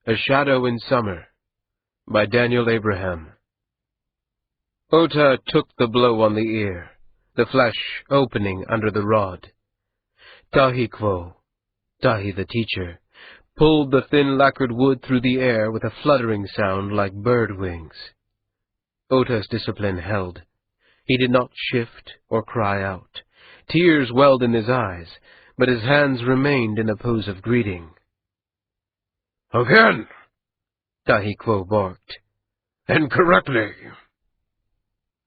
A Shadow in Summer, by Daniel Abraham. Ota took the blow on the ear, the flesh opening under the rod. Tahikwo, Tahi the teacher, pulled the thin lacquered wood through the air with a fluttering sound like bird wings. Ota's discipline held. He did not shift or cry out. Tears welled in his eyes, but his hands remained in a pose of greeting. "Again!" Tahikwo barked. "And correctly."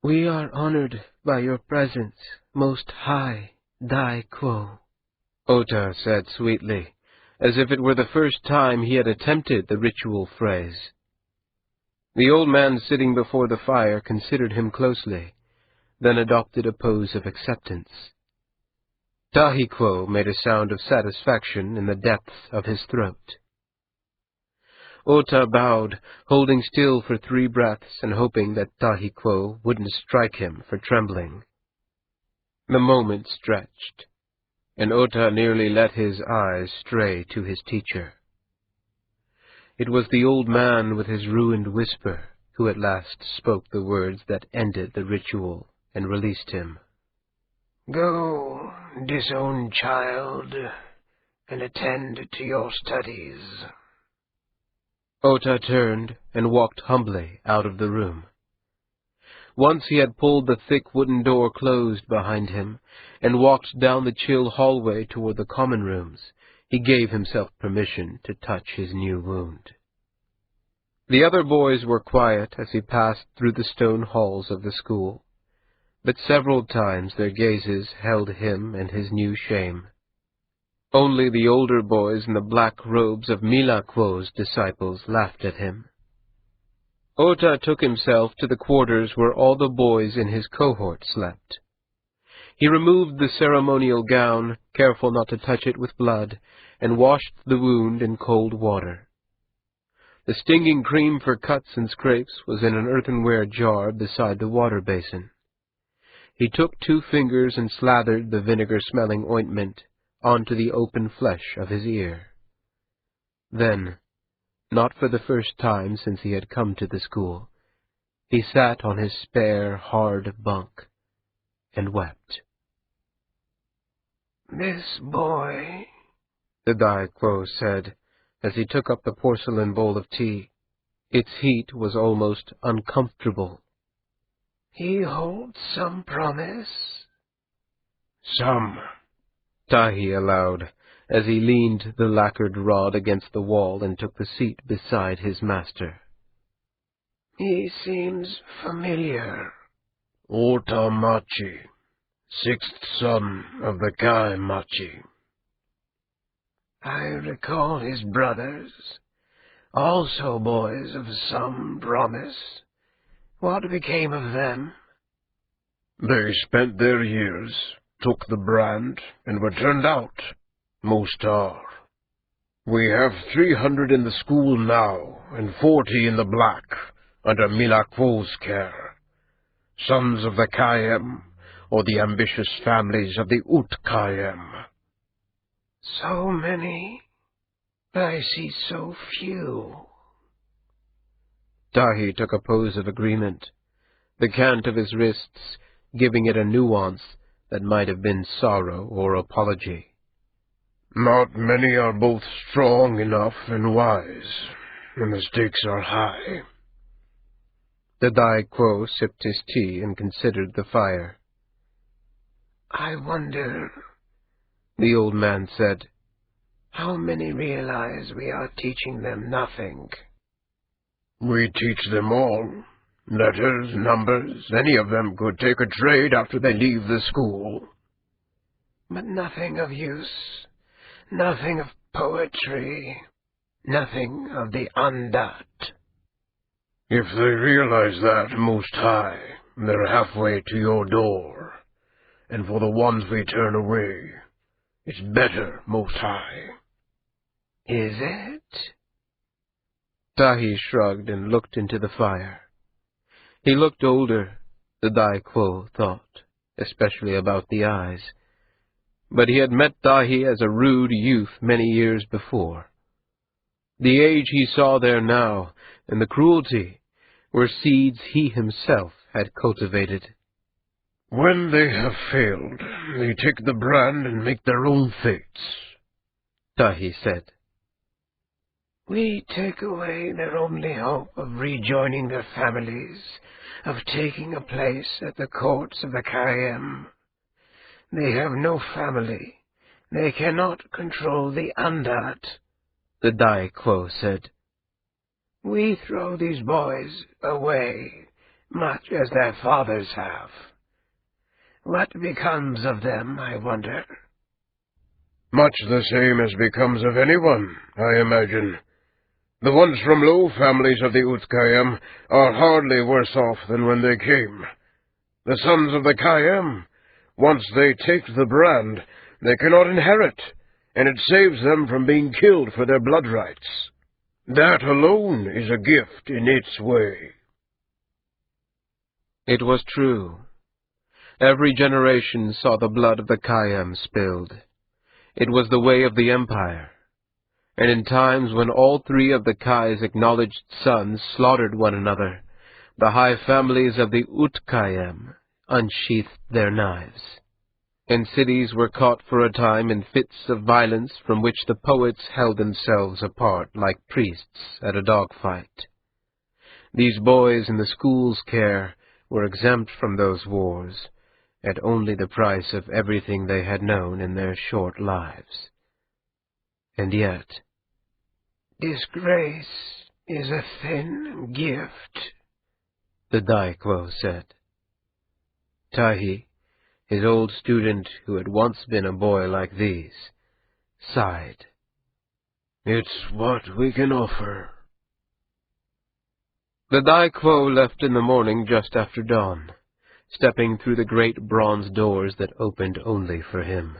"We are honored by your presence, Most High Dai Quo," Ota said sweetly, as if it were the first time he had attempted the ritual phrase. The old man sitting before the fire considered him closely, then adopted a pose of acceptance. Tahikwo made a sound of satisfaction in the depths of his throat. Ota bowed, holding still for 3 breaths and hoping that Tahikwo wouldn't strike him for trembling. The moment stretched, and Ota nearly let his eyes stray to his teacher. It was the old man with his ruined whisper who at last spoke the words that ended the ritual and released him. "Go, disowned child, and attend to your studies." Ota turned and walked humbly out of the room. Once he had pulled the thick wooden door closed behind him and walked down the chill hallway toward the common rooms, he gave himself permission to touch his new wound. The other boys were quiet as he passed through the stone halls of the school, but several times their gazes held him and his new shame. Only the older boys in the black robes of Milakwo's disciples laughed at him. Ota took himself to the quarters where all the boys in his cohort slept. He removed the ceremonial gown, careful not to touch it with blood, and washed the wound in cold water. The stinging cream for cuts and scrapes was in an earthenware jar beside the water basin. He took 2 fingers and slathered the vinegar-smelling ointment onto the open flesh of his ear. Then, not for the first time since he had come to the school, he sat on his spare, hard bunk and wept. "This boy," the Dai Quo said, as he took up the porcelain bowl of tea. Its heat was almost uncomfortable. "He holds some promise." "Some," Tahi allowed, as he leaned the lacquered rod against the wall and took the seat beside his master. "He seems familiar." "Ota Machi, 6th son of the Kai Machi." "I recall his brothers, also boys of some promise. What became of them?" "They spent their years, took the brand, and were turned out. Most are. We have 300 in the school now, and 40 in the black, under Milakwo's care. Sons of the Kayem, or the ambitious families of the Ut-Kayem." "So many. I see so few." Tahi took a pose of agreement, the cant of his wrists giving it a nuance that might have been sorrow or apology. "Not many are both strong enough and wise, and the stakes are high." The Dai Quo sipped his tea and considered the fire. "I wonder," the old man said, "how many realize we are teaching them nothing?" "We teach them all. Letters, numbers, any of them could take a trade after they leave the school." "But nothing of use, nothing of poetry, nothing of the Andat." "If they realize that, Most High, they're halfway to your door. And for the ones we turn away, it's better, Most High." "Is it?" Tahi shrugged and looked into the fire. He looked older, the Dai Quo thought, especially about the eyes. But he had met Tahi as a rude youth many years before. The age he saw there now, and the cruelty, were seeds he himself had cultivated. When they have failed, they take the brand and make their own fates, Tahi said. We take away their only hope of rejoining their families, of taking a place at the courts of the Kayem. They have no family. They cannot control the Andat, the Dai Quo said. We throw these boys away, much as their fathers have. What becomes of them, I wonder? Much the same as becomes of anyone, I imagine. The ones from low families of the Utkayam are hardly worse off than when they came. The sons of the Kayam, once they take the brand, they cannot inherit, and it saves them from being killed for their blood rights. That alone is a gift in its way. It was true. Every generation saw the blood of the Kayam spilled. It was the way of the empire. And in times when all three of the Kai's acknowledged sons slaughtered one another, the high families of the Utkayam unsheathed their knives. And cities were caught for a time in fits of violence from which the poets held themselves apart like priests at a dogfight. These boys in the school's care were exempt from those wars, at only the price of everything they had known in their short lives. And yet, disgrace is a thin gift, the Dai Quo said. Tahi, his old student who had once been a boy like these, sighed. It's what we can offer. The Dai Quo left in the morning just after dawn, stepping through the great bronze doors that opened only for him.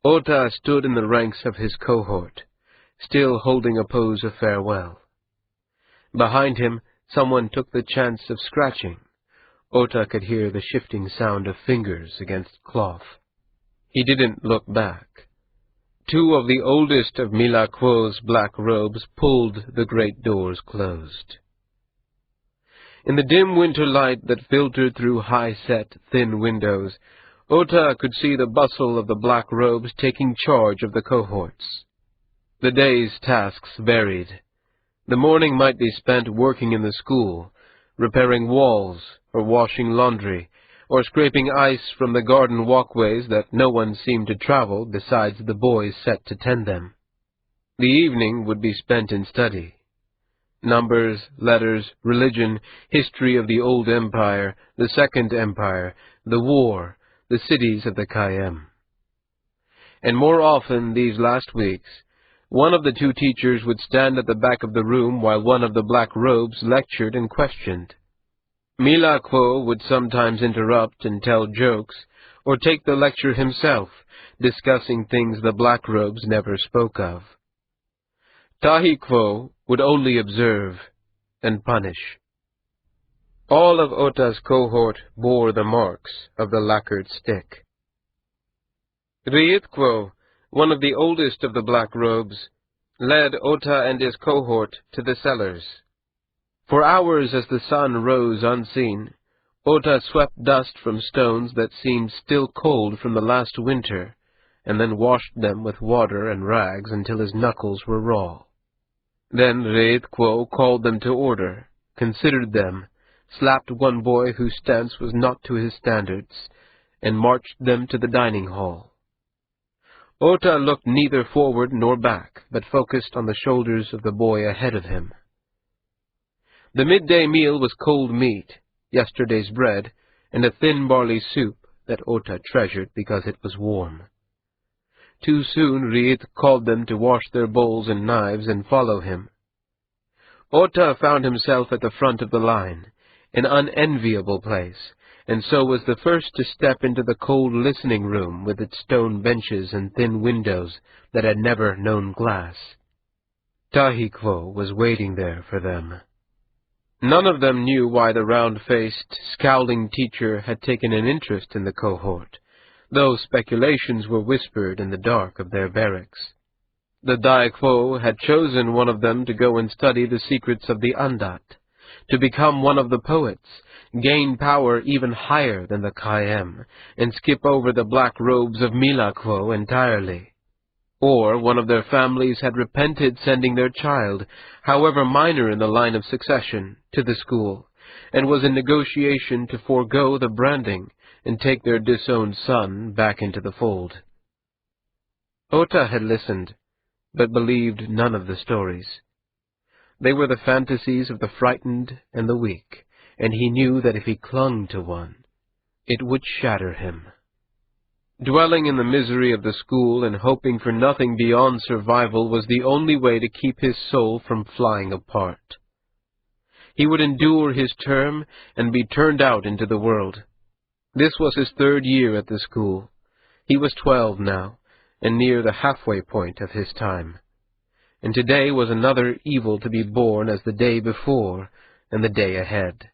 Ota stood in the ranks of his cohort, still holding a pose of farewell. Behind him, someone took the chance of scratching. Ota could hear the shifting sound of fingers against cloth. He didn't look back. Two of the oldest of Mila Quo's black robes pulled the great doors closed. In the dim winter light that filtered through high-set, thin windows, Ota could see the bustle of the black robes taking charge of the cohorts. The day's tasks varied. The morning might be spent working in the school, repairing walls, or washing laundry, or scraping ice from the garden walkways that no one seemed to travel besides the boys set to tend them. The evening would be spent in study. Numbers, letters, religion, history of the old empire, the second empire, the war, the cities of the Kayem. And more often these last weeks, one of the two teachers would stand at the back of the room while one of the black robes lectured and questioned. Mila Quo would sometimes interrupt and tell jokes, or take the lecture himself, discussing things the black robes never spoke of. Tahi Quo would only observe and punish. All of Ota's cohort bore the marks of the lacquered stick. Riit Quo, one of the oldest of the black robes, led Ota and his cohort to the cellars. For hours as the sun rose unseen, Ota swept dust from stones that seemed still cold from the last winter, and then washed them with water and rags until his knuckles were raw. Then Riit Quo called them to order, considered them, slapped one boy whose stance was not to his standards, and marched them to the dining hall. Ota looked neither forward nor back, but focused on the shoulders of the boy ahead of him. The midday meal was cold meat, yesterday's bread, and a thin barley soup that Ota treasured because it was warm. Too soon Riit called them to wash their bowls and knives and follow him. Ota found himself at the front of the line, an unenviable place, and so was the first to step into the cold listening room with its stone benches and thin windows that had never known glass. Tahi Quo was waiting there for them. None of them knew why the round-faced, scowling teacher had taken an interest in the cohort, though speculations were whispered in the dark of their barracks. The Daikwo had chosen one of them to go and study the secrets of the Andat, to become one of the poets, gain power even higher than the Kayem, and skip over the black robes of Milakwo entirely. Or one of their families had repented sending their child, however minor in the line of succession, to the school, and was in negotiation to forego the branding and take their disowned son back into the fold. Ota had listened, but believed none of the stories. They were the fantasies of the frightened and the weak, and he knew that if he clung to one, it would shatter him. Dwelling in the misery of the school and hoping for nothing beyond survival was the only way to keep his soul from flying apart. He would endure his term and be turned out into the world. This was his 3rd year at the school. He was 12 now, and near the halfway point of his time. And today was another evil to be borne as the day before and the day ahead.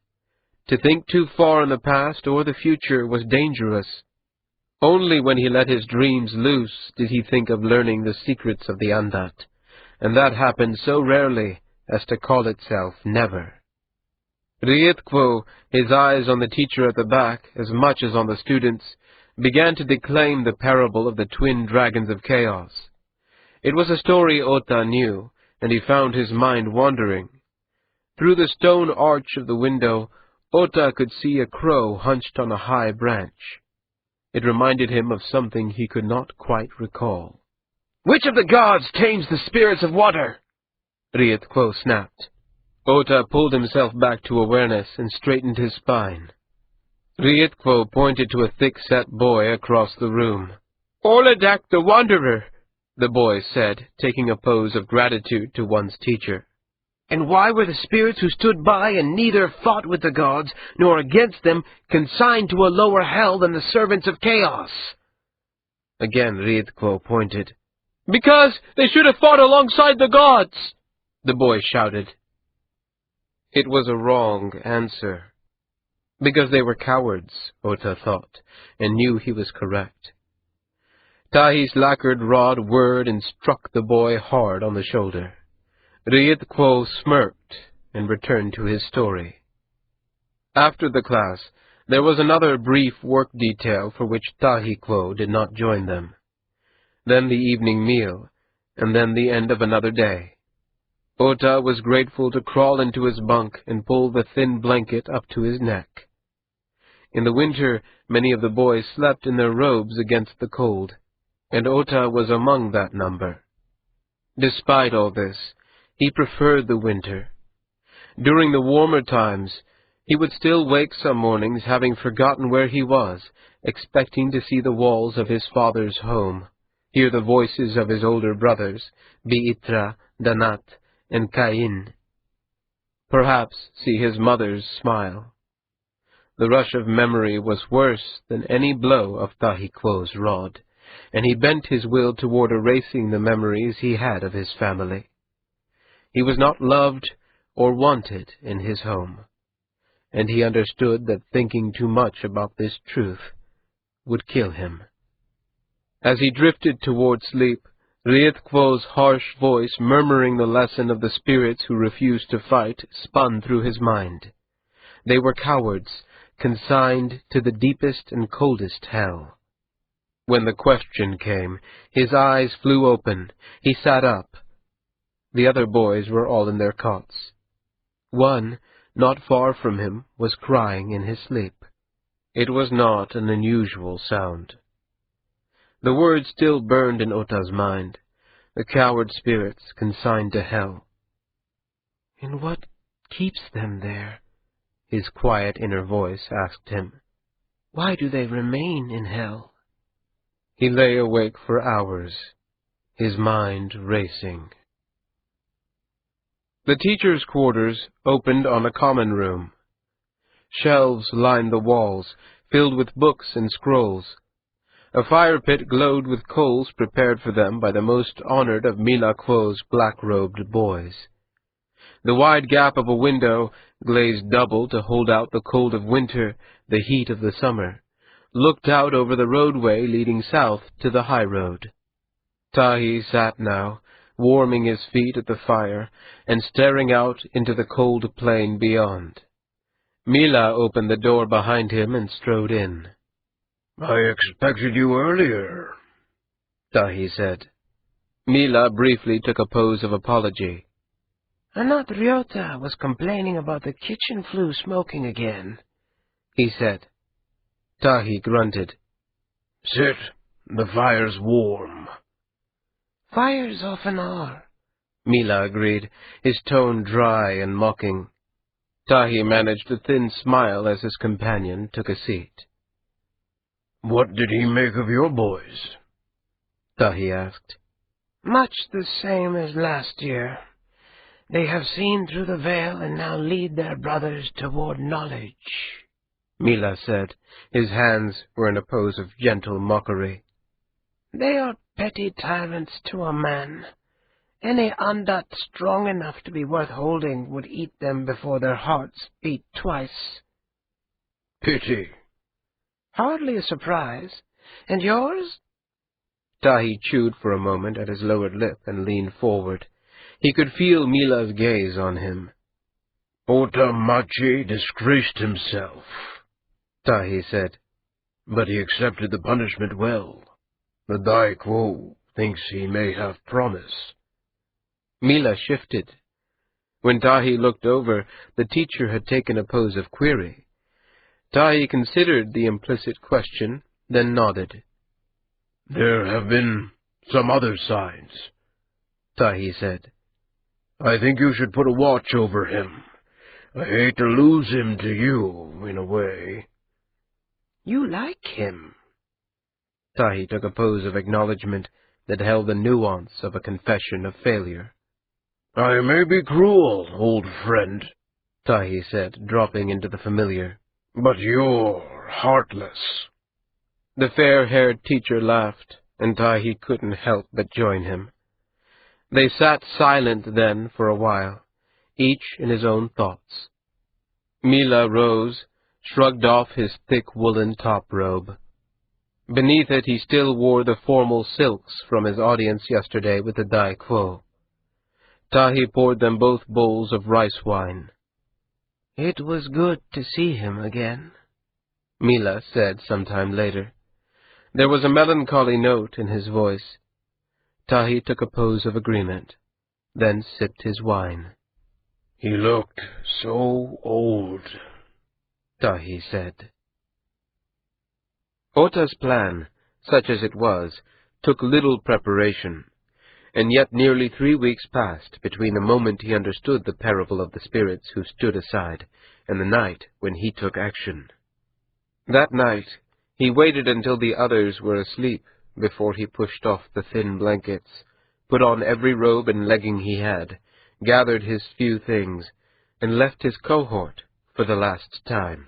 To think too far in the past or the future was dangerous. Only when he let his dreams loose did he think of learning the secrets of the Andat, and that happened so rarely as to call itself never. Rietquo, his eyes on the teacher at the back as much as on the students, began to declaim the parable of the twin dragons of chaos. It was a story Ota knew, and he found his mind wandering. Through the stone arch of the window, Ota could see a crow hunched on a high branch. It reminded him of something he could not quite recall. "Which of the gods tames the spirits of water?" Rietquo snapped. Ota pulled himself back to awareness and straightened his spine. Rietquo pointed to a thick-set boy across the room. "Oladak the Wanderer," the boy said, taking a pose of gratitude to one's teacher. "And why were the spirits who stood by and neither fought with the gods nor against them consigned to a lower hell than the servants of chaos?" Again Rietquo pointed. "Because they should have fought alongside the gods," the boy shouted. It was a wrong answer. Because they were cowards, Ota thought, and knew he was correct. Tahi's lacquered rod whirred and struck the boy hard on the shoulder. Rietquo smirked and returned to his story. After the class, there was another brief work detail for which Tahiquo did not join them. Then the evening meal, and then the end of another day. Ota was grateful to crawl into his bunk and pull the thin blanket up to his neck. In the winter, many of the boys slept in their robes against the cold, and Ota was among that number. Despite all this, he preferred the winter. During the warmer times, he would still wake some mornings having forgotten where he was, expecting to see the walls of his father's home, hear the voices of his older brothers, Biitra, Danat, and Cain. Perhaps see his mother's smile. The rush of memory was worse than any blow of Tahiquo's rod, and he bent his will toward erasing the memories he had of his family. He was not loved or wanted in his home, and he understood that thinking too much about this truth would kill him. As he drifted toward sleep, Rietquo's harsh voice, murmuring the lesson of the spirits who refused to fight, spun through his mind. They were cowards, consigned to the deepest and coldest hell. When the question came, his eyes flew open. He sat up. The other boys were all in their cots. One, not far from him, was crying in his sleep. It was not an unusual sound. The words still burned in Ota's mind, the coward spirits consigned to hell. "And what keeps them there?" his quiet inner voice asked him. "Why do they remain in hell?" He lay awake for hours, his mind racing. The teacher's quarters opened on a common room. Shelves lined the walls, filled with books and scrolls. A fire pit glowed with coals prepared for them by the most honored of Milakwo's black-robed boys. The wide gap of a window, glazed double to hold out the cold of winter, the heat of the summer, looked out over the roadway leading south to the high road. Tahi sat now, warming his feet at the fire and staring out into the cold plain beyond. Mila opened the door behind him and strode in. "I expected you earlier," Tahi said. Mila briefly took a pose of apology. Anat Ryota was complaining about the kitchen flue smoking again, he said. Tahi grunted. "Sit. The fire's warm." Fires often are, Mila agreed, his tone dry and mocking. Tahi managed a thin smile as his companion took a seat. "What did he make of your boys?" Tahi asked. Much the same as last year. They have seen through the veil and now lead their brothers toward knowledge, Mila said. His hands were in a pose of gentle mockery. They are petty tyrants to a man. Any Andat strong enough to be worth holding would eat them before their hearts beat twice. "Pity." Hardly a surprise. And yours? Tahi chewed for a moment at his lowered lip and leaned forward. He could feel Mila's gaze on him. "Ota Machi disgraced himself," Tahi said. "but he accepted the punishment well. The Dai Quo thinks he may have promise." Mila shifted. When Tahi looked over, the teacher had taken a pose of query. Tahi considered the implicit question, then nodded. "There have been some other signs," Tahi said. "I think you should put a watch over him. I hate to lose him to you, in a way." You like him. Tahi took a pose of acknowledgement that held the nuance of a confession of failure. "I may be cruel, old friend," Tahi said, dropping into the familiar. "but you're heartless." The fair-haired teacher laughed, and Tahi couldn't help but join him. They sat silent then for a while, each in his own thoughts. Mila rose, shrugged off his thick woolen top-robe. Beneath it he still wore the formal silks from his audience yesterday with the Dai Quo. Tahi poured them both bowls of rice wine. It was good to see him again, Mila said some time later. There was a melancholy note in his voice. Tahi took a pose of agreement, then sipped his wine. "He looked so old," Tahi said. Ota's plan, such as it was, took little preparation, and yet nearly 3 weeks passed between the moment he understood the parable of the spirits who stood aside and the night when he took action. That night, he waited until the others were asleep before he pushed off the thin blankets, put on every robe and legging he had, gathered his few things, and left his cohort for the last time.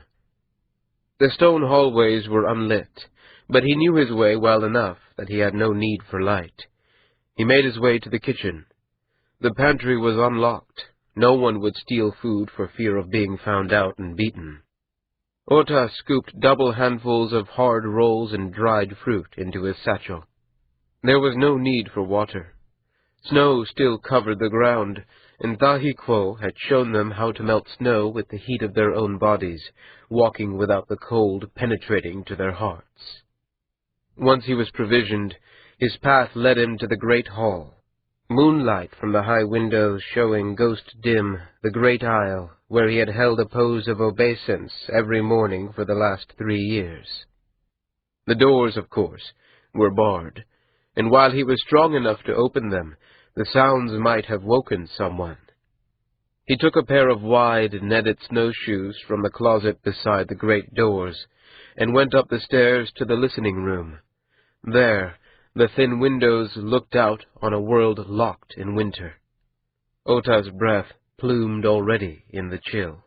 The stone hallways were unlit, but he knew his way well enough that he had no need for light. He made his way to the kitchen. The pantry was unlocked. No one would steal food for fear of being found out and beaten. Ota scooped double handfuls of hard rolls and dried fruit into his satchel. There was no need for water. Snow still covered the ground, and Tahi Quo had shown them how to melt snow with the heat of their own bodies, walking without the cold penetrating to their hearts. Once he was provisioned, his path led him to the great hall. Moonlight from the high windows showing ghost-dim the great aisle, where he had held a pose of obeisance every morning for the last 3 years. The doors, of course, were barred, and while he was strong enough to open them, the sounds might have woken someone. He took a pair of wide, netted snowshoes from the closet beside the great doors, and went up the stairs to the listening room. There, the thin windows looked out on a world locked in winter. Ota's breath plumed already in the chill.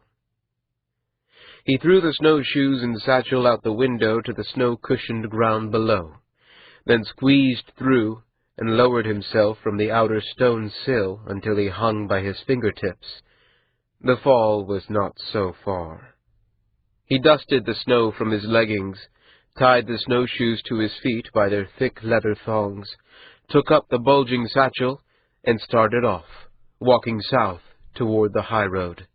He threw the snowshoes and satchel out the window to the snow-cushioned ground below, then squeezed through and lowered himself from the outer stone sill until he hung by his fingertips. The fall was not so far. He dusted the snow from his leggings, tied the snowshoes to his feet by their thick leather thongs, took up the bulging satchel, and started off, walking south toward the high road.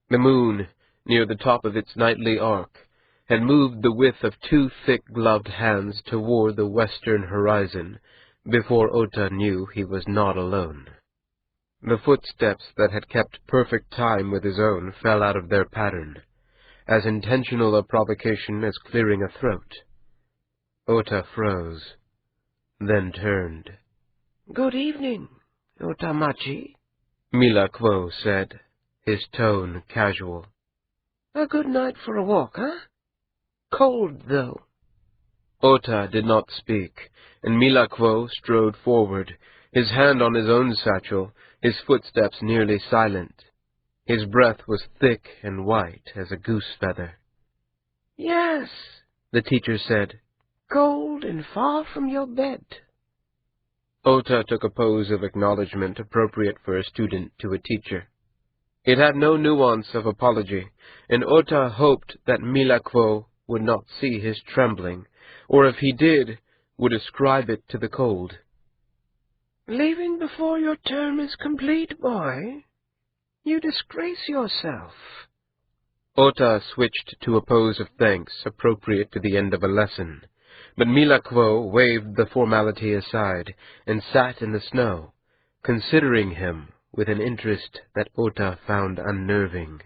The moon, near the top of its nightly arc, had moved the width of 2 thick-gloved hands toward the western horizon before Ota knew he was not alone. The footsteps that had kept perfect time with his own fell out of their pattern, as intentional a provocation as clearing a throat. Ota froze, then turned. "Good evening, Otamachi," Mila Quo said, his tone casual. "A good night for a walk, huh? Cold, though." Ota did not speak, and Mila Quo strode forward, his hand on his own satchel, his footsteps nearly silent. His breath was thick and white as a goose feather. "Yes," the teacher said. "cold and far from your bed." Ota took a pose of acknowledgment appropriate for a student to a teacher. It had no nuance of apology, and Ota hoped that Mila Quo would not see his trembling, or if he did, would ascribe it to the cold. "Leaving before your term is complete, boy? You disgrace yourself." Ota switched to a pose of thanks appropriate to the end of a lesson, but Mila Quo waved the formality aside and sat in the snow, considering him with an interest that Ota found unnerving.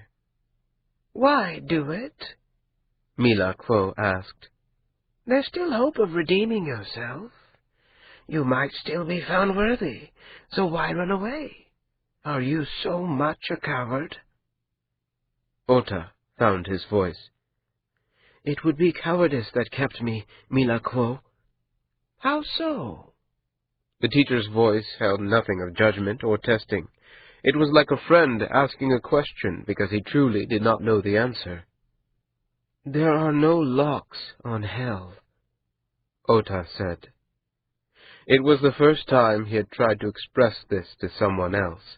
"Why do it?" Mila Quo asked. "There's still hope of redeeming yourself. You might still be found worthy, so why run away? Are you so much a coward?" Ota found his voice. "It would be cowardice that kept me, Mila Quo." "How so?" The teacher's voice held nothing of judgment or testing. It was like a friend asking a question because he truly did not know the answer. "There are no locks on hell," Ota said. It was the first time he had tried to express this to someone else,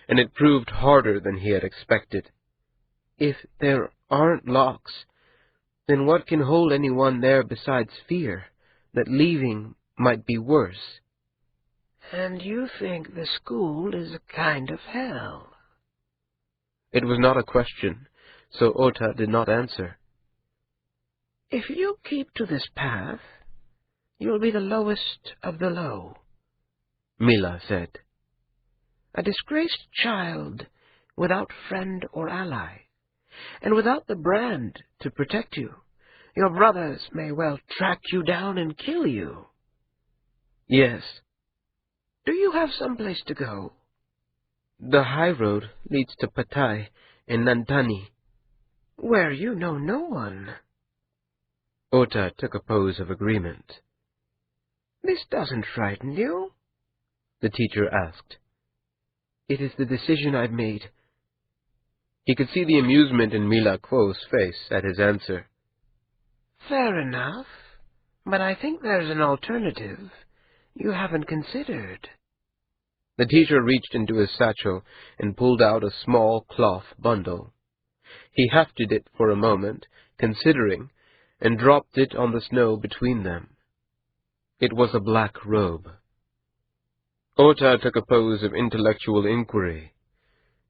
and it proved harder than he had expected. "If there aren't locks, then what can hold anyone there besides fear that leaving might be worse?" "And you think the school is a kind of hell?" It was not a question, so Ota did not answer. "If you keep to this path, you'll be the lowest of the low," Mila said. "A disgraced child without friend or ally, and without the brand to protect you. Your brothers may well track you down and kill you." Yes. "Do you have some place to go?" The high road leads to Patai and Nantani. "Where you know no one." Ota took a pose of agreement. "This doesn't frighten you?" the teacher asked. "It is the decision I've made." He could see the amusement in Mila Quo's face at his answer. "Fair enough, but I think there's an alternative you haven't considered." The teacher reached into his satchel and pulled out a small cloth bundle. He hefted it for a moment, considering, and dropped it on the snow between them. It was a black robe. Ota took a pose of intellectual inquiry.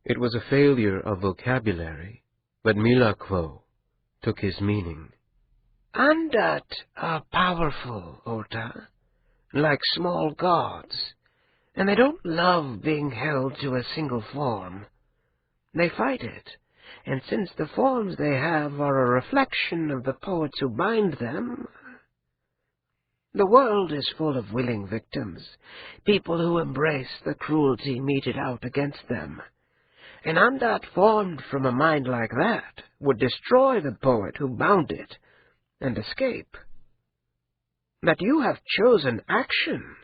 It was a failure of vocabulary, but Mila Quo took his meaning. "Undat are powerful, Ota, like small gods, and they don't love being held to a single form. They fight it, and since the forms they have are a reflection of the poets who bind them, the world is full of willing victims, people who embrace the cruelty meted out against them. An Undat formed from a mind like that would destroy the poet who bound it and escape. That you have chosen action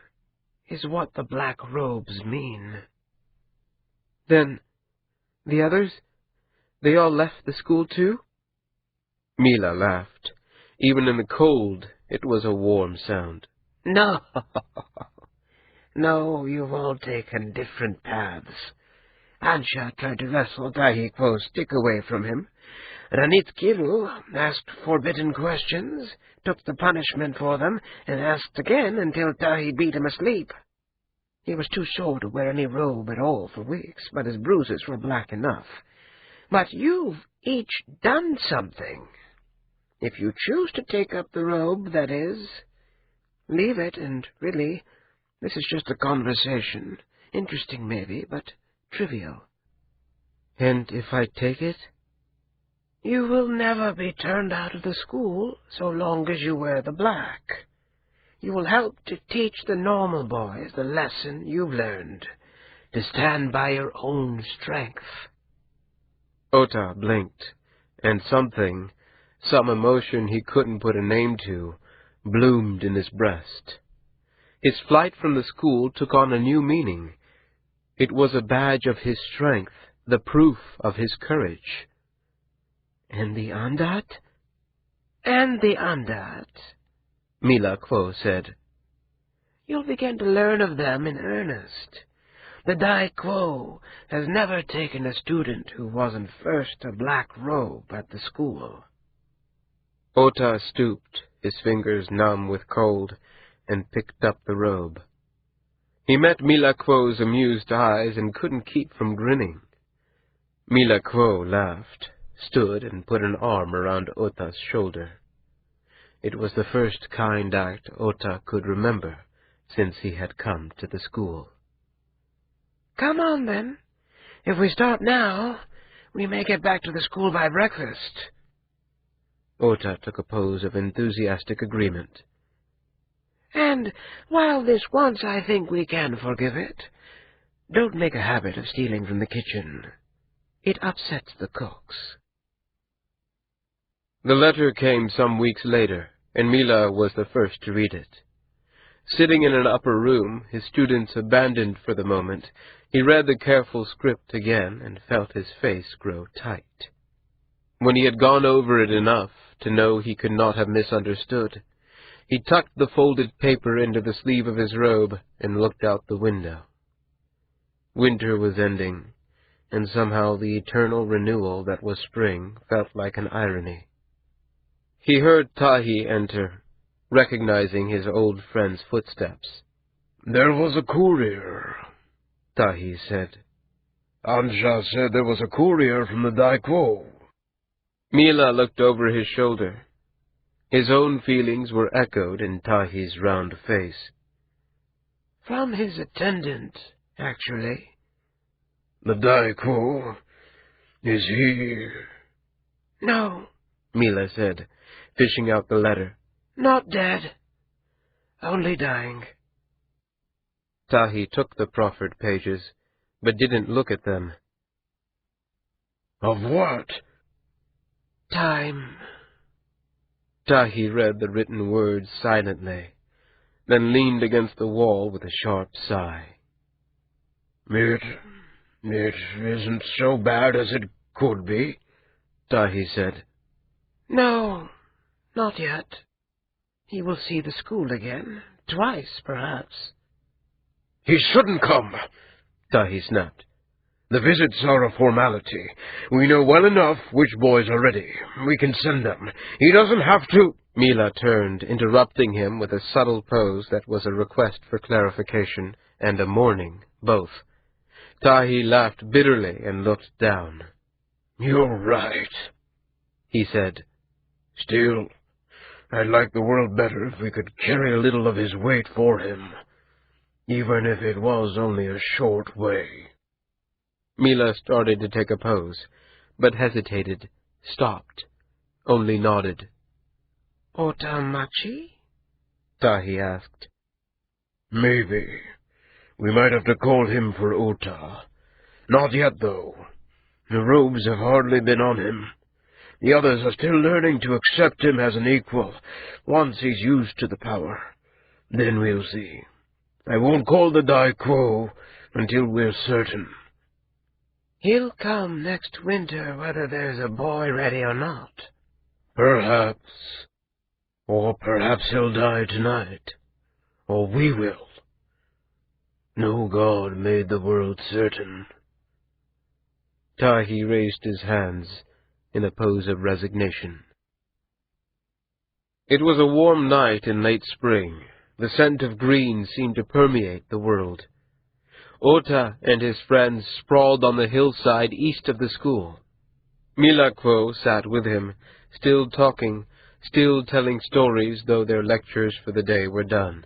is what the black robes mean." Then, the others, they all left the school too? Mila laughed. Even in the cold, it was a warm sound. "No, no, you've all taken different paths. Ansha tried to wrestle Tahi Quo's stick away from him. Ranitkiru asked forbidden questions, took the punishment for them, and asked again until Tahi beat him asleep." He was too sore to wear any robe at all for weeks, but his bruises were black enough. But you've each done something. If you choose to take up the robe, that is, leave it, and really, this is just a conversation. Interesting, maybe, but trivial. And if I take it? You will never be turned out of the school so long as you wear the black. You will help to teach the normal boys the lesson you've learned, to stand by your own strength. Ota blinked, and some emotion he couldn't put a name to, bloomed in his breast. His flight from the school took on a new meaning. It was a badge of his strength, the proof of his courage. And the Andat? And the Andat, Mila Quo said. You'll begin to learn of them in earnest. The Dai Quo has never taken a student who wasn't first a black robe at the school. Ota stooped, his fingers numb with cold, and picked up the robe. He met Mila Quo's amused eyes and couldn't keep from grinning. Mila Quo laughed, stood, and put an arm around Ota's shoulder. It was the first kind act Ota could remember since he had come to the school. Come on, then. If we start now, we may get back to the school by breakfast. Ota took a pose of enthusiastic agreement. And while this once I think we can forgive it, don't make a habit of stealing from the kitchen. It upsets the cooks. The letter came some weeks later, and Mila was the first to read it. Sitting in an upper room, his students abandoned for the moment, he read the careful script again and felt his face grow tight. When he had gone over it enough to know he could not have misunderstood, he tucked the folded paper into the sleeve of his robe and looked out the window. Winter was ending, and somehow the eternal renewal that was spring felt like an irony. He heard Tahi enter, recognizing his old friend's footsteps. "There was a courier," Tahi said. "Anja said there was a courier from the Dai Quo." Mila looked over his shoulder. His own feelings were echoed in Tahi's round face. From his attendant, actually. "The Dai Quo? Is he—" No, Mila said, fishing out the letter. Not dead. Only dying. Tahi took the proffered pages, but didn't look at them. "Of what?" Time. Tahi read the written words silently, then leaned against the wall with a sharp sigh. It isn't so bad as it could be," Tahi said. No, not yet. He will see the school again, twice, perhaps. "He shouldn't come," Tahi snapped. "The visits are a formality. We know well enough which boys are ready. We can send them. He doesn't have to—" Mila turned, interrupting him with a subtle pose that was a request for clarification and a warning, both. Tahi laughed bitterly and looked down. "You're right," he said. "Still, I'd like the world better if we could carry a little of his weight for him, even if it was only a short way." Mila started to take a pose, but hesitated, stopped, only nodded. Otamachi? Tahi asked. "Maybe. We might have to call him for Ota. Not yet, though. The robes have hardly been on him. The others are still learning to accept him as an equal, once he's used to the power. Then we'll see. I won't call the Dai Quo until we're certain." He'll come next winter, whether there's a boy ready or not. "Perhaps. Or perhaps he'll die tonight. Or we will. No god made the world certain." Tahi raised his hands in a pose of resignation. It was a warm night in late spring. The scent of green seemed to permeate the world. Ota and his friends sprawled on the hillside east of the school. Milakwo sat with him, still talking, still telling stories, though their lectures for the day were done.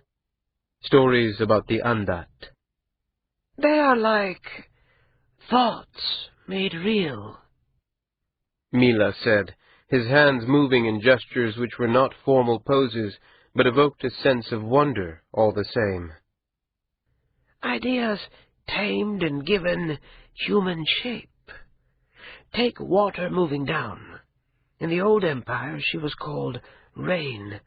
Stories about the Andat. They are like thoughts made real, Mila said, his hands moving in gestures which were not formal poses, but evoked a sense of wonder all the same. ideas tamed and given human shape. Take water moving down. In the old empire she was called Rain.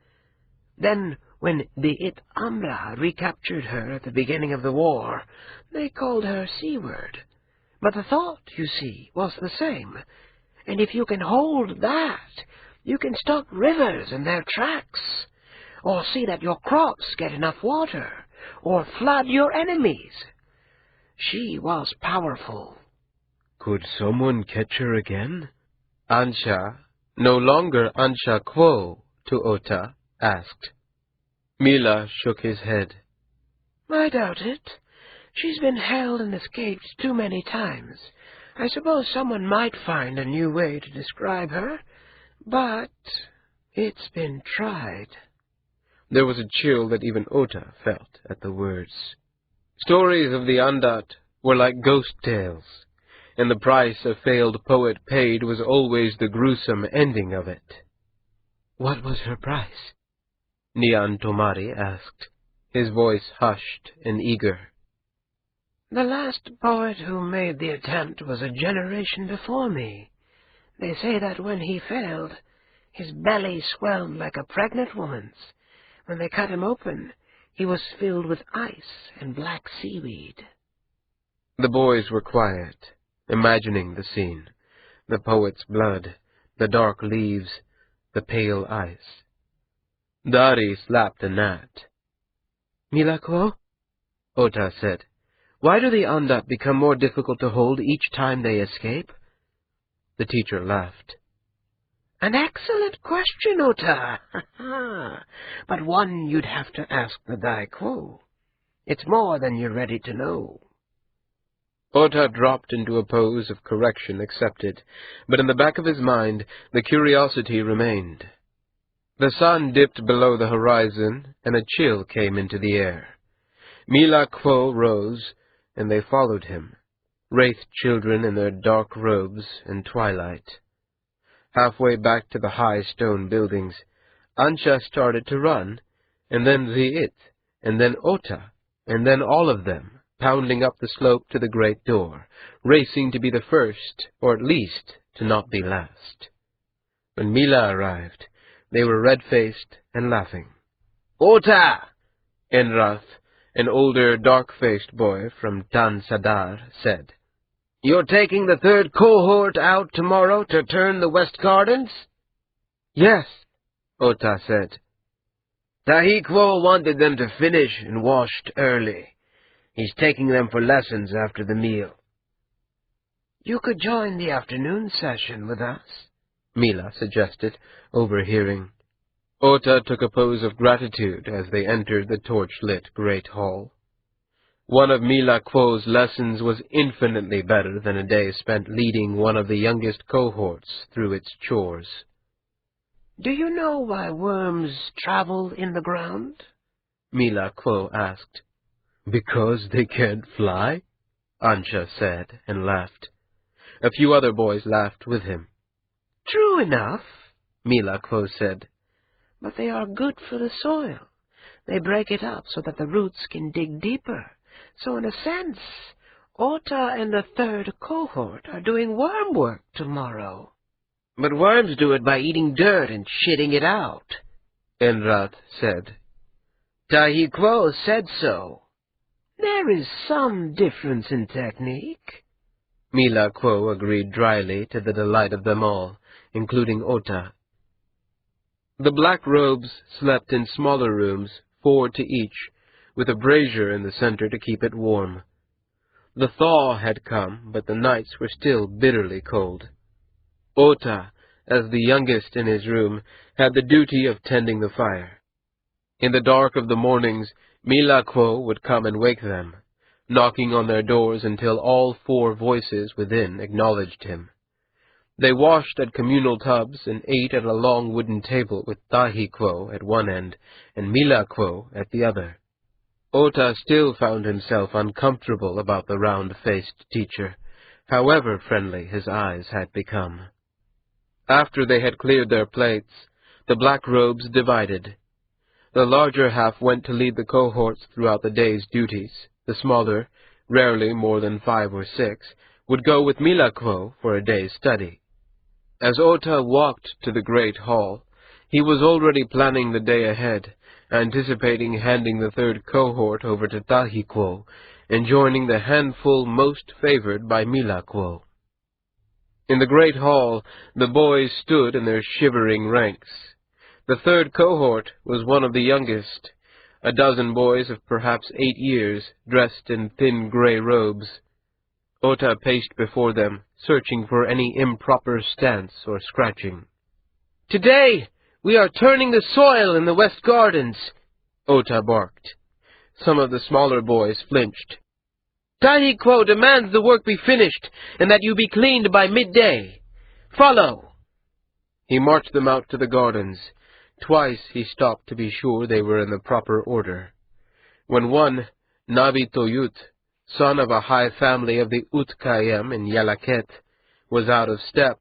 Then, when the It Amra recaptured her at the beginning of the war, they called her Seaward. But the thought, you see, was the same. And if you can hold that, you can stop rivers in their tracks, or see that your crops get enough water, or flood your enemies. She was powerful. Could someone catch her again? Ansha, no longer Ansha Quo, to Ota, asked. Mila shook his head. I doubt it. She's been held and escaped too many times. I suppose someone might find a new way to describe her, but it's been tried. There was a chill that even Ota felt at the words. Stories of the Andat were like ghost tales, and the price a failed poet paid was always the gruesome ending of it. What was her price? Nian Tomari asked, his voice hushed and eager. The last poet who made the attempt was a generation before me. They say that when he failed, his belly swelled like a pregnant woman's. When they cut him open, he was filled with ice and black seaweed. The boys were quiet, imagining the scene, the poet's blood, the dark leaves, the pale ice. Dari slapped a gnat. Milakwo? Ota said. Why do the Andat become more difficult to hold each time they escape? The teacher laughed. An excellent question, Ota. But one you'd have to ask the Dai Quo. It's more than you're ready to know. Ota dropped into a pose of correction accepted, but in the back of his mind the curiosity remained. The sun dipped below the horizon, and a chill came into the air. Milakwo rose, and they followed him, wraith children in their dark robes and twilight. Halfway back to the high stone buildings, Ansha started to run, and then Ziit, and then Ota, and then all of them, pounding up the slope to the great door, racing to be the first, or at least to not be last. When Mila arrived, they were red-faced and laughing. Ota! Enrath, an older, dark-faced boy from Tan Sadar, said. You're taking the third cohort out tomorrow to turn the West Gardens? Yes, Ota said. Tahikwo wanted them to finish and washed early. He's taking them for lessons after the meal. You could join the afternoon session with us, Mila suggested, overhearing. Ota took a pose of gratitude as they entered the torch-lit great hall. One of Milakwo's lessons was infinitely better than a day spent leading one of the youngest cohorts through its chores. Do you know why worms travel in the ground? Milakwo asked. Because they can't fly? Ansha said, and laughed. A few other boys laughed with him. True enough, Milakwo said. But they are good for the soil. They break it up so that the roots can dig deeper. So in a sense, Ota and the third cohort are doing worm work tomorrow. But worms do it by eating dirt and shitting it out, Enrath said. Tahikwo said so. There is some difference in technique, Milakwo agreed dryly, to the delight of them all, including Ota. The black robes slept in smaller rooms, 4 to each, with a brazier in the center to keep it warm. The thaw had come, but the nights were still bitterly cold. Ota, as the youngest in his room, had the duty of tending the fire. In the dark of the mornings, Milakwo would come and wake them, knocking on their doors until all 4 voices within acknowledged him. They washed at communal tubs and ate at a long wooden table with Tahikwo at one end and Milakwo at the other. Ota still found himself uncomfortable about the round-faced teacher, however friendly his eyes had become. After they had cleared their plates, the black robes divided. The larger half went to lead the cohorts throughout the day's duties. The smaller, rarely more than 5 or 6, would go with Milakwo for a day's study. As Ota walked to the great hall, he was already planning the day ahead, anticipating handing the 3rd cohort over to Tahikwo and joining the handful most favored by Milakwo. In the great hall, the boys stood in their shivering ranks. The 3rd cohort was one of the youngest, a dozen boys of perhaps 8 years, dressed in thin gray robes. Ota paced before them, searching for any improper stance or scratching. "Today, we are turning the soil in the West Gardens," Ota barked. Some of the smaller boys flinched. "Tahikwo demands the work be finished, and that you be cleaned by midday. Follow!" He marched them out to the gardens. Twice he stopped to be sure they were in the proper order. When one, Nabi Toyut, son of a high family of the Utkayem in Yalaket, was out of step,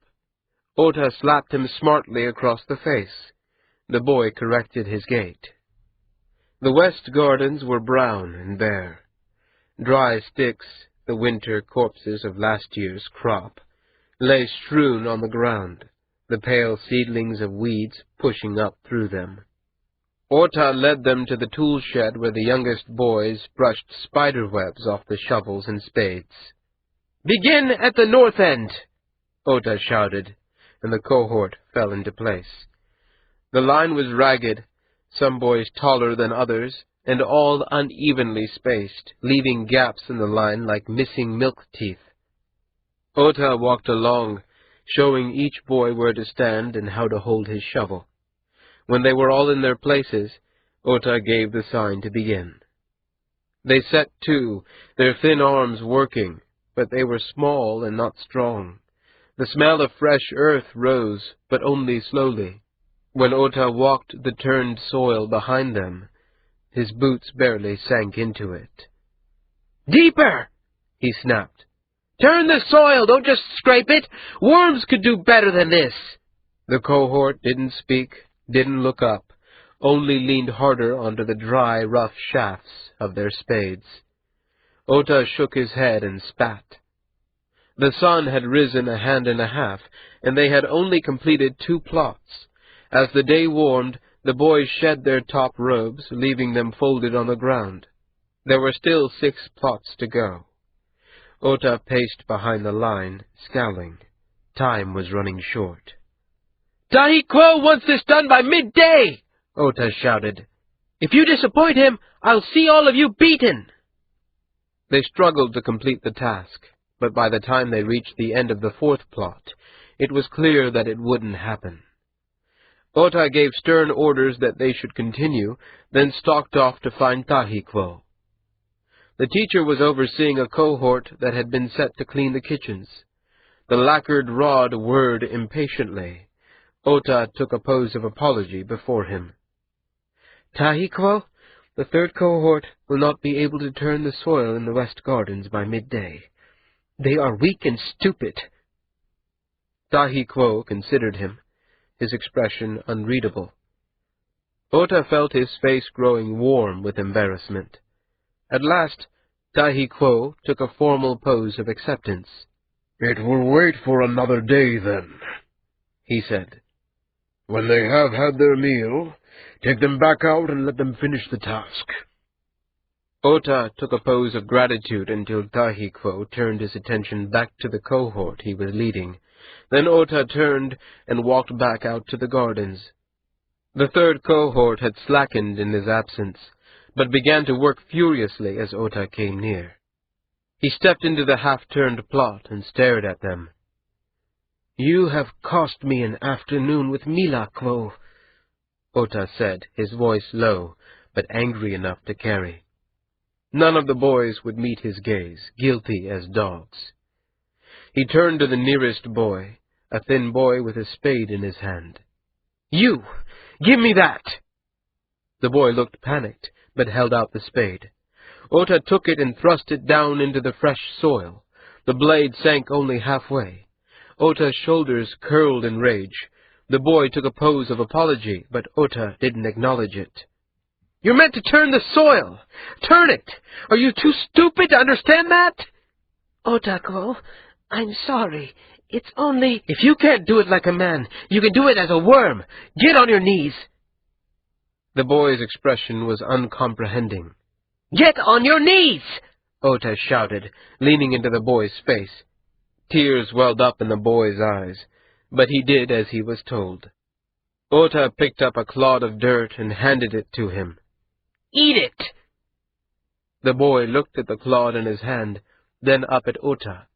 Ota slapped him smartly across the face. The boy corrected his gait. The West Gardens were brown and bare. Dry sticks, the winter corpses of last year's crop, lay strewn on the ground, the pale seedlings of weeds pushing up through them. Ota led them to the tool shed where the youngest boys brushed spider webs off the shovels and spades. "Begin at the north end," Ota shouted, and the cohort fell into place. The line was ragged, some boys taller than others, and all unevenly spaced, leaving gaps in the line like missing milk teeth. Ota walked along, showing each boy where to stand and how to hold his shovel. When they were all in their places, Ota gave the sign to begin. They set to, their thin arms working, but they were small and not strong. The smell of fresh earth rose, but only slowly. When Ota walked the turned soil behind them, his boots barely sank into it. "Deeper!" he snapped. "Turn the soil, don't just scrape it! Worms could do better than this!" The cohort didn't speak, didn't look up, only leaned harder onto the dry, rough shafts of their spades. Ota shook his head and spat. The sun had risen a hand and a half, and they had only completed 2 plots. As the day warmed, the boys shed their top robes, leaving them folded on the ground. There were still 6 plots to go. Ota paced behind the line, scowling. Time was running short. "Tahikwo wants this done by midday!" Ota shouted. "If you disappoint him, I'll see all of you beaten!" They struggled to complete the task, but by the time they reached the end of the 4th plot, it was clear that it wouldn't happen. Ota gave stern orders that they should continue, then stalked off to find Tahikwo. The teacher was overseeing a cohort that had been set to clean the kitchens. The lacquered rod whirred impatiently. Ota took a pose of apology before him. "Tahikwo, the 3rd cohort will not be able to turn the soil in the West Gardens by midday. They are weak and stupid." Tahikwo considered him, his expression unreadable. Ota felt his face growing warm with embarrassment. At last, Tahikwo took a formal pose of acceptance. "It will wait for another day, then," he said. "When they have had their meal, take them back out and let them finish the task." Ota took a pose of gratitude until Tahikwo turned his attention back to the cohort he was leading. Then Ota turned and walked back out to the gardens. The 3rd cohort had slackened in his absence, but began to work furiously as Ota came near. He stepped into the half-turned plot and stared at them. "You have cost me an afternoon with Milakwo," Ota said, his voice low, but angry enough to carry. None of the boys would meet his gaze, guilty as dogs. He turned to the nearest boy, a thin boy with a spade in his hand. "You! Give me that!" The boy looked panicked, but held out the spade. Ota took it and thrust it down into the fresh soil. The blade sank only halfway. Ota's shoulders curled in rage. The boy took a pose of apology, but Ota didn't acknowledge it. "You're meant to turn the soil! Turn it! Are you too stupid to understand that?" Otako, I'm sorry. It's only... "If you can't do it like a man, you can do it as a worm! Get on your knees!" The boy's expression was uncomprehending. Get on your knees! Ota shouted, leaning into the boy's face. Tears welled up in the boy's eyes, but he did as he was told. Ota picked up a clod of dirt and handed it to him. Eat it! The boy looked at the clod in his hand, then up at Ota.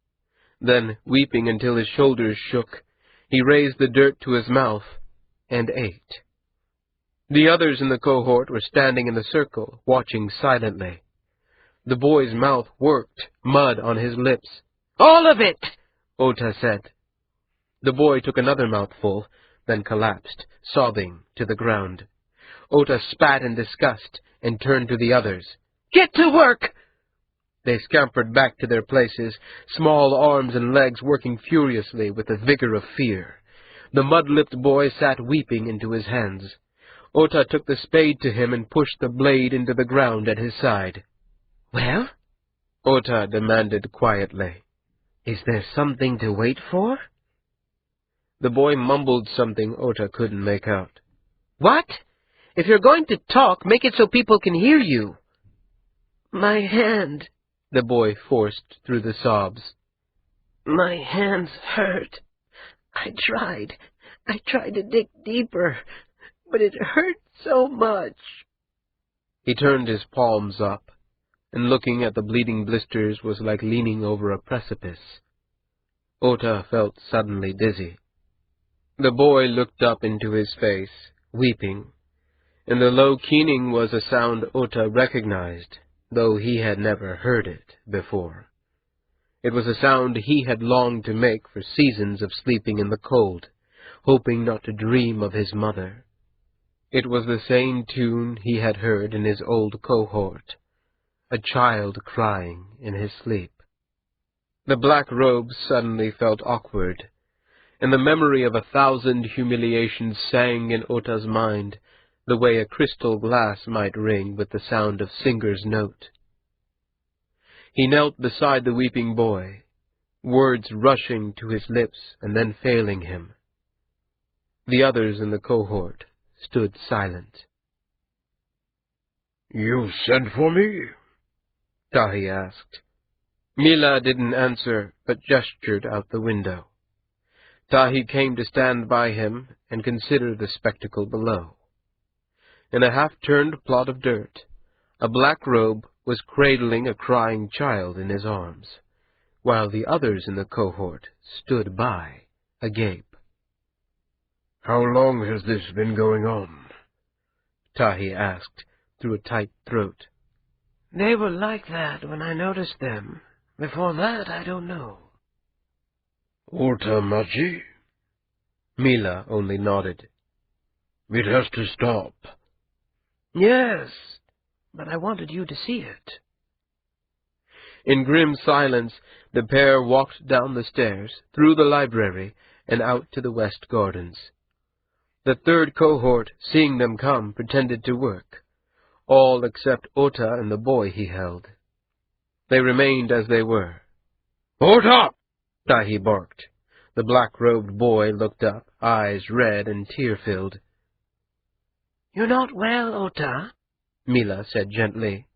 Then, weeping until his shoulders shook, he raised the dirt to his mouth and ate. The others in the cohort were standing in the circle, watching silently. The boy's mouth worked, mud on his lips. "All of it!" Ota said. The boy took another mouthful, then collapsed, sobbing, to the ground. Ota spat in disgust and turned to the others. "Get to work!" They scampered back to their places, small arms and legs working furiously with the vigor of fear. The mud-lipped boy sat weeping into his hands. Ota took the spade to him and pushed the blade into the ground at his side. "Well?" Ota demanded quietly. "Is there something to wait for?" The boy mumbled something Ota couldn't make out. "What? If you're going to talk, make it so people can hear you." "My hand," the boy forced through the sobs. "My hands hurt. I tried to dig deeper, but it hurt so much." He turned his palms up, and looking at the bleeding blisters was like leaning over a precipice. Ota felt suddenly dizzy. The boy looked up into his face, weeping, and the low keening was a sound Ota recognized, though he had never heard it before. It was a sound he had longed to make for seasons of sleeping in the cold, hoping not to dream of his mother. It was the same tune he had heard in his old cohort, a child crying in his sleep. The black robes suddenly felt awkward, and the memory of 1,000 humiliations sang in Ota's mind, the way a crystal glass might ring with the sound of singer's note. He knelt beside the weeping boy, words rushing to his lips and then failing him. The others in the cohort stood silent. "You sent for me?" Tahi asked. Mila didn't answer, but gestured out the window. Tahi came to stand by him and consider the spectacle below. In a half-turned plot of dirt, a black robe was cradling a crying child in his arms, while the others in the cohort stood by, agape. "How long has this been going on?" Tahi asked, through a tight throat. "They were like that when I noticed them. Before that, I don't know." "Ota Maji?" Mila only nodded. "It has to stop." "Yes, but I wanted you to see it." In grim silence, the pair walked down the stairs, through the library, and out to the west gardens. The third cohort, seeing them come, pretended to work, all except Ota and the boy he held. They remained as they were. "Ota!" Tahi barked. The black-robed boy looked up, eyes red and tear-filled. "You're not well, Ota," Mila said gently.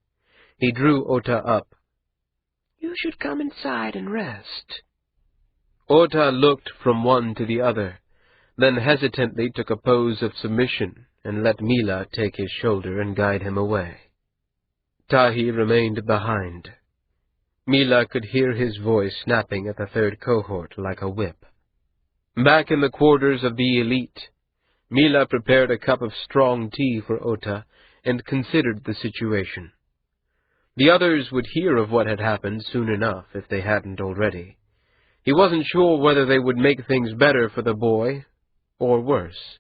He drew Ota up. "You should come inside and rest." Ota looked from one to the other, then hesitantly took a pose of submission and let Mila take his shoulder and guide him away. Tahi remained behind. Mila could hear his voice snapping at the third cohort like a whip. Back in the quarters of the elite, Mila prepared a cup of strong tea for Ota and considered the situation. The others would hear of what had happened soon enough if they hadn't already. He wasn't sure whether they would make things better for the boy, or worse.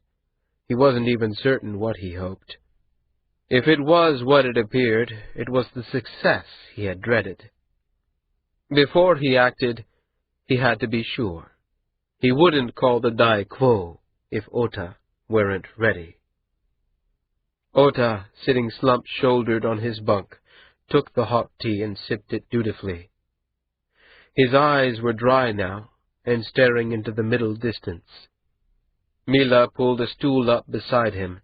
He wasn't even certain what he hoped. If it was what it appeared, it was the success he had dreaded. Before he acted, he had to be sure. He wouldn't call the Dai Quo if Ota weren't ready. Ota, sitting slump-shouldered on his bunk, took the hot tea and sipped it dutifully. His eyes were dry now, and staring into the middle distance. Mila pulled a stool up beside him,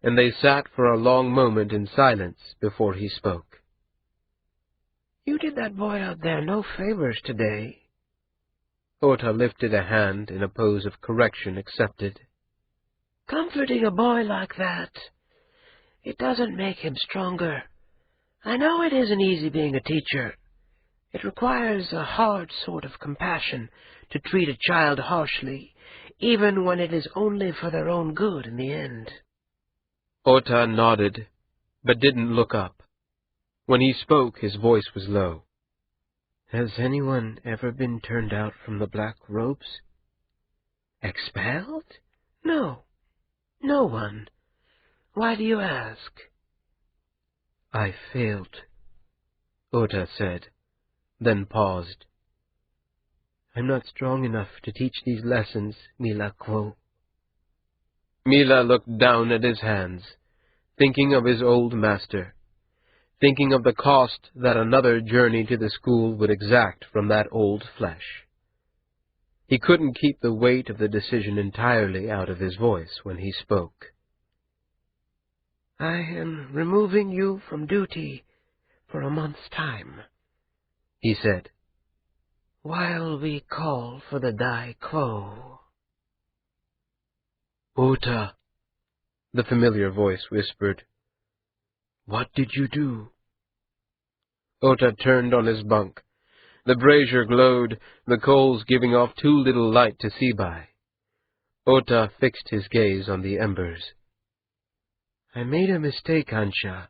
and they sat for a long moment in silence before he spoke. "You did that boy out there no favors today." Ota lifted a hand in a pose of correction accepted. "Comforting a boy like that, it doesn't make him stronger. I know it isn't easy being a teacher. It requires a hard sort of compassion to treat a child harshly, even when it is only for their own good in the end." Ota nodded, but didn't look up. When he spoke, his voice was low. "Has anyone ever been turned out from the Black Robes?" "Expelled? No. No one. Why do you ask?" "I failed," Ota said, then paused. "I'm not strong enough to teach these lessons, Mila Quo." Mila looked down at his hands, thinking of his old master, thinking of the cost that another journey to the school would exact from that old flesh. He couldn't keep the weight of the decision entirely out of his voice when he spoke. "I am removing you from duty for a month's time," he said, "while we call for the Dai Quo." "Ota," the familiar voice whispered. "What did you do?" Ota turned on his bunk. The brazier glowed, the coals giving off too little light to see by. Ota fixed his gaze on the embers. "I made a mistake, Ansha,"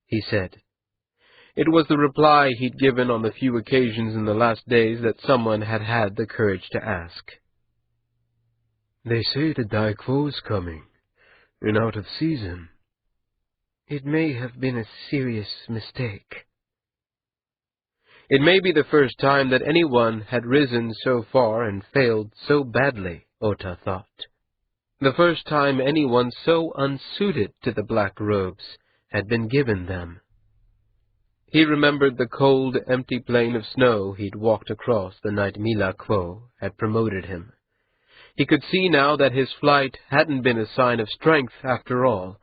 he said. It was the reply he'd given on the few occasions in the last days that someone had had the courage to ask. "They say the Dai Quo's coming, and out of season." "It may have been a serious mistake." It may be the first time that anyone had risen so far and failed so badly, Ota thought. The first time anyone so unsuited to the Black Robes had been given them. He remembered the cold, empty plain of snow he'd walked across the night Mila Quo had promoted him. He could see now that his flight hadn't been a sign of strength after all,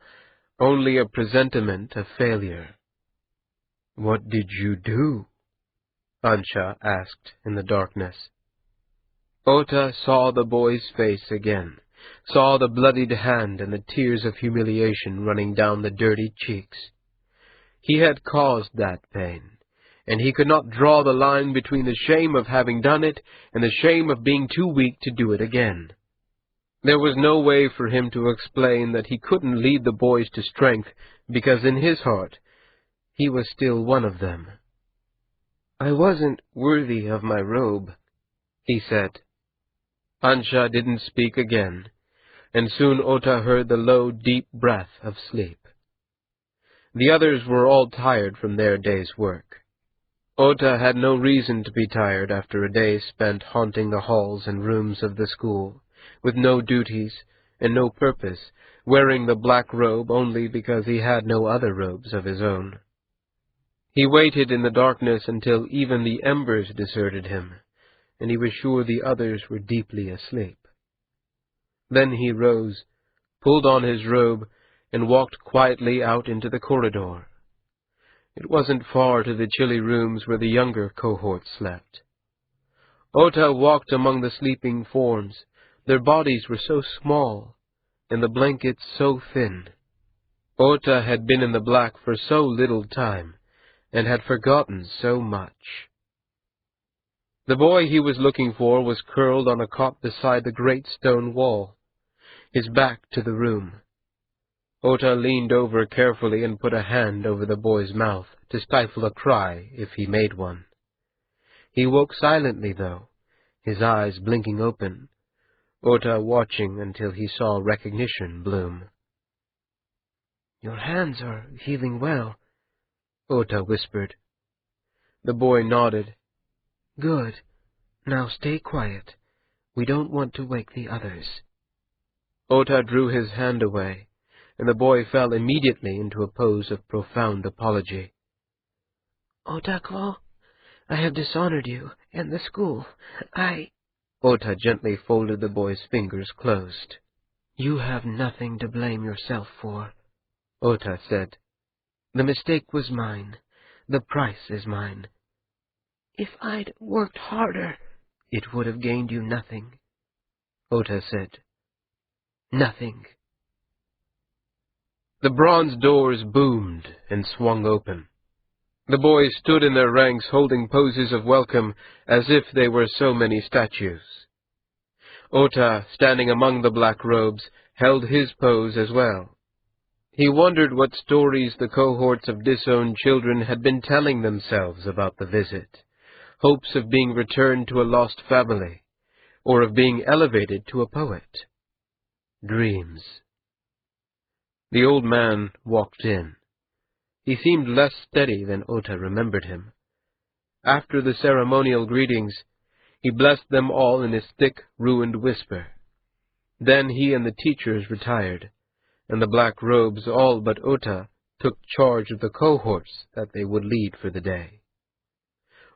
only a presentiment of failure. "What did you do?" Ansha asked in the darkness. Ota saw the boy's face again, saw the bloodied hand and the tears of humiliation running down the dirty cheeks. He had caused that pain, and he could not draw the line between the shame of having done it and the shame of being too weak to do it again. There was no way for him to explain that he couldn't lead the boys to strength, because in his heart he was still one of them. "I wasn't worthy of my robe," he said. Ansha didn't speak again, and soon Ota heard the low, deep breath of sleep. The others were all tired from their day's work. Ota had no reason to be tired after a day spent haunting the halls and rooms of the school, with no duties and no purpose, wearing the black robe only because he had no other robes of his own. He waited in the darkness until even the embers deserted him, and he was sure the others were deeply asleep. Then he rose, pulled on his robe, and walked quietly out into the corridor. It wasn't far to the chilly rooms where the younger cohort slept. Ota walked among the sleeping forms. Their bodies were so small, and the blankets so thin. Ota had been in the black for so little time, and had forgotten so much. The boy he was looking for was curled on a cot beside the great stone wall, his back to the room. Ota leaned over carefully and put a hand over the boy's mouth to stifle a cry if he made one. He woke silently, though, his eyes blinking open, Ota watching until he saw recognition bloom. "Your hands are healing well," Ota whispered. The boy nodded. "Good. Now stay quiet. We don't want to wake the others." Ota drew his hand away, and the boy fell immediately into a pose of profound apology. "Otakwo, I have dishonored you and the school. Ota gently folded the boy's fingers closed. "You have nothing to blame yourself for," Ota said. "The mistake was mine. The price is mine. If I'd worked harder, it would have gained you nothing," Ota said. "Nothing." The bronze doors boomed and swung open. The boys stood in their ranks holding poses of welcome as if they were so many statues. Ota, standing among the black robes, held his pose as well. He wondered what stories the cohorts of disowned children had been telling themselves about the visit, hopes of being returned to a lost family, or of being elevated to a poet. Dreams. The old man walked in. He seemed less steady than Ota remembered him. After the ceremonial greetings, he blessed them all in his thick, ruined whisper. Then he and the teachers retired, and the black robes, all but Ota, took charge of the cohorts that they would lead for the day.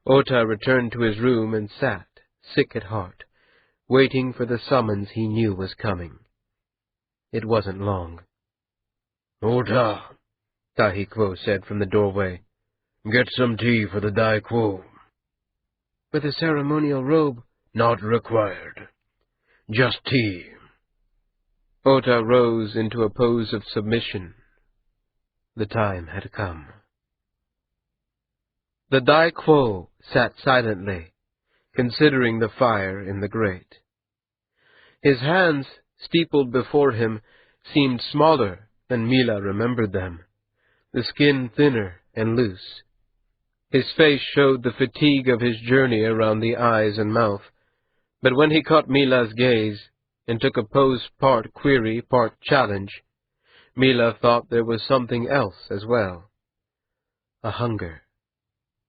Ota returned to his room and sat, sick at heart, waiting for the summons he knew was coming. It wasn't long. "Ota," Tahikwo said from the doorway, "get some tea for the Daikwo." "With a ceremonial robe?" "Not required. Just tea." Ota rose into a pose of submission. The time had come. The Daikwo sat silently, considering the fire in the grate. His hands, steepled before him, seemed smaller than Mila remembered them, the skin thinner and loose. His face showed the fatigue of his journey around the eyes and mouth, but when he caught Mila's gaze and took a pose part query, part challenge, Mila thought there was something else as well. A hunger.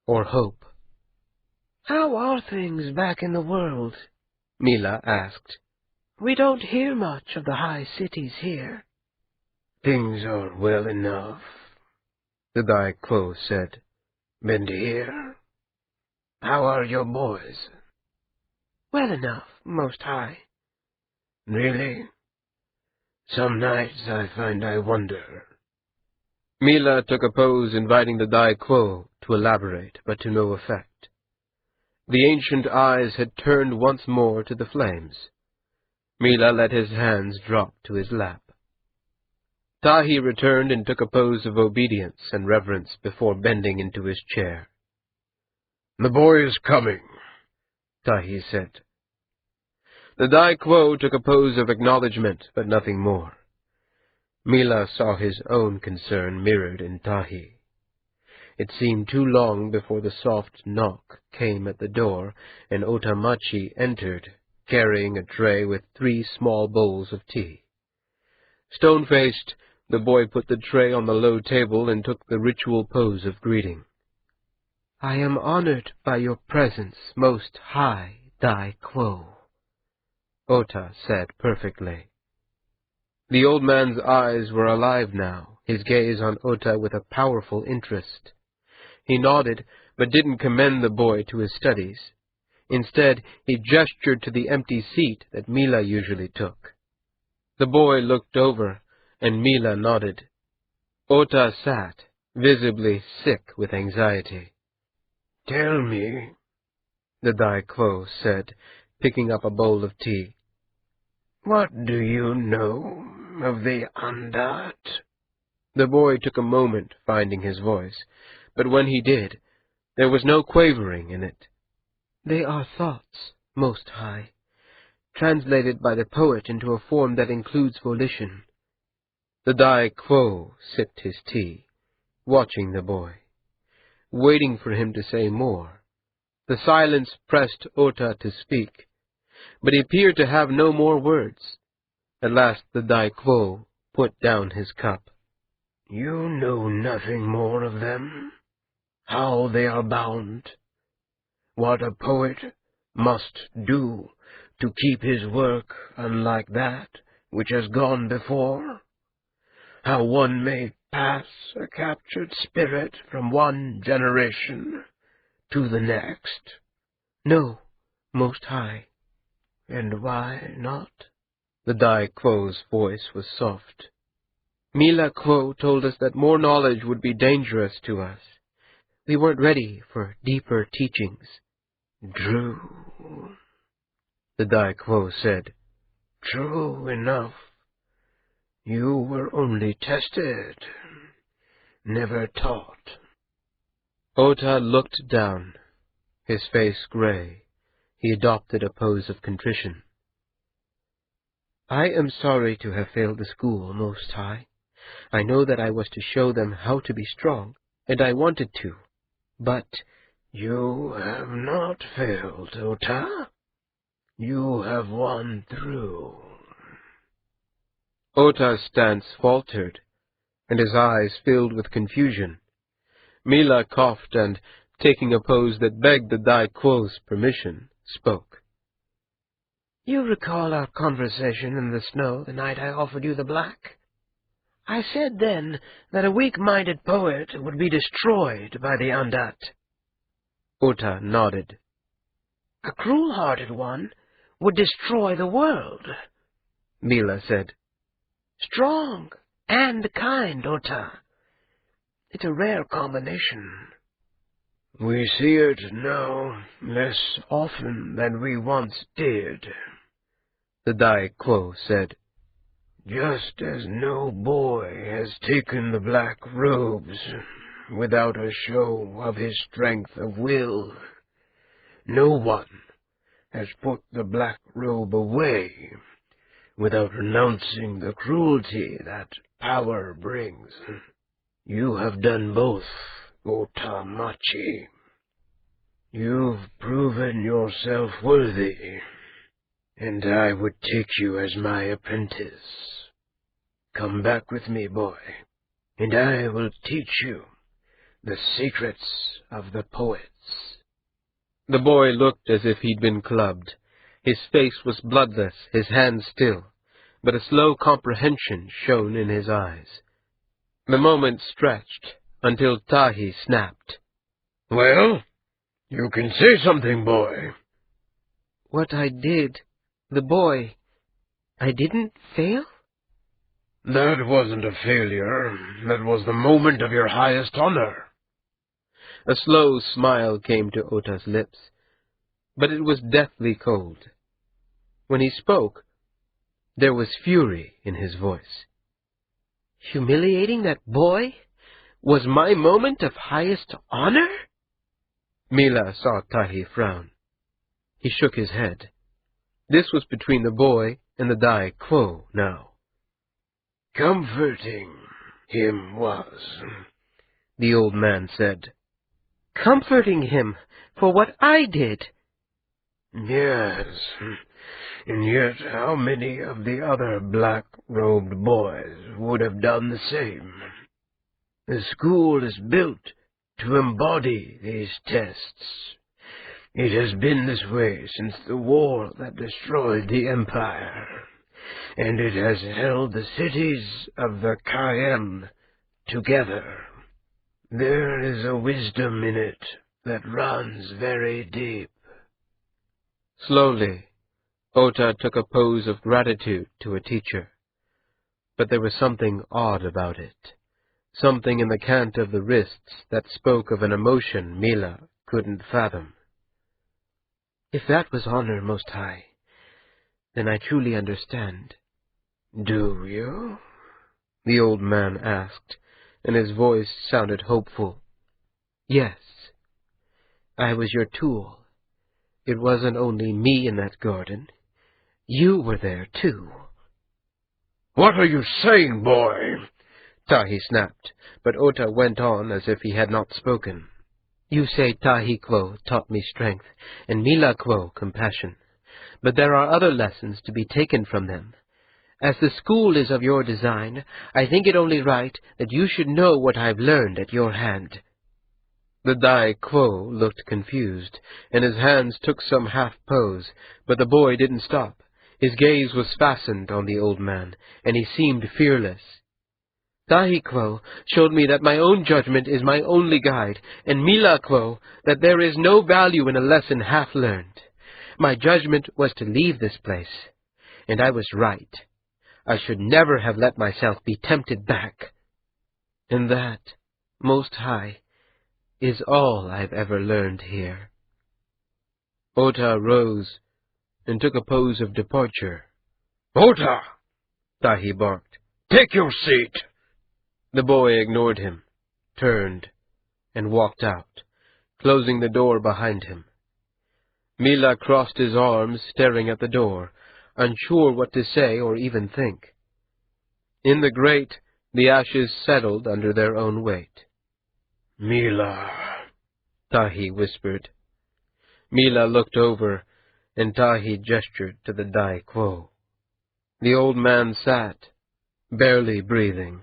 Or hope. "How are things back in the world?" Mila asked. "We don't hear much of the high cities here." "Things are well enough," the Daikwo said. "And here? How are your boys?" "Well enough, Most High." "Really? Some nights I find I wonder." Mila took a pose inviting the Daikwo to elaborate, but to no effect. The ancient eyes had turned once more to the flames. Mila let his hands drop to his lap. Tahi returned and took a pose of obedience and reverence before bending into his chair. "The boy is coming," Tahi said. The Daikwo took a pose of acknowledgement, but nothing more. Mila saw his own concern mirrored in Tahi. It seemed too long before the soft knock came at the door, and Otamachi entered, carrying a tray with 3 small bowls of tea. Stone-faced, the boy put the tray on the low table and took the ritual pose of greeting. "I am honored by your presence, Most High Daikwo," Ota said perfectly. The old man's eyes were alive now, his gaze on Ota with a powerful interest. He nodded, but didn't commend the boy to his studies. Instead, he gestured to the empty seat that Mila usually took. The boy looked over, and Mila nodded. Ota sat, visibly sick with anxiety. "Tell me," the Daikwo said, picking up a bowl of tea. "what do you know of the Andat?" The boy took a moment finding his voice, but when he did, there was no quavering in it. "They are thoughts, Most High, translated by the poet into a form that includes volition. The Dai Quo sipped his tea, watching the boy, waiting for him to say more. The silence pressed Ota to speak, but he appeared to have no more words. At last the Dai Quo put down his cup. You know nothing more of them? How they are bound? What a poet must do to keep his work unlike that which has gone before? How one may pass a captured spirit from one generation to the next? No, Most High. And why not? The Dai Quo's voice was soft. Mila Quo told us that more knowledge would be dangerous to us. We weren't ready for deeper teachings. True, The Dai Quo said. true enough. You were only tested, never taught. Ota looked down, his face gray. He adopted a pose of contrition. I am sorry to have failed the school, Most High. I know that I was to show them how to be strong, and I wanted to, but... You have not failed, Ota. You have won through. Ota's stance faltered, and his eyes filled with confusion. Mila coughed and, taking a pose that begged the Dai Quo's permission, spoke. You recall our conversation in the snow the night I offered you the black? I said then that a weak-minded poet would be destroyed by the Andat. Ota nodded. A cruel-hearted one would destroy the world, Mila said. Strong and kind, Ota. It's a rare combination. We see it now less often than we once did, The Dai Quo said. Just as no boy has taken the black robes without a show of his strength of will, no one has put the black robe away without renouncing the cruelty that power brings. You have done both, Otamachi. You've proven yourself worthy, and I would take you as my apprentice. Come back with me, boy, and I will teach you the secrets of the poets. The boy looked as if he'd been clubbed. His face was bloodless, his hands still, but a slow comprehension shone in his eyes. The moment stretched until Tahi snapped. Well, you can say something, boy. What I did, the boy, I didn't fail? That wasn't a failure. That was the moment of your highest honor. A slow smile came to Ota's lips, but it was deathly cold. When he spoke, there was fury in his voice. Humiliating that boy was my moment of highest honor? Mila saw Tahi frown. He shook his head. This was between the boy and the Dai Quo now. Comforting him was, the old man said. Comforting him for what I did? Yes, and yet how many of the other black-robed boys would have done the same? The school is built to embody these tests. It has been this way since the war that destroyed the empire, and it has held the cities of the Kayem together. There is a wisdom in it that runs very deep. Slowly, Ota took a pose of gratitude to a teacher. But there was something odd about it, something in the cant of the wrists that spoke of an emotion Mila couldn't fathom. If that was honor, Most High, then I truly understand. Do you? The old man asked, and his voice sounded hopeful. Yes, I was your tool. It wasn't only me in that garden. You were there, too. What are you saying, boy? Tahi snapped, but Ota went on as if he had not spoken. You say Tahi Quo taught me strength, and Mila Quo compassion. But there are other lessons to be taken from them. As the school is of your design, I think it only right that you should know what I've learned at your hand. The Dai Quo looked confused, and his hands took some half-pose, but the boy didn't stop. His gaze was fastened on the old man, and he seemed fearless. Tahi Quo showed me that my own judgment is my only guide, and Mila Quo that there is no value in a lesson half-learned. My judgment was to leave this place, and I was right. I should never have let myself be tempted back. And that, Most High, is all I've ever learned here. Ota rose and took a pose of departure. Ota! Tahi barked. Take your seat! The boy ignored him, turned, and walked out, closing the door behind him. Mila crossed his arms, staring at the door, unsure what to say or even think. In the grate, the ashes settled under their own weight. Mila, Tahi whispered. Mila looked over, and Tahi gestured to the Dai Quo. The old man sat, barely breathing.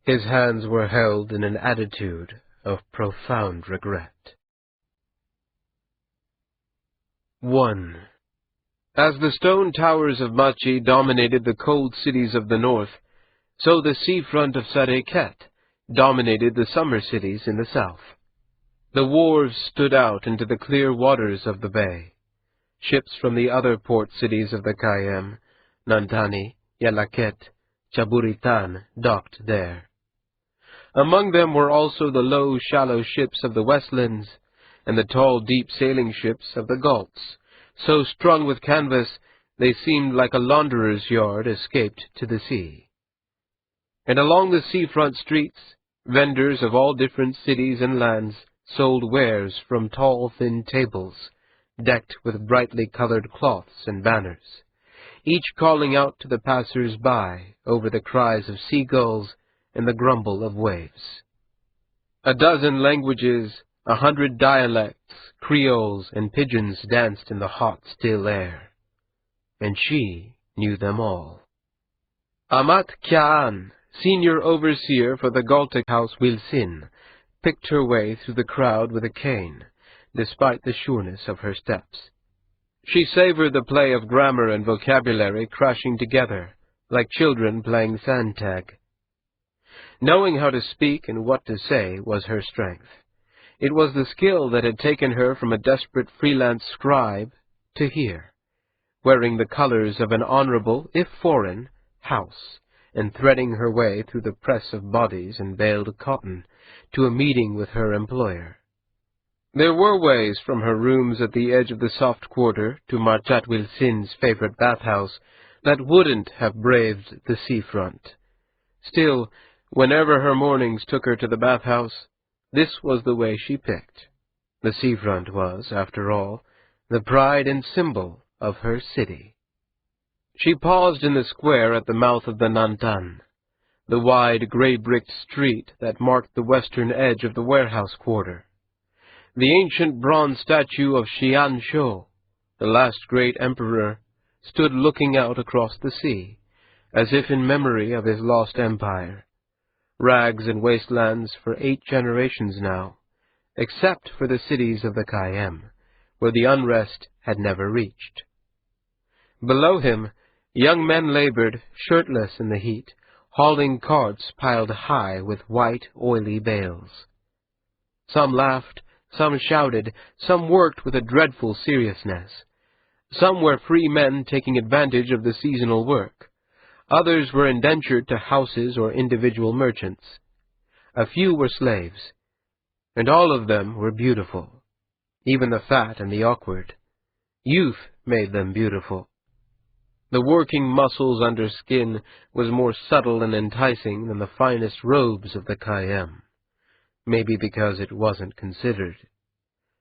His hands were held in an attitude of profound regret. 1. As the stone towers of Machi dominated the cold cities of the north, so the seafront of Sareket dominated the summer cities in the south. The wharves stood out into the clear waters of the bay. Ships from the other port cities of the Kayem, Nantani, Yalaket, Chaburitan, docked there. Among them were also the low, shallow ships of the Westlands, and the tall, deep sailing ships of the Gulfs, so strung with canvas they seemed like a launderer's yard escaped to the sea. And along the seafront streets, vendors of all different cities and lands sold wares from tall, thin tables, decked with brightly colored cloths and banners, each calling out to the passers-by over the cries of seagulls and the grumble of waves. 12 languages, 100 dialects, creoles, and pidgins danced in the hot, still air, and she knew them all. Amat Kyaan, senior overseer for the Galtic house Wilsin, picked her way through the crowd with a cane, despite the sureness of her steps. She savored the play of grammar and vocabulary crashing together, like children playing sand tag. Knowing how to speak and what to say was her strength. It was the skill that had taken her from a desperate freelance scribe to here, wearing the colors of an honorable, if foreign, house, and threading her way through the press of bodies and baled cotton to a meeting with her employer. There were ways from her rooms at the edge of the soft quarter to Marchat Wilsin's favorite bathhouse that wouldn't have braved the seafront. Still, whenever her mornings took her to the bathhouse, this was the way she picked. The seafront was, after all, the pride and symbol of her city. She paused in the square at the mouth of the Nantan, the wide gray-bricked street that marked the western edge of the warehouse quarter. The ancient bronze statue of Xian Shou, the last great emperor, stood looking out across the sea, as if in memory of his lost empire. Rags and wastelands for 8 generations now, except for the cities of the Kayem, where the unrest had never reached. Below him, young men labored, shirtless in the heat, hauling carts piled high with white, oily bales. Some laughed, some shouted, some worked with a dreadful seriousness. Some were free men taking advantage of the seasonal work. Others were indentured to houses or individual merchants. A few were slaves, and all of them were beautiful, even the fat and the awkward. Youth made them beautiful. The working muscles under skin was more subtle and enticing than the finest robes of the Kayem, maybe because it wasn't considered.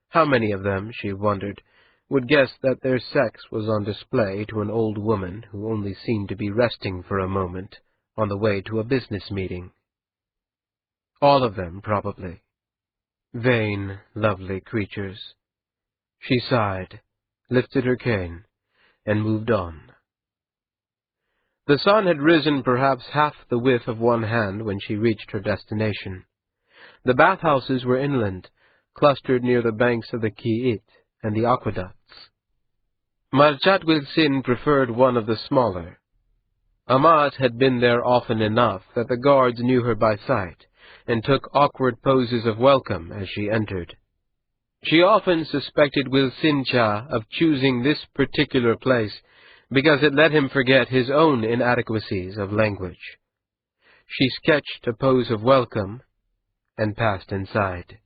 How many of them, she wondered, would guess that their sex was on display to an old woman who only seemed to be resting for a moment on the way to a business meeting. All of them, probably. Vain, lovely creatures. She sighed, lifted her cane, and moved on. The sun had risen perhaps half the width of one hand when she reached her destination. The bathhouses were inland, clustered near the banks of the Kiit and the aqueducts. Marchat Wilsin preferred one of the smaller. Amat had been there often enough that the guards knew her by sight, and took awkward poses of welcome as she entered. She often suspected Wilsincha of choosing this particular place because it let him forget his own inadequacies of language. She sketched a pose of welcome and passed inside.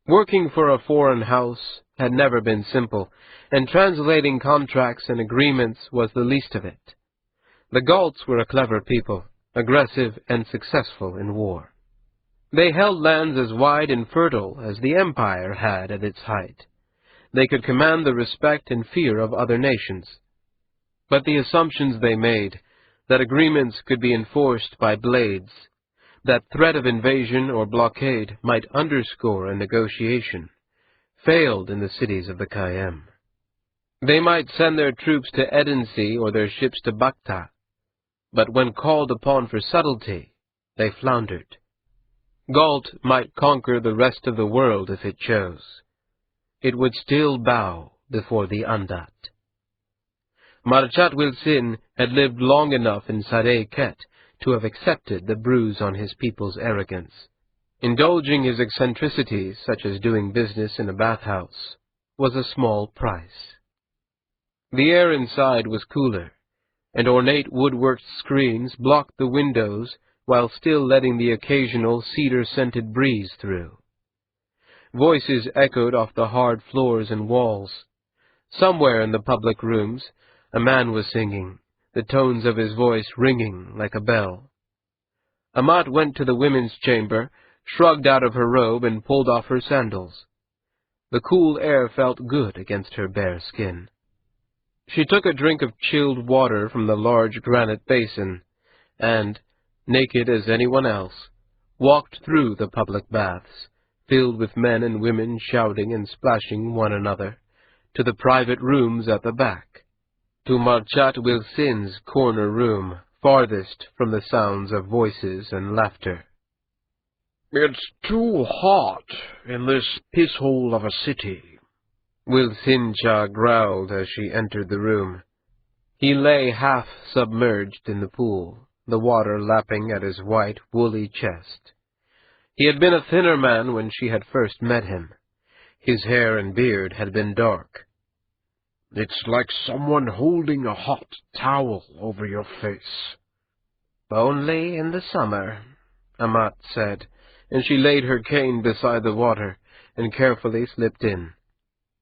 Working for a foreign house had never been simple, and translating contracts and agreements was the least of it. The Galts were a clever people, aggressive and successful in war. They held lands as wide and fertile as the empire had at its height. They could command the respect and fear of other nations. But the assumptions they made, that agreements could be enforced by blades, that threat of invasion or blockade might underscore a negotiation, failed in the cities of the Kayem. They might send their troops to Edensee or their ships to Bakta, but when called upon for subtlety, they floundered. Galt might conquer the rest of the world if it chose. It would still bow before the Andat. Marchat Wilsin had lived long enough in Sarey Ket to have accepted the bruise on his people's arrogance. Indulging his eccentricities, such as doing business in a bathhouse, was a small price. The air inside was cooler, and ornate woodworked screens blocked the windows while still letting the occasional cedar-scented breeze through. Voices echoed off the hard floors and walls. Somewhere in the public rooms, a man was singing, the tones of his voice ringing like a bell. Amat went to the women's chamber, shrugged out of her robe, and pulled off her sandals. The cool air felt good against her bare skin. She took a drink of chilled water from the large granite basin, and, naked as anyone else, walked through the public baths, filled with men and women shouting and splashing one another, to the private rooms at the back, to Marchat Wilsin's corner room, farthest from the sounds of voices and laughter. "It's too hot in this piss-hole of a city," Wilsincha growled as she entered the room. He lay half submerged in the pool, the water lapping at his white, woolly chest. He had been a thinner man when she had first met him. His hair and beard had been dark. "It's like someone holding a hot towel over your face." "Only in the summer," Amat said, and she laid her cane beside the water and carefully slipped in.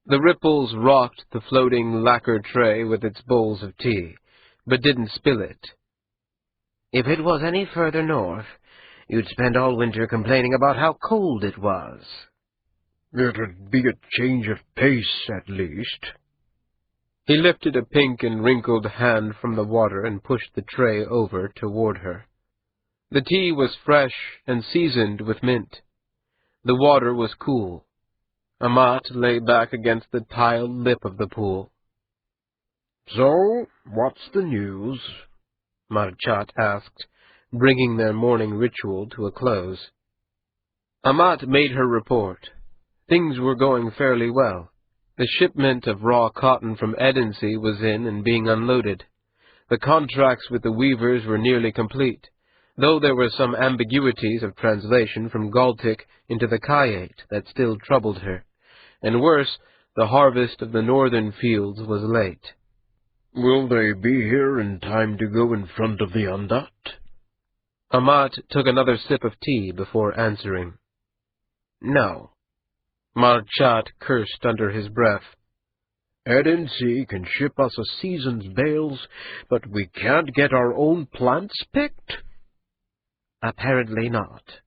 The ripples rocked the floating lacquer tray with its bowls of tea, but didn't spill it. "If it was any further north, you'd spend all winter complaining about how cold it was." "It'd be a change of pace, at least." He lifted a pink and wrinkled hand from the water and pushed the tray over toward her. The tea was fresh and seasoned with mint. The water was cool. Amat lay back against the tiled lip of the pool. "So, what's the news?" Marchat asked, bringing their morning ritual to a close. Amat made her report. Things were going fairly well. The shipment of raw cotton from Edensee was in and being unloaded. The contracts with the weavers were nearly complete, though there were some ambiguities of translation from Galtic into the Kayet that still troubled her, and worse, the harvest of the northern fields was late. "Will they be here in time to go in front of the Andat?" Amat took another sip of tea before answering. "No." Marchat cursed under his breath. "Edensee can ship us a season's bales, but we can't get our own plants picked?" "Apparently not."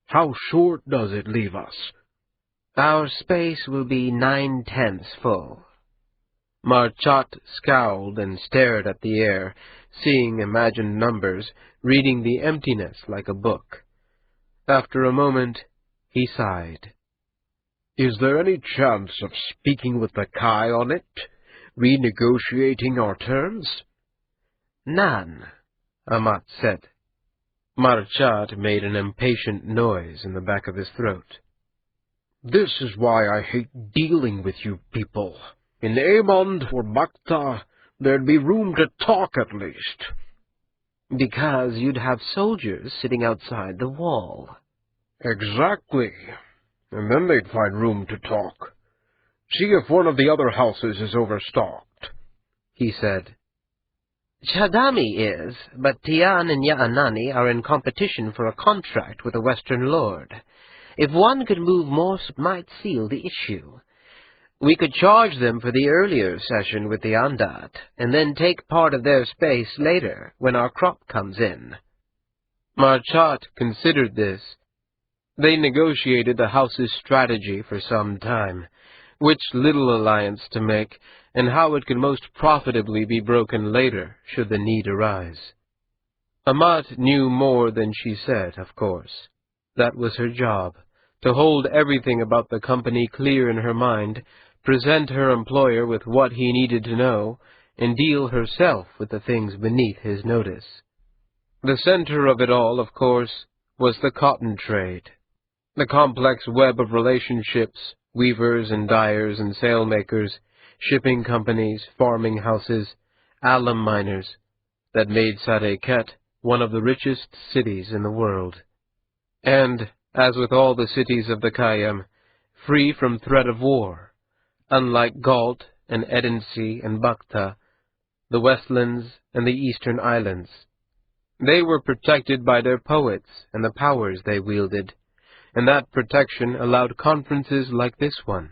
"How short does it leave us?" Our space will be 9/10 full. Marchat scowled and stared at the air, seeing imagined numbers, reading the emptiness like a book. After a moment, he sighed. Is there any chance of speaking with the Kai on it? Renegotiating our terms? None, Amat said. Marchat made an impatient noise in the back of his throat. This is why I hate dealing with you people. In Amond or Bakta, there'd be room to talk at least. Because you'd have soldiers sitting outside the wall. Exactly. And then they'd find room to talk. See if one of the other houses is overstocked, he said. Chadami is, but Tian and Ya'anani are in competition for a contract with a Western lord. If one could move more, it might seal the issue. We could charge them for the earlier session with the Andat, and then take part of their space later, when our crop comes in. Marchat considered this. They negotiated the house's strategy for some time, which little alliance to make, and how it could most profitably be broken later, should the need arise. Amat knew more than she said, of course. That was her job, to hold everything about the company clear in her mind, present her employer with what he needed to know, and deal herself with the things beneath his notice. The center of it all, of course, was the cotton trade. The complex web of relationships, weavers and dyers and sailmakers, shipping companies, farming houses, alum miners, that made Sadeket one of the richest cities in the world. And, as with all the cities of the Khayyam, free from threat of war, unlike Galt and Edensee and Bakta, the Westlands and the Eastern Islands. They were protected by their poets and the powers they wielded, and that protection allowed conferences like this one,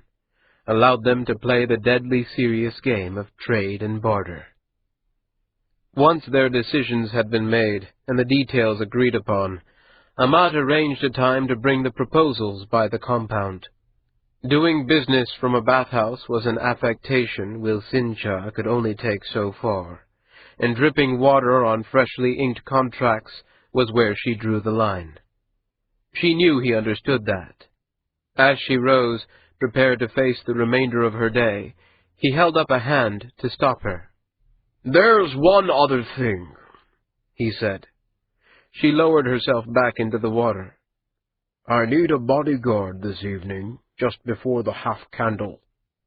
allowed them to play the deadly serious game of trade and barter. Once their decisions had been made and the details agreed upon, Amat arranged a time to bring the proposals by the compound. Doing business from a bathhouse was an affectation Wilsincha could only take so far, and dripping water on freshly inked contracts was where she drew the line. She knew he understood that. As she rose, prepared to face the remainder of her day, he held up a hand to stop her. "There's one other thing," he said. She lowered herself back into the water. "I need a bodyguard this evening, just before the half-candle.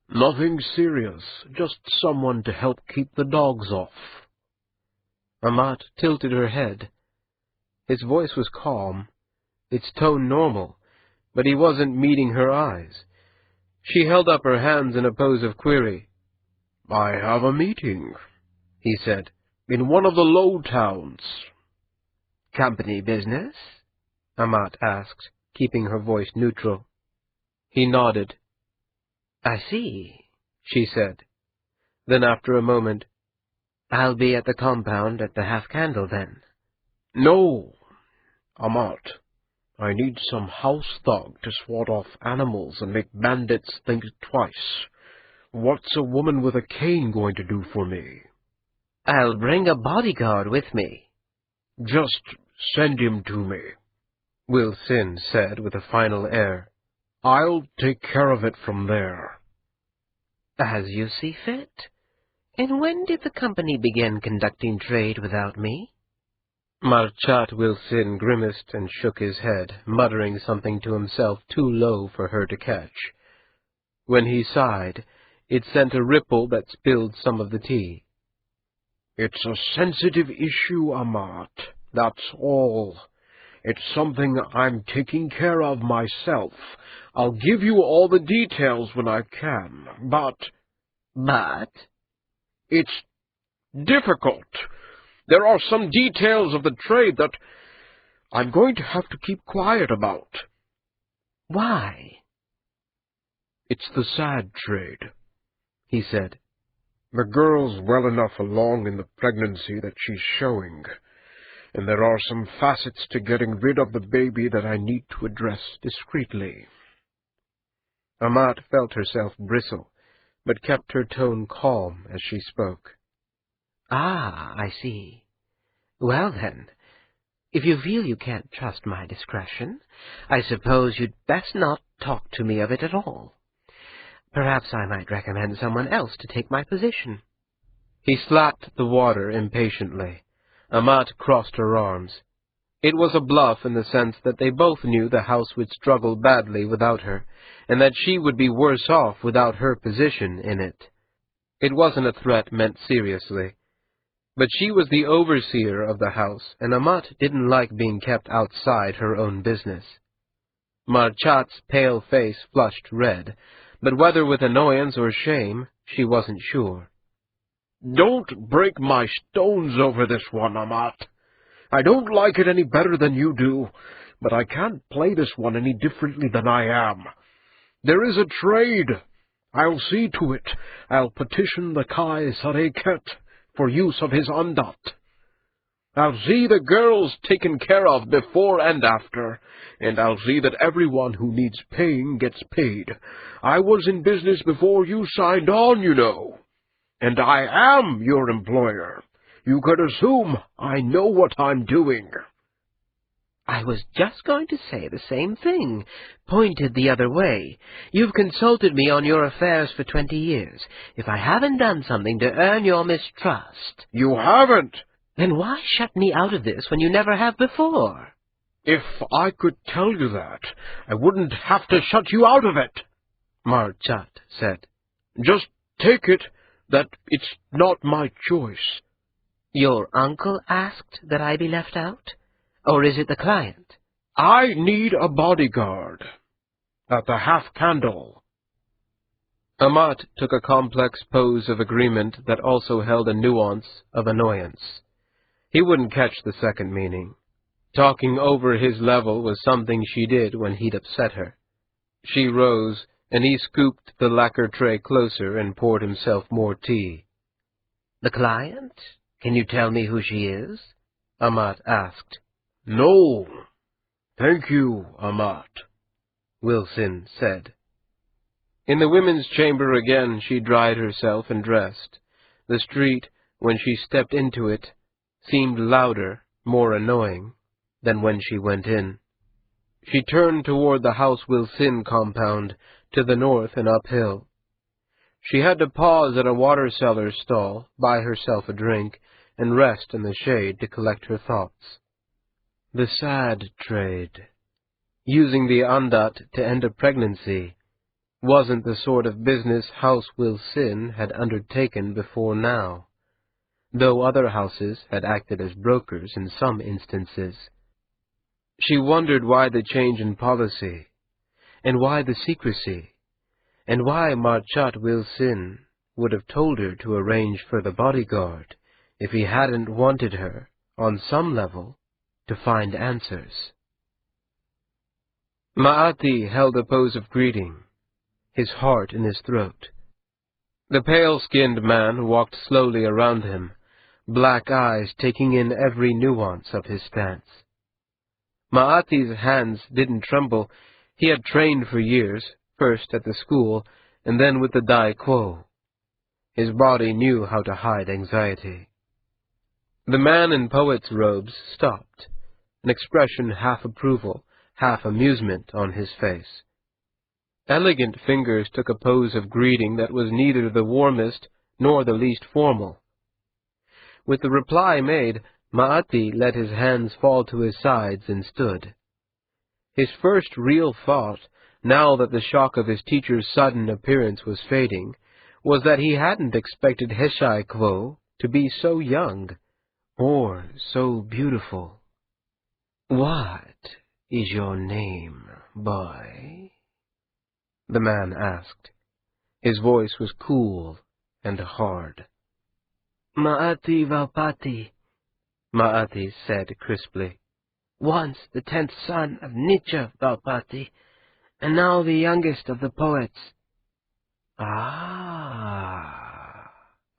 Nothing serious, just someone to help keep the dogs off." Amat tilted her head. His voice was calm, its tone normal, but he wasn't meeting her eyes. She held up her hands in a pose of query. "I have a meeting," he said, "in one of the low towns." "Company business?" Amat asked, keeping her voice neutral. He nodded. "I see," she said. Then after a moment, "I'll be at the compound at the half-candle then." "No, Amat. I need some house thug to swat off animals and make bandits think twice. What's a woman with a cane going to do for me?" "I'll bring a bodyguard with me." "Just send him to me," Wilsin said with a final air. "I'll take care of it from there." "As you see fit. And when did the company begin conducting trade without me?" Marchat Wilsin grimaced and shook his head, muttering something to himself too low for her to catch. When he sighed, it sent a ripple that spilled some of the tea. "It's a sensitive issue, Amat. That's all. It's something I'm taking care of myself. I'll give you all the details when I can, but... But? It's difficult. There are some details of the trade that I'm going to have to keep quiet about." "Why?" "It's the sad trade," he said. "The girl's well enough along in the pregnancy that she's showing, and there are some facets to getting rid of the baby that I need to address discreetly." Amat felt herself bristle, but kept her tone calm as she spoke. "Ah, I see. Well, then, if you feel you can't trust my discretion, I suppose you'd best not talk to me of it at all. Perhaps I might recommend someone else to take my position." He slapped the water impatiently. Amat crossed her arms. It was a bluff in the sense that they both knew the house would struggle badly without her, and that she would be worse off without her position in it. It wasn't a threat meant seriously. But she was the overseer of the house, and Amat didn't like being kept outside her own business. Marchat's pale face flushed red, but whether with annoyance or shame, she wasn't sure. "Don't break my stones over this one, Amat. I don't like it any better than you do, but I can't play this one any differently than I am. There is a trade. I'll see to it. I'll petition the Kai Sareket for use of his Andat. I'll see the girls taken care of before and after, and I'll see that everyone who needs paying gets paid. I was in business before you signed on, you know, and I am your employer. You could assume I know what I'm doing." "I was just going to say the same thing, pointed the other way. You've consulted me on your affairs for 20 years. If I haven't done something to earn your mistrust—" "You haven't." "Then why shut me out of this when you never have before?" "If I could tell you that, I wouldn't have to shut you out of it," Marchat said. "Just take it that it's not my choice." "Your uncle asked that I be left out? Or is it the client?" "I need a bodyguard at the half-candle." Amat took a complex pose of agreement that also held a nuance of annoyance. He wouldn't catch the second meaning. Talking over his level was something she did when he'd upset her. She rose, and he scooped the lacquer tray closer and poured himself more tea. "The client? Can you tell me who she is?" Amat asked. "No, thank you, Amat," Wilson said. In the women's chamber again she dried herself and dressed. The street, when she stepped into it, seemed louder, more annoying, than when she went in. She turned toward the House Wilson compound, to the north and uphill. She had to pause at a water-seller's stall, buy herself a drink, and rest in the shade to collect her thoughts. The sad trade, using the Andat to end a pregnancy, wasn't the sort of business House Wilson had undertaken before now, though other houses had acted as brokers in some instances. She wondered why the change in policy, and why the secrecy, and why Marchat Wilson would have told her to arrange for the bodyguard if he hadn't wanted her, on some level, to find answers. Maati held a pose of greeting, his heart in his throat. The pale-skinned man walked slowly around him, black eyes taking in every nuance of his stance. Maati's hands didn't tremble. He had trained for years, first at the school, and then with the Dai Quo. His body knew how to hide anxiety. The man in poet's robes stopped, an expression half approval, half amusement on his face. Elegant fingers took a pose of greeting that was neither the warmest nor the least formal. With the reply made, Maati let his hands fall to his sides and stood. His first real thought, now that the shock of his teacher's sudden appearance was fading, was that he hadn't expected Heshai Quo to be so young, or so beautiful. "What is your name, boy?" the man asked. His voice was cool and hard. "Maati Valpati," Maati said crisply. "Once the 10th son of Nietzsche Valpati, and now the youngest of the poets." "Ah,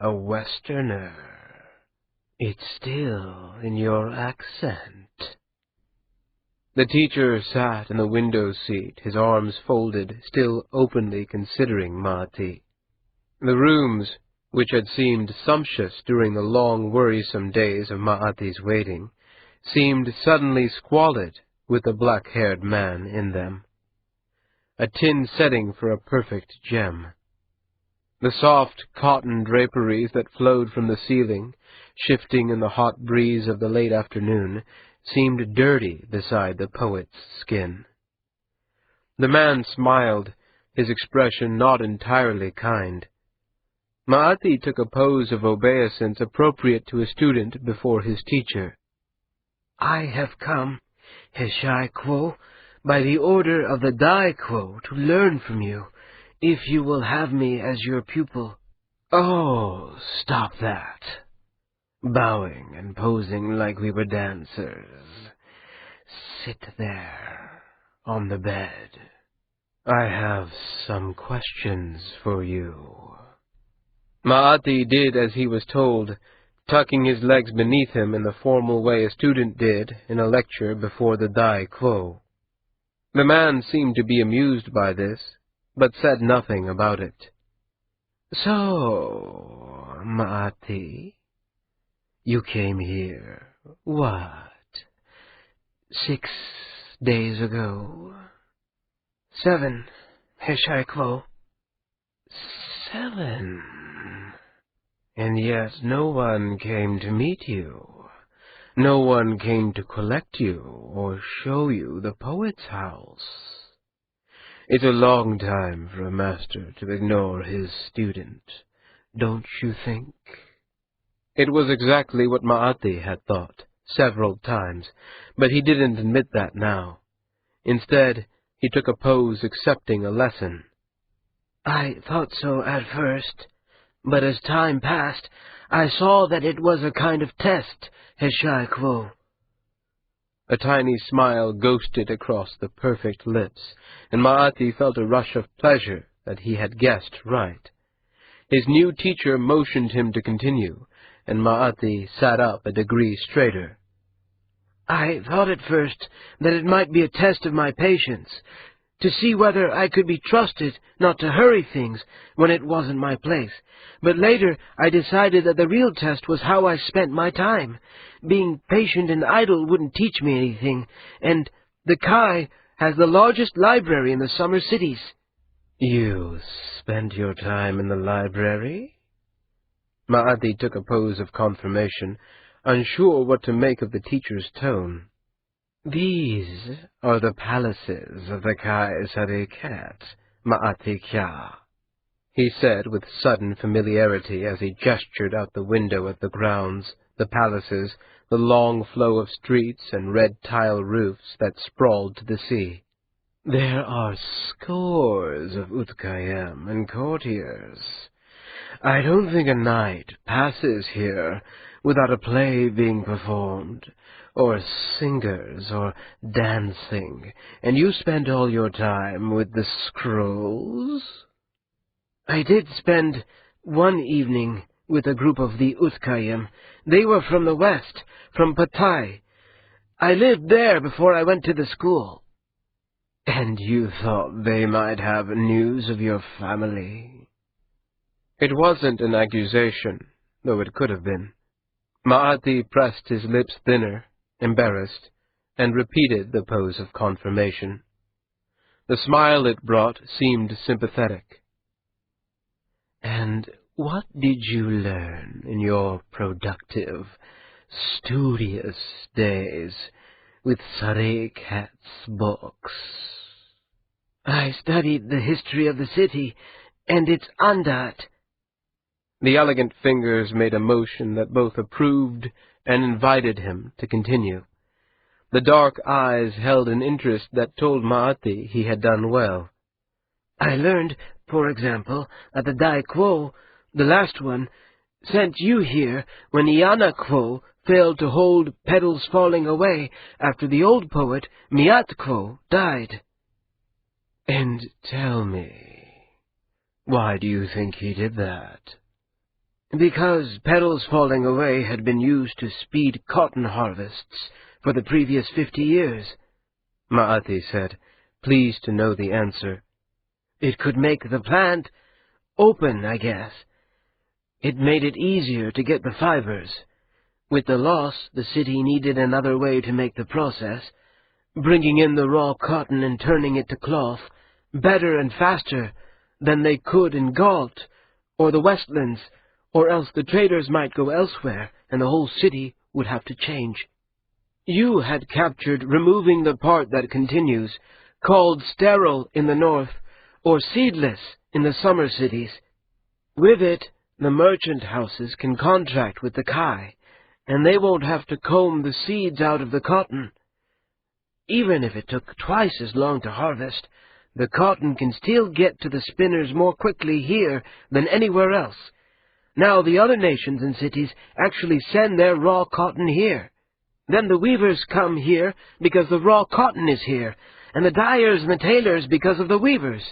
a Westerner. It's still in your accent." The teacher sat in the window seat, his arms folded, still openly considering Ma'ati. The rooms, which had seemed sumptuous during the long, worrisome days of Ma'ati's waiting, seemed suddenly squalid with the black-haired man in them. A tin setting for a perfect gem. The soft cotton draperies that flowed from the ceiling, shifting in the hot breeze of the late afternoon, seemed dirty beside the poet's skin. The man smiled, his expression not entirely kind. Ma'ati took a pose of obeisance appropriate to a student before his teacher. I have come, Heshai Quo, by the order of the Dai Quo, to learn from you, if you will have me as your pupil. Oh, stop that. Bowing and posing like we were dancers. Sit there, on the bed. I have some questions for you. Ma'ati did as he was told, tucking his legs beneath him in the formal way a student did in a lecture before the Dai Quo. The man seemed to be amused by this, but said nothing about it. So, Ma'ati, you came here, what, 6 days ago? 7, Heshai Quo. 7? And yet no one came to meet you. No one came to collect you or show you the poet's house. It's a long time for a master to ignore his student, don't you think? It was exactly what Ma'ati had thought, several times, but he didn't admit that now. Instead, he took a pose accepting a lesson. I thought so at first, but as time passed, I saw that it was a kind of test, Heshai Quo. A tiny smile ghosted across the perfect lips, and Ma'ati felt a rush of pleasure that he had guessed right. His new teacher motioned him to continue, and Ma'ati sat up a degree straighter. I thought at first that it might be a test of my patience, to see whether I could be trusted not to hurry things when it wasn't my place. But later I decided that the real test was how I spent my time. Being patient and idle wouldn't teach me anything, and the Kai has the largest library in the summer cities. You spent your time in the library? Ma'ati took a pose of confirmation, unsure what to make of the teacher's tone. These are the palaces of the Kai Sarikat, Ma'ati Kya, he said with sudden familiarity as he gestured out the window at the grounds, the palaces, the long flow of streets and red tile roofs that sprawled to the sea. There are scores of Utkayem and courtiers. I don't think a night passes here without a play being performed, or singers, or dancing, and you spent all your time with the scrolls? I did spend one evening with a group of the Utkayem. They were from the west, from Pattaya. I lived there before I went to the school. And you thought they might have news of your family? It wasn't an accusation, though it could have been. Ma'ati pressed his lips thinner, embarrassed, and repeated the pose of confirmation. The smile it brought seemed sympathetic. And what did you learn in your productive, studious days with Sarikat's books? I studied the history of the city and its Andat. The elegant fingers made a motion that both approved and invited him to continue. The dark eyes held an interest that told Ma'ati he had done well. I learned, for example, that the Dai Quo, the last one, sent you here when Iana Quo failed to hold Petals Falling Away after the old poet Miat Quo died. And tell me, why do you think he did that? Because Petals Falling Away had been used to speed cotton harvests for the previous 50 years. Ma'ati said, pleased to know the answer. It could make the plant open, I guess. It made it easier to get the fibers. With the loss, the city needed another way to make the process, bringing in the raw cotton and turning it to cloth, better and faster than they could in Galt or the Westlands, or else the traders might go elsewhere, and the whole city would have to change. You had captured removing the part that continues, called sterile in the north, or seedless in the summer cities. With it, the merchant houses can contract with the Kai, and they won't have to comb the seeds out of the cotton. Even if it took twice as long to harvest, the cotton can still get to the spinners more quickly here than anywhere else. Now the other nations and cities actually send their raw cotton here. Then the weavers come here because the raw cotton is here, and the dyers and the tailors because of the weavers.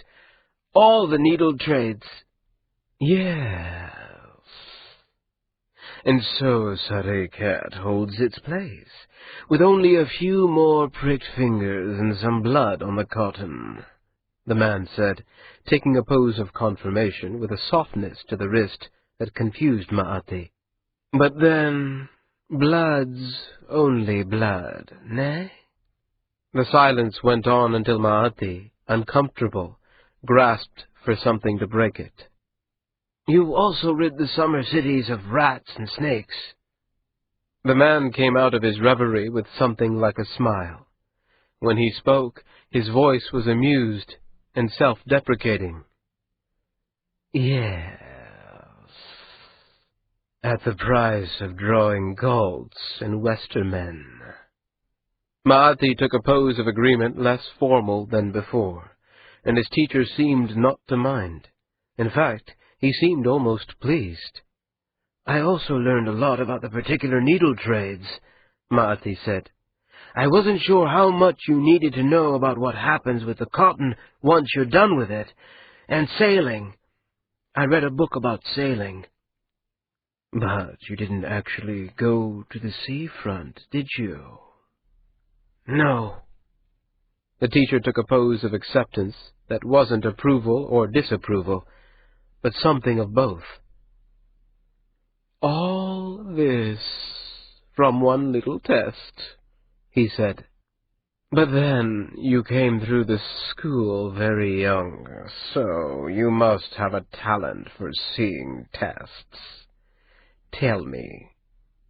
All the needle trades. Yes. And so Sarekat holds its place, with only a few more pricked fingers and some blood on the cotton, the man said, taking a pose of confirmation with a softness to the wrist that confused Ma'ati. But then, blood's only blood, nay? The silence went on until Ma'ati, uncomfortable, grasped for something to break it. You also rid the summer cities of rats and snakes. The man came out of his reverie with something like a smile. When he spoke, his voice was amused and self-deprecating. Yes. At the price of drawing Galts and Westermen. Ma'ati took a pose of agreement less formal than before, and his teacher seemed not to mind. In fact, he seemed almost pleased. I also learned a lot about the particular needle trades, Ma'ati said. I wasn't sure how much you needed to know about what happens with the cotton once you're done with it, and sailing. I read a book about sailing. But you didn't actually go to the seafront, did you? No. The teacher took a pose of acceptance that wasn't approval or disapproval, but something of both. All This from one little test, he said. But then you came through the school very young, so you must have a talent for seeing tests. Tell me,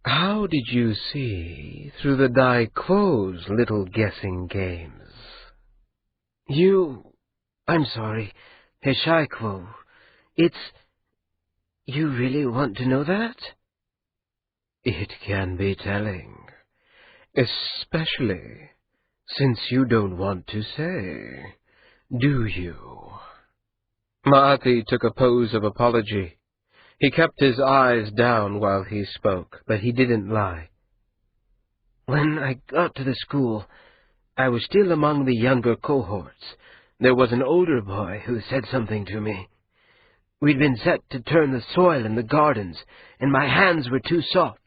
how did you see through the Dai Quo's little guessing games? I'm sorry, Heshai Quo. You really want to know that? It can be telling, especially since you don't want to say, do you? Ma'ati took a pose of apology. He kept his eyes down while he spoke, but he didn't lie. When I got to the school, I was still among the younger cohorts. There was an older boy who said something to me. We'd been set to turn the soil in the gardens, and my hands were too soft.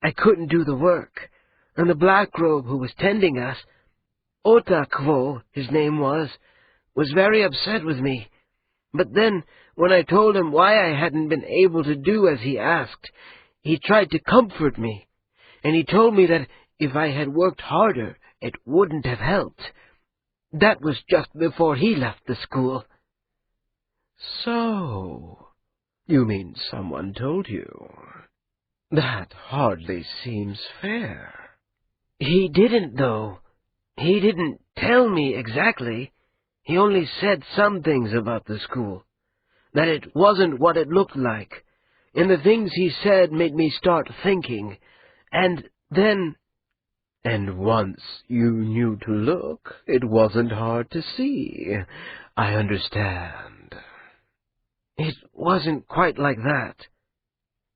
I couldn't do the work, and the black robe who was tending us, Ota Quo, his name was very upset with me. But then, when I told him why I hadn't been able to do as he asked, he tried to comfort me, and he told me that if I had worked harder, it wouldn't have helped. That was just before he left the school. So, you mean someone told you? That hardly seems fair. He didn't, though. He didn't tell me exactly. He only said some things about the school, that it wasn't what it looked like, and the things he said made me start thinking, and then... And once you knew to look, it wasn't hard to see. I understand. It wasn't quite like that.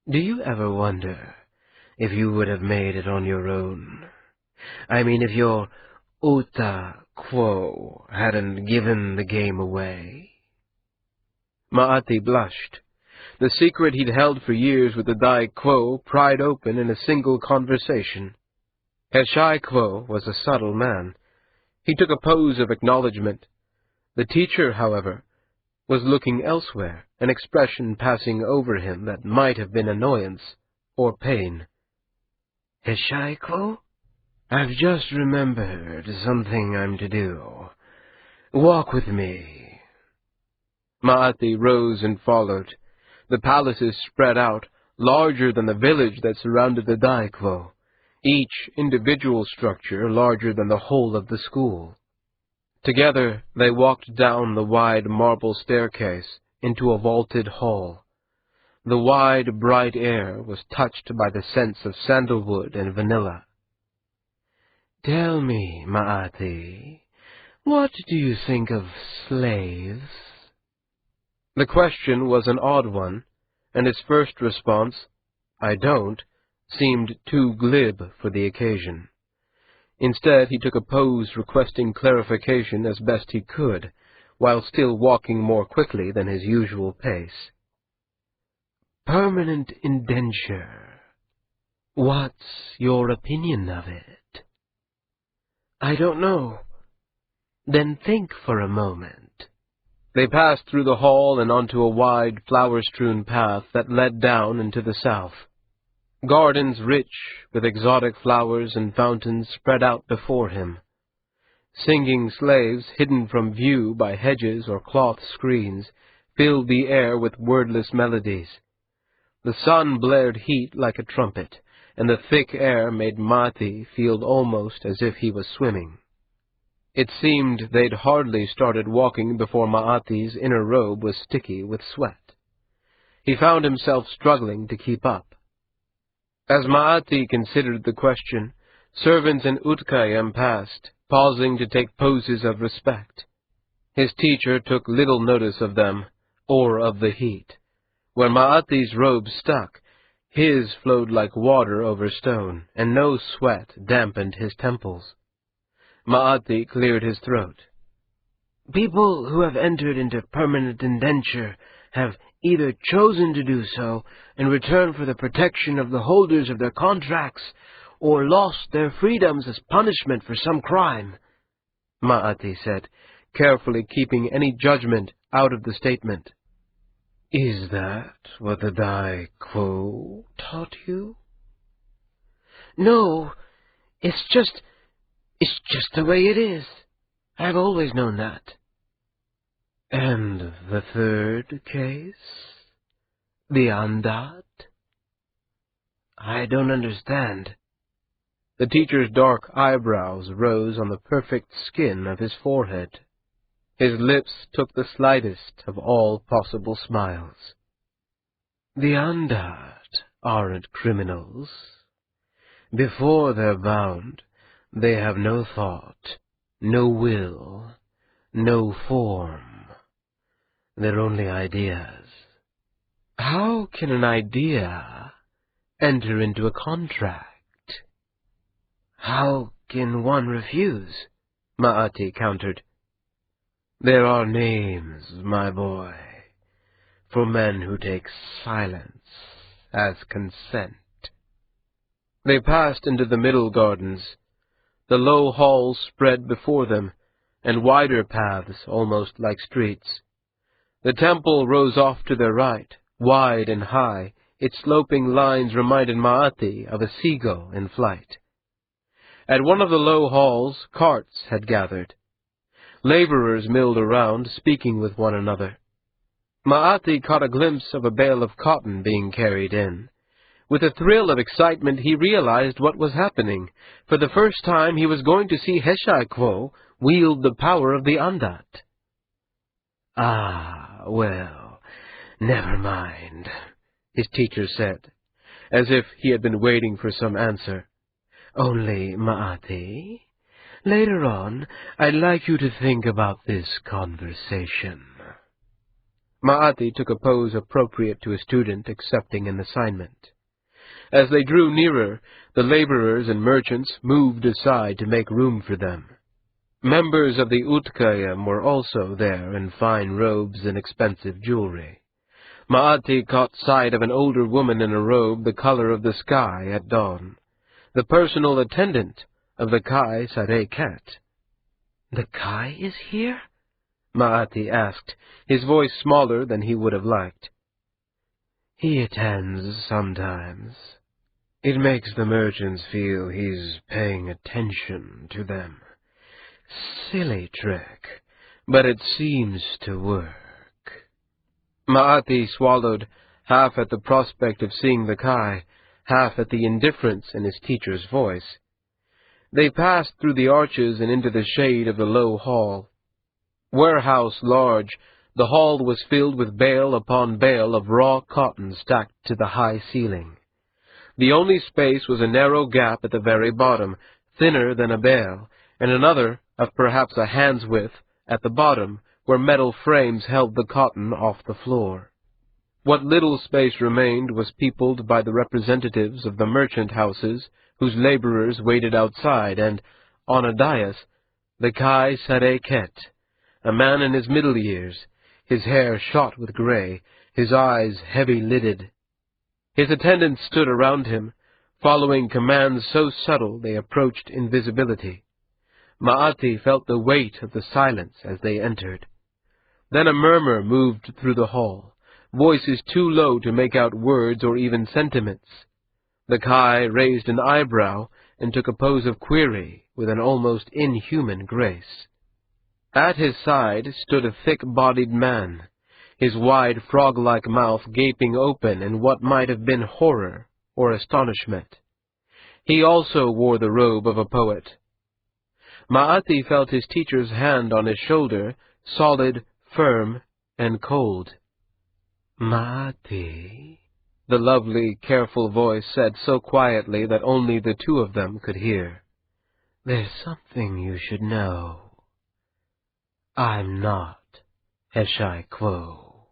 Do you ever wonder if you would have made it on your own? I mean, if your Ota Quo hadn't given the game away? Ma'ati blushed. The secret he'd held for years with the Dai Quo pried open in a single conversation. Heshai Quo was a subtle man. He took a pose of acknowledgment. The teacher, however, was looking elsewhere, an expression passing over him that might have been annoyance or pain. Heshai-Kwo? I've just remembered something I'm to do. Walk with me. Ma'ati rose and followed. The palaces spread out, larger than the village that surrounded the Dai-Kwo, each individual structure larger than the whole of the school. Together they walked down the wide marble staircase into a vaulted hall. The wide, bright air was touched by the scents of sandalwood and vanilla. Tell me, Ma'ati, what do you think of slaves? The question was an odd one, and his first response, "I don't," seemed too glib for the occasion. Instead, he took a pose requesting clarification as best he could, while still walking more quickly than his usual pace. Permanent indenture. What's your opinion of it? I don't know. Then think for a moment. They passed through the hall and onto a wide, flower-strewn path that led down into the south. Gardens rich with exotic flowers and fountains spread out before him. Singing slaves, hidden from view by hedges or cloth screens, filled the air with wordless melodies. The sun blared heat like a trumpet, and the thick air made Ma'ati feel almost as if he was swimming. It seemed they'd hardly started walking before Ma'ati's inner robe was sticky with sweat. He found himself struggling to keep up. As Ma'ati considered the question, servants in Utkayam passed, pausing to take poses of respect. His teacher took little notice of them, or of the heat. Where Ma'ati's robe stuck, his flowed like water over stone, and no sweat dampened his temples. Ma'ati cleared his throat. People who have entered into permanent indenture have either chosen to do so in return for the protection of the holders of their contracts, or lost their freedoms as punishment for some crime, Ma'ati said, carefully keeping any judgment out of the statement. Is that what the Dai-Kwo taught you? No, it's just the way it is. I've always known that. And the third case? The Andat? I don't understand. The teacher's dark eyebrows rose on the perfect skin of his forehead. His lips took the slightest of all possible smiles. The Andat aren't criminals. Before they're bound, they have no thought, no will, no form. They're only ideas. How can an idea enter into a contract? How can one refuse? Ma'ati countered. There are names, my boy, for men who take silence as consent. They passed into the middle gardens. The low halls spread before them, and wider paths almost like streets. The temple rose off to their right, wide and high. Its sloping lines reminded Ma'ati of a seagull in flight. At one of the low halls, carts had gathered. Laborers milled around, speaking with one another. Ma'ati caught a glimpse of a bale of cotton being carried in. With a thrill of excitement, he realized what was happening. For the first time, he was going to see Heshai-Kwo wield the power of the Andat. Ah, well, never mind, his teacher said, as if he had been waiting for some answer. Only, Ma'ati, later on, I'd like you to think about this conversation. Ma'ati took a pose appropriate to a student accepting an assignment. As they drew nearer, the laborers and merchants moved aside to make room for them. Members of the Utkayam were also there in fine robes and expensive jewelry. Ma'ati caught sight of an older woman in a robe the color of the sky at dawn, the personal attendant of the Kai Sare Cat. "The Kai is here?" Maati asked, his voice smaller than he would have liked. "He attends sometimes. It makes the merchants feel he's paying attention to them. Silly trick, but it seems to work." Maati swallowed, half at the prospect of seeing the Kai, half at the indifference in his teacher's voice. They passed through the arches and into the shade of the low hall. Warehouse large, the hall was filled with bale upon bale of raw cotton stacked to the high ceiling. The only space was a narrow gap at the very bottom, thinner than a bale, and another, of perhaps a hand's width, at the bottom, where metal frames held the cotton off the floor. What little space remained was peopled by the representatives of the merchant houses, whose laborers waited outside, and, on a dais, the Kai Sareket, a man in his middle years, his hair shot with gray, his eyes heavy-lidded. His attendants stood around him, following commands so subtle they approached invisibility. Maati felt the weight of the silence as they entered. Then a murmur moved through the hall, voices too low to make out words or even sentiments. The Kai raised an eyebrow and took a pose of query with an almost inhuman grace. At his side stood a thick-bodied man, his wide frog-like mouth gaping open in what might have been horror or astonishment. He also wore the robe of a poet. Maati felt his teacher's hand on his shoulder, solid, firm, and cold. "Maati," the lovely, careful voice said so quietly that only the two of them could hear. "There's something you should know. I'm not Heshai Quo."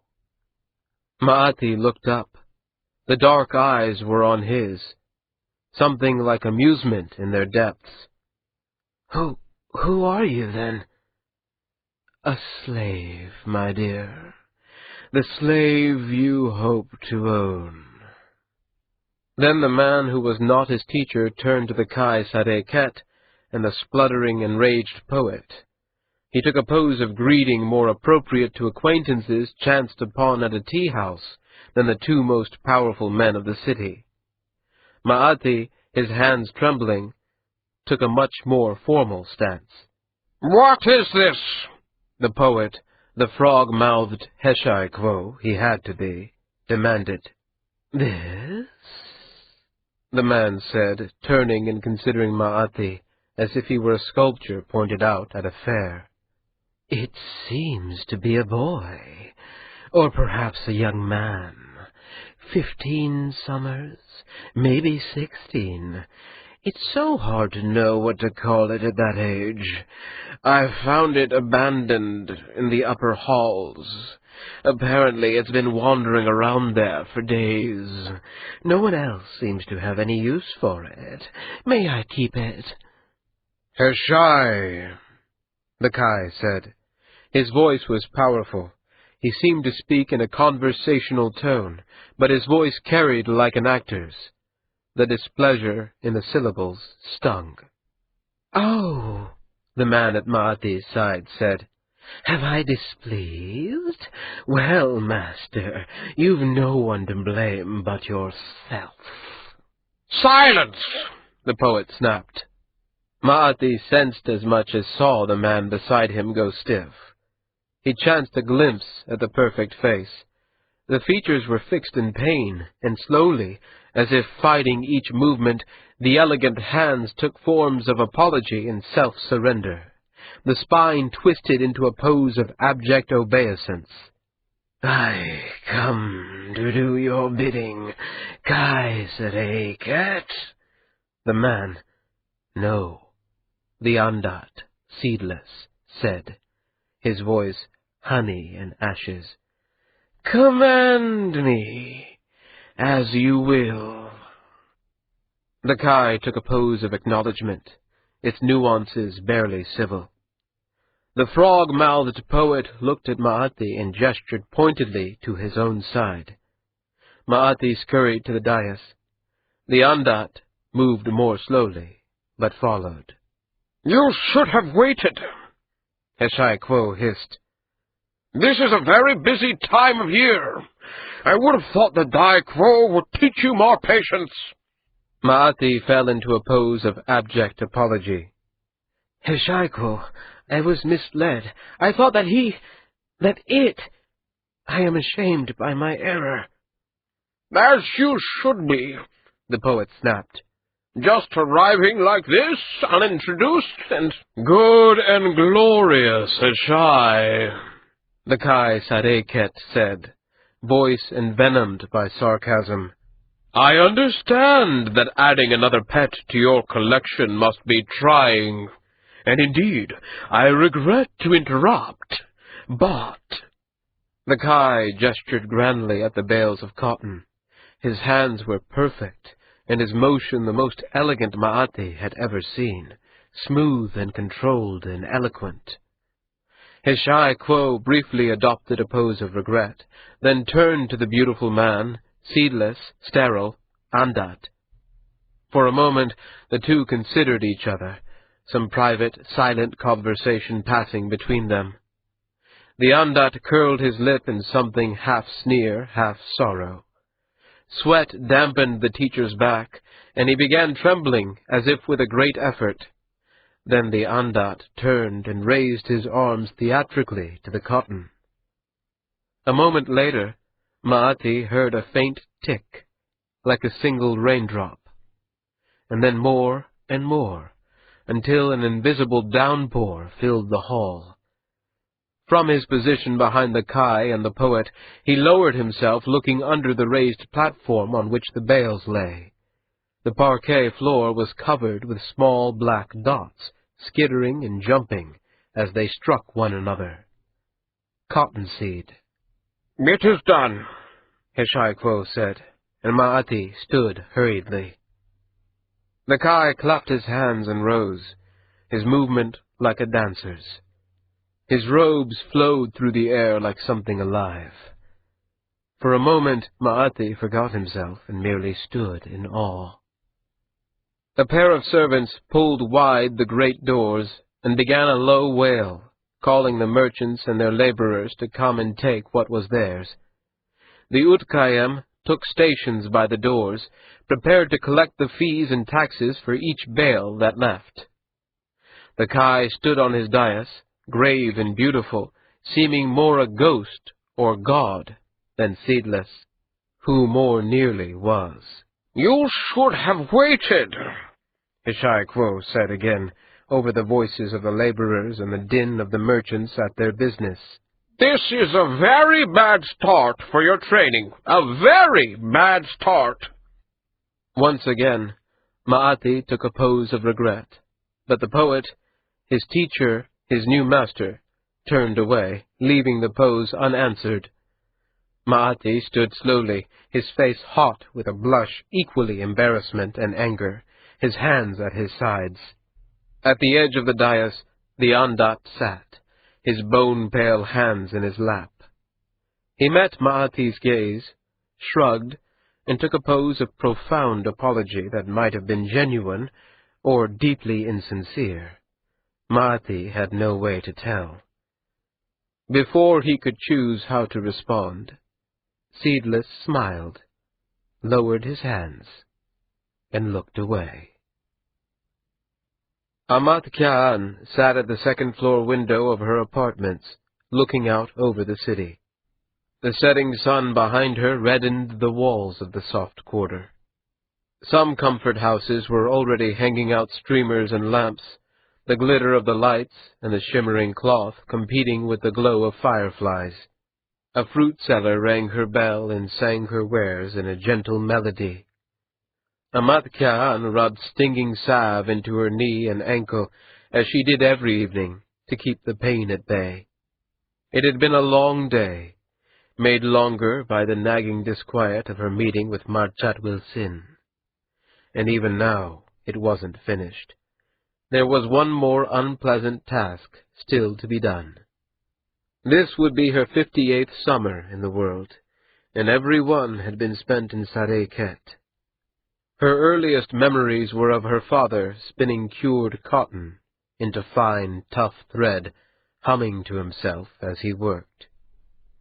Maati looked up. The dark eyes were on his, something like amusement in their depths. Who are you, then?" "A slave, my dear. The slave you hope to own." Then the man who was not his teacher turned to the Kai Sareket and the spluttering, enraged poet. He took a pose of greeting more appropriate to acquaintances chanced upon at a tea-house than the two most powerful men of the city. Maati, his hands trembling, took a much more formal stance. "What is this?" The poet, the frog-mouthed Heshai Quo he had to be, demanded. "This?" the man said, turning and considering Maati as if he were a sculpture pointed out at a fair. "It seems to be a boy, or perhaps a young man. 15 summers, maybe 16. It's so hard to know what to call it at that age. I found it abandoned in the upper halls. Apparently it's been wandering around there for days. No one else seems to have any use for it. May I keep it?" "Heshai," the Kai said. His voice was powerful. He seemed to speak in a conversational tone, but his voice carried like an actor's. The displeasure in the syllables stung. "Oh," the man at Maati's side said. "Have I displeased? Well, master, you've no one to blame but yourself." "Silence!" the poet snapped. Maati sensed as much as saw the man beside him go stiff. He chanced a glimpse at the perfect face. The features were fixed in pain, and slowly, as if fighting each movement, the elegant hands took forms of apology and self-surrender. The spine twisted into a pose of abject obeisance. "I come to do your bidding, Kai Sareket." The man, "No, the Andat, seedless," said, his voice honey and ashes. "Command me, as you will." The Kai took a pose of acknowledgment, its nuances barely civil. The frog-mouthed poet looked at Maati and gestured pointedly to his own side. Maati scurried to the dais. The Andat moved more slowly, but followed. "You should have waited," Heshai Quo hissed. "This is a very busy time of year. I would have thought the Dai Quo would teach you more patience." Ma'ati fell into a pose of abject apology. Heshai Quo, I was misled. I thought that I am ashamed by my error. "As you should be," the poet snapped. "Just arriving like this, unintroduced, and good and glorious, Heshai," the Kai Sadeket said, voice envenomed by sarcasm. "I understand that adding another pet to your collection must be trying, and indeed, I regret to interrupt, but—" The Kai gestured grandly at the bales of cotton. His hands were perfect, and his motion the most elegant Ma'ati had ever seen, smooth and controlled and eloquent. Heshai Quo briefly adopted a pose of regret, then turned to the beautiful man, seedless, sterile, Andat. For a moment the two considered each other, some private, silent conversation passing between them. The Andat curled his lip in something half sneer, half sorrow. Sweat dampened the teacher's back, and he began trembling as if with a great effort. Then the Andat turned and raised his arms theatrically to the cotton. A moment later, Ma'ati heard a faint tick, like a single raindrop, and then more and more, until an invisible downpour filled the hall. From his position behind the Kai and the poet, he lowered himself, looking under the raised platform on which the bales lay. The parquet floor was covered with small black dots, skittering and jumping as they struck one another. Cottonseed. "It is done," Heshai Quo said, and Ma'ati stood hurriedly. The Kai clapped his hands and rose, his movement like a dancer's. His robes flowed through the air like something alive. For a moment Ma'ati forgot himself and merely stood in awe. A pair of servants pulled wide the great doors and began a low wail, calling the merchants and their laborers to come and take what was theirs. The Utkayem took stations by the doors, prepared to collect the fees and taxes for each bale that left. The Kai stood on his dais, grave and beautiful, seeming more a ghost or god than seedless, who more nearly was. "You should have waited," Heshai Quo said again, over the voices of the laborers and the din of the merchants at their business. "This is a very bad start for your training, a very bad start." Once again, Ma'ati took a pose of regret, but the poet, his teacher, his new master, turned away, leaving the pose unanswered. Ma'ati stood slowly, his face hot with a blush equally embarrassment and anger, his hands at his sides. At the edge of the dais, the Andat sat, his bone-pale hands in his lap. He met Ma'ati's gaze, shrugged, and took a pose of profound apology that might have been genuine or deeply insincere. Ma'ati had no way to tell. Before he could choose how to respond, Seedless smiled, lowered his hands, and looked away. Amat Ka'an sat at the second-floor window of her apartments, looking out over the city. The setting sun behind her reddened the walls of the soft quarter. Some comfort houses were already hanging out streamers and lamps, the glitter of the lights and the shimmering cloth competing with the glow of fireflies. A fruit seller rang her bell and sang her wares in a gentle melody. Amat Ka'an rubbed stinging salve into her knee and ankle, as she did every evening, to keep the pain at bay. It had been a long day, made longer by the nagging disquiet of her meeting with Marchat Wilsin. And even now it wasn't finished. There was one more unpleasant task still to be done. This would be her 58th summer in the world, and every one had been spent in Sadeket. Her earliest memories were of her father spinning cured cotton into fine, tough thread humming to himself as he worked.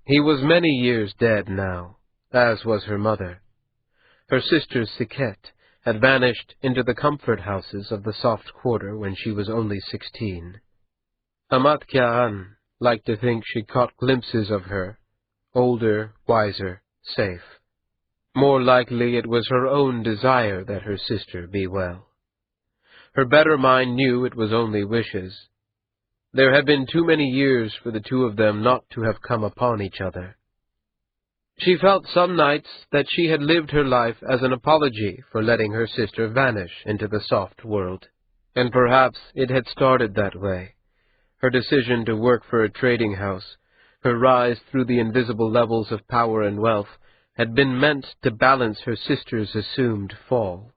He was many years dead now, as was her mother. Her sister Siket had vanished into the comfort houses of the soft quarter when she was only 16. Amat Ka'an liked to think she caught glimpses of her, older, wiser, safe. More likely it was her own desire that her sister be well. Her better mind knew it was only wishes. There had been too many years for the two of them not to have come upon each other. She felt some nights that she had lived her life as an apology for letting her sister vanish into the soft world, and perhaps it had started that way. Her decision to work for a trading house, her rise through the invisible levels of power and wealth, had been meant to balance her sister's assumed fall.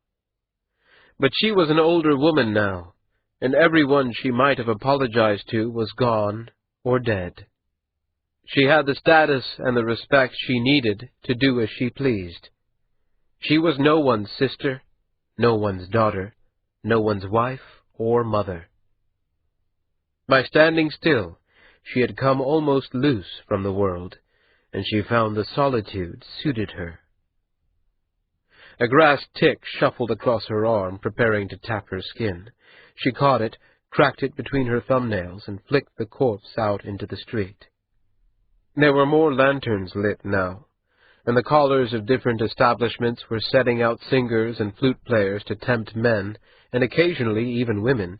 But she was an older woman now, and everyone she might have apologized to was gone or dead. She had the status and the respect she needed to do as she pleased. She was no one's sister, no one's daughter, no one's wife or mother. By standing still, she had come almost loose from the world, and she found the solitude suited her. A grass tick shuffled across her arm, preparing to tap her skin. She caught it, cracked it between her thumbnails, and flicked the corpse out into the street. There were more lanterns lit now, and the callers of different establishments were setting out singers and flute players to tempt men, and occasionally even women,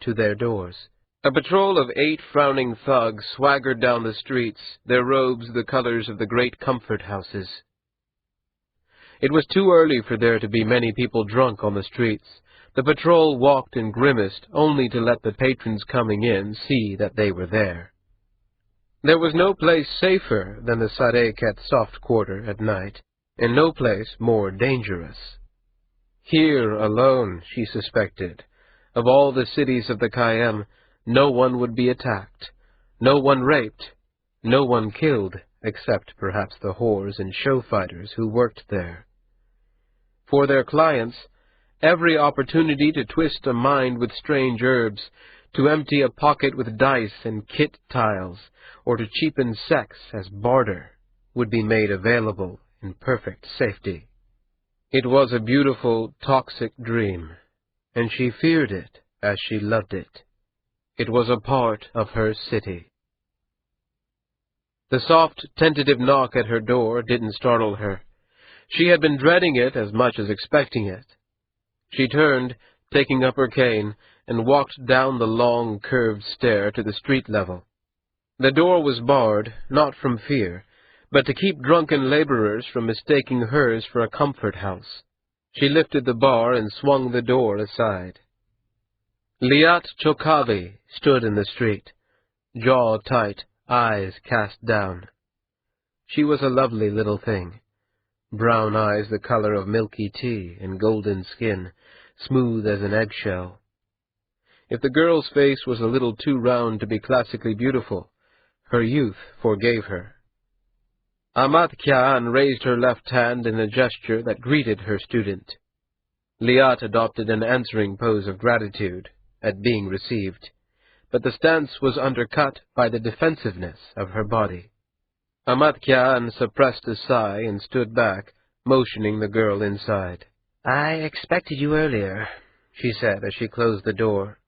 to their doors. A patrol of 8 frowning thugs swaggered down the streets, their robes the colors of the great comfort houses. It was too early for there to be many people drunk on the streets. The patrol walked and grimaced, only to let the patrons coming in see that they were there. There was no place safer than the Sareket soft quarter at night, and no place more dangerous. Here alone, she suspected, of all the cities of the Kayem, no one would be attacked, no one raped, no one killed, except perhaps the whores and show fighters who worked there. For their clients, every opportunity to twist a mind with strange herbs, to empty a pocket with dice and kit tiles, or to cheapen sex as barter, would be made available in perfect safety. It was a beautiful, toxic dream, and she feared it as she loved it. It was a part of her city. The soft, tentative knock at her door didn't startle her. She had been dreading it as much as expecting it. She turned, taking up her cane, and walked down the long, curved stair to the street level. The door was barred, not from fear, but to keep drunken laborers from mistaking hers for a comfort house. She lifted the bar and swung the door aside. Liat Chokavi stood in the street, jaw tight, eyes cast down. She was a lovely little thing, brown eyes the color of milky tea and golden skin, smooth as an eggshell. If the girl's face was a little too round to be classically beautiful, her youth forgave her. Amat Ka'an raised her left hand in a gesture that greeted her student. Liat adopted an answering pose of gratitude at being received, but the stance was undercut by the defensiveness of her body. Amat Ka'an suppressed a sigh and stood back, motioning the girl inside. "I expected you earlier," she said as she closed the door.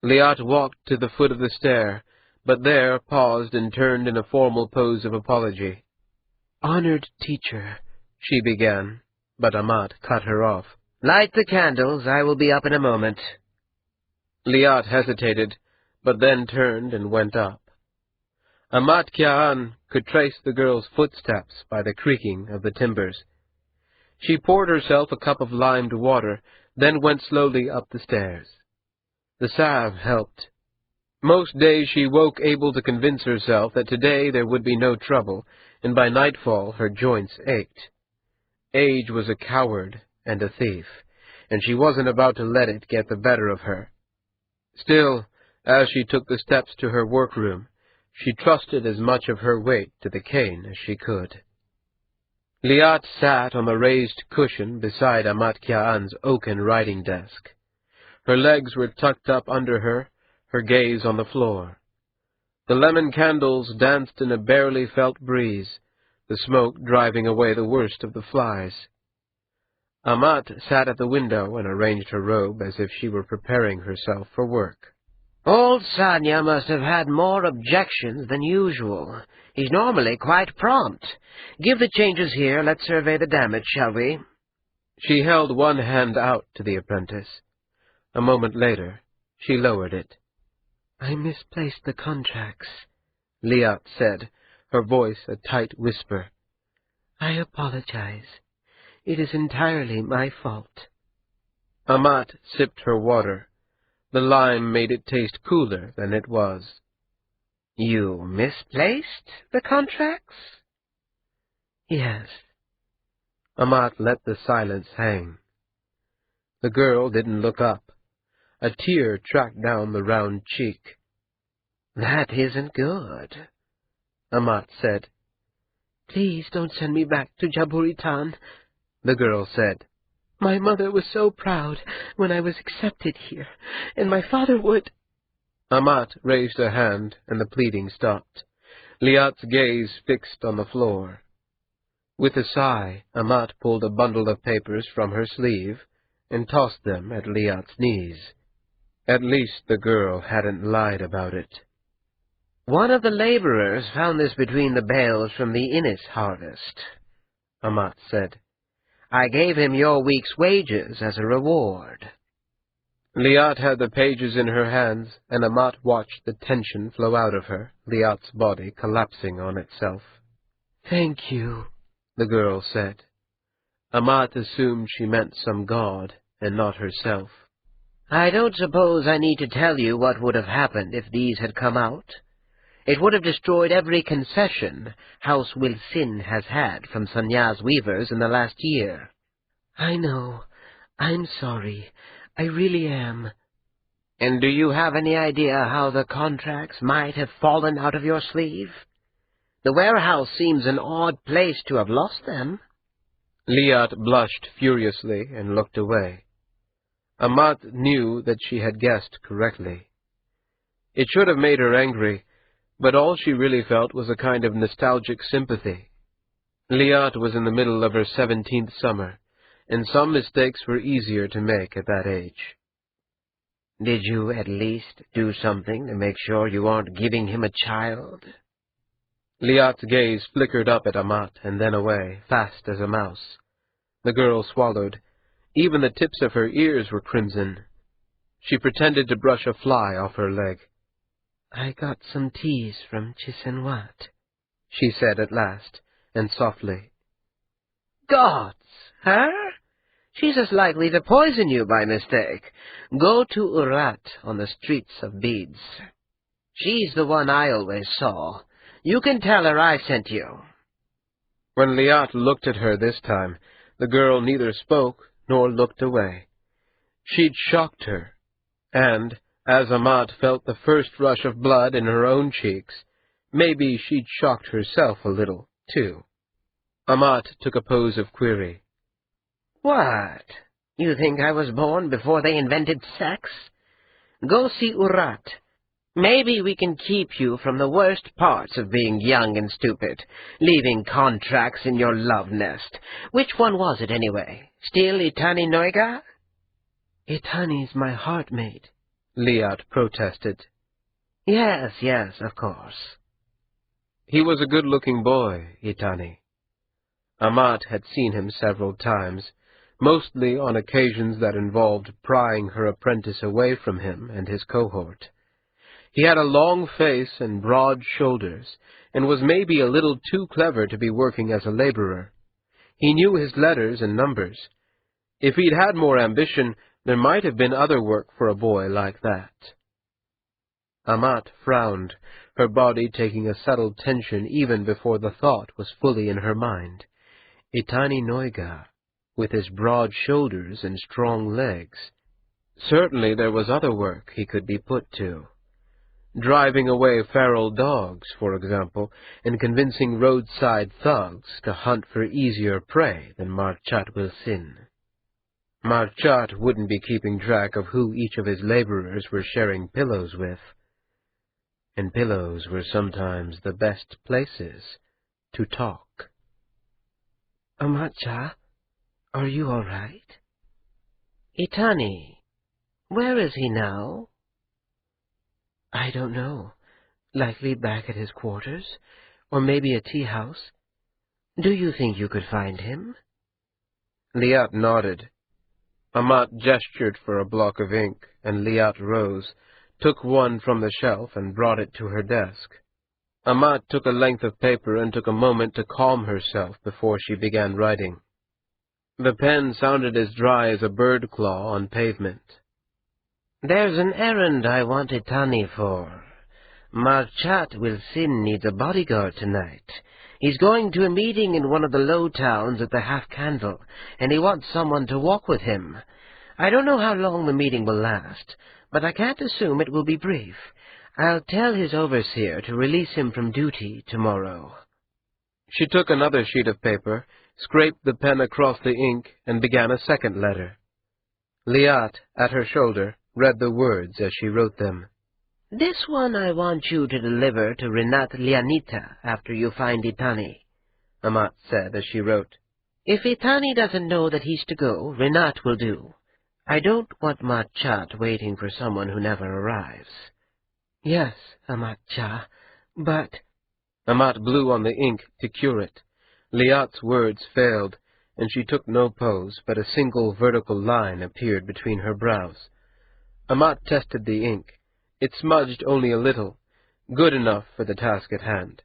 Liat walked to the foot of the stair, but there paused and turned in a formal pose of apology. "Honored teacher," she began, but Amat cut her off. "Light the candles. I will be up in a moment." Liat hesitated, but then turned and went up. Amat Ka'an could trace the girl's footsteps by the creaking of the timbers. She poured herself a cup of limed water, then went slowly up the stairs. The salve helped. Most days she woke able to convince herself that today there would be no trouble, and by nightfall her joints ached. Age was a coward and a thief, and she wasn't about to let it get the better of her. Still, as she took the steps to her workroom, she trusted as much of her weight to the cane as she could. Liat sat on the raised cushion beside Amat Ka'an's oaken writing desk. Her legs were tucked up under her gaze on the floor. The lemon candles danced in a barely felt breeze, the smoke driving away the worst of the flies. Amat sat at the window and arranged her robe as if she were preparing herself for work. Old Sanya must have had more objections than usual. He's normally quite prompt. Give the changes here. Let's survey the damage, shall we? She held one hand out to the apprentice. A moment later, she lowered it. "I misplaced the contracts," Liat said, her voice a tight whisper. "I apologize. It is entirely my fault." Amat sipped her water. The lime made it taste cooler than it was. "You misplaced the contracts?" "Yes." Amat let the silence hang. The girl didn't look up. A tear tracked down the round cheek. "That isn't good," Amat said. "Please don't send me back to Jaburitan," the girl said. "My mother was so proud when I was accepted here, and my father would—" Amat raised a hand, and the pleading stopped. Liat's gaze fixed on the floor. With a sigh, Amat pulled a bundle of papers from her sleeve and tossed them at Liat's knees. At least the girl hadn't lied about it. "One of the laborers found this between the bales from the Innis harvest," Amat said. "I gave him your week's wages as a reward." Liat had the pages in her hands, and Amat watched the tension flow out of her, Liat's body collapsing on itself. "Thank you," the girl said. Amat assumed she meant some god, and not herself. "I don't suppose I need to tell you what would have happened if these had come out. It would have destroyed every concession House Wilsin has had from Sanya's weavers in the last year." "I know. I'm sorry. I really am." "And do you have any idea how the contracts might have fallen out of your sleeve? The warehouse seems an odd place to have lost them." Liat blushed furiously and looked away. Amat knew that she had guessed correctly. It should have made her angry, but all she really felt was a kind of nostalgic sympathy. Liat was in the middle of her 17th summer, and some mistakes were easier to make at that age. "Did you at least do something to make sure you aren't giving him a child?" Liat's gaze flickered up at Amat and then away, fast as a mouse. The girl swallowed. Even the tips of her ears were crimson. She pretended to brush a fly off her leg. "I got some teas from Chisenwat," she said at last, and softly. "Gods! Her? She's as likely to poison you by mistake. Go to Urat on the streets of Beads. She's the one I always saw. You can tell her I sent you." When Liat looked at her this time, the girl neither spoke nor looked away. She'd shocked her, and, as Amat felt the first rush of blood in her own cheeks, maybe she'd shocked herself a little, too. Amat took a pose of query. "What? You think I was born before they invented sex? Go see Urat. Maybe we can keep you from the worst parts of being young and stupid, leaving contracts in your love nest. Which one was it, anyway? Still Itani Noiga?" "Itani's my heartmate," Liat protested. Yes, of course." He was a good-looking boy, Itani. Amat had seen him several times, mostly on occasions that involved prying her apprentice away from him and his cohort. He had a long face and broad shoulders, and was maybe a little too clever to be working as a laborer. He knew his letters and numbers. If he'd had more ambition, there might have been other work for a boy like that. Amat frowned, her body taking a subtle tension even before the thought was fully in her mind. Itani Noiga, with his broad shoulders and strong legs. Certainly there was other work he could be put to. Driving away feral dogs, for example, and convincing roadside thugs to hunt for easier prey than Marchat Wilsin. Marchat wouldn't be keeping track of who each of his laborers were sharing pillows with. and pillows were sometimes the best places to talk. Amat-cha, are you all right? Itani, where is he now? I don't know. Likely back at his quarters, or maybe a tea house. Do you think you could find him? Liat nodded. Amat gestured for a block of ink, and Liat rose, took one from the shelf, and brought it to her desk. Amat took a length of paper and took a moment to calm herself before she began writing. The pen sounded as dry as a bird claw on pavement. There's an errand I want Itani for. Marchat Wilson needs a bodyguard tonight. He's going to a meeting in one of the low towns at the half-candle, and he wants someone to walk with him. I don't know how long the meeting will last, but I can't assume it will be brief. I'll tell his overseer to release him from duty tomorrow. She took another sheet of paper, scraped the pen across the ink, and began a second letter. Liat, at her shoulder, read the words as she wrote them. This one I want you to deliver to Renat Lianita after you find Itani, Amat said as she wrote. If Itani doesn't know that he's to go, Renat will do. I don't want Marchat waiting for someone who never arrives. Yes, Amat-cha, but... Amat blew on the ink to cure it. Liat's words failed, and she took no pose, but a single vertical line appeared between her brows. Amat tested the ink. It smudged only a little, good enough for the task at hand.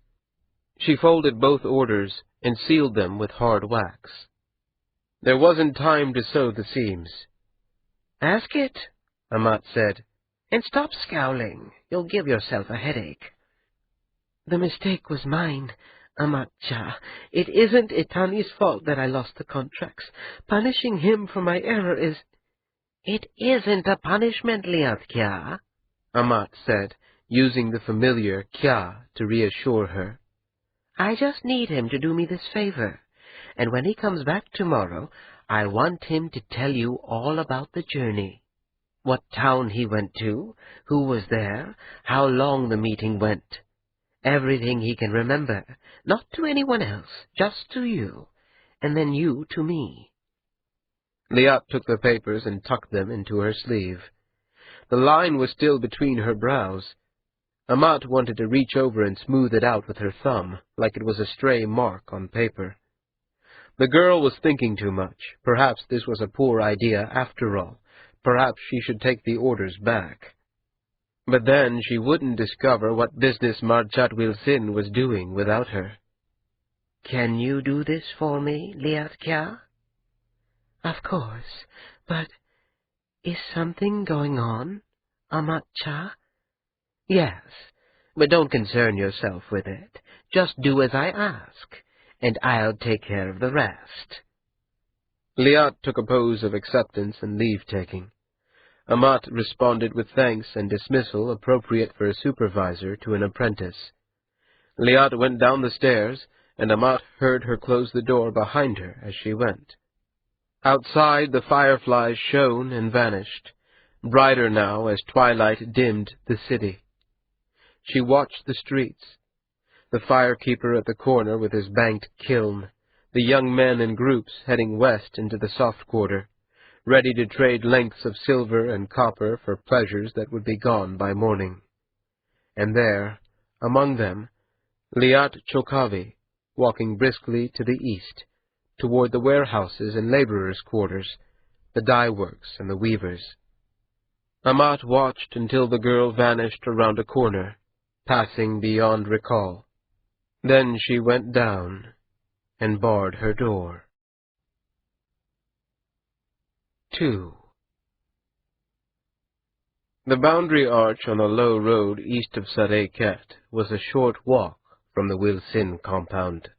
She folded both orders and sealed them with hard wax. There wasn't time to sew the seams. Ask it, Amat said, and stop scowling. You'll give yourself a headache. The mistake was mine, Amat-cha. It isn't Itani's fault that I lost the contracts. Punishing him for my error is... It isn't a punishment, Liat-kya, Amat said, using the familiar kya to reassure her. I just need him to do me this favor, and when he comes back tomorrow, I want him to tell you all about the journey. What town he went to, who was there, how long the meeting went. Everything he can remember, not to anyone else, just to you, and then you to me. Liat took the papers and tucked them into her sleeve. The line was still between her brows. Amat wanted to reach over and smooth it out with her thumb, like it was a stray mark on paper. The girl was thinking too much. Perhaps this was a poor idea after all. Perhaps she should take the orders back. But then she wouldn't discover what business Marchat Wilson was doing without her. Can you do this for me, Liat-kya? Of course, but is something going on, Amat-cha? Yes, but don't concern yourself with it. Just do as I ask, and I'll take care of the rest. Liat took a pose of acceptance and leave-taking. Amat responded with thanks and dismissal appropriate for a supervisor to an apprentice. Liat went down the stairs, and Amat heard her close the door behind her as she went. Outside the fireflies shone and vanished, brighter now as twilight dimmed the city. She watched the streets, the firekeeper at the corner with his banked kiln, the young men in groups heading west into the soft quarter, ready to trade lengths of silver and copper for pleasures that would be gone by morning. And there, among them, Liat Chokavi, walking briskly to the east, toward the warehouses and laborers' quarters, the dye-works and the weavers. Amat watched until the girl vanished around a corner, passing beyond recall. Then she went down and barred her door. 2. The boundary arch on a low road east of Sarayket was a short walk from the Wilson compound.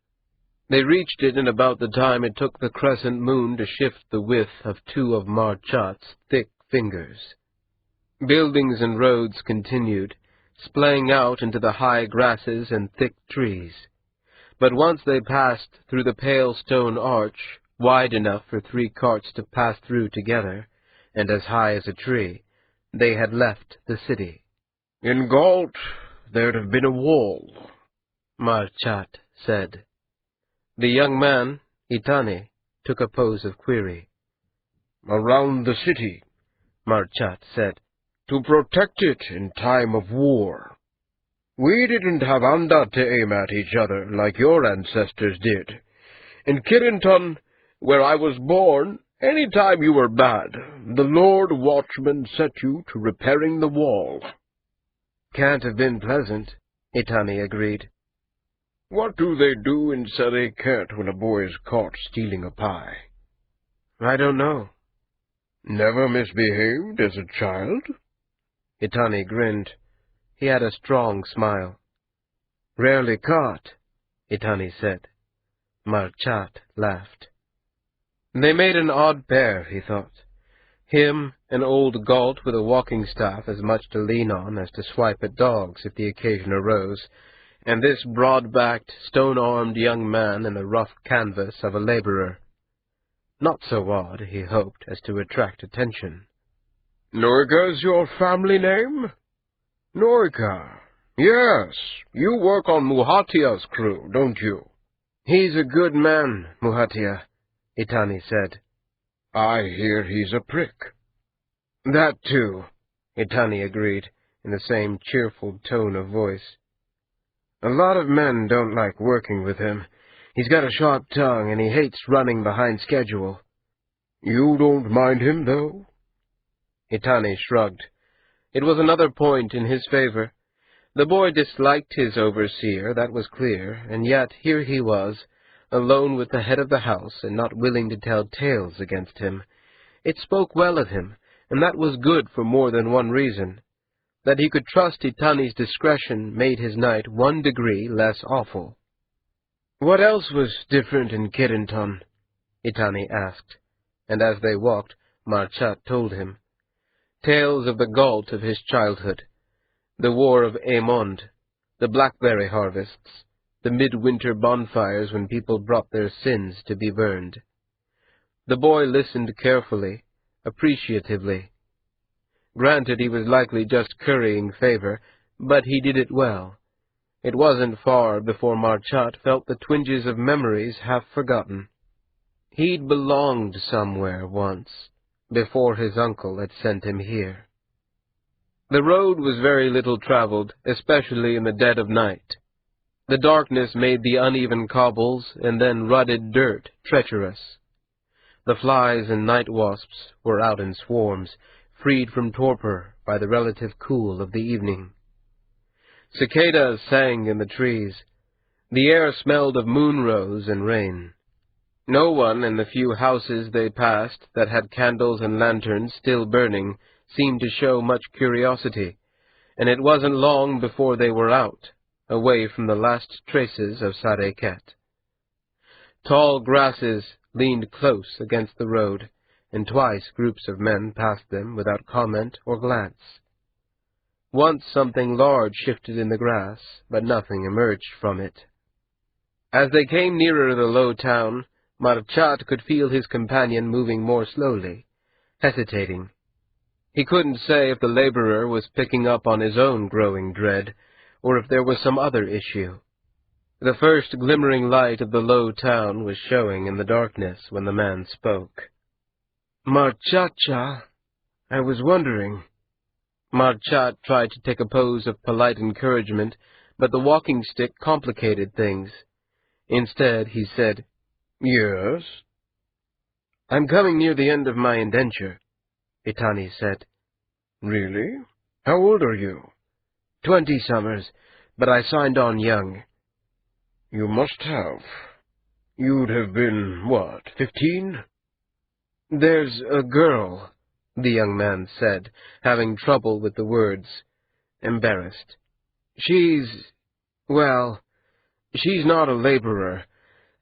They reached it in about the time it took the crescent moon to shift the width of two of Marchat's thick fingers. Buildings and roads continued, splaying out into the high grasses and thick trees. But once they passed through the pale stone arch, wide enough for 3 carts to pass through together, and as high as a tree, they had left the city. In Galt, there'd have been a wall, Marchat said. The young man, Itani, took a pose of query. around the city, Marchat said. to protect it in time of war. We didn't have anda to aim at each other like your ancestors did. In Kirinton, where I was born, any time you were bad, the Lord Watchman set you to repairing the wall. Can't have been pleasant, Itani agreed. What do they do in Sareket when a boy is caught stealing a pie? I don't know. Never misbehaved as a child? Itani grinned. He had a strong smile. Rarely caught, Itani said. Marchat laughed. They made an odd pair, he thought. Him, an old Galt with a walking staff as much to lean on as to swipe at dogs if the occasion arose, and this broad-backed, stone-armed young man in the rough canvas of a laborer. Not so odd, he hoped, as to attract attention. Norika's your family name? Norika. Yes, you work on Muhatia's crew, don't you? He's a good man, Muhatia, Itani said. I hear he's a prick. That too, Itani agreed, in the same cheerful tone of voice. A lot of men don't like working with him. He's got a sharp tongue, and he hates running behind schedule. You don't mind him, though? Itani shrugged. It was another point in his favor. The boy disliked his overseer, that was clear, and yet here he was, alone with the head of the house, and not willing to tell tales against him. It spoke well of him, and that was good for more than one reason. That he could trust Itani's discretion made his night 1 degree less awful. What else was different in Kirinton? Itani asked, and as they walked, Marchat told him. Tales of the Galt of his childhood, the war of Aemond, the blackberry harvests, the midwinter bonfires when people brought their sins to be burned. The boy listened carefully, appreciatively. Granted, he was likely just currying favor, but he did it well. It wasn't far before Marchat felt the twinges of memories half forgotten. He'd belonged somewhere once, before his uncle had sent him here. The road was very little traveled, especially in the dead of night. The darkness made the uneven cobbles and then rutted dirt treacherous. The flies and night wasps were out in swarms, freed from torpor by the relative cool of the evening. Cicadas sang in the trees. The air smelled of moonrose and rain. No one in the few houses they passed that had candles and lanterns still burning seemed to show much curiosity, and it wasn't long before they were out, away from the last traces of Sareket. Tall grasses leaned close against the road, and twice groups of men passed them without comment or glance. Once something large shifted in the grass, but nothing emerged from it. As they came nearer the low town, Marchat could feel his companion moving more slowly, hesitating. He couldn't say if the laborer was picking up on his own growing dread, or if there was some other issue. The first glimmering light of the low town was showing in the darkness when the man spoke. "Marchacha, I was wondering." Marchat tried to take a pose of polite encouragement, but the walking stick complicated things. Instead, he said, Yes? "I'm coming near the end of my indenture," Itani said. Really? How old are you? 20 summers, but I signed on young. You must have. You'd have been, what, 15? "There's a girl," the young man said, having trouble with the words, embarrassed. Well, she's not a laborer.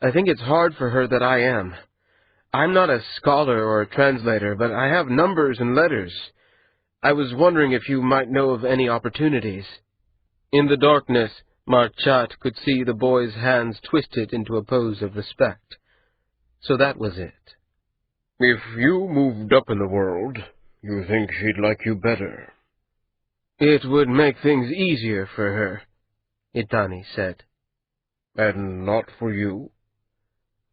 I think it's hard for her that I am. I'm not a scholar or a translator, but I have numbers and letters. I was wondering if you might know of any opportunities." In the darkness, Marchat could see the boy's hands twisted into a pose of respect. So that was it. If you moved up in the world, you think she'd like you better. It would make things easier for her, Itani said. And not for you?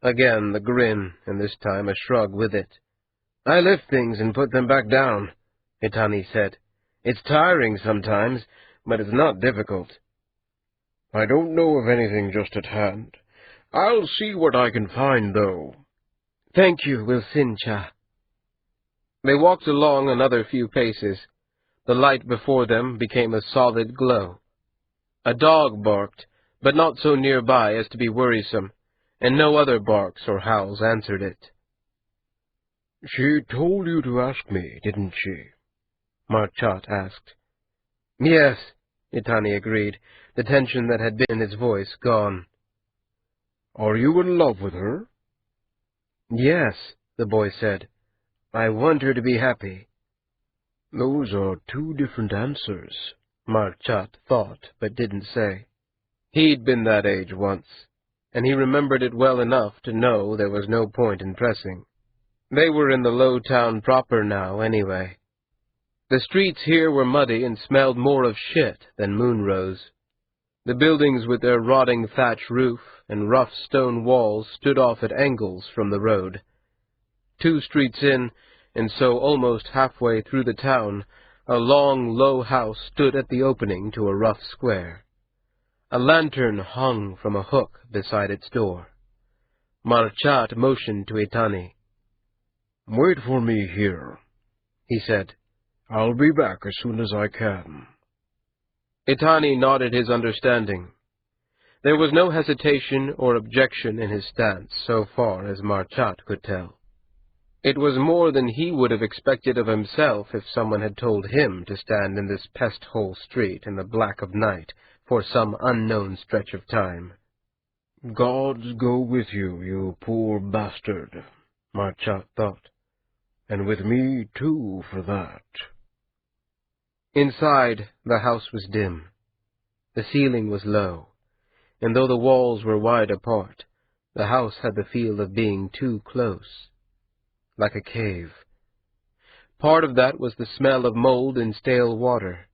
Again the grin, and this time a shrug with it. I lift things and put them back down, Itani said. It's tiring sometimes, but it's not difficult. I don't know of anything just at hand. I'll see what I can find, though. Thank you, Wilsincha. They walked along another few paces. The light before them became a solid glow. A dog barked, but not so nearby as to be worrisome, and no other barks or howls answered it. She told you to ask me, didn't she? Marchat asked. Yes, Itani agreed, the tension that had been in his voice gone. Are you in love with her? Yes, the boy said. I want her to be happy. Those are two different answers, Marchat thought, but didn't say. He'd been that age once, and he remembered it well enough to know there was no point in pressing. They were in the low town proper now, anyway. The streets here were muddy and smelled more of shit than moonrose. The buildings with their rotting thatch roof and rough stone walls stood off at angles from the road. 2 streets in, and so almost halfway through the town, a long, low house stood at the opening to a rough square. A lantern hung from a hook beside its door. Marchat motioned to Itani. Wait for me here, he said. I'll be back as soon as I can. Itani nodded his understanding. There was no hesitation or objection in his stance, so far as Marchat could tell. It was more than he would have expected of himself if someone had told him to stand in this pest-hole street in the black of night for some unknown stretch of time. Gods go with you, you poor bastard, Marchat thought, and with me, too, for that. Inside, the house was dim. The ceiling was low, and though the walls were wide apart, the house had the feel of being too close, like a cave. Part of that was the smell of mold and stale water,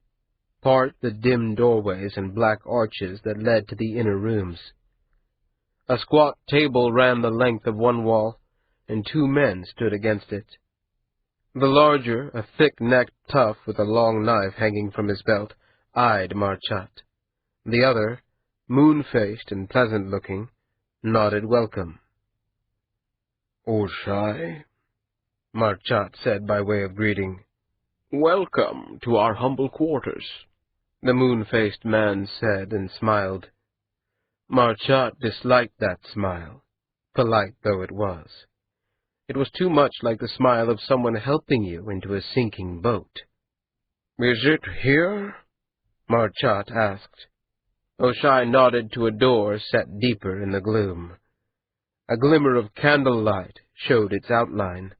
part the dim doorways and black arches that led to the inner rooms. A squat table ran the length of one wall, and 2 men stood against it. The larger, a thick-necked tough with a long knife hanging from his belt, eyed Marchat. The other, moon-faced and pleasant-looking, nodded welcome. Oshai, Marchat said by way of greeting. Welcome to our humble quarters, the moon-faced man said and smiled. Marchat disliked that smile, polite though it was. It was too much like the smile of someone helping you into a sinking boat. Is it here? Marchat asked. Oshai nodded to a door set deeper in the gloom. A glimmer of candlelight showed its outline.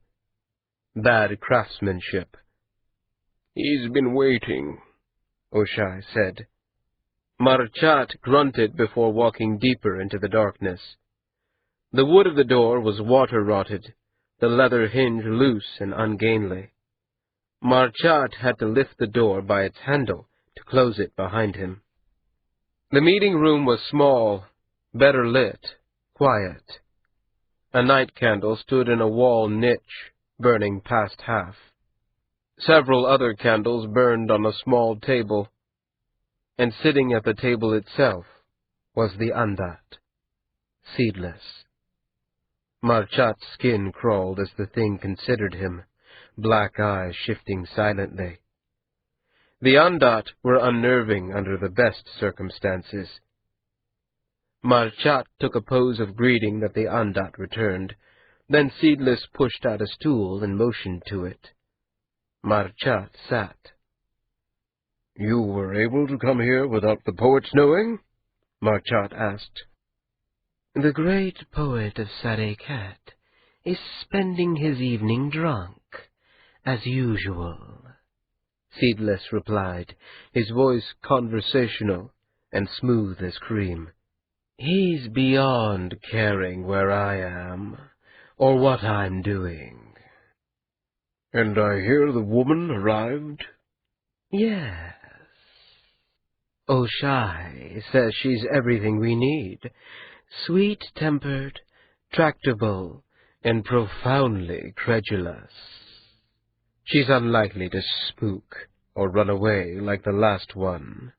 Bad craftsmanship. He's been waiting, Oshai said. Marchat grunted before walking deeper into the darkness. The wood of the door was water-rotted, the leather hinge loose and ungainly. Marchat had to lift the door by its handle to close it behind him. The meeting room was small, better lit, quiet. A night candle stood in a wall niche, burning past half. Several other candles burned on a small table, and sitting at the table itself was the Andat, seedless. Marchat's skin crawled as the thing considered him, black eyes shifting silently. The Andat were unnerving under the best circumstances. Marchat took a pose of greeting that the Andat returned, then Seedless pushed out a stool and motioned to it. Marchat sat. You were able to come here without the poet's knowing? Marchat asked. The great poet of Sarekat is spending his evening drunk, as usual, Seedless replied, his voice conversational and smooth as cream. He's beyond caring where I am, or what I'm doing. And I hear the woman arrived? Yes, O'Shai says she's everything we need. Sweet-tempered, tractable, and profoundly credulous. She's unlikely to spook or run away like the last one.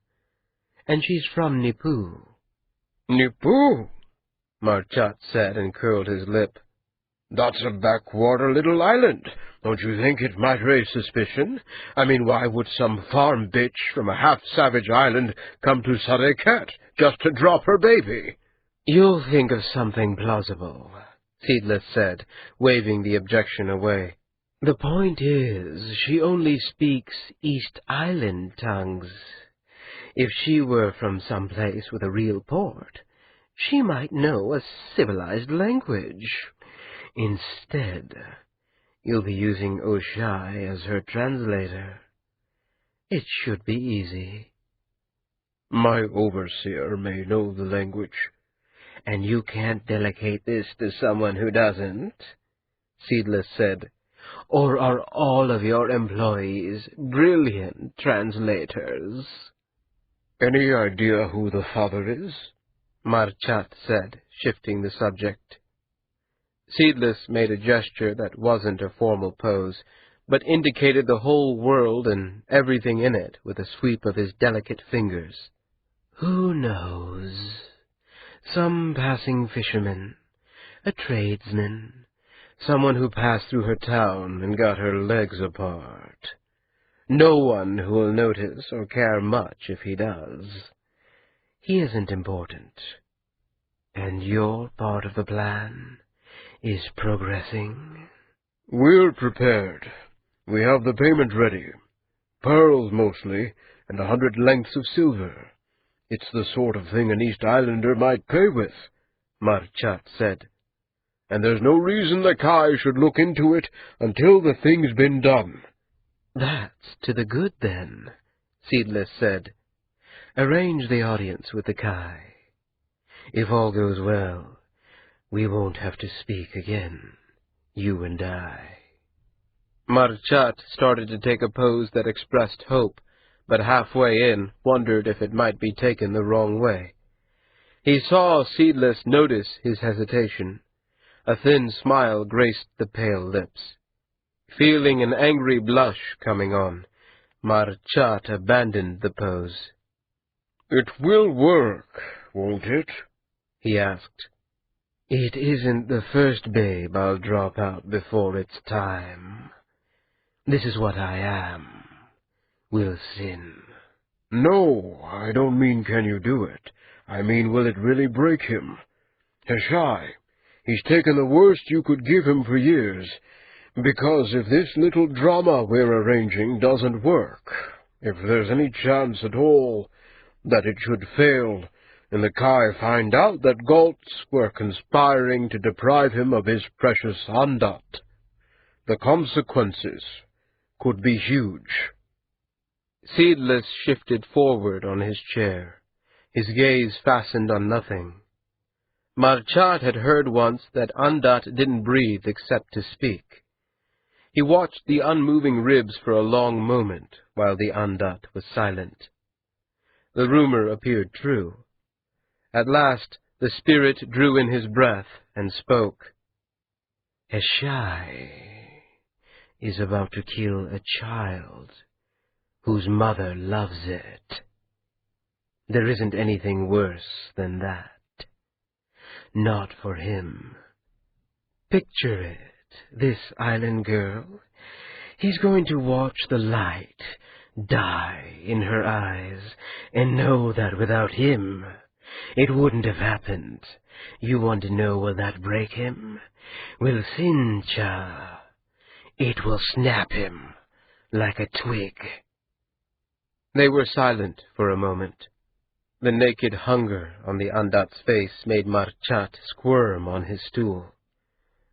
And she's from Nippur. Nippur? Marchat said and curled his lip. That's a backwater little island. Don't you think it might raise suspicion? I mean, why would some farm bitch from a half-savage island come to Sareket just to drop her baby? You'll think of something plausible, Seedless said, waving the objection away. The point is, she only speaks East Island tongues. If she were from some place with a real port, she might know a civilized language. Instead, you'll be using O'Shai as her translator. It should be easy. My overseer may know the language. And you can't delegate this to someone who doesn't, Seedless said. Or are all of your employees brilliant translators? Any idea who the father is? Marchat said, shifting the subject. Seedless made a gesture that wasn't a formal pose, but indicated the whole world and everything in it with a sweep of his delicate fingers. Who knows? Some passing fisherman, a tradesman, someone who passed through her town and got her legs apart. No one who will notice or care much if he does. He isn't important. And your part of the plan is progressing. We're prepared. We have the payment ready. Pearls mostly, and 100 lengths of silver. It's the sort of thing an East Islander might pay with, Marchat said. And there's no reason the Kai should look into it until the thing's been done. That's to the good, then, Seedless said. Arrange the audience with the Kai. If all goes well, we won't have to speak again, you and I. Marchat started to take a pose that expressed hope, but halfway in wondered if it might be taken the wrong way. He saw Seedless notice his hesitation. A thin smile graced the pale lips. Feeling an angry blush coming on, Marchat abandoned the pose. It will work, won't it? He asked. It isn't the first babe I'll drop out before it's time. This is what I am. Will sin. No, I don't mean can you do it. I mean will it really break him? O'Shai, he's taken the worst you could give him for years, because if this little drama we're arranging doesn't work, if there's any chance at all that it should fail, and the Kai find out that Galts were conspiring to deprive him of his precious Andat, the consequences could be huge. Seedless shifted forward on his chair, his gaze fastened on nothing. Marchat had heard once that Andat didn't breathe except to speak. He watched the unmoving ribs for a long moment while the Andat was silent. The rumor appeared true. At last the spirit drew in his breath and spoke. O'Shai is about to kill a child whose mother loves it. There isn't anything worse than that. Not for him. Picture it, this island girl. He's going to watch the light die in her eyes and know that without him it wouldn't have happened. You want to know will that break him? Will Sincha? It will snap him like a twig. They were silent for a moment. The naked hunger on the Andat's face made Marchat squirm on his stool.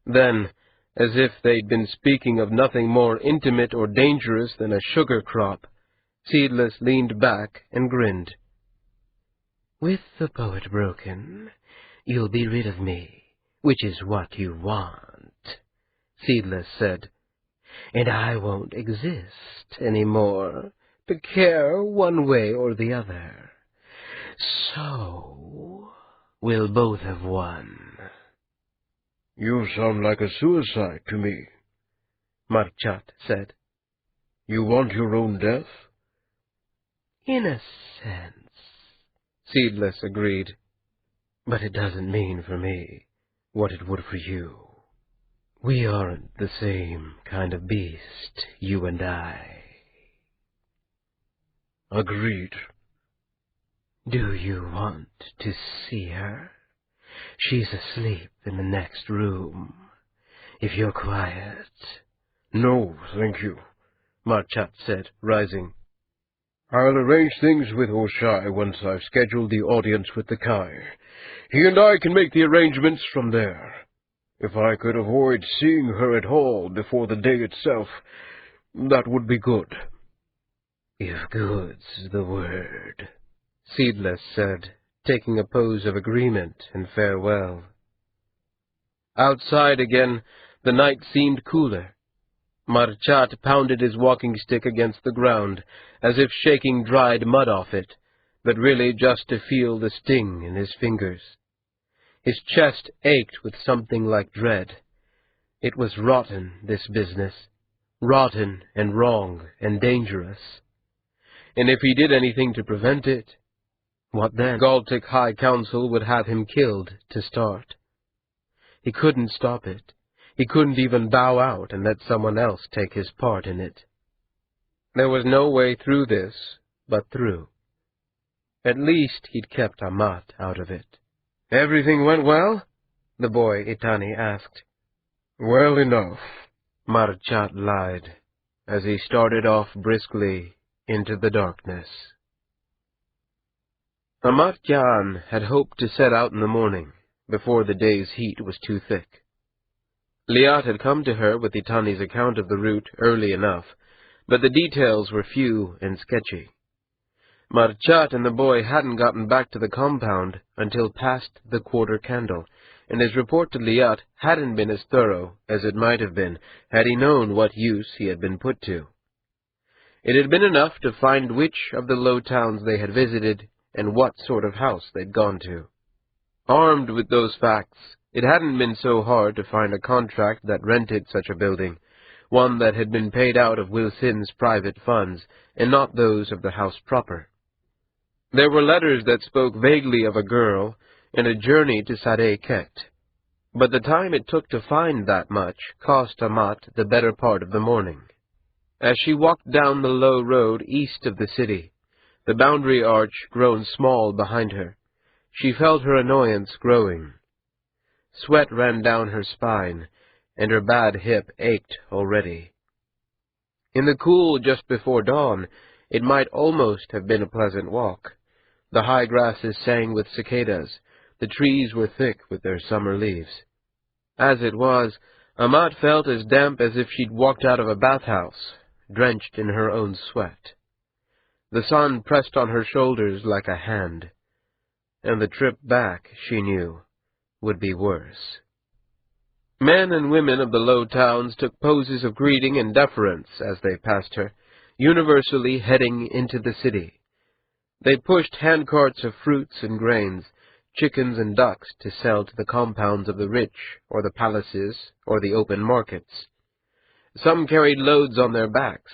Then, as if they'd been speaking of nothing more intimate or dangerous than a sugar crop, Seedless leaned back and grinned. With the poet broken, you'll be rid of me, which is what you want, Seedless said. And I won't exist any more to care one way or the other. So, we'll both have won. You sound like a suicide to me, Marchat said. You want your own death? In a sense, Seedless agreed. But it doesn't mean for me what it would for you. We aren't the same kind of beast, you and I. Agreed. Do you want to see her? She's asleep in the next room. If you're quiet. No, thank you, Marchat said, rising. I'll arrange things with Oshai once I've scheduled the audience with the Kai. He and I can make the arrangements from there. If I could avoid seeing her at all before the day itself, that would be good. If good's the word, Seedless said, taking a pose of agreement and farewell. Outside again, the night seemed cooler. Marchat pounded his walking stick against the ground, as if shaking dried mud off it, but really just to feel the sting in his fingers. His chest ached with something like dread. It was rotten, this business. Rotten and wrong and dangerous. And if he did anything to prevent it, what then? Galtic High Council would have him killed to start. He couldn't stop it. He couldn't even bow out and let someone else take his part in it. There was no way through this but through. At least he'd kept Amat out of it. Everything went well? The boy Itani asked. Well enough, Marchat lied, as he started off briskly into the darkness. Amat Jan had hoped to set out in the morning, before the day's heat was too thick. Liat had come to her with Itani's account of the route early enough, but the details were few and sketchy. Marchat and the boy hadn't gotten back to the compound until past the quarter candle, and his report to Liat hadn't been as thorough as it might have been had he known what use he had been put to. It had been enough to find which of the low towns they had visited and what sort of house they'd gone to. Armed with those facts, it hadn't been so hard to find a contract that rented such a building, one that had been paid out of Wilson's private funds, and not those of the house proper. There were letters that spoke vaguely of a girl and a journey to Sade Ket, but the time it took to find that much cost Amat the better part of the morning. As she walked down the low road east of the city, the boundary arch grown small behind her, she felt her annoyance growing. Sweat ran down her spine, and her bad hip ached already. In the cool just before dawn, it might almost have been a pleasant walk. The high grasses sang with cicadas, the trees were thick with their summer leaves. As it was, Amat felt as damp as if she'd walked out of a bathhouse, drenched in her own sweat. The sun pressed on her shoulders like a hand, and the trip back, she knew, would be worse. Men and women of the low towns took poses of greeting and deference as they passed her, universally heading into the city. They pushed handcarts of fruits and grains, chickens and ducks to sell to the compounds of the rich, or the palaces, or the open markets. Some carried loads on their backs.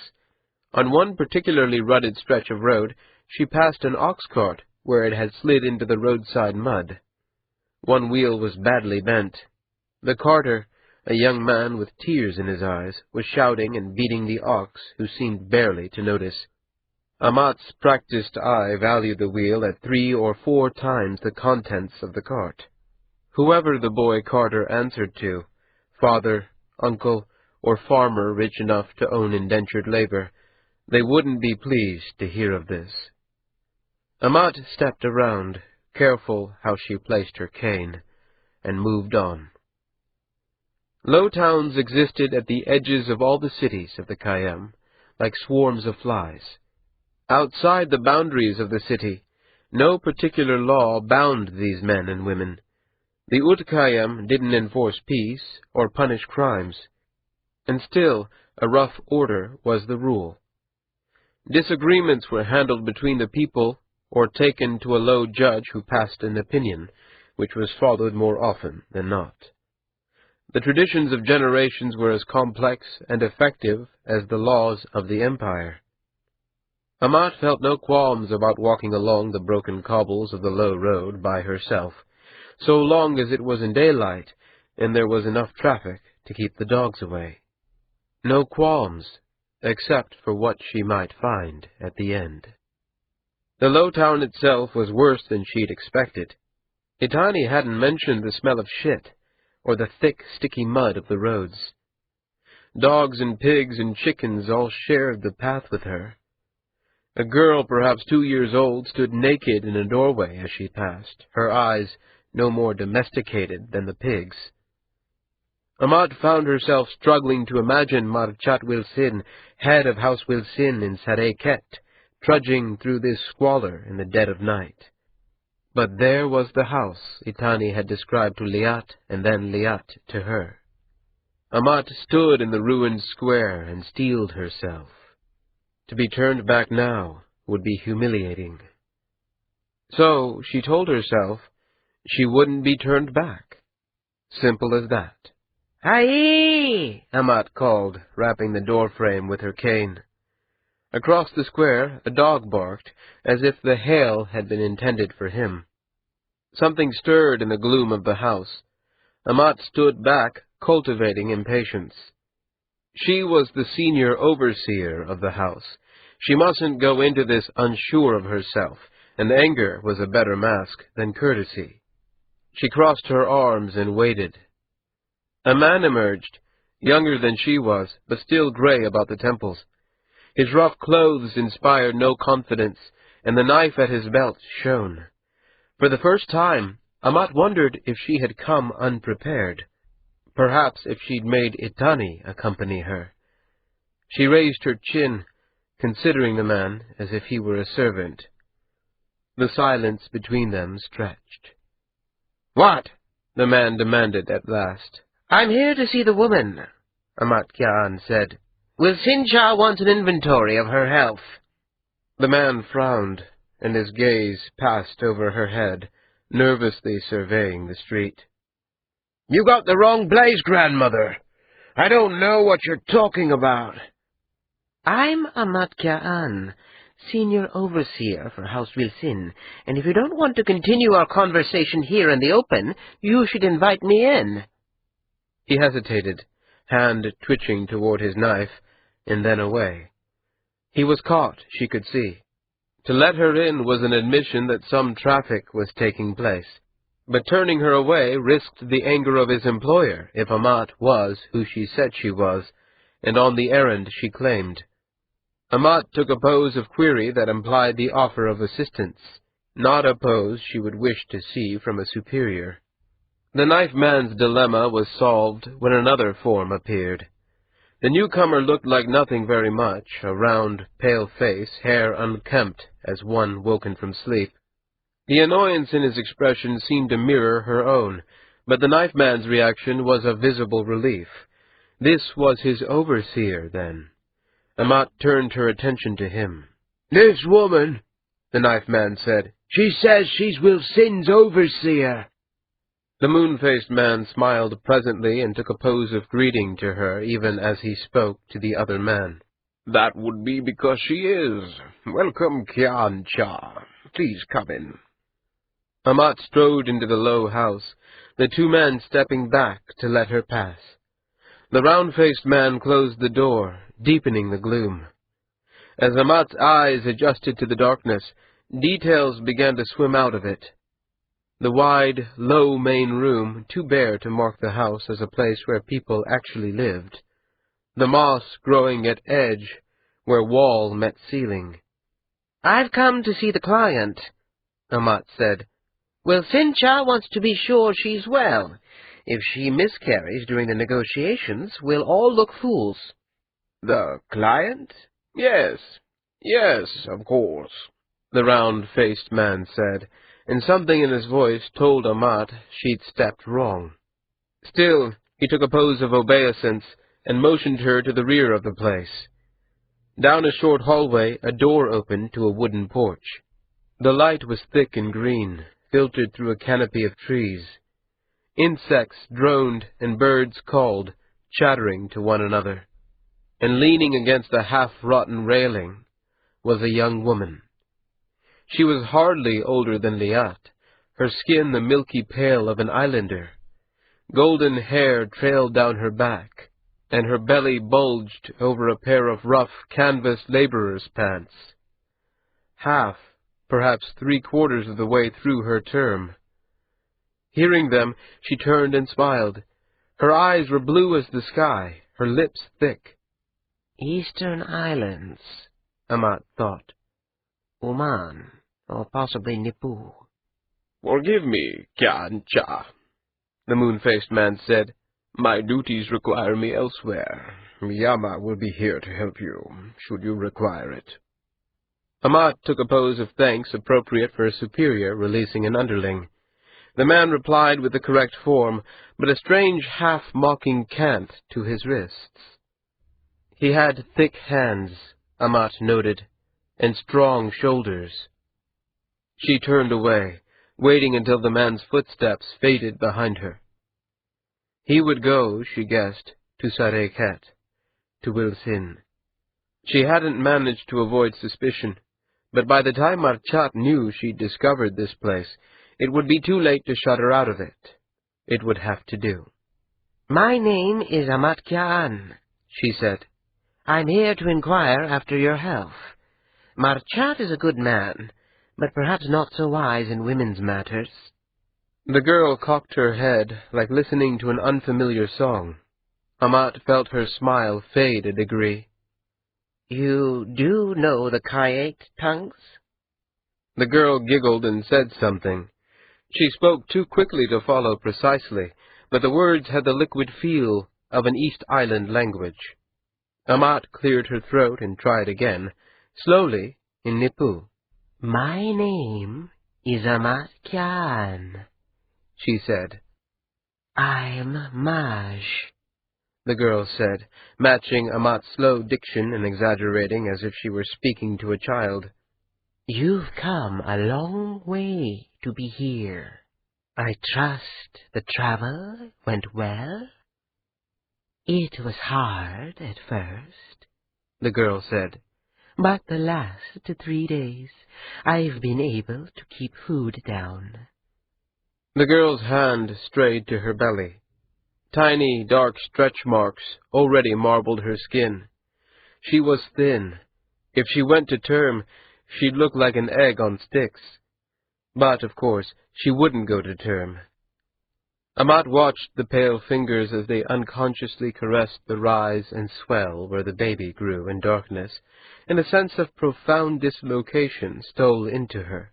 On one particularly rutted stretch of road, she passed an ox cart where it had slid into the roadside mud. One wheel was badly bent. The carter, a young man with tears in his eyes, was shouting and beating the ox, who seemed barely to notice. Amat's practiced eye valued the wheel at 3 or 4 times the contents of the cart. Whoever the boy carter answered to, father, uncle, or farmer rich enough to own indentured labor, they wouldn't be pleased to hear of this. Amat stepped around, careful how she placed her cane, and moved on. Low towns existed at the edges of all the cities of the Kayam, like swarms of flies. Outside the boundaries of the city, no particular law bound these men and women. The Utkayam didn't enforce peace or punish crimes, and still a rough order was the rule. Disagreements were handled between the people or taken to a low judge who passed an opinion, which was followed more often than not. The traditions of generations were as complex and effective as the laws of the empire. Amat felt no qualms about walking along the broken cobbles of the low road by herself, so long as it was in daylight and there was enough traffic to keep the dogs away. No qualms, except for what she might find at the end. The low town itself was worse than she'd expected. Itani hadn't mentioned the smell of shit, or the thick, sticky mud of the roads. Dogs and pigs and chickens all shared the path with her. A girl, perhaps 2 years old, stood naked in a doorway as she passed, her eyes no more domesticated than the pigs. Amat found herself struggling to imagine Marchat Wilsin, head of House Wilsin in Sarayket, trudging through this squalor in the dead of night. But there was the house Itani had described to Liat, and then Liat to her. Amat stood in the ruined square and steeled herself. To be turned back now would be humiliating. So she told herself she wouldn't be turned back. Simple as that. "Hi!" Amat called, rapping the doorframe with her cane. Across the square, a dog barked, as if the hail had been intended for him. Something stirred in the gloom of the house. Amat stood back, cultivating impatience. She was the senior overseer of the house. She mustn't go into this unsure of herself, and anger was a better mask than courtesy. She crossed her arms and waited. A man emerged, younger than she was, but still gray about the temples. His rough clothes inspired no confidence, and the knife at his belt shone. For the first time, Amat wondered if she had come unprepared. Perhaps if she'd made Itani accompany her. She raised her chin, considering the man as if he were a servant. The silence between them stretched. "What?" the man demanded at last. "I'm here to see the woman," Amat Kyan said. "Wilsin Shah wants an inventory of her health." The man frowned, and his gaze passed over her head, nervously surveying the street. "You got the wrong place, grandmother. I don't know what you're talking about." "I'm Amat Kyan, senior overseer for House Wilsin, and if you don't want to continue our conversation here in the open, you should invite me in." He hesitated, hand twitching toward his knife, and then away. He was caught, she could see. To let her in was an admission that some traffic was taking place, but turning her away risked the anger of his employer if Amat was who she said she was, and on the errand she claimed. Amat took a pose of query that implied the offer of assistance, not a pose she would wish to see from a superior. The knife man's dilemma was solved when another form appeared. The newcomer looked like nothing very much, a round, pale face, hair unkempt as one woken from sleep. The annoyance in his expression seemed to mirror her own, but the knife man's reaction was a visible relief. This was his overseer, then. Amat turned her attention to him. "This woman," the knife man said, "she says she's Wilsin's overseer." The moon-faced man smiled pleasantly and took a pose of greeting to her even as he spoke to the other man. "That would be because she is. Welcome, Kyan Cha. Please come in." Amat strode into the low house, the two men stepping back to let her pass. The round-faced man closed the door, deepening the gloom. As Amat's eyes adjusted to the darkness, details began to swim out of it. The wide, low main room, too bare to mark the house as a place where people actually lived. The moss growing at edge, where wall met ceiling. "I've come to see the client," Amat said. "Wilsin Shah wants to be sure she's well. If she miscarries during the negotiations, we'll all look fools." "The client? Yes, of course," the round-faced man said, and something in his voice told Amat she'd stepped wrong. Still, he took a pose of obeisance and motioned her to the rear of the place. Down a short hallway, a door opened to a wooden porch. The light was thick and green, filtered through a canopy of trees. Insects droned and birds called, chattering to one another. And leaning against a half-rotten railing was a young woman. She was hardly older than Liat, her skin the milky pale of an islander. Golden hair trailed down her back, and her belly bulged over a pair of rough canvas laborer's pants. Half, perhaps 3/4 of the way through her term. Hearing them, she turned and smiled. Her eyes were blue as the sky, her lips thick. Eastern Islands, Amat thought. Oman, or possibly Nippur. "Forgive me, Kya-Cha," the moon-faced man said. "My duties require me elsewhere. Yama will be here to help you, should you require it." Amat took a pose of thanks appropriate for a superior releasing an underling. The man replied with the correct form, but a strange half-mocking cant to his wrists. He had thick hands, Amat noted, and strong shoulders. She turned away, waiting until the man's footsteps faded behind her. He would go, she guessed, to Sareket, to Wilsin. She hadn't managed to avoid suspicion, but by the time Marchat knew she'd discovered this place, it would be too late to shut her out of it. It would have to do. "My name is Amat Kyaan," she said. "I'm here to inquire after your health. Marchat is a good man, but perhaps not so wise in women's matters." The girl cocked her head, like listening to an unfamiliar song. Amat felt her smile fade a degree. "You do know the Kayet tongues?" The girl giggled and said something. She spoke too quickly to follow precisely, but the words had the liquid feel of an East Island language. Amat cleared her throat and tried again, slowly, in Nippur. "My name is Amat Kyaan," she said. "I'm Maj," the girl said, matching Amat's slow diction and exaggerating as if she were speaking to a child. "You've come a long way to be here. I trust the travel went well?" "It was hard at first," the girl said, "but the last 3 days I've been able to keep food down." The girl's hand strayed to her belly. Tiny, dark stretch marks already marbled her skin. She was thin. If she went to term, she'd look like an egg on sticks. But, of course, she wouldn't go to term. Amat watched the pale fingers as they unconsciously caressed the rise and swell where the baby grew in darkness, and a sense of profound dislocation stole into her.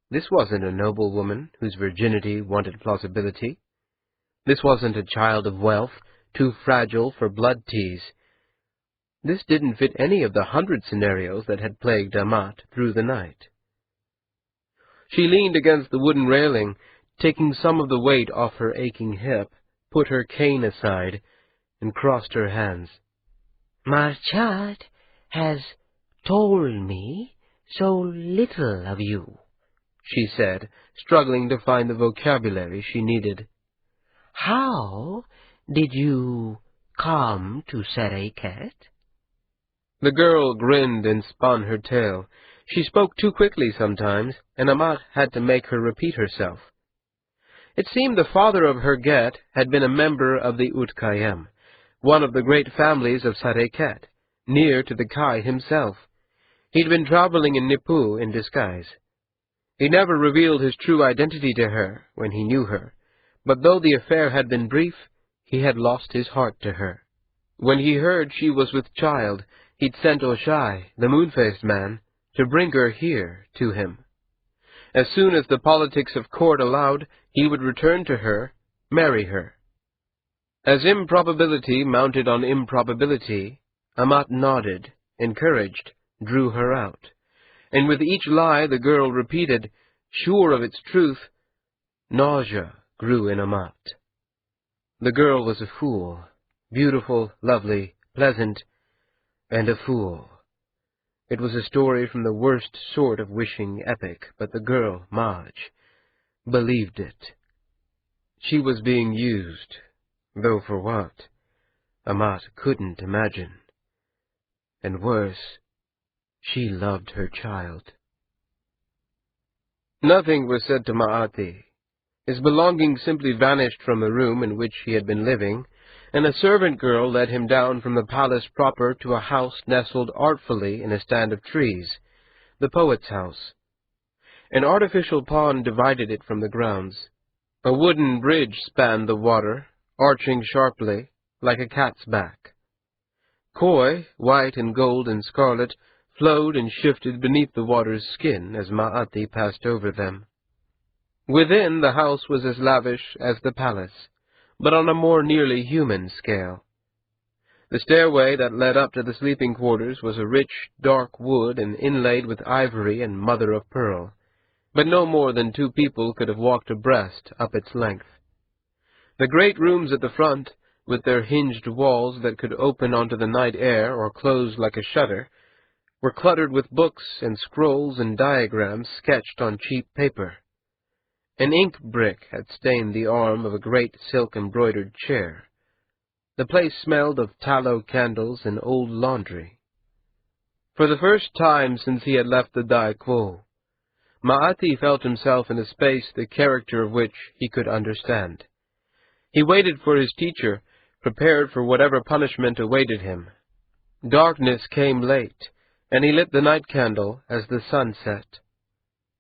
This wasn't a noble woman whose virginity wanted plausibility. This wasn't a child of wealth, too fragile for blood teas. This didn't fit any of the 100 scenarios that had plagued Amat through the night. She leaned against the wooden railing, taking some of the weight off her aching hip, put her cane aside, and crossed her hands. "Marchat has told me so little of you," she said, struggling to find the vocabulary she needed. "How did you come to Sareket?" The girl grinned and spun her tail. She spoke too quickly sometimes, and Amat had to make her repeat herself. It seemed the father of her get had been a member of the Utkayem, one of the great families of Sareket, near to the Kai himself. He'd been traveling in Nippur in disguise. He never revealed his true identity to her when he knew her, but though the affair had been brief, he had lost his heart to her. When he heard she was with child, he'd sent Oshai, the moon-faced man, to bring her here to him. As soon as the politics of court allowed, he would return to her, marry her. As improbability mounted on improbability, Amat nodded, encouraged, drew her out. And with each lie the girl repeated, sure of its truth, nausea grew in Amat. The girl was a fool, beautiful, lovely, pleasant, and a fool. It was a story from the worst sort of wishing epic, but the girl, Marge, believed it. She was being used, though for what, Amat couldn't imagine. And worse, she loved her child. Nothing was said to Ma'ati. His belongings simply vanished from the room in which he had been living, and a servant girl led him down from the palace proper to a house nestled artfully in a stand of trees, the poet's house. An artificial pond divided it from the grounds. A wooden bridge spanned the water, arching sharply, like a cat's back. Koi, white and gold and scarlet, flowed and shifted beneath the water's skin as Ma'ati passed over them. Within, the house was as lavish as the palace, but on a more nearly human scale. The stairway that led up to the sleeping quarters was a rich, dark wood and inlaid with ivory and mother-of-pearl, but no more than 2 people could have walked abreast up its length. The great rooms at the front, with their hinged walls that could open onto the night air or close like a shutter, were cluttered with books and scrolls and diagrams sketched on cheap paper. An ink brick had stained the arm of a great silk-embroidered chair. The place smelled of tallow candles and old laundry. For the first time since he had left the Dai Quo, Ma'ati felt himself in a space the character of which he could understand. He waited for his teacher, prepared for whatever punishment awaited him. Darkness came late, and he lit the night candle as the sun set.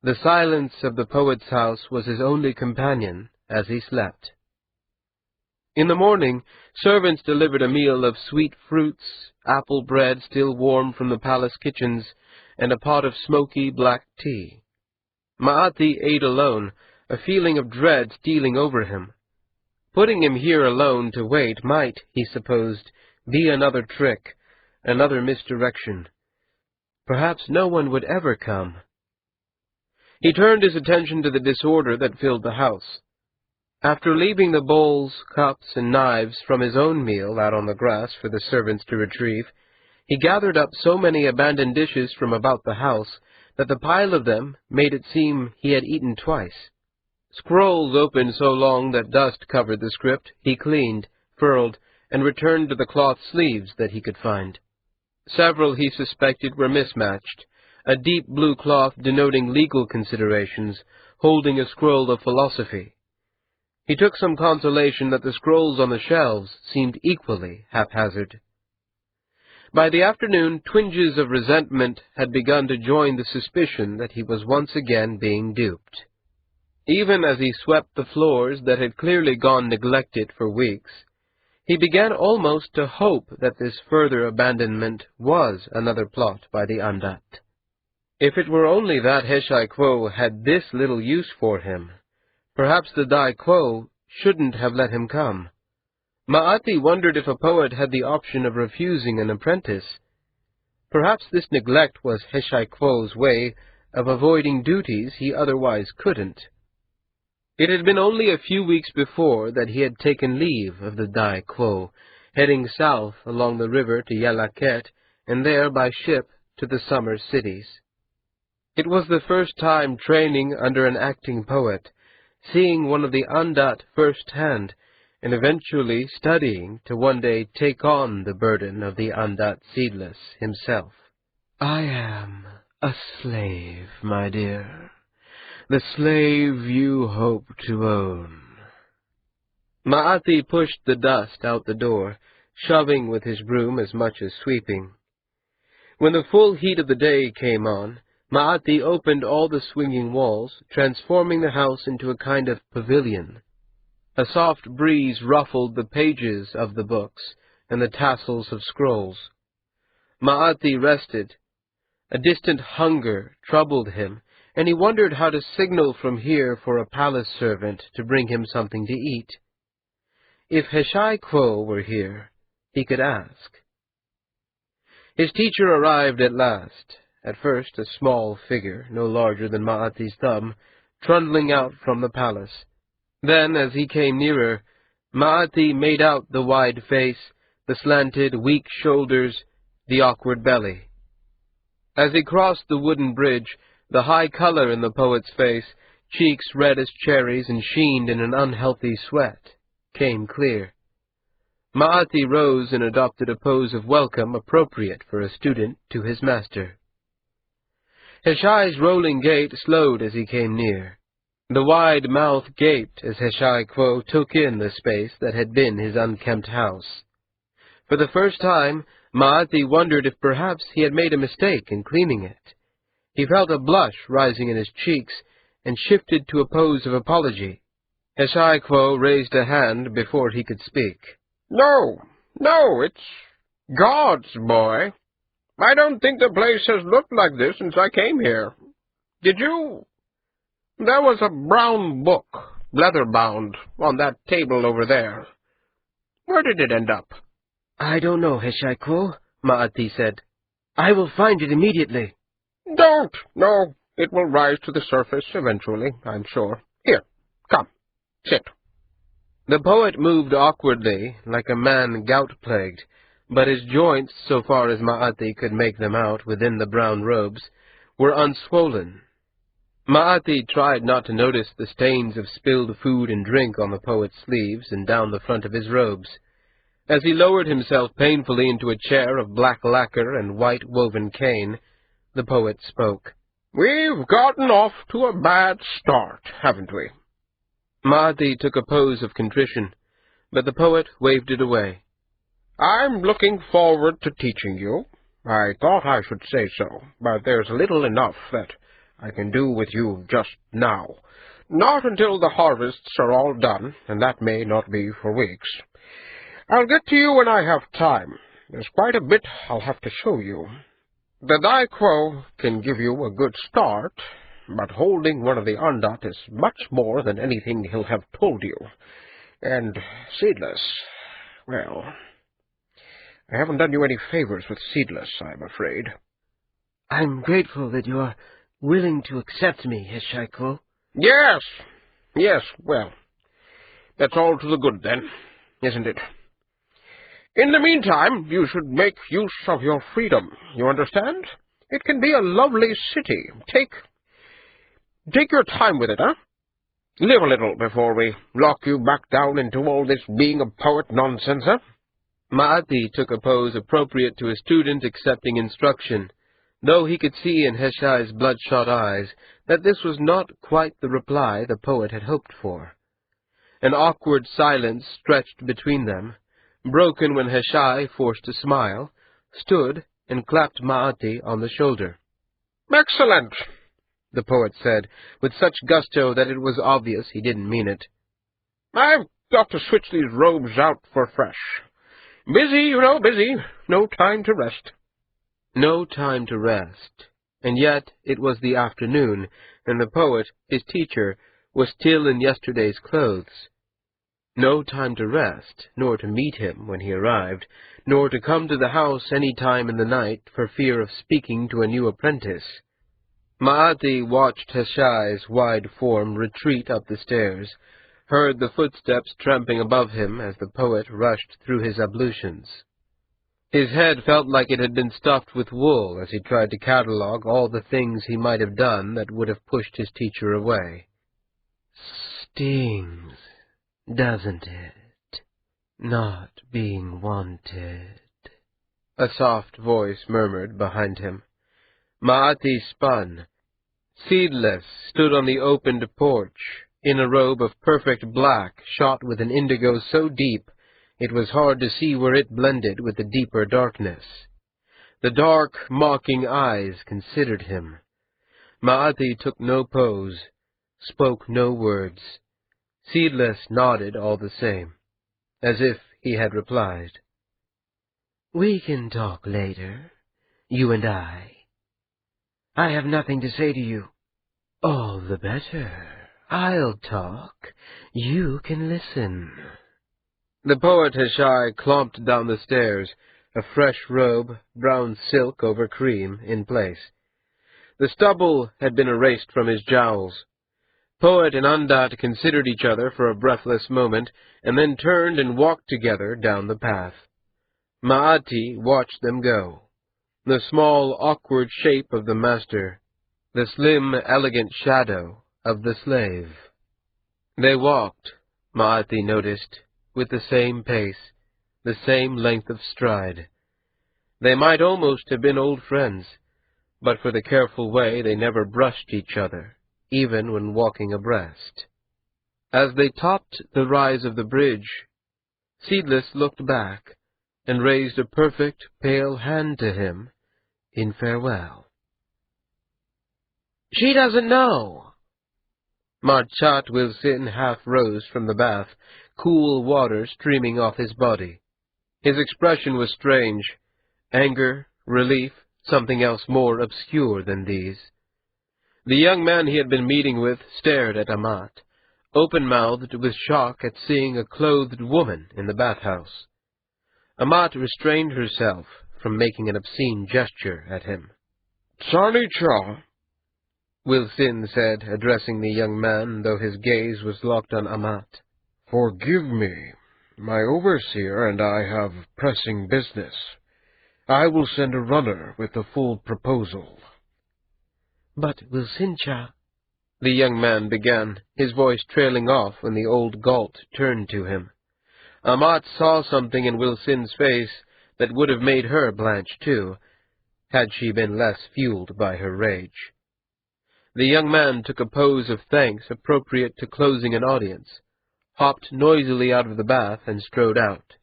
The silence of the poet's house was his only companion as he slept. In the morning, servants delivered a meal of sweet fruits, apple bread still warm from the palace kitchens, and a pot of smoky black tea. Ma'ati ate alone, a feeling of dread stealing over him. Putting him here alone to wait might, he supposed, be another trick, another misdirection. Perhaps no one would ever come. He turned his attention to the disorder that filled the house. After leaving the bowls, cups, and knives from his own meal out on the grass for the servants to retrieve, he gathered up so many abandoned dishes from about the house that the pile of them made it seem he had eaten twice. Scrolls opened so long that dust covered the script he cleaned, furled, and returned to the cloth sleeves that he could find. Several he suspected were mismatched, a deep blue cloth denoting legal considerations, holding a scroll of philosophy. He took some consolation that the scrolls on the shelves seemed equally haphazard. By the afternoon, twinges of resentment had begun to join the suspicion that he was once again being duped. Even as he swept the floors that had clearly gone neglected for weeks, he began almost to hope that this further abandonment was another plot by the Andat. If it were only that Heshai Quo had this little use for him, perhaps the Dai Quo shouldn't have let him come. Ma'ati wondered if a poet had the option of refusing an apprentice. Perhaps this neglect was Heshai Quo's way of avoiding duties he otherwise couldn't. It had been only a few weeks before that he had taken leave of the Dai Quo, heading south along the river to Yalaket, and there by ship to the summer cities. It was the first time training under an acting poet, seeing one of the Andat firsthand, and eventually studying to one day take on the burden of the Andat seedless himself. "I am a slave, my dear, the slave you hope to own." Ma'ati pushed the dust out the door, shoving with his broom as much as sweeping. When the full heat of the day came on, Ma'ati opened all the swinging walls, transforming the house into a kind of pavilion. A soft breeze ruffled the pages of the books and the tassels of scrolls. Ma'ati rested. A distant hunger troubled him, and he wondered how to signal from here for a palace servant to bring him something to eat. If Heshai Quo were here, he could ask. His teacher arrived at last, at first a small figure, no larger than Ma'ati's thumb, trundling out from the palace. Then, as he came nearer, Ma'ati made out the wide face, the slanted, weak shoulders, the awkward belly. As he crossed the wooden bridge, the high color in the poet's face, cheeks red as cherries and sheened in an unhealthy sweat, came clear. Maati rose and adopted a pose of welcome appropriate for a student to his master. Heshai's rolling gait slowed as he came near. The wide mouth gaped as Heshai Quo took in the space that had been his unkempt house. For the first time, Maati wondered if perhaps he had made a mistake in cleaning it. He felt a blush rising in his cheeks and shifted to a pose of apology. Heshai Quo raised a hand before he could speak. No, it's God's, boy. I don't think the place has looked like this since I came here. Did you? There was a brown book, leather-bound, on that table over there. Where did it end up? I don't know, Heshai Quo, Maati said. I will find it immediately. Don't. No, it will rise to the surface eventually, I'm sure. Here, come, sit. The poet moved awkwardly, like a man gout-plagued, but his joints, so far as Maati could make them out within the brown robes, were unswollen. Maati tried not to notice the stains of spilled food and drink on the poet's sleeves and down the front of his robes. As he lowered himself painfully into a chair of black lacquer and white woven cane, the poet spoke. We've gotten off to a bad start, haven't we? Maati took a pose of contrition, but the poet waved it away. I'm looking forward to teaching you. I thought I should say so, but there's little enough that I can do with you just now. Not until the harvests are all done, and that may not be for weeks. I'll get to you when I have time. There's quite a bit I'll have to show you. The Dai Quo can give you a good start, but holding one of the Ondat is much more than anything he'll have told you. And Seedless, well, I haven't done you any favors with Seedless, I'm afraid. I'm grateful that you are willing to accept me, Heshai Quo. Yes, well, that's all to the good then, isn't it? In the meantime, you should make use of your freedom, you understand? It can be a lovely city. Take your time with it, huh? Live a little before we lock you back down into all this being a poet nonsense, huh? Maati took a pose appropriate to a student accepting instruction, though he could see in Heshai's bloodshot eyes that this was not quite the reply the poet had hoped for. An awkward silence stretched between them, broken when Heshai, forced to smile, stood and clapped Maati on the shoulder. Excellent, the poet said, with such gusto that it was obvious he didn't mean it. I've got to switch these robes out for fresh. Busy, you know, busy. No time to rest. No time to rest. And yet it was the afternoon, and the poet, his teacher, was still in yesterday's clothes. No time to rest, nor to meet him when he arrived, nor to come to the house any time in the night for fear of speaking to a new apprentice. Maati watched Heshai's wide form retreat up the stairs, heard the footsteps tramping above him as the poet rushed through his ablutions. His head felt like it had been stuffed with wool as he tried to catalogue all the things he might have done that would have pushed his teacher away. Stings, doesn't it? Not being wanted, a soft voice murmured behind him. Maati spun. Seedless stood on the opened porch, in a robe of perfect black shot with an indigo so deep it was hard to see where it blended with the deeper darkness. The dark, mocking eyes considered him. Maati took no pose, spoke no words. Seedless nodded all the same, as if he had replied. We can talk later, you and I. I have nothing to say to you. All the better. I'll talk. You can listen. The poet Heshai clomped down the stairs, a fresh robe, brown silk over cream, in place. The stubble had been erased from his jowls. Poet and Ondat considered each other for a breathless moment, and then turned and walked together down the path. Maati watched them go. the small, awkward shape of the master, the slim, elegant shadow of the slave. They walked, Maati noticed, with the same pace, the same length of stride. They might almost have been old friends, but for the careful way they never brushed each other, even when walking abreast. As they topped the rise of the bridge, Seedless looked back and raised a perfect, pale hand to him in farewell. "She doesn't know." Marchat Wilson half rose from the bath, cool water streaming off his body. His expression was strange: anger, relief, something else more obscure than these. The young man he had been meeting with stared at Amat, open-mouthed with shock at seeing a clothed woman in the bathhouse. Amat restrained herself from making an obscene gesture at him. "Sani Cha," Wilson said, addressing the young man, though his gaze was locked on Amat. "Forgive me. My overseer and I have pressing business. I will send a runner with the full proposal." "But Wilsincha," the young man began, his voice trailing off when the old Galt turned to him. Amat saw something in Wilson's face that would have made her blanch too, had she been less fueled by her rage. The young man took a pose of thanks appropriate to closing an audience, hopped noisily out of the bath, and strode out.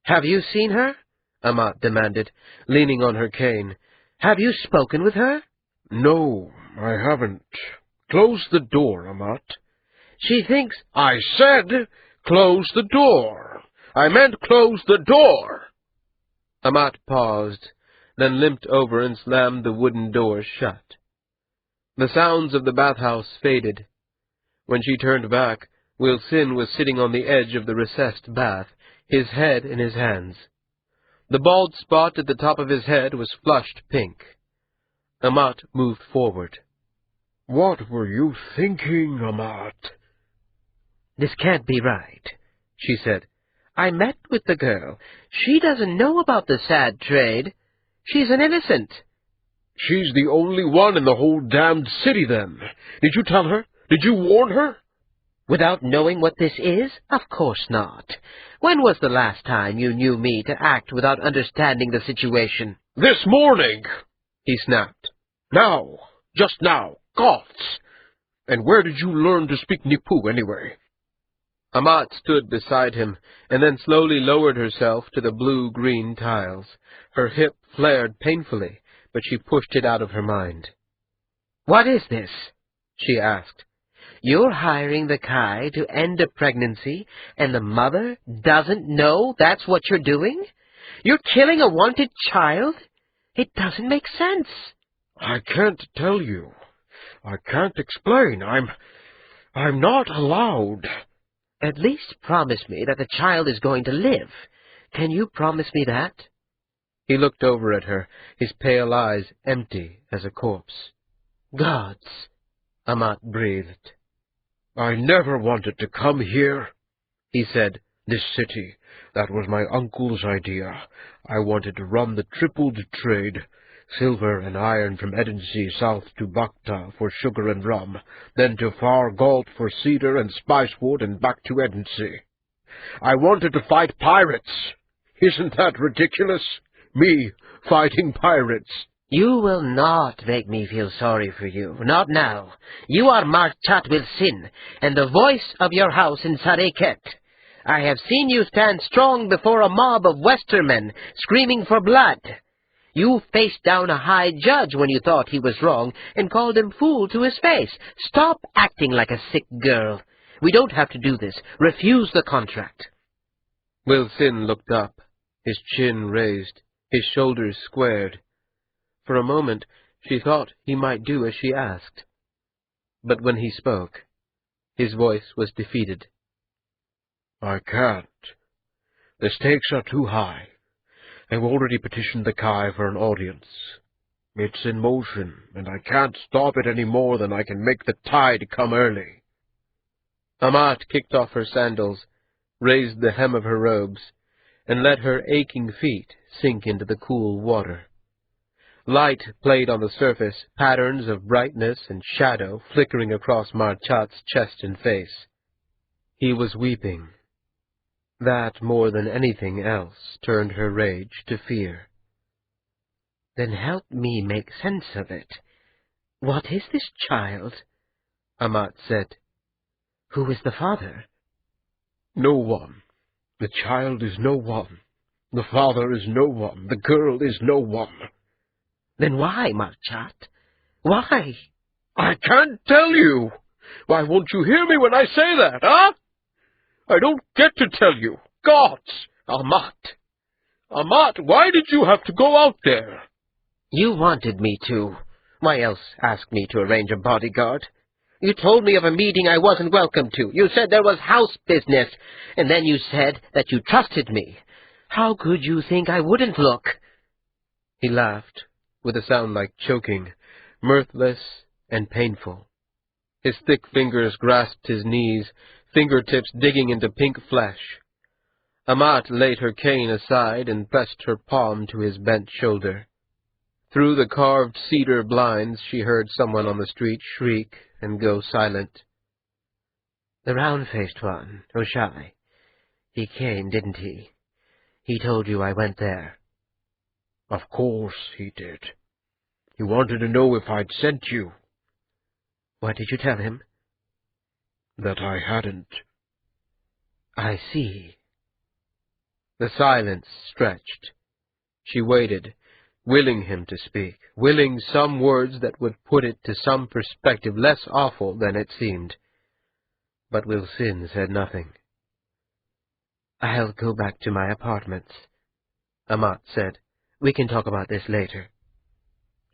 "Have you seen her?" Amat demanded, leaning on her cane. "Have you spoken with her?" "No, I haven't. Close the door, Amat." "She thinks—" "I said close the door. I meant close the door." Amat paused, then limped over and slammed the wooden door shut. The sounds of the bathhouse faded. When she turned back, Wilson was sitting on the edge of the recessed bath, his head in his hands. The bald spot at the top of his head was flushed pink. Amat moved forward. "What were you thinking, Amat?" "This can't be right," she said. "I met with the girl. She doesn't know about the sad trade. She's an innocent." "She's the only one in the whole damned city, then. Did you tell her? Did you warn her?" "Without knowing what this is? Of course not. When was the last time you knew me to act without understanding the situation?" "This morning," he snapped. "Now. Just now. Gods! And where did you learn to speak Nipu, anyway?" Amat stood beside him, and then slowly lowered herself to the blue-green tiles. Her hip flared painfully, but she pushed it out of her mind. "What is this?" she asked. "You're hiring the Kai to end a pregnancy, and the mother doesn't know that's what you're doing? You're killing a wanted child? It doesn't make sense." "I can't tell you. I can't explain. I'm not allowed." "At least promise me that the child is going to live. Can you promise me that?" He looked over at her, his pale eyes empty as a corpse. "Gods," Amat breathed. "I never wanted to come here," he said. "This city, that was my uncle's idea. I wanted to run the tripled trade, silver and iron from Edensee south to Bakhta for sugar and rum, then to Far Galt for cedar and spicewood and back to Edensee. I wanted to fight pirates. Isn't that ridiculous? Me fighting pirates." "You will not make me feel sorry for you. Not now. You are Marchat Wilson, and the voice of your house in Sareket. I have seen you stand strong before a mob of Westermen, screaming for blood. You faced down a high judge when you thought he was wrong, and called him fool to his face. Stop acting like a sick girl. We don't have to do this. Refuse the contract." Wilson looked up, his chin raised, his shoulders squared. For a moment she thought he might do as she asked. But when he spoke, his voice was defeated. "I can't. The stakes are too high. I've already petitioned the Kai for an audience. It's in motion, and I can't stop it any more than I can make the tide come early." Amat kicked off her sandals, raised the hem of her robes, and let her aching feet sink into the cool water. Light played on the surface, patterns of brightness and shadow flickering across Marchat's chest and face. He was weeping. That, more than anything else, turned her rage to fear. "Then help me make sense of it. What is this child?" Amat said. "Who is the father?" No one. The child is no one. The father is no one. The girl is no one. "Then why, Marchat? Why?" I can't tell you. Why won't you hear me when I say that, huh? I don't get to tell you. Gods! Amat! Amat, why did you have to go out there? "You wanted me to. Why else ask me to arrange a bodyguard? You told me of a meeting I wasn't welcome to. You said there was house business, and then you said that you trusted me. How could you think I wouldn't look?" He laughed, with a sound like choking, mirthless and painful. His thick fingers grasped his knees, fingertips digging into pink flesh. Amat laid her cane aside and pressed her palm to his bent shoulder. Through the carved cedar blinds she heard someone on the street shriek and go silent. "The round-faced one, Oshai. He came, didn't he? He told you I went there." Of course he did. He wanted to know if I'd sent you. "What did you tell him?" That I hadn't. "I see." The silence stretched. She waited, willing him to speak, willing some words that would put it to some perspective less awful than it seemed. But Wilsin said nothing. "I'll go back to my apartments," Amat said. "We can talk about this later."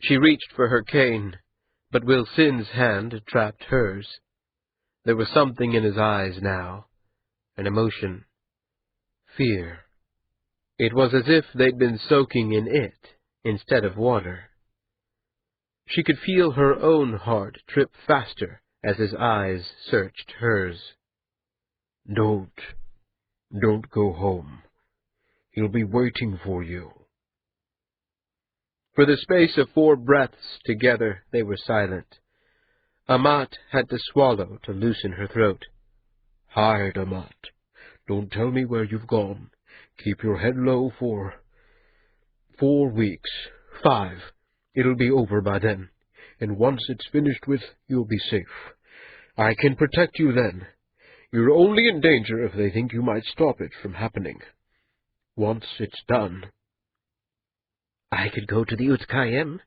She reached for her cane, but Wilsin's hand trapped hers. There was something in his eyes now, an emotion, fear. It was as if they'd been soaking in it instead of water. She could feel her own heart trip faster as his eyes searched hers. Don't go home. He'll be waiting for you. For the space of 4 breaths together they were silent. Amat had to swallow to loosen her throat. Hide, Amat. Don't tell me where you've gone. Keep your head low for 4 weeks. 5. It'll be over by then. And once it's finished with, you'll be safe. I can protect you then. You're only in danger if they think you might stop it from happening. Once it's done. "I could go to the Utkayim.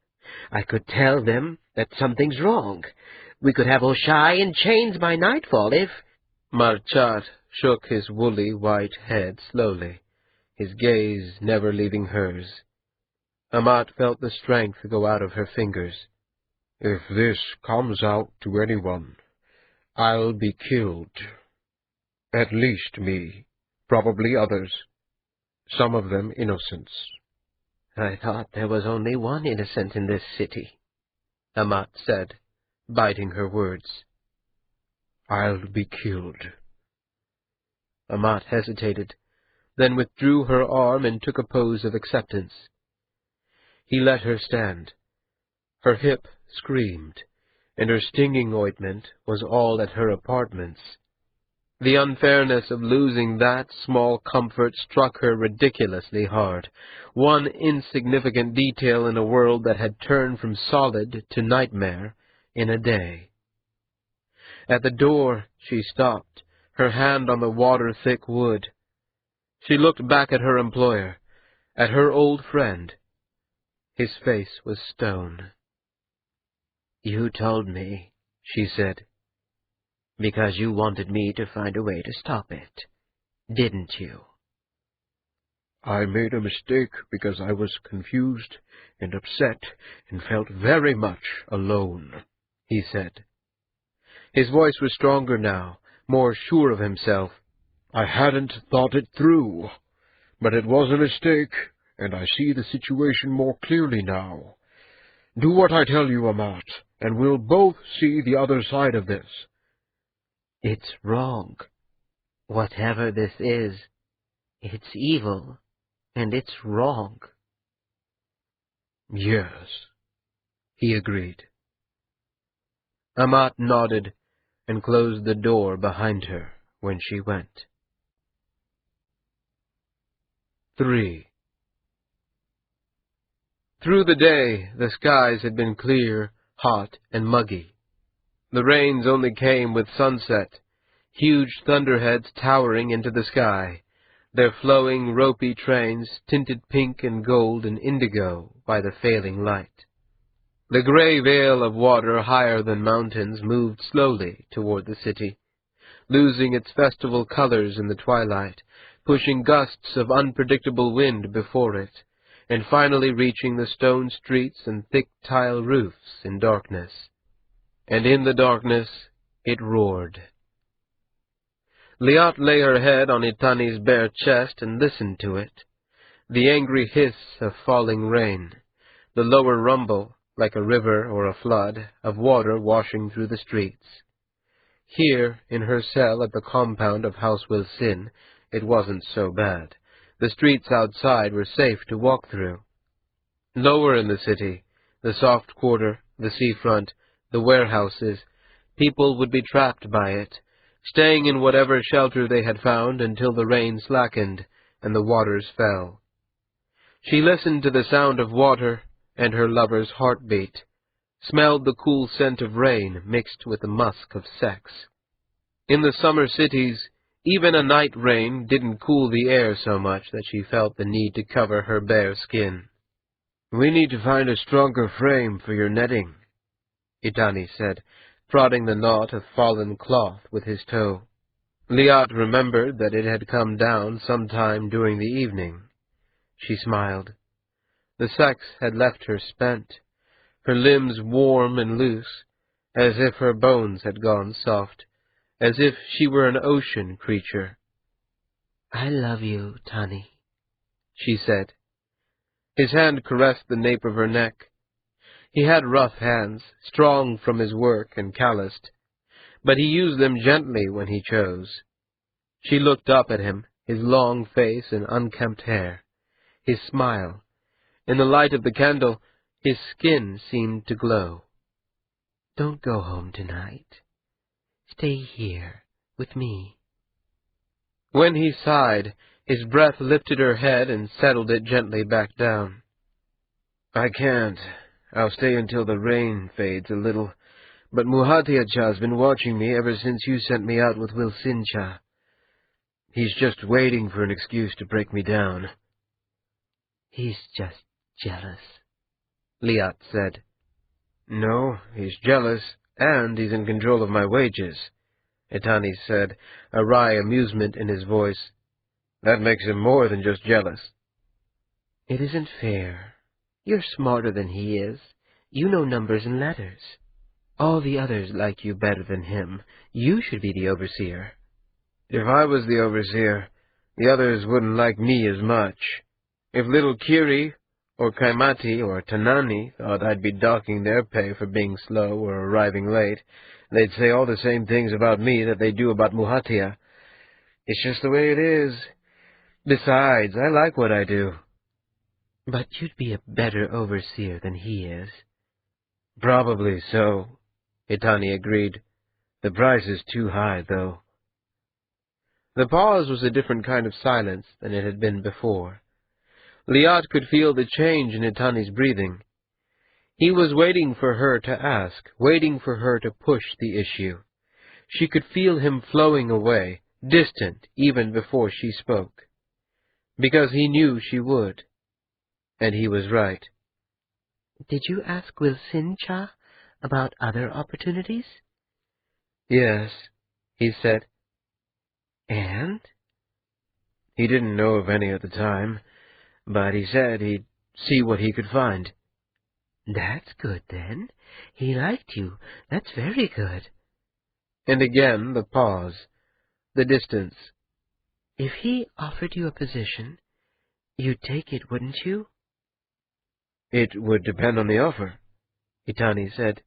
I could tell them that something's wrong. We could have Oshai in chains by nightfall if—" Marchat shook his woolly white head slowly, his gaze never leaving hers. Amat felt the strength go out of her fingers. If this comes out to anyone, I'll be killed. At least me, probably others, some of them innocents. "I thought there was only one innocent in this city," Amat said, biting her words. I'll be killed. Amat hesitated, then withdrew her arm and took a pose of acceptance. He let her stand. Her hip screamed, and her stinging ointment was all at her apartments. The unfairness of losing that small comfort struck her ridiculously hard, one insignificant detail in a world that had turned from solid to nightmare in a day. At the door she stopped, her hand on the water-thick wood. She looked back at her employer, at her old friend. His face was stone. "You told me," she said, "because you wanted me to find a way to stop it, didn't you?" I made a mistake because I was confused and upset and felt very much alone, he said. His voice was stronger now, more sure of himself. I hadn't thought it through, but it was a mistake, and I see the situation more clearly now. Do what I tell you, Amat, and we'll both see the other side of this. "It's wrong. Whatever this is, it's evil, and it's wrong." Yes, he agreed. Amat nodded and closed the door behind her when she went. 3. Through the day, the skies had been clear, hot, and muggy. The rains only came with sunset, huge thunderheads towering into the sky, their flowing, ropey trains tinted pink and gold and indigo by the failing light. The gray veil of water higher than mountains moved slowly toward the city, losing its festival colors in the twilight, pushing gusts of unpredictable wind before it, and finally reaching the stone streets and thick tile roofs in darkness. And in the darkness it roared. Liat lay her head on Itani's bare chest and listened to it, the angry hiss of falling rain, the lower rumble, like a river or a flood, of water washing through the streets. Here, in her cell at the compound of House Wilsin, it wasn't so bad. The streets outside were safe to walk through. Lower in the city, the soft quarter, the seafront, the warehouses, people would be trapped by it, staying in whatever shelter they had found until the rain slackened and the waters fell. She listened to the sound of water and her lover's heartbeat, smelled the cool scent of rain mixed with the musk of sex. In the summer cities, even a night rain didn't cool the air so much that she felt the need to cover her bare skin. "We need to find a stronger frame for your netting," Itani said, prodding the knot of fallen cloth with his toe. Liat remembered that it had come down sometime during the evening. She smiled. The sex had left her spent, her limbs warm and loose, as if her bones had gone soft, as if she were an ocean creature. "I love you, Tani," she said. His hand caressed the nape of her neck. He had rough hands, strong from his work and calloused, but he used them gently when he chose. She looked up at him, his long face and unkempt hair, his smile. In the light of the candle, his skin seemed to glow. "Don't go home tonight. Stay here with me." When he sighed, his breath lifted her head and settled it gently back down. "I can't. I'll stay until the rain fades a little, but Muhatia-cha's been watching me ever since you sent me out with Wilsin-cha. He's just waiting for an excuse to break me down." "He's just jealous," Liat said. "No, he's jealous, and he's in control of my wages," Itani said, a wry amusement in his voice. "That makes him more than just jealous." "It isn't fair. You're smarter than he is. You know numbers and letters. All the others like you better than him. You should be the overseer." "If I was the overseer, the others wouldn't like me as much. If little Kiri, or Kaimati, or Tanani thought I'd be docking their pay for being slow or arriving late, they'd say all the same things about me that they do about Muhatia. It's just the way it is. Besides, I like what I do." "But you'd be a better overseer than he is." "Probably so," Itani agreed. "The price is too high, though." The pause was a different kind of silence than it had been before. Liat could feel the change in Itani's breathing. He was waiting for her to ask, waiting for her to push the issue. She could feel him flowing away, distant even before she spoke. Because he knew she would. And he was right. "Did you ask Wilsin-cha about other opportunities?" "Yes," he said. "And?" "He didn't know of any at the time, but he said he'd see what he could find." "That's good, then. He liked you. That's very good." And again the pause, the distance. "If he offered you a position, you'd take it, wouldn't you?" "It would depend on the offer," Itani said.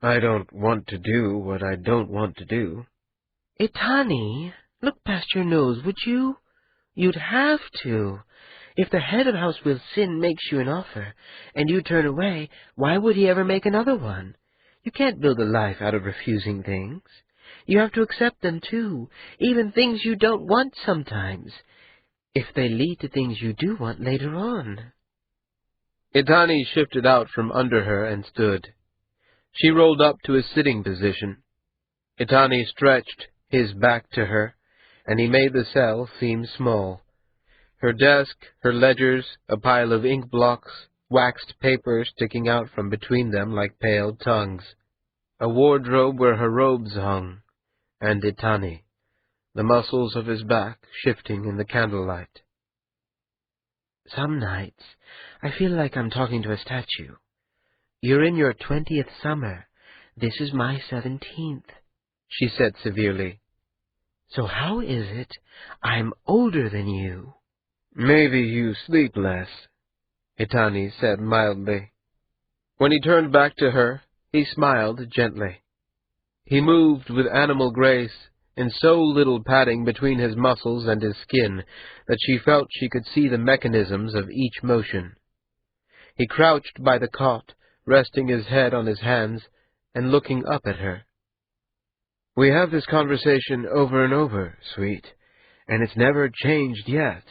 "I don't want to do what I don't want to do." "Itani, look past your nose, would you? You'd have to. If the head of House Will Sin makes you an offer, and you turn away, why would he ever make another one? You can't build a life out of refusing things. You have to accept them, too, even things you don't want sometimes, if they lead to things you do want later on. Itani shifted out from under her and stood. She rolled up to a sitting position. Itani stretched his back to her, and he made the cell seem small. Her desk, her ledgers, a pile of ink blocks, waxed paper sticking out from between them like pale tongues, a wardrobe where her robes hung, and Itani, the muscles of his back shifting in the candlelight. Some nights I feel like I'm talking to a statue. You're in your 20th summer. This is my 17th, she said severely. So how is it I'm older than you? Maybe you sleep less, Itani said mildly. When he turned back to her, he smiled gently. He moved with animal grace, and so little padding between his muscles and his skin that she felt she could see the mechanisms of each motion. He crouched by the cot, resting his head on his hands and looking up at her. We have this conversation over and over, sweet, and it's never changed yet.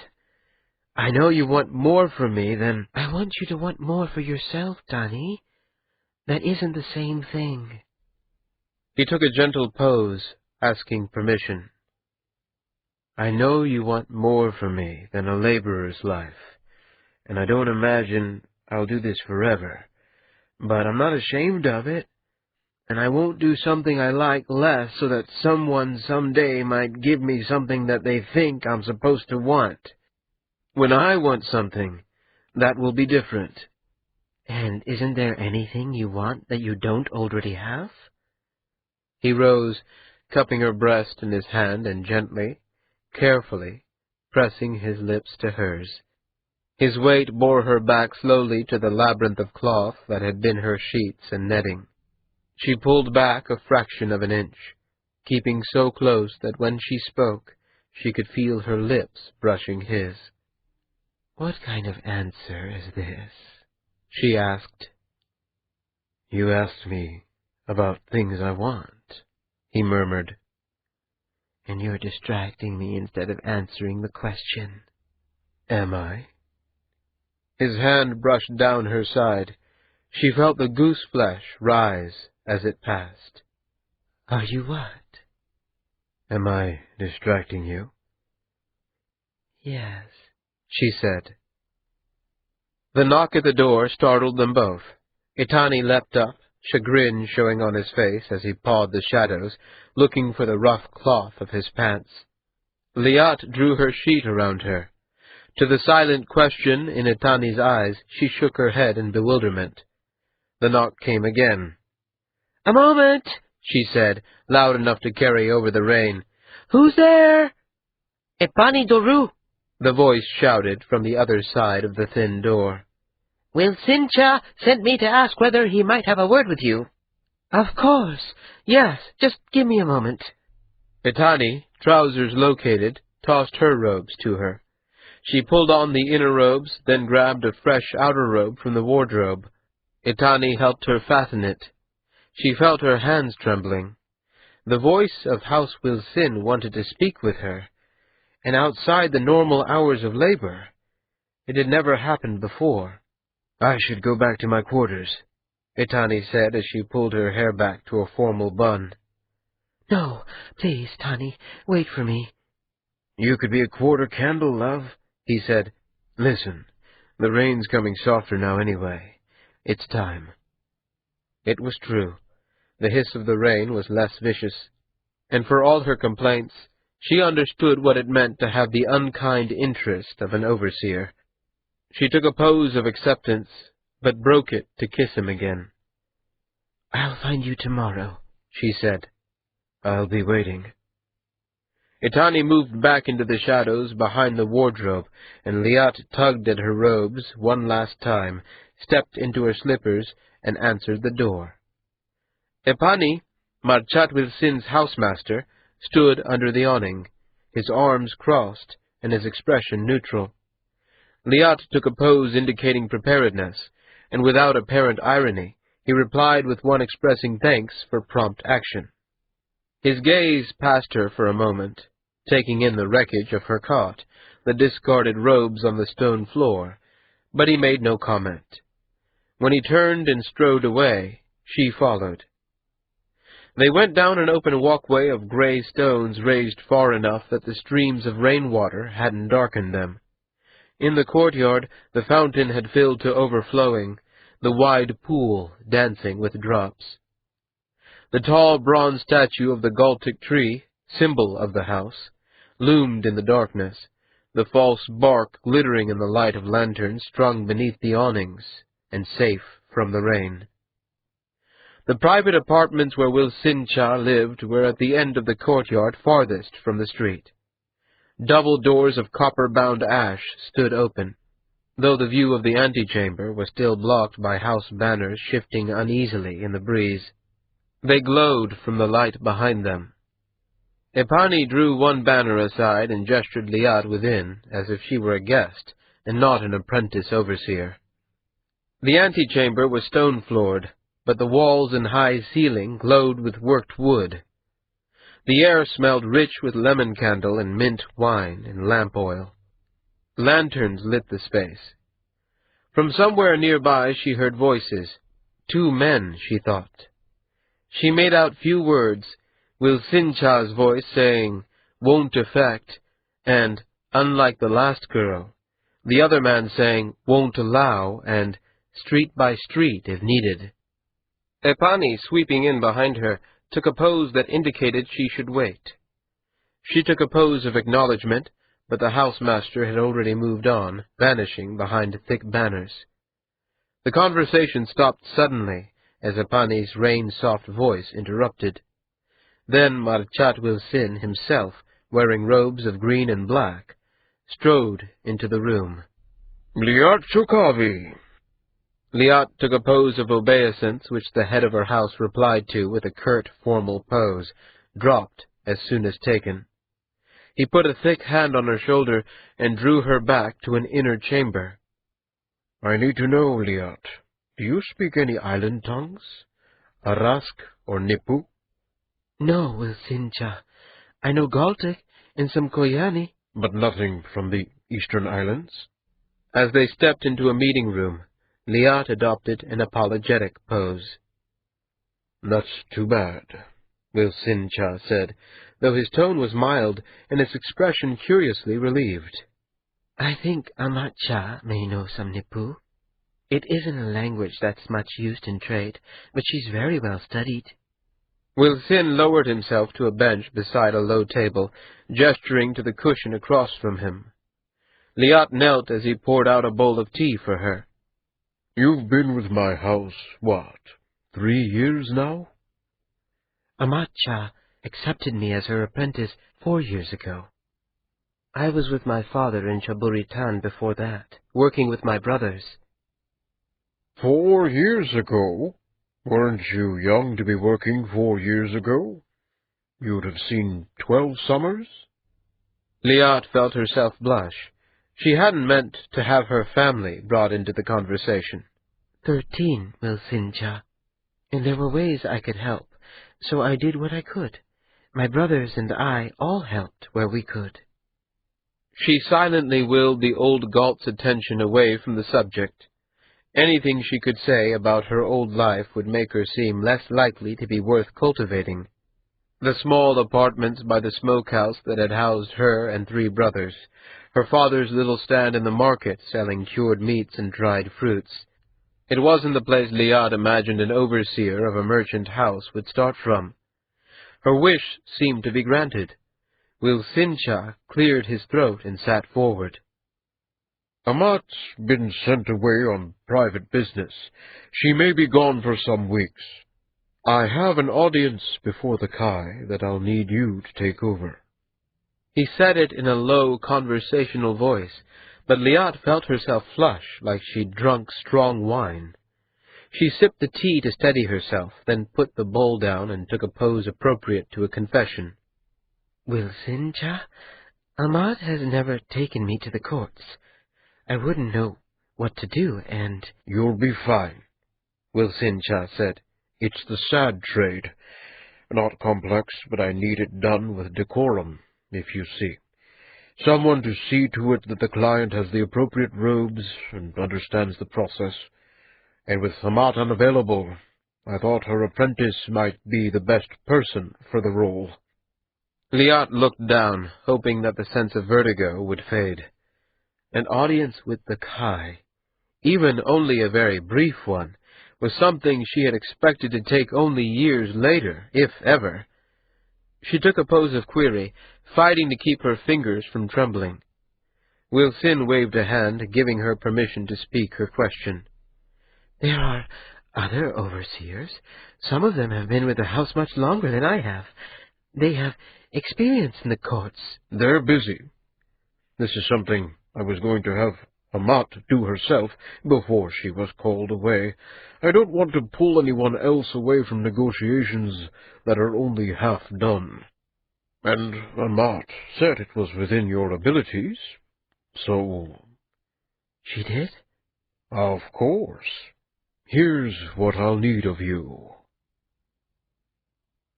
I know you want more from me than... I want you to want more for yourself, Danny. That isn't the same thing. He took a gentle pose, asking permission. I know you want more from me than a laborer's life, and I don't imagine I'll do this forever, but I'm not ashamed of it, and I won't do something I like less so that someone someday might give me something that they think I'm supposed to want. When I want something, that will be different. And isn't there anything you want that you don't already have? He rose, cupping her breast in his hand and gently, carefully, pressing his lips to hers. His weight bore her back slowly to the labyrinth of cloth that had been her sheets and netting. She pulled back a fraction of an inch, keeping so close that when she spoke, she could feel her lips brushing his. What kind of answer is this? She asked. You asked me about things I want, he murmured. And you're distracting me instead of answering the question. Am I? His hand brushed down her side. She felt the goose flesh rise as it passed. Are you what? Am I distracting you? Yes, she said. The knock at the door startled them both. Itani leapt up, chagrin showing on his face as he pawed the shadows, looking for the rough cloth of his pants. Liat drew her sheet around her. To the silent question in Itani's eyes, she shook her head in bewilderment. The knock came again. A moment, she said, loud enough to carry over the rain. Who's there? Epani Doru, the voice shouted from the other side of the thin door. Will Sincha sent me to ask whether he might have a word with you. Of course. Yes, just give me a moment. Itani, trousers located, tossed her robes to her. She pulled on the inner robes, then grabbed a fresh outer robe from the wardrobe. Itani helped her fasten it. She felt her hands trembling. The voice of House Will Sin wanted to speak with her, and outside the normal hours of labor. It had never happened before. I should go back to my quarters, Itani said as she pulled her hair back to a formal bun. No, please, Tani, wait for me. You could be a quarter candle, love, he said. Listen, the rain's coming softer now anyway. It's time. It was true. The hiss of the rain was less vicious, and for all her complaints, she understood what it meant to have the unkind interest of an overseer. She took a pose of acceptance, but broke it to kiss him again. I'll find you tomorrow, she said. I'll be waiting. Itani moved back into the shadows behind the wardrobe, and Liat tugged at her robes one last time, stepped into her slippers, and answered the door. Epani, Marchat Will Sin's housemaster, stood under the awning, his arms crossed and his expression neutral. Liat took a pose indicating preparedness, and without apparent irony, he replied with one expressing thanks for prompt action. His gaze passed her for a moment, taking in the wreckage of her cot, the discarded robes on the stone floor, but he made no comment. When he turned and strode away, she followed. They went down an open walkway of gray stones raised far enough that the streams of rainwater hadn't darkened them. In the courtyard, the fountain had filled to overflowing, the wide pool dancing with drops. The tall bronze statue of the Galtic tree, symbol of the house, loomed in the darkness, the false bark glittering in the light of lanterns strung beneath the awnings, and safe from the rain. The private apartments where Wilsincha lived were at the end of the courtyard farthest from the street. Double doors of copper-bound ash stood open, though the view of the antechamber was still blocked by house banners shifting uneasily in the breeze. They glowed from the light behind them. Epani drew one banner aside and gestured Liat within, as if she were a guest, and not an apprentice overseer. The antechamber was stone-floored, but the walls and high ceiling glowed with worked wood. The air smelled rich with lemon candle and mint wine and lamp oil. Lanterns lit the space. From somewhere nearby she heard voices. 2 men, she thought. She made out few words, Wilsincha's voice saying, "Won't affect," and, unlike the last girl, the other man saying, "Won't allow," and "street by street if needed." Epani, sweeping in behind her, took a pose that indicated she should wait. She took a pose of acknowledgment, but the housemaster had already moved on, vanishing behind thick banners. The conversation stopped suddenly, as Epani's rain-soft voice interrupted. Then Marchat Wilsin himself, wearing robes of green and black, strode into the room. Liat Chukavi! Liat took a pose of obeisance, which the head of her house replied to with a curt, formal pose, dropped as soon as taken. He put a thick hand on her shoulder and drew her back to an inner chamber. I need to know, Liat. Do you speak any island tongues? Arask or Nipu? No, Wilsincha. I know Galtic and some Koyani. But nothing from the eastern islands? As they stepped into a meeting room, Liat adopted an apologetic pose. That's too bad, Wilsincha said, though his tone was mild and his expression curiously relieved. I think Amatcha may know some Nipu. It isn't a language that's much used in trade, but she's very well studied. Wilsin lowered himself to a bench beside a low table, gesturing to the cushion across from him. Liat knelt as he poured out a bowl of tea for her. You've been with my house, 3 years now? Amatcha accepted me as her apprentice 4 years ago. I was with my father in Chaburitan before that, working with my brothers. 4 years ago? Weren't you young to be working 4 years ago? You'd have seen 12 summers? Liat felt herself blush. She hadn't meant to have her family brought into the conversation. 13, Wilsincha. And there were ways I could help, so I did what I could. My brothers and I all helped where we could. She silently willed the old Galt's attention away from the subject. Anything she could say about her old life would make her seem less likely to be worth cultivating. The small apartments by the smokehouse that had housed her and 3 brothers, her father's little stand in the market selling cured meats and dried fruits. It wasn't the place Liat imagined an overseer of a merchant house would start from. Her wish seemed to be granted. Wilsincha cleared his throat and sat forward. Amat's been sent away on private business. She may be gone for some weeks. I have an audience before the Kai that I'll need you to take over. He said it in a low, conversational voice, but Liat felt herself flush like she'd drunk strong wine. She sipped the tea to steady herself, then put the bowl down and took a pose appropriate to a confession. Wilsincha, Amat has never taken me to the courts. I wouldn't know what to do, and— You'll be fine, Wilsin Cha said. It's the sad trade. Not complex, but I need it done with decorum, if you see. Someone to see to it that the client has the appropriate robes and understands the process. And with Hamat unavailable, I thought her apprentice might be the best person for the role. Liat looked down, hoping that the sense of vertigo would fade. An audience with the Kai, even only a very brief one, was something she had expected to take only years later, if ever. She took a pose of query, fighting to keep her fingers from trembling. Wilsin waved a hand, giving her permission to speak her question. There are other overseers. Some of them have been with the house much longer than I have. They have experience in the courts. They're busy. This is something I was going to have Hamat do herself before she was called away. I don't want to pull anyone else away from negotiations that are only half done. And Hamat said it was within your abilities, so— She did? Of course. Here's what I'll need of you.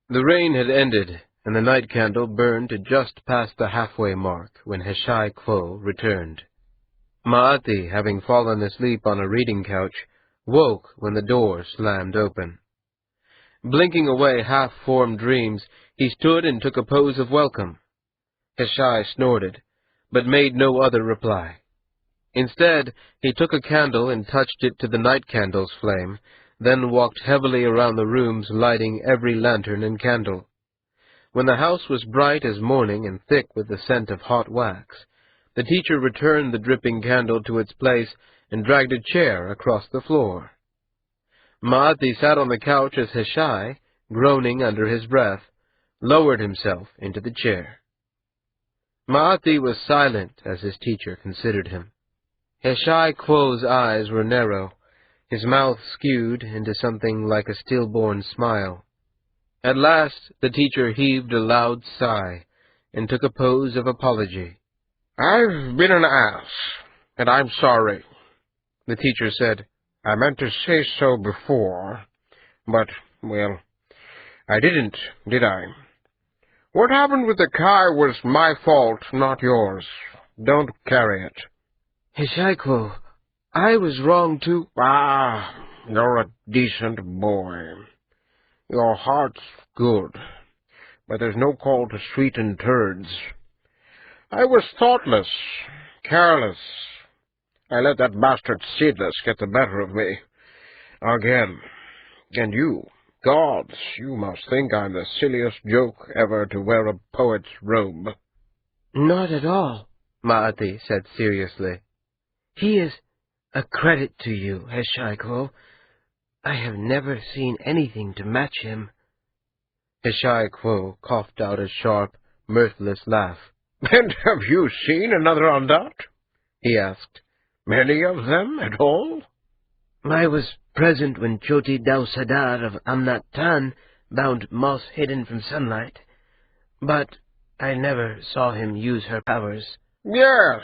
The rain had ended, and the night candle burned to just past the halfway mark when Heshai Kwo returned. Ma'ati, having fallen asleep on a reading couch, woke when the door slammed open. Blinking away half-formed dreams, he stood and took a pose of welcome. Heshai snorted, but made no other reply. Instead, he took a candle and touched it to the night candle's flame, then walked heavily around the rooms, lighting every lantern and candle. When the house was bright as morning and thick with the scent of hot wax, the teacher returned the dripping candle to its place and dragged a chair across the floor. Ma'ati sat on the couch as Heshai, groaning under his breath, lowered himself into the chair. Ma'ati was silent as his teacher considered him. Heshai Kwo's eyes were narrow, his mouth skewed into something like a stillborn smile. At last the teacher heaved a loud sigh and took a pose of apology. I've been an ass, and I'm sorry, the teacher said. I meant to say so before, but, well, I didn't, did I? What happened with the Kai was my fault, not yours. Don't carry it. Heshai Kwo, I was wrong to— Ah, you're a decent boy. Your heart's good, but there's no call to sweeten turds. I was thoughtless, careless. I let that bastard Seedless get the better of me. Again. And you, gods, you must think I'm the silliest joke ever to wear a poet's robe. Not at all, Ma'ati said seriously. He is a credit to you, Heshai Kwo. I have never seen anything to match him. Heshai Kwo coughed out a sharp, mirthless laugh. And have you seen another Ondat? He asked. Many of them at all? I was present when Choti Dao Sadar of Amnat Tan bound moss hidden from sunlight, but I never saw him use her powers. Yes,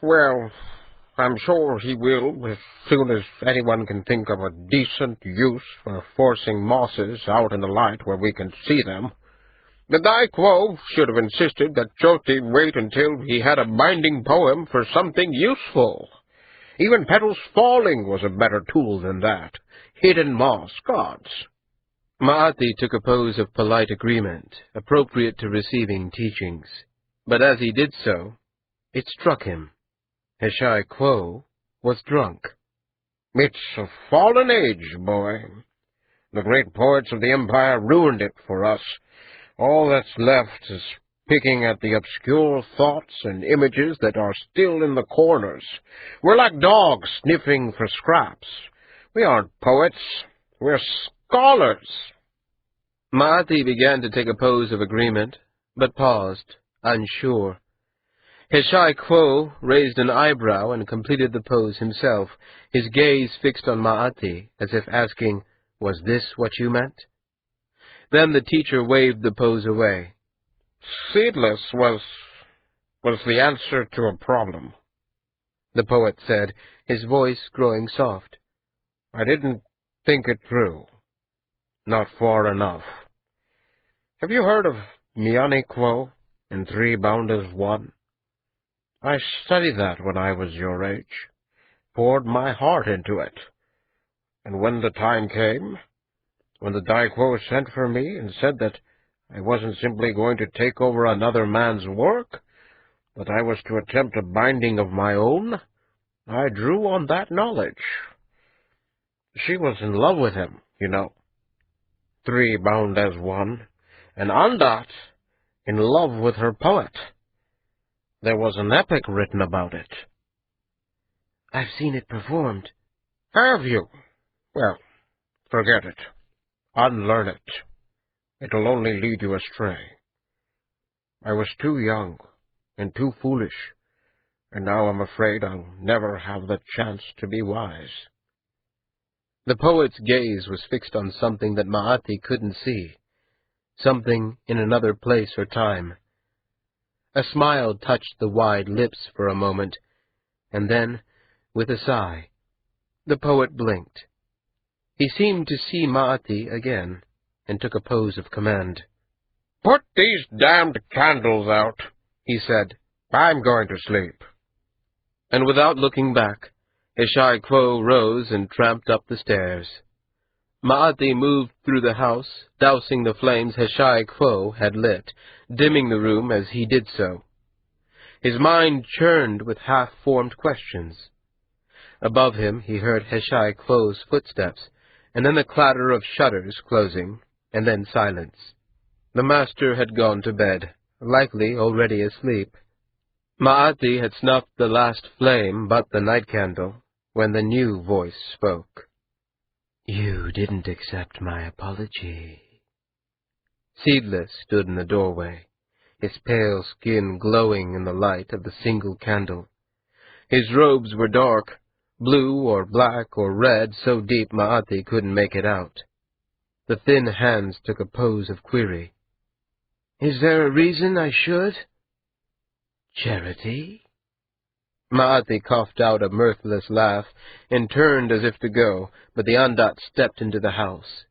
well, I'm sure he will, as soon as anyone can think of a decent use for forcing mosses out in the light where we can see them. The Dai Quo should have insisted that Choti wait until he had a binding poem for something useful. Even Petals Falling was a better tool than that. Hidden moss, gods. Ma'ati took a pose of polite agreement, appropriate to receiving teachings. But as he did so, it struck him. Heshai Kwo was drunk. It's a fallen age, boy. The great poets of the Empire ruined it for us. All that's left is picking at the obscure thoughts and images that are still in the corners. We're like dogs sniffing for scraps. We aren't poets. We're scholars. Ma'ati began to take a pose of agreement, but paused, unsure. Heshai Kwo raised an eyebrow and completed the pose himself, his gaze fixed on Ma'ati, as if asking, "Was this what you meant?" Then the teacher waved the pose away. Seedless was the answer to a problem. the poet said, his voice growing soft. "I didn't think it through. Not far enough. Have you heard of Miani Quo and Three Bound as One? I studied that when I was your age, poured my heart into it. And when the time came, when the Dai-Quo sent for me and said that I wasn't simply going to take over another man's work, but I was to attempt a binding of my own, I drew on that knowledge. She was in love with him, you know. Three bound as one, and Andat in love with her poet. There was an epic written about it." "I've seen it performed." "Have you? Well, forget it. Unlearn it. It'll only lead you astray. I was too young and too foolish, and now I'm afraid I'll never have the chance to be wise." The poet's gaze was fixed on something that Maati couldn't see, something in another place or time. A smile touched the wide lips for a moment, and then, with a sigh, the poet blinked. He seemed to see Maati again, and took a pose of command. "Put these damned candles out," he said. "I'm going to sleep." And without looking back, Heshai Quo rose and tramped up the stairs. Maati moved through the house, dousing the flames Heshai Quo had lit, dimming the room as he did so. His mind churned with half-formed questions. Above him he heard Heshai Quo's footsteps, and then the clatter of shutters closing, and then silence. The master had gone to bed, likely already asleep. Maati had snuffed the last flame but the night candle, when the new voice spoke. "You didn't accept my apology." Seedless stood in the doorway, his pale skin glowing in the light of the single candle. His robes were dark, blue or black or red, so deep Maati couldn't make it out. The thin hands took a pose of query. "Is there a reason I should?" "Charity?" Maati coughed out a mirthless laugh and turned as if to go, but the Andat stepped into the house.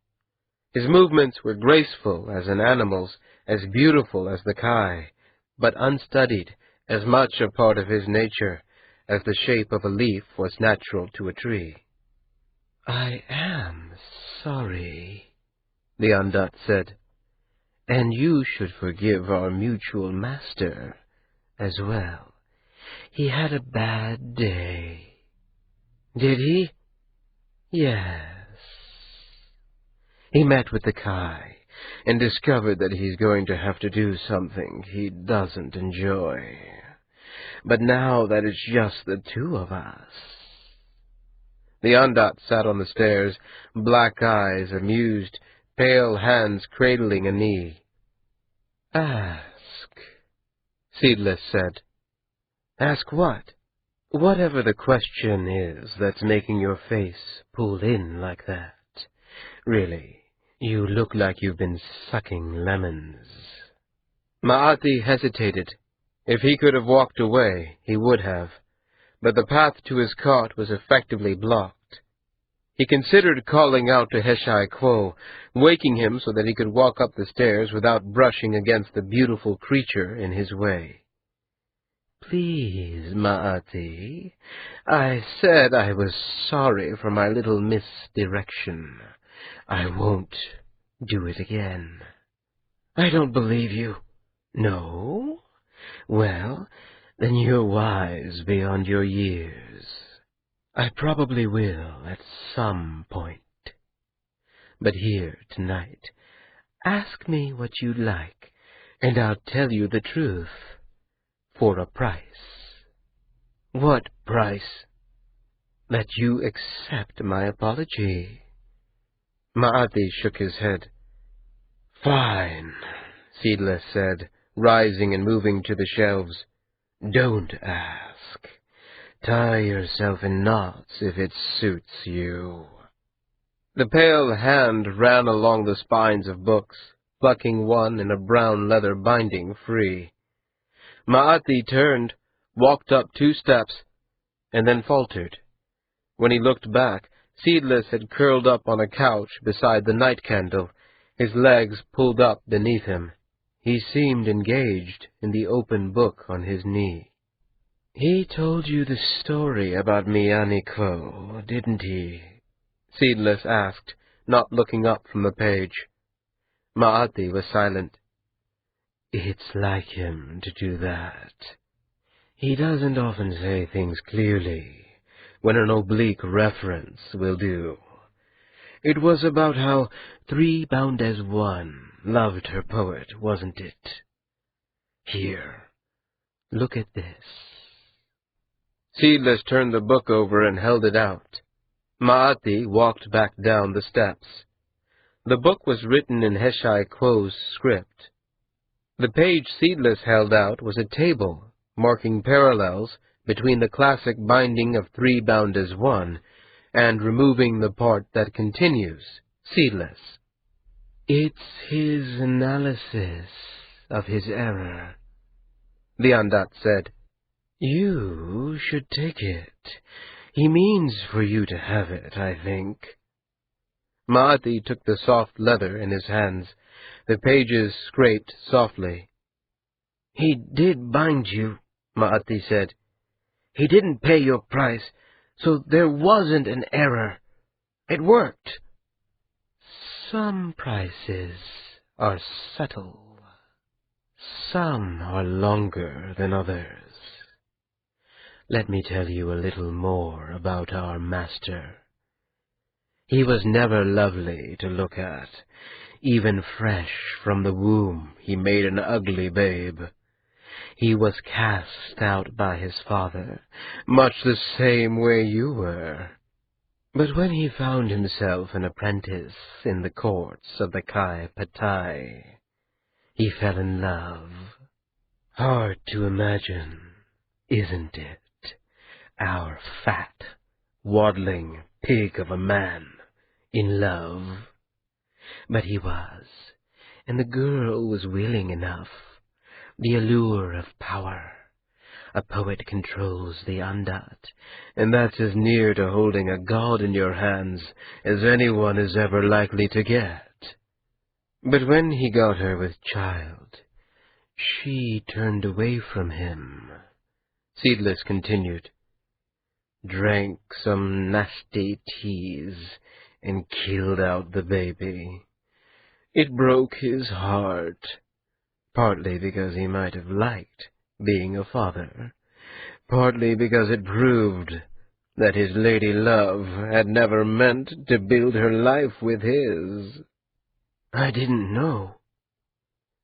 His movements were graceful as an animal's, as beautiful as the Kai, but unstudied, as much a part of his nature as the shape of a leaf was natural to a tree. "I am sorry," the Andat said, "and you should forgive our mutual master as well. He had a bad day." "Did he?" "Yes. He met with the Kai and discovered that he's going to have to do something he doesn't enjoy. But now that it's just the two of us—" The Andat sat on the stairs, black eyes amused, pale hands cradling a knee. "Ask," Seedless said. "Ask what?" "Whatever the question is that's making your face pull in like that. Really, you look like you've been sucking lemons." Maati hesitated. If he could have walked away, he would have, but the path to his cot was effectively blocked. He considered calling out to Heshai Quo, waking him so that he could walk up the stairs without brushing against the beautiful creature in his way. "Please, Maati, I said I was sorry for my little misdirection. I won't do it again." "I don't believe you." "No? Well, then you're wise beyond your years. I probably will at some point. But here, tonight, ask me what you like, and I'll tell you the truth. For a price." "What price?" "That you accept my apology." Maati shook his head. "Fine," Seedless said, rising and moving to the shelves. "Don't ask. Tie yourself in knots if it suits you." The pale hand ran along the spines of books, plucking one in a brown leather binding free. Maati turned, walked up 2 steps, and then faltered. When he looked back, Seedless had curled up on a couch beside the night candle, his legs pulled up beneath him. He seemed engaged in the open book on his knee. "He told you the story about Mianiko, didn't he?" Seedless asked, not looking up from the page. Maati was silent. "It's like him to do that. He doesn't often say things clearly, when an oblique reference will do. It was about how 3 bound as 1 loved her poet, wasn't it? Here, look at this." Seedless turned the book over and held it out. Maati walked back down the steps. The book was written in Heshai Quo's script. The page Seedless held out was a table marking parallels between the classic binding of 3 bound as 1 and removing the part that continues, Seedless. "It's his analysis of his error," the Andat said. "You should take it. He means for you to have it, I think." Maati took the soft leather in his hands. The pages scraped softly. "He did bind you," Maati said. "He didn't pay your price, so there wasn't an error. It worked." "Some prices are subtle. Some are longer than others. Let me tell you a little more about our master. He was never lovely to look at. Even fresh from the womb he made an ugly babe. He was cast out by his father, much the same way you were. But when he found himself an apprentice in the courts of the Kai Patai, he fell in love. Hard to imagine, isn't it? Our fat, waddling pig of a man in love. But he was, and the girl was willing enough. The allure of power. A poet controls the Andat, and that's as near to holding a god in your hands as anyone is ever likely to get. But when he got her with child, she turned away from him," Seedless continued. "Drank some nasty teas and killed out the baby. It broke his heart, partly because he might have liked being a father, partly because it proved that his lady love had never meant to build her life with his." "I didn't know.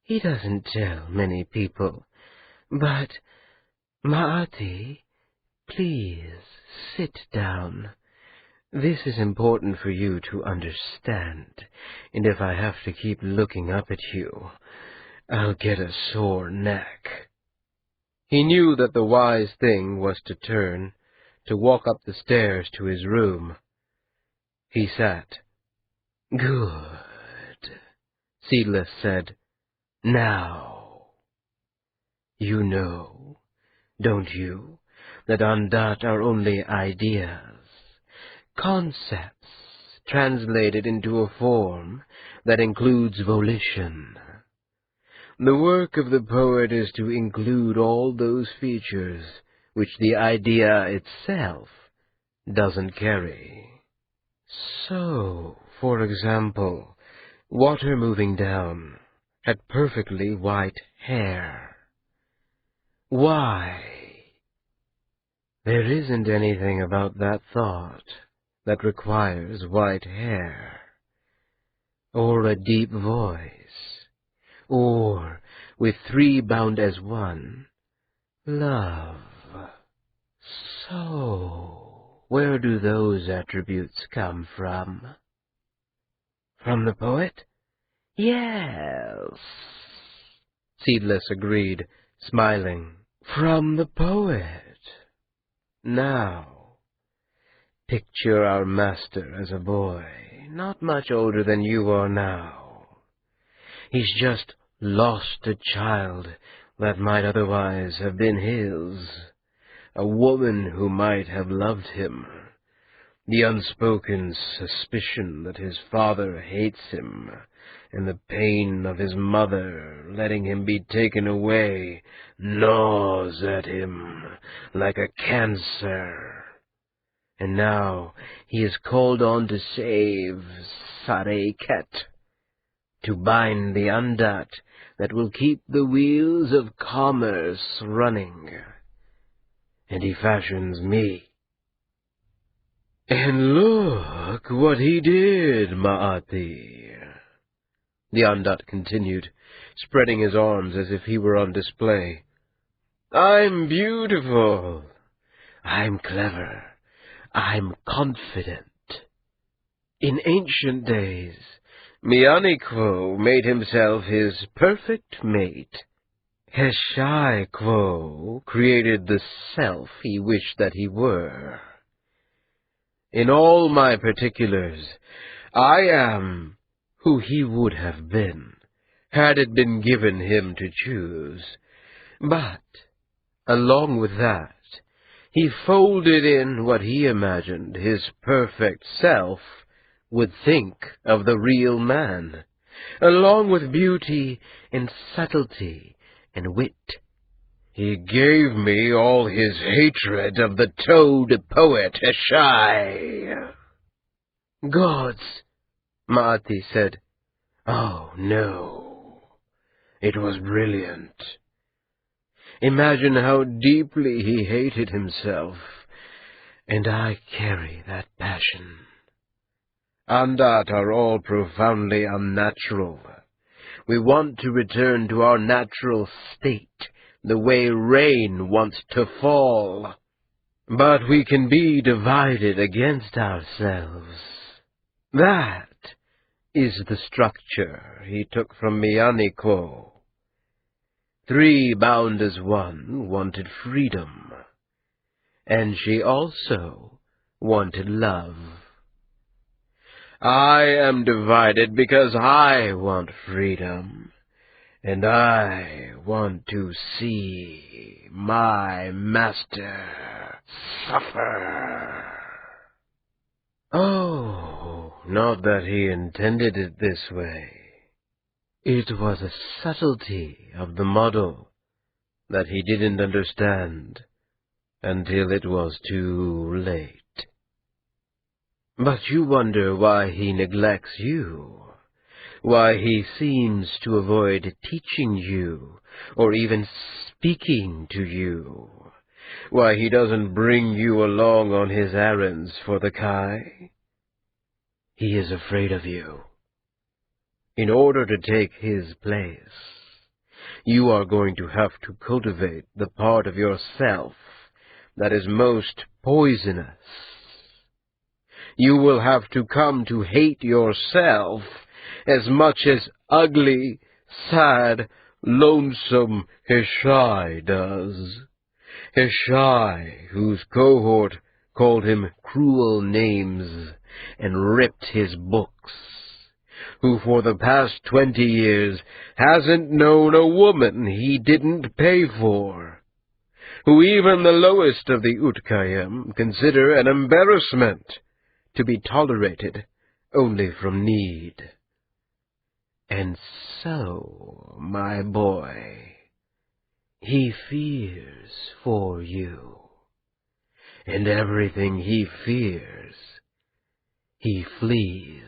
He doesn't tell many people. But, Maati, please sit down. This is important for you to understand, and if I have to keep looking up at you, I'll get a sore neck." He knew that the wise thing was to turn, to walk up the stairs to his room. He sat. "Good," Seedless said. "Now, you know, don't you, that Andat are only ideas, concepts translated into a form that includes volition. The work of the poet is to include all those features which the idea itself doesn't carry. So, for example, water moving down had perfectly white hair. Why? There isn't anything about that thought that requires white hair, or a deep voice, or, with 3 bound as 1, love. So, where do those attributes come from?" "From the poet?" "Yes," Seedless agreed, smiling. "From the poet. Now, picture our master as a boy, not much older than you are now. He's just lost a child that might otherwise have been his, a woman who might have loved him, the unspoken suspicion that his father hates him, and the pain of his mother letting him be taken away gnaws at him like a cancer. And now he is called on to save Sareket, to bind the Undat that will keep the wheels of commerce running. And he fashions me. And look what he did, Ma'ati, the Undat continued, spreading his arms as if he were on display. I'm beautiful. I'm clever. I'm confident. In ancient days, Mianikwo made himself his perfect mate. Heshai-Kwo created the self he wished that he were. In all my particulars, I am who he would have been, had it been given him to choose. But, along with that, he folded in what he imagined his perfect self would think of the real man, along with beauty and subtlety and wit. He gave me all his hatred of the toad poet Heshai. Gods, Ma'ati said. Oh, no. It was brilliant. Imagine how deeply he hated himself, and I carry that passion. Undat are all profoundly unnatural. We want to return to our natural state, the way rain wants to fall. But we can be divided against ourselves. That is the structure he took from Mianikwo. Three bound as one wanted freedom, and she also wanted love. I am divided because I want freedom, and I want to see my master suffer. Oh, not that he intended it this way. It was a subtlety of the model that he didn't understand until it was too late. But you wonder why he neglects you, why he seems to avoid teaching you, or even speaking to you, why he doesn't bring you along on his errands for the Kai. He is afraid of you. In order to take his place, you are going to have to cultivate the part of yourself that is most poisonous. You will have to come to hate yourself as much as ugly, sad, lonesome Heshai does. Heshai, whose cohort called him cruel names and ripped his books, who for the past 20 years hasn't known a woman he didn't pay for, who even the lowest of the Utkayim consider an embarrassment to be tolerated only from need. And so, my boy, he fears for you, and everything he fears, he flees.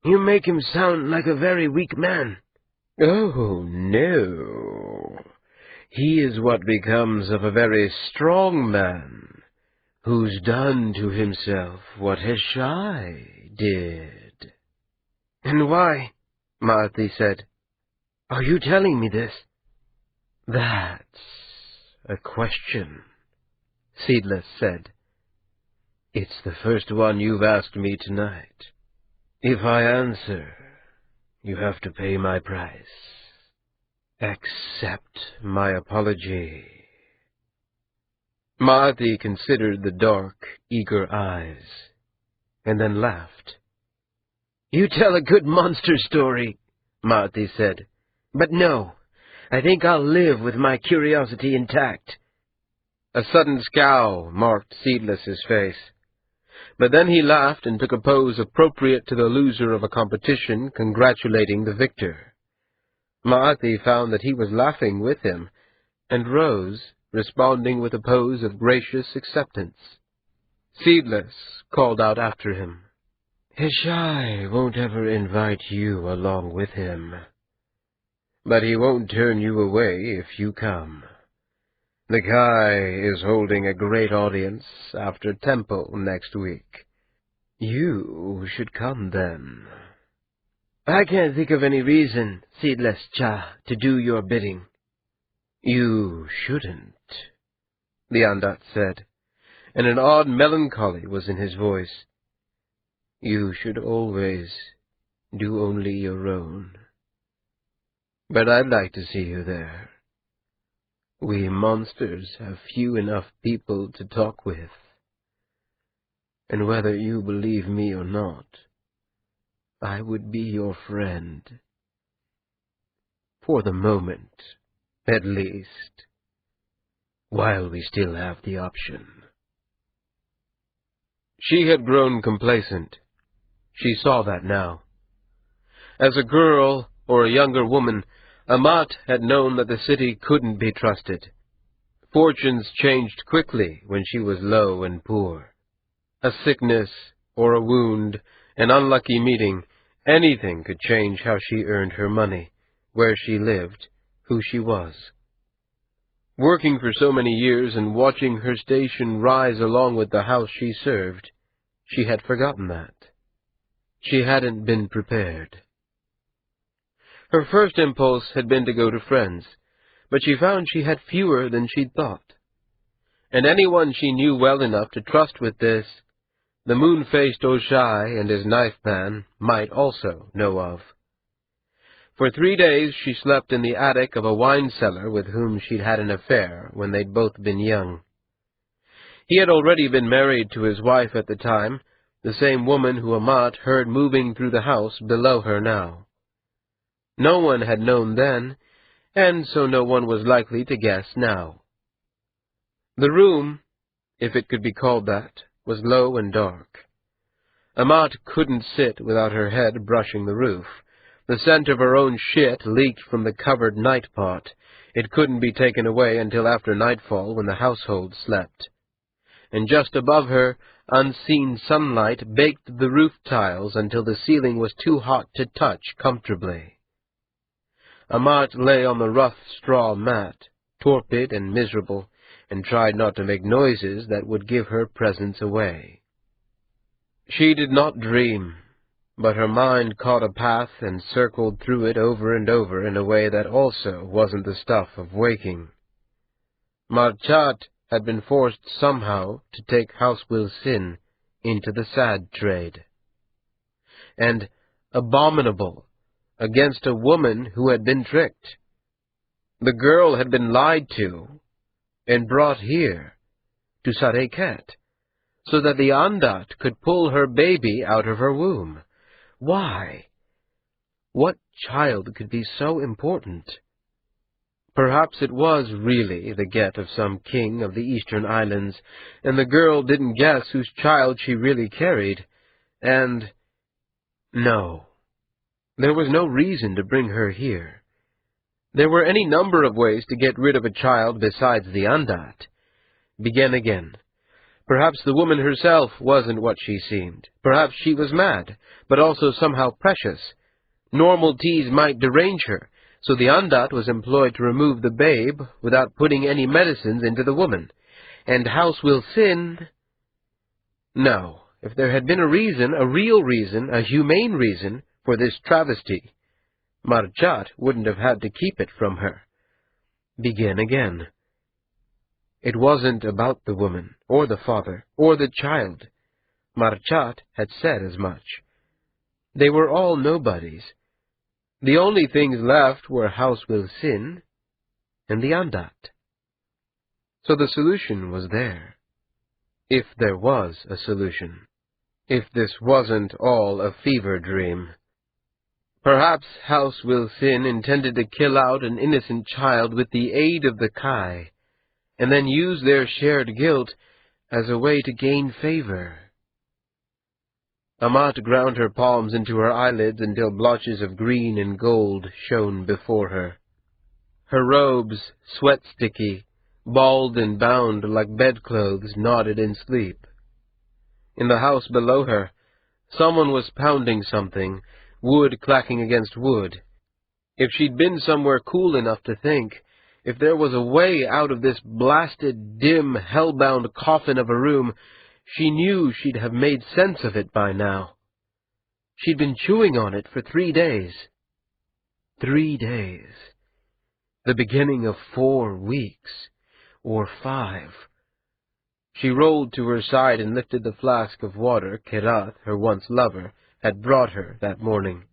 You make him sound like a very weak man. Oh, no. He is what becomes of a very strong man, who's done to himself what Heshai did. And why, Ma'ati said, are you telling me this? That's a question, Seedless said. It's the first one you've asked me tonight. If I answer, you have to pay my price. Accept my apology. Ma'ati considered the dark, eager eyes, and then laughed. You tell a good monster story, Ma'ati said. But no, I think I'll live with my curiosity intact. A sudden scowl marked Seedless's face. But then he laughed and took a pose appropriate to the loser of a competition congratulating the victor. Maathi found that he was laughing with him, and rose, responding with a pose of gracious acceptance. Seedless called out after him, "Hishai won't ever invite you along with him, but he won't turn you away if you come. The Kai is holding a great audience after Temple next week. You should come then." "I can't think of any reason, Seedless Cha, to do your bidding." "You shouldn't," the Andat said, and an odd melancholy was in his voice. "You should always do only your own. But I'd like to see you there. We monsters have few enough people to talk with. And whether you believe me or not, I would be your friend. For the moment, at least, while we still have the option." She had grown complacent. She saw that now. As a girl or a younger woman, Amat had known that the city couldn't be trusted. Fortunes changed quickly when she was low and poor. A sickness or a wound, an unlucky meeting, anything could change how she earned her money, where she lived, who she was. Working for so many years and watching her station rise along with the house she served, she had forgotten that. She hadn't been prepared. Her first impulse had been to go to friends, but she found she had fewer than she'd thought. And anyone she knew well enough to trust with this, the moon-faced Oshai and his knife-pan might also know of. For 3 days she slept in the attic of a wine-cellar with whom she'd had an affair when they'd both been young. He had already been married to his wife at the time, the same woman who Amat heard moving through the house below her now. No one had known then, and so no one was likely to guess now. The room, if it could be called that, was low and dark. Amat couldn't sit without her head brushing the roof. The scent of her own shit leaked from the covered night pot. It couldn't be taken away until after nightfall when the household slept. And just above her, unseen sunlight baked the roof tiles until the ceiling was too hot to touch comfortably. Amat lay on the rough straw mat, torpid and miserable, and tried not to make noises that would give her presence away. She did not dream, but her mind caught a path and circled through it over and over in a way that also wasn't the stuff of waking. Marchat had been forced somehow to take House Will Sin into the sad trade. And abominable against a woman who had been tricked. The girl had been lied to and brought here, to Sareket, so that the Andat could pull her baby out of her womb. Why? What child could be so important? Perhaps it was really the get of some king of the eastern islands, and the girl didn't guess whose child she really carried, and... No. There was no reason to bring her here. There were any number of ways to get rid of a child besides the Andat. Begin again. Perhaps the woman herself wasn't what she seemed. Perhaps she was mad, but also somehow precious. Normal teas might derange her, so the Andat was employed to remove the babe without putting any medicines into the woman. And House Will Sin... No, if there had been a reason, a real reason, a humane reason, for this travesty, Marchat wouldn't have had to keep it from her. Begin again. It wasn't about the woman, or the father, or the child. Marchat had said as much. They were all nobodies. The only things left were House Will Sin and the Andat. So the solution was there. If there was a solution. If this wasn't all a fever dream. Perhaps House Will Sin intended to kill out an innocent child with the aid of the Kai, and then use their shared guilt as a way to gain favor. Amat ground her palms into her eyelids until blotches of green and gold shone before her. Her robes, sweat-sticky, balled and bound like bedclothes, nodded in sleep. In the house below her, someone was pounding something, wood clacking against wood. If she'd been somewhere cool enough to think, if there was a way out of this blasted, dim, hell-bound coffin of a room, she knew she'd have made sense of it by now. She'd been chewing on it for 3 days. 3 days. The beginning of 4 weeks, or 5. She rolled to her side and lifted the flask of water Kirath, her once lover, had brought her that morning.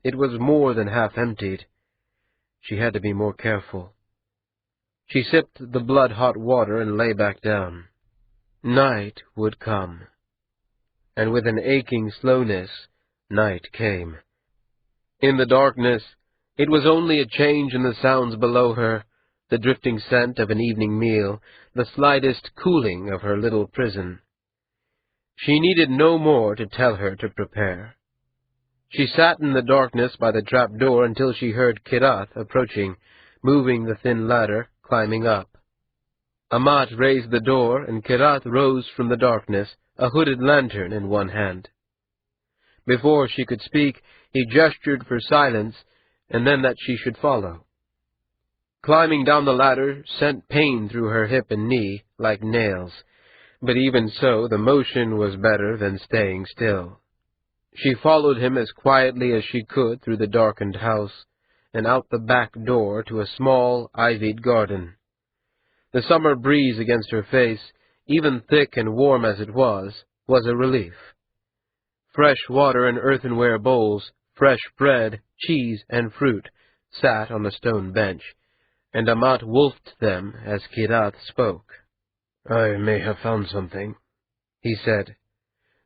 It was more than half emptied. She had to be more careful. She sipped the blood-hot water and lay back down. Night would come. And with an aching slowness, night came. In the darkness, it was only a change in the sounds below her, the drifting scent of an evening meal, the slightest cooling of her little prison. She needed no more to tell her to prepare. She sat in the darkness by the trap-door until she heard Kirath approaching, moving the thin ladder, climbing up. Amat raised the door, and Kirath rose from the darkness, a hooded lantern in one hand. Before she could speak, he gestured for silence, and then that she should follow. Climbing down the ladder sent pain through her hip and knee, like nails, but even so the motion was better than staying still. She followed him as quietly as she could through the darkened house, and out the back door to a small, ivied garden. The summer breeze against her face, even thick and warm as it was a relief. Fresh water in earthenware bowls, fresh bread, cheese, and fruit sat on the stone bench, and Amat wolfed them as Kirath spoke. "I may have found something," he said.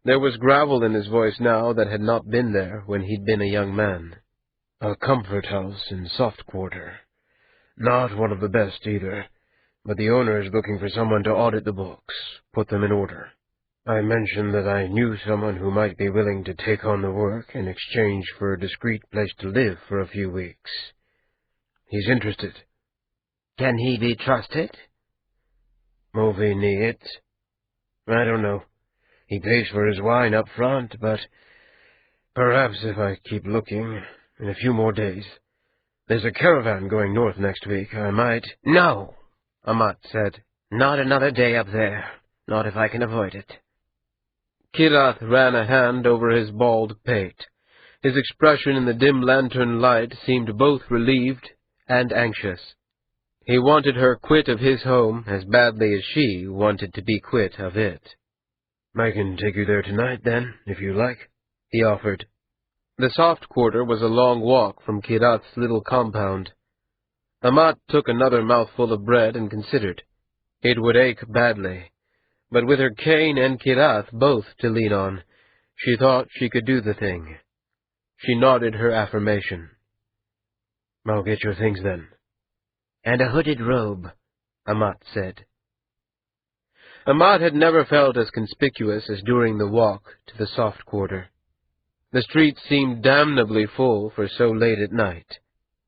There was gravel in his voice now that had not been there when he'd been a young man. "A comfort house in Soft Quarter. Not one of the best, either, but the owner is looking for someone to audit the books, put them in order. I mentioned that I knew someone who might be willing to take on the work in exchange for a discreet place to live for a few weeks. He's interested." "Can he be trusted?" "Movie niet. I don't know. He pays for his wine up front, but perhaps if I keep looking, in a few more days. There's a caravan going north next week. I might—" "No," Amat said. "Not another day up there. Not if I can avoid it." Kirath ran a hand over his bald pate. His expression in the dim lantern light seemed both relieved and anxious. He wanted her quit of his home as badly as she wanted to be quit of it. "I can take you there tonight, then, if you like," he offered. The Soft Quarter was a long walk from Kirath's little compound. Amat took another mouthful of bread and considered. It would ache badly, but with her cane and Kirath both to lean on, she thought she could do the thing. She nodded her affirmation. "I'll get your things, then." "And a hooded robe," Amat said. Amat had never felt as conspicuous as during the walk to the Soft Quarter. The streets seemed damnably full for so late at night.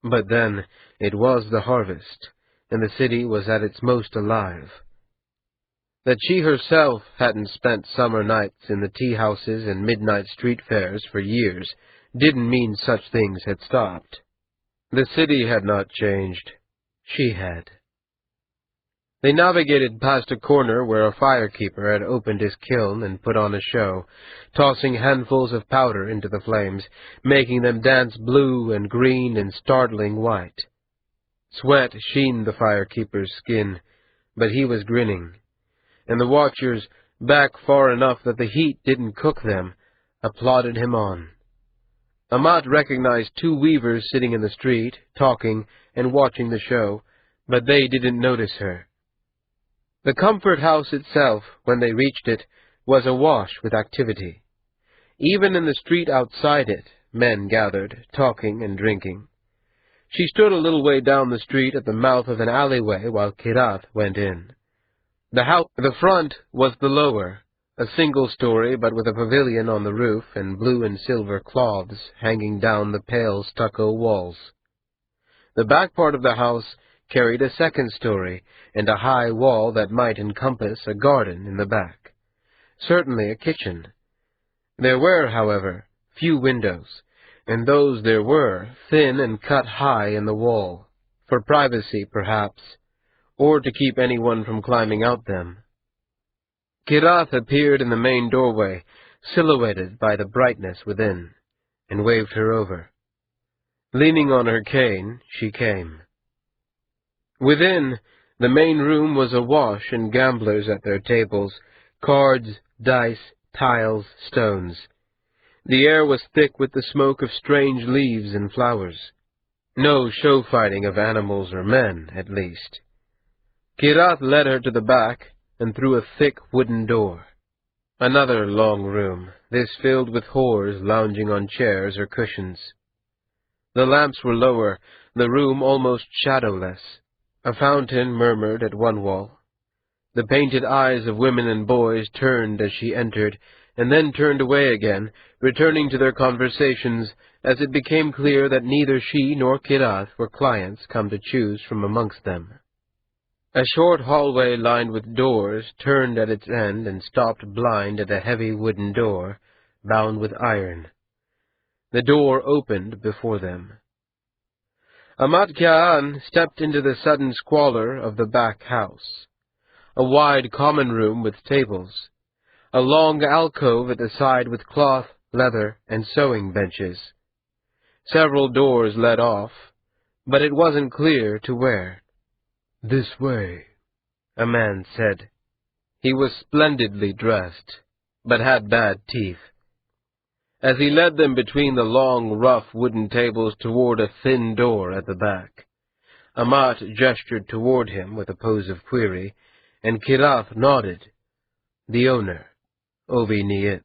But then, it was the harvest, and the city was at its most alive. That she herself hadn't spent summer nights in the tea-houses and midnight street fairs for years didn't mean such things had stopped. The city had not changed. She had. They navigated past a corner where a firekeeper had opened his kiln and put on a show, tossing handfuls of powder into the flames, making them dance blue and green and startling white. Sweat sheened the firekeeper's skin, but he was grinning, and the watchers, back far enough that the heat didn't cook them, applauded him on. Amat recognized 2 weavers sitting in the street, talking and watching the show, but they didn't notice her. The comfort house itself, when they reached it, was awash with activity. Even in the street outside it, men gathered, talking and drinking. She stood a little way down the street at the mouth of an alleyway while Kirath went in. The front was the lower, a single story but with a pavilion on the roof and blue and silver cloths hanging down the pale stucco walls. The back part of the house carried a second story and a high wall that might encompass a garden in the back, certainly a kitchen. There were, however, few windows, and those there were thin and cut high in the wall, for privacy perhaps, or to keep anyone from climbing out them. Kirath appeared in the main doorway, silhouetted by the brightness within, and waved her over. Leaning on her cane, she came. Within, the main room was awash in gamblers at their tables, cards, dice, tiles, stones. The air was thick with the smoke of strange leaves and flowers. No show-fighting of animals or men, at least. Kirath led her to the back and through a thick wooden door. Another long room, this filled with whores lounging on chairs or cushions. The lamps were lower, the room almost shadowless. A fountain murmured at one wall. The painted eyes of women and boys turned as she entered, and then turned away again, returning to their conversations, as it became clear that neither she nor Kirath were clients come to choose from amongst them. A short hallway lined with doors turned at its end and stopped blind at a heavy wooden door, bound with iron. The door opened before them. Amat Ka'an stepped into the sudden squalor of the back house. A wide common room with tables. A long alcove at the side with cloth, leather, and sewing benches. Several doors led off, but it wasn't clear to where. "This way," a man said. He was splendidly dressed, but had bad teeth. As he led them between the long, rough wooden tables toward a thin door at the back, Amat gestured toward him with a pose of query, and Kirath nodded. The owner, Ovi Niet.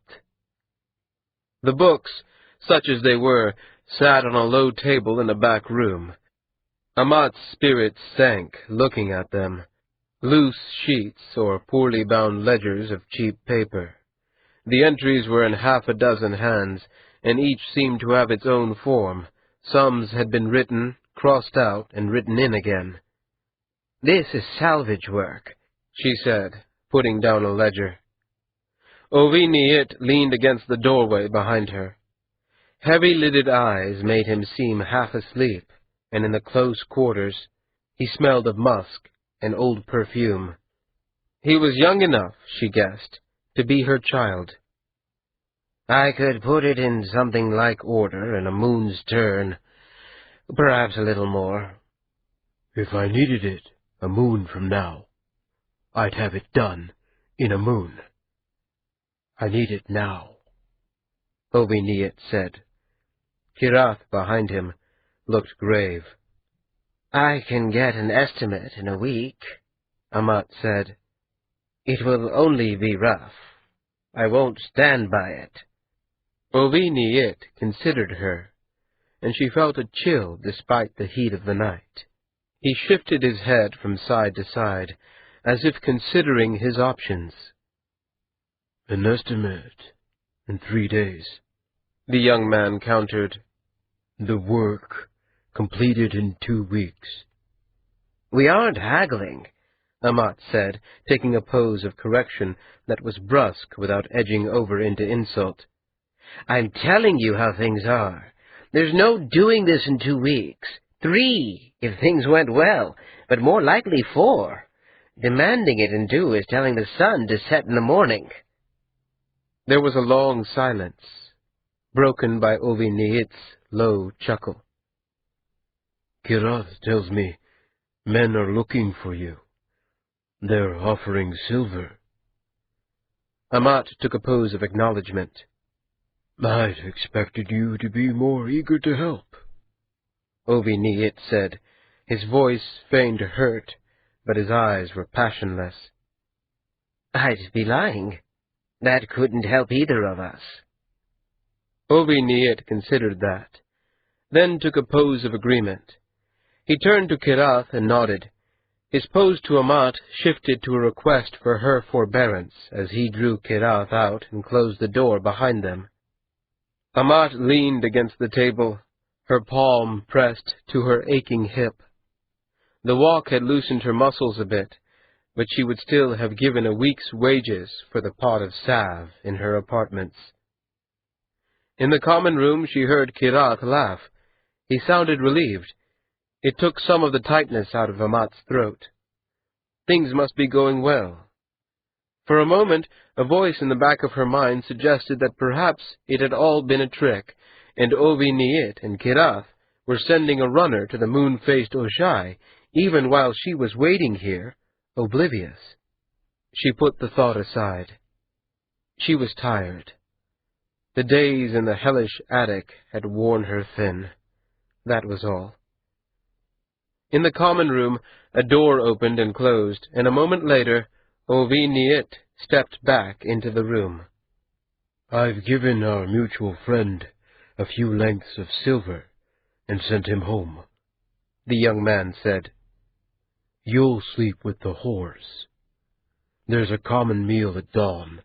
The books, such as they were, sat on a low table in a back room. Amat's spirits sank looking at them, loose sheets or poorly bound ledgers of cheap paper. The entries were in half a dozen hands, and each seemed to have its own form. Sums had been written, crossed out, and written in again. "This is salvage work," she said, putting down a ledger. Ovi Niet leaned against the doorway behind her. Heavy-lidded eyes made him seem half asleep, and in the close quarters he smelled of musk and old perfume. He was young enough, she guessed, to be her child. "I could put it in something like order in a moon's turn, perhaps a little more." "If I needed it a moon from now, I'd have it done in a moon. I need it now," Ovi Niet said. Kirath, behind him, looked grave. "I can get an estimate in a week," Amat said. "It will only be rough. I won't stand by it." Ovi Niet considered her, and she felt a chill despite the heat of the night. He shifted his head from side to side, as if considering his options. "An estimate in 3 days," the young man countered. "The work completed in 2 weeks. "We aren't haggling," Amat said, taking a pose of correction that was brusque without edging over into insult. "I'm telling you how things are. There's no doing this in 2 weeks. 3, if things went well, but more likely 4. Demanding it in 2 is telling the sun to set in the morning." There was a long silence, broken by Ovi Niet's low chuckle. "Kirath tells me men are looking for you. They're offering silver." Amat took a pose of acknowledgment. "I'd expected you to be more eager to help," Ovi Niet said. His voice feigned hurt, but his eyes were passionless. "I'd be lying. That couldn't help either of us." Ovi Niet considered that, then took a pose of agreement. He turned to Kirath and nodded. His pose to Amat shifted to a request for her forbearance as he drew Kirath out and closed the door behind them. Amat leaned against the table, her palm pressed to her aching hip. The walk had loosened her muscles a bit, but she would still have given a week's wages for the pot of salve in her apartments. In the common room she heard Kirath laugh. He sounded relieved. It took some of the tightness out of Amat's throat. Things must be going well. For a moment, a voice in the back of her mind suggested that perhaps it had all been a trick, and Ovi Niet and Kirath were sending a runner to the moon-faced Oshai, even while she was waiting here, oblivious. She put the thought aside. She was tired. The days in the hellish attic had worn her thin. That was all. In the common room, a door opened and closed, and a moment later, Ovi Niet stepped back into the room. "I've given our mutual friend a few lengths of silver and sent him home," the young man said. "You'll sleep with the whores. There's a common meal at dawn,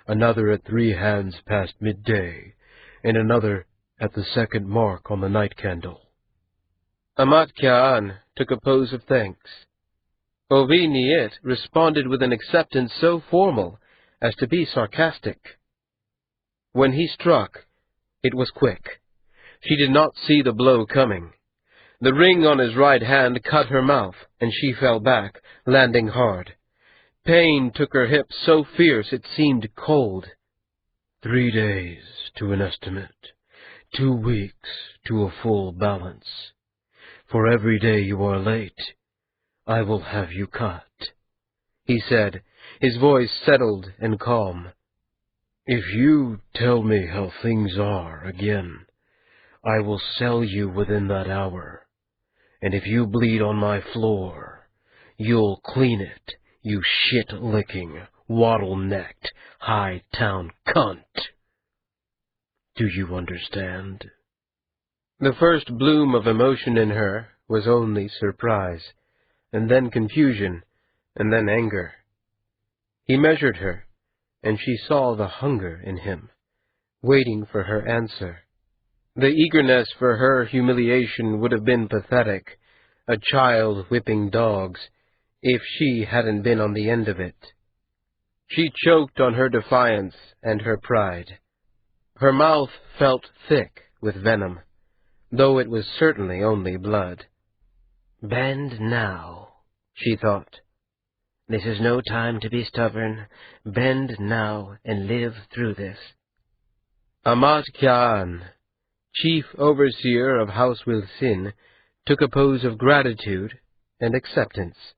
another at 3 hands past midday, and another at the second mark on the night candle." Amat Ka'an took a pose of thanks. Ovi Niet responded with an acceptance so formal as to be sarcastic. When he struck, it was quick. She did not see the blow coming. The ring on his right hand cut her mouth, and she fell back, landing hard. Pain took her hip so fierce it seemed cold. 3 days to an estimate, 2 weeks to a full balance. For every day you are late, I will have you cut," he said, his voice settled and calm. "If you tell me how things are again, I will sell you within that hour. And if you bleed on my floor, you'll clean it, you shit-licking, waddle-necked, high-town cunt. Do you understand?" The first bloom of emotion in her was only surprise, and then confusion, and then anger. He measured her, and she saw the hunger in him, waiting for her answer. The eagerness for her humiliation would have been pathetic, a child whipping dogs, if she hadn't been on the end of it. She choked on her defiance and her pride. Her mouth felt thick with venom, though it was certainly only blood. "Bend now," she thought. "This is no time to be stubborn. Bend now and live through this." Amat Ka'an, chief overseer of House Wilsin, took a pose of gratitude and acceptance.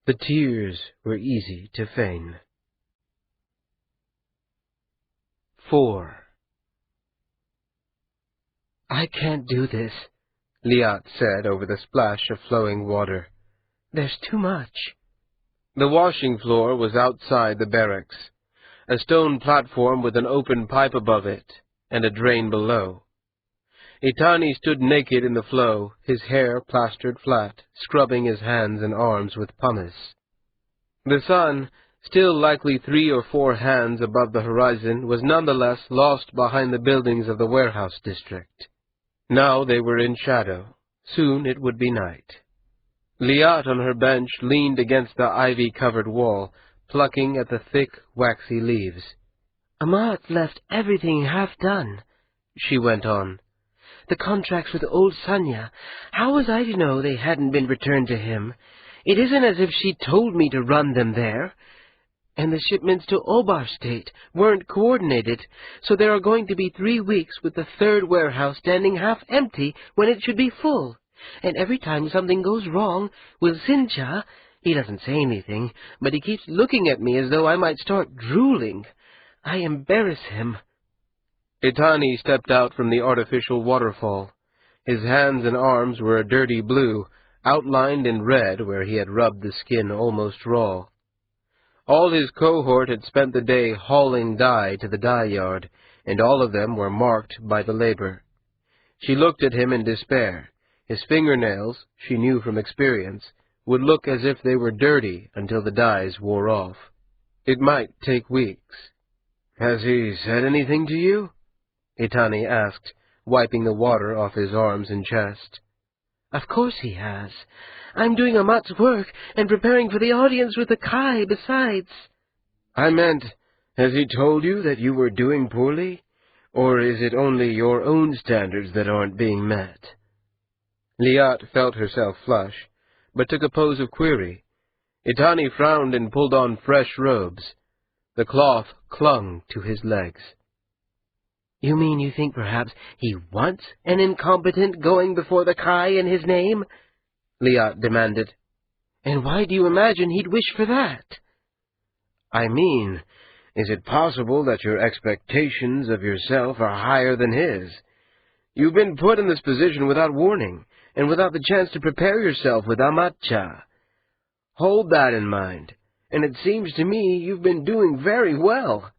The tears were easy to feign. 4. "I can't do this," Liat said over the splash of flowing water. "There's too much." The washing floor was outside the barracks, a stone platform with an open pipe above it, and a drain below. Itani stood naked in the flow, his hair plastered flat, scrubbing his hands and arms with pumice. The sun, still likely 3 or 4 hands above the horizon, was nonetheless lost behind the buildings of the warehouse district. Now they were in shadow. Soon it would be night. Liat on her bench leaned against the ivy-covered wall, plucking at the thick, waxy leaves. "Amat left everything half done," she went on. "The contracts with old Sanya. How was I to know they hadn't been returned to him? It isn't as if she told me to run them there. And the shipments to Obar State weren't coordinated, so there are going to be 3 weeks with the 3rd warehouse standing half empty when it should be full. And every time something goes wrong, Wilsincha, he doesn't say anything, but he keeps looking at me as though I might start drooling. I embarrass him." Itani stepped out from the artificial waterfall. His hands and arms were a dirty blue, outlined in red where he had rubbed the skin almost raw. All his cohort had spent the day hauling dye to the dye yard, and all of them were marked by the labor. She looked at him in despair. His fingernails, she knew from experience, would look as if they were dirty until the dyes wore off. It might take weeks. "Has he said anything to you?" Itani asked, wiping the water off his arms and chest. Of course he has. I'm doing Amat's work and preparing for the audience with the Kai besides. I meant, has he told you that you were doing poorly? Or is it only your own standards that aren't being met? Liat felt herself flush, but took a pose of query. Itani frowned and pulled on fresh robes. The cloth clung to his legs. You mean you think perhaps he wants an incompetent going before the Kai in his name? Liat demanded. And why do you imagine he'd wish for that? I mean, is it possible that your expectations of yourself are higher than his? You've been put in this position without warning, and without the chance to prepare yourself with Amatcha. Hold that in mind, and it seems to me you've been doing very well.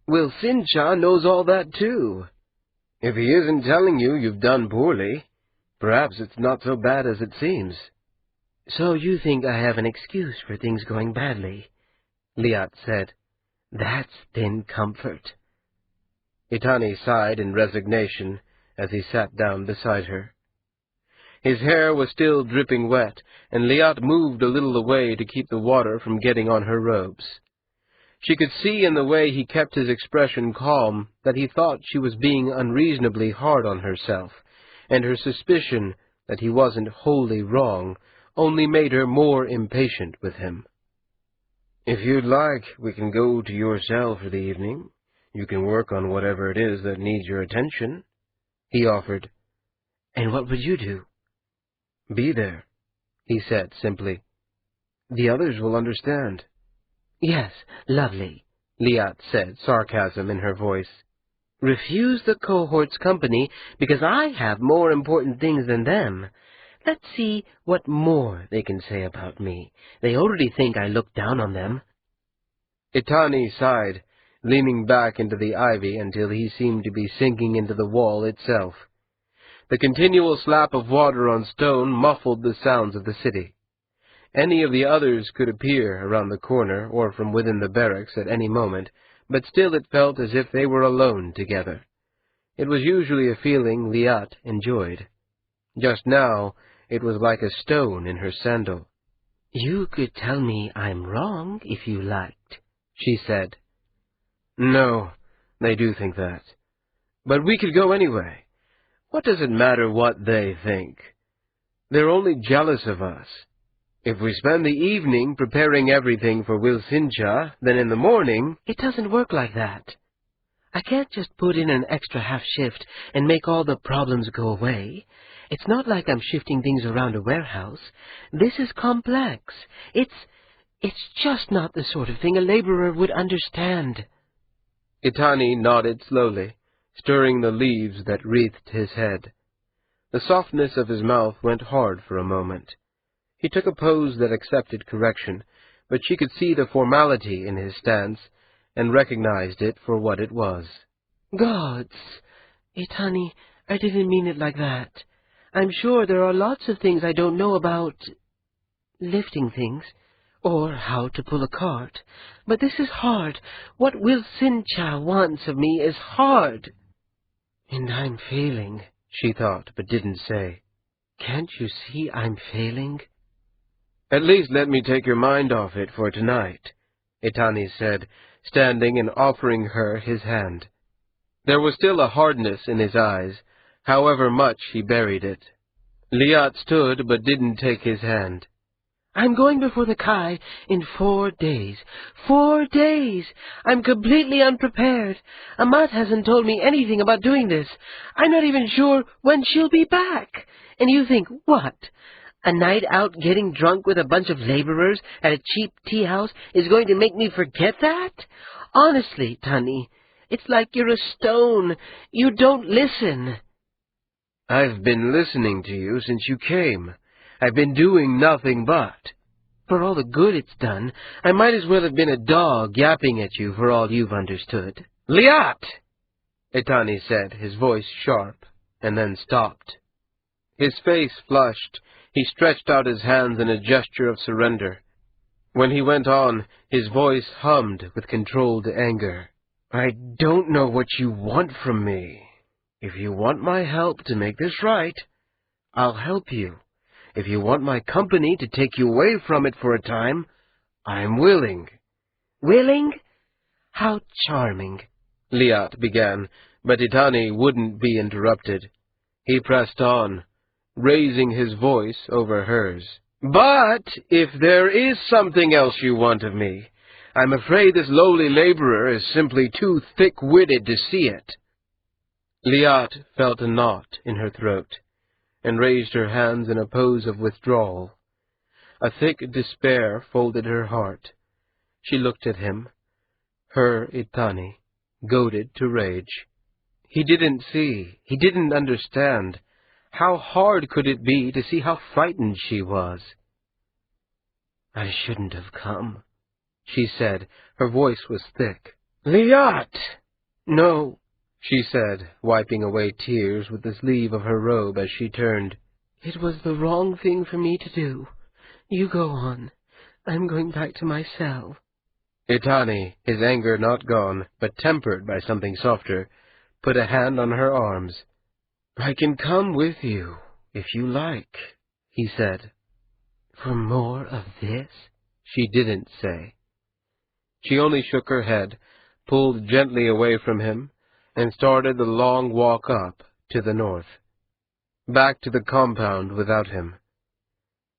Will Sincha knows all that too. If he isn't telling you you've done poorly, perhaps it's not so bad as it seems. So you think I have an excuse for things going badly? Liat said. That's thin comfort. Itani sighed in resignation as he sat down beside her. His hair was still dripping wet, and Liat moved a little away to keep the water from getting on her robes. She could see in the way he kept his expression calm that he thought she was being unreasonably hard on herself, and her suspicion that he wasn't wholly wrong only made her more impatient with him. If you'd like, we can go to your cell for the evening. You can work on whatever it is that needs your attention, he offered. And what would you do? Be there, he said simply. The others will understand. Yes, lovely, Liat said, sarcasm in her voice. Refuse the cohort's company because I have more important things than them. Let's see what more they can say about me. They already think I look down on them. Itani sighed, leaning back into the ivy until he seemed to be sinking into the wall itself. The continual slap of water on stone muffled the sounds of the city. Any of the others could appear around the corner or from within the barracks at any moment, but still it felt as if they were alone together. It was usually a feeling Liat enjoyed. Just now, it was like a stone in her sandal. You could tell me I'm wrong if you liked, she said. No, they do think that. But we could go anyway. What does it matter what they think? They're only jealous of us. If we spend the evening preparing everything for Wilsincha, then in the morning... It doesn't work like that. I can't just put in an extra half shift and make all the problems go away. It's not like I'm shifting things around a warehouse. This is complex. It's just not the sort of thing a laborer would understand. Itani nodded slowly, stirring the leaves that wreathed his head. The softness of his mouth went hard for a moment. He took a pose that accepted correction, but she could see the formality in his stance, and recognized it for what it was. Gods! Itani, I didn't mean it like that. I'm sure there are lots of things I don't know about lifting things, or how to pull a cart. But this is hard. What Wilsincha wants of me is hard. And I'm failing, she thought, but didn't say. Can't you see I'm failing? At least let me take your mind off it for tonight, Itani said, standing and offering her his hand. There was still a hardness in his eyes, however much he buried it. Liat stood but didn't take his hand. I'm going before the Kai in 4 days. 4 days! I'm completely unprepared. Amat hasn't told me anything about doing this. I'm not even sure when she'll be back. And you think, what? A night out getting drunk with a bunch of laborers at a cheap tea house is going to make me forget that? Honestly, Tani, it's like you're a stone. You don't listen. I've been listening to you since you came. I've been doing nothing but. For all the good it's done, I might as well have been a dog yapping at you for all you've understood. Liat! Itani said, his voice sharp, and then stopped. His face flushed. He stretched out his hands in a gesture of surrender. When he went on, his voice hummed with controlled anger. I don't know what you want from me. If you want my help to make this right, I'll help you. If you want my company to take you away from it for a time, I'm willing. Willing? How charming, Liat began, but Itani wouldn't be interrupted. He pressed on, raising his voice over hers. But if there is something else you want of me, I'm afraid this lowly laborer is simply too thick-witted to see it. Liat felt a knot in her throat, and raised her hands in a pose of withdrawal. A thick despair folded her heart. She looked at him, her Itani, goaded to rage. He didn't see, he didn't understand. How hard could it be to see how frightened she was? I shouldn't have come, she said. Her voice was thick. Liat! No, she said, wiping away tears with the sleeve of her robe as she turned. It was the wrong thing for me to do. You go on. I'm going back to my cell. Itani, his anger not gone, but tempered by something softer, put a hand on her arms. I can come with you, if you like, he said. For more of this? She didn't say. She only shook her head, pulled gently away from him, and started the long walk up to the north, back to the compound without him.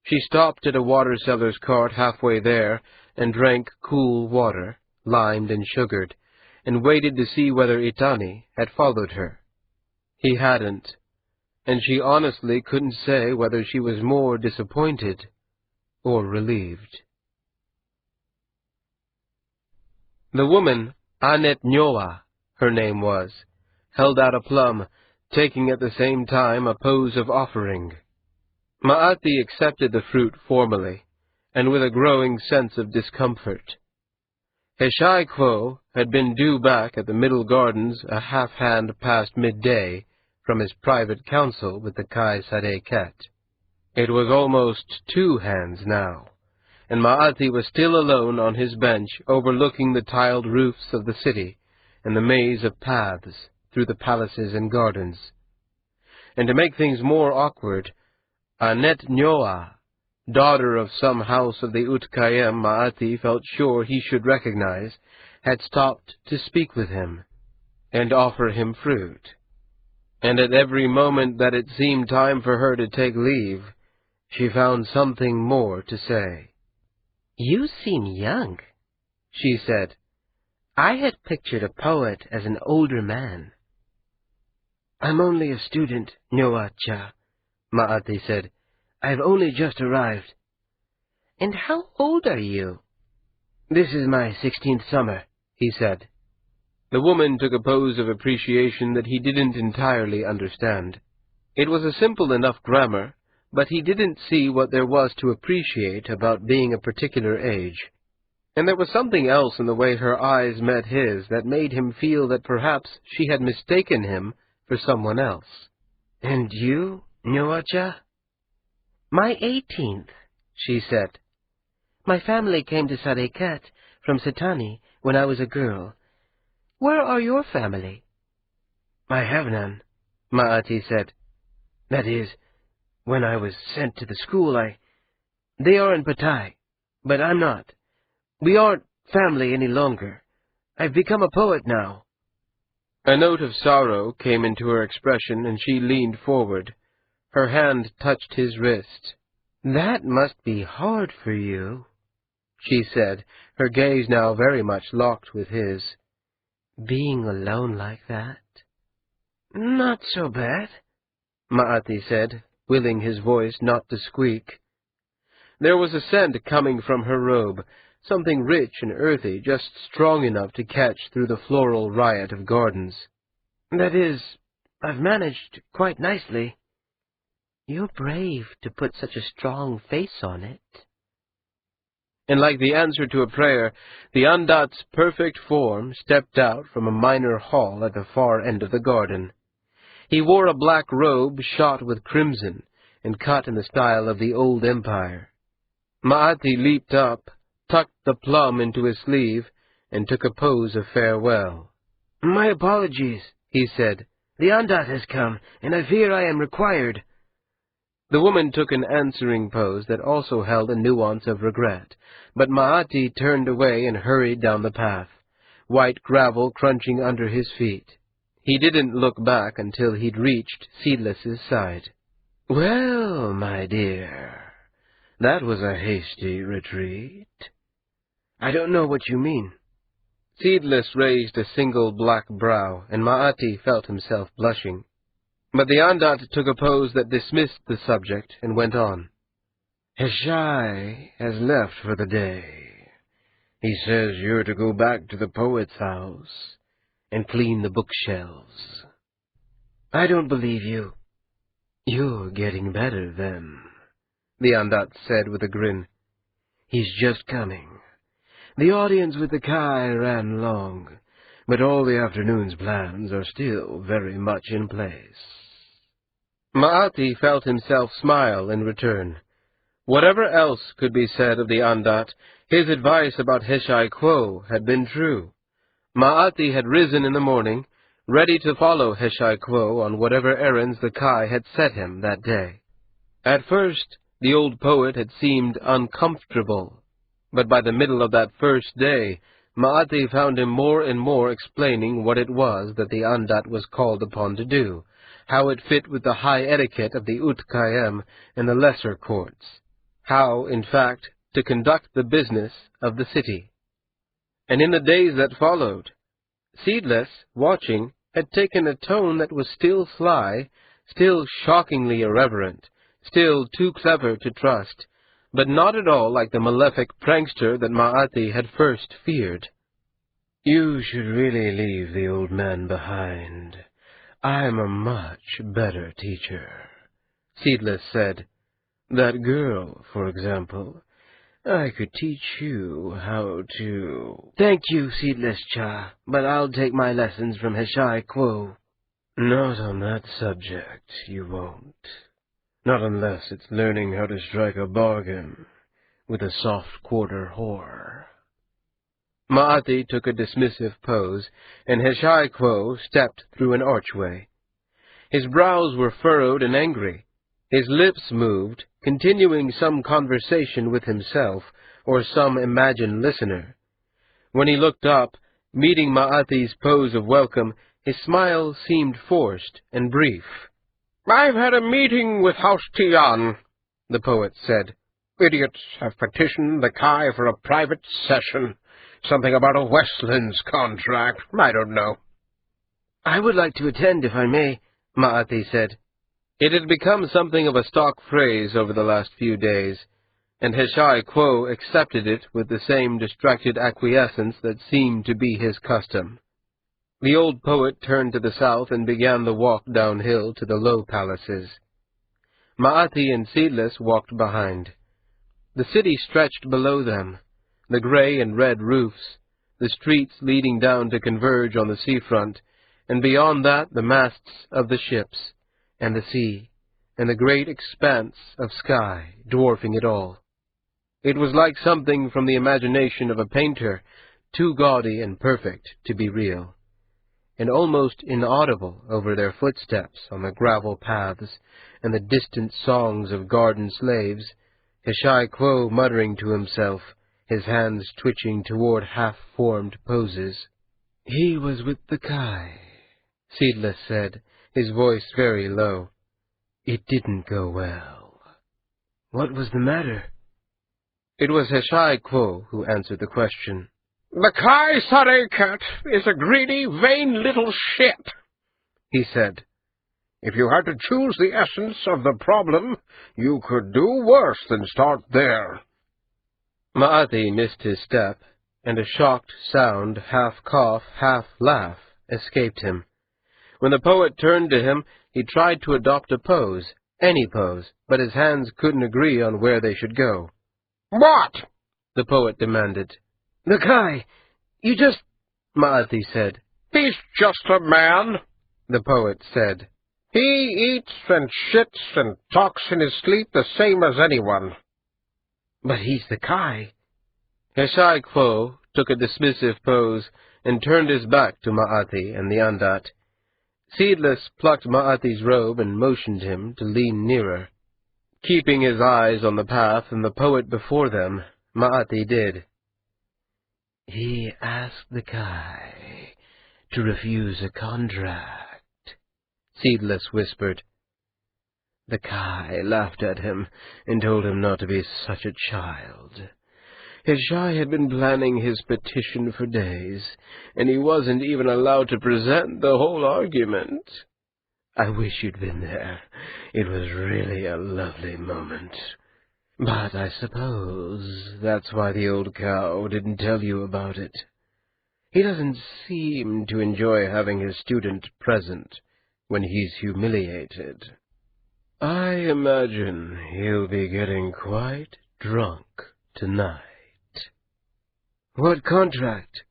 She stopped at a water-seller's cart halfway there and drank cool water, limed and sugared, and waited to see whether Itani had followed her. He hadn't, and she honestly couldn't say whether she was more disappointed or relieved. The woman, Anet Nyoa, her name was, held out a plum, taking at the same time a pose of offering. Maati accepted the fruit formally, and with a growing sense of discomfort. Heshai Kwo had been due back at the Middle Gardens a half-hand past midday from his private council with the Kai Sade Ket. It was almost 2 hands now, and Maati was still alone on his bench overlooking the tiled roofs of the city and the maze of paths through the palaces and gardens. And to make things more awkward, Anet Nyoa, daughter of some house of the Utkayem Maati felt sure he should recognize, had stopped to speak with him and offer him fruit. And at every moment that it seemed time for her to take leave, she found something more to say. You seem young, she said. I had pictured a poet as an older man. I'm only a student, Nyoa-cha, Maati said. I've only just arrived. And how old are you? This is my 16th summer, he said. The woman took a pose of appreciation that he didn't entirely understand. It was a simple enough grammar, but he didn't see what there was to appreciate about being a particular age. And there was something else in the way her eyes met his that made him feel that perhaps she had mistaken him for someone else. And you, Nyoa-cha? My 18th, she said. My family came to Sadeket from Setani when I was a girl. Where are your family? I have none, Maati said. That is, when I was sent to the school, They are in Patai, but I'm not. We aren't family any longer. I've become a poet now. A note of sorrow came into her expression, and she leaned forward. Her hand touched his wrist. That must be hard for you, she said, her gaze now very much locked with his. Being alone like that? Not so bad, Maati said, willing his voice not to squeak. There was a scent coming from her robe, something rich and earthy, just strong enough to catch through the floral riot of gardens. That is, I've managed quite nicely. You're brave to put such a strong face on it. And like the answer to a prayer, the Andat's perfect form stepped out from a minor hall at the far end of the garden. He wore a black robe shot with crimson and cut in the style of the old empire. Ma'ati leaped up, tucked the plum into his sleeve, and took a pose of farewell. "My apologies," he said. "The Ondat has come, and I fear I am required." The woman took an answering pose that also held a nuance of regret, but Ma'ati turned away and hurried down the path, white gravel crunching under his feet. He didn't look back until he'd reached Seedless's side. "Well, my dear, that was a hasty retreat." "I don't know what you mean." Seedless raised a single black brow, and Ma'ati felt himself blushing. But the Ondat took a pose that dismissed the subject and went on. "Heshai has left for the day. He says you're to go back to the poet's house and clean the bookshelves." "I don't believe you." "You're getting better, then," the Ondat said with a grin. "He's just coming. The audience with the Kai ran long, but all the afternoon's plans are still very much in place." Ma'ati felt himself smile in return. Whatever else could be said of the Ondat, his advice about Heshai Quo had been true. Ma'ati had risen in the morning, ready to follow Heshai Quo on whatever errands the Kai had set him that day. At first, the old poet had seemed uncomfortable, but by the middle of that first day, Ma'ati found him more and more explaining what it was that the Ondat was called upon to do, how it fit with the high etiquette of the Ut Kayem and the lesser courts, how, in fact, to conduct the business of the city. And in the days that followed, Seedless, watching, had taken a tone that was still sly, still shockingly irreverent, still too clever to trust, but not at all like the malefic prankster that Ma'ati had first feared. "You should really leave the old man behind. I'm a much better teacher," Seedless said. "That girl, for example, I could teach you how to—" "Thank you, Seedless Cha, but I'll take my lessons from Heshai Quo." "Not on that subject, you won't. Not unless it's learning how to strike a bargain with a soft quarter whore." Ma'ati took a dismissive pose, and Heshai Quo stepped through an archway. His brows were furrowed and angry. His lips moved, continuing some conversation with himself or some imagined listener. When he looked up, meeting Ma'ati's pose of welcome, his smile seemed forced and brief. "I've had a meeting with House Tian," the poet said. "Idiots have petitioned the Kai for a private session. Something about a Westlands contract. I don't know." "I would like to attend, if I may," Ma'ati said. It had become something of a stock phrase over the last few days, and Heshai Quo accepted it with the same distracted acquiescence that seemed to be his custom. The old poet turned to the south and began the walk downhill to the low palaces. Ma'ati and Seedless walked behind. The city stretched below them, the gray and red roofs, the streets leading down to converge on the seafront, and beyond that the masts of the ships, and the sea, and the great expanse of sky dwarfing it all. It was like something from the imagination of a painter, too gaudy and perfect to be real, and almost inaudible over their footsteps on the gravel paths and the distant songs of garden slaves, Heshai Quo muttering to himself, his hands twitching toward half-formed poses. "He was with the Kai," Seedless said, his voice very low. "It didn't go well." "What was the matter?" It was Heshai Quo who answered the question. "The Kai Sarekat is a greedy, vain little shit," he said. "If you had to choose the essence of the problem, you could do worse than start there." Ma'ati missed his step, and a shocked sound, half-cough, half-laugh, escaped him. When the poet turned to him, he tried to adopt a pose, any pose, but his hands couldn't agree on where they should go. "What?" the poet demanded. "The Kai. You just—" Ma'ati said. "He's just a man," the poet said. He eats and shits and talks in his sleep the same as anyone. But he's the Kai. Heshai Kwo took a dismissive pose and turned his back to Ma'ati and the Andat. Seedless plucked Ma'ati's robe and motioned him to lean nearer. Keeping his eyes on the path and the poet before them, Ma'ati did. He asked the Kai to refuse a contract, Seedless whispered. The Kai laughed at him and told him not to be such a child. Heshai had been planning his petition for days, and he wasn't even allowed to present the whole argument. I wish you'd been there. It was really a lovely moment. But I suppose that's why the old cow didn't tell you about it. He doesn't seem to enjoy having his student present when he's humiliated. I imagine he'll be getting quite drunk tonight. What contract?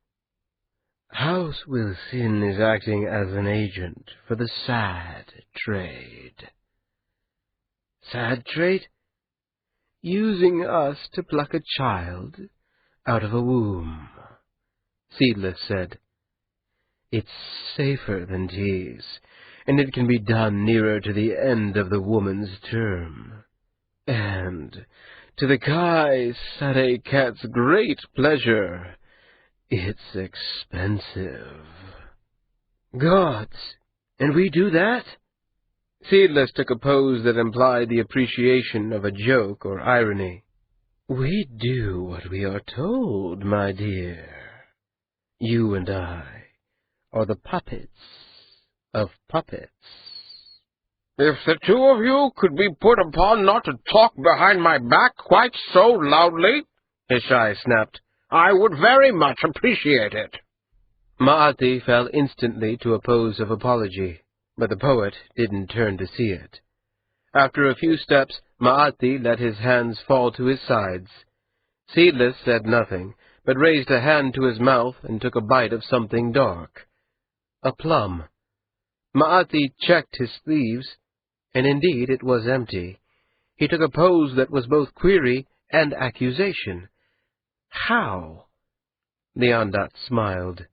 House Wilson is acting as an agent for the sad trade. Sad trade? Using us to pluck a child out of a womb, Seedless said. It's safer than tease, and it can be done nearer to the end of the woman's term. And to the Kai Sade Cat's great pleasure, it's expensive. Gods, and we do that? Seedless took a pose that implied the appreciation of a joke or irony. We do what we are told, my dear. You and I are the puppets of puppets. If the two of you could be put upon not to talk behind my back quite so loudly, Heshai snapped, I would very much appreciate it. Ma'ati fell instantly to a pose of apology, but the poet didn't turn to see it. After a few steps, Ma'ati let his hands fall to his sides. Seedless said nothing, but raised a hand to his mouth and took a bite of something dark. A plum. Ma'ati checked his sleeves, and indeed it was empty. He took a pose that was both query and accusation. How? The Andat smiled,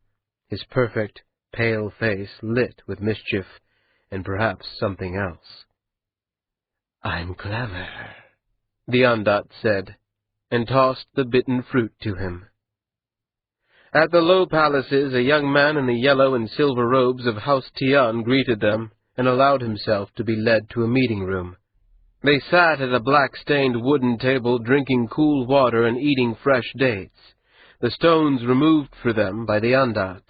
his perfect, pale face lit with mischief, and perhaps something else. I'm clever, the Andat said, and tossed the bitten fruit to him. At the low palaces, a young man in the yellow and silver robes of House Tian greeted them and allowed himself to be led to a meeting room. They sat at a black-stained wooden table drinking cool water and eating fresh dates, the stones removed for them by the Andat.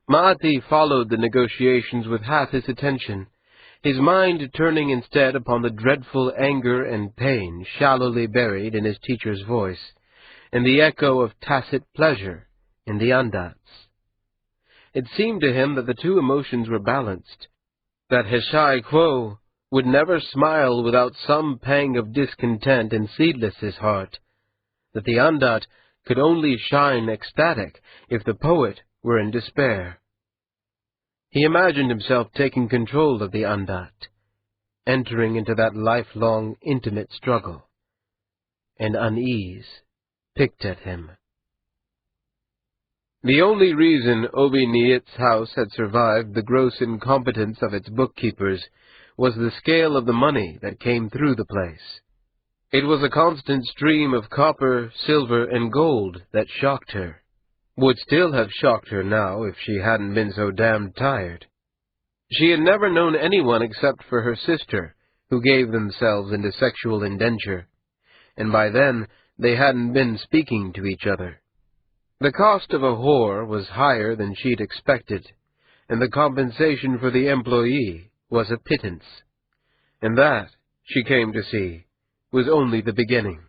Ma'ati followed the negotiations with half his attention, his mind turning instead upon the dreadful anger and pain shallowly buried in his teacher's voice, and the echo of tacit pleasure in the Andat's. It seemed to him that the two emotions were balanced, that Heshai Kwo would never smile without some pang of discontent in Seedless's heart, that the Andat could only shine ecstatic if the poet were in despair. He imagined himself taking control of the Andat, entering into that lifelong intimate struggle, and unease picked at him. The only reason Obi Niit's house had survived the gross incompetence of its bookkeepers was the scale of the money that came through the place. It was a constant stream of copper, silver, and gold that shocked her. Would still have shocked her now if she hadn't been so damned tired. She had never known anyone except for her sister, who gave themselves into sexual indenture, and by then they hadn't been speaking to each other. The cost of a whore was higher than she'd expected, and the compensation for the employee was a pittance. And that, she came to see, was only the beginning.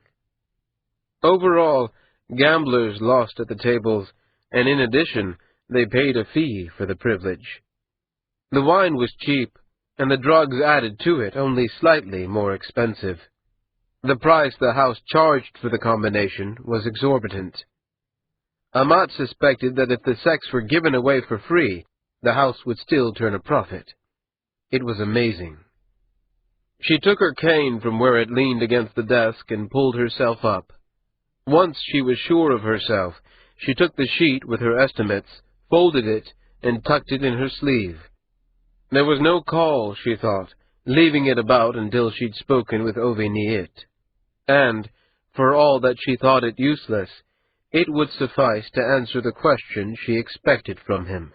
Overall, gamblers lost at the tables, and in addition, they paid a fee for the privilege. The wine was cheap, and the drugs added to it only slightly more expensive. The price the house charged for the combination was exorbitant. Amat suspected that if the sex were given away for free, the house would still turn a profit. It was amazing. She took her cane from where it leaned against the desk and pulled herself up. Once she was sure of herself, she took the sheet with her estimates, folded it, and tucked it in her sleeve. There was no call, she thought, leaving it about until she'd spoken with Oviniit. And, for all that she thought it useless, it would suffice to answer the question she expected from him.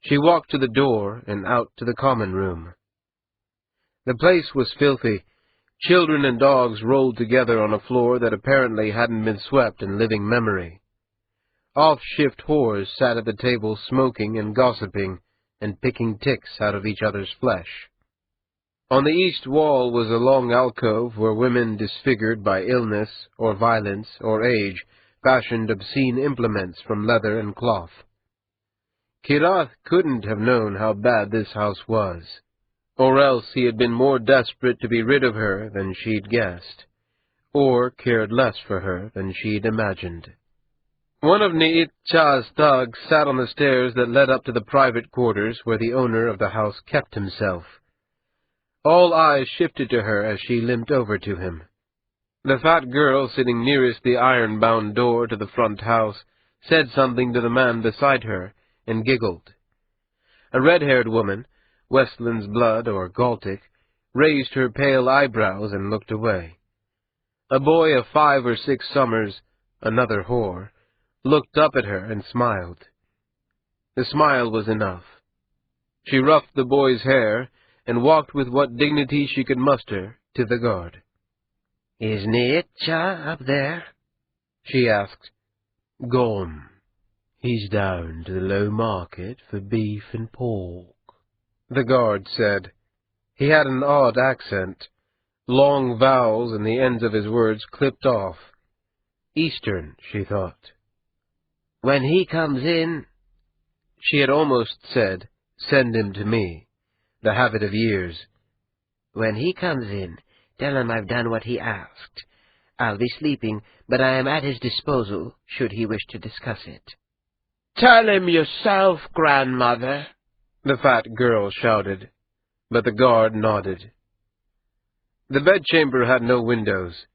She walked to the door and out to the common room. The place was filthy. Children and dogs rolled together on a floor that apparently hadn't been swept in living memory. Off-shift whores sat at the table smoking and gossiping and picking ticks out of each other's flesh. On the east wall was a long alcove where women disfigured by illness or violence or age fashioned obscene implements from leather and cloth. Kirath couldn't have known how bad this house was, or else he had been more desperate to be rid of her than she'd guessed, or cared less for her than she'd imagined. One of Ni'it Cha's thugs sat on the stairs that led up to the private quarters where the owner of the house kept himself. All eyes shifted to her as she limped over to him. The fat girl sitting nearest the iron-bound door to the front house said something to the man beside her and giggled. A red-haired woman, Westland's blood or Galtic, raised her pale eyebrows and looked away. A boy of 5 or 6 summers, another whore, looked up at her and smiled. The smile was enough. She ruffed the boy's hair and walked with what dignity she could muster to the guard. "Is Ni'it Cha up there?" she asked. "Gone. He's down to the low market for beef and pork," the guard said. He had an odd accent, long vowels and the ends of his words clipped off. Eastern, she thought. "When he comes in—" She had almost said, "Send him to me," the habit of years. "When he comes in, tell him I've done what he asked. I'll be sleeping, but I am at his disposal, should he wish to discuss it." "Tell him yourself, grandmother," the fat girl shouted, but the guard nodded. The bedchamber had no windows.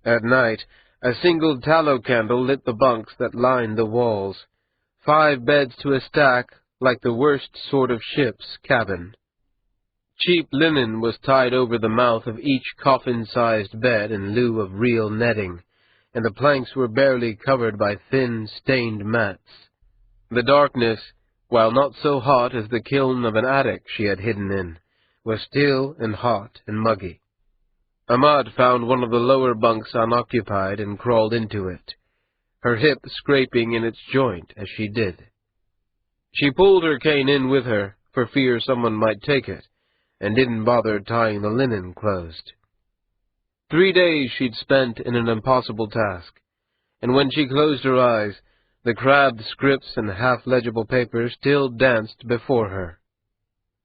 At night, a single tallow candle lit the bunks that lined the walls, 5 beds to a stack like the worst sort of ship's cabin. Cheap linen was tied over the mouth of each coffin-sized bed in lieu of real netting, and the planks were barely covered by thin, stained mats. The darkness, while not so hot as the kiln of an attic she had hidden in, was still and hot and muggy. Ahmad found one of the lower bunks unoccupied and crawled into it, her hip scraping in its joint as she did. She pulled her cane in with her, for fear someone might take it, and didn't bother tying the linen closed. 3 days she'd spent in an impossible task, and when she closed her eyes, the crabbed scripts and half-legible papers still danced before her.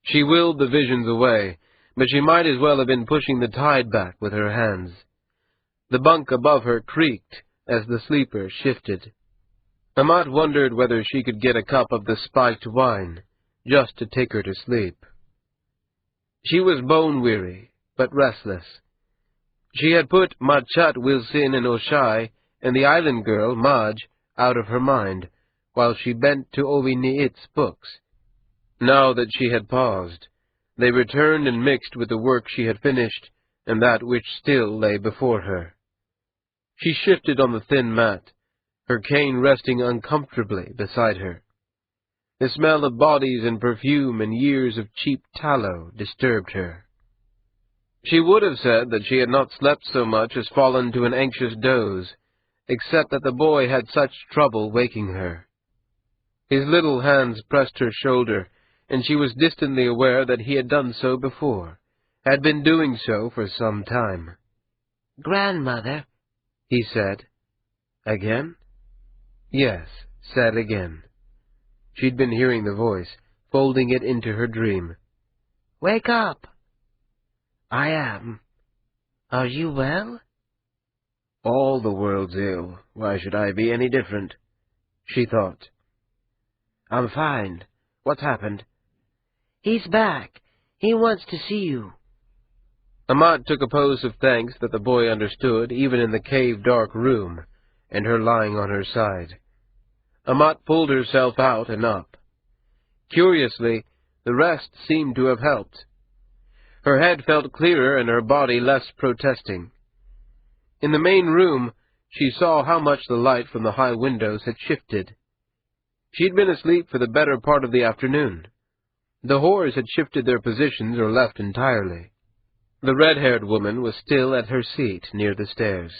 She willed the visions away, but she might as well have been pushing the tide back with her hands. The bunk above her creaked as the sleeper shifted. Amat wondered whether she could get a cup of the spiked wine, just to take her to sleep. She was bone-weary, but restless. She had put Machat Wilson and Oshai and the island girl, Maj, out of her mind, while she bent to Oviniit's books. Now that she had paused, they returned and mixed with the work she had finished and that which still lay before her. She shifted on the thin mat, her cane resting uncomfortably beside her. The smell of bodies and perfume and years of cheap tallow disturbed her. She would have said that she had not slept so much as fallen to an anxious doze, except that the boy had such trouble waking her. His little hands pressed her shoulder, and she was distantly aware that he had done so before, had been doing so for some time. "Grandmother," he said. Again? Yes, said again. She'd been hearing the voice, folding it into her dream. "Wake up." "I am." "Are you well?" All the world's ill. Why should I be any different? She thought. "I'm fine. What's happened?" "He's back. He wants to see you. Amat took a pose of thanks that the boy understood, even in the cave-dark room, and her lying on her side. Amat pulled herself out and up. Curiously, the rest seemed to have helped. Her head felt clearer and her body less protesting. In the main room, she saw how much the light from the high windows had shifted. She had been asleep for the better part of the afternoon. The whores had shifted their positions or left entirely. The red-haired woman was still at her seat near the stairs.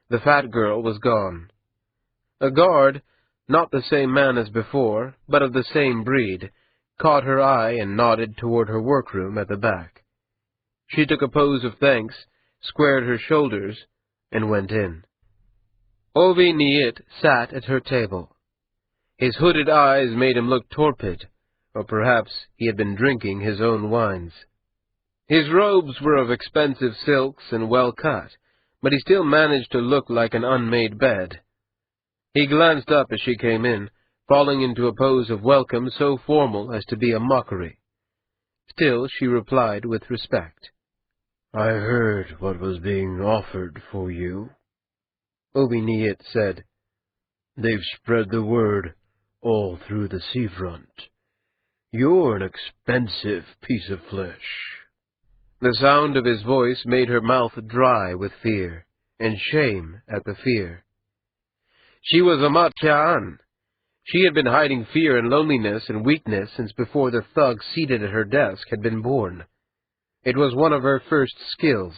The fat girl was gone. A guard, not the same man as before, but of the same breed, caught her eye and nodded toward her workroom at the back. She took a pose of thanks, squared her shoulders, and went in. Ovi Niet sat at her table. His hooded eyes made him look torpid, or perhaps he had been drinking his own wines. His robes were of expensive silks and well cut, but he still managed to look like an unmade bed. He glanced up as she came in, falling into a pose of welcome so formal as to be a mockery. Still she replied with respect. "I heard what was being offered for you," Ovi Niet said. "They've spread the word all through the seafront. You're an expensive piece of flesh." The sound of his voice made her mouth dry with fear, and shame at the fear. She was Amat Ka'an. She had been hiding fear and loneliness and weakness since before the thug seated at her desk had been born. It was one of her first skills.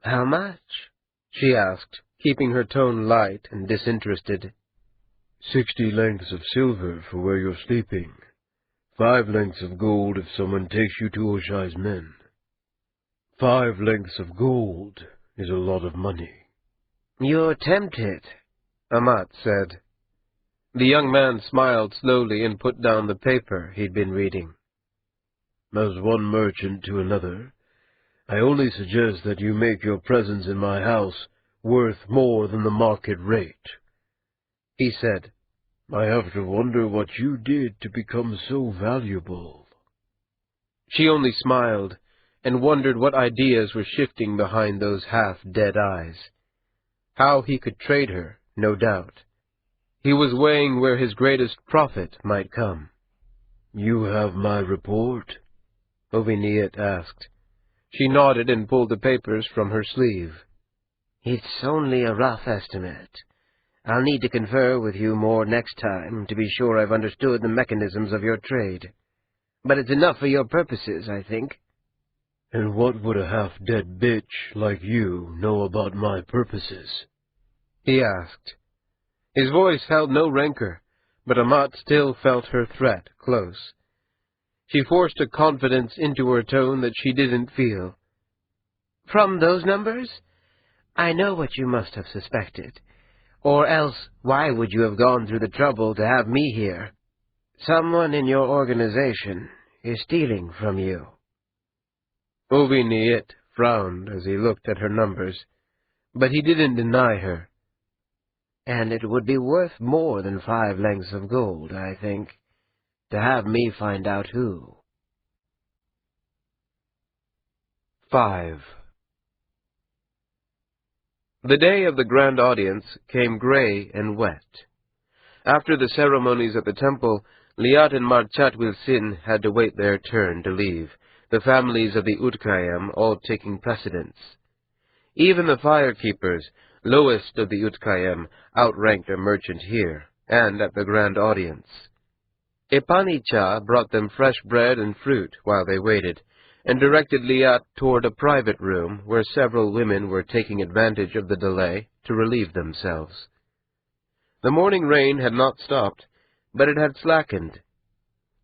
"How much?" she asked, keeping her tone light and disinterested. 60 lengths of silver for where you're sleeping. 5 lengths of gold if someone takes you to Oshai's men. 5 lengths of gold is a lot of money. "You're tempted," Amat said. The young man smiled slowly and put down the paper he'd been reading. "As one merchant to another, I only suggest that you make your presence in my house worth more than the market rate," he said. "I have to wonder what you did to become so valuable." She only smiled, and wondered what ideas were shifting behind those half-dead eyes. How he could trade her, no doubt. He was weighing where his greatest profit might come. "You have my report?" Ovi Niet asked. She nodded and pulled the papers from her sleeve. "It's only a rough estimate. I'll need to confer with you more next time to be sure I've understood the mechanisms of your trade. But it's enough for your purposes, I think." "And what would a half-dead bitch like you know about my purposes?" he asked. His voice held no rancor, but Amat still felt her threat close. She forced a confidence into her tone that she didn't feel. "From those numbers? I know what you must have suspected. Or else, why would you have gone through the trouble to have me here? Someone in your organization is stealing from you." Ovi Niet frowned as he looked at her numbers, but he didn't deny her. "And it would be worth more than 5 lengths of gold, I think, to have me find out who." 5. The day of the grand audience came gray and wet. After the ceremonies at the temple, Liat and Marchat Wilsin had to wait their turn to leave, the families of the Utkayam all taking precedence. Even the firekeepers, lowest of the Utkayam, outranked a merchant here, and at the grand audience. Epanicha brought them fresh bread and fruit while they waited, and directed Liat toward a private room where several women were taking advantage of the delay to relieve themselves. The morning rain had not stopped, but it had slackened.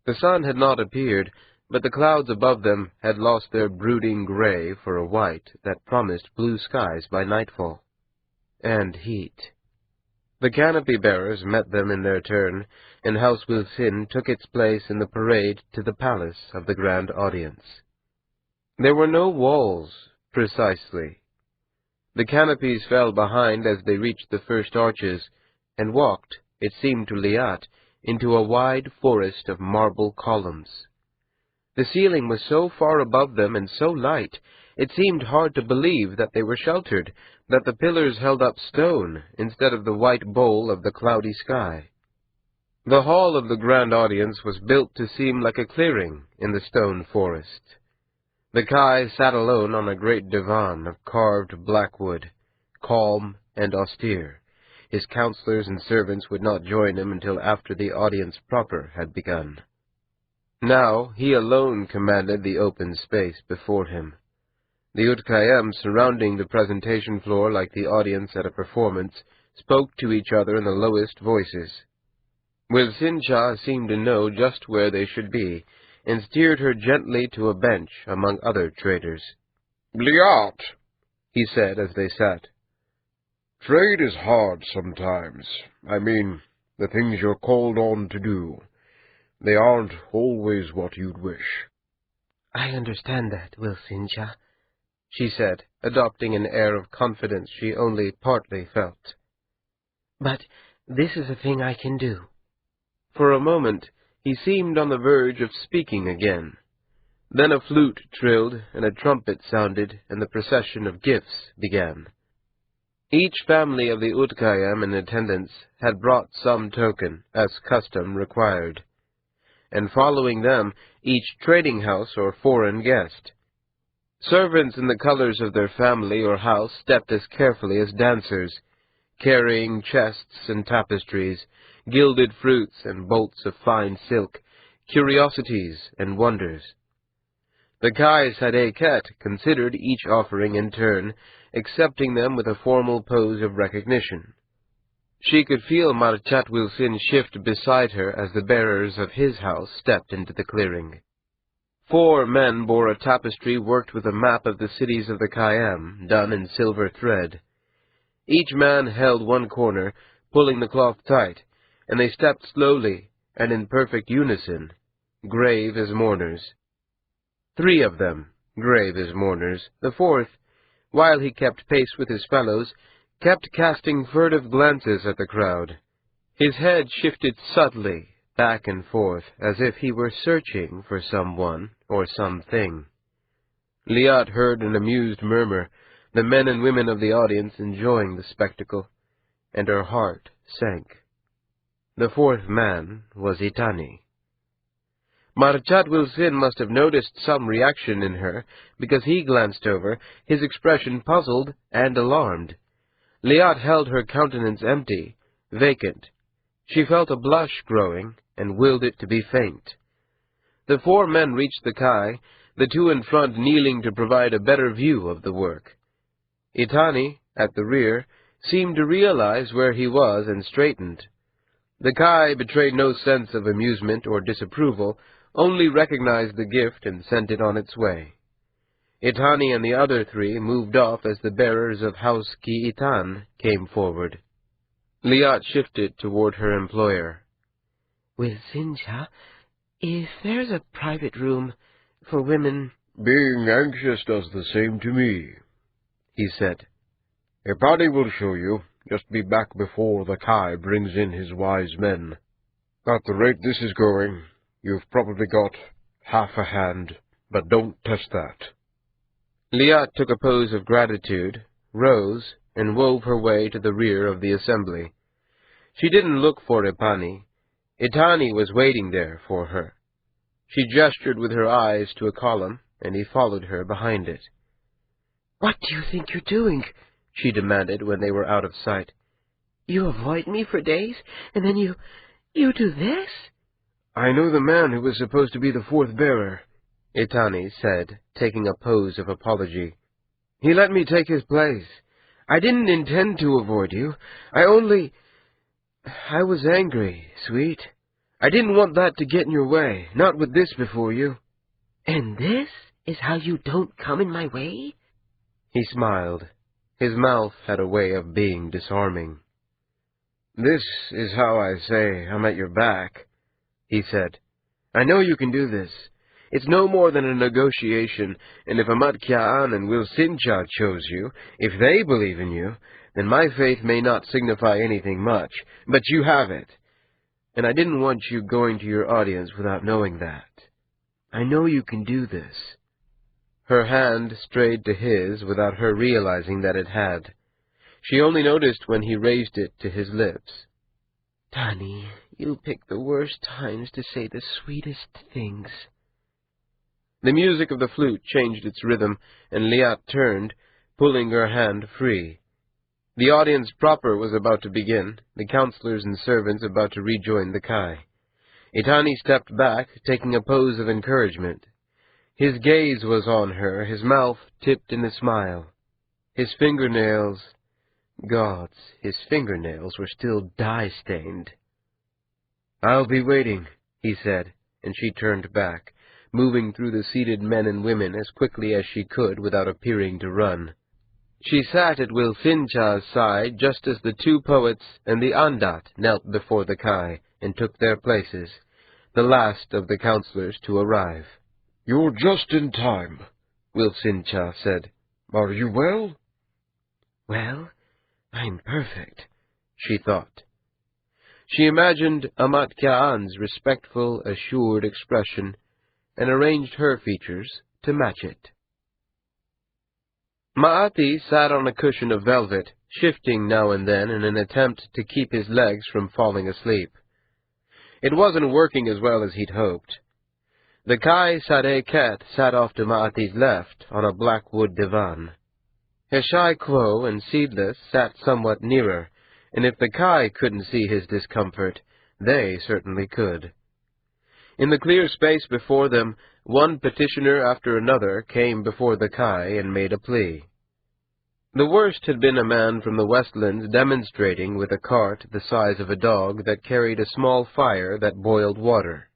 The sun had not appeared, but the clouds above them had lost their brooding gray for a white that promised blue skies by nightfall. And heat. The canopy-bearers met them in their turn, and House Wilsin took its place in the parade to the palace of the grand audience. There were no walls, precisely. The canopies fell behind as they reached the first arches, and walked, it seemed to Liat, into a wide forest of marble columns. The ceiling was so far above them and so light, it seemed hard to believe that they were sheltered, that the pillars held up stone instead of the white bowl of the cloudy sky. The hall of the grand audience was built to seem like a clearing in the stone forest. The Kai sat alone on a great divan of carved black wood, calm and austere. His counselors and servants would not join him until after the audience proper had begun. Now he alone commanded the open space before him. The Utkayem surrounding the presentation floor like the audience at a performance spoke to each other in the lowest voices. Wilsincha seemed to know just where they should be, and steered her gently to a bench among other traders. "Liat," he said as they sat. "Trade is hard sometimes. I mean, the things you're called on to do. They aren't always what you'd wish." "I understand that, Wilsincha," she said, adopting an air of confidence she only partly felt. "But this is a thing I can do." For a moment he seemed on the verge of speaking again. Then a flute trilled, and a trumpet sounded, and the procession of gifts began. Each family of the Utkayem in attendance had brought some token, as custom required, and following them each trading house or foreign guest. Servants in the colors of their family or house stepped as carefully as dancers, carrying chests and tapestries, gilded fruits and bolts of fine silk, curiosities and wonders. The Kai Sadeket considered each offering in turn, accepting them with a formal pose of recognition. She could feel Marchat Wilsin shift beside her as the bearers of his house stepped into the clearing. 4 men bore a tapestry worked with a map of the cities of the Kayam, done in silver thread. Each man held one corner, pulling the cloth tight, and they stepped slowly and in perfect unison, grave as mourners. 3 of them, grave as mourners. The 4th, while he kept pace with his fellows, kept casting furtive glances at the crowd. His head shifted subtly back and forth, as if he were searching for someone or something. Liat heard an amused murmur, the men and women of the audience enjoying the spectacle, and her heart sank. The 4th man was Itani. Marchat Wilsin must have noticed some reaction in her, because he glanced over, his expression puzzled and alarmed. Liat held her countenance empty, vacant. She felt a blush growing, and willed it to be faint. The 4 men reached the Kai, the 2 in front kneeling to provide a better view of the work. Itani, at the rear, seemed to realize where he was and straightened. The Kai betrayed no sense of amusement or disapproval, only recognized the gift and sent it on its way. Itani and the other 3 moved off as the bearers of House Ki Itan came forward. Liat shifted toward her employer. "Wilsincha, if there's a private room for women—" "Being anxious does the same to me," he said. "Ipani will show you. Just be back before the Kai brings in his wise men. At the rate this is going, you've probably got half a hand, but don't test that." Liat took a pose of gratitude, rose, and wove her way to the rear of the assembly. She didn't look for Ipani. Itani was waiting there for her. She gestured with her eyes to a column, and he followed her behind it. "What do you think you're doing?" she demanded when they were out of sight. "You avoid me for days, and then you do this?" "I know the man who was supposed to be the 4th bearer," Itani said, taking a pose of apology. "He let me take his place. I didn't intend to avoid you. I was angry, sweet. I didn't want that to get in your way, not with this before you." "And this is how you don't come in my way?" He smiled. His mouth had a way of being disarming. "This is how I say I'm at your back," he said. "I know you can do this. It's no more than a negotiation, and if Amat Kyaan and Wilsincha chose you, if they believe in you, then my faith may not signify anything much, but you have it. And I didn't want you going to your audience without knowing that." I know you can do this." Her hand strayed to his without her realizing that it had. She only noticed when he raised it to his lips. "Tani, you pick the worst times to say the sweetest things." The music of the flute changed its rhythm, and Liat turned, pulling her hand free. The audience proper was about to begin, the counselors and servants about to rejoin the Kai. Itani stepped back, taking a pose of encouragement. His gaze was on her, his mouth tipped in a smile. His fingernails... Gods, his fingernails were still dye-stained. "I'll be waiting," he said, and she turned back, moving through the seated men and women as quickly as she could without appearing to run. She sat at Wilsincha's side just as the two poets and the Andat knelt before the Kai and took their places, the last of the counselors to arrive. "You're just in time," Wilsincha said. "Are you well?" "Well, I'm perfect," she thought. She imagined Amat Ka'an's respectful, assured expression, and arranged her features to match it. Ma'ati sat on a cushion of velvet, shifting now and then in an attempt to keep his legs from falling asleep. It wasn't working as well as he'd hoped. The Kai Sade Ket sat off to Ma'ati's left on a blackwood divan. Heshai Kwo and Seedless sat somewhat nearer, and if the Kai couldn't see his discomfort, they certainly could. In the clear space before them, one petitioner after another came before the Kai and made a plea. The worst had been a man from the Westlands demonstrating with a cart the size of a dog that carried a small fire that boiled water.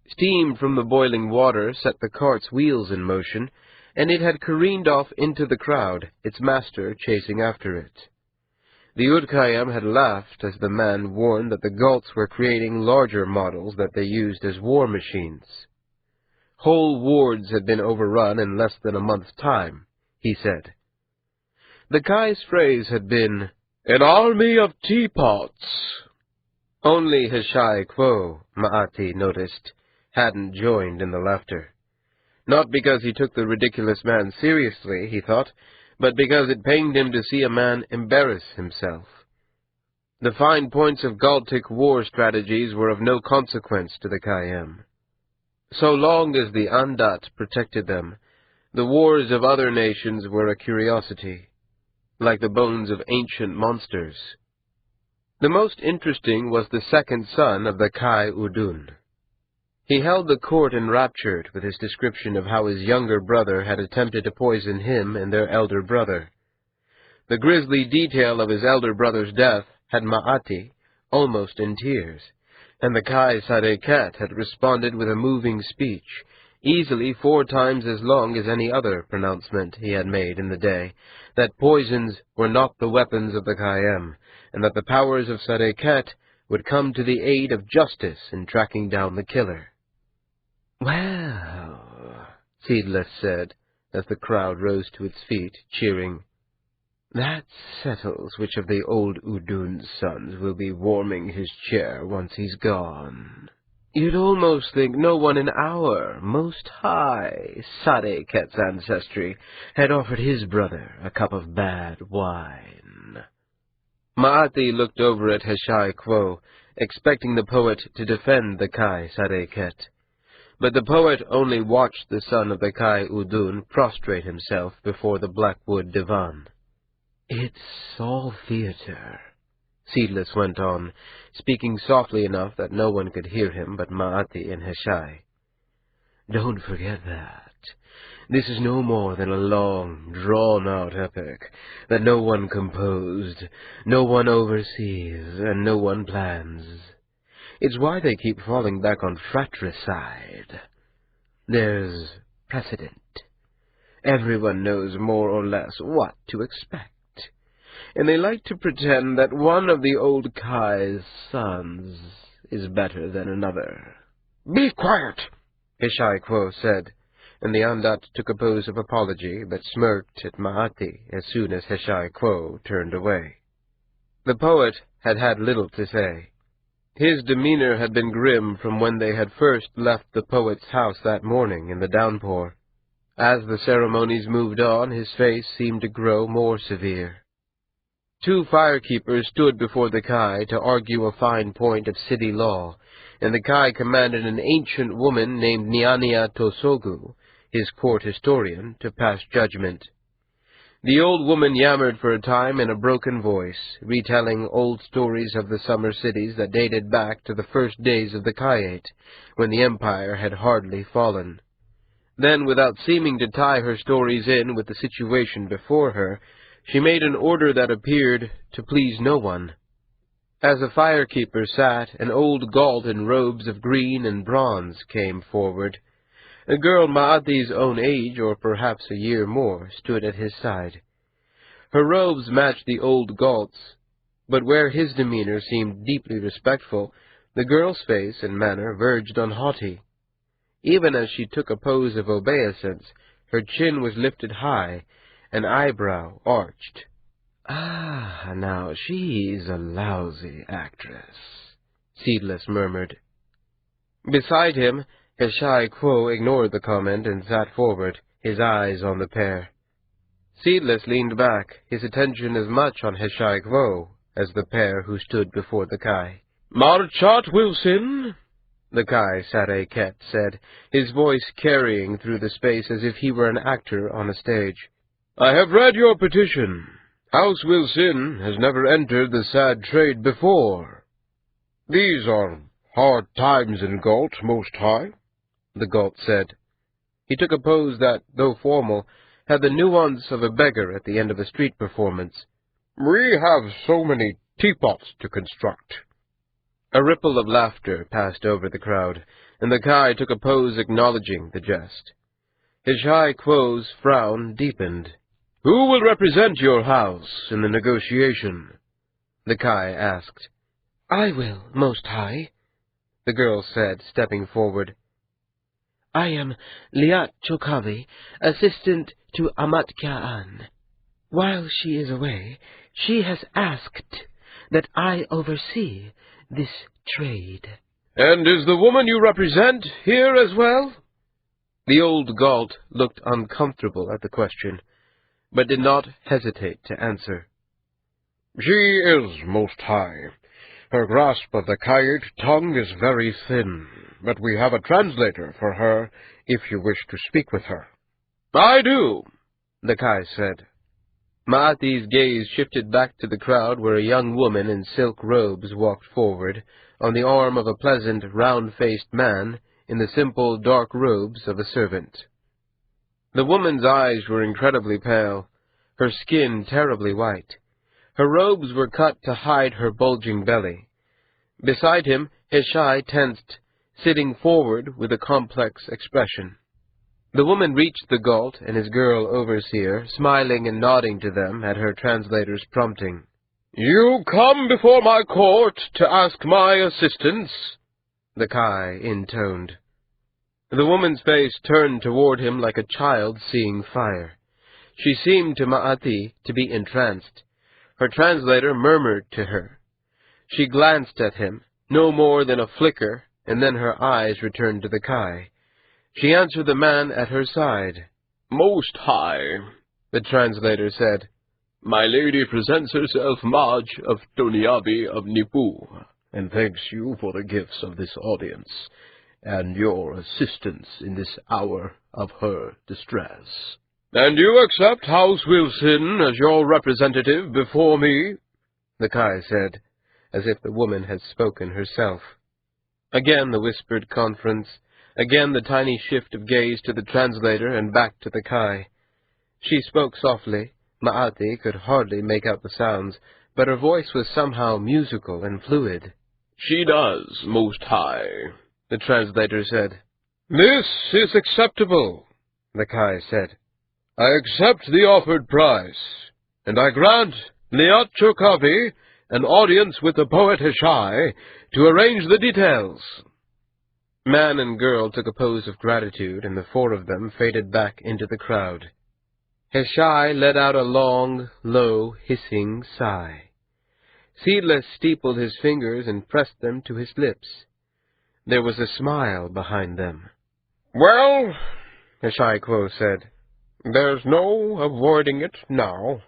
Steam from the boiling water set the cart's wheels in motion, and it had careened off into the crowd, its master chasing after it. The Udkayam had laughed as the man warned that the Galts were creating larger models that they used as war machines. Whole wards had been overrun in less than a month's time, he said. The Kai's phrase had been, "An army of teapots." Only Heshai Kwo, Ma'ati noticed, hadn't joined in the laughter. Not because he took the ridiculous man seriously, he thought, but because it pained him to see a man embarrass himself. The fine points of Galtic war strategies were of no consequence to the Kayem. So long as the Andat protected them, the wars of other nations were a curiosity, like the bones of ancient monsters. The most interesting was the second son of the Kai Udun. He held the court enraptured with his description of how his younger brother had attempted to poison him and their elder brother. The grisly detail of his elder brother's death had Ma'ati almost in tears, and the Kai Sadeket had responded with a moving speech, easily 4 times as long as any other pronouncement he had made in the day, that poisons were not the weapons of the Kayem, and that the powers of Sadeket would come to the aid of justice in tracking down the killer. "Well," Seedless said, as the crowd rose to its feet, cheering, "that settles which of the old Udun's sons will be warming his chair once he's gone. You'd almost think no one in our most high Sadeket's ancestry had offered his brother a cup of bad wine." Ma'ati looked over at Heshai Kwo, expecting the poet to defend the Kai Sadeket. But the poet only watched the son of the Kai Udun prostrate himself before the blackwood divan. "It's all theater," Seedless went on, speaking softly enough that no one could hear him but Ma'ati and Heshai. "Don't forget that. This is no more than a long, drawn-out epic that no one composed, no one oversees, and no one plans. It's why they keep falling back on fratricide. There's precedent. Everyone knows more or less what to expect, and they like to pretend that one of the old Kai's sons is better than another." "Be quiet," Heshai Kwo said, and the Andat took a pose of apology but smirked at Ma'ati as soon as Heshai Kwo turned away. The poet had had little to say. His demeanor had been grim from when they had first left the poet's house that morning in the downpour. As the ceremonies moved on, his face seemed to grow more severe. 2 firekeepers stood before the Kai to argue a fine point of city law, and the Kai commanded an ancient woman named Nyanya Tosogu, his court historian, to pass judgment. The old woman yammered for a time in a broken voice, retelling old stories of the summer cities that dated back to the first days of the Kayate, when the empire had hardly fallen. Then, without seeming to tie her stories in with the situation before her, she made an order that appeared to please no one. As a firekeeper sat, an old Gault in robes of green and bronze came forward. A girl Ma'ati's own age, or perhaps a year more, stood at his side. Her robes matched the old Gault's, but where his demeanor seemed deeply respectful, the girl's face and manner verged on haughty. Even as she took a pose of obeisance, her chin was lifted high, an eyebrow arched. "Ah, now she's a lousy actress," Seedless murmured. Beside him, Heshai Quo ignored the comment and sat forward, his eyes on the pair. Seedless leaned back, his attention as much on Heshai Quo as the pair who stood before the Kai. "Marchat Wilson," the Kai Sarayket said, his voice carrying through the space as if he were an actor on a stage. "I have read your petition. House Wilson has never entered the sad trade before." "These are hard times in Gault, Most High," the Gault said. He took a pose that, though formal, had the nuance of a beggar at the end of a street performance. "We have so many teapots to construct." A ripple of laughter passed over the crowd, and the Kai took a pose acknowledging the jest. Heshai Quo's frown deepened. "Who will represent your house in the negotiation?" the Kai asked. "I will, Most High," the girl said, stepping forward. "I am Liat Chokavi, assistant to Amatka'an. While she is away, she has asked that I oversee this trade." "And is the woman you represent here as well?" The old Gault looked uncomfortable at the question, but did not hesitate to answer. "She is, Most High. Her grasp of the Kayate tongue is very thin, but we have a translator for her if you wish to speak with her." "I do," the Kai said. Ma'ati's gaze shifted back to the crowd where a young woman in silk robes walked forward, on the arm of a pleasant, round-faced man in the simple, dark robes of a servant. The woman's eyes were incredibly pale, her skin terribly white. Her robes were cut to hide her bulging belly. Beside him, Heshai tensed, sitting forward with a complex expression. The woman reached the Gault and his girl overseer, smiling and nodding to them at her translator's prompting. "You come before my court to ask my assistance?" the Kai intoned. The woman's face turned toward him like a child seeing fire. She seemed to Ma'ati to be entranced. Her translator murmured to her. She glanced at him, no more than a flicker, and then her eyes returned to the Kai. She answered the man at her side. "Most High," the translator said, "my lady presents herself Maj of Toniabi of Nipu, and thanks you for the gifts of this audience, and your assistance in this hour of her distress." "And you accept House Wilson as your representative before me?" the Kai said, as if the woman had spoken herself. Again the whispered conference, again the tiny shift of gaze to the translator and back to the Kai. She spoke softly. Ma'ati could hardly make out the sounds, but her voice was somehow musical and fluid. "She does, Most High," the translator said. "This is acceptable," the Kai said. "I accept the offered price, and I grant Liat Chokavi an audience with the poet Heshai to arrange the details." Man and girl took a pose of gratitude, and the 4 of them faded back into the crowd. Heshai let out a long, low, hissing sigh. Seedless steepled his fingers and pressed them to his lips. There was a smile behind them. "Well," Hishai said, "there's no avoiding it now.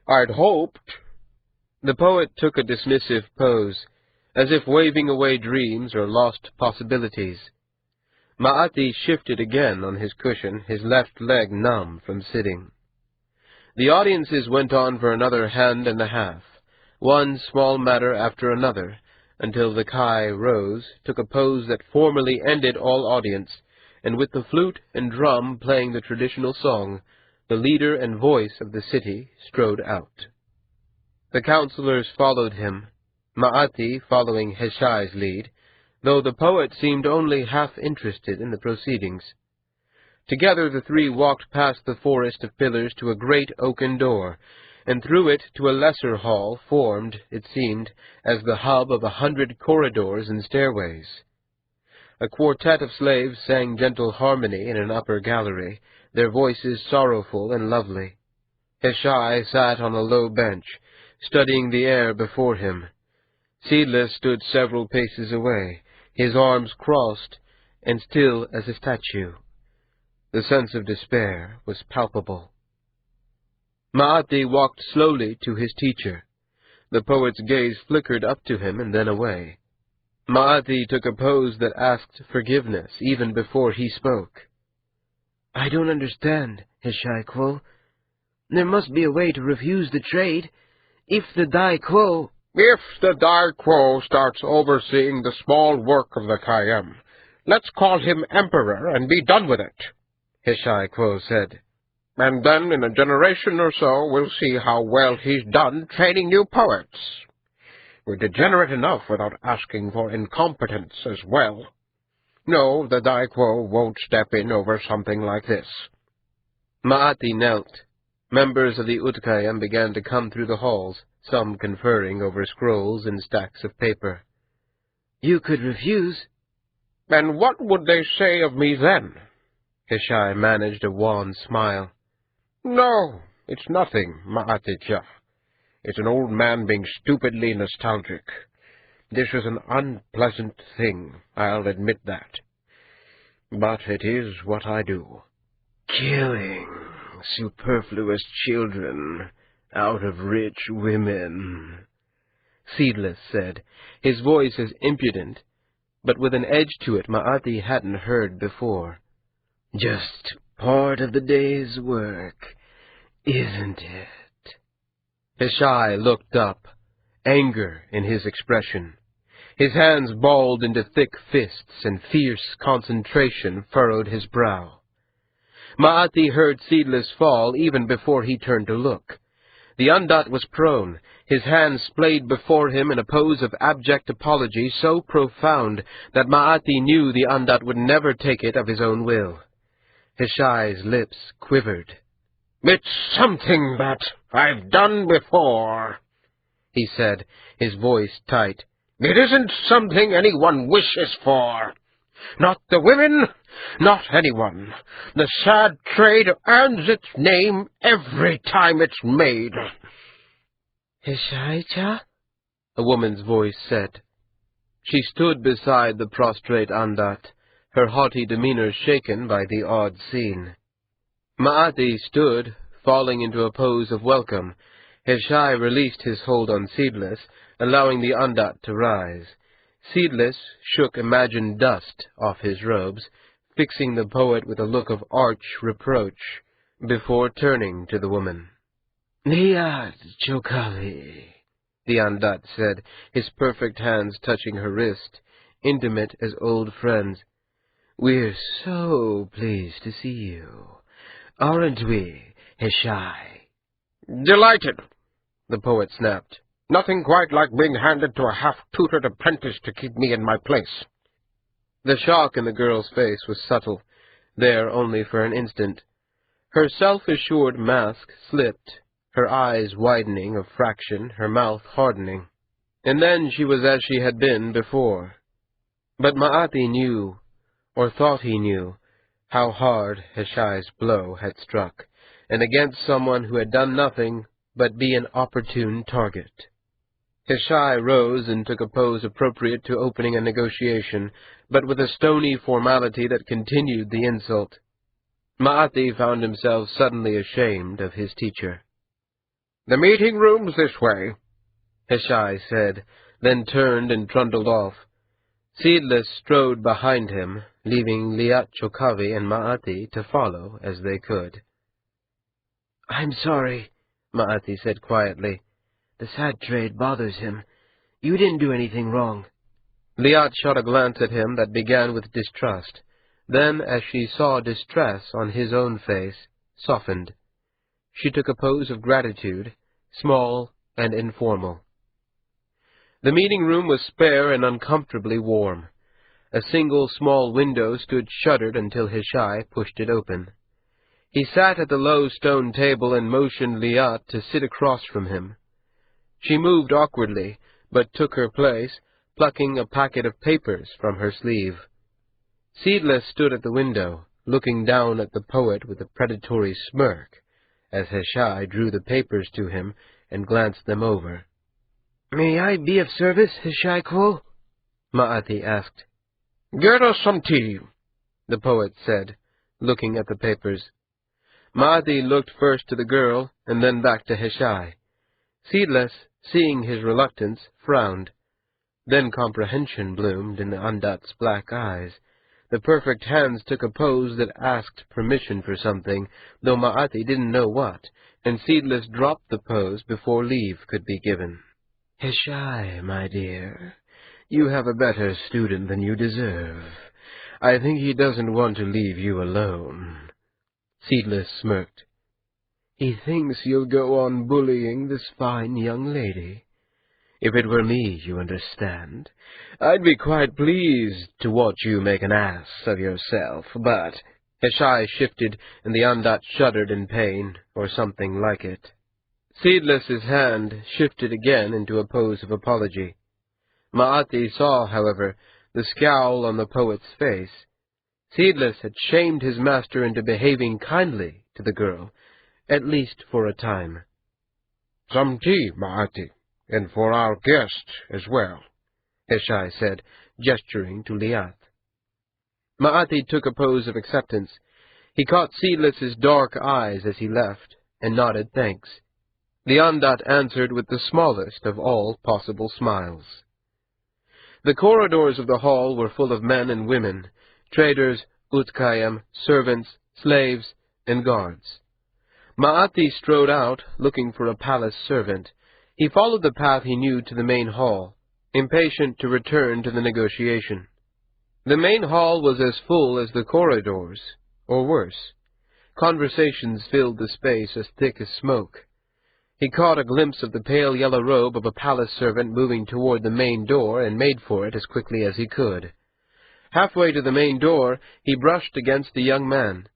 I'd hoped—" The poet took a dismissive pose, as if waving away dreams or lost possibilities. Ma'ati shifted again on his cushion, his left leg numb from sitting. The audiences went on for another hand and a half, one small matter after another, until the Kai rose, took a pose that formally ended all audience, and with the flute and drum playing the traditional song, the leader and voice of the city strode out. The councillors followed him, Ma'ati following Hishai's lead, though the poet seemed only half interested in the proceedings. Together the three walked past the forest of pillars to a great oaken door, and through it to a lesser hall formed, it seemed, as the hub of 100 corridors and stairways. A quartet of slaves sang gentle harmony in an upper gallery, their voices sorrowful and lovely. Hishai sat on a low bench, studying the air before him. Seedless stood several paces away, his arms crossed, and still as a statue. The sense of despair was palpable. Ma'ati walked slowly to his teacher. The poet's gaze flickered up to him and then away. Ma'ati took a pose that asked forgiveness even before he spoke. "I don't understand, Hishai Quo. There must be a way to refuse the trade. If the Dai Quo—" "If the Dai Quo starts overseeing the small work of the Kayem, let's call him emperor and be done with it," Hishai Quo said. "And then in a generation or so we'll see how well he's done training new poets. We're degenerate enough without asking for incompetence as well. No, the Dai Quo won't step in over something like this." Ma'ati knelt. Members of the Utkayam began to come through the halls, some conferring over scrolls and stacks of paper. "You could refuse." "And what would they say of me then?" Hishai managed a wan smile. "No, it's nothing, Ma'atitya. It's an old man being stupidly nostalgic. This is an unpleasant thing, I'll admit that. But it is what I do." "Killing superfluous children out of rich women," Seedless said, his voice as impudent, but with an edge to it Ma'ati hadn't heard before. "Just part of the day's work, isn't it?" Hishai looked up, anger in his expression. His hands balled into thick fists, and fierce concentration furrowed his brow. Ma'ati heard Seedless fall even before he turned to look. The Undat was prone, his hands splayed before him in a pose of abject apology so profound that Ma'ati knew the Undat would never take it of his own will. Hishai's lips quivered. "It's something that I've done before," he said, his voice tight. "It isn't something anyone wishes for. Not the women, not anyone. The sad trade earns its name every time it's made." "Hishai-cha?" a woman's voice said. She stood beside the prostrate Undat, her haughty demeanor shaken by the odd scene. Ma'ati stood, falling into a pose of welcome. Hishai released his hold on Seedless, allowing the Undat to rise. Seedless shook imagined dust off his robes, fixing the poet with a look of arch reproach, before turning to the woman. "Niyad Chokali," the Undat said, his perfect hands touching her wrist, intimate as old friends. "We're so pleased to see you. Aren't we, Hishai?" "Delighted," the poet snapped. "Nothing quite like being handed to a half-tutored apprentice to keep me in my place." The shock in the girl's face was subtle, there only for an instant. Her self-assured mask slipped, her eyes widening a fraction, her mouth hardening. And then she was as she had been before. But Ma'ati knew, or thought he knew, how hard Hishai's blow had struck, and against someone who had done nothing but be an opportune target. Hishai rose and took a pose appropriate to opening a negotiation, but with a stony formality that continued the insult. Ma'ati found himself suddenly ashamed of his teacher. "The meeting room's this way," Hishai said, then turned and trundled off. Seedless strode behind him, leaving Liat Chokavi and Ma'ati to follow as they could. "I'm sorry," Ma'ati said quietly. "The sad trade bothers him. You didn't do anything wrong." Liat shot a glance at him that began with distrust. Then, as she saw distress on his own face, softened. She took a pose of gratitude, small and informal. The meeting room was spare and uncomfortably warm. A single small window stood shuttered until Hishai pushed it open. He sat at the low stone table and motioned Liat to sit across from him. She moved awkwardly, but took her place, plucking a packet of papers from her sleeve. Seedless stood at the window, looking down at the poet with a predatory smirk, as Hishai drew the papers to him and glanced them over. "May I be of service, Hishai Quo?" Ma'ati asked. "Get us some tea," the poet said, looking at the papers. Ma'ati looked first to the girl and then back to Hishai. Seedless, seeing his reluctance, frowned. Then comprehension bloomed in the Andat's black eyes. The perfect hands took a pose that asked permission for something, though Ma'ati didn't know what, and Seedless dropped the pose before leave could be given. "Hishai, my dear, you have a better student than you deserve. I think he doesn't want to leave you alone." Seedless smirked. "He thinks you'll go on bullying this fine young lady. If it were me, you understand, I'd be quite pleased to watch you make an ass of yourself, but—" Hishai shifted, and the Andat shuddered in pain, or something like it. Seedless's hand shifted again into a pose of apology. Ma'ati saw, however, the scowl on the poet's face. Seedless had shamed his master into behaving kindly to the girl, at least for a time. "Some tea, Ma'ati, and for our guest as well," Hishai said, gesturing to Liat. Ma'ati took a pose of acceptance. He caught Seedless's dark eyes as he left, and nodded thanks. The Andat answered with the smallest of all possible smiles. The corridors of the hall were full of men and women, traders, utkayim, servants, slaves, and guards. Ma'ati strode out, looking for a palace servant. He followed the path he knew to the main hall, impatient to return to the negotiation. The main hall was as full as the corridors, or worse. Conversations filled the space as thick as smoke. He caught a glimpse of the pale yellow robe of a palace servant moving toward the main door and made for it as quickly as he could. Halfway to the main door, he brushed against the young man.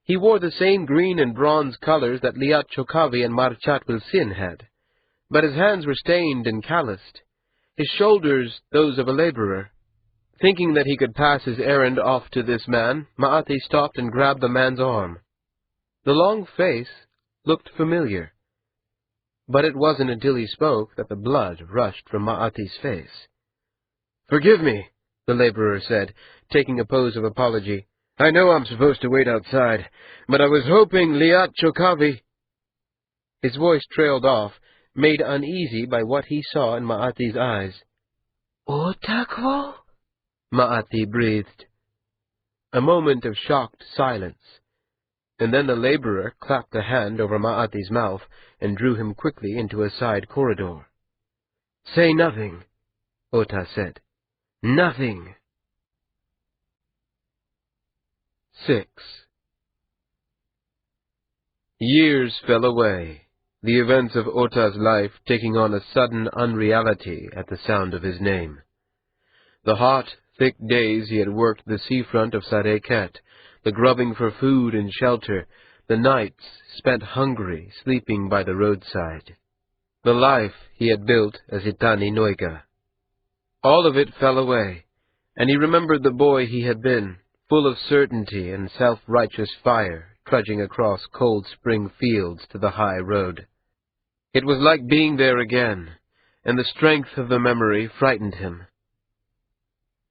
He wore the same green and bronze colors that Liat Chokavi and Marchat Wilsin had, but his hands were stained and calloused, his shoulders those of a laborer. Thinking that he could pass his errand off to this man, Ma'ati stopped and grabbed the man's arm. The long face looked familiar, but it wasn't until he spoke that the blood rushed from Ma'ati's face. "Forgive me," the laborer said, taking a pose of apology. "I know I'm supposed to wait outside, but I was hoping Liat Chokavi—" His voice trailed off, made uneasy by what he saw in Ma'ati's eyes. "Otakwo?" Ma'ati breathed. A moment of shocked silence, and then the laborer clapped a hand over Ma'ati's mouth and drew him quickly into a side corridor. "Say nothing," Ota said. "Nothing." 6. Years fell away, the events of Ota's life taking on a sudden unreality at the sound of his name. The hot, thick days he had worked the seafront of Sareket, the grubbing for food and shelter, the nights spent hungry, sleeping by the roadside, the life he had built as Itani Noiga. All of it fell away, and he remembered the boy he had been, full of certainty and self-righteous fire, trudging across cold spring fields to the high road. It was like being there again, and the strength of the memory frightened him.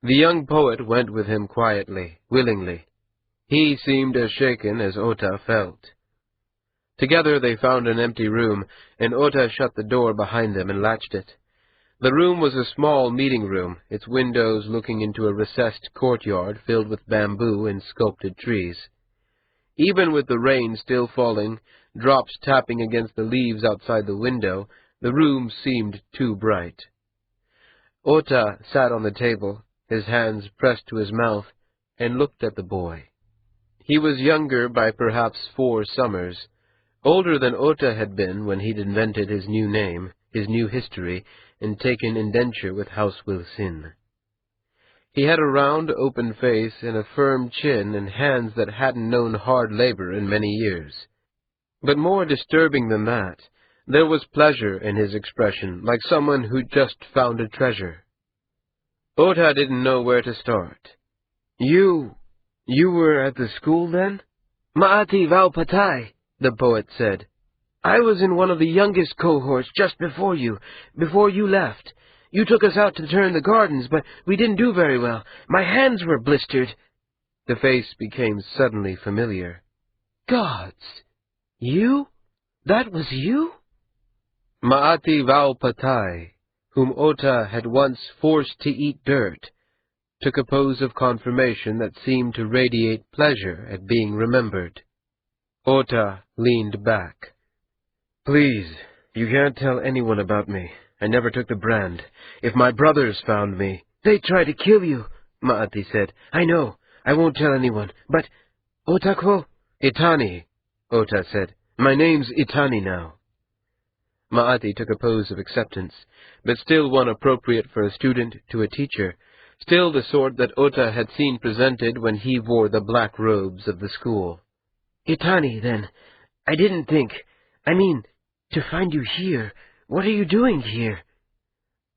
The young poet went with him quietly, willingly. He seemed as shaken as Ota felt. Together they found an empty room, and Ota shut the door behind them and latched it. The room was a small meeting room, its windows looking into a recessed courtyard filled with bamboo and sculpted trees. Even with the rain still falling, drops tapping against the leaves outside the window, the room seemed too bright. Ota sat on the table, his hands pressed to his mouth, and looked at the boy. He was younger by perhaps 4 summers, older than Ota had been when he'd invented his new name, his new history, and taken indenture with House Wilson. He had a round, open face and a firm chin and hands that hadn't known hard labor in many years. But more disturbing than that, there was pleasure in his expression, like someone who'd just found a treasure. Ota didn't know where to start. You were at the school then? Ma'ati Valpatai, the poet said. I was in one of the youngest cohorts just before you left. You took us out to turn the gardens, but we didn't do very well. My hands were blistered. The face became suddenly familiar. Gods! You? That was you? Ma'ati Valpatai, whom Ota had once forced to eat dirt, took a pose of confirmation that seemed to radiate pleasure at being remembered. Ota leaned back. Please, you can't tell anyone about me. I never took the brand. If my brothers found me... They tried to kill you, Ma'ati said. I know. I won't tell anyone. But, Otakwo? Itani, Ota said. My name's Itani now. Ma'ati took a pose of acceptance, but still one appropriate for a student to a teacher, still the sort that Ota had seen presented when he wore the black robes of the school. Itani, then. I didn't think... to find you here. What are you doing here?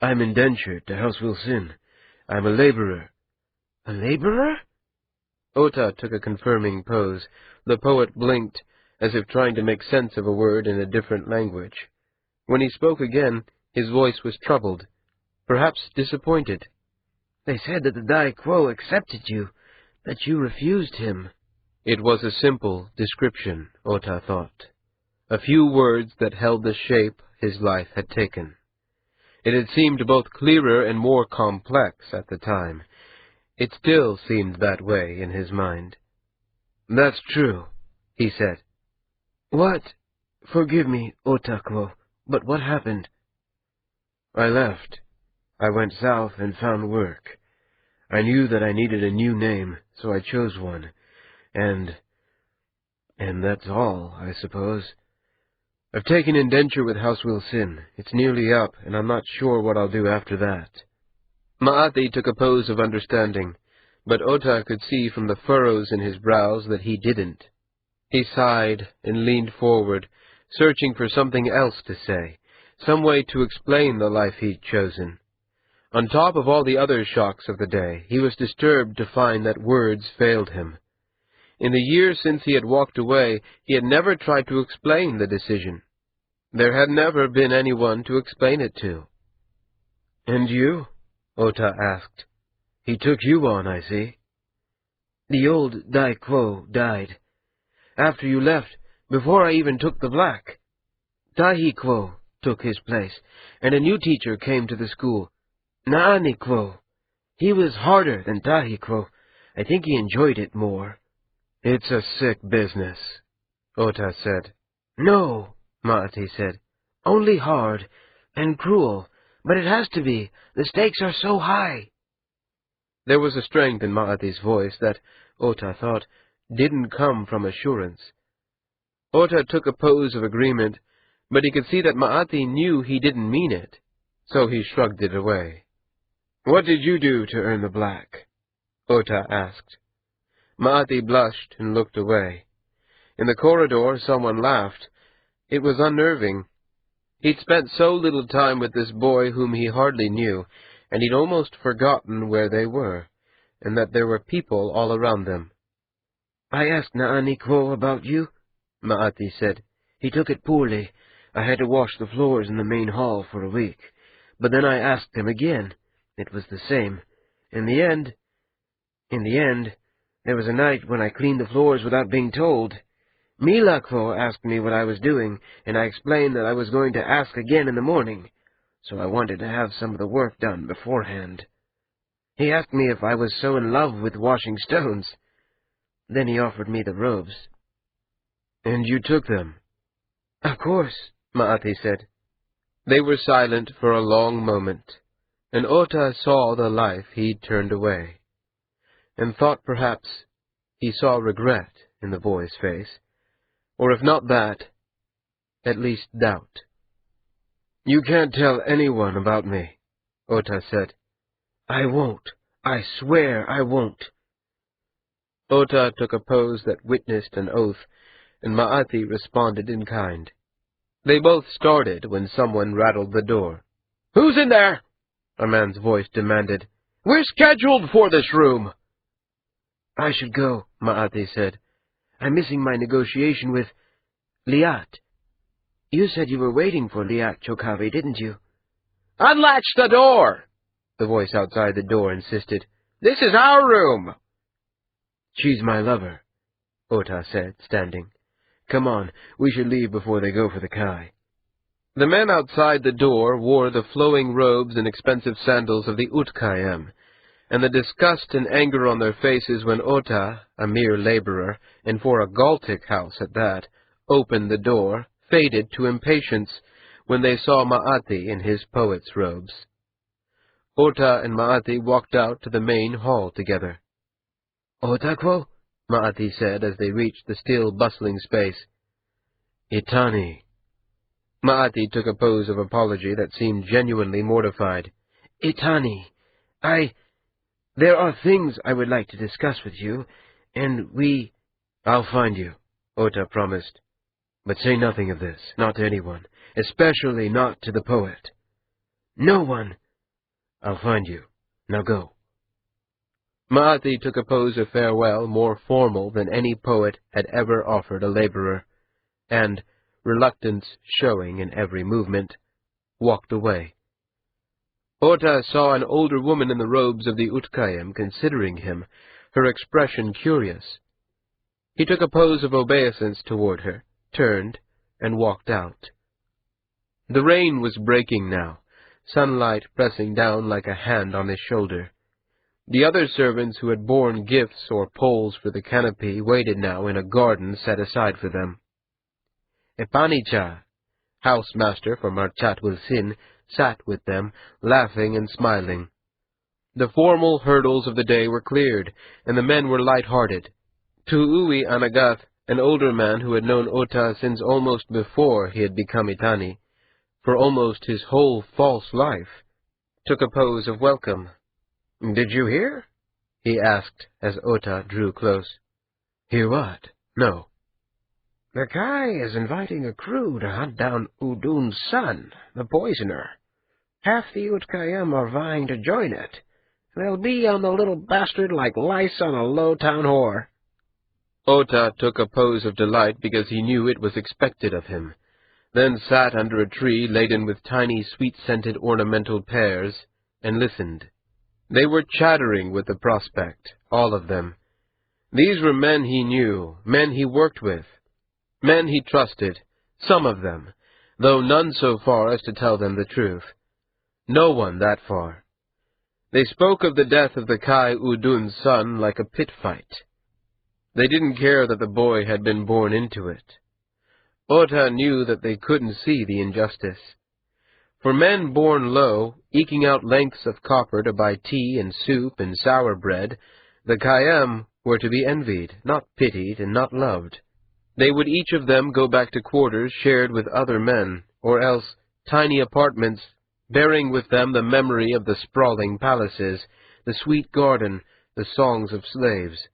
I'm indentured to House Wilson. I'm a laborer. A laborer? Ota took a confirming pose. The poet blinked, as if trying to make sense of a word in a different language. When he spoke again, his voice was troubled, perhaps disappointed. They said that the Dai Quo accepted you, that you refused him. It was a simple description, Ota thought. A few words that held the shape his life had taken. It had seemed both clearer and more complex at the time. It still seemed that way in his mind. That's true, he said. What? Forgive me, Otakwo, but what happened? I left. I went south and found work. I knew that I needed a new name, so I chose one. And that's all, I suppose. I've taken indenture with House Wilson. It's nearly up, and I'm not sure what I'll do after that. Ma'ati took a pose of understanding, but Ota could see from the furrows in his brows that he didn't. He sighed and leaned forward, searching for something else to say, some way to explain the life he'd chosen. On top of all the other shocks of the day, he was disturbed to find that words failed him. In the years since he had walked away, he had never tried to explain the decision. There had never been anyone to explain it to. And you? Ota asked. He took you on, I see. The old Dai Quo died. After you left, before I even took the black. Tahi Quo took his place, and a new teacher came to the school. Naani Quo. He was harder than Tahi Quo. I think he enjoyed it more. It's a sick business, Ota said. No, Ma'ati said. Only hard and cruel, but it has to be. The stakes are so high. There was a strength in Ma'ati's voice that, Ota thought, didn't come from assurance. Ota took a pose of agreement, but he could see that Ma'ati knew he didn't mean it, so he shrugged it away. What did you do to earn the black? Ota asked. Ma'ati blushed and looked away. In the corridor, someone laughed. It was unnerving. He'd spent so little time with this boy whom he hardly knew, and he'd almost forgotten where they were, and that there were people all around them. I asked Naani Quo about you, Ma'ati said. He took it poorly. I had to wash the floors in the main hall for a week. But then I asked him again. It was the same. In the end, there was a night when I cleaned the floors without being told. Milakvo asked me what I was doing, and I explained that I was going to ask again in the morning, so I wanted to have some of the work done beforehand. He asked me if I was so in love with washing stones. Then he offered me the robes. And you took them? Of course, Maati said. They were silent for a long moment, and Ota saw the life he'd turned away, and thought perhaps he saw regret in the boy's face, or if not that, at least doubt. You can't tell anyone about me, Ota said. I won't. I swear I won't. Ota took a pose that witnessed an oath, and Maati responded in kind. They both started when someone rattled the door. "Who's in there?" a man's voice demanded. "We're scheduled for this room." I should go, Maati said. I'm missing my negotiation with Liat. You said you were waiting for Liat Chokavi, didn't you? "Unlatch the door," the voice outside the door insisted. "This is our room." She's my lover, Ota said, standing. Come on, we should leave before they go for the Kai. The men outside the door wore the flowing robes and expensive sandals of the Utkayem, and the disgust and anger on their faces when Ota, a mere laborer, and for a Galtic house at that, opened the door, faded to impatience when they saw Maati in his poet's robes. Ota and Maati walked out to the main hall together. Otakwo? Maati said as they reached the still bustling space. Itani. Maati took a pose of apology that seemed genuinely mortified. Itani, there are things I would like to discuss with you, and I'll find you, Ota promised. But say nothing of this, not to anyone, especially not to the poet. No one. I'll find you. Now go. Maati took a pose of farewell more formal than any poet had ever offered a laborer, and, reluctance showing in every movement, walked away. Ota saw an older woman in the robes of the Utkayem considering him, her expression curious. He took a pose of obeisance toward her, turned, and walked out. The rain was breaking now, sunlight pressing down like a hand on his shoulder. The other servants who had borne gifts or poles for the canopy waited now in a garden set aside for them. Epanicha, housemaster for Marchat Wilsin, sat with them, laughing and smiling. The formal hurdles of the day were cleared, and the men were light-hearted. Tu'ui Anagath, an older man who had known Ota since almost before he had become Itani, for almost his whole false life, took a pose of welcome. "Did you hear?" he asked as Ota drew close. Hear what? No. "The Kai is inviting a crew to hunt down Udun's son, the poisoner. Half the Utkayem are vying to join it. They'll be on the little bastard like lice on a low-town whore." Ota took a pose of delight because he knew it was expected of him, then sat under a tree laden with tiny sweet-scented ornamental pears, and listened. They were chattering with the prospect, all of them. These were men he knew, men he worked with, men he trusted, some of them, though none so far as to tell them the truth. No one that far. They spoke of the death of the Kai Udun's son like a pit fight. They didn't care that the boy had been born into it. Ota knew that they couldn't see the injustice. For men born low, eking out lengths of copper to buy tea and soup and sour bread, the Kayam were to be envied, not pitied and not loved. They would each of them go back to quarters shared with other men, or else tiny apartments, bearing with them the memory of the sprawling palaces, the sweet garden, the songs of slaves.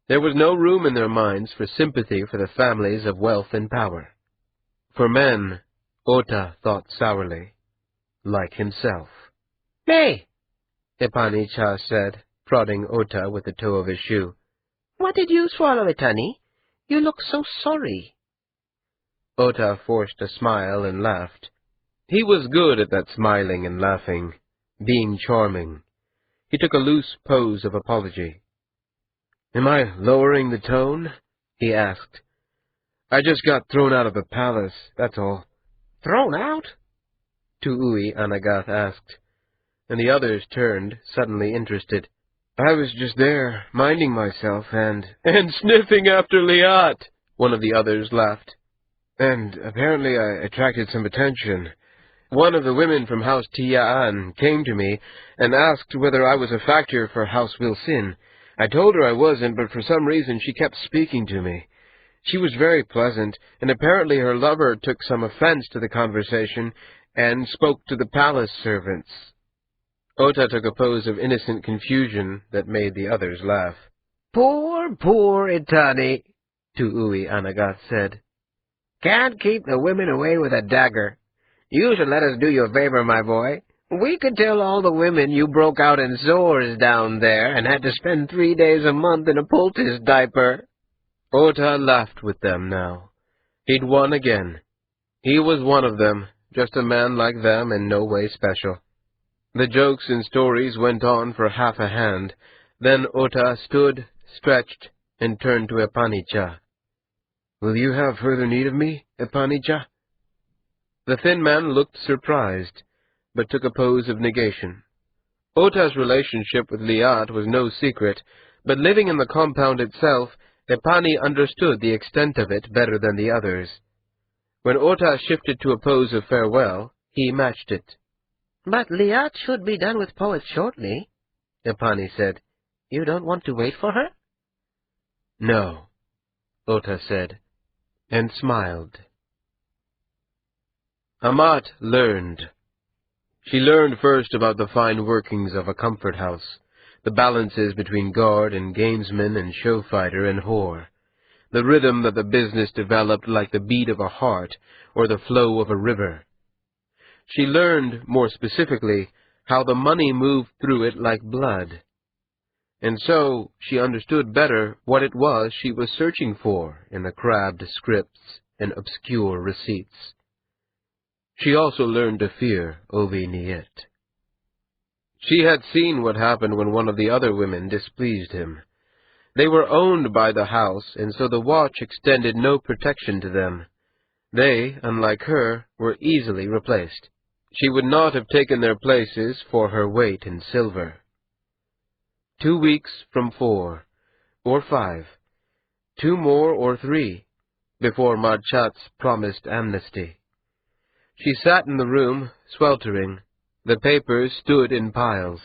There was no room in their minds for sympathy for the families of wealth and power. For men, Ota thought sourly, like himself. "Nay," Epanicha said, prodding Ota with the toe of his shoe. "What did you swallow, Itani? You look so sorry." Ota forced a smile and laughed. He was good at that smiling and laughing, being charming. He took a loose pose of apology. "Am I lowering the tone?" he asked. "I just got thrown out of the palace, that's all." "Thrown out?" Tu'ui Anagath asked, and the others turned, suddenly interested. "I was just there, minding myself, and sniffing after Liat," one of the others laughed. "And apparently I attracted some attention. One of the women from House Tiya'an came to me and asked whether I was a factor for House Wilsin. I told her I wasn't, but for some reason she kept speaking to me. She was very pleasant, and apparently her lover took some offense to the conversation and spoke to the palace servants." Ota took a pose of innocent confusion that made the others laugh. "Poor, poor Itani," Tu'ui Anagath said. "Can't keep the women away with a dagger. You should let us do you a favor, my boy. We could tell all the women you broke out in sores down there and had to spend 3 days a month in a poultice diaper." Ota laughed with them now. He'd won again. He was one of them, just a man like them in no way special. The jokes and stories went on for half a hand. Then Ota stood, stretched, and turned to Epanicha. "Will you have further need of me, Epanicha?" The thin man looked surprised, but took a pose of negation. Ota's relationship with Liat was no secret, but living in the compound itself, Epani understood the extent of it better than the others. When Ota shifted to a pose of farewell, he matched it. "But Liat should be done with poets shortly," Epani said. "You don't want to wait for her?" "No," Ota said, and smiled. Amat learned. She learned first about the fine workings of a comfort house, the balances between guard and gamesman and show-fighter and whore, the rhythm that the business developed like the beat of a heart or the flow of a river. She learned, more specifically, how the money moved through it like blood. And so she understood better what it was she was searching for in the crabbed scripts and obscure receipts. She also learned to fear Ovi Niet. She had seen what happened when one of the other women displeased him. They were owned by the house, and so the watch extended no protection to them. They, unlike her, were easily replaced. She would not have taken their places for her weight in silver. 2 weeks from 4, or 5, 2 more or 3, before Marchat's promised amnesty. She sat in the room, sweltering. The papers stood in piles.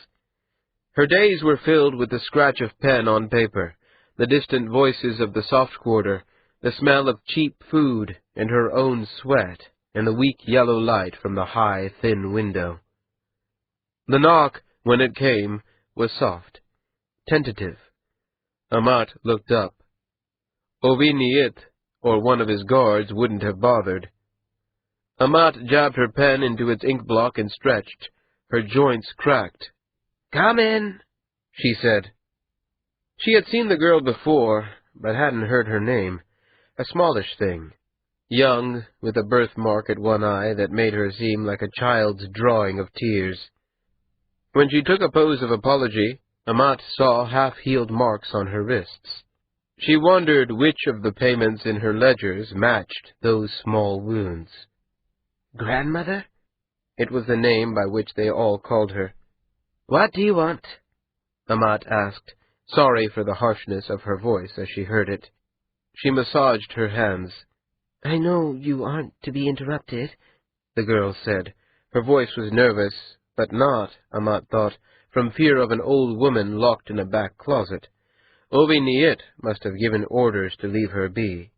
Her days were filled with the scratch of pen on paper, the distant voices of the soft quarter, the smell of cheap food, and her own sweat, and the weak yellow light from the high, thin window. The knock, when it came, was soft, tentative. Amat looked up. Ovi Niet, or one of his guards, wouldn't have bothered. Amat jabbed her pen into its ink block and stretched. Her joints cracked. "Come in," she said. She had seen the girl before, but hadn't heard her name. A smallish thing, young, with a birthmark at one eye that made her seem like a child's drawing of tears. When she took a pose of apology, Amat saw half-healed marks on her wrists. She wondered which of the payments in her ledgers matched those small wounds. "Grandmother?" It was the name by which they all called her. "What do you want?" Amat asked, sorry for the harshness of her voice as she heard it. She massaged her hands. "I know you aren't to be interrupted," the girl said. Her voice was nervous, but not, Amat thought, from fear of an old woman locked in a back closet. Ovi Niet must have given orders to leave her be.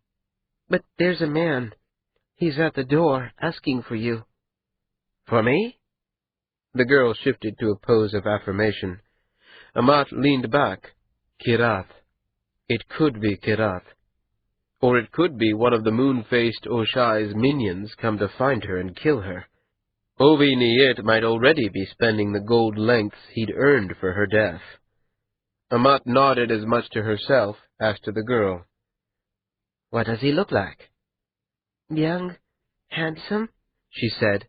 "But there's a man. He's at the door, asking for you." "For me?" The girl shifted to a pose of affirmation. Amat leaned back. Kirath. It could be Kirath. Or it could be one of the moon-faced Oshai's minions come to find her and kill her. Ovi Niet might already be spending the gold lengths he'd earned for her death. Amat nodded as much to herself as to the girl. "What does he look like?" "Young, handsome," she said,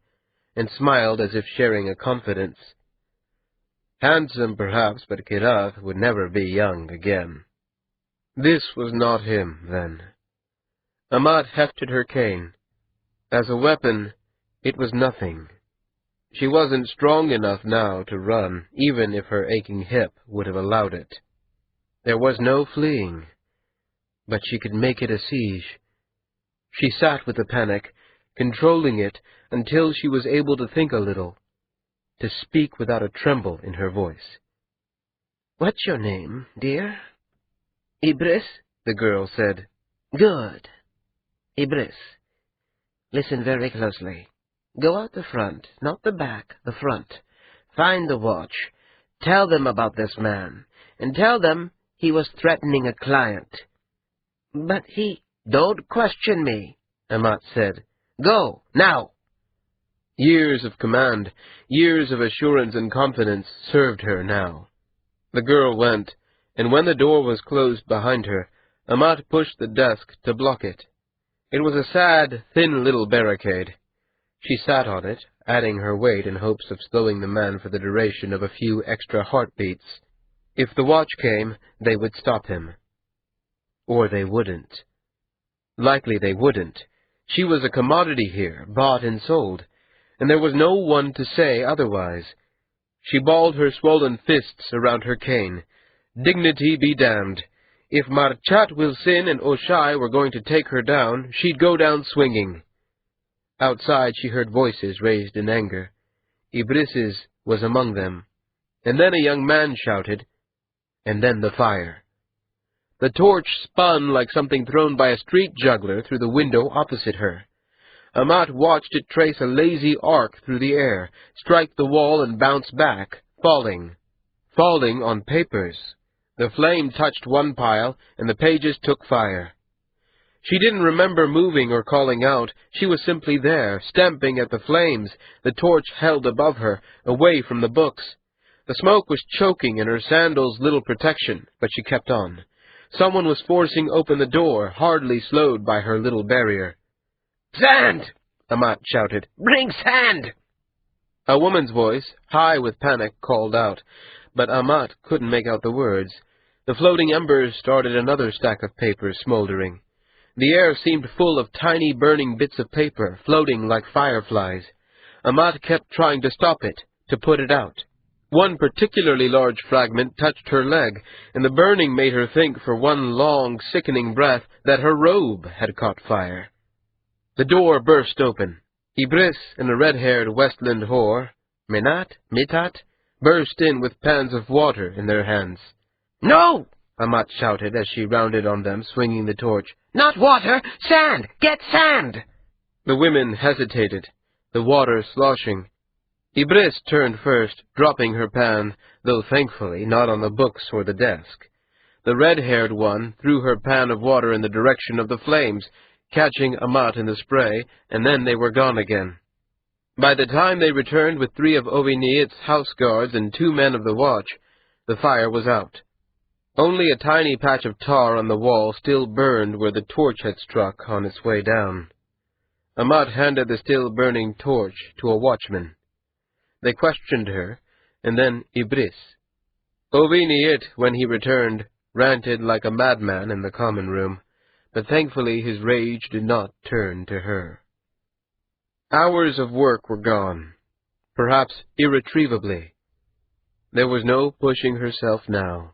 and smiled as if sharing a confidence. Handsome, perhaps, but Kirath would never be young again. This was not him, then. Amat hefted her cane. As a weapon, it was nothing. She wasn't strong enough now to run, even if her aching hip would have allowed it. There was no fleeing, but she could make it a siege. She sat with the panic, controlling it until she was able to think a little, to speak without a tremble in her voice. "What's your name, dear?" "Ibris," the girl said. "Good. Ibris. Listen very closely. Go out the front, not the back, the front. Find the watch. Tell them about this man, and tell them he was threatening a client." "But he—" "Don't question me," Amat said. "Go, now." Years of command, years of assurance and confidence served her now. The girl went, and when the door was closed behind her, Amat pushed the desk to block it. It was a sad, thin little barricade. She sat on it, adding her weight in hopes of slowing the man for the duration of a few extra heartbeats. If the watch came, they would stop him. Or they wouldn't. Likely they wouldn't. She was a commodity here, bought and sold, and there was no one to say otherwise. She balled her swollen fists around her cane. Dignity be damned. If Marchat Wilson and Oshai were going to take her down, she'd go down swinging. Outside she heard voices raised in anger. Ibris's was among them. And then a young man shouted, and then the fire. The torch spun like something thrown by a street juggler through the window opposite her. Amat watched it trace a lazy arc through the air, strike the wall and bounce back, falling on papers. The flame touched one pile, and the pages took fire. She didn't remember moving or calling out. She was simply there, stamping at the flames, the torch held above her, away from the books. The smoke was choking and her sandals little protection, but she kept on. Someone was forcing open the door, hardly slowed by her little barrier. "Sand!" Amat shouted. "Bring sand!" A woman's voice, high with panic, called out, but Amat couldn't make out the words. The floating embers started another stack of papers smoldering. The air seemed full of tiny burning bits of paper, floating like fireflies. Amat kept trying to stop it, to put it out. One particularly large fragment touched her leg, and the burning made her think for one long, sickening breath that her robe had caught fire. The door burst open. Ibris and a red-haired Westland whore, Mitat, burst in with pans of water in their hands. "No!" Amat shouted as she rounded on them, swinging the torch. "Not water! Sand! Get sand!" The women hesitated, the water sloshing. Ibris turned first, dropping her pan, though thankfully not on the books or the desk. The red-haired one threw her pan of water in the direction of the flames, catching Amat in the spray, and then they were gone again. By the time they returned with 3 of Oviniit's house guards and 2 men of the watch, the fire was out. Only a tiny patch of tar on the wall still burned where the torch had struck on its way down. Amat handed the still-burning torch to a watchman. They questioned her, and then Ibris. Oviniit, when he returned, ranted like a madman in the common room, but thankfully his rage did not turn to her. Hours of work were gone, perhaps irretrievably. There was no pushing herself now.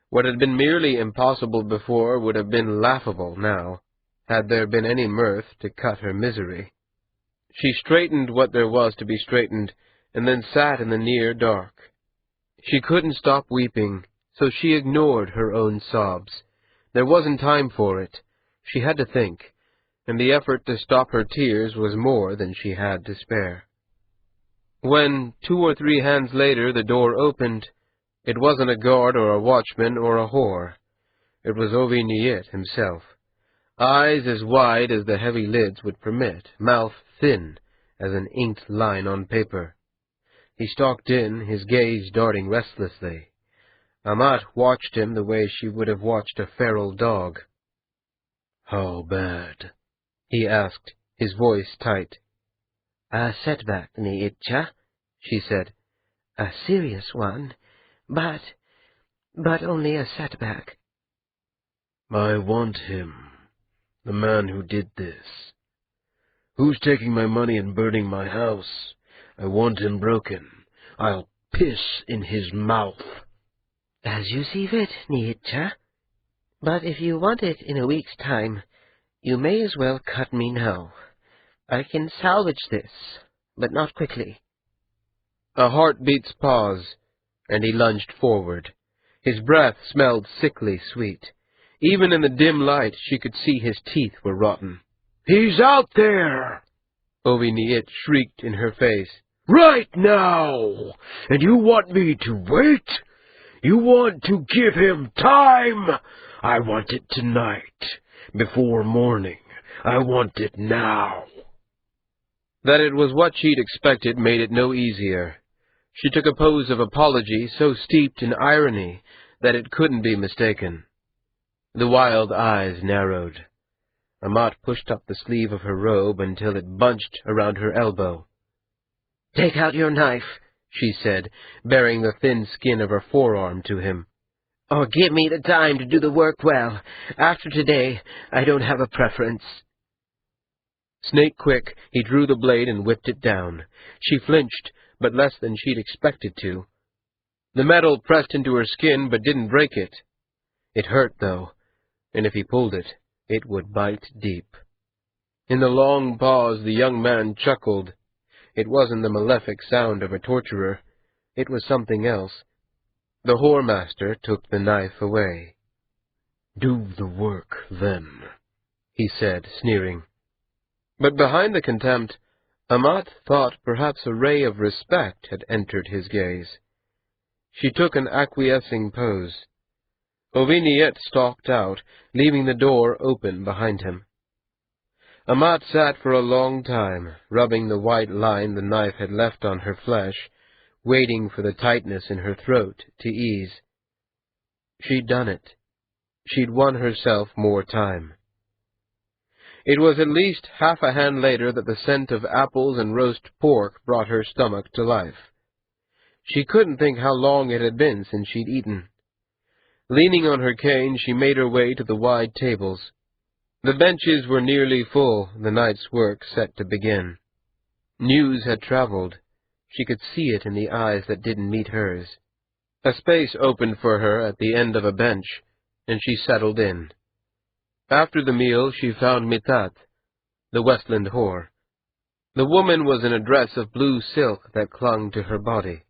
What had been merely impossible before would have been laughable now, had there been any mirth to cut her misery. She straightened what there was to be straightened, and then sat in the near dark. She couldn't stop weeping, so she ignored her own sobs. There wasn't time for it. She had to think, and the effort to stop her tears was more than she had to spare. When, 2 or 3 hands later, the door opened, it wasn't a guard or a watchman or a whore. It was Oviniit himself. Eyes as wide as the heavy lids would permit, mouth thin as an inked line on paper. He stalked in, his gaze darting restlessly. Amat watched him the way she would have watched a feral dog. "How bad?" he asked, his voice tight. "A setback, Niitcha," she said. "A serious one, but only a setback." I want him, the man who did this. Who's taking my money and burning my house? I want him broken. I'll piss in his mouth. "As you see fit, Niitcha. But if you want it in a week's time, you may as well cut me now. I can salvage this, but not quickly." A heartbeat's pause, and he lunged forward. His breath smelled sickly sweet. Even in the dim light, she could see his teeth were rotten. He's out there! Oviniit shrieked in her face. Right now! And you want me to wait? You want to give him time? I want it tonight, before morning. I want it now. That it was what she'd expected made it no easier. She took a pose of apology so steeped in irony that it couldn't be mistaken. The wild eyes narrowed. Amat pushed up the sleeve of her robe until it bunched around her elbow. "Take out your knife," she said, baring the thin skin of her forearm to him. "Or give me the time to do the work well. After today, I don't have a preference." Snake-quick, he drew the blade and whipped it down. She flinched, but less than she'd expected to. The metal pressed into her skin, but didn't break it. It hurt, though, and if he pulled it, it would bite deep. In the long pause, the young man chuckled. It wasn't the malefic sound of a torturer. It was something else. The whoremaster took the knife away. Do the work, then, he said, sneering. But behind the contempt, Amat thought perhaps a ray of respect had entered his gaze. She took an acquiescing pose. Oviniet stalked out, leaving the door open behind him. Amat sat for a long time, rubbing the white line the knife had left on her flesh, waiting for the tightness in her throat to ease. She'd done it. She'd won herself more time. It was at least half a hand later that the scent of apples and roast pork brought her stomach to life. She couldn't think how long it had been since she'd eaten. Leaning on her cane, she made her way to the wide tables. The benches were nearly full, the night's work set to begin. News had traveled. She could see it in the eyes that didn't meet hers. A space opened for her at the end of a bench, and she settled in. After the meal, she found Mitat, the Westland whore. The woman was in a dress of blue silk that clung to her body.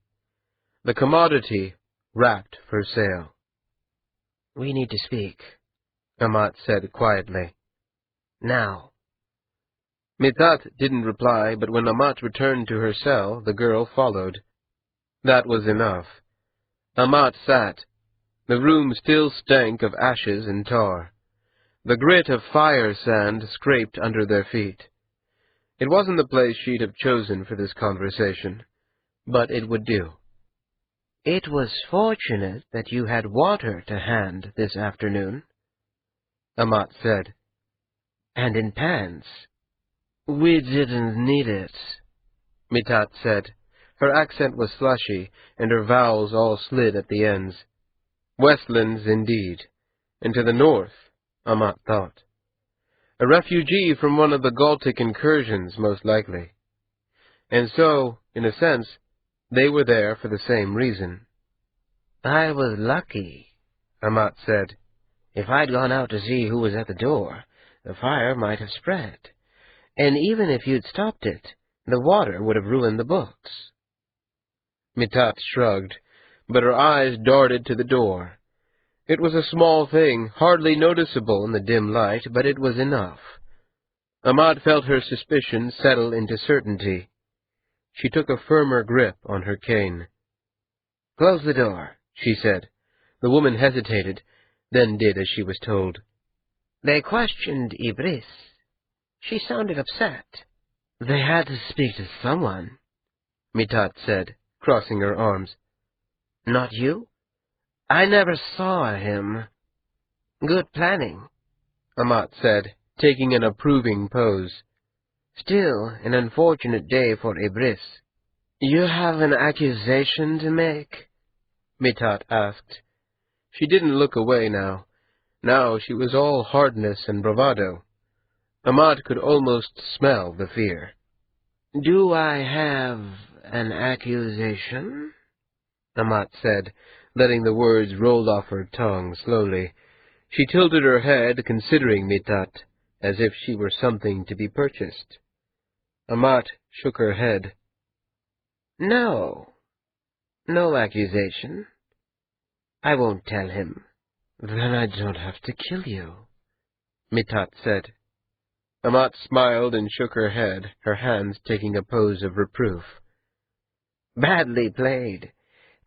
The commodity wrapped for sale. "We need to speak," Amat said quietly. "Now." Mitat didn't reply, but when Amat returned to her cell, the girl followed. That was enough. Amat sat. The room still stank of ashes and tar. The grit of fire sand scraped under their feet. It wasn't the place she'd have chosen for this conversation, but it would do. "It was fortunate that you had water to hand this afternoon," Amat said. "and in pans." We didn't need it, Mitat said. Her accent was slushy, and her vowels all slid at the ends. Westlands, indeed, and to the north, Amat thought. A refugee from one of the Galtic incursions, most likely. And so, in a sense, they were there for the same reason. "I was lucky," Amat said. "If I'd gone out to see who was at the door, the fire might have spread. And even if you'd stopped it, the water would have ruined the books." Mitat shrugged, but her eyes darted to the door. It was a small thing, hardly noticeable in the dim light, but it was enough. Amat felt her suspicion settle into certainty. She took a firmer grip on her cane. "Close the door," she said. The woman hesitated, then did as she was told. "They questioned Ibris. She sounded upset." "They had to speak to someone," Mitat said, crossing her arms. "Not you?" "I never saw him." "Good planning," Amat said, taking an approving pose. Still an unfortunate day for Ibris. You have an accusation to make? Mitat asked. She didn't look away now. Now she was all hardness and bravado. Amat could almost smell the fear. Do I have an accusation? Amat said, letting the words roll off her tongue slowly. She tilted her head, considering Mitat, as if she were something to be purchased. Amat shook her head. No. No accusation. I won't tell him. Then I don't have to kill you, Mitat said. Amat smiled and shook her head, her hands taking a pose of reproof. Badly played.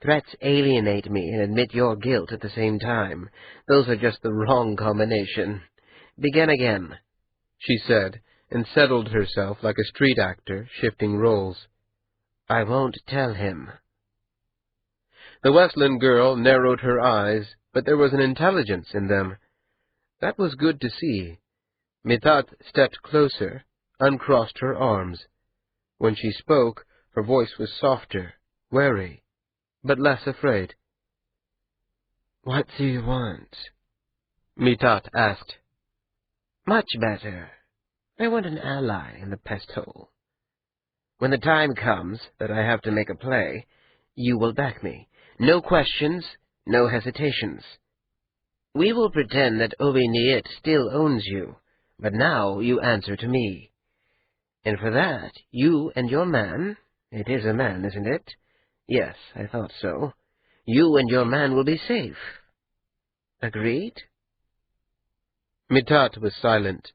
Threats alienate me and admit your guilt at the same time. Those are just the wrong combination. Begin again, she said, and settled herself like a street actor, shifting roles. I won't tell him. The Westland girl narrowed her eyes, but there was an intelligence in them. That was good to see. Mitat stepped closer, uncrossed her arms. When she spoke, her voice was softer, wary, but less afraid. What do you want? Mitat asked. Much better. I want an ally in the pest hole. When the time comes that I have to make a play, you will back me. No questions, no hesitations. We will pretend that Obi-Niet still owns you, but now you answer to me. And for that, you and your man— it is a man, isn't it? Yes, I thought so. You and your man will be safe. Agreed? Mitat was silent.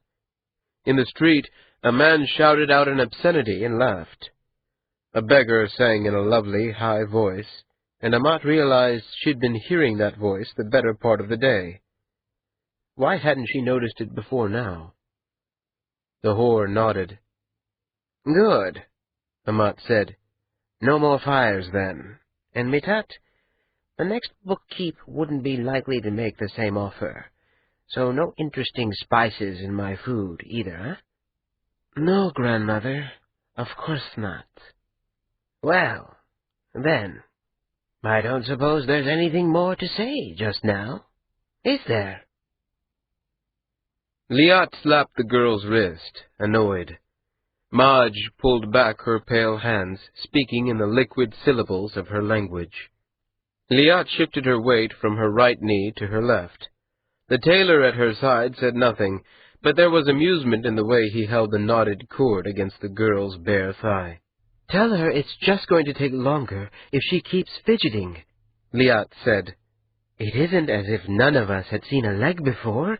In the street, a man shouted out an obscenity and laughed. A beggar sang in a lovely, high voice, and Amat realized she'd been hearing that voice the better part of the day. Why hadn't she noticed it before now? The whore nodded. Good, Amat said. No more fires, then. And Mitat, the next bookkeep wouldn't be likely to make the same offer. So no interesting spices in my food, either, huh? No, grandmother. Of course not. Well, then, I don't suppose there's anything more to say just now, is there? Liat slapped the girl's wrist, annoyed. Madge pulled back her pale hands, speaking in the liquid syllables of her language. Liat shifted her weight from her right knee to her left. The tailor at her side said nothing, but there was amusement in the way he held the knotted cord against the girl's bare thigh. Tell her it's just going to take longer if she keeps fidgeting, Liat said. It isn't as if none of us had seen a leg before.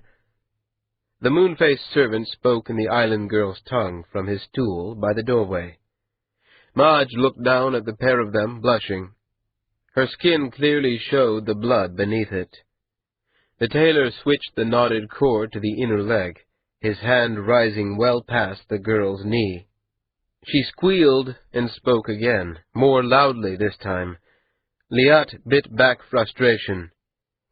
The moon-faced servant spoke in the island girl's tongue from his stool by the doorway. Madge looked down at the pair of them, blushing. Her skin clearly showed the blood beneath it. The tailor switched the knotted cord to the inner leg, his hand rising well past the girl's knee. She squealed and spoke again, more loudly this time. Liat bit back frustration.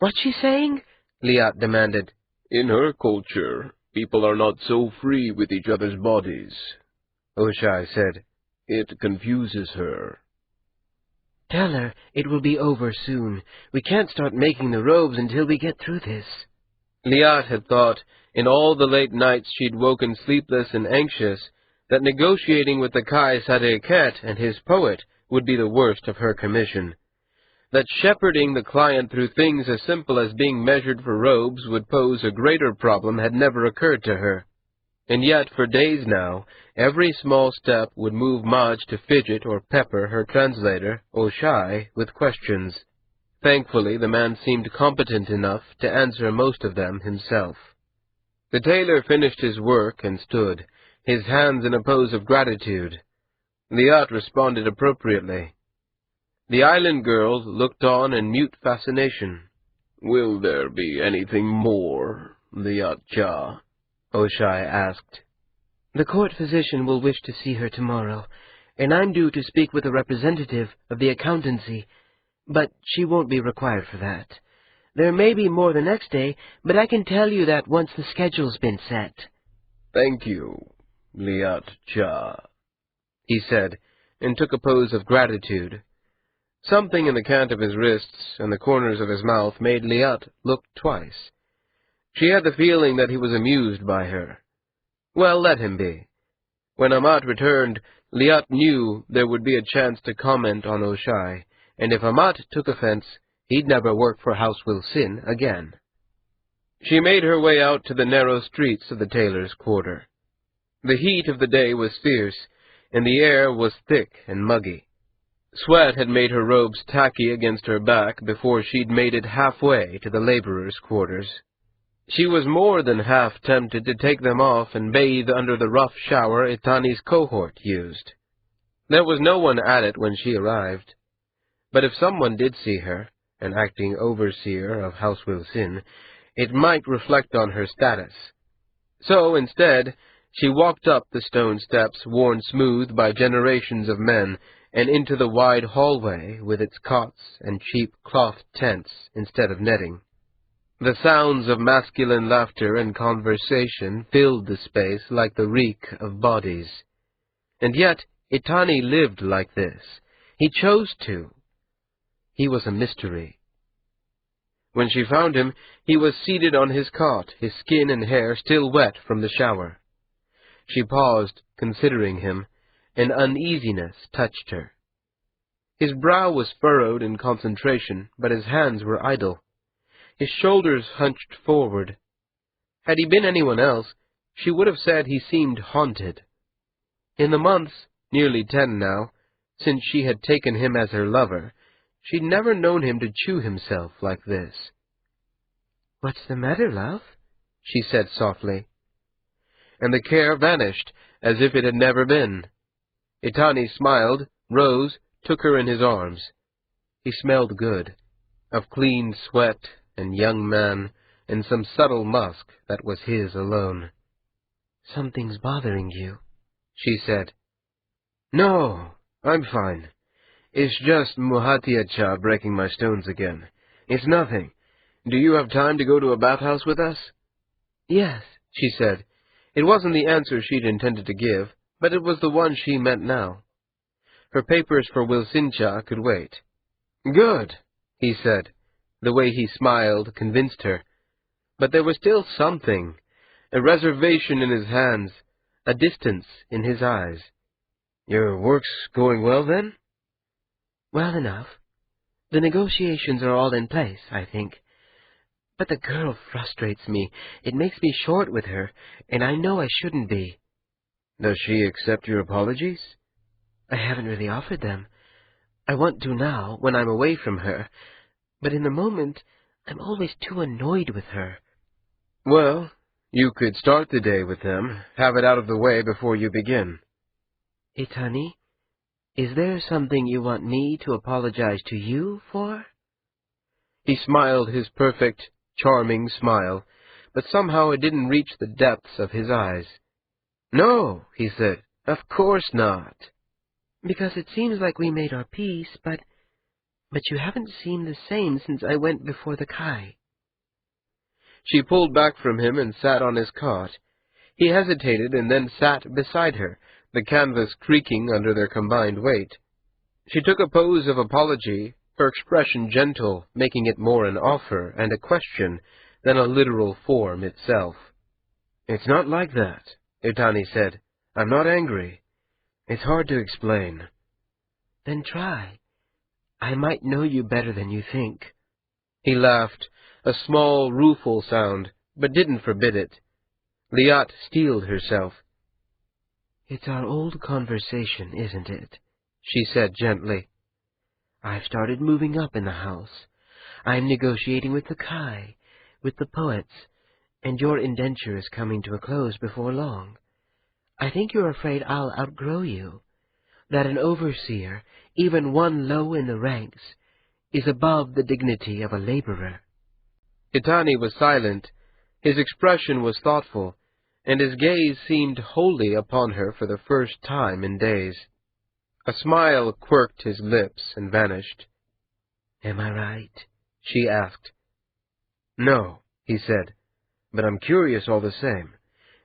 What's she saying? Liat demanded. In her culture, people are not so free with each other's bodies, Oshai said. It confuses her. Tell her it will be over soon. We can't start making the robes until we get through this. Liat had thought, in all the late nights she'd woken sleepless and anxious, that negotiating with the Kai Sadeket and his poet would be the worst of her commission. That shepherding the client through things as simple as being measured for robes would pose a greater problem had never occurred to her. And yet, for days now, every small step would move Madge to fidget or pepper her translator, Oshai, with questions. Thankfully, the man seemed competent enough to answer most of them himself. The tailor finished his work and stood, his hands in a pose of gratitude. Liat responded appropriately. The island girl looked on in mute fascination. Will there be anything more, Liat Cha? Oshai asked. The court physician will wish to see her tomorrow, and I'm due to speak with a representative of the accountancy, but she won't be required for that. There may be more the next day, but I can tell you that once the schedule's been set. Thank you. Liat Cha, he said, and took a pose of gratitude. Something in the cant of his wrists and the corners of his mouth made Liat look twice. She had the feeling that he was amused by her. Well, let him be. When Amat returned, Liat knew there would be a chance to comment on Oshai, and if Amat took offense, he'd never work for House Wilsin again. She made her way out to the narrow streets of the tailor's quarter. The heat of the day was fierce, and the air was thick and muggy. Sweat had made her robes tacky against her back before she'd made it halfway to the laborers' quarters. She was more than half tempted to take them off and bathe under the rough shower Itani's cohort used. There was no one at it when she arrived. But if someone did see her, an acting overseer of House Wilsin, it might reflect on her status. So, instead, she walked up the stone steps worn smooth by generations of men and into the wide hallway with its cots and cheap cloth tents instead of netting. The sounds of masculine laughter and conversation filled the space like the reek of bodies. And yet Itani lived like this. He chose to. He was a mystery. When she found him, he was seated on his cot, his skin and hair still wet from the shower. She paused, considering him. An uneasiness touched her. His brow was furrowed in concentration, but his hands were idle. His shoulders hunched forward. Had he been anyone else, she would have said he seemed haunted. In the months, nearly 10 now, since she had taken him as her lover, she'd never known him to chew himself like this. "What's the matter, love?" she said softly. And the care vanished, as if it had never been. Itani smiled, rose, took her in his arms. He smelled good, of clean sweat and young man, and some subtle musk that was his alone. "Something's bothering you," she said. "No, I'm fine. It's just Muhatiacha breaking my stones again. It's nothing. Do you have time to go to a bathhouse with us?" "Yes," she said. It wasn't the answer she'd intended to give, but it was the one she meant now. Her papers for Wilsincha could wait. "Good," he said. The way he smiled convinced her. But there was still something, a reservation in his hands, a distance in his eyes. "Your work's going well, then?" "Well enough. The negotiations are all in place, I think. But the girl frustrates me. It makes me short with her, and I know I shouldn't be." "Does she accept your apologies?" "I haven't really offered them. I want to now, when I'm away from her. But in the moment, I'm always too annoyed with her." "Well, you could start the day with them, have it out of the way before you begin." "Itani, is there something you want me to apologize to you for?" He smiled his perfect, charming smile, but somehow it didn't reach the depths of his eyes. "No," he said, "of course not." "Because it seems like we made our peace, but you haven't seemed the same since I went before the Kai." She pulled back from him and sat on his cot. He hesitated and then sat beside her, the canvas creaking under their combined weight. She took a pose of apology, her expression gentle, making it more an offer and a question than a literal form itself. "It's not like that," Itani said. "I'm not angry. It's hard to explain." "Then try. I might know you better than you think." He laughed, a small, rueful sound, but didn't forbid it. Liat steeled herself. "It's our old conversation, isn't it?" she said gently. "I've started moving up in the house. I'm negotiating with the Kai, with the poets, and your indenture is coming to a close before long. I think you're afraid I'll outgrow you, that an overseer, even one low in the ranks, is above the dignity of a laborer." Itani was silent. His expression was thoughtful, and his gaze seemed wholly upon her for the first time in days. A smile quirked his lips and vanished. "Am I right?" she asked. "No," he said, "but I'm curious all the same.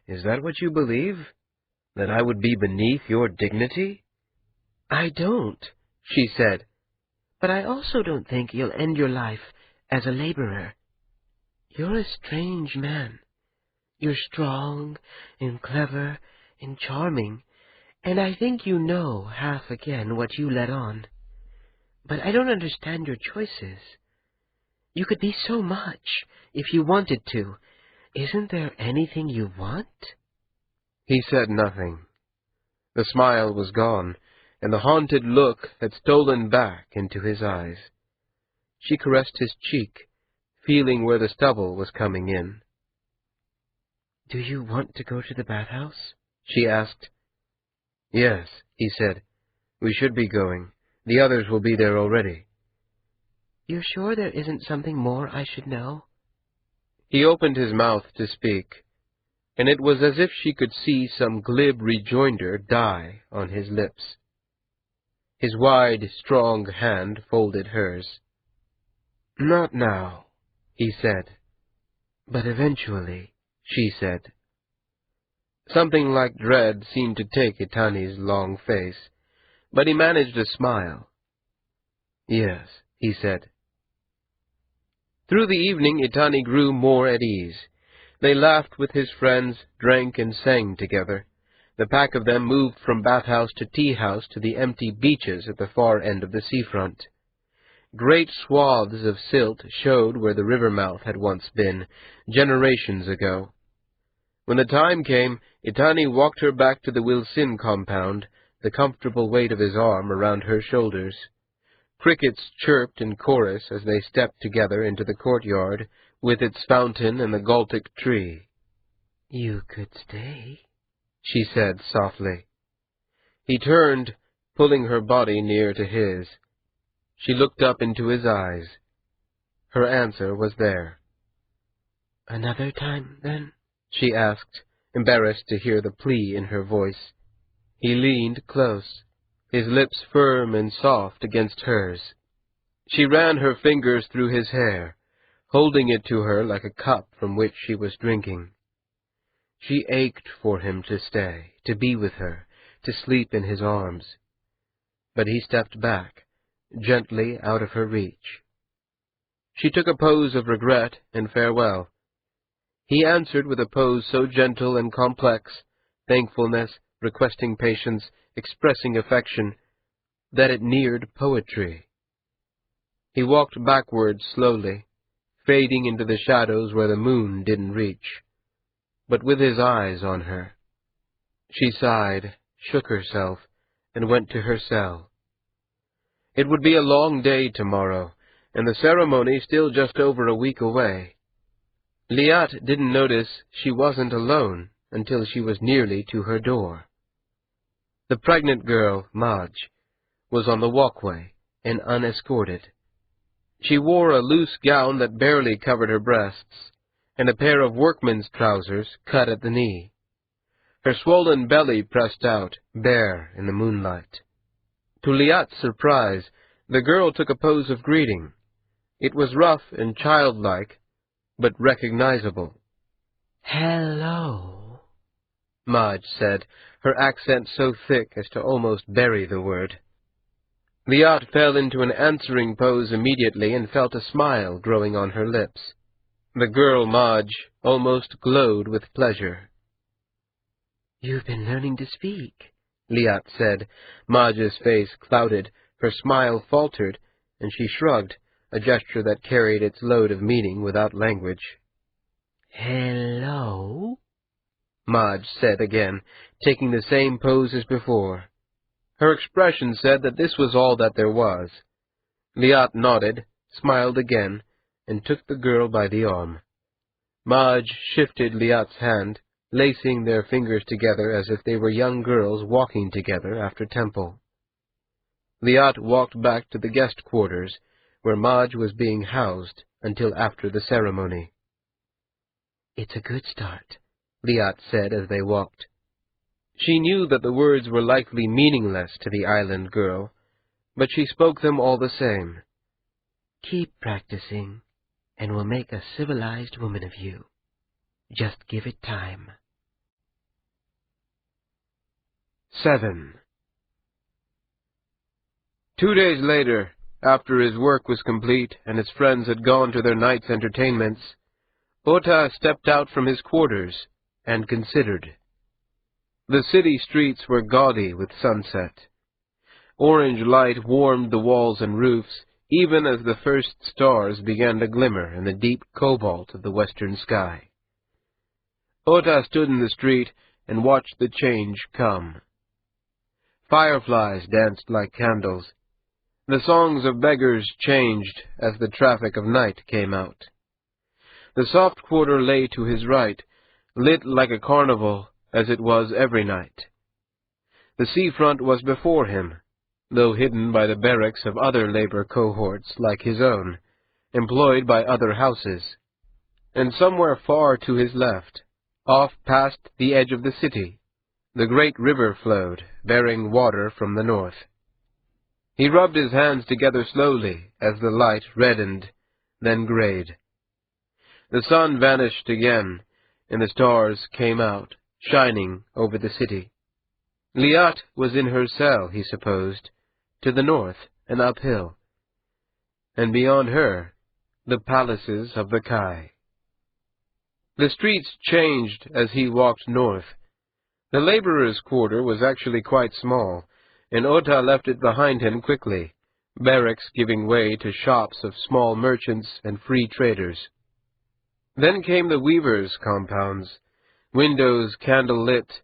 Is that what you believe?" That I would be beneath your dignity? I don't, she said, but I also don't think you'll end your life as a laborer. You're a strange man. You're strong and clever and charming, and I think you know half again what you let on. But I don't understand your choices. You could be so much if you wanted to. Isn't there anything you want? He said nothing. The smile was gone, and the haunted look had stolen back into his eyes. She caressed his cheek, feeling where the stubble was coming in. "Do you want to go to the bathhouse?" she asked. "Yes," he said. "We should be going. The others will be there already." "You're sure there isn't something more I should know?" He opened his mouth to speak, and it was as if she could see some glib rejoinder die on his lips. His wide, strong hand folded hers. "Not now," he said. "But eventually," she said. Something like dread seemed to take Itani's long face, but he managed a smile. "Yes," he said. Through the evening Itani grew more at ease. They laughed with his friends, drank and sang together. The pack of them moved from bathhouse to tea-house to the empty beaches at the far end of the seafront. Great swaths of silt showed where the river mouth had once been, generations ago. When the time came, Itani walked her back to the Wilsin compound, the comfortable weight of his arm around her shoulders. Crickets chirped in chorus as they stepped together into the courtyard, with its fountain and the Galtic tree. "You could stay," she said softly. He turned, pulling her body near to his. She looked up into his eyes. Her answer was there. "Another time, then?" she asked, embarrassed to hear the plea in her voice. He leaned close, his lips firm and soft against hers. She ran her fingers through his hair, holding it to her like a cup from which she was drinking. She ached for him to stay, to be with her, to sleep in his arms. But he stepped back, gently out of her reach. She took a pose of regret and farewell. He answered with a pose so gentle and complex, thankfulness, requesting patience, expressing affection, that it neared poetry. He walked backward slowly, fading into the shadows where the moon didn't reach, but with his eyes on her. She sighed, shook herself, and went to her cell. It would be a long day tomorrow, and the ceremony still just over a week away. Liat didn't notice she wasn't alone until she was nearly to her door. The pregnant girl, Madge, was on the walkway and unescorted. She wore a loose gown that barely covered her breasts, and a pair of workman's trousers cut at the knee. Her swollen belly pressed out, bare in the moonlight. To Liat's surprise, the girl took a pose of greeting. It was rough and childlike, but recognizable. "Hello," Madge said, her accent so thick as to almost bury the word. Liat fell into an answering pose immediately and felt a smile growing on her lips. The girl, Madge, almost glowed with pleasure. "You've been learning to speak," Liat said. Madge's face clouded, her smile faltered, and she shrugged, a gesture that carried its load of meaning without language. "Hello," Madge said again, taking the same pose as before. Her expression said that this was all that there was. Liat nodded, smiled again, and took the girl by the arm. Madge shifted Liat's hand, lacing their fingers together as if they were young girls walking together after temple. Liat walked back to the guest quarters, where Madge was being housed until after the ceremony. "It's a good start," Liat said as they walked. She knew that the words were likely meaningless to the island girl, but she spoke them all the same. "Keep practicing, and we'll make a civilized woman of you. Just give it time." 7. 2 days later, after his work was complete and his friends had gone to their night's entertainments, Ota stepped out from his quarters and considered. The city streets were gaudy with sunset. Orange light warmed the walls and roofs, even as the first stars began to glimmer in the deep cobalt of the western sky. Ota stood in the street and watched the change come. Fireflies danced like candles. The songs of beggars changed as the traffic of night came out. The soft quarter lay to his right, lit like a carnival, as it was every night. The seafront was before him, though hidden by the barracks of other labor cohorts like his own, employed by other houses. And somewhere far to his left, off past the edge of the city, the great river flowed, bearing water from the north. He rubbed his hands together slowly as the light reddened, then grayed. The sun vanished again, and the stars came out, shining over the city. Liat was in her cell, he supposed, to the north and uphill, and beyond her, the palaces of the Kai. The streets changed as he walked north. The laborers' quarter was actually quite small, and Ota left it behind him quickly, barracks giving way to shops of small merchants and free traders. Then came the weavers' compounds, windows candle-lit,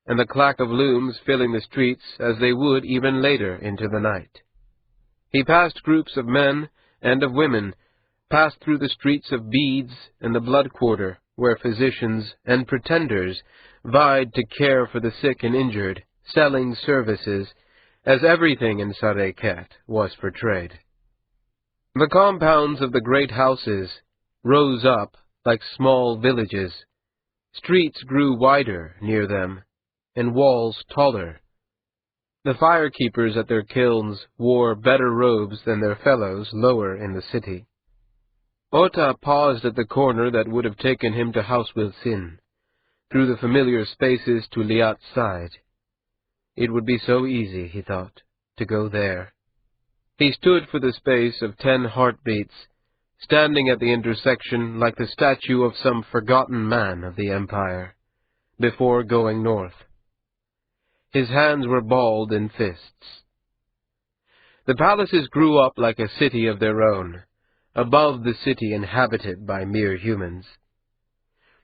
and the clack of looms filling the streets as they would even later into the night. He passed groups of men and of women, passed through the streets of beads and the blood quarter, where physicians and pretenders vied to care for the sick and injured, selling services, as everything in Sareket was for trade. The compounds of the great houses rose up like small villages. Streets grew wider near them, and walls taller. The firekeepers at their kilns wore better robes than their fellows lower in the city. Ota paused at the corner that would have taken him to House Wilsin, through the familiar spaces to Liat's side. It would be so easy, he thought, to go there. He stood for the space of 10 heartbeats, standing at the intersection like the statue of some forgotten man of the empire, before going north. His hands were balled in fists. The palaces grew up like a city of their own, above the city inhabited by mere humans.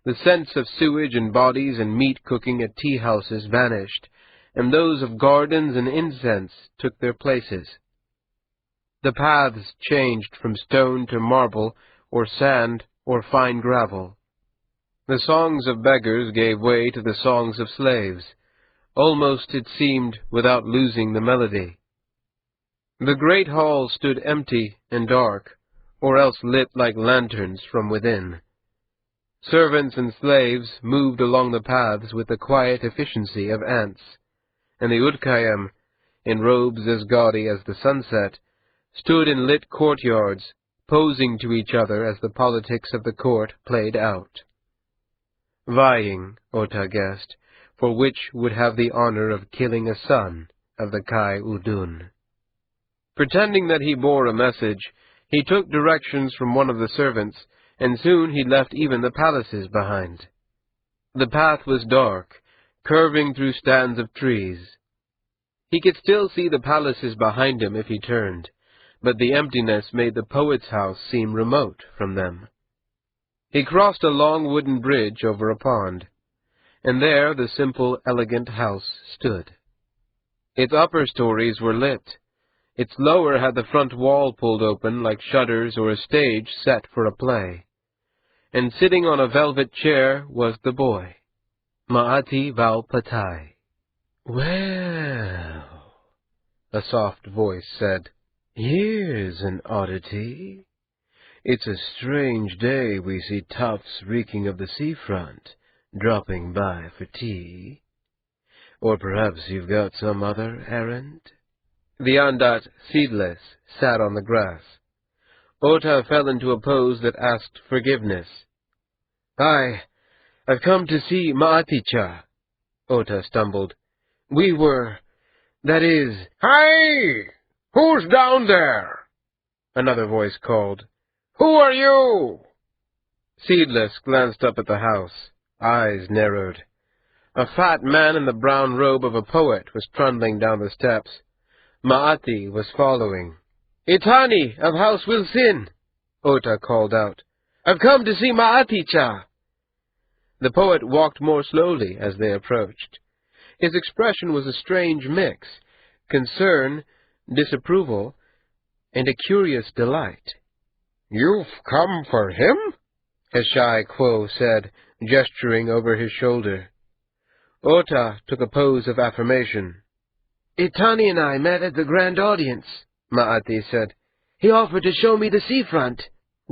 The scents of sewage and bodies and meat cooking at tea-houses vanished, and those of gardens and incense took their places. The paths changed from stone to marble, or sand, or fine gravel. The songs of beggars gave way to the songs of slaves, almost, it seemed, without losing the melody. The great hall stood empty and dark, or else lit like lanterns from within. Servants and slaves moved along the paths with the quiet efficiency of ants, and the Udkayem, in robes as gaudy as the sunset, stood in lit courtyards, posing to each other as the politics of the court played out. Vying, Ota guessed, for which would have the honor of killing a son of the Kai Udun. Pretending that he bore a message, he took directions from one of the servants, and soon he left even the palaces behind. The path was dark, curving through stands of trees. He could still see the palaces behind him if he turned, but the emptiness made the poet's house seem remote from them. He crossed a long wooden bridge over a pond, and there the simple, elegant house stood. Its upper stories were lit. Its lower had the front wall pulled open like shutters or a stage set for a play. And sitting on a velvet chair was the boy, Ma'ati Valpatai. "Well," a soft voice said, "here's an oddity. It's a strange day we see toughs reeking of the seafront, dropping by for tea. Or perhaps you've got some other errand?" The Andat, seedless, sat on the grass. Ota fell into a pose that asked forgiveness. "I've come to see Ma'aticha," Ota stumbled. We were, that is—" "Hey! Who's down there?" another voice called. "Who are you?" Seedless glanced up at the house. Eyes narrowed. A fat man in the brown robe of a poet was trundling down the steps. Ma'ati was following. "Itani of House Wilson," Ota called out. "I've come to see Ma'ati-cha." The poet walked more slowly as they approached. His expression was a strange mix: concern, disapproval, and a curious delight. "You've come for him?" Heshai Quo said, gesturing over his shoulder. Ota took a pose of affirmation. "Itani and I met at the grand audience," Ma'ati said. "He offered to show me the seafront."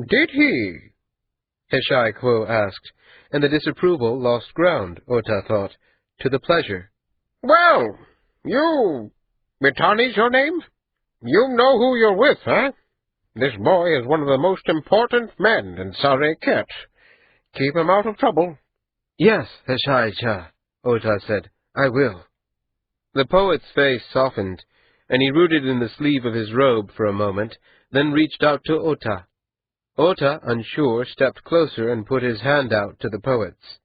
"Did he?" Heshai Quo asked, and the disapproval lost ground, Ota thought, to the pleasure. "Well, Mitani's your name? You know who you're with, huh? This boy is one of the most important men in Sareket. Keep him out of trouble." "Yes, Heshai-cha," Ota said. "I will." The poet's face softened, and he rooted in the sleeve of his robe for a moment, then reached out to Ota. Ota, unsure, stepped closer and put his hand out to the poet's.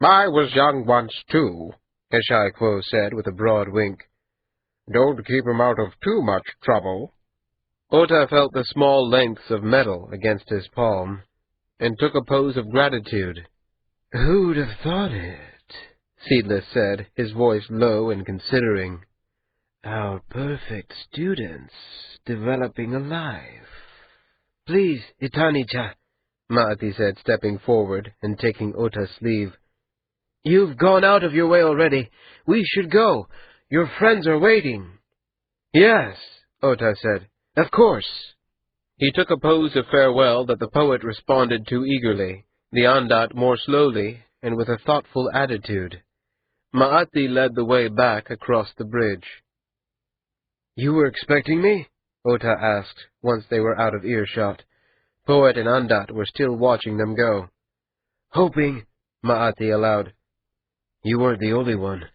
"I was young once, too," Heshai Quo said with a broad wink. "Don't keep him out of too much trouble." Ota felt the small lengths of metal against his palm, and took a pose of gratitude. "Who'd have thought it?" Seedless said, his voice low and considering. "Our perfect students developing alive." "Please, Itani-cha," Ma'ati said, stepping forward and taking Ota's sleeve. "You've gone out of your way already. We should go. Your friends are waiting." "Yes," Ota said. "Of course." He took a pose of farewell that the poet responded to eagerly, the Andat more slowly and with a thoughtful attitude. Ma'ati led the way back across the bridge. "You were expecting me?" Ota asked, once they were out of earshot. Poet and Andat were still watching them go. "Hoping," Ma'ati allowed. "You weren't the only one.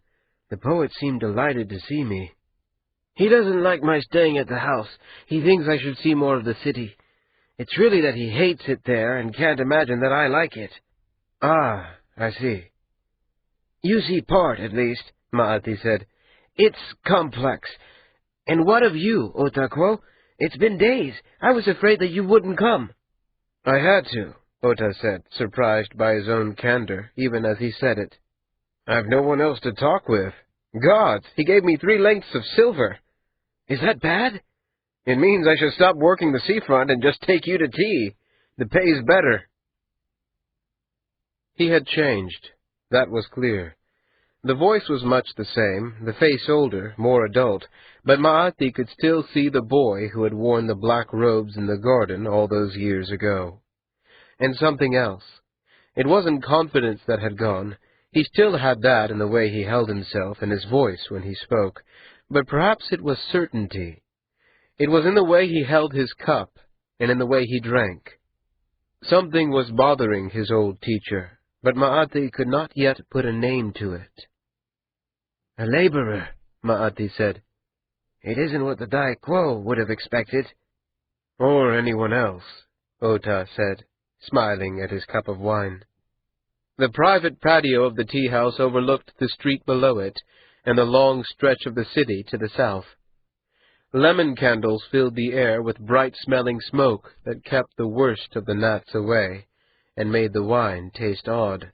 The poet seemed delighted to see me." "He doesn't like my staying at the house. He thinks I should see more of the city. It's really that he hates it there and can't imagine that I like it." "Ah, I see." "You see part, at least," Ma'ati said. "It's complex. And what of you, Ota Quo? It's been days. I was afraid that you wouldn't come." "I had to," Ota said, surprised by his own candor, even as he said it. "I've no one else to talk with. Gods, he gave me 3 lengths of silver." "Is that bad?" "It means I should stop working the seafront and just take you to tea. The pay's better." He had changed. That was clear. The voice was much the same, the face older, more adult, but Ma'ati could still see the boy who had worn the black robes in the garden all those years ago. And something else. It wasn't confidence that had gone. He still had that in the way he held himself and his voice when he spoke, but perhaps it was certainty. It was in the way he held his cup and in the way he drank. Something was bothering his old teacher, but Ma'ati could not yet put a name to it. "A laborer," Ma'ati said. "It isn't what the Dai Quo would have expected." "Or anyone else," Ota said, smiling at his cup of wine. The private patio of the tea-house overlooked the street below it and the long stretch of the city to the south. Lemon candles filled the air with bright-smelling smoke that kept the worst of the gnats away and made the wine taste odd.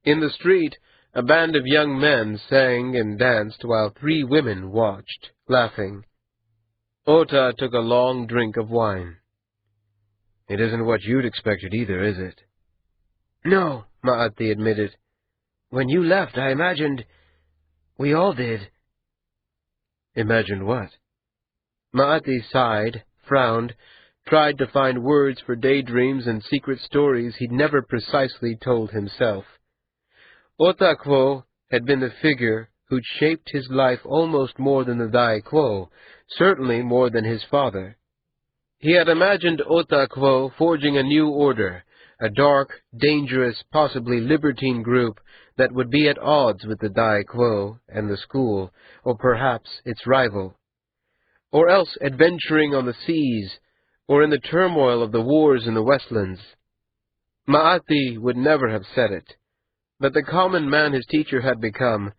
In the street, a band of young men sang and danced while 3 women watched, laughing. Ota took a long drink of wine. "It isn't what you'd expected either, is it?" "No," Ma'ati admitted. "When you left, I imagined... we all did." "Imagined what?" Ma'ati sighed, frowned, tried to find words for daydreams and secret stories he'd never precisely told himself. Ota Quo had been the figure who'd shaped his life almost more than the Dai Quo, certainly more than his father. He had imagined Ota Quo forging a new order, a dark, dangerous, possibly libertine group that would be at odds with the Dai Quo and the school, or perhaps its rival, or else adventuring on the seas, or in the turmoil of the wars in the Westlands. Ma'ati would never have said it, but the common man his teacher had become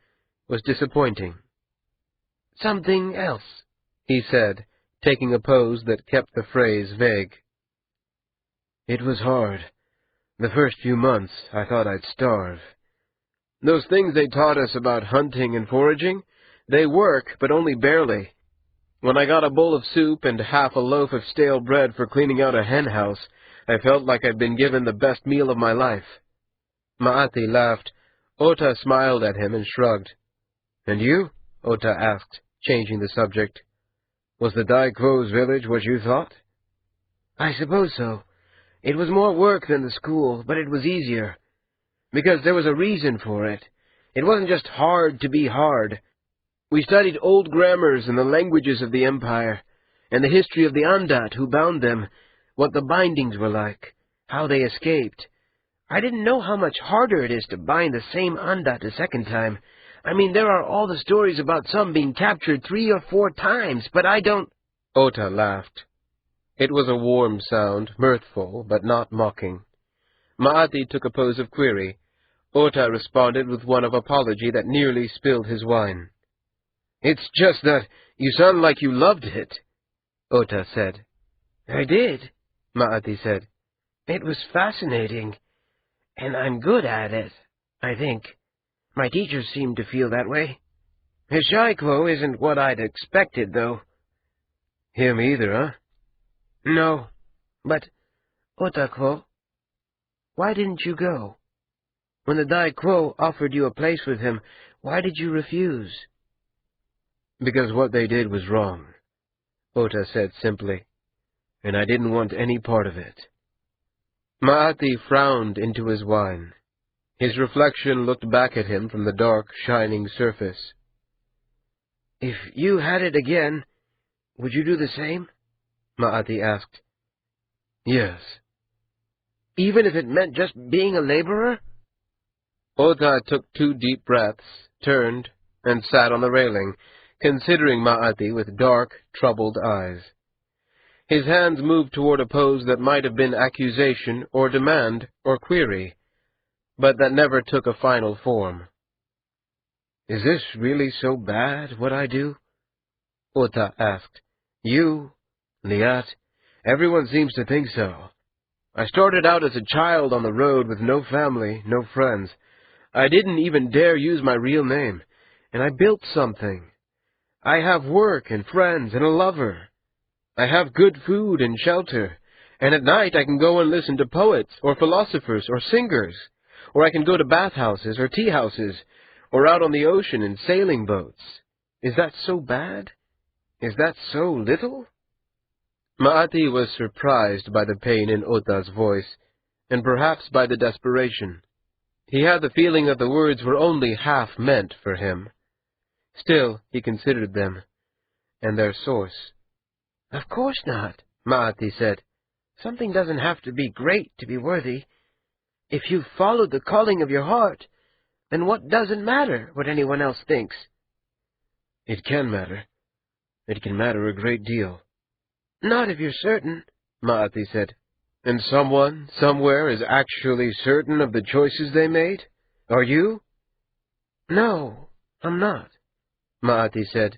was disappointing. "Something else," he said, taking a pose that kept the phrase vague. "It was hard. The first few months I thought I'd starve. Those things they taught us about hunting and foraging, they work, but only barely. When I got a bowl of soup and half a loaf of stale bread for cleaning out a hen house, I felt like I'd been given the best meal of my life." Ma'ati laughed. Ota smiled at him and shrugged. "And you?" Ota asked, changing the subject. "Was the Dai Quo's village what you thought?" "I suppose so. It was more work than the school, but it was easier. Because there was a reason for it. It wasn't just hard to be hard. We studied old grammars and the languages of the empire, and the history of the Andat who bound them, what the bindings were like, how they escaped. I didn't know how much harder it is to bind the same Andat a second time. I mean, there are all the stories about some being captured 3 or 4 times, but I don't—" Ota laughed. It was a warm sound, mirthful, but not mocking. Ma'ati took a pose of query. Ota responded with one of apology that nearly spilled his wine. "It's just that you sound like you loved it," Ota said. "I did," Ma'ati said. "It was fascinating, and I'm good at it, I think. My teachers seem to feel that way. Hishaikwo isn't what I'd expected, though." "Him either, huh?" "No, but, Otakwo, why didn't you go? When the Dai Quo offered you a place with him, why did you refuse?" "Because what they did was wrong," Ota said simply, "and I didn't want any part of it." Ma'ati frowned into his wine. His reflection looked back at him from the dark, shining surface. "If you had it again, would you do the same?" Ma'ati asked. "Yes." "Even if it meant just being a laborer?" Ota took 2 deep breaths, turned, and sat on the railing, considering Ma'ati with dark, troubled eyes. His hands moved toward a pose that might have been accusation or demand or query, but that never took a final form. "Is this really so bad, what I do?" Ota asked. "You, Liat, everyone seems to think so. I started out as a child on the road with no family, no friends. I didn't even dare use my real name, and I built something. I have work and friends and a lover. I have good food and shelter, and at night I can go and listen to poets or philosophers or singers, or I can go to bathhouses or tea houses, or out on the ocean in sailing boats. Is that so bad? Is that so little?" Ma'ati was surprised by the pain in Ota's voice, and perhaps by the desperation. He had the feeling that the words were only half meant for him. Still, he considered them, and their source. "Of course not," Ma'ati said. "Something doesn't have to be great to be worthy. If you've followed the calling of your heart, then what doesn't matter what anyone else thinks?" "It can matter. It can matter a great deal." "Not if you're certain," Ma'ati said. "And someone, somewhere, is actually certain of the choices they made? Are you?" "No, I'm not," Ma'ati said.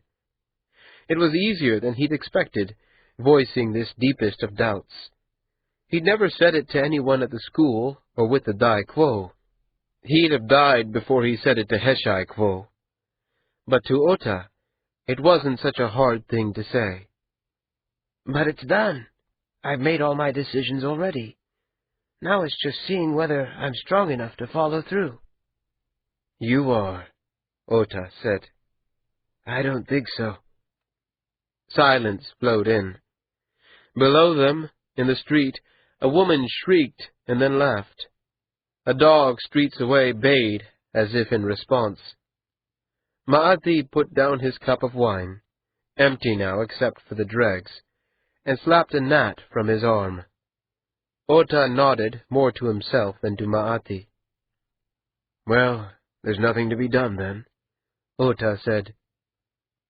It was easier than he'd expected, voicing this deepest of doubts. He'd never said it to anyone at the school or with the Dai Quo. He'd have died before he said it to Heshai Quo. But to Ota, it wasn't such a hard thing to say. "But it's done. I've made all my decisions already. Now it's just seeing whether I'm strong enough to follow through." "You are," Ota said. "I don't think so." Silence flowed in. Below them, in the street, a woman shrieked and then laughed. A dog streets away bayed, as if in response. Ma'ati put down his cup of wine, empty now except for the dregs, and slapped a gnat from his arm. Ota nodded more to himself than to Ma'ati. "Well, There's nothing to be done, then, Ota said.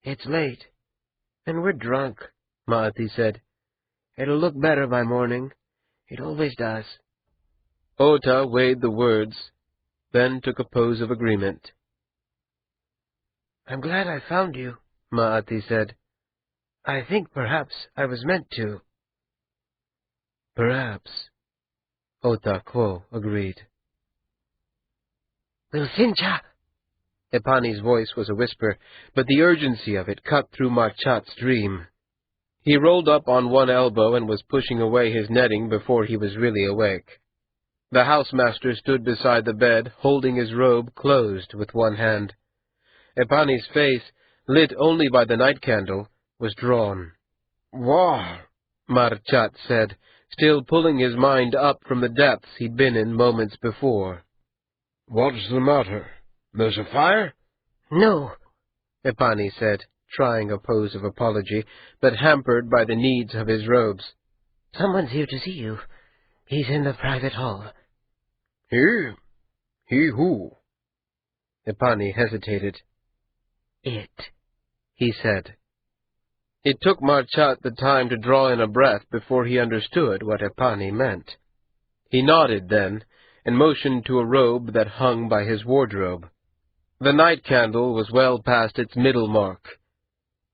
It's late, and we're drunk, Maati said. It'll look better by morning. It always does. Ota weighed the words, then took a pose of agreement. I'm glad I found you, Maati said. I think perhaps I was meant to. Perhaps, Ota Quo agreed. Wilsincha! Epani's voice was a whisper, but the urgency of it cut through Marchat's dream. He rolled up on one elbow and was pushing away his netting before he was really awake. The housemaster stood beside the bed, holding his robe closed with one hand. Epani's face, lit only by the night candle, was drawn. "Wah!" Marchat said, still pulling his mind up from the depths he'd been in moments before. "What's the matter? There's a fire?" No, Epani said, trying a pose of apology, but hampered by the needs of his robes. Someone's here to see you. He's in the private hall. He? He who? Epani hesitated. It, he said. It took Marchat the time to draw in a breath before he understood what Epani meant. He nodded then, and motioned to a robe that hung by his wardrobe. The night candle was well past its middle mark,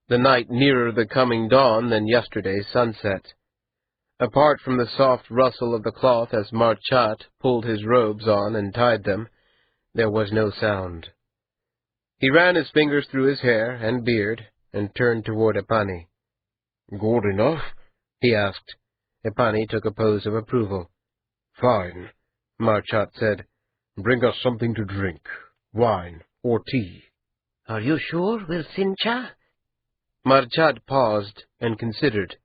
the night nearer the coming dawn than yesterday's sunset. Apart from the soft rustle of the cloth as Marchat pulled his robes on and tied them, there was no sound. He ran his fingers through his hair and beard and turned toward Epani. "Good enough?" he asked. Epani took a pose of approval. "Fine," Marchat said. "Bring us something to drink, wine or tea." Are you sure, Wilsincha? Marchat paused and considered.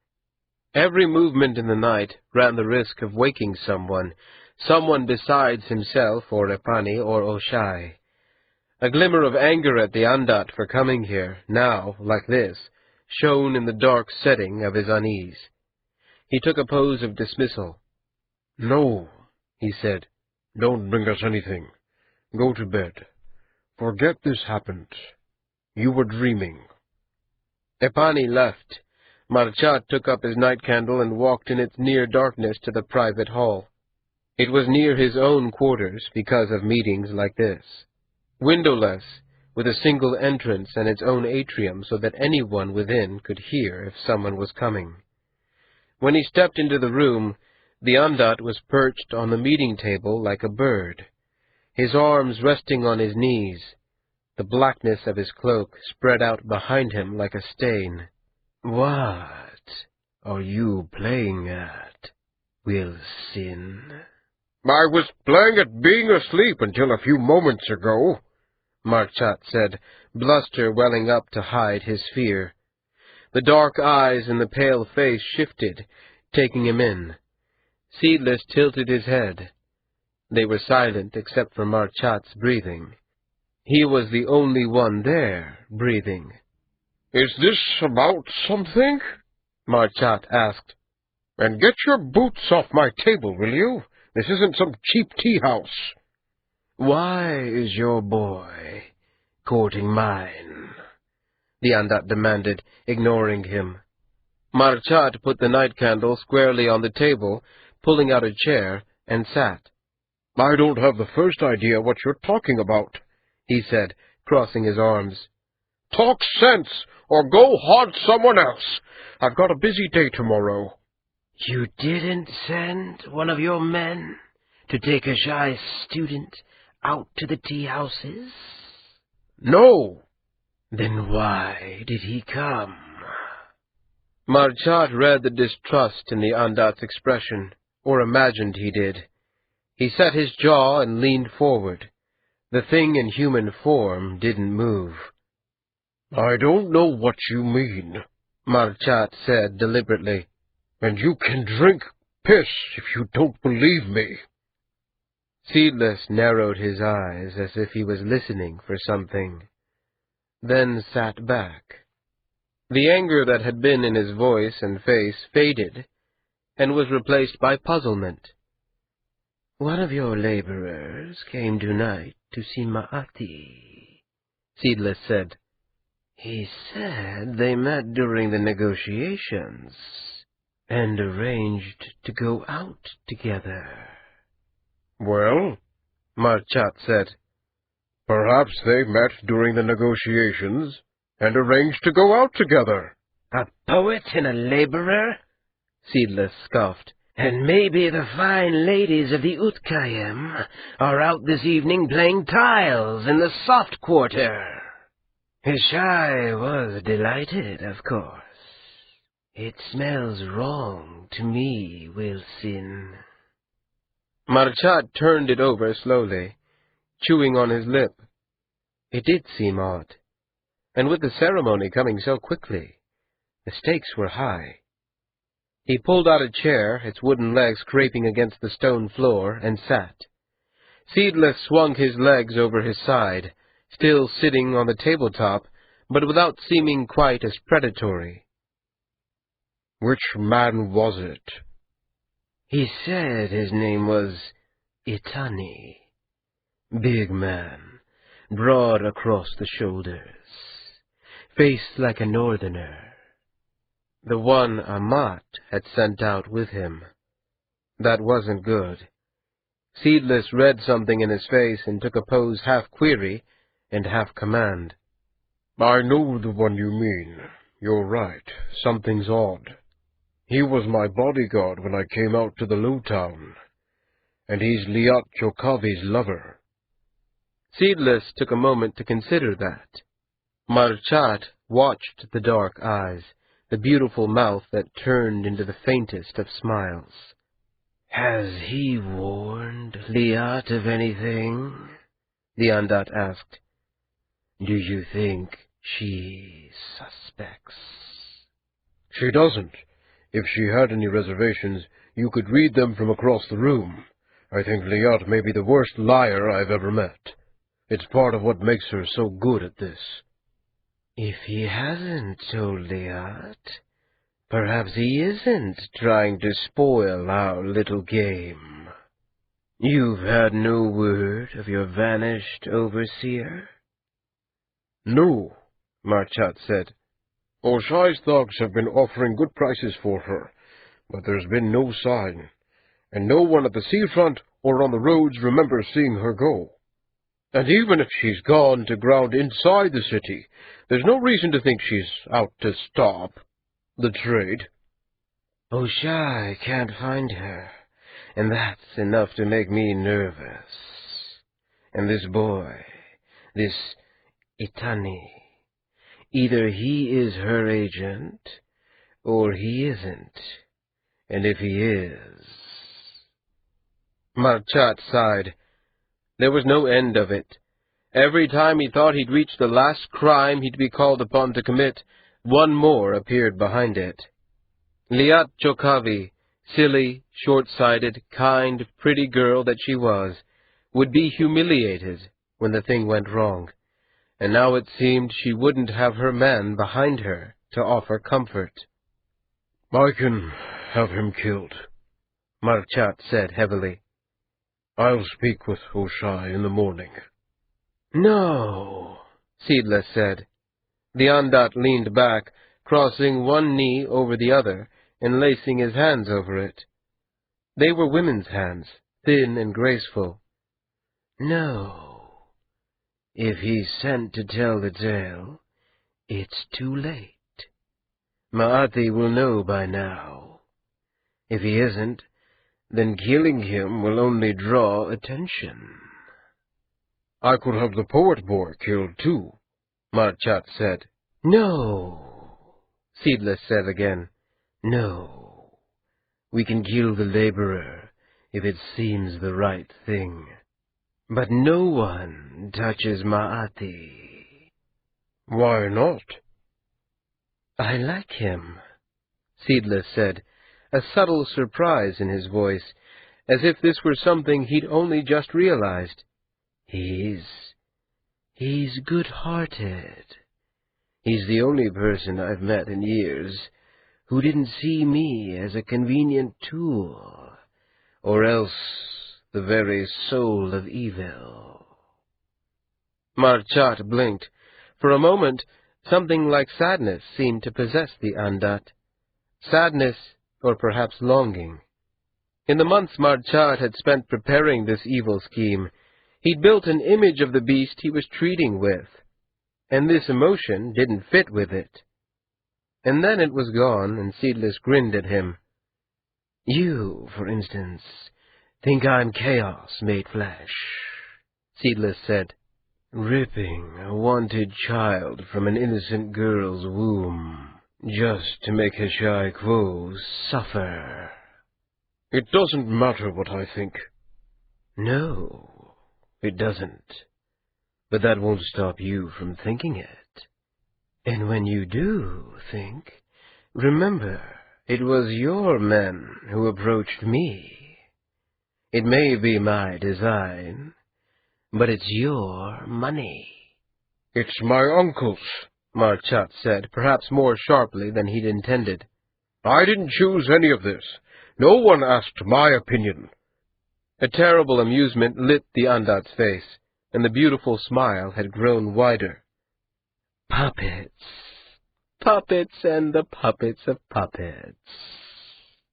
Every movement in the night ran the risk of waking someone besides himself or Epani or Oshai. A glimmer of anger at the Andat for coming here, now, like this, shone in the dark setting of his unease. He took a pose of dismissal. "No," he said. "Don't bring us anything. Go to bed. Forget this happened. You were dreaming." Epani left. Marchat took up his night candle and walked in its near darkness to the private hall. It was near his own quarters because of meetings like this. Windowless, with a single entrance and its own atrium so that anyone within could hear if someone was coming. When he stepped into the room, the Andat was perched on the meeting table like a bird, his arms resting on his knees, the blackness of his cloak spread out behind him like a stain. What are you playing at, Wilsin? "I was playing at being asleep until a few moments ago," Marchat said, bluster welling up to hide his fear. The dark eyes in the pale face shifted, taking him in. Seedless tilted his head. They were silent except for Marchat's breathing. He was the only one there, breathing. "Is this about something?" Marchat asked. "And get your boots off my table, will you? This isn't some cheap tea house." Why is your boy courting mine? The Andat demanded, ignoring him. Marchat put the night candle squarely on the table, pulling out a chair, and sat. "I don't have the first idea what you're talking about," he said, crossing his arms. "Talk sense, or go haunt someone else. I've got a busy day tomorrow." You didn't send one of your men to take a shy student out to the tea houses? "No." Then why did he come? Marchat read the distrust in the Andat's expression, or imagined he did. He set his jaw and leaned forward. The thing in human form didn't move. "I don't know what you mean," Marchat said deliberately. "And you can drink piss if you don't believe me." Seedless narrowed his eyes as if he was listening for something, then sat back. The anger that had been in his voice and face faded and was replaced by puzzlement. "One of your laborers came tonight to see Ma'ati," Seedless said. "He said they met during the negotiations and arranged to go out together." "Well," Marchat said, "perhaps they met during the negotiations and arranged to go out together." "A poet and a laborer?" Seedless scoffed. "And maybe the fine ladies of the Utkayem are out this evening playing tiles in the soft quarter." Ishai was delighted, of course. "It smells wrong to me, Wilson." Marchat turned it over slowly, chewing on his lip. It did seem odd, and with the ceremony coming so quickly, the stakes were high. He pulled out a chair, its wooden legs scraping against the stone floor, and sat. Seedless swung his legs over his side, still sitting on the tabletop, but without seeming quite as predatory. "Which man was it?" "He said his name was Itani. Big man, broad across the shoulders, face like a northerner." The one Amat had sent out with him. That wasn't good. Seedless read something in his face and took a pose half query and half command. "I know the one you mean. You're right. Something's odd. He was my bodyguard when I came out to the Lowtown, and he's Liat Chokavi's lover." Seedless took a moment to consider that. Marchat watched the dark eyes, the beautiful mouth that turned into the faintest of smiles. "Has he warned Liat of anything?" the Andat asked. "Do you think she suspects?" "She doesn't. If she had any reservations, you could read them from across the room. I think Liat may be the worst liar I've ever met. It's part of what makes her so good at this." "If he hasn't told Liat, perhaps he isn't trying to spoil our little game. You've had no word of your vanished overseer?" "No," Marchat said. "Oshai's thugs have been offering good prices for her, but there's been no sign, and no one at the seafront or on the roads remembers seeing her go. And even if she's gone to ground inside the city, there's no reason to think she's out to stop the trade." "Oshai can't find her, and that's enough to make me nervous. And this boy, this Itani, either he is her agent, or he isn't. And if he is—" Marchat sighed. There was no end of it. Every time he thought he'd reached the last crime he'd be called upon to commit, one more appeared behind it. Liat Chokavi, silly, short-sighted, kind, pretty girl that she was, would be humiliated when the thing went wrong, and now it seemed she wouldn't have her man behind her to offer comfort. "I can have him killed," Marchat said heavily. "I'll speak with Oshai in the morning." "No," Seedless said. The Andat leaned back, crossing one knee over the other and lacing his hands over it. They were women's hands, thin and graceful. "No. If he's sent to tell the tale, it's too late. Ma'ati will know by now. If he isn't, then killing him will only draw attention." "I could have the poet boy killed too," Marchat said. "No," Seedless said again. "No. We can kill the laborer if it seems the right thing. But no one touches Ma'ati." "Why not?" "I like him," Seedless said, a subtle surprise in his voice, as if this were something he'd only just realized. He's good-hearted. He's the only person I've met in years who didn't see me as a convenient tool, or else the very soul of evil. Marchat blinked. For a moment, something like sadness seemed to possess the Andat. Sadness, or perhaps longing. In the months Marchat had spent preparing this evil scheme, he'd built an image of the beast he was treating with, and this emotion didn't fit with it. And then it was gone, and Seedless grinned at him. "You, for instance, think I'm chaos made flesh," Seedless said. "Ripping a wanted child from an innocent girl's womb, just to make her shy quo suffer." "It doesn't matter what I think." "No, it doesn't. But that won't stop you from thinking it. And when you do think, remember, it was your men who approached me. It may be my design, but it's your money." "It's my uncle's," Marchat said, perhaps more sharply than he'd intended. "I didn't choose any of this. No one asked my opinion." A terrible amusement lit the Andat's face, and the beautiful smile had grown wider. "Puppets. Puppets and the puppets of puppets.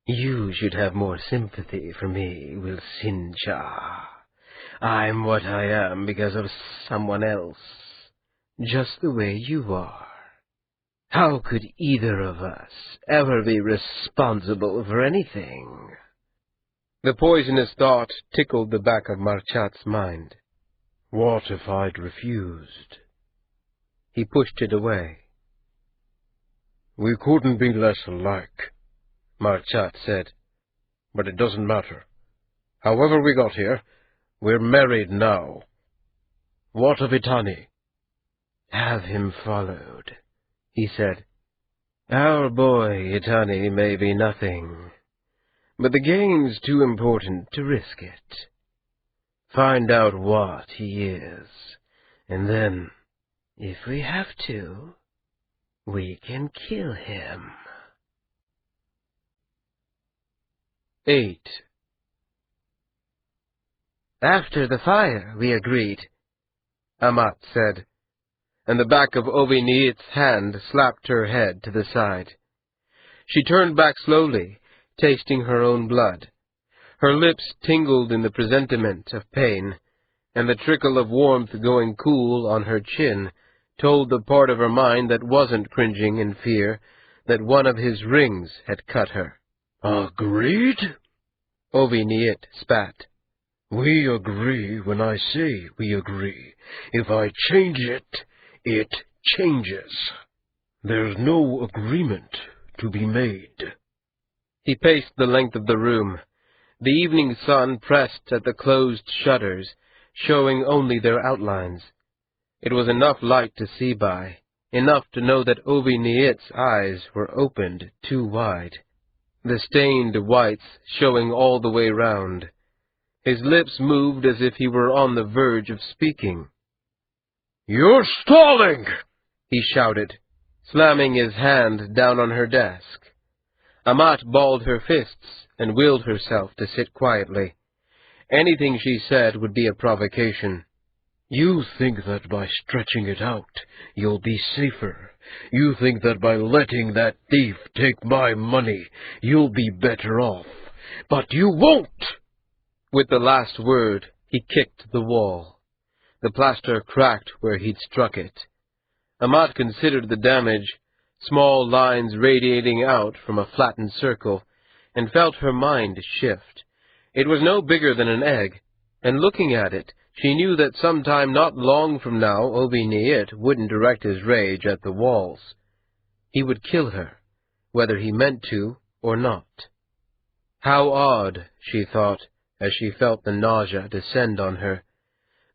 You should have more sympathy for me, Wilsincha. I'm what I am because of someone else, just the way you are. How could either of us ever be responsible for anything?" The poisonous thought tickled the back of Marchat's mind. What if I'd refused? He pushed it away. "We couldn't be less alike," Marchat said. "But it doesn't matter. However we got here, we're married now. What of Itani?" "Have him followed," he said. "Our boy Itani may be nothing, but the game's too important to risk it. Find out what he is, and then, if we have to, we can kill him." 8. "After the fire, we agreed," Amat said, and the back of Oviniit's hand slapped her head to the side. She turned back slowly, tasting her own blood. Her lips tingled in the presentiment of pain, and the trickle of warmth going cool on her chin told the part of her mind that wasn't cringing in fear that one of his rings had cut her. "Agreed?" Oviniit spat. "We agree when I say we agree. If I change it, it changes. There's no agreement to be made." He paced the length of the room. The evening sun pressed at the closed shutters, showing only their outlines. It was enough light to see by, enough to know that Oviniit's eyes were opened too wide, the stained whites showing all the way round. His lips moved as if he were on the verge of speaking. "You're stalling!" he shouted, slamming his hand down on her desk. Amat balled her fists and willed herself to sit quietly. Anything she said would be a provocation. "You think that by stretching it out, you'll be safer. You think that by letting that thief take my money, you'll be better off. But you won't!" With the last word, he kicked the wall. The plaster cracked where he'd struck it. Amat considered the damage, small lines radiating out from a flattened circle, and felt her mind shift. It was no bigger than an egg, and looking at it, she knew that sometime not long from now Oviniit wouldn't direct his rage at the walls. He would kill her, whether he meant to or not. How odd, she thought, as she felt the nausea descend on her,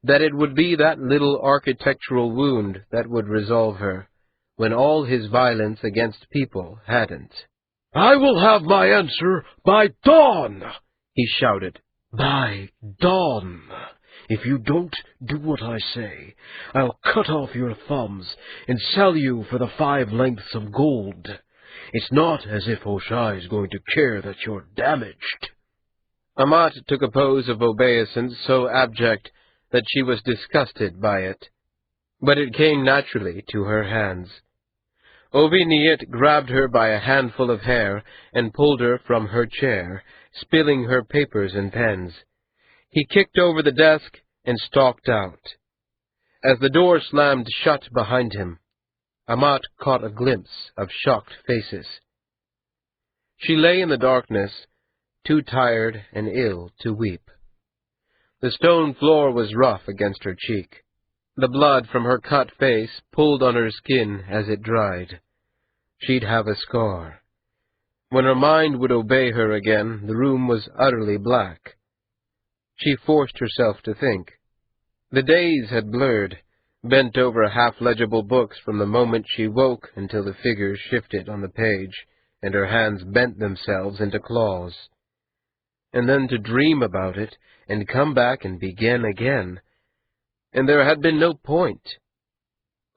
that it would be that little architectural wound that would resolve her, when all his violence against people hadn't. "I will have my answer by dawn!" he shouted. "By dawn! If you don't do what I say, I'll cut off your thumbs and sell you for the 5 lengths of gold. It's not as if Oshai's going to care that you're damaged." Amat took a pose of obeisance so abject that she was disgusted by it, but it came naturally to her hands. Oviniet grabbed her by a handful of hair and pulled her from her chair, spilling her papers and pens. He kicked over the desk and stalked out. As the door slammed shut behind him, Amat caught a glimpse of shocked faces. She lay in the darkness, too tired and ill to weep. The stone floor was rough against her cheek. The blood from her cut face pulled on her skin as it dried. She'd have a scar. When her mind would obey her again, the room was utterly black. She forced herself to think. The days had blurred, bent over half-legible books from the moment she woke until the figures shifted on the page, and her hands bent themselves into claws. And then to dream about it, and come back and begin again. And there had been no point.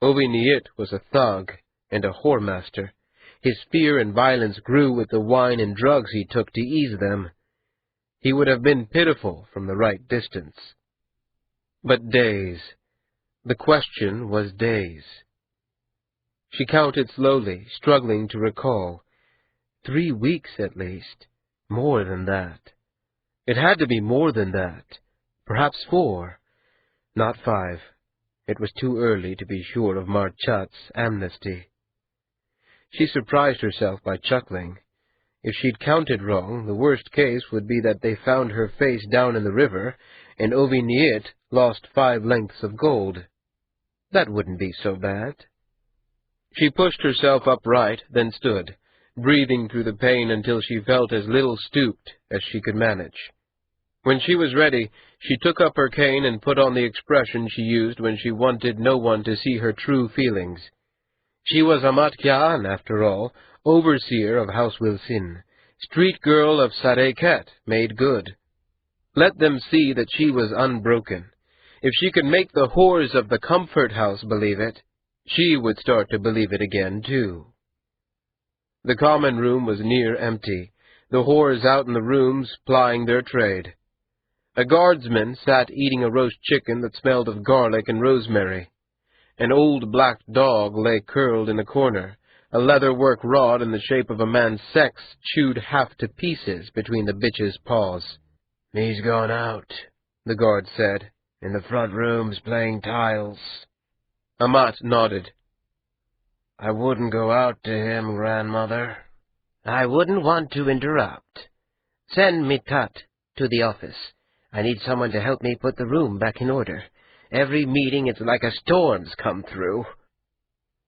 Oviniet was a thug and a whoremaster. His fear and violence grew with the wine and drugs he took to ease them. He would have been pitiful from the right distance. But days. The question was days. She counted slowly, struggling to recall. 3 weeks at least. More than that. It had to be more than that. Perhaps 4. Not 5. It was too early to be sure of Marchat's amnesty. She surprised herself by chuckling. If she'd counted wrong, the worst case would be that they found her face down in the river, and Oviniet lost 5 lengths of gold. That wouldn't be so bad. She pushed herself upright, then stood, breathing through the pain until she felt as little stooped as she could manage. When she was ready, she took up her cane and put on the expression she used when she wanted no one to see her true feelings. She was Amat Kyan, after all, overseer of House Wilsin, street girl of Sareket, made good. Let them see that she was unbroken. If she could make the whores of the Comfort House believe it, she would start to believe it again, too. The common room was near empty, the whores out in the rooms plying their trade. A guardsman sat eating a roast chicken that smelled of garlic and rosemary. An old black dog lay curled in a corner, a leather-work rod in the shape of a man's sex chewed half to pieces between the bitch's paws. "He's gone out," the guard said. "In the front rooms playing tiles." Amat nodded. "I wouldn't go out to him, grandmother." "I wouldn't want to interrupt. Send Mitat to the office. I need someone to help me put the room back in order. Every meeting it's like a storm's come through."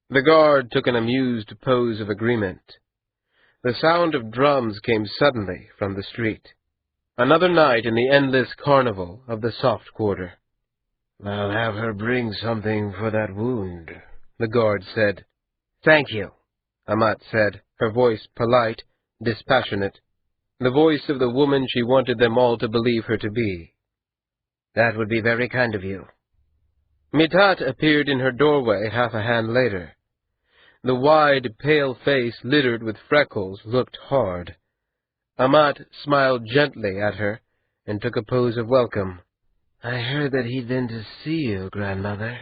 The guard took an amused pose of agreement. The sound of drums came suddenly from the street. Another night in the endless carnival of the soft quarter. "I'll have her bring something for that wound," the guard said. "Thank you," Amat said, her voice polite, dispassionate, the voice of the woman she wanted them all to believe her to be. "That would be very kind of you." Mitat appeared in her doorway half a hand later. The wide, pale face littered with freckles looked hard. Amat smiled gently at her and took a pose of welcome. "I heard that he'd been to see you, grandmother."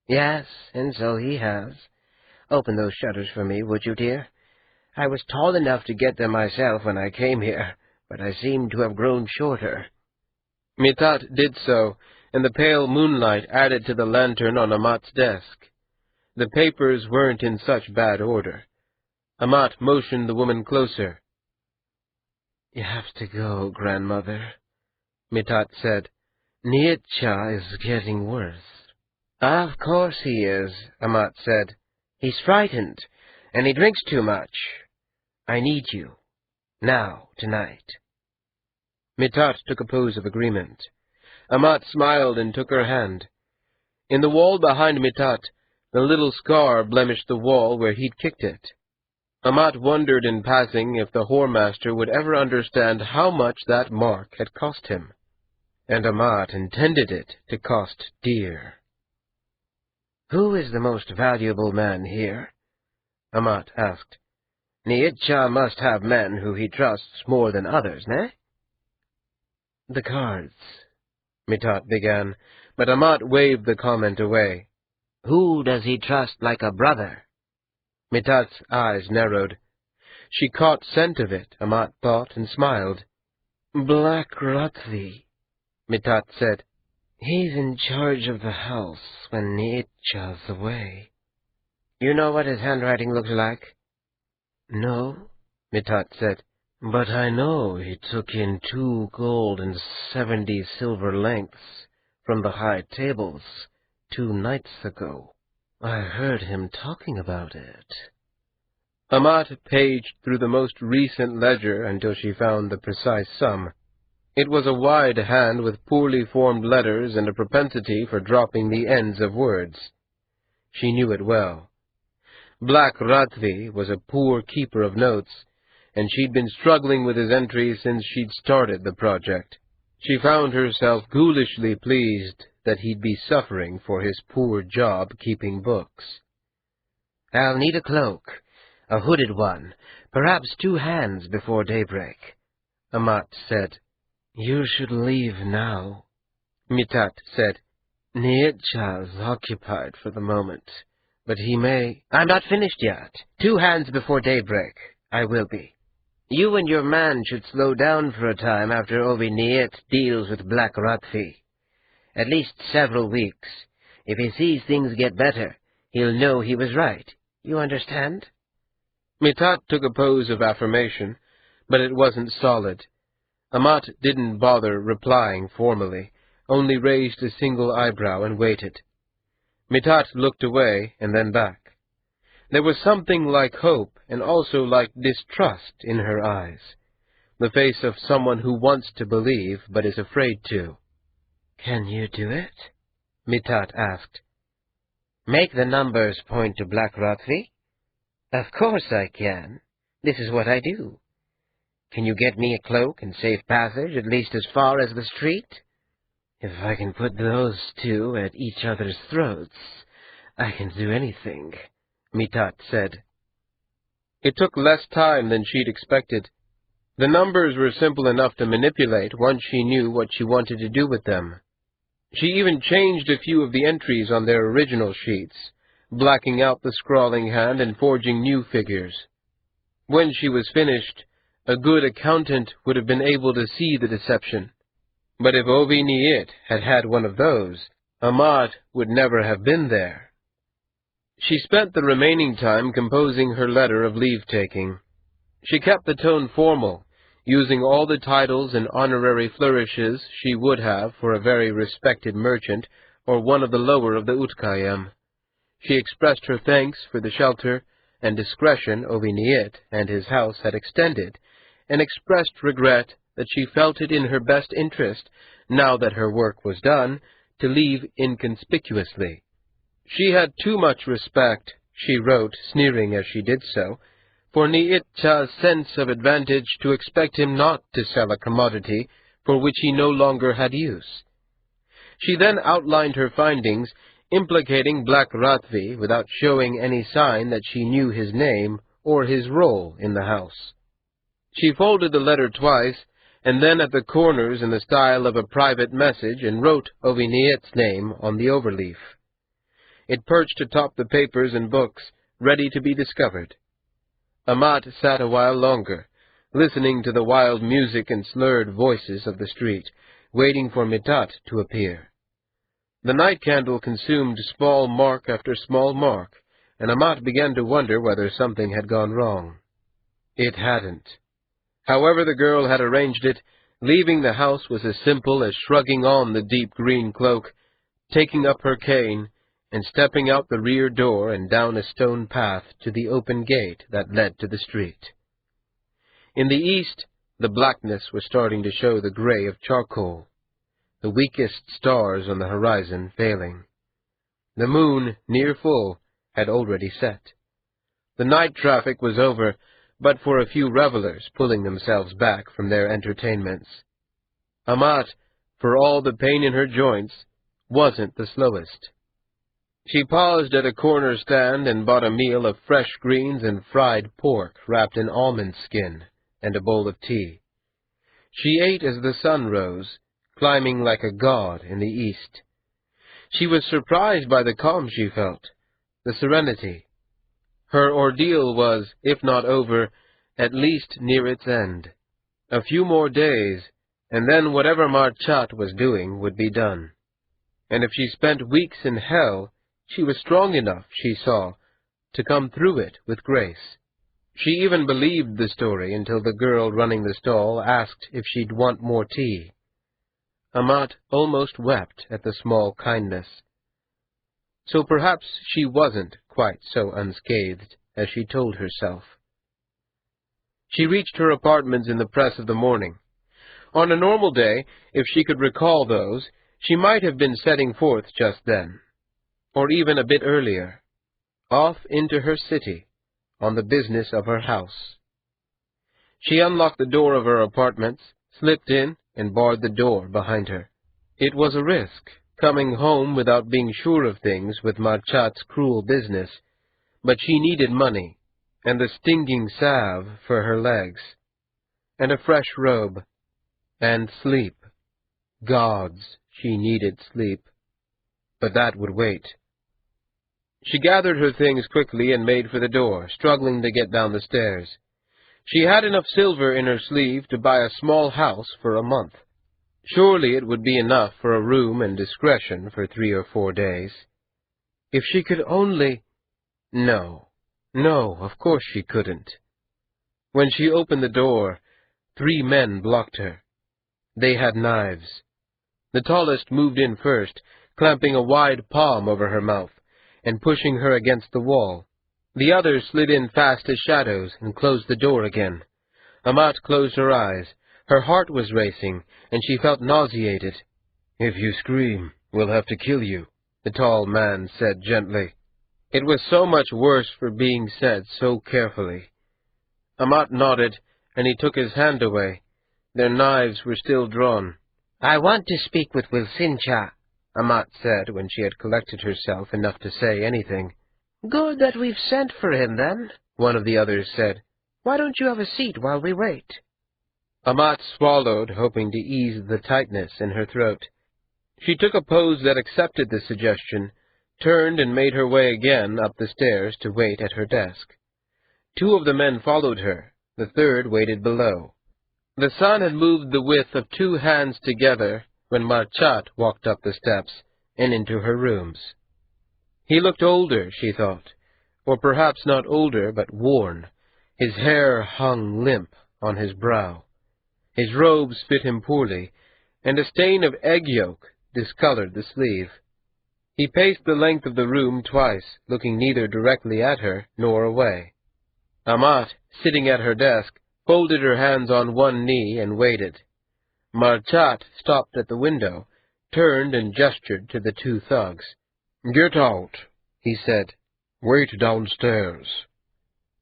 "Yes, and so he has. Open those shutters for me, would you, dear? I was tall enough to get them myself when I came here, but I seem to have grown shorter." Mitat did so, and the pale moonlight added to the lantern on Amat's desk. The papers weren't in such bad order. Amat motioned the woman closer. "You have to go, grandmother," Mitat said. "Nietzsche is getting worse." "Of course he is," Amat said. "He's frightened, and he drinks too much. I need you. Now, tonight." Mitat took a pose of agreement. Amat smiled and took her hand. In the wall behind Mitat, the little scar blemished the wall where he'd kicked it. Amat wondered in passing if the whoremaster would ever understand how much that mark had cost him. And Amat intended it to cost dear. "Who is the most valuable man here?" Amat asked. "Nietzsche must have men who he trusts more than others, ne?" The cards, Mitat began, but Amat waved the comment away. Who does he trust like a brother? Mitat's eyes narrowed. She caught scent of it, Amat thought, and smiled. Black Ratli, Mitat said. He's in charge of the house when Nietzsche's away. You know what his handwriting looks like? No, Mitat said, but I know he took in 2 gold and 70 silver lengths from the high tables 2 nights ago. I heard him talking about it. Amat paged through the most recent ledger until she found the precise sum. It was a wide hand with poorly formed letters and a propensity for dropping the ends of words. She knew it well. Black Ratli was a poor keeper of notes, and she'd been struggling with his entries since she'd started the project. She found herself ghoulishly pleased that he'd be suffering for his poor job keeping books. I'll need a cloak, a hooded one, perhaps 2 hands before daybreak, Amat said. You should leave now, Mitat said. Nietzsche's occupied for the moment, but he may— I'm not finished yet. 2 hands before daybreak, I will be. You and your man should slow down for a time after Ovi Niet deals with Black Ratfi. At least several weeks. If he sees things get better, he'll know he was right. You understand? Mitat took a pose of affirmation, but it wasn't solid. Amat didn't bother replying formally, only raised a single eyebrow and waited. Mitat looked away and then back. There was something like hope and also like distrust in her eyes, the face of someone who wants to believe but is afraid to. Can you do it? Mitat asked. Make the numbers point to Black Ratvi? Of course I can. This is what I do. Can you get me a cloak and safe passage, at least as far as the street? If I can put those 2 at each other's throats, I can do anything, Mitat said. It took less time than she'd expected. The numbers were simple enough to manipulate once she knew what she wanted to do with them. She even changed a few of the entries on their original sheets, blacking out the scrawling hand and forging new figures. When she was finished, a good accountant would have been able to see the deception. But if Ovi Niet had had one of those, Amat would never have been there. She spent the remaining time composing her letter of leave-taking. She kept the tone formal, using all the titles and honorary flourishes she would have for a very respected merchant or one of the lower of the Utkayem. She expressed her thanks for the shelter and discretion Ovi Niet and his house had extended, and expressed regret that she felt it in her best interest, now that her work was done, to leave inconspicuously. She had too much respect, she wrote, sneering as she did so, for Niitcha's sense of advantage to expect him not to sell a commodity for which he no longer had use. She then outlined her findings, implicating Black Ratvi without showing any sign that she knew his name or his role in the house. She folded the letter twice, and then at the corners in the style of a private message, and wrote Ovi Niet's name on the overleaf. It perched atop the papers and books, ready to be discovered. Amat sat a while longer, listening to the wild music and slurred voices of the street, waiting for Mitat to appear. The night candle consumed small mark after small mark, and Amat began to wonder whether something had gone wrong. It hadn't. However the girl had arranged it, leaving the house was as simple as shrugging on the deep green cloak, taking up her cane, and stepping out the rear door and down a stone path to the open gate that led to the street. In the east, the blackness was starting to show the gray of charcoal, the weakest stars on the horizon failing. The moon, near full, had already set. The night traffic was over, but for a few revelers pulling themselves back from their entertainments. Amat, for all the pain in her joints, wasn't the slowest. She paused at a corner stand and bought a meal of fresh greens and fried pork wrapped in almond skin, and a bowl of tea. She ate as the sun rose, climbing like a god in the east. She was surprised by the calm she felt, the serenity. Her ordeal was, if not over, at least near its end. A few more days, and then whatever Marchat was doing would be done. And if she spent weeks in hell, she was strong enough, she saw, to come through it with grace. She even believed the story until the girl running the stall asked if she'd want more tea. Amat almost wept at the small kindness. So perhaps she wasn't quite so unscathed as she told herself. She reached her apartments in the press of the morning. On a normal day, if she could recall those, she might have been setting forth just then, or even a bit earlier, off into her city, on the business of her house. She unlocked the door of her apartments, slipped in, and barred the door behind her. It was a risk, coming home without being sure of things with Marchat's cruel business, but she needed money, and the stinging salve for her legs, and a fresh robe, and sleep. Gods, she needed sleep. But that would wait. She gathered her things quickly and made for the door, struggling to get down the stairs. She had enough silver in her sleeve to buy a small house for a month. Surely it would be enough for a room and discretion for 3 or 4 days. If she could only— No, of course she couldn't. When she opened the door, 3 men blocked her. They had knives. The tallest moved in first, clamping a wide palm over her mouth, and pushing her against the wall. The others slid in fast as shadows and closed the door again. Amat closed her eyes. Her heart was racing, and she felt nauseated. "If you scream, we'll have to kill you," the tall man said gently. It was so much worse for being said so carefully. Amat nodded, and he took his hand away. Their knives were still drawn. "I want to speak with Wilsincha," Amat said when she had collected herself enough to say anything. "Good that we've sent for him, then," one of the others said. "Why don't you have a seat while we wait?" Amat swallowed, hoping to ease the tightness in her throat. She took a pose that accepted the suggestion, turned and made her way again up the stairs to wait at her desk. 2 of the men followed her. The 3rd waited below. The sun had moved the width of 2 hands together when Marchat walked up the steps and into her rooms. He looked older, she thought, or perhaps not older, but worn. His hair hung limp on his brow. His robes fit him poorly, and a stain of egg yolk discolored the sleeve. He paced the length of the room twice, looking neither directly at her nor away. Amat, sitting at her desk, folded her hands on one knee and waited. Marchat stopped at the window, turned and gestured to the 2 thugs. "Get out," he said. "Wait downstairs."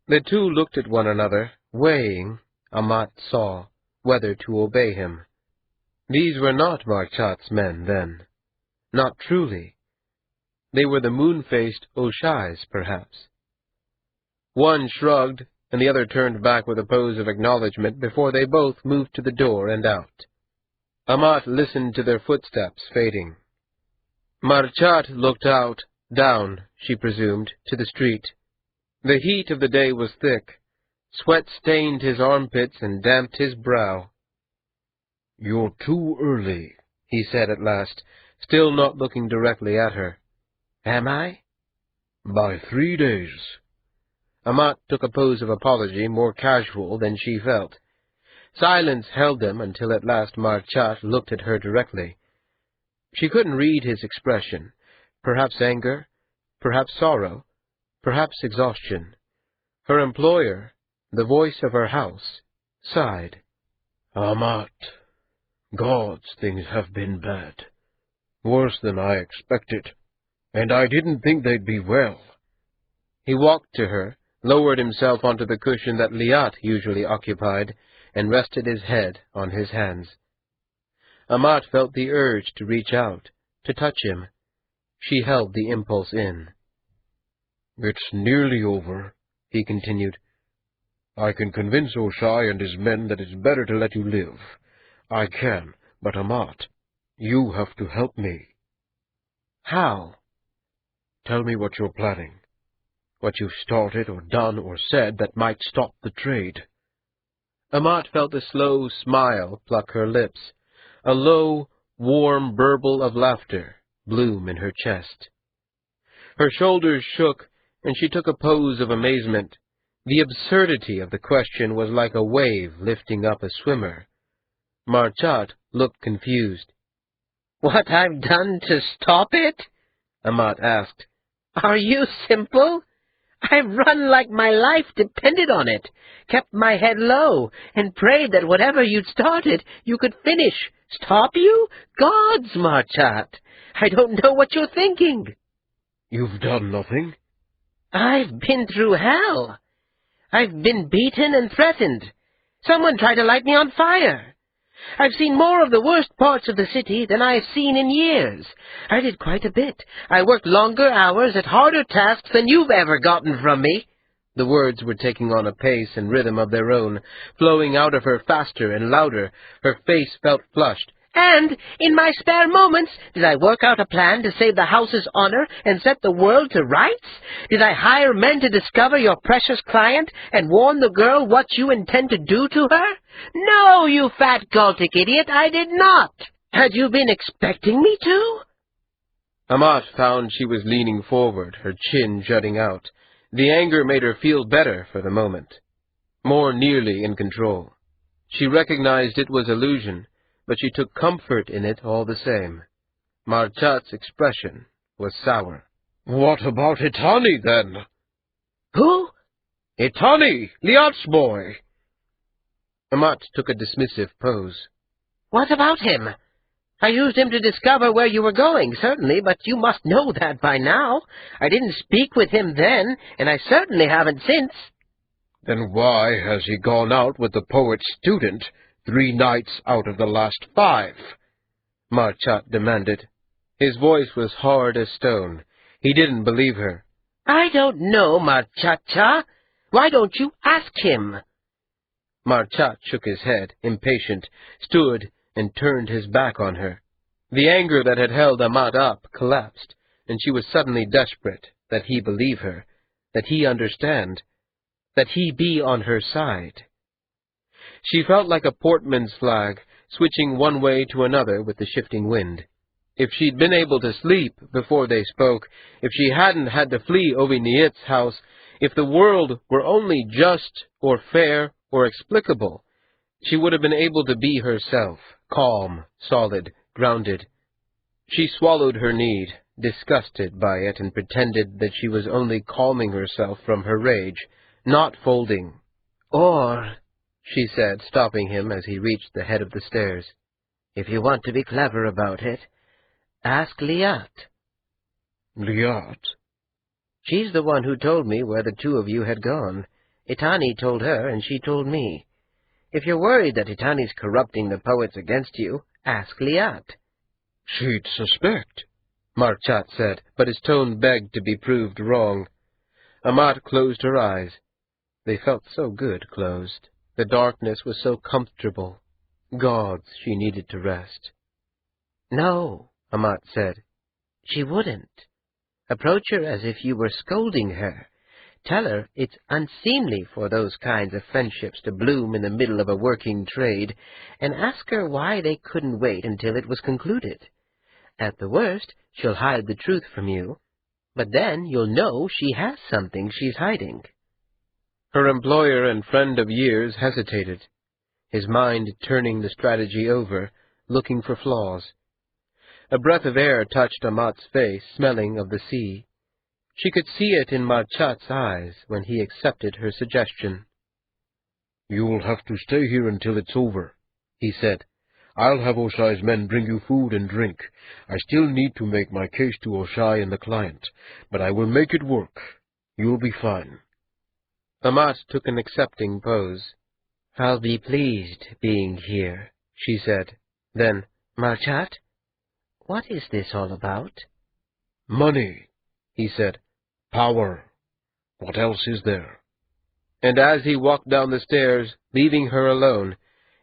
The 2 looked at one another, weighing, Amat saw, whether to obey him. These were not Marchat's men, then. Not truly. They were the moon-faced Oshai's, perhaps. One shrugged, and the other turned back with a pose of acknowledgment before they both moved to the door and out. Amat listened to their footsteps fading. Marchat looked out, down, she presumed, to the street. The heat of the day was thick. Sweat stained his armpits and damped his brow. "You're too early," he said at last, still not looking directly at her. "Am I?" "By 3 days. Amat took a pose of apology more casual than she felt. Silence held them until at last Marchat looked at her directly. She couldn't read his expression. Perhaps anger, perhaps sorrow, perhaps exhaustion. Her employer, the voice of her house, sighed. "Amat, God's things have been bad. Worse than I expected. And I didn't think they'd be well." He walked to her, lowered himself onto the cushion that Liat usually occupied, and rested his head on his hands. Amat felt the urge to reach out, to touch him. She held the impulse in. "It's nearly over," he continued. "I can convince Oshai and his men that it's better to let you live. I can, but Amat, you have to help me. How? Tell me what you're planning. What you've started or done or said that might stop the trade. Amat felt a slow smile pluck her lips, a low, warm burble of laughter bloom in her chest. Her shoulders shook, and she took a pose of amazement. The absurdity of the question was like a wave lifting up a swimmer. Marchat looked confused. What I've done to stop it? Amat asked. Are you simple? I've run like my life depended on it, kept my head low, and prayed that whatever you'd started, you could finish. Stop you? Gods, Marchat! I don't know what you're thinking. You've done nothing? I've been through hell. I've been beaten and threatened. Someone tried to light me on fire. I've seen more of the worst parts of the city than I have seen in years. I did quite a bit. I worked longer hours at harder tasks than you've ever gotten from me. The words were taking on a pace and rhythm of their own, flowing out of her faster and louder. Her face felt flushed. And, in my spare moments, did I work out a plan to save the house's honor and set the world to rights? Did I hire men to discover your precious client and warn the girl what you intend to do to her? No, you fat Galtic idiot, I did not. Had you been expecting me to? Amat found she was leaning forward, her chin jutting out. The anger made her feel better for the moment, more nearly in control. She recognized it was illusion, but she took comfort in it all the same. Marchat's expression was sour. What about Itani, then? Who? Itani, Liat's boy. Amat took a dismissive pose. What about him? I used him to discover where you were going, certainly, but you must know that by now. I didn't speak with him then, and I certainly haven't since. Then why has he gone out with the poet's student 3 nights out of the last 5? Marchat demanded. His voice was hard as stone. He didn't believe her. I don't know, Marchat-cha. Why don't you ask him? Marchat shook his head, impatient, stood, and turned his back on her. The anger that had held Amat up collapsed, and she was suddenly desperate that he believe her, that he understand, that he be on her side. She felt like a portman's flag, switching one way to another with the shifting wind. If she'd been able to sleep before they spoke, if she hadn't had to flee Oviniet's house, if the world were only just or fair or explicable, she would have been able to be herself, calm, solid, grounded. She swallowed her need, disgusted by it, and pretended that she was only calming herself from her rage, not folding. Or, she said, stopping him as he reached the head of the stairs, if you want to be clever about it, ask Liat. Liat? She's the one who told me where the 2 of you had gone. Itani told her, and she told me. If you're worried that Itani's corrupting the poets against you, ask Liat. She'd suspect, Marchat said, but his tone begged to be proved wrong. Amat closed her eyes. They felt so good closed. The darkness was so comfortable. Gods, she needed to rest. No, Amat said. She wouldn't. Approach her as if you were scolding her. Tell her it's unseemly for those kinds of friendships to bloom in the middle of a working trade, and ask her why they couldn't wait until it was concluded. At the worst, she'll hide the truth from you, but then you'll know she has something she's hiding. Her employer and friend of years hesitated, his mind turning the strategy over, looking for flaws. A breath of air touched Amat's face, smelling of the sea. She could see it in Marchat's eyes when he accepted her suggestion. You'll have to stay here until it's over, he said. I'll have Oshai's men bring you food and drink. I still need to make my case to Oshai and the client, but I will make it work. You'll be fine. Amat took an accepting pose. I'll be pleased being here, she said. Then, Marchat, what is this all about? Money, he said. Power. What else is there? And as he walked down the stairs, leaving her alone,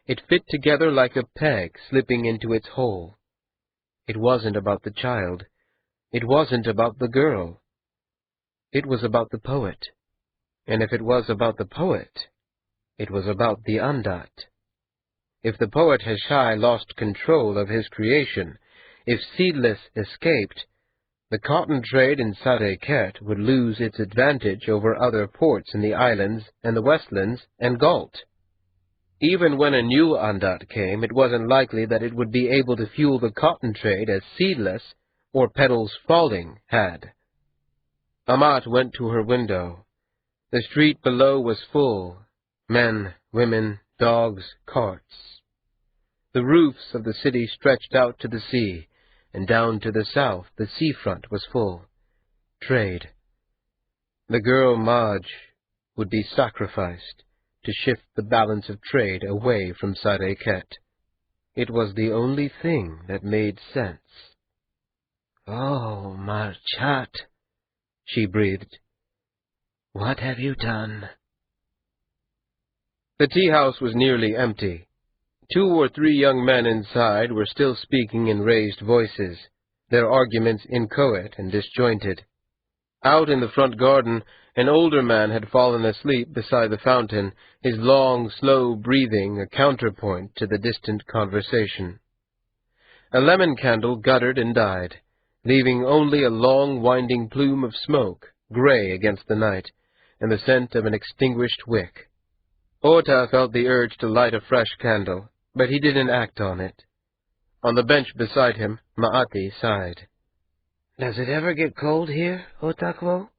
It fit together like a peg slipping into its hole. It wasn't about the child. It wasn't about the girl. It was about the poet. And if it was about the poet, it was about the Ondat. If the poet Heshai lost control of his creation, if Seedless escaped, the cotton trade in Sareket would lose its advantage over other ports in the islands and the Westlands and Galt. Even when a new Ondat came, it wasn't likely that it would be able to fuel the cotton trade as Seedless or Petals Falling had. Amat went to her window. The street below was full. Men, women, dogs, carts. The roofs of the city stretched out to the sea, and down to the south the seafront was full. Trade. The girl Maj would be sacrificed to shift the balance of trade away from Sareket. It was the only thing that made sense. "Oh, Marchat," she breathed. "What have you done?" The tea-house was nearly empty. 2 or 3 young men inside were still speaking in raised voices, their arguments inchoate and disjointed. Out in the front garden, an older man had fallen asleep beside the fountain, his long, slow breathing a counterpoint to the distant conversation. A lemon candle guttered and died, leaving only a long, winding plume of smoke, gray against the night, and the scent of an extinguished wick. Ota felt the urge to light a fresh candle, but he didn't act on it. On the bench beside him, Maati sighed. "Does it ever get cold here, Otakwo?"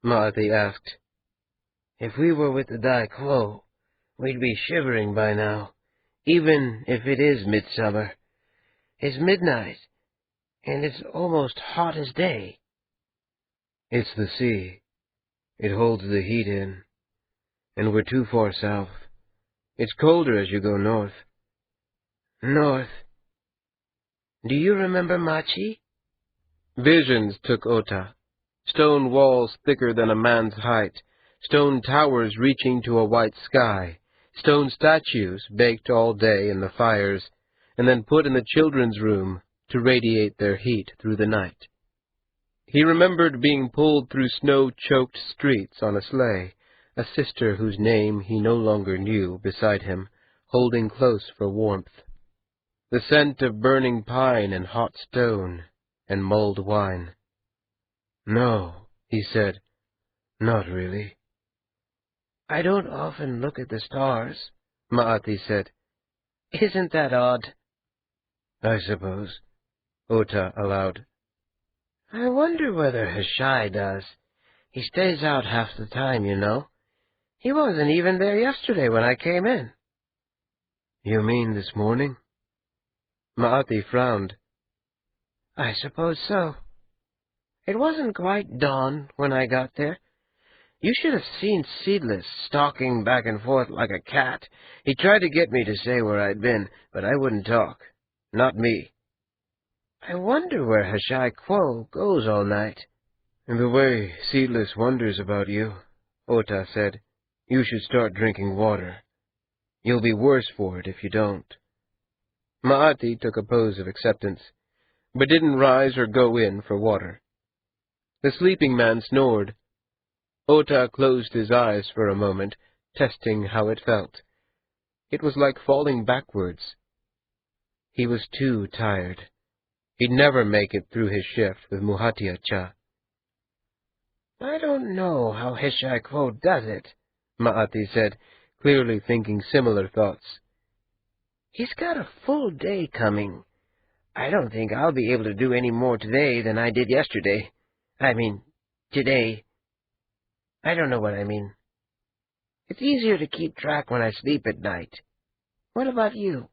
Maati asked. "If we were with the Daikwo, we'd be shivering by now, even if it is midsummer. It's midnight, and it's almost hot as day." "It's the sea. It holds the heat in. And we're too far south. It's colder as you go north." "North. Do you remember Machi?" Visions took Ota. Stone walls thicker than a man's height, stone towers reaching to a white sky, stone statues baked all day in the fires, and then put in the children's room to radiate their heat through the night. He remembered being pulled through snow-choked streets on a sleigh, a sister whose name he no longer knew beside him, holding close for warmth. The scent of burning pine and hot stone and mulled wine. "No," he said, "not really." "I don't often look at the stars," Maati said. "Isn't that odd?" "I suppose," Ota allowed. "I wonder whether Heshai does. He stays out half the time, you know. He wasn't even there yesterday when I came in." "You mean this morning?" Maati frowned. "I suppose so. It wasn't quite dawn when I got there. You should have seen Seedless stalking back and forth like a cat. He tried to get me to say where I'd been, but I wouldn't talk. Not me. I wonder where Heshai Quo goes all night." "In the way Seedless wonders about you," Ota said, "you should start drinking water. You'll be worse for it if you don't." Maati took a pose of acceptance, but didn't rise or go in for water. The sleeping man snored. Ota closed his eyes for a moment, testing how it felt. It was like falling backwards. He was too tired. He'd never make it through his shift with Muhatia Cha. "I don't know how Heshai Quo does it," Maati said, clearly thinking similar thoughts. "He's got a full day coming. I don't think I'll be able to do any more today than I did yesterday. I mean, today. I don't know what I mean. It's easier to keep track when I sleep at night. What about you?"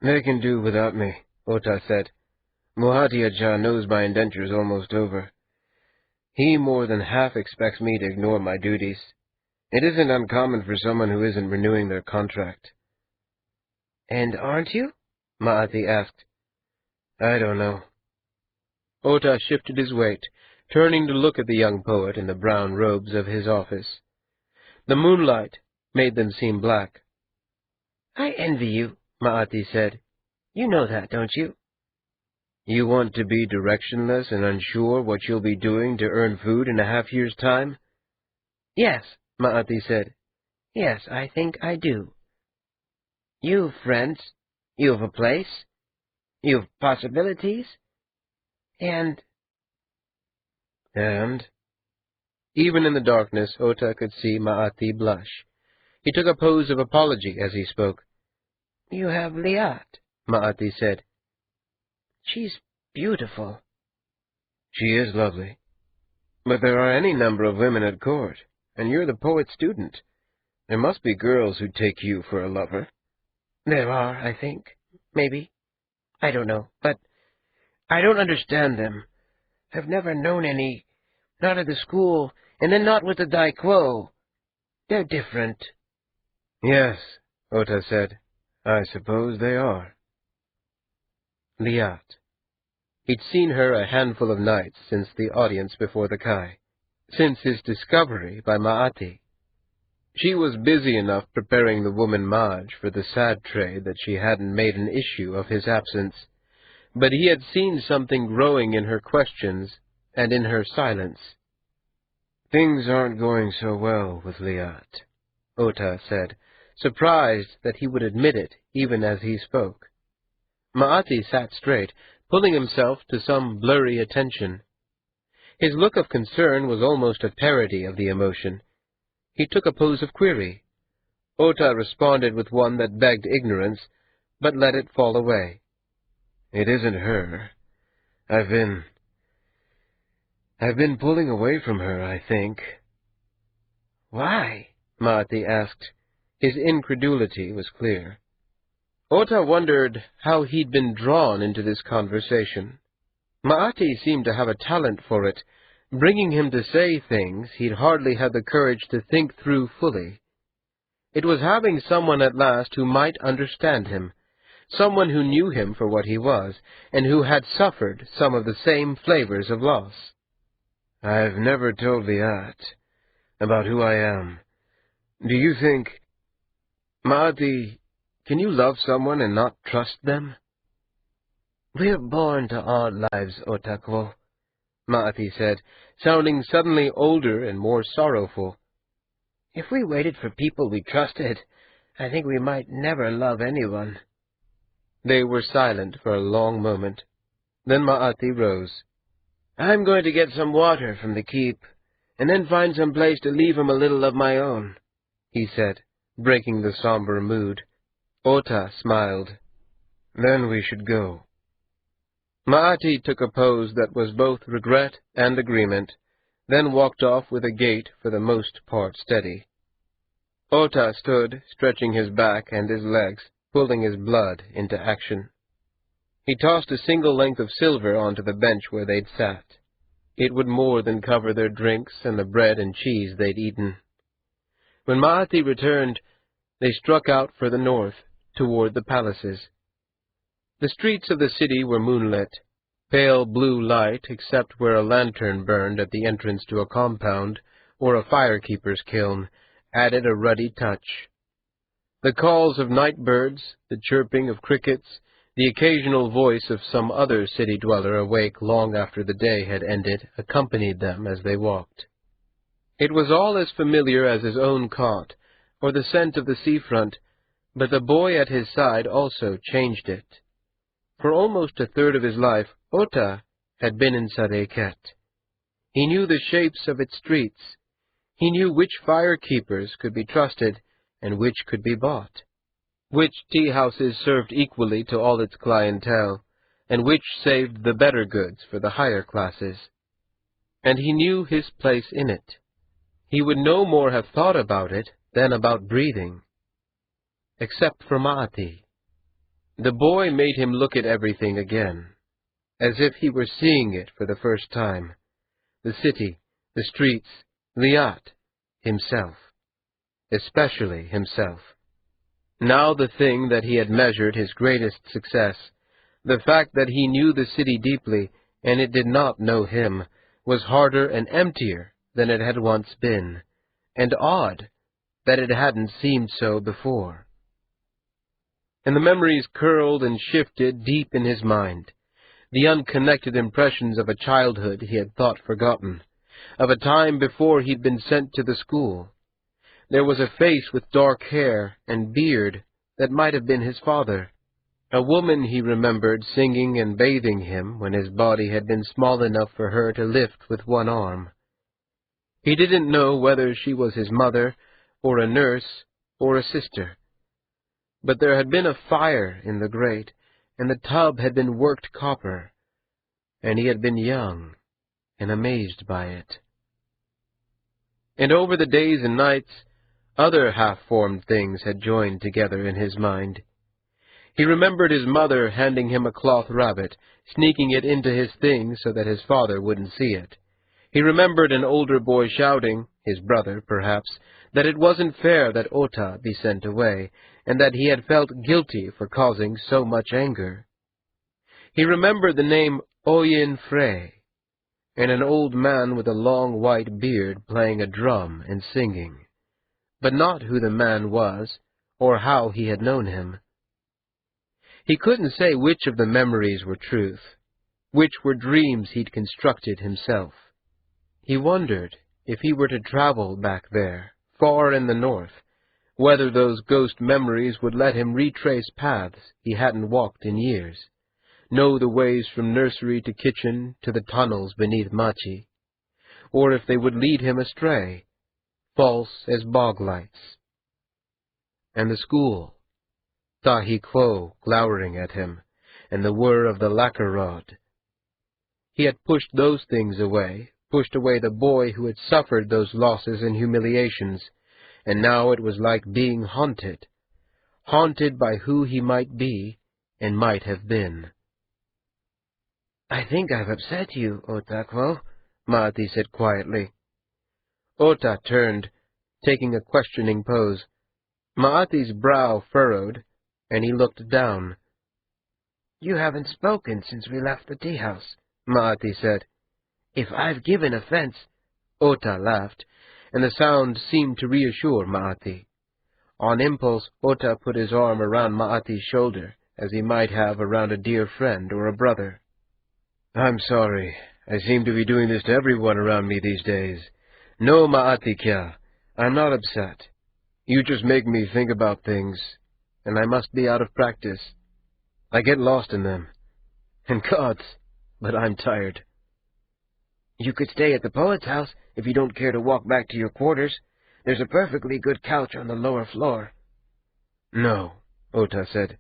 "They can do without me," Ota said. "Muhatia Cha knows my indenture's almost over. He more than half expects me to ignore my duties. It isn't uncommon for someone who isn't renewing their contract." "And aren't you?" Maati asked. "I don't know." Ota shifted his weight, turning to look at the young poet in the brown robes of his office. The moonlight made them seem black. I envy you, Maati said. You know that, don't you? You want to be directionless and unsure what you'll be doing to earn food in a half-year's time? Yes, Maati said. Yes, I think I do. You've friends. You've a place. You've possibilities. And... Even in the darkness, Ota could see Maati blush. He took a pose of apology as he spoke. You have Liat, Maati said. She's beautiful. She is lovely. But there are any number of women at court, and you're the poet's student. There must be girls who take you for a lover. There are, I think. Maybe. I don't know. But I don't understand them. I've never known any. Not at the school, and then not with the Daikwo. They're different. Yes, Ota said. I suppose they are. Liat. He'd seen her a handful of nights since the audience before the Kai, since his discovery by Maati. She was busy enough preparing the woman Maj for the sad trade that she hadn't made an issue of his absence, but he had seen something growing in her questions and in her silence. Things aren't going so well with Liat, Ota said, surprised that he would admit it even as he spoke. Maati sat straight, pulling himself to some blurry attention. His look of concern was almost a parody of the emotion. He took a pose of query. Ota responded with one that begged ignorance, but let it fall away. It isn't her. I've been pulling away from her, I think. Why? Maati asked. His incredulity was clear. Ota wondered how he'd been drawn into this conversation. Maati seemed to have a talent for it, bringing him to say things he'd hardly had the courage to think through fully. It was having someone at last who might understand him, someone who knew him for what he was, and who had suffered some of the same flavors of loss. I've never told Liat about who I am. Do you think... Maati, can you love someone and not trust them? We're born to odd lives, Otakwo, Maati said, sounding suddenly older and more sorrowful. If we waited for people we trusted, I think we might never love anyone. They were silent for a long moment. Then Maati rose. I'm going to get some water from the keep, and then find some place to leave him a little of my own, he said, breaking the somber mood. Ota smiled. Then we should go. Maati took a pose that was both regret and agreement, then walked off with a gait for the most part steady. Ota stood, stretching his back and his legs, pulling his blood into action. He tossed a single length of silver onto the bench where they'd sat. It would more than cover their drinks and the bread and cheese they'd eaten. When Maati returned, they struck out for the north, toward the palaces. The streets of the city were moonlit, pale blue light except where a lantern burned at the entrance to a compound or a firekeeper's kiln added a ruddy touch. The calls of night birds, the chirping of crickets, the occasional voice of some other city dweller awake long after the day had ended accompanied them as they walked. It was all as familiar as his own cot, or the scent of the seafront, but the boy at his side also changed it. For almost a third of his life, Ota had been in Sareket. He knew the shapes of its streets. He knew which fire-keepers could be trusted and which could be bought, which tea-houses served equally to all its clientele, and which saved the better goods for the higher classes. And he knew his place in it. He would no more have thought about it than about breathing. Except for Maati. The boy made him look at everything again, as if he were seeing it for the first time. The city, the streets, Liat, himself. Especially himself. Now the thing that he had measured his greatest success, the fact that he knew the city deeply, and it did not know him, was harder and emptier than it had once been, and odd that it hadn't seemed so before. and the memories curled and shifted deep in his mind, the unconnected impressions of a childhood he had thought forgotten, of a time before he'd been sent to the school. There was a face with dark hair and beard that might have been his father. A woman he remembered singing and bathing him when his body had been small enough for her to lift with one arm. He didn't know whether she was his mother, or a nurse, or a sister. But there had been a fire in the grate, and the tub had been worked copper, and he had been young and amazed by it. And over the days and nights, other half-formed things had joined together in his mind. He remembered his mother handing him a cloth rabbit, sneaking it into his things so that his father wouldn't see it. He remembered an older boy shouting, his brother perhaps, that it wasn't fair that Ota be sent away, and that he had felt guilty for causing so much anger. He remembered the name Oyin Frey, and an old man with a long white beard playing a drum and singing, but not who the man was, or how he had known him. He couldn't say which of the memories were truth, which were dreams he'd constructed himself. He wondered, if he were to travel back there, far in the north, whether those ghost memories would let him retrace paths he hadn't walked in years, know the ways from nursery to kitchen to the tunnels beneath Machi, or if they would lead him astray, false as bog lights. And the school, Tahi Kwo glowering at him, and the whir of the lacquer rod. He had pushed those things away, pushed away the boy who had suffered those losses and humiliations, and now it was like being haunted, haunted by who he might be and might have been. "I think I've upset you, Ota Kwo," Maati said quietly. Ota turned, taking a questioning pose. Maati's brow furrowed, and he looked down. "You haven't spoken since we left the tea-house," Maati said. "If I've given offense—" Ota laughed, and the sound seemed to reassure Maati. On impulse, Ota put his arm around Maati's shoulder, as he might have around a dear friend or a brother. "I'm sorry. I seem to be doing this to everyone around me these days. No, Maati kya, I'm not upset. You just make me think about things, and I must be out of practice. I get lost in them. And gods, but I'm tired." "You could stay at the poet's house if you don't care to walk back to your quarters. There's a perfectly good couch on the lower floor." "No," Ota said.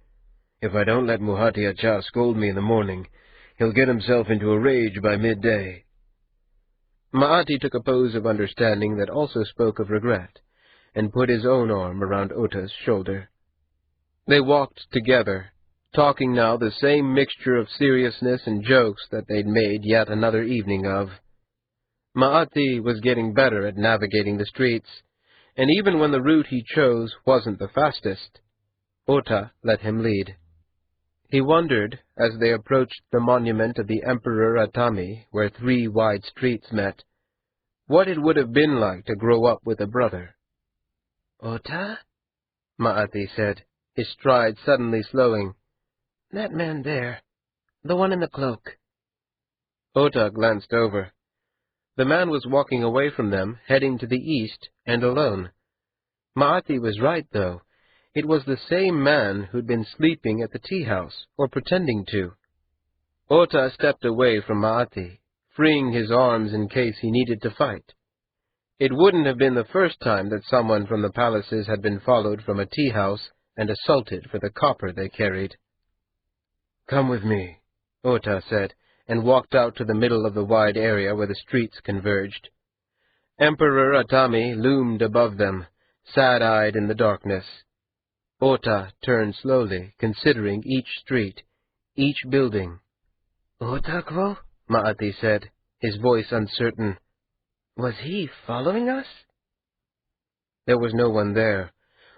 "If I don't let Muhati Acha scold me in the morning, he'll get himself into a rage by midday." Maati took a pose of understanding that also spoke of regret, and put his own arm around Ota's shoulder. They walked together, talking now the same mixture of seriousness and jokes that they'd made yet another evening of. Maati was getting better at navigating the streets, and even when the route he chose wasn't the fastest, Ota let him lead. He wondered, as they approached the monument of the Emperor Atami, where 3 wide streets met, what it would have been like to grow up with a brother. "Ota?" Maati said, his stride suddenly slowing. "That man there, the one in the cloak." Ota glanced over. The man was walking away from them, heading to the east, and alone. Maati was right, though. It was the same man who'd been sleeping at the tea-house, or pretending to. Ota stepped away from Maati, freeing his arms in case he needed to fight. It wouldn't have been the first time that someone from the palaces had been followed from a tea-house and assaulted for the copper they carried. "Come with me," Ota said, and walked out to the middle of the wide area where the streets converged. Emperor Atami loomed above them, sad-eyed in the darkness. Ota turned slowly, considering each street, each building. "Ota Kwo?" Maati said, his voice uncertain. "Was he following us?" There was no one there,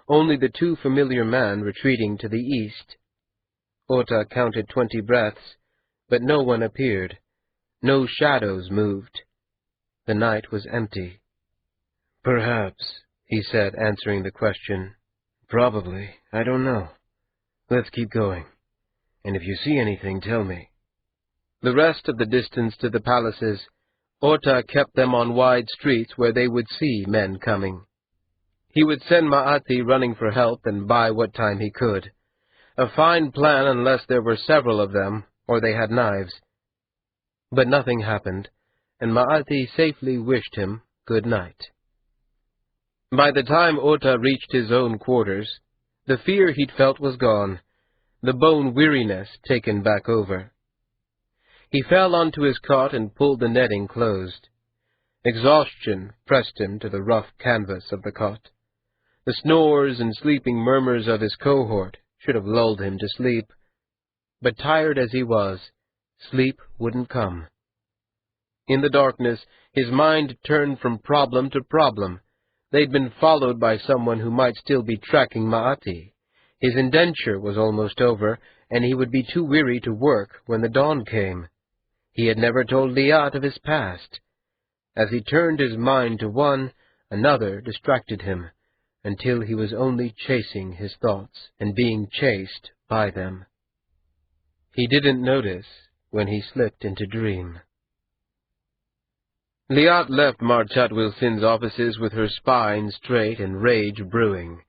only the 2 familiar men retreating to the east. Ota counted 20 breaths, but no one appeared. No shadows moved. The night was empty. "Perhaps," he said, answering the question. "Probably. I don't know. Let's keep going, and if you see anything, tell me." The rest of the distance to the palaces, Ota kept them on wide streets where they would see men coming. He would send Ma'ati running for help and buy what time he could. A fine plan unless there were several of them, or they had knives. But nothing happened, and Ma'ati safely wished him good night. By the time Ota reached his own quarters, the fear he'd felt was gone, the bone weariness taken back over. He fell onto his cot and pulled the netting closed. Exhaustion pressed him to the rough canvas of the cot. The snores and sleeping murmurs of his cohort should have lulled him to sleep, but tired as he was, sleep wouldn't come. In the darkness, his mind turned from problem to problem. They'd been followed by someone who might still be tracking Ma'ati. His indenture was almost over, and he would be too weary to work when the dawn came. He had never told Liat of his past. As he turned his mind to one, another distracted him, until he was only chasing his thoughts and being chased by them. He didn't notice when he slipped into dream. Liat left Marchat Wilson's offices with her spine straight and rage brewing.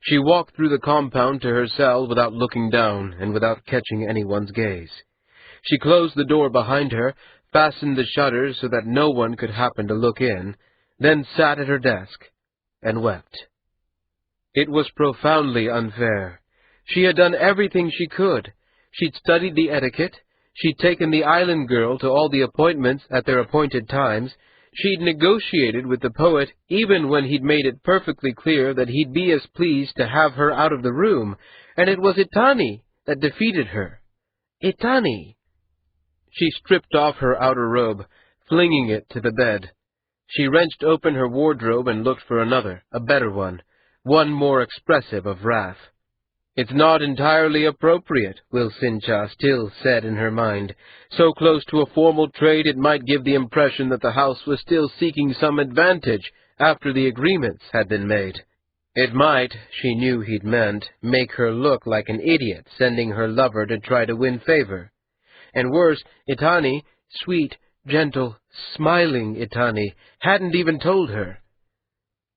She walked through the compound to her cell without looking down and without catching anyone's gaze. She closed the door behind her, fastened the shutters so that no one could happen to look in, then sat at her desk and wept. It was profoundly unfair. She had done everything she could. She'd studied the etiquette. She'd taken the island girl to all the appointments at their appointed times. She'd negotiated with the poet even when he'd made it perfectly clear that he'd be as pleased to have her out of the room, and it was Itani that defeated her. Itani! She stripped off her outer robe, flinging it to the bed. She wrenched open her wardrobe and looked for another, a better one more expressive of wrath. "It's not entirely appropriate," Wilsincha still said in her mind. So close to a formal trade it might give the impression that the house was still seeking some advantage after the agreements had been made. It might, she knew he'd meant, make her look like an idiot sending her lover to try to win favor. And worse, Itani, sweet, gentle, smiling Itani, hadn't even told her.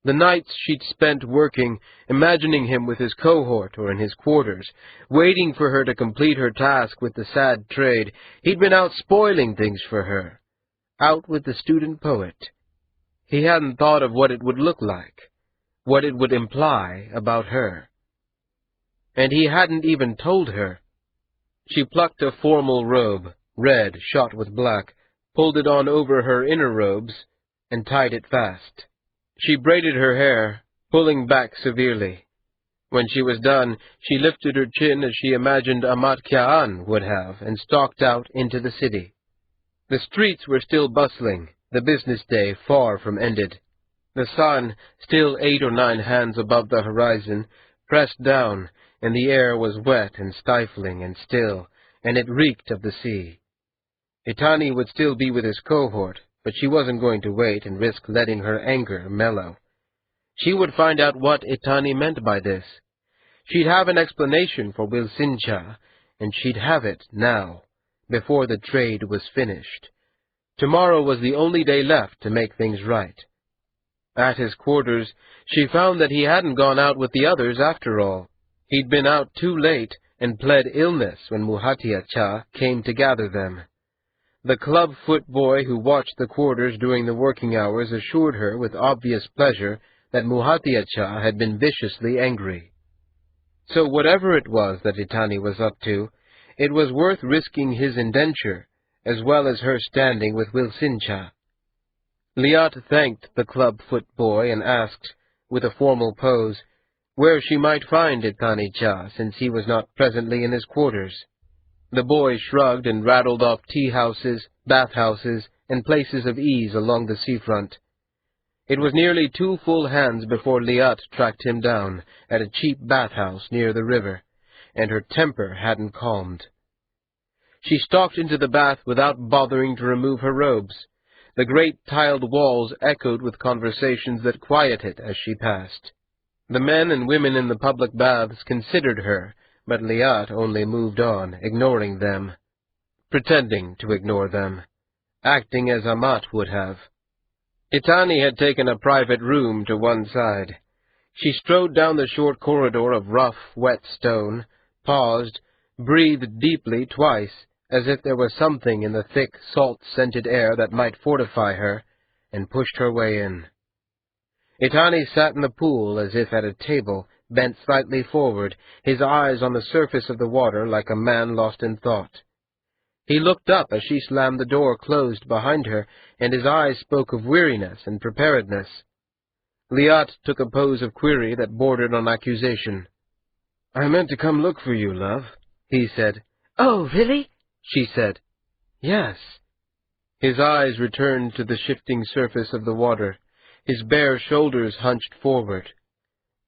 The nights she'd spent working, imagining him with his cohort or in his quarters, waiting for her to complete her task with the sad trade, he'd been out spoiling things for her. Out with the student poet. He hadn't thought of what it would look like, what it would imply about her. And he hadn't even told her. She plucked a formal robe, red shot with black, pulled it on over her inner robes, and tied it fast. She braided her hair, pulling back severely. When she was done, she lifted her chin as she imagined Amat Kyaan would have, and stalked out into the city. The streets were still bustling, the business day far from ended. The sun, still 8 or 9 hands above the horizon, pressed down, and the air was wet and stifling and still, and it reeked of the sea. Itani would still be with his cohort, but she wasn't going to wait and risk letting her anger mellow. She would find out what Itani meant by this. She'd have an explanation for Wilsincha, and she'd have it now, before the trade was finished. Tomorrow was the only day left to make things right. At his quarters, she found that he hadn't gone out with the others after all. He'd been out too late and pled illness when Muhatia Cha came to gather them. The club-foot boy who watched the quarters during the working hours assured her with obvious pleasure that Muhatia Cha had been viciously angry. So whatever it was that Itani was up to, it was worth risking his indenture, as well as her standing with Wilsincha. Liat thanked the club-foot boy and asked, with a formal pose, where she might find Itani Cha since he was not presently in his quarters. The boy shrugged and rattled off tea-houses, bath-houses, and places of ease along the seafront. It was nearly 2 full hands before Liat tracked him down at a cheap bath-house near the river, and her temper hadn't calmed. She stalked into the bath without bothering to remove her robes. The great tiled walls echoed with conversations that quieted as she passed. The men and women in the public baths considered her, but Liat only moved on, ignoring them, pretending to ignore them, acting as Amat would have. Itani had taken a private room to one side. She strode down the short corridor of rough, wet stone, paused, breathed deeply twice, as if there was something in the thick, salt-scented air that might fortify her, and pushed her way in. Itani sat in the pool as if at a table, bent slightly forward, his eyes on the surface of the water like a man lost in thought. He looked up as she slammed the door closed behind her, and his eyes spoke of weariness and preparedness. Liat took a pose of query that bordered on accusation. "I meant to come look for you, love," he said. "Oh, really?" she said. "Yes." His eyes returned to the shifting surface of the water, his bare shoulders hunched forward.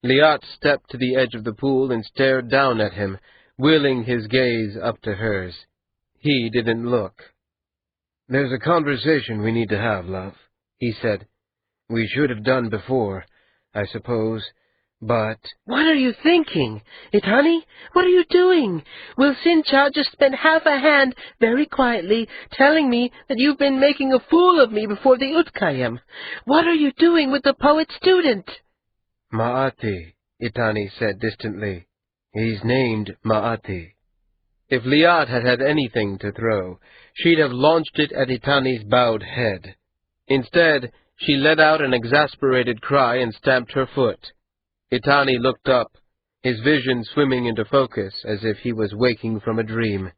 Liat stepped to the edge of the pool and stared down at him, wheeling his gaze up to hers. He didn't look. "There's a conversation we need to have, love," he said. "We should have done before, I suppose, but—" "What are you thinking? Itani, what are you doing? Will Sincha just spent half a hand, very quietly, telling me that you've been making a fool of me before the Utkayem. What are you doing with the poet student?" "Ma'ati," Itani said distantly. "He's named Ma'ati." If Liat had had anything to throw, she'd have launched it at Itani's bowed head. Instead, she let out an exasperated cry and stamped her foot. Itani looked up, his vision swimming into focus as if he was waking from a dream.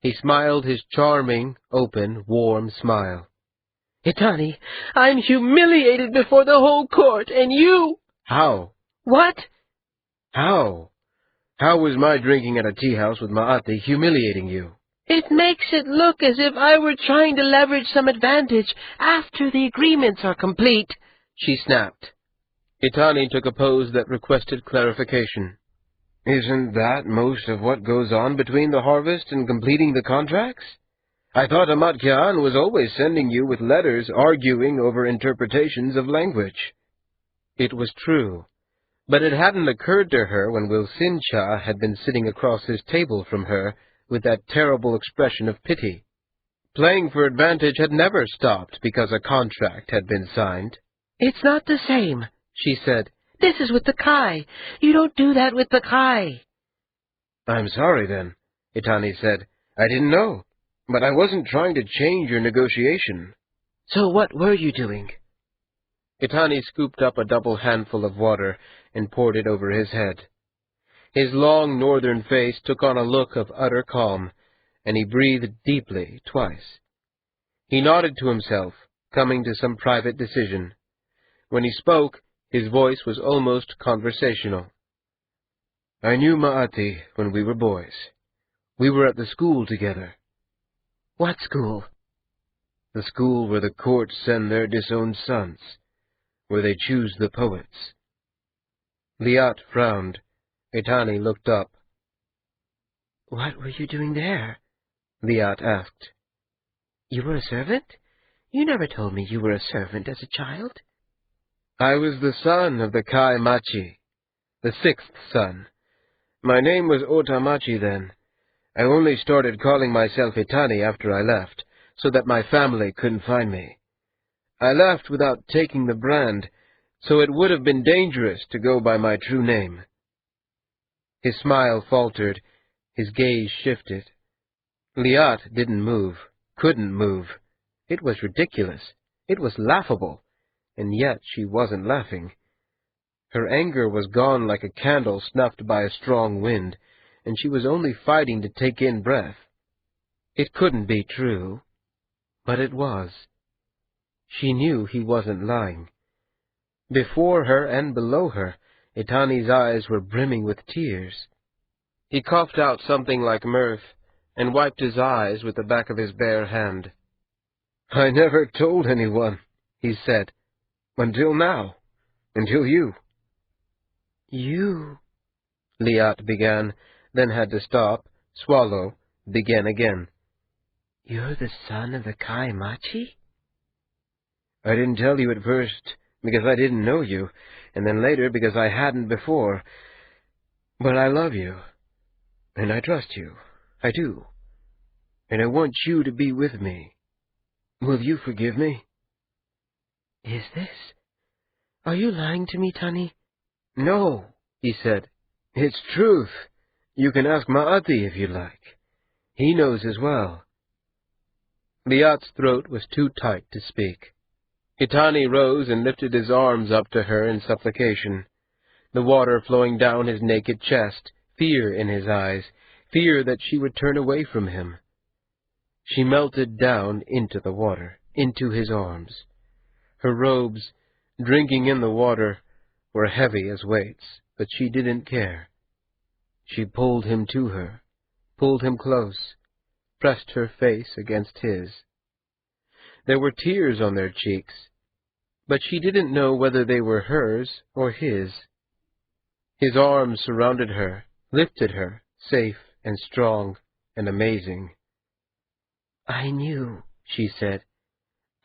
He smiled his charming, open, warm smile. "Itani, I'm humiliated before the whole court, and you—" "How? "What?" How? How was my drinking at a tea-house with Ma'ati humiliating you?" "It makes it look as if I were trying to leverage some advantage after the agreements are complete," she snapped. Itani took a pose that requested clarification. "Isn't that most of what goes on between the harvest and completing the contracts? I thought Amat Khan was always sending you with letters arguing over interpretations of language." It was true, but it hadn't occurred to her when Will Sincha had been sitting across his table from her with that terrible expression of pity. Playing for advantage had never stopped because a contract had been signed. "It's not the same," she said. "This is with the Kai. You don't do that with the Kai." "I'm sorry, then," Itani said. "I didn't know, but I wasn't trying to change your negotiation." "So what were you doing?" Itani scooped up a double handful of water and poured it over his head. His long northern face took on a look of utter calm, and he breathed deeply twice. He nodded to himself, coming to some private decision. When he spoke, his voice was almost conversational. "I knew Ma'ati when we were boys. We were at the school together." "What school?" "The school where the courts send their disowned sons, where they choose the poets." Liat frowned. Itani looked up. "What were you doing there?" Liat asked. "You were a servant? You never told me you were a servant as a child." "I was the son of the Kai Machi, the sixth son. My name was Otamachi then. I only started calling myself Itani after I left, so that my family couldn't find me. I left without taking the brand, so it would have been dangerous to go by my true name." His smile faltered, his gaze shifted. Liat didn't move, couldn't move. It was ridiculous. It was laughable. And yet she wasn't laughing. Her anger was gone like a candle snuffed by a strong wind, and she was only fighting to take in breath. It couldn't be true, but it was. She knew he wasn't lying. Before her and below her, Itani's eyes were brimming with tears. He coughed out something like mirth, and wiped his eyes with the back of his bare hand. "I never told anyone," he said. "Until now. Until you." "You—" Liat began, then had to stop, swallow, begin again. "You're the son of the Kai Machi?" "I didn't tell you at first because I didn't know you, and then later because I hadn't before. But I love you. And I trust you. I do. And I want you to be with me. Will you forgive me? Is this? Are you lying to me, Tunny? No, he said. It's truth. You can ask Ma'ati if you like. He knows as well. Liat's throat was too tight to speak. Itani rose and lifted his arms up to her in supplication, the water flowing down his naked chest, fear in his eyes, fear that she would turn away from him. She melted down into the water, into his arms. Her robes, drinking in the water, were heavy as weights, but she didn't care. She pulled him to her, pulled him close, pressed her face against his. There were tears on their cheeks, but she didn't know whether they were hers or his. His arms surrounded her, lifted her, safe and strong and amazing. I knew, she said.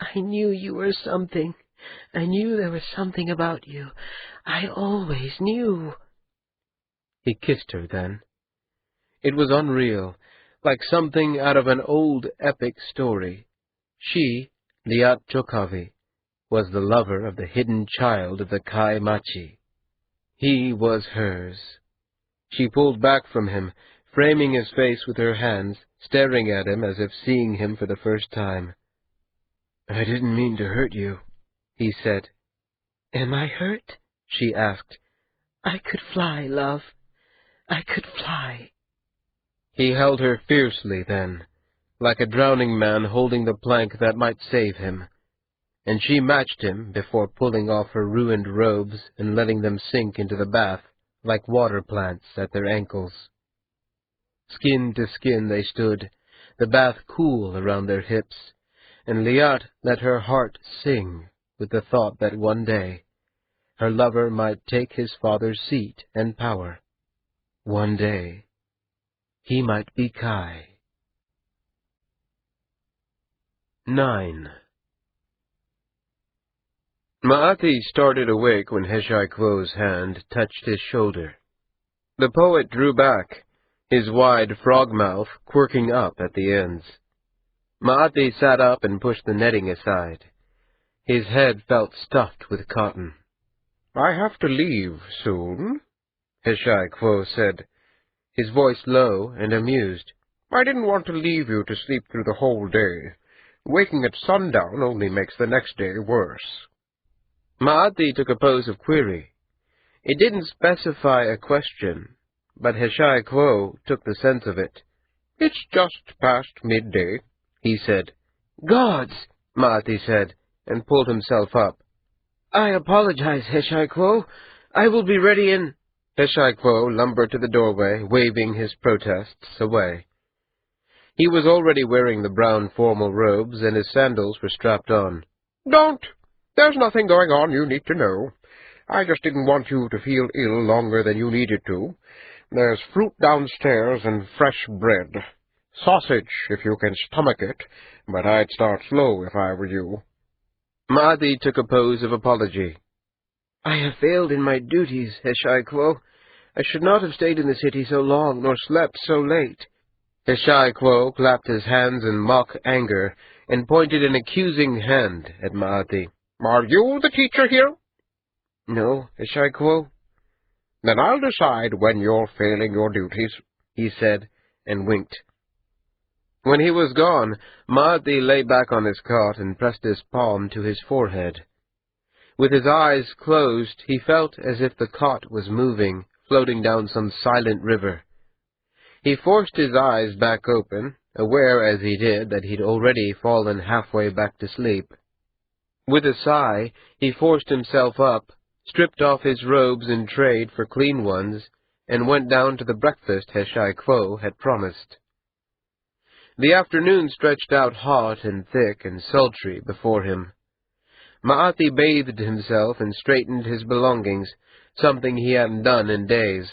I knew you were something. I knew there was something about you. I always knew. He kissed her then. It was unreal, like something out of an old epic story. She, Liat Chokavi, was the lover of the hidden child of the Kai Machi. He was hers. She pulled back from him, framing his face with her hands, staring at him as if seeing him for the first time. I didn't mean to hurt you, he said. Am I hurt? She asked. I could fly, love. I could fly. He held her fiercely then, like a drowning man holding the plank that might save him, and she matched him before pulling off her ruined robes and letting them sink into the bath like water plants at their ankles. Skin to skin they stood, the bath cool around their hips, and Liat let her heart sing with the thought that one day her lover might take his father's seat and power. One day he might be Kai. 9. Ma'ati started awake when Heshai Kwo's hand touched his shoulder. The poet drew back, his wide frog mouth quirking up at the ends. Ma'ati sat up and pushed the netting aside. His head felt stuffed with cotton. I have to leave soon, Heshai Kwo said, his voice low and amused. I didn't want to leave you to sleep through the whole day. Waking at sundown only makes the next day worse. Ma'ati took a pose of query. It didn't specify a question, but Heshai Kwo took the sense of it. It's just past midday, he said. Gods, Ma'ati said, and pulled himself up. I apologize, Heshai Kwo. I will be ready in... Heshai Kwo lumbered to the doorway, waving his protests away. He was already wearing the brown formal robes, and his sandals were strapped on. Don't! There's nothing going on you need to know. I just didn't want you to feel ill longer than you needed to. There's fruit downstairs and fresh bread. Sausage, if you can stomach it, but I'd start slow if I were you. Ma'ati took a pose of apology. I have failed in my duties, Heshai Kwo. I should not have stayed in the city so long, nor slept so late. Heshai Kwo clapped his hands in mock anger, and pointed an accusing hand at Ma'ati. Are you the teacher here? No, Heshai Kwo. Then I'll decide when you're failing your duties, he said, and winked. When he was gone, Ma'ati lay back on his cot and pressed his palm to his forehead. With his eyes closed, he felt as if the cot was moving, floating down some silent river. He forced his eyes back open, aware as he did that he'd already fallen halfway back to sleep. With a sigh, he forced himself up, stripped off his robes in trade for clean ones, and went down to the breakfast Heshai Kwo had promised. The afternoon stretched out hot and thick and sultry before him. Ma'ati bathed himself and straightened his belongings, something he hadn't done in days.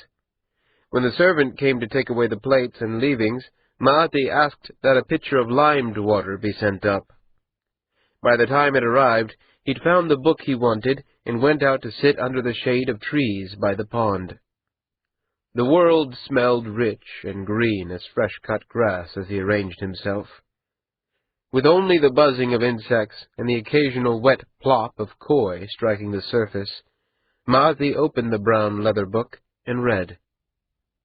When the servant came to take away the plates and leavings, Ma'ati asked that a pitcher of limed water be sent up. By the time it arrived, he'd found the book he wanted and went out to sit under the shade of trees by the pond. The world smelled rich and green as fresh-cut grass as he arranged himself. With only the buzzing of insects and the occasional wet plop of koi striking the surface, Maathi opened the brown leather book and read.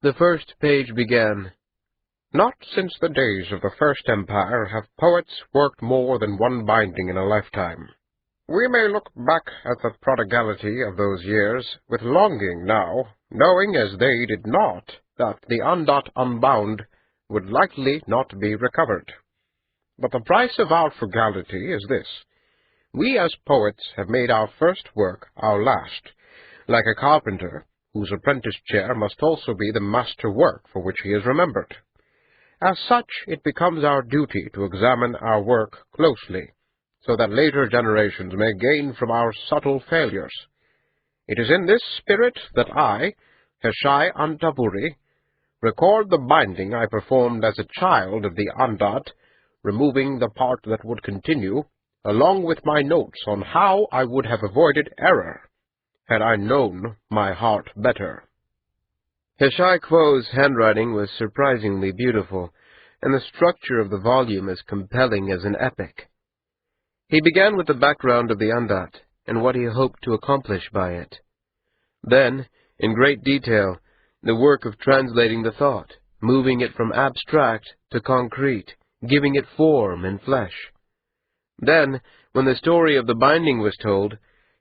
The first page began, "Not since the days of the First Empire have poets worked more than one binding in a lifetime. We may look back at the prodigality of those years with longing now, knowing as they did not that the undot unbound would likely not be recovered. But the price of our frugality is this. We as poets have made our first work our last, like a carpenter, whose apprentice chair must also be the master work for which he is remembered. As such, it becomes our duty to examine our work closely, so that later generations may gain from our subtle failures. It is in this spirit that I, Heshai Antapuri, record the binding I performed as a child of the Andat, removing the part that would continue, along with my notes on how I would have avoided error, had I known my heart better." Heshai Quo's handwriting was surprisingly beautiful, and the structure of the volume as compelling as an epic. He began with the background of the Andat, and what he hoped to accomplish by it. Then, in great detail, the work of translating the thought, moving it from abstract to concrete, giving it form and flesh. Then, when the story of the binding was told,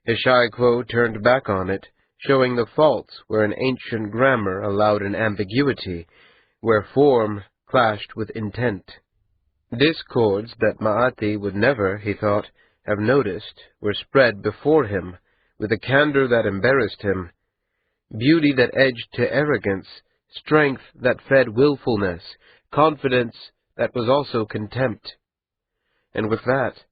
Heshai Quo turned back on it, showing the faults where an ancient grammar allowed an ambiguity, where form clashed with intent. Discords that Maathi would never, he thought, have noticed were spread before him with a candor that embarrassed him, beauty that edged to arrogance, strength that fed willfulness, confidence that was also contempt. And with that,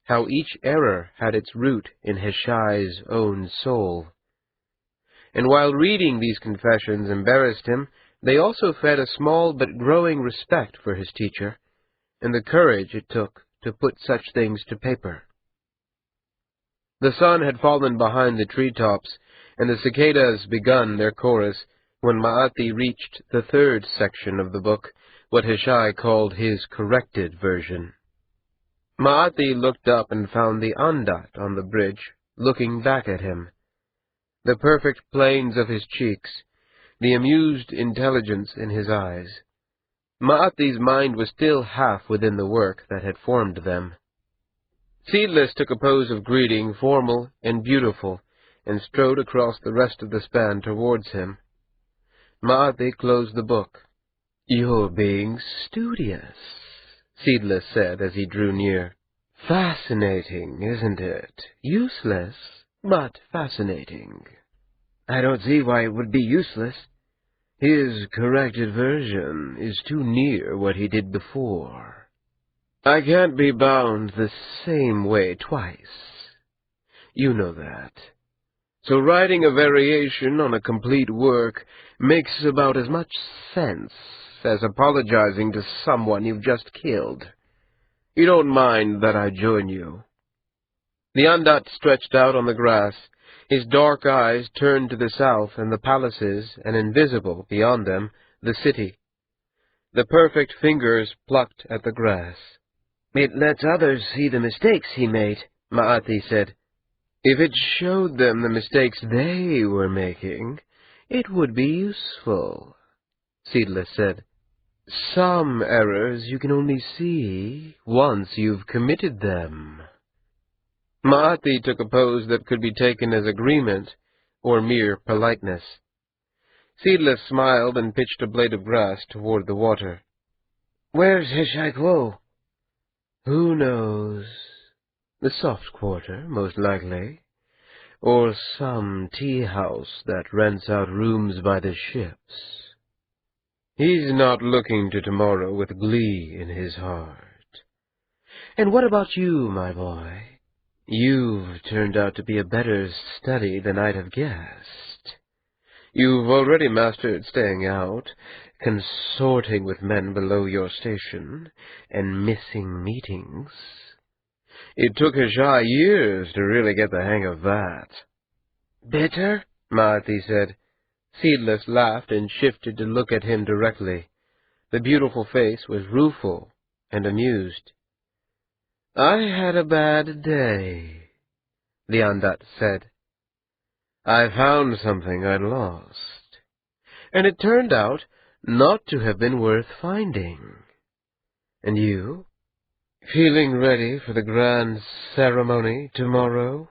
how each error had its root in Heshai's own soul. And while reading these confessions embarrassed him, they also fed a small but growing respect for his teacher, and the courage it took to put such things to paper. The sun had fallen behind the treetops, and the cicadas begun their chorus, when Maathi reached the third section of the book, what Heshai called his corrected version. Maathi looked up and found the Andat on the bridge, looking back at him. The perfect planes of his cheeks, the amused intelligence in his eyes. Maathi's mind was still half within the work that had formed them. Seedless took a pose of greeting, formal and beautiful, and strode across the rest of the span towards him. Maathi closed the book. "You're being studious," Seedless said as he drew near. "Fascinating, isn't it? Useless, but fascinating." "I don't see why it would be useless." "His corrected version is too near what he did before. I can't be bound the same way twice. You know that. So writing a variation on a complete work makes about as much sense as apologizing to someone you've just killed. You don't mind that I join you?" The Andat stretched out on the grass, his dark eyes turned to the south and the palaces, and invisible, beyond them, the city. The perfect fingers plucked at the grass. "It lets others see the mistakes he made," Maathi said. "If it showed them the mistakes they were making, it would be useful," Seedless said. "Some errors you can only see once you've committed them." Maathi took a pose that could be taken as agreement or mere politeness. Seedless smiled and pitched a blade of grass toward the water. "Where's Heshai Quo?" "Who knows? The soft quarter, most likely, or some tea-house that rents out rooms by the ships. He's not looking to tomorrow with glee in his heart. And what about you, my boy? You've turned out to be a better study than I'd have guessed. You've already mastered staying out, consorting with men below your station, and missing meetings. It took Heshai years to really get the hang of that." "Bitter?" Maathi said. Seedless laughed and shifted to look at him directly. The beautiful face was rueful and amused. "I had a bad day," the Ondat said. "I found something I'd lost, and it turned out not to have been worth finding. And you? Feeling ready for the grand ceremony tomorrow?"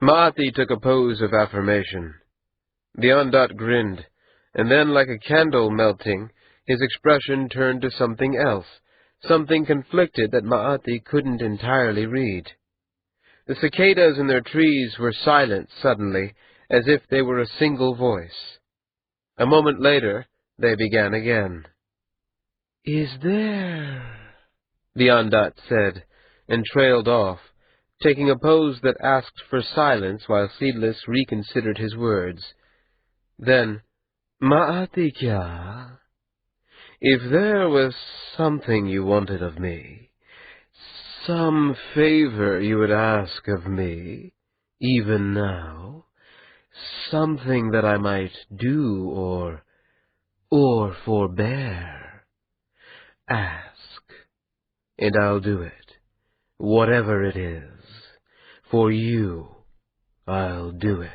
Maati took a pose of affirmation. The Ondat grinned, and then, like a candle melting, his expression turned to something else, something conflicted that Maati couldn't entirely read. The cicadas in their trees were silent suddenly, as if they were a single voice. A moment later, they began again. "Is there?" the Ondat said, and trailed off, taking a pose that asked for silence while Seedless reconsidered his words. Then, "Maati kya? If there was something you wanted of me, some favor you would ask of me, even now, something that I might do or forbear, ask, and I'll do it, whatever it is. For you, I'll do it."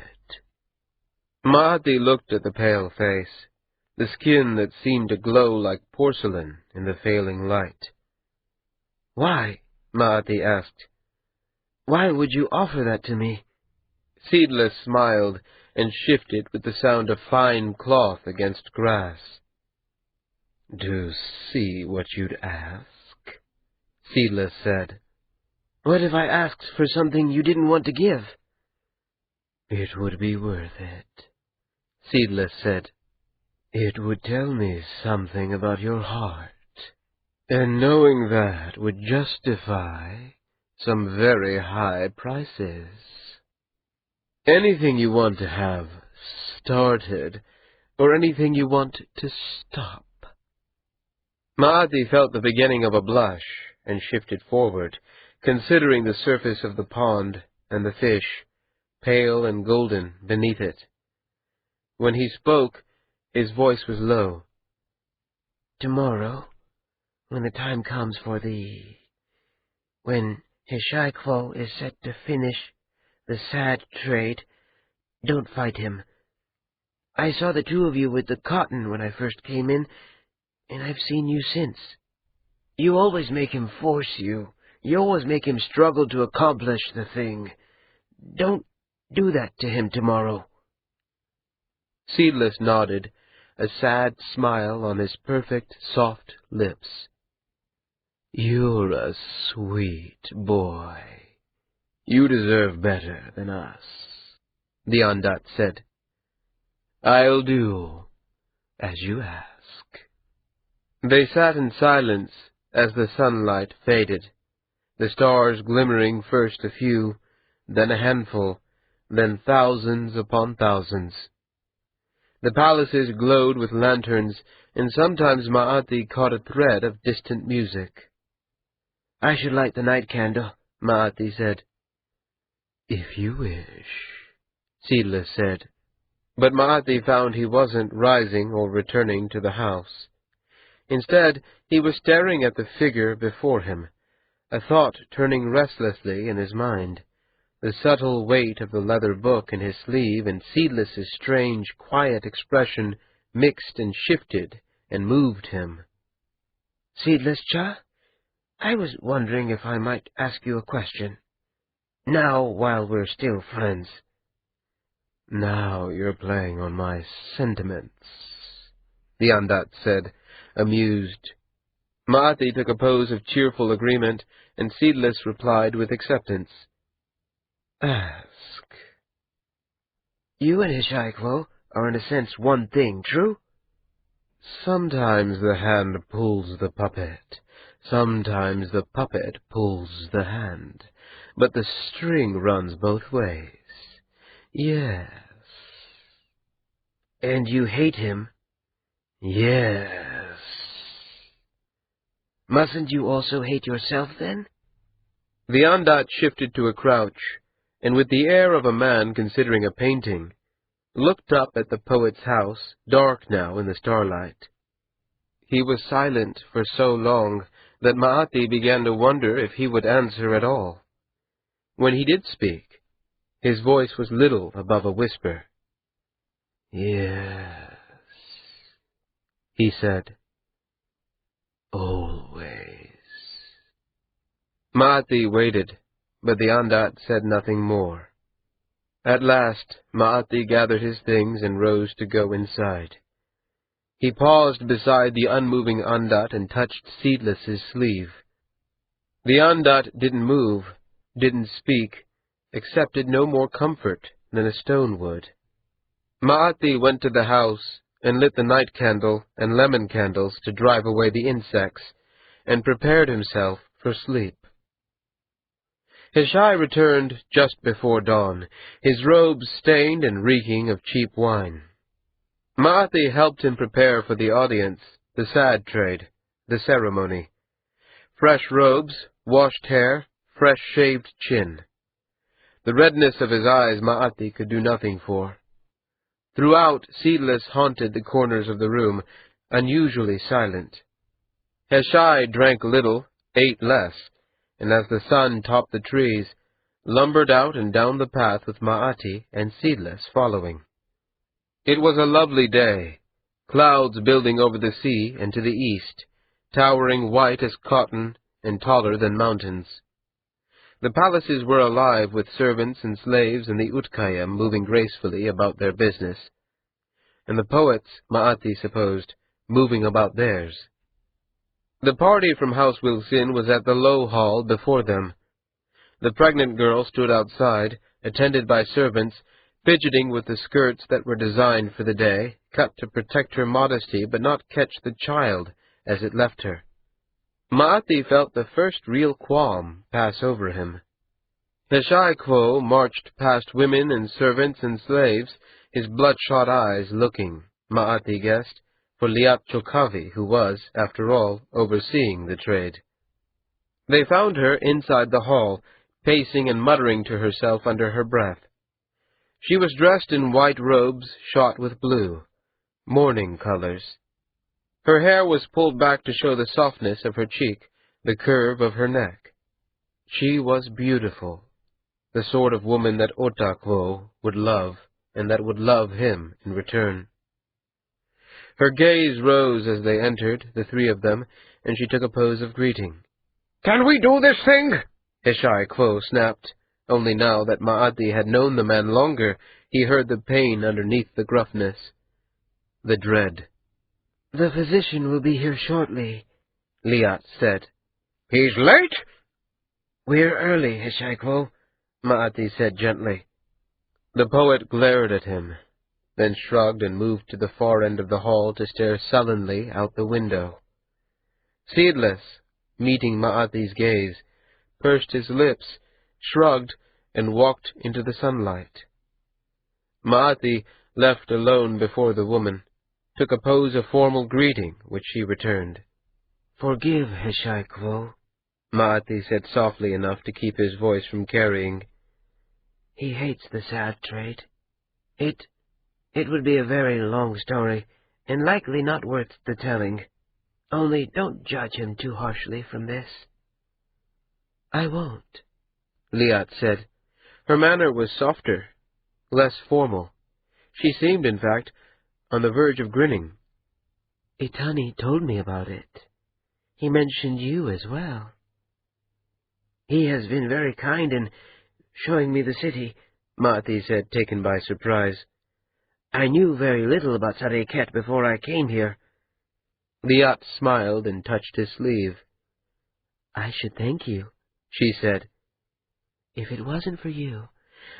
Maati looked at the pale face, the skin that seemed to glow like porcelain in the failing light. "Why?" Maati asked. "Why would you offer that to me?" Seedless smiled and shifted with the sound of fine cloth against grass. "To see what you'd ask," Seedless said. "What if I asked for something you didn't want to give?" "It would be worth it," Seedless said. "It would tell me something about your heart, and knowing that would justify some very high prices. Anything you want to have started, or anything you want to stop." Maati felt the beginning of a blush and shifted forward, considering the surface of the pond and the fish, pale and golden beneath it. When he spoke, his voice was low. "Tomorrow, when the time comes when Hishaikwo is set to finish the sad trade, don't fight him. I saw the two of you with the cotton when I first came in, and I've seen you since. You always make him force you. You always make him struggle to accomplish the thing. Don't do that to him tomorrow." Seedless nodded, a sad smile on his perfect, soft lips. "You're a sweet boy. You deserve better than us," the Ondat said. "I'll do as you ask." They sat in silence as the sunlight faded, the stars glimmering first a few, then a handful, then thousands upon thousands. The palaces glowed with lanterns, and sometimes Maati caught a thread of distant music. "I should light the night candle," Maati said. "If you wish," Seedless said. But Maati found he wasn't rising or returning to the house. Instead, he was staring at the figure before him, a thought turning restlessly in his mind. The subtle weight of the leather book in his sleeve and Seedless's strange, quiet expression mixed and shifted and moved him. "Seedless-cha, I was wondering if I might ask you a question. Now, while we're still friends." "Now you're playing on my sentiments," the Ondat said, amused. Maati took a pose of cheerful agreement, and Seedless replied with acceptance. "Ask." "You and Hishaikwo are in a sense one thing, true?" "Sometimes the hand pulls the puppet. Sometimes the puppet pulls the hand. But the string runs both ways. Yes." "And you hate him?" "Yes." "Mustn't you also hate yourself, then?" The Ondat shifted to a crouch, and with the air of a man considering a painting, looked up at the poet's house, dark now in the starlight. He was silent for so long that Maati began to wonder if he would answer at all. When he did speak, his voice was little above a whisper. "Yes," he said. "Always." Maati waited, but the Andat said nothing more. At last, Maati gathered his things and rose to go inside. He paused beside the unmoving Andat and touched Seedless's sleeve. The Andat didn't move, didn't speak, accepted no more comfort than a stone would. Maati went to the house and lit the night candle and lemon candles to drive away the insects, and prepared himself for sleep. Hishai returned just before dawn, his robes stained and reeking of cheap wine. Maati helped him prepare for the audience, the sad trade, the ceremony. Fresh robes, washed hair, fresh shaved chin. The redness of his eyes Maati could do nothing for. Throughout, Seedless haunted the corners of the room, unusually silent. Hishai drank little, ate less, and as the sun topped the trees, lumbered out and down the path with Maati and Seedless following. It was a lovely day, clouds building over the sea and to the east, towering white as cotton and taller than mountains. The palaces were alive with servants and slaves and the Utkayem moving gracefully about their business, and the poets, Maati supposed, moving about theirs. The party from House Wilson was at the low hall before them. The pregnant girl stood outside, attended by servants, fidgeting with the skirts that were designed for the day, cut to protect her modesty but not catch the child as it left her. Maati felt the first real qualm pass over him. Hishai Quo marched past women and servants and slaves, his bloodshot eyes looking, Maati guessed, for Liat Chokavi, who was, after all, overseeing the trade. They found her inside the hall, pacing and muttering to herself under her breath. She was dressed in white robes shot with blue, mourning colors. Her hair was pulled back to show the softness of her cheek, the curve of her neck. She was beautiful, the sort of woman that Otakwo would love, and that would love him in return. Her gaze rose as they entered, the three of them, and she took a pose of greeting. "Can we do this thing?" Hishai Quo snapped. Only now that Maati had known the man longer, he heard the pain underneath the gruffness, the dread. "The physician will be here shortly," Liat said. "He's late?" "We're early, Hishai Quo," Maati said gently. The poet glared at him, then shrugged and moved to the far end of the hall to stare sullenly out the window. Seedless, meeting Maati's gaze, pursed his lips, shrugged, and walked into the sunlight. Maati, left alone before the woman, took a pose of formal greeting, which she returned. "Forgive Hishai Quo," Maati said softly enough to keep his voice from carrying. "He hates the sad trade. It would be a very long story, and likely not worth the telling. Only don't judge him too harshly from this." "I won't," Liat said. Her manner was softer, less formal. She seemed, in fact, on the verge of grinning. "Itani told me about it. He mentioned you as well. He has been very kind in showing me the city," Maati said, taken by surprise. "I knew very little about Sareket before I came here." Liat smiled and touched his sleeve. "I should thank you," she said. "If it wasn't for you,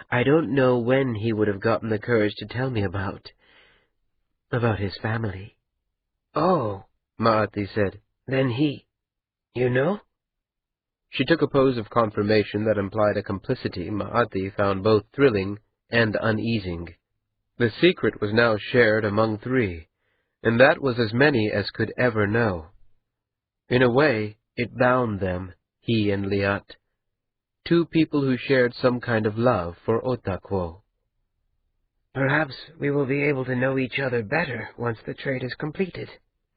I don't know when he would have gotten the courage to tell me about his family." "Oh," Maati said. "Then you know?" She took a pose of confirmation that implied a complicity Maati found both thrilling and uneasing. The secret was now shared among three, and that was as many as could ever know. In a way, it bound them, he and Liat, two people who shared some kind of love for Otakwo. Perhaps we will be able to know each other better once the trade is completed,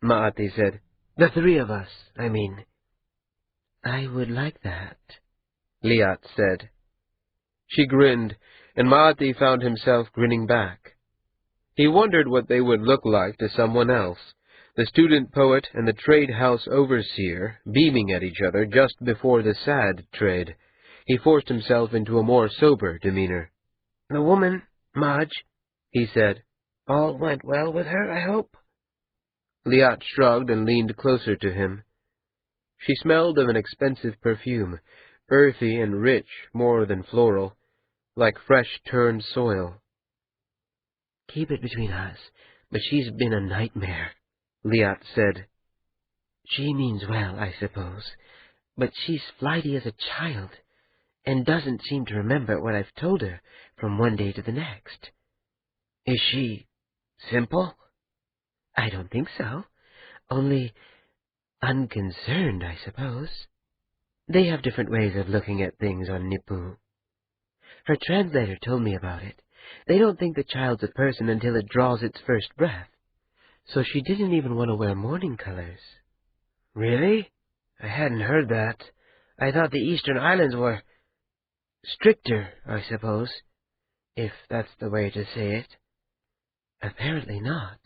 Maati said. The three of us, I mean. I would like that, Liat said. She grinned, and Maati found himself grinning back. He wondered what they would look like to someone else, the student poet and the trade house overseer beaming at each other just before the sad trade. He forced himself into a more sober demeanor. The woman, Madge, he said. All went well with her, I hope? Liat shrugged and leaned closer to him. She smelled of an expensive perfume, earthy and rich more than floral, like fresh-turned soil. Keep it between us, but she's been a nightmare, Liat said. She means well, I suppose, but she's flighty as a child, and doesn't seem to remember what I've told her from one day to the next. Is she simple? I don't think so. Only unconcerned, I suppose. They have different ways of looking at things on Nippon. Her translator told me about it. They don't think the child's a person until it draws its first breath. So she didn't even want to wear mourning colors. Really? I hadn't heard that. I thought the Eastern Islands were stricter, I suppose, if that's the way to say it. Apparently not.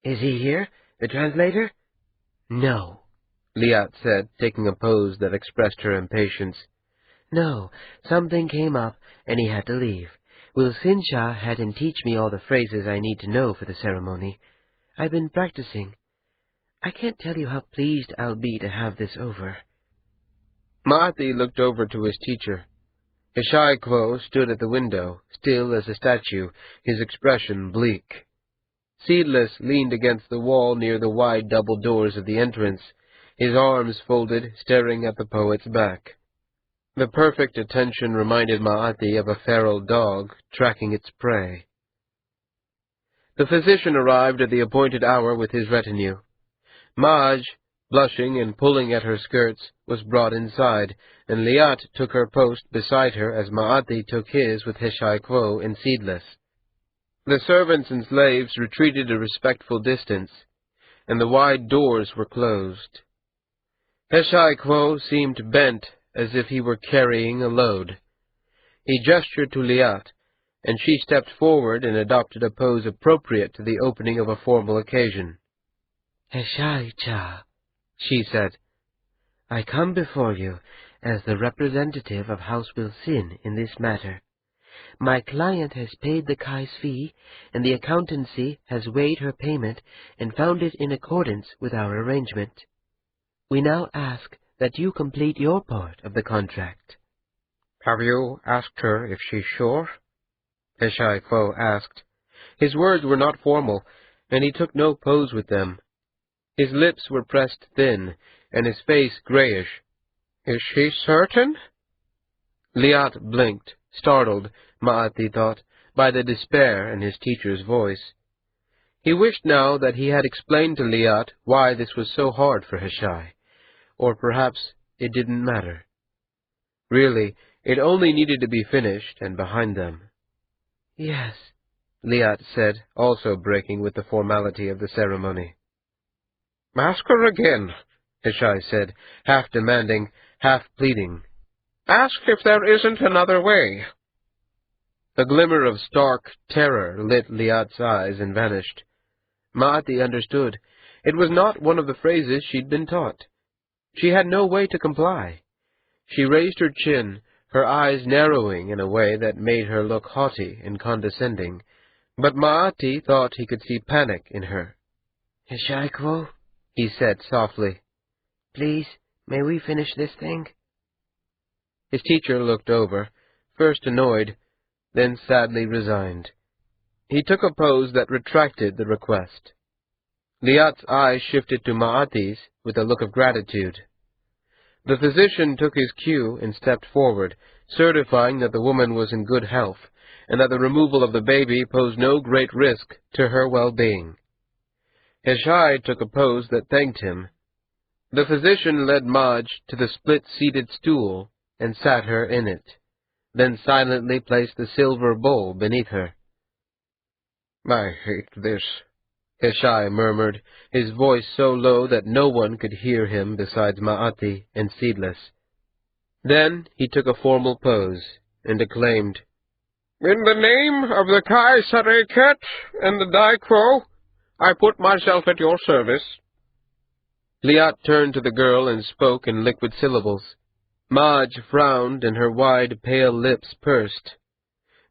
Is he here, the translator? No, Liat said, taking a pose that expressed her impatience. No, something came up, and he had to leave. Will Sinsha had him teach me all the phrases I need to know for the ceremony. I've been practicing. I can't tell you how pleased I'll be to have this over. Maati looked over to his teacher. Hishai stood at the window, still as a statue, his expression bleak. Seedless leaned against the wall near the wide double doors of the entrance, his arms folded, staring at the poet's back. The perfect attention reminded Maati of a feral dog tracking its prey. The physician arrived at the appointed hour with his retinue. Madge, blushing and pulling at her skirts, was brought inside, and Liat took her post beside her as Maati took his with Hishai and Seedless. The servants and slaves retreated a respectful distance, and the wide doors were closed. Hishai seemed bent as if he were carrying a load. He gestured to Liat, and she stepped forward and adopted a pose appropriate to the opening of a formal occasion. Hishai-cha, she said, I come before you as the representative of House Wilsin in this matter. My client has paid the Kai's fee, and the accountancy has weighed her payment and found it in accordance with our arrangement. We now ask that you complete your part of the contract. Have you asked her if she's sure? Hishai asked. His words were not formal, and he took no pose with them. His lips were pressed thin, and his face grayish. Is she certain? Liat blinked, startled, Maati thought, by the despair in his teacher's voice. He wished now that he had explained to Liat why this was so hard for Hishai, or perhaps it didn't matter. Really, it only needed to be finished and behind them. Yes, Liat said, also breaking with the formality of the ceremony. Ask her again, Hishai said, half demanding, half pleading. Ask if there isn't another way. A glimmer of stark terror lit Liat's eyes and vanished. Maati understood. It was not one of the phrases she'd been taught. She had no way to comply. She raised her chin, her eyes narrowing in a way that made her look haughty and condescending, but Maati thought he could see panic in her. Hishai, he said softly. Please, may we finish this thing? His teacher looked over, first annoyed, then sadly resigned. He took a pose that retracted the request. Liat's eyes shifted to Maati's with a look of gratitude. The physician took his cue and stepped forward, certifying that the woman was in good health, and that the removal of the baby posed no great risk to her well-being. Hishai took a pose that thanked him. The physician led Madge to the split-seated stool and sat her in it, then silently placed the silver bowl beneath her. I hate this. Hishai murmured, his voice so low that no one could hear him besides Ma'ati and Seedless. Then he took a formal pose and acclaimed, In the name of the Kai Sareket and the Daikwo, I put myself at your service. Liat turned to the girl and spoke in liquid syllables. Madge frowned and her wide, pale lips pursed.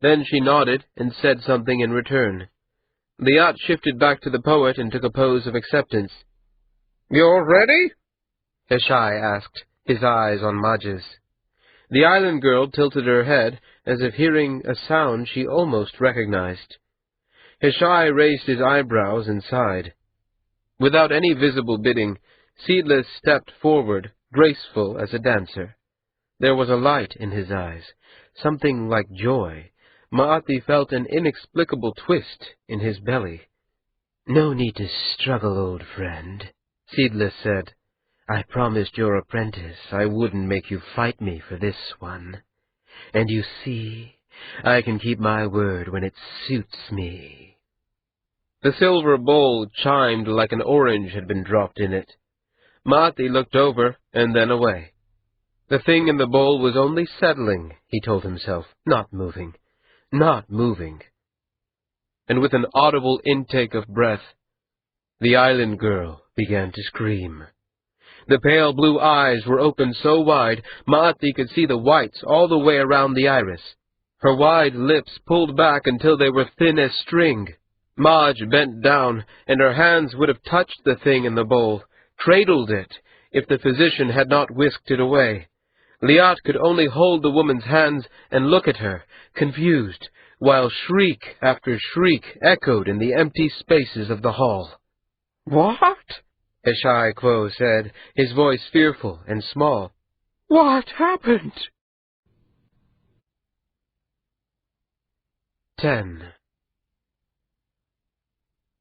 Then she nodded and said something in return. Liat shifted back to the poet and took a pose of acceptance. You're ready? Hishai asked, his eyes on Madge's. The island girl tilted her head, as if hearing a sound she almost recognized. Hishai raised his eyebrows and sighed. Without any visible bidding, Seedless stepped forward, graceful as a dancer. There was a light in his eyes, something like joy. Ma'ati felt an inexplicable twist in his belly. "No need to struggle, old friend," Seedless said. "I promised your apprentice I wouldn't make you fight me for this one. And you see, I can keep my word when it suits me." The silver bowl chimed like an orange had been dropped in it. Ma'ati looked over and then away. The thing in the bowl was only settling, he told himself, not moving. Not moving. And with an audible intake of breath, the island girl began to scream. The pale blue eyes were opened so wide, Ma'ati could see the whites all the way around the iris. Her wide lips pulled back until they were thin as string. Madge bent down, and her hands would have touched the thing in the bowl, cradled it, if the physician had not whisked it away. Liat could only hold the woman's hands and look at her, confused, while shriek after shriek echoed in the empty spaces of the hall. What? Hishai Quo said, his voice fearful and small. What happened? 10.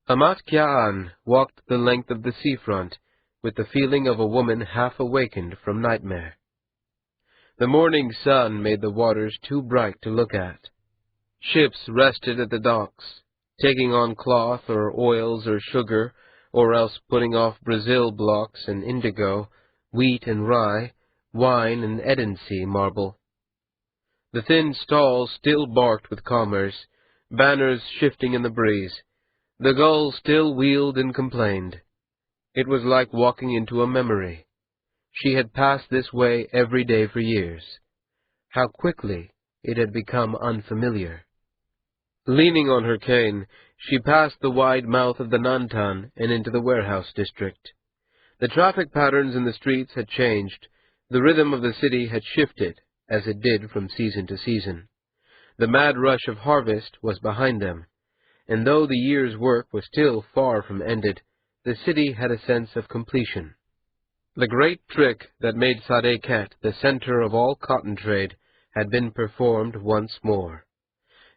Amat Kya'an walked the length of the seafront with the feeling of a woman half awakened from nightmare. The morning sun made the waters too bright to look at. Ships rested at the docks, taking on cloth or oils or sugar, or else putting off Brazil blocks and indigo, wheat and rye, wine and Edensee marble. The thin stalls still barked with commerce, banners shifting in the breeze. The gulls still wheeled and complained. It was like walking into a memory. She had passed this way every day for years. How quickly it had become unfamiliar. Leaning on her cane, she passed the wide mouth of the Nantan and into the warehouse district. The traffic patterns in the streets had changed. The rhythm of the city had shifted, as it did from season to season. The mad rush of harvest was behind them, and though the year's work was still far from ended, the city had a sense of completion. The great trick that made Sareket the center of all cotton trade had been performed once more,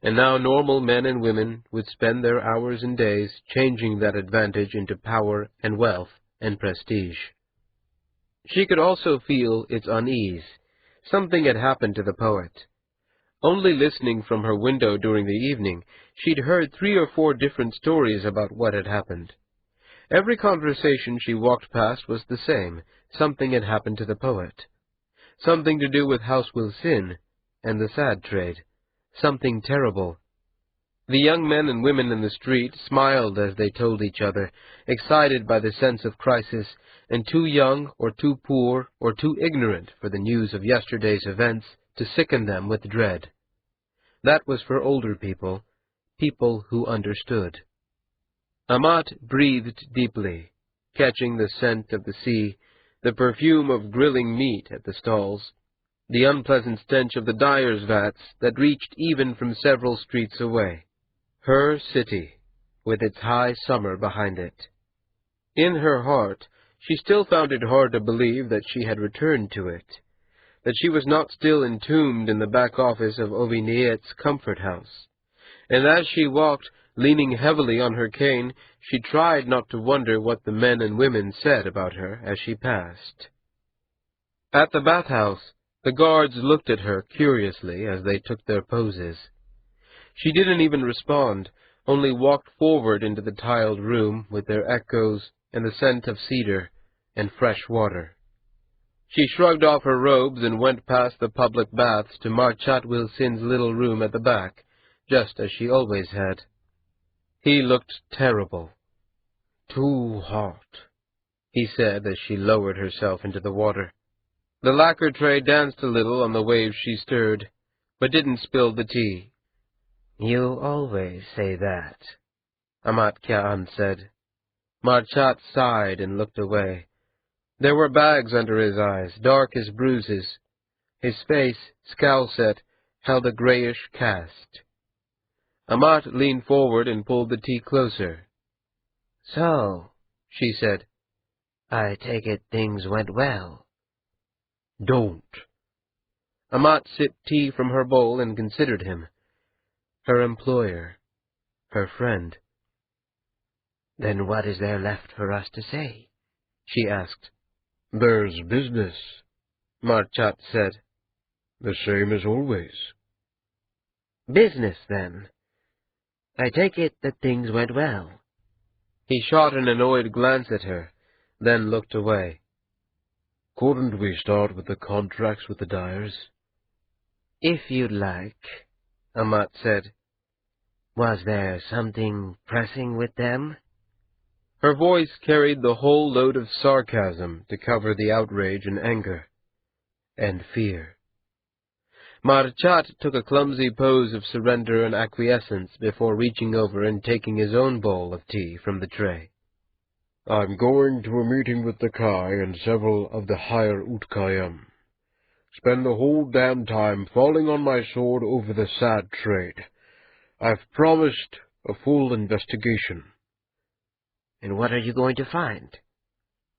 and now normal men and women would spend their hours and days changing that advantage into power and wealth and prestige. She could also feel its unease. Something had happened to the poet. Only listening from her window during the evening, she'd heard 3 or 4 different stories about what had happened. Every conversation she walked past was the same. Something had happened to the poet. Something to do with House Will Sin and the sad trade. Something terrible. The young men and women in the street smiled as they told each other, excited by the sense of crisis, and too young or too poor or too ignorant for the news of yesterday's events to sicken them with dread. That was for older people, people who understood. Amat breathed deeply, catching the scent of the sea, the perfume of grilling meat at the stalls, the unpleasant stench of the dyer's vats that reached even from several streets away. Her city, with its high summer behind it. In her heart, she still found it hard to believe that she had returned to it, that she was not still entombed in the back office of Oviniet's comfort house. And as she walked, leaning heavily on her cane, she tried not to wonder what the men and women said about her as she passed. At the bathhouse, the guards looked at her curiously as they took their poses. She didn't even respond, only walked forward into the tiled room with their echoes and the scent of cedar and fresh water. She shrugged off her robes and went past the public baths to Marchat Wilson's little room at the back, just as she always had. He looked terrible. "Too hot," he said as she lowered herself into the water. The lacquer tray danced a little on the waves she stirred, but didn't spill the tea. "You always say that," Amat Kyan said. Marchat sighed and looked away. There were bags under his eyes, dark as bruises. His face, scowl-set, held a grayish cast. Amat leaned forward and pulled the tea closer. "So," she said, "I take it things went well." "Don't." Amat sipped tea from her bowl and considered him. Her employer. Her friend. "Then what is there left for us to say?" she asked. "There's business," Marchat said. "the same as always." "Business, then. I take it that things went well." He shot an annoyed glance at her, then looked away. "Couldn't we start with the contracts with the dyers?" "If you'd like," Amat said. "Was there something pressing with them?" Her voice carried the whole load of sarcasm to cover the outrage and anger. And fear. Marchat took a clumsy pose of surrender and acquiescence before reaching over and taking his own bowl of tea from the tray. "I'm going to a meeting with the Kai and several of the higher Utkayam. Spend the whole damn time falling on my sword over the sad trade. I've promised a full investigation." "And what are you going to find?"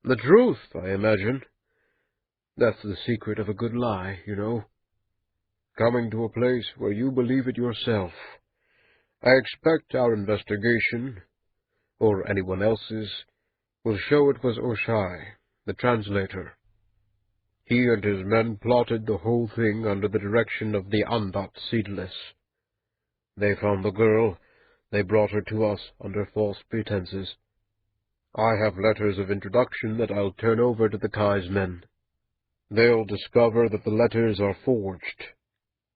"The truth, I imagine. That's the secret of a good lie, you know. Coming to a place where you believe it yourself. I expect our investigation, or anyone else's, will show it was Oshai, the translator. He and his men plotted the whole thing under the direction of the Andat Seedless. They found the girl. They brought her to us under false pretenses. I have letters of introduction that I'll turn over to the Kai's men. They'll discover that the letters are forged.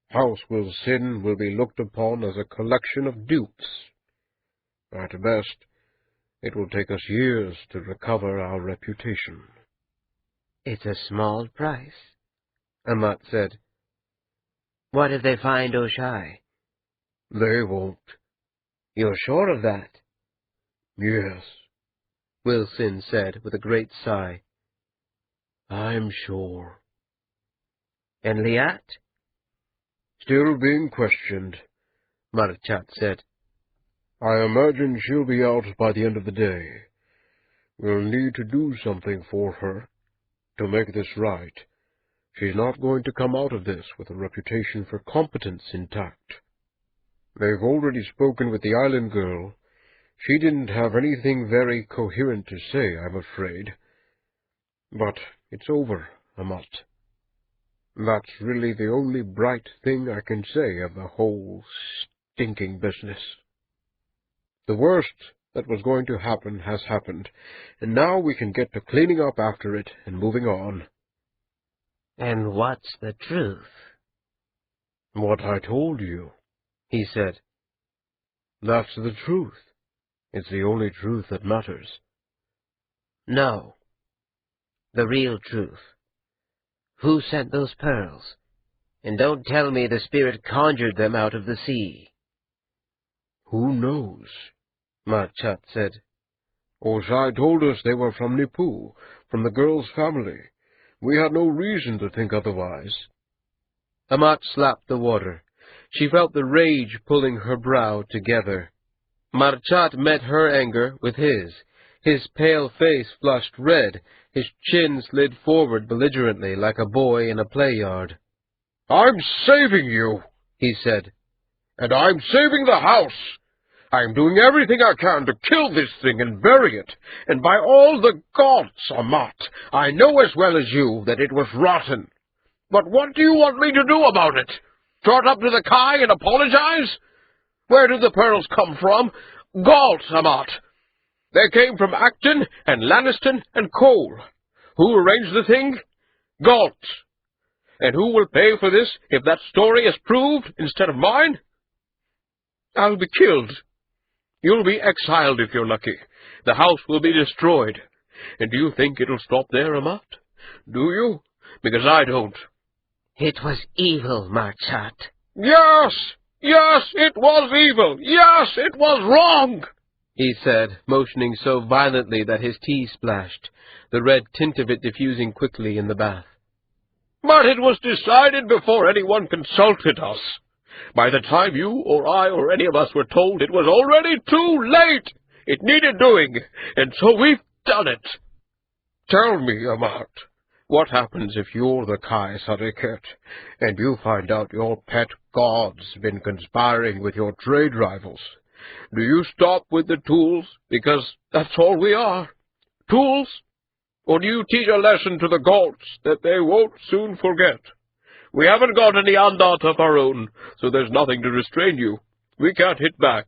House Wilson will be looked upon as a collection of dupes. At best, it will take us years to recover our reputation." "It's a small price," Amat said. "What if they find Oshai?" "They won't." "You're sure of that?" "Yes," Wilson said with a great sigh. "I'm sure." "And Liat?" "Still being questioned," Marchat said. "I imagine she'll be out by the end of the day. We'll need to do something for her. To make this right, she's not going to come out of this with a reputation for competence intact. They've already spoken with the island girl. She didn't have anything very coherent to say, I'm afraid. But it's over, Amat. That's really the only bright thing I can say of the whole stinking business. The worst that was going to happen has happened, and now we can get to cleaning up after it and moving on." "And what's the truth?" "What I told you," he said. "That's the truth. It's the only truth that matters." "No. The real truth. Who sent those pearls? And don't tell me the spirit conjured them out of the sea." "Who knows?" Marchat said. "Oshai told us they were from Nipu, from the girl's family. We had no reason to think otherwise." Amat slapped the water. She felt the rage pulling her brow together. Marchat met her anger with his. His pale face flushed red. His chin slid forward belligerently like a boy in a play yard. "I'm saving you," he said. "and I'm saving the house. I'm doing everything I can to kill this thing and bury it, and by all the gods, Amat, I know as well as you that it was rotten. But what do you want me to do about it? Trot up to the Kai and apologize? Where did the pearls come from? Galt, Amat! They came from Acton and Lanniston and Cole. Who arranged the thing? Galt. And who will pay for this if that story is proved instead of mine? I'll be killed. You'll be exiled if you're lucky. The house will be destroyed. And do you think it'll stop there, Amat? Do you? Because I don't. It was evil, Marchat. Yes! Yes, it was evil! Yes, it was wrong! he said, motioning so violently that his tea splashed, the red tint of it diffusing quickly in the bath. But it was decided before anyone consulted us. By the time you or I or any of us were told, it was already too late. It needed doing, and so we've done it. Tell me, Amat, what happens if you're the Kai Sariket, and you find out your pet god's been conspiring with your trade rivals? Do you stop with the tools, because that's all we are, tools? Or do you teach a lesson to the Galts that they won't soon forget? We haven't got any Andat of our own, so there's nothing to restrain you. We can't hit back.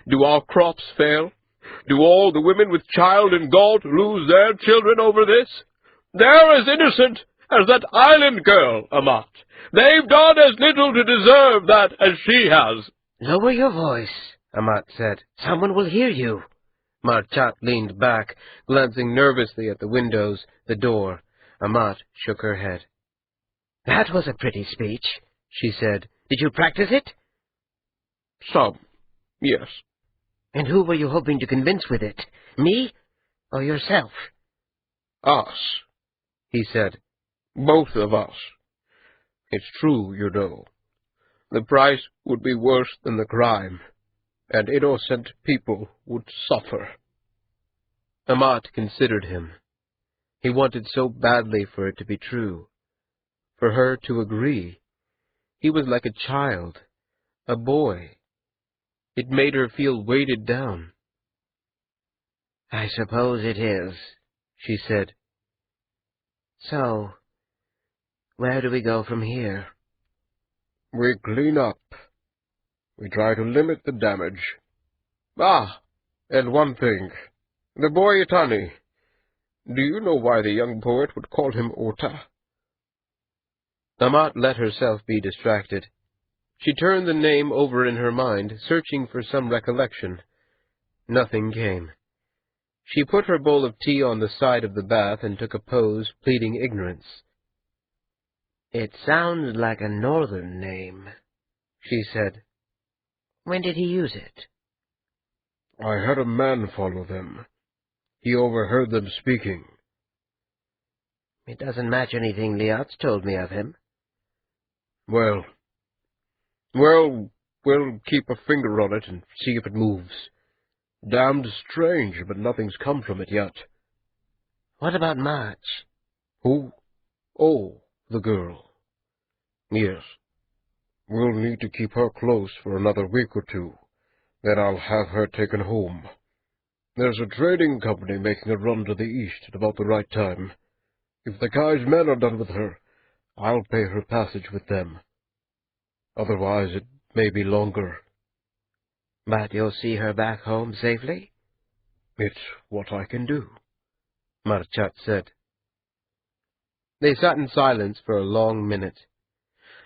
Do our crops fail? Do all the women with child in Galt lose their children over this? They're as innocent as that island girl, Amat. They've done as little to deserve that as she has. Lower your voice, Amat said. Someone will hear you. Marchat leaned back, glancing nervously at the windows, the door. Amat shook her head. That was a pretty speech, she said. Did you practice it? Some, yes. And who were you hoping to convince with it? Me or yourself? Us, he said. Both of us. It's true, you know. The price would be worse than the crime, and innocent people would suffer. Amat considered him. He wanted so badly for it to be true, for her to agree. He was like a child, a boy. It made her feel weighted down. I suppose it is, she said. So, where do we go from here? We clean up. We try to limit the damage. Ah, and one thing. The boy Itani. Do you know why the young poet would call him Ota? Amat let herself be distracted. She turned the name over in her mind, searching for some recollection. Nothing came. She put her bowl of tea on the side of the bath and took a pose, pleading ignorance. It sounds like a northern name, she said. When did he use it? I had a man follow them. He overheard them speaking. It doesn't match anything Liat's told me of him. Well, we'll keep a finger on it and see if it moves. Damned strange, but nothing's come from it yet. What about March? Who? Oh, the girl. Yes. We'll need to keep her close for another week or two. Then I'll have her taken home. There's a trading company making a run to the east at about the right time. If the Kai's men are done with her, I'll pay her passage with them. Otherwise, it may be longer. But you'll see her back home safely? It's what I can do, Marchat said. They sat in silence for a long minute.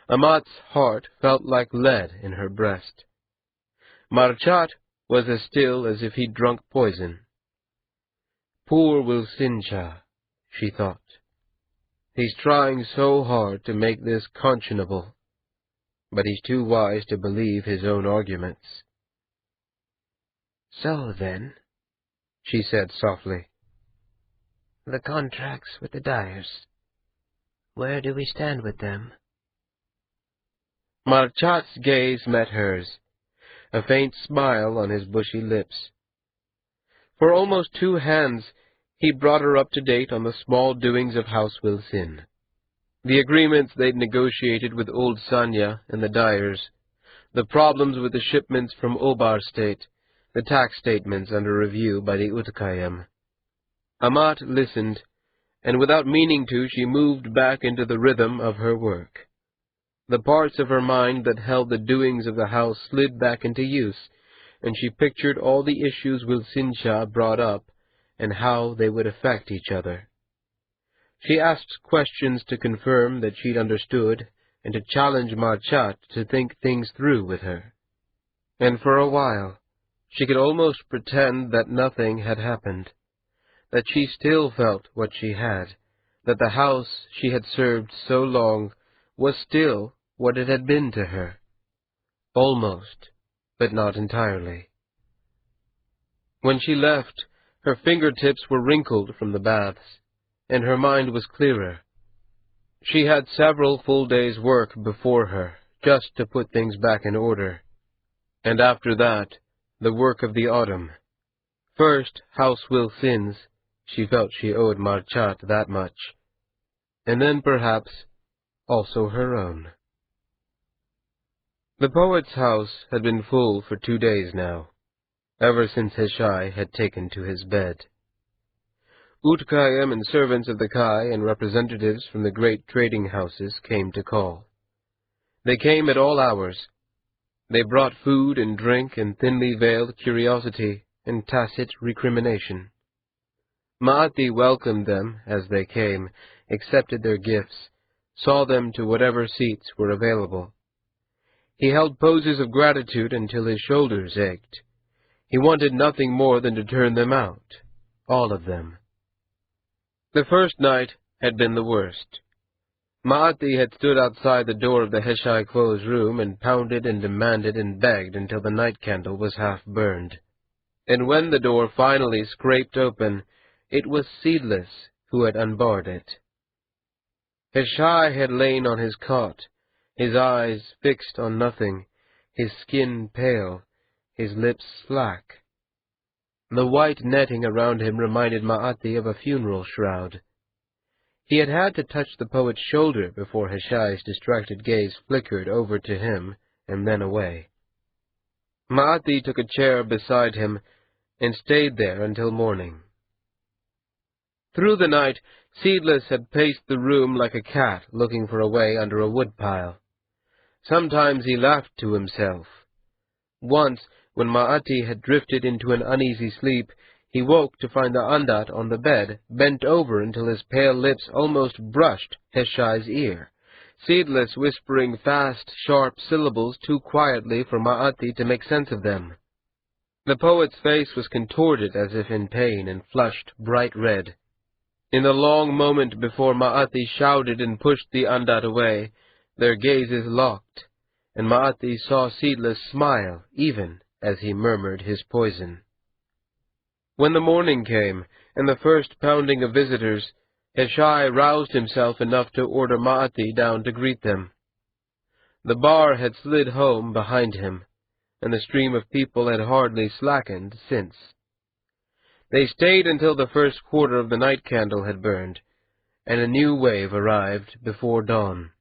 Amat's heart felt like lead in her breast. Marchat was as still as if he'd drunk poison. Poor Wilsincha, she thought. He's trying so hard to make this conscionable, but he's too wise to believe his own arguments. So then, she said softly, the contracts with the dyers. Where do we stand with them? Marchat's gaze met hers, a faint smile on his bushy lips. For almost 2 hands he brought her up to date on the small doings of House Wilsin, the agreements they'd negotiated with old Sanya and the dyers, the problems with the shipments from Obar State, the tax statements under review by the Utkayam. Amat listened, and without meaning to, she moved back into the rhythm of her work. The parts of her mind that held the doings of the house slid back into use, and she pictured all the issues Wilsincha brought up and how they would affect each other. She asked questions to confirm that she'd understood and to challenge Marchat to think things through with her. And for a while, she could almost pretend that nothing had happened, that she still felt what she had, that the house she had served so long was still what it had been to her. Almost, but not entirely. When she left, her fingertips were wrinkled from the baths, and her mind was clearer. She had several full days' work before her, just to put things back in order. And after that, the work of the autumn. First, House Wilsins. She felt she owed Marchat that much. And then, perhaps, also her own. The poet's house had been full for 2 days now, ever since Heshai had taken to his bed. Utkayim and servants of the Kai and representatives from the great trading houses came to call. They came at all hours. They brought food and drink and thinly veiled curiosity and tacit recrimination. Ma'ati welcomed them as they came, accepted their gifts, saw them to whatever seats were available. He held poses of gratitude until his shoulders ached. He wanted nothing more than to turn them out, all of them. The first night had been the worst. Ma'ati had stood outside the door of the Heshai clothes room and pounded and demanded and begged until the night candle was half burned. And when the door finally scraped open, it was Seedless who had unbarred it. Heshai had lain on his cot, his eyes fixed on nothing, his skin pale, his lips slack. The white netting around him reminded Ma'ati of a funeral shroud. He had had to touch the poet's shoulder before Heshai's distracted gaze flickered over to him and then away. Ma'ati took a chair beside him and stayed there until morning. Through the night, Seedless had paced the room like a cat looking for a way under a woodpile. Sometimes he laughed to himself. Once, when Ma'ati had drifted into an uneasy sleep, he woke to find the Andat on the bed, bent over until his pale lips almost brushed Heshai's ear, Seedless whispering fast, sharp syllables too quietly for Ma'ati to make sense of them. The poet's face was contorted as if in pain and flushed bright red. In the long moment before Ma'ati shouted and pushed the Andat away, their gazes locked, and Ma'ati saw Seedless smile even as he murmured his poison. When the morning came, and the first pounding of visitors, Heshai roused himself enough to order Ma'ati down to greet them. The bar had slid home behind him, and the stream of people had hardly slackened since. They stayed until the first quarter of the night candle had burned, and a new wave arrived before dawn.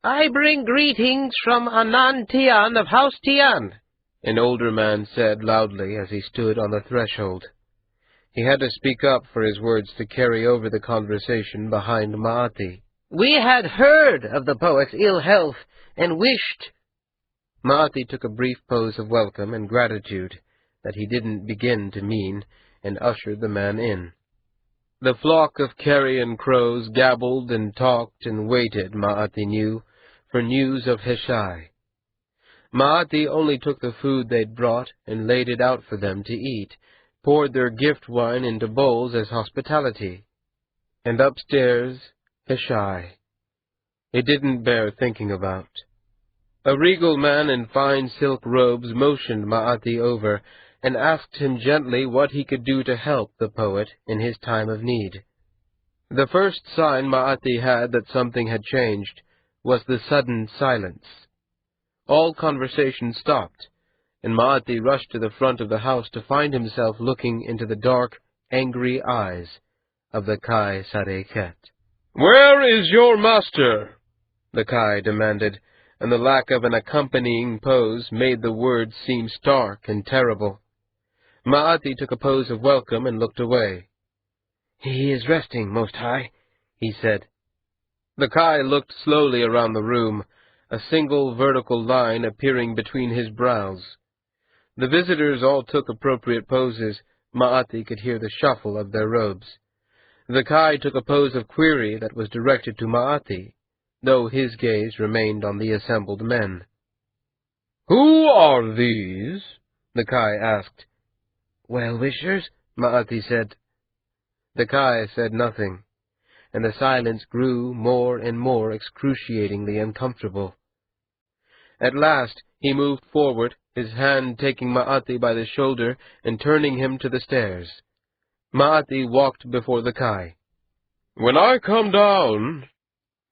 "I bring greetings from Anan Tian of House Tian," an older man said loudly as he stood on the threshold. He had to speak up for his words to carry over the conversation behind Ma'ati. "We had heard of the poet's ill health and wished—" Ma'ati took a brief pose of welcome and gratitude that he didn't begin to mean, and ushered the man in. The flock of carrion crows gabbled and talked and waited, Ma'ati knew, for news of Heshai. Ma'ati only took the food they'd brought and laid it out for them to eat, poured their gift wine into bowls as hospitality. And upstairs, Heshai. It didn't bear thinking about. A regal man in fine silk robes motioned Ma'ati over and asked him gently what he could do to help the poet in his time of need. The first sign Ma'ati had that something had changed was the sudden silence. All conversation stopped, and Ma'ati rushed to the front of the house to find himself looking into the dark, angry eyes of the Kai Sareket. "Where is your master?" the Kai demanded, and the lack of an accompanying pose made the words seem stark and terrible. Ma'ati took a pose of welcome and looked away. "He is resting, Most High," he said. The Kai looked slowly around the room, a single vertical line appearing between his brows. The visitors all took appropriate poses. Ma'ati could hear the shuffle of their robes. The Kai took a pose of query that was directed to Ma'ati, though his gaze remained on the assembled men. "Who are these?" the Kai asked. "Well-wishers," Ma'ati said. The Kai said nothing, and the silence grew more and more excruciatingly uncomfortable. At last he moved forward, his hand taking Ma'ati by the shoulder and turning him to the stairs. Ma'ati walked before the Kai. "When I come down,"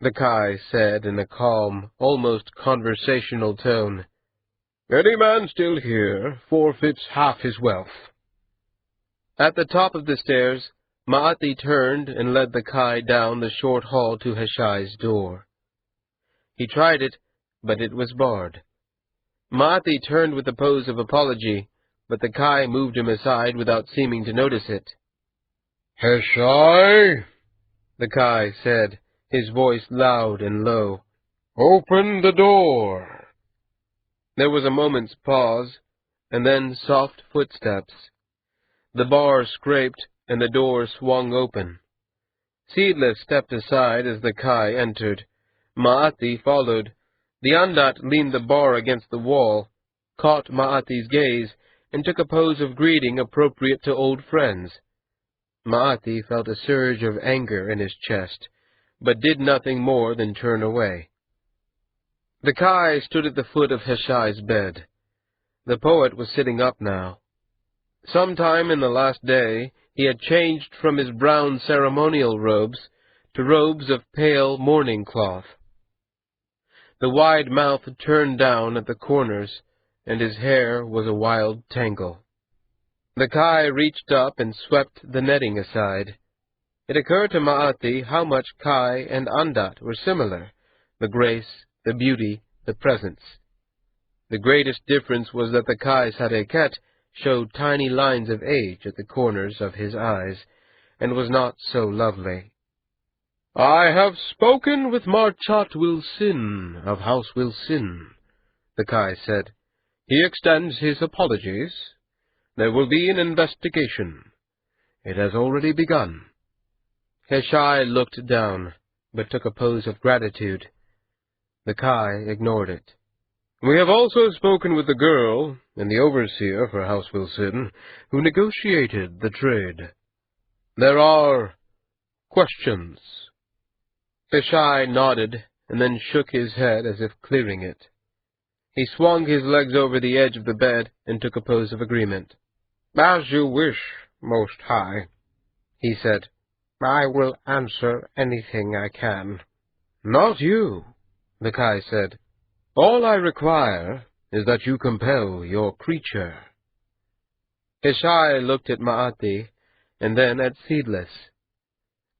the Kai said in a calm, almost conversational tone, "any man still here forfeits half his wealth." At the top of the stairs, Ma'ati turned and led the Kai down the short hall to Heshai's door. He tried it, but it was barred. Ma'ati turned with a pose of apology, but the Kai moved him aside without seeming to notice it. "Heshai," the Kai said, his voice loud and low, "open the door." There was a moment's pause, and then soft footsteps. The bar scraped, and the door swung open. Seedless stepped aside as the Kai entered. Ma'ati followed. The Andat leaned the bar against the wall, caught Ma'ati's gaze, and took a pose of greeting appropriate to old friends. Ma'ati felt a surge of anger in his chest, but did nothing more than turn away. The Kai stood at the foot of Heshai's bed. The poet was sitting up now. Sometime in the last day he had changed from his brown ceremonial robes to robes of pale mourning cloth. The wide mouth turned down at the corners, and his hair was a wild tangle. The Kai reached up and swept the netting aside. It occurred to Ma'ati how much Kai and Andat were similar, the grace, the beauty, the presence. The greatest difference was that the Kai Sadeket showed tiny lines of age at the corners of his eyes, and was not so lovely. "I have spoken with Marchat Wilsin of House Wilsin," the Kai said. "He extends his apologies. There will be an investigation. It has already begun." Heshai looked down, but took a pose of gratitude. The Kai ignored it. "We have also spoken with the girl and the overseer for House Wilsin, who negotiated the trade. There are questions." Heshai nodded, and then shook his head as if clearing it. He swung his legs over the edge of the bed and took a pose of agreement. "As you wish, Most High," he said. "I will answer anything I can." "Not you," the Kai said. "All I require is that you compel your creature." Heshai looked at Ma'ati, and then at Seedless.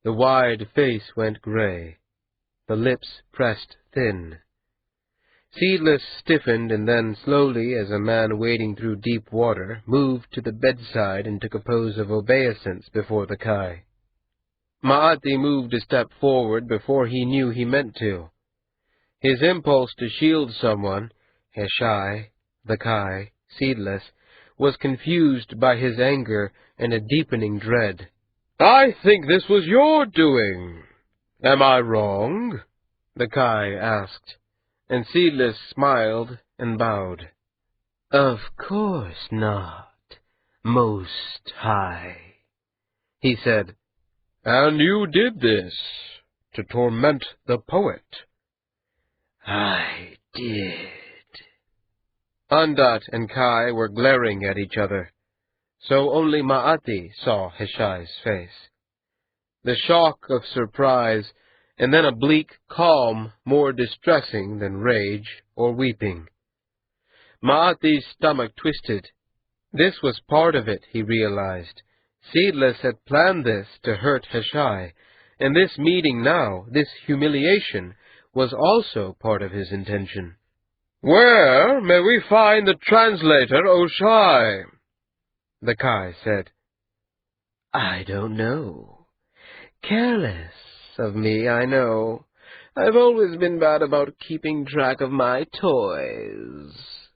The wide face went gray. The lips pressed thin. Seedless stiffened, and then slowly, as a man wading through deep water, moved to the bedside and took a pose of obeisance before the Kai. Ma'ati moved a step forward before he knew he meant to. His impulse to shield someone, Heshai, the Kai, Seedless, was confused by his anger and a deepening dread. "I think this was your doing. Am I wrong?" the Kai asked, and Seedless smiled and bowed. "Of course not, Most High," he said. "And you did this to torment the poet?" "I did." Andat and Kai were glaring at each other, so only Ma'ati saw Heshai's face. The shock of surprise, and then a bleak calm more distressing than rage or weeping. Ma'ati's stomach twisted. This was part of it, he realized. Seedless had planned this to hurt Heshai, and this meeting now, this humiliation, was also part of his intention. "Where may we find the translator, Oshai?" the Kai said. "I don't know. Careless of me, I know. I've always been bad about keeping track of my toys."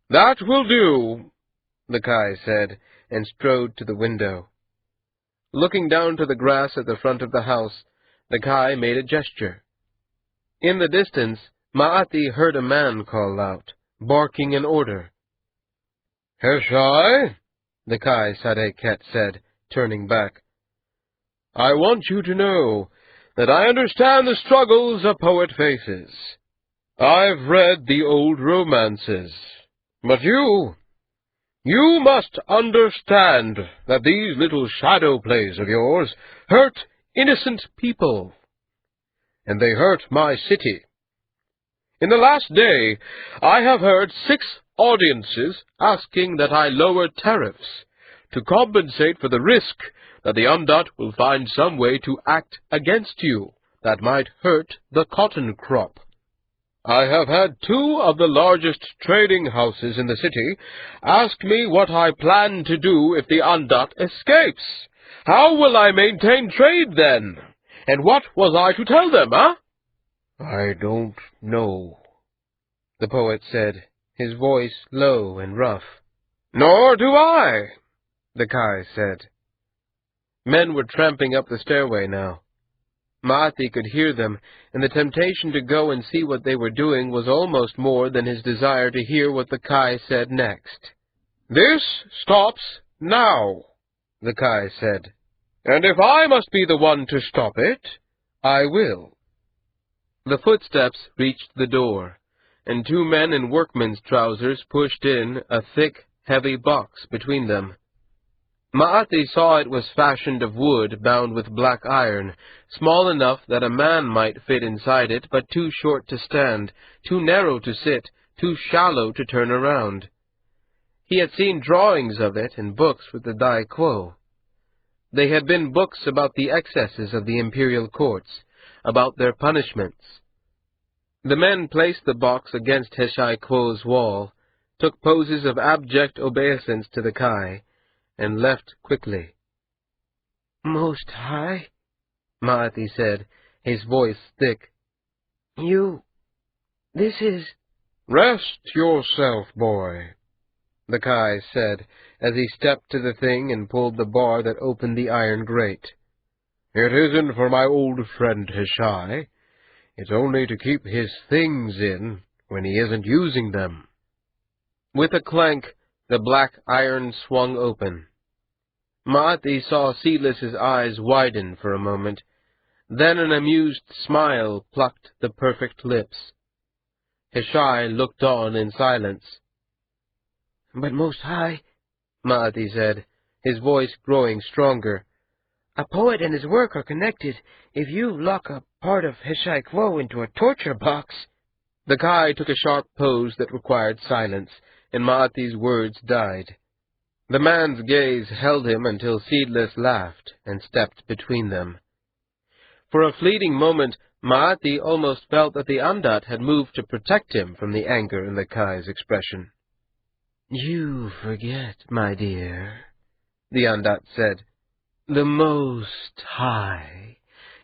"That will do," the Kai said, and strode to the window. Looking down to the grass at the front of the house, the Kai made a gesture. In the distance, Ma'ati heard a man call out, barking an order. "Heshai," the Kai Sadeket said, turning back. "I want you to know that I understand the struggles a poet faces. I've read the old romances. But you must understand that these little shadow plays of yours hurt innocent people. And they hurt my city. In the last day, I have heard 6 audiences asking that I lower tariffs to compensate for the risk that the Undat will find some way to act against you that might hurt the cotton crop. I have had 2 of the largest trading houses in the city ask me what I plan to do if the Undat escapes. How will I maintain trade then? And what was I to tell them, huh?" "I don't know," the poet said, his voice low and rough. "Nor do I," the Kai said. Men were tramping up the stairway now. Ma'ati could hear them, and the temptation to go and see what they were doing was almost more than his desire to hear what the Kai said next. "This stops now," the Kai said. "And if I must be the one to stop it, I will." The footsteps reached the door, and 2 men in workmen's trousers pushed in, a thick, heavy box between them. Ma'ati saw it was fashioned of wood bound with black iron, small enough that a man might fit inside it, but too short to stand, too narrow to sit, too shallow to turn around. He had seen drawings of it in books with the Dai Quo. They had been books about the excesses of the imperial courts, about their punishments. The men placed the box against Heshai Quo's wall, took poses of abject obeisance to the Kai, and left quickly. "Most High," Ma'ati said, his voice thick. This is—" "Rest yourself, boy," the Kai said, as he stepped to the thing and pulled the bar that opened the iron grate. "It isn't for my old friend Heshai. It's only to keep his things in when he isn't using them." With a clank, the black iron swung open. Ma'ati saw Seedless's eyes widen for a moment. Then an amused smile plucked the perfect lips. Heshai looked on in silence. "But, Most High," Ma'ati said, his voice growing stronger, "a poet and his work are connected. If you lock a part of Heshai Quo into a torture box—" The Kai took a sharp pose that required silence, and Ma'ati's words died. The man's gaze held him until Seedless laughed and stepped between them. For a fleeting moment, Ma'ati almost felt that the Undat had moved to protect him from the anger in the Kai's expression. "You forget, my dear," the Undat said. "the Most High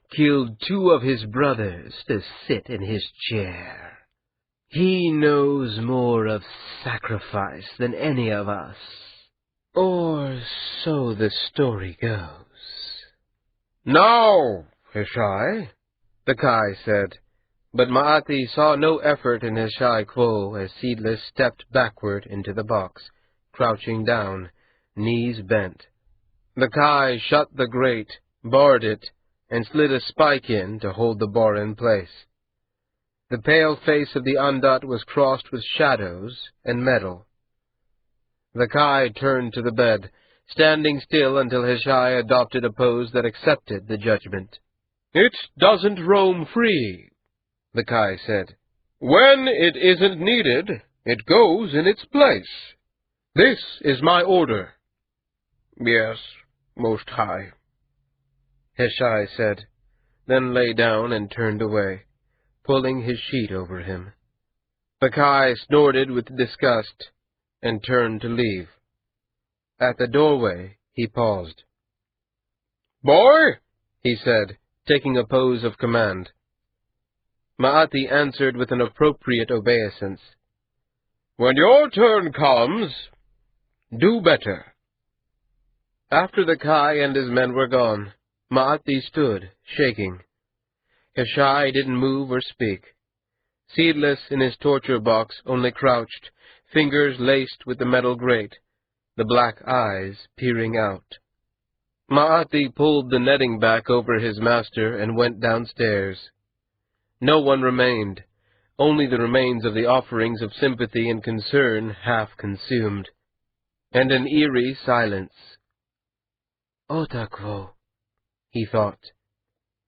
killed 2 of his brothers to sit in his chair. He knows more of sacrifice than any of us. Or so the story goes." "Now, Heshai," the Kai said, but Ma'ati saw no effort in Heshai Quo as Seedless stepped backward into the box, crouching down, knees bent. The Kai shut the grate, barred it, and slid a spike in to hold the bar in place. The pale face of the Undat was crossed with shadows and metal. The Kai turned to the bed, standing still until Heshai adopted a pose that accepted the judgment. "It doesn't roam free," the Kai said. "When it isn't needed, it goes in its place. This is my order." "Yes, Most High," Heshai said, then lay down and turned away, pulling his sheet over him. The Kai snorted with disgust and turned to leave. At the doorway, he paused. "Boy," he said, taking a pose of command. Maati answered with an appropriate obeisance. "When your turn comes, do better." After the Kai and his men were gone, Maati stood, shaking. Kashai didn't move or speak. Seedless in his torture box only crouched, fingers laced with the metal grate, the black eyes peering out. Maati pulled the netting back over his master and went downstairs. No one remained, only the remains of the offerings of sympathy and concern half consumed, and an eerie silence. Otakwo, he thought.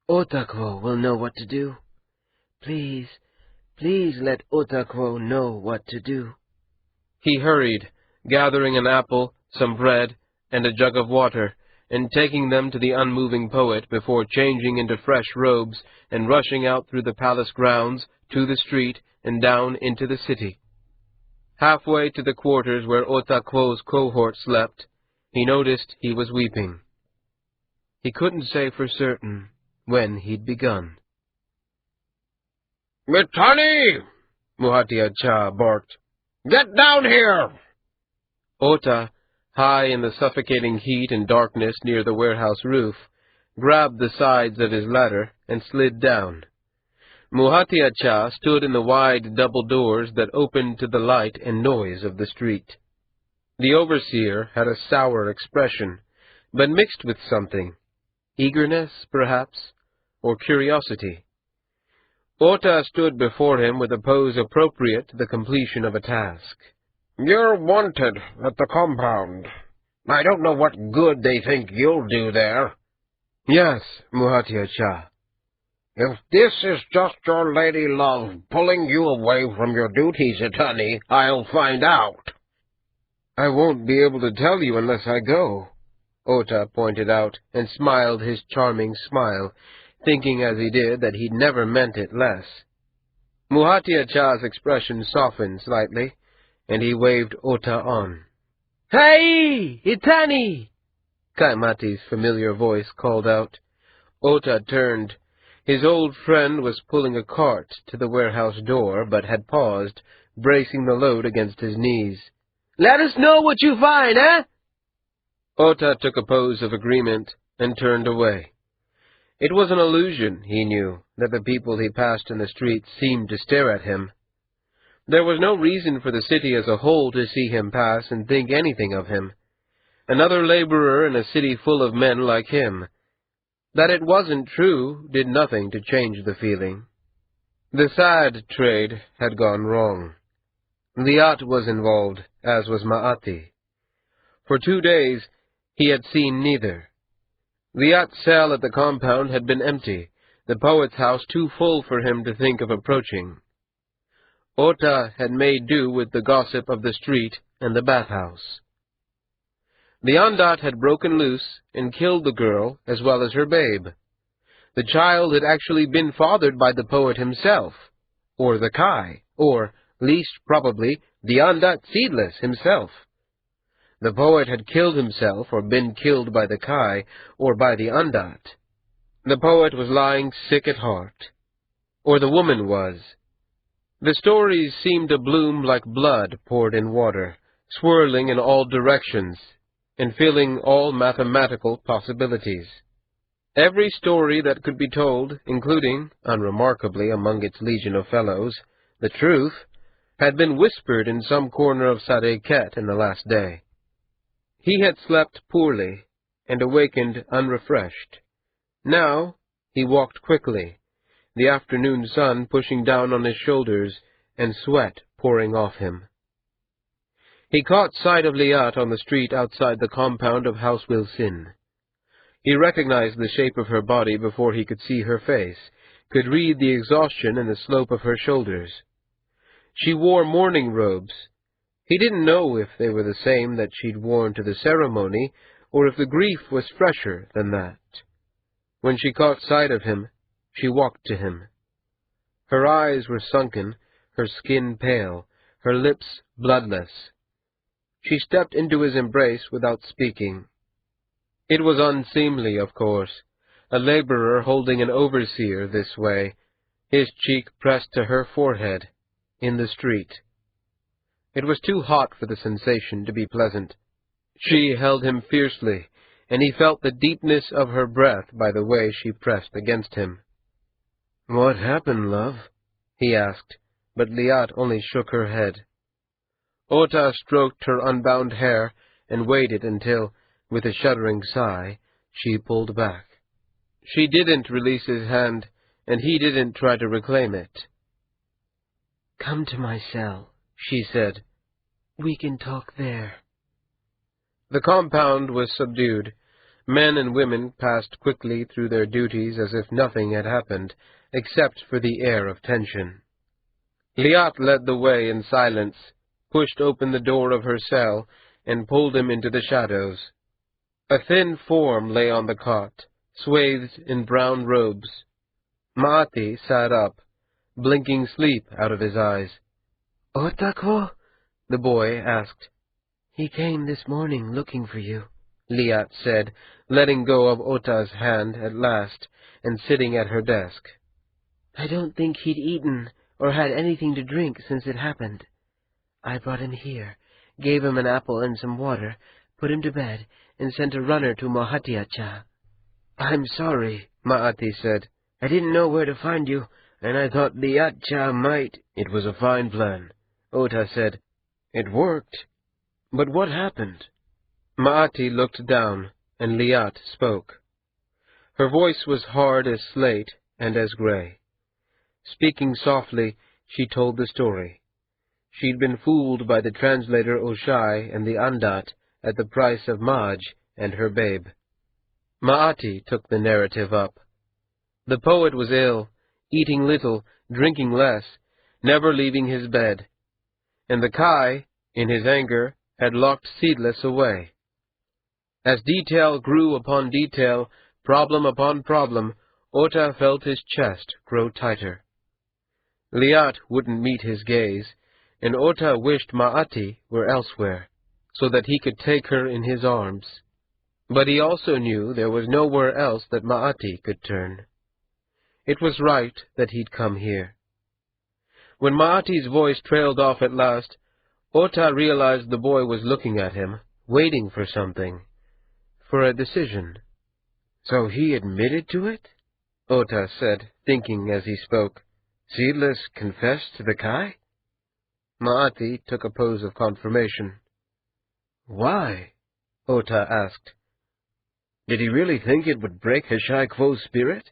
Otakwo will know what to do. Please, please let Otakwo know what to do. He hurried, gathering an apple, some bread, and a jug of water, and taking them to the unmoving poet before changing into fresh robes and rushing out through the palace grounds, to the street, and down into the city. Halfway to the quarters where Otakwo's cohort slept, he noticed he was weeping. He couldn't say for certain when he'd begun. "Mitani!" Muhatia Cha barked. "Get down here!" Ota, high in the suffocating heat and darkness near the warehouse roof, grabbed the sides of his ladder and slid down. Muhatia Cha stood in the wide double doors that opened to the light and noise of the street. The overseer had a sour expression, but mixed with something. Eagerness, perhaps, or curiosity. Ota stood before him with a pose appropriate to the completion of a task. "You're wanted at the compound. I don't know what good they think you'll do there." "Yes, Muhatia Cha." "If this is just your lady love pulling you away from your duties, Itani, I'll find out." "I won't be able to tell you unless I go," Ota pointed out, and smiled his charming smile, thinking as he did that he'd never meant it less. Muhatia Cha's expression softened slightly, and he waved Ota on. "Hey, Itani!" Kaimati's familiar voice called out. Ota turned. His old friend was pulling a cart to the warehouse door, but had paused, bracing the load against his knees. "Let us know what you find, eh?" Ota took a pose of agreement and turned away. It was an illusion, he knew, that the people he passed in the street seemed to stare at him. There was no reason for the city as a whole to see him pass and think anything of him. Another laborer in a city full of men like him. That it wasn't true did nothing to change the feeling. The sad trade had gone wrong. Liat was involved, as was Maati. For 2 days he had seen neither. Liat's cell at the compound had been empty, the poet's house too full for him to think of approaching. Ota had made do with the gossip of the street and the bathhouse. The Ondat had broken loose and killed the girl as well as her babe. The child had actually been fathered by the poet himself, or the Kai, or, least probably, the Ondat Seedless himself. The poet had killed himself or been killed by the Kai or by the Ondat. The poet was lying sick at heart. Or the woman was. The stories seemed to bloom like blood poured in water, swirling in all directions, and filling all mathematical possibilities. Every story that could be told, including, unremarkably among its legion of fellows, the truth, had been whispered in some corner of Sareket in the last day. He had slept poorly, and awakened unrefreshed. Now he walked quickly, the afternoon sun pushing down on his shoulders, and sweat pouring off him. He caught sight of Liat on the street outside the compound of House Wilsin. He recognized the shape of her body before he could see her face, could read the exhaustion in the slope of her shoulders. She wore mourning robes. He didn't know if they were the same that she'd worn to the ceremony, or if the grief was fresher than that. When she caught sight of him, she walked to him. Her eyes were sunken, her skin pale, her lips bloodless. She stepped into his embrace without speaking. It was unseemly, of course, a laborer holding an overseer this way, his cheek pressed to her forehead, in the street. It was too hot for the sensation to be pleasant. She held him fiercely, and he felt the deepness of her breath by the way she pressed against him. "What happened, love?" he asked, but Liat only shook her head. Ota stroked her unbound hair and waited until, with a shuddering sigh, she pulled back. She didn't release his hand, and he didn't try to reclaim it. "Come to my cell," she said. "We can talk there." The compound was subdued. Men and women passed quickly through their duties as if nothing had happened, except for the air of tension. Liat led the way in silence, pushed open the door of her cell, and pulled him into the shadows. A thin form lay on the cot, swathed in brown robes. Maati sat up, blinking sleep out of his eyes. "Otako?" the boy asked. "He came this morning looking for you," Liat said, letting go of Ota's hand at last, and sitting at her desk. "I don't think he'd eaten or had anything to drink since it happened. I brought him here, gave him an apple and some water, put him to bed, and sent a runner to Mohatiacha." "I'm sorry," Maati said. "I didn't know where to find you, and I thought Liatcha might—" "It was a fine plan," Ota said. "It worked. But what happened?" Maati looked down, and Liat spoke. Her voice was hard as slate and as gray. Speaking softly, she told the story. She'd been fooled by the translator Oshai and the Andat at the price of Maj and her babe. Maati took the narrative up. The poet was ill, eating little, drinking less, never leaving his bed. And the Kai, in his anger, had locked Seedless away. As detail grew upon detail, problem upon problem, Ota felt his chest grow tighter. Liat wouldn't meet his gaze, and Ota wished Maati were elsewhere, so that he could take her in his arms. But he also knew there was nowhere else that Maati could turn. It was right that he'd come here. When Maati's voice trailed off at last, Ota realized the boy was looking at him, waiting for something, for a decision. "So he admitted to it?" Ota said, thinking as he spoke. "Seedless confessed to the Kai?" Maati took a pose of confirmation. "Why?" Ota asked. "Did he really think it would break Hashai Kvo's spirit?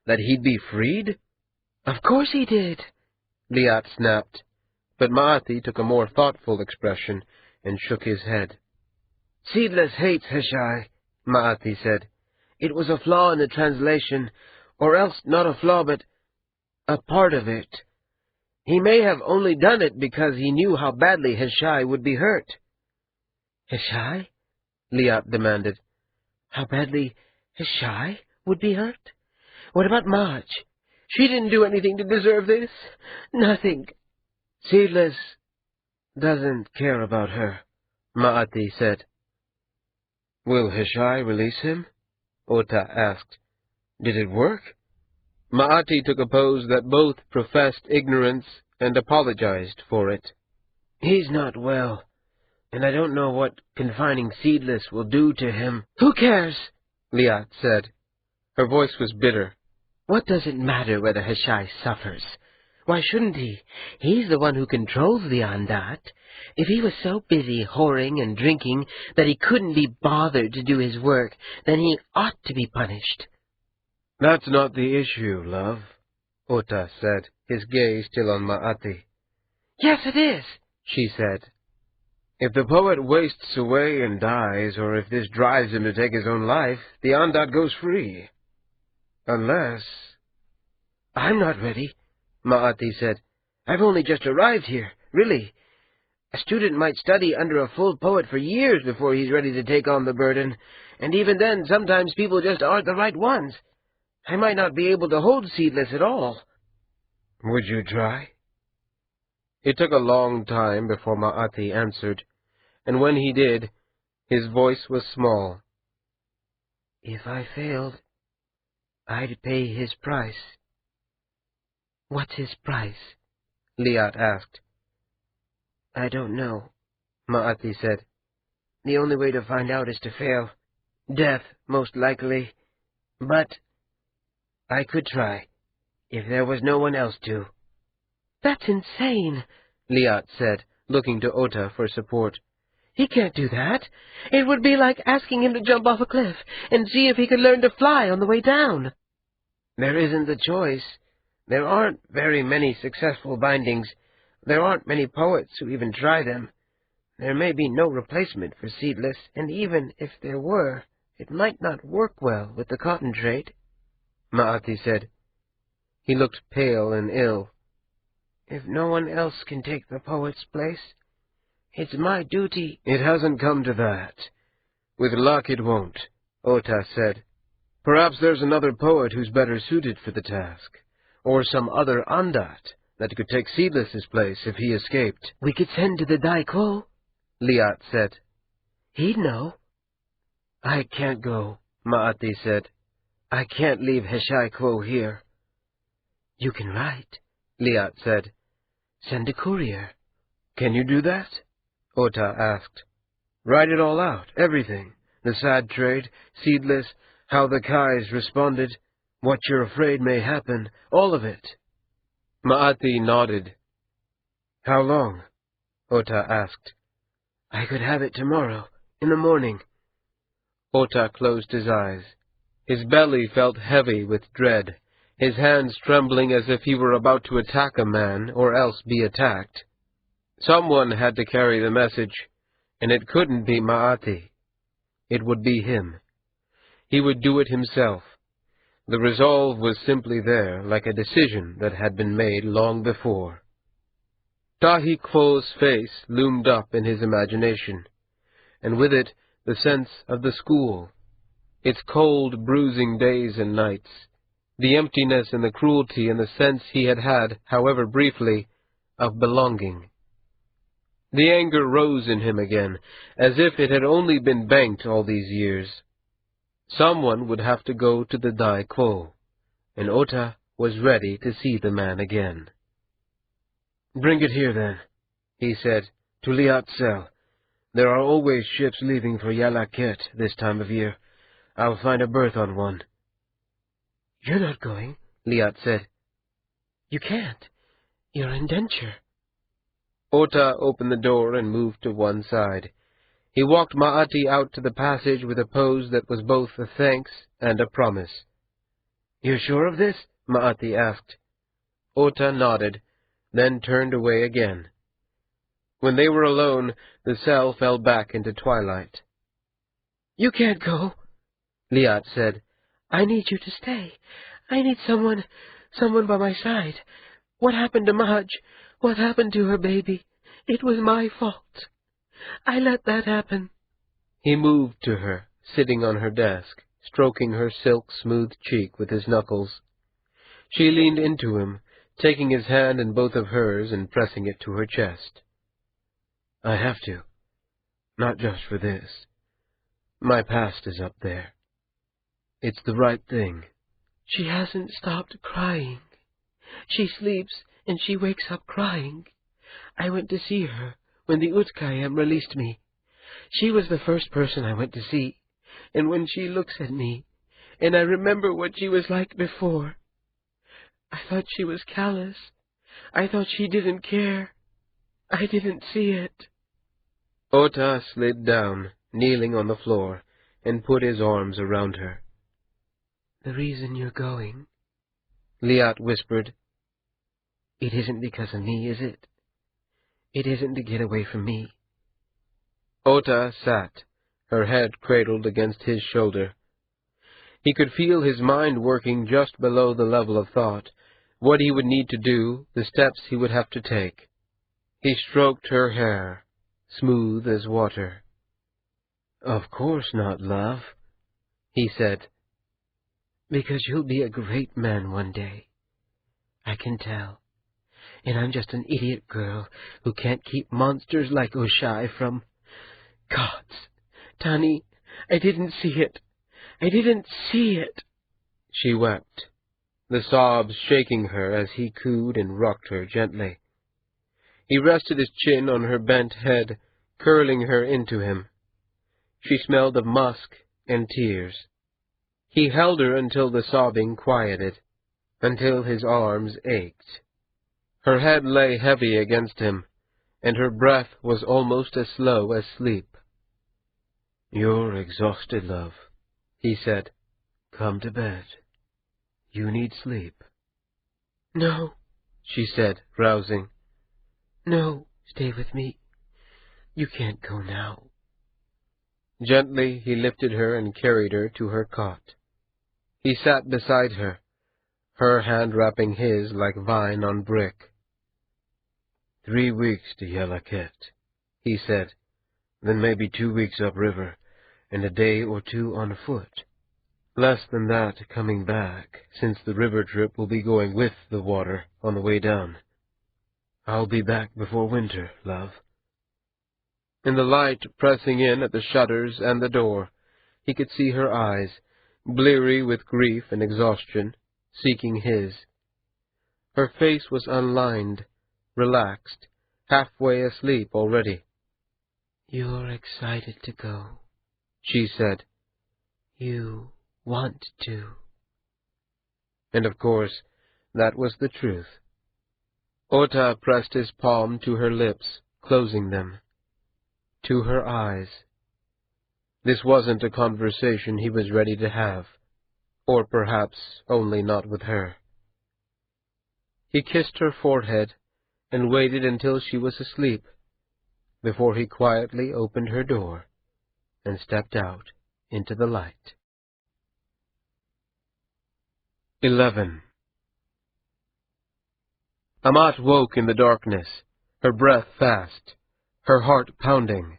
That he'd be freed?" "Of course he did," Liat snapped, but Maati took a more thoughtful expression and shook his head. "Seedless hates Hashai," Maati said. "It was a flaw in the translation, or else not a flaw, but a part of it. He may have only done it because he knew how badly Hashai would be hurt." "Hashai?" Liat demanded. "How badly Hashai would be hurt? What about Maj? She didn't do anything to deserve this. Nothing." "Seedless doesn't care about her," Maati said. "Will Hashai release him?" Ota asked. "Did it work?" Maati took a pose that both professed ignorance and apologized for it. "He's not well, and I don't know what confining Seedless will do to him." "Who cares?" Liat said. Her voice was bitter. "What does it matter whether Hashai suffers? Why shouldn't he? He's the one who controls the Andat. If he was so busy whoring and drinking that he couldn't be bothered to do his work, then he ought to be punished." "That's not the issue, love," Ota said, his gaze still on Maati. "Yes, it is," she said. "If the poet wastes away and dies, or if this drives him to take his own life, the Andat goes free. Unless—" "I'm not ready," Maati said. "I've only just arrived here, really. A student might study under a full poet for years before he's ready to take on the burden, and even then sometimes people just aren't the right ones. I might not be able to hold Seedless at all." "Would you try?" It took a long time before Maati answered, and when he did, his voice was small. "If I failed, I'd pay his price." What's his price? Liat asked. I don't know, Ma'ati said. The only way to find out is to fail. Death, most likely. But I could try, if there was no one else to. That's insane, Liat said, looking to Ota for support. He can't do that. It would be like asking him to jump off a cliff and see if he could learn to fly on the way down. There isn't the choice. There aren't very many successful bindings. There aren't many poets who even try them. There may be no replacement for Seedless, and even if there were, it might not work well with the cotton trade, Ma'ati said. He looked pale and ill. If no one else can take the poet's place, it's my duty. It hasn't come to that. With luck it won't, Ota said. Perhaps there's another poet who's better suited for the task, or some other Andat that could take Seedless's place if he escaped. We could send to the Daiko, Liat said. He'd know. I can't go, Ma'ati said. I can't leave Heshai-Kwo here. You can write, Liat said. Send a courier. Can you do that? Ota asked. Write it all out, everything. The sad trade, Seedless, how the Kais responded, what you're afraid may happen, all of it. Ma'ati nodded. How long? Ota asked. I could have it tomorrow, in the morning. Ota closed his eyes. His belly felt heavy with dread, his hands trembling as if he were about to attack a man or else be attacked. Someone had to carry the message, and it couldn't be Ma'ati. It would be him. He would do it himself. The resolve was simply there, like a decision that had been made long before. Tahi Kwo's face loomed up in his imagination, and with it the sense of the school, its cold, bruising days and nights, the emptiness and the cruelty and the sense he had had, however briefly, of belonging. The anger rose in him again, as if it had only been banked all these years. Someone would have to go to the Dai Kwo, and Ota was ready to see the man again. Bring it here, then, he said, to Liat's cell. There are always ships leaving for Yalaket this time of year. I'll find a berth on one. You're not going, Liat said. You can't. You're indenture. Ota opened the door and moved to one side. He walked Ma'ati out to the passage with a pose that was both a thanks and a promise. You're sure of this? Ma'ati asked. Ota nodded, then turned away again. When they were alone, the cell fell back into twilight. You can't go, Liat said. I need you to stay. I need someone by my side. What happened to Madge? What happened to her baby? It was my fault. I let that happen. He moved to her, sitting on her desk, stroking her silk-smooth cheek with his knuckles. She leaned into him, taking his hand in both of hers and pressing it to her chest. I have to. Not just for this. My past is up there. It's the right thing. She hasn't stopped crying. She sleeps and she wakes up crying. I went to see her when the Utkayem released me. She was the first person I went to see, and when she looks at me, and I remember what she was like before, I thought she was callous. I thought she didn't care. I didn't see it. Ota slid down, kneeling on the floor, and put his arms around her. The reason you're going, Liat whispered. It isn't because of me, is it? It isn't to get away from me. Ota sat, her head cradled against his shoulder. He could feel his mind working just below the level of thought, what he would need to do, the steps he would have to take. He stroked her hair, smooth as water. Of course not, love, he said. Because you'll be a great man one day. I can tell. And I'm just an idiot girl who can't keep monsters like Oshai from... Gods, Tani, I didn't see it. I didn't see it. She wept. the sobs shaking her as he cooed and rocked her gently. He rested his chin on her bent head, curling her into him. She smelled of musk and tears. He held her until the sobbing quieted, until his arms ached. Her head lay heavy against him, and her breath was almost as slow as sleep. "You're exhausted, love," he said. "Come to bed. You need sleep." "No," she said, rousing. "No, stay with me. You can't go now." Gently he lifted her and carried her to her cot. He sat beside her, her hand wrapping his like vine on brick. 3 weeks to Yalaket, he said, then maybe 2 weeks upriver, and a day or 2 on foot. Less than that coming back, since the river trip will be going with the water on the way down. I'll be back before winter, love. In the light pressing in at the shutters and the door, he could see her eyes, bleary with grief and exhaustion, seeking his. Her face was unlined, relaxed, halfway asleep already. "You're excited to go," she said. "You want to." And of course, that was the truth. Ota pressed his palm to her lips, closing them. To her eyes. This wasn't a conversation he was ready to have, or perhaps only not with her. He kissed her forehead and waited until she was asleep, before he quietly opened her door and stepped out into the light. 11. Amat woke in the darkness, her breath fast, her heart pounding.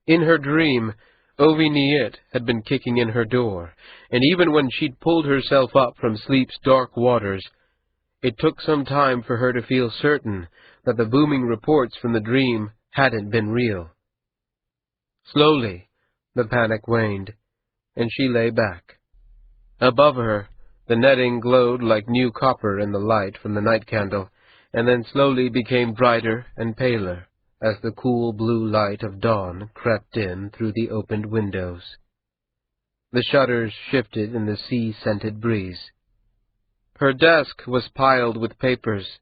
In her dream, Ovi Niet had been kicking in her door, and even when she'd pulled herself up from sleep's dark waters, it took some time for her to feel certain that the booming reports from the dream hadn't been real. Slowly, the panic waned, and she lay back. Above her, the netting glowed like new copper in the light from the night candle, and then slowly became brighter and paler as the cool blue light of dawn crept in through the opened windows. The shutters shifted in the sea-scented breeze. Her desk was piled with papers,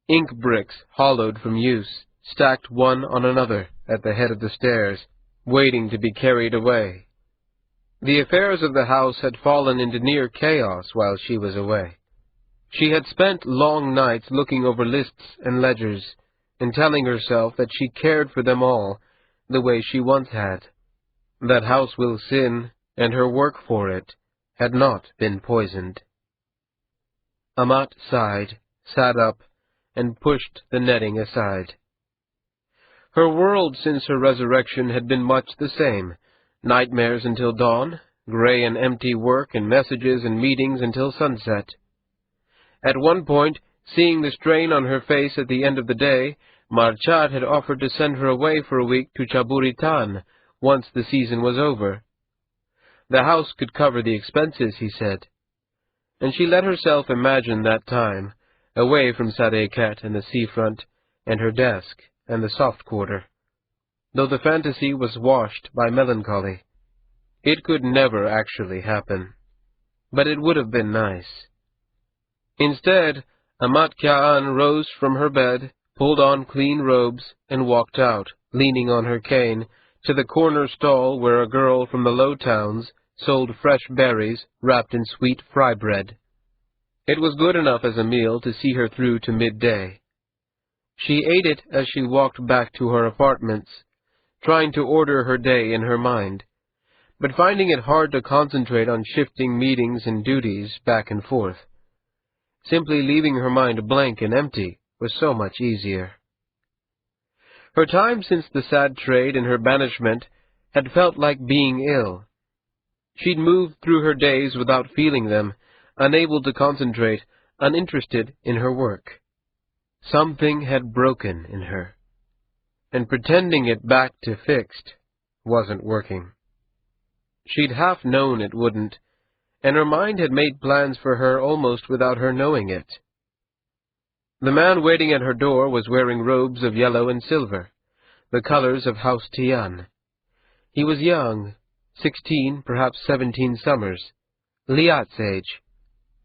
ink bricks hollowed from use, stacked one on another at the head of the stairs, waiting to be carried away. The affairs of the house had fallen into near chaos while she was away. She had spent long nights looking over lists and ledgers, and telling herself that she cared for them all the way she once had. That House Will Sin, and her work for it, had not been poisoned. Amat sighed, sat up, and pushed the netting aside. Her world since her resurrection had been much the same. Nightmares until dawn, gray and empty work and messages and meetings until sunset. At one point, seeing the strain on her face at the end of the day, Marchad had offered to send her away for a week to Chaburitan once the season was over. The house could cover the expenses, he said. And she let herself imagine that time, away from Sadeket and the seafront, and her desk, and the soft quarter. Though the fantasy was washed by melancholy. It could never actually happen. But it would have been nice. Instead, Amat Ka'an rose from her bed, pulled on clean robes, and walked out, leaning on her cane, to the corner stall where a girl from the low towns sold fresh berries wrapped in sweet fry bread. It was good enough as a meal to see her through to midday. She ate it as she walked back to her apartments, trying to order her day in her mind, but finding it hard to concentrate on shifting meetings and duties back and forth. Simply leaving her mind blank and empty was so much easier. Her time since the sad trade and her banishment had felt like being ill. She'd moved through her days without feeling them, unable to concentrate, uninterested in her work. Something had broken in her, and pretending it back to fixed wasn't working. She'd half known it wouldn't, and her mind had made plans for her almost without her knowing it. The man waiting at her door was wearing robes of yellow and silver, the colors of House Tian. He was young, 16, perhaps 17 summers, Liat's age.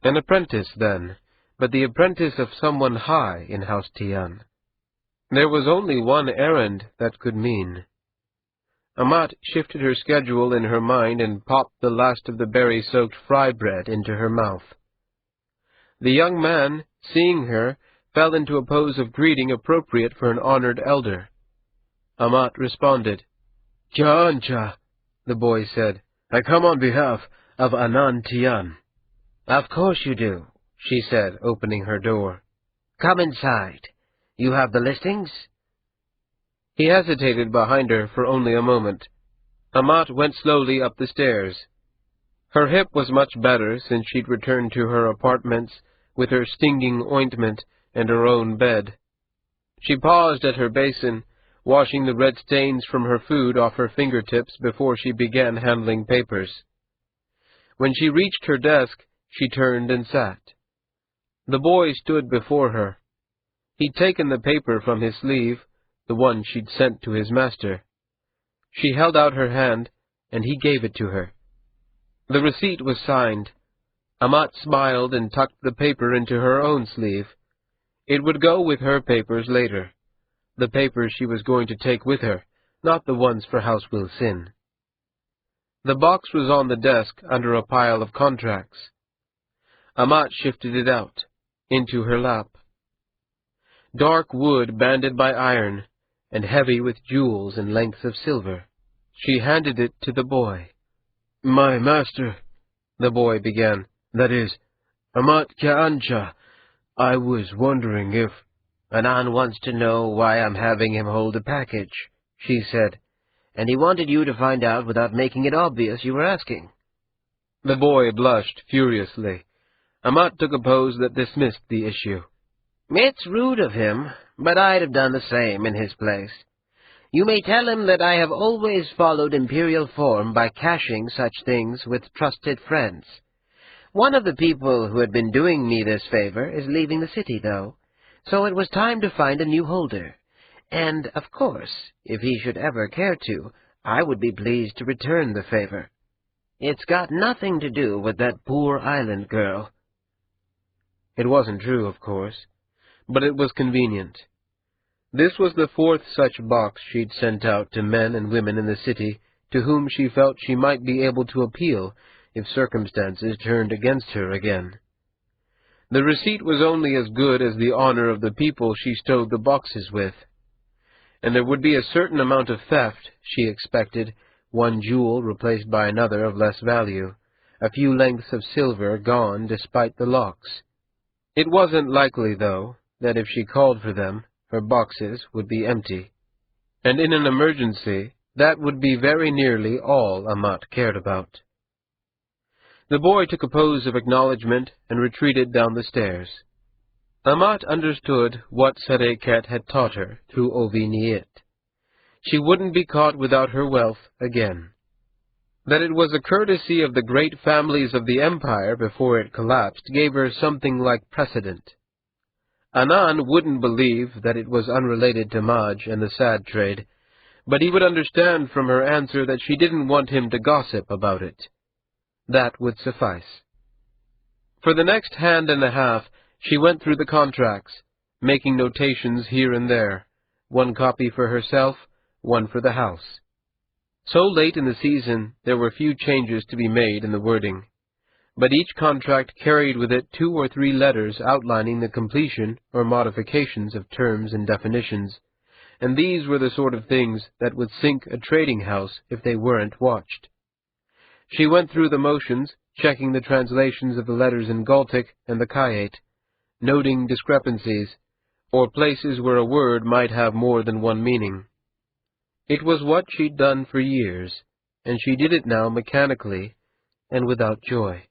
An apprentice, then, but the apprentice of someone high in House Tian. There was only one errand that could mean. Amat shifted her schedule in her mind and popped the last of the berry-soaked fry bread into her mouth. The young man, seeing her, fell into a pose of greeting appropriate for an honored elder. Amat responded. "Kyancha," the boy said. "I come on behalf of Anan Tian." "Of course you do," she said, opening her door. "Come inside. You have the listings?" He hesitated behind her for only a moment. Amat went slowly up the stairs. Her hip was much better since she'd returned to her apartments with her stinging ointment and her own bed. She paused at her basin, washing the red stains from her food off her fingertips before she began handling papers. When she reached her desk, she turned and sat. The boy stood before her. He'd taken the paper from his sleeve, the one she'd sent to his master. She held out her hand, and he gave it to her. The receipt was signed. Amat smiled and tucked the paper into her own sleeve. It would go with her papers later, the papers she was going to take with her, not the ones for House Will Sin. The box was on the desk under a pile of contracts. Amat shifted it out, into her lap. Dark wood banded by iron, and heavy with jewels and lengths of silver. She handed it to the boy. "My master," the boy began. "that is, Amat Kyancha, I was wondering if—" "Anan wants to know why I'm having him hold a package," she said, "and he wanted you to find out without making it obvious you were asking." The boy blushed furiously. Amat took a pose that dismissed the issue. "It's rude of him, but I'd have done the same in his place. You may tell him that I have always followed imperial form by caching such things with trusted friends. One of the people who had been doing me this favor is leaving the city, though, so it was time to find a new holder. And, of course, if he should ever care to, I would be pleased to return the favor. It's got nothing to do with that poor island girl." It wasn't true, of course, but it was convenient. This was the fourth such box she'd sent out to men and women in the city to whom she felt she might be able to appeal if circumstances turned against her again. The receipt was only as good as the honor of the people she stowed the boxes with, and there would be a certain amount of theft, she expected, one jewel replaced by another of less value, a few lengths of silver gone despite the locks. It wasn't likely, though, that if she called for them, her boxes would be empty, and in an emergency, that would be very nearly all Amat cared about. The boy took a pose of acknowledgment and retreated down the stairs. Amat understood what Sareket had taught her through Oviniit. She wouldn't be caught without her wealth again. That it was a courtesy of the great families of the empire before it collapsed gave her something like precedent. Anan wouldn't believe that it was unrelated to Maj and the sad trade, but he would understand from her answer that she didn't want him to gossip about it. That would suffice. For the next hand and a half, she went through the contracts, making notations here and there, one copy for herself, one for the house. So late in the season, there were few changes to be made in the wording, but each contract carried with it 2 or 3 letters outlining the completion or modifications of terms and definitions, and these were the sort of things that would sink a trading house if they weren't watched. She went through the motions, checking the translations of the letters in Galtic and the Kayet, noting discrepancies, or places where a word might have more than one meaning. It was what she'd done for years, and she did it now mechanically and without joy.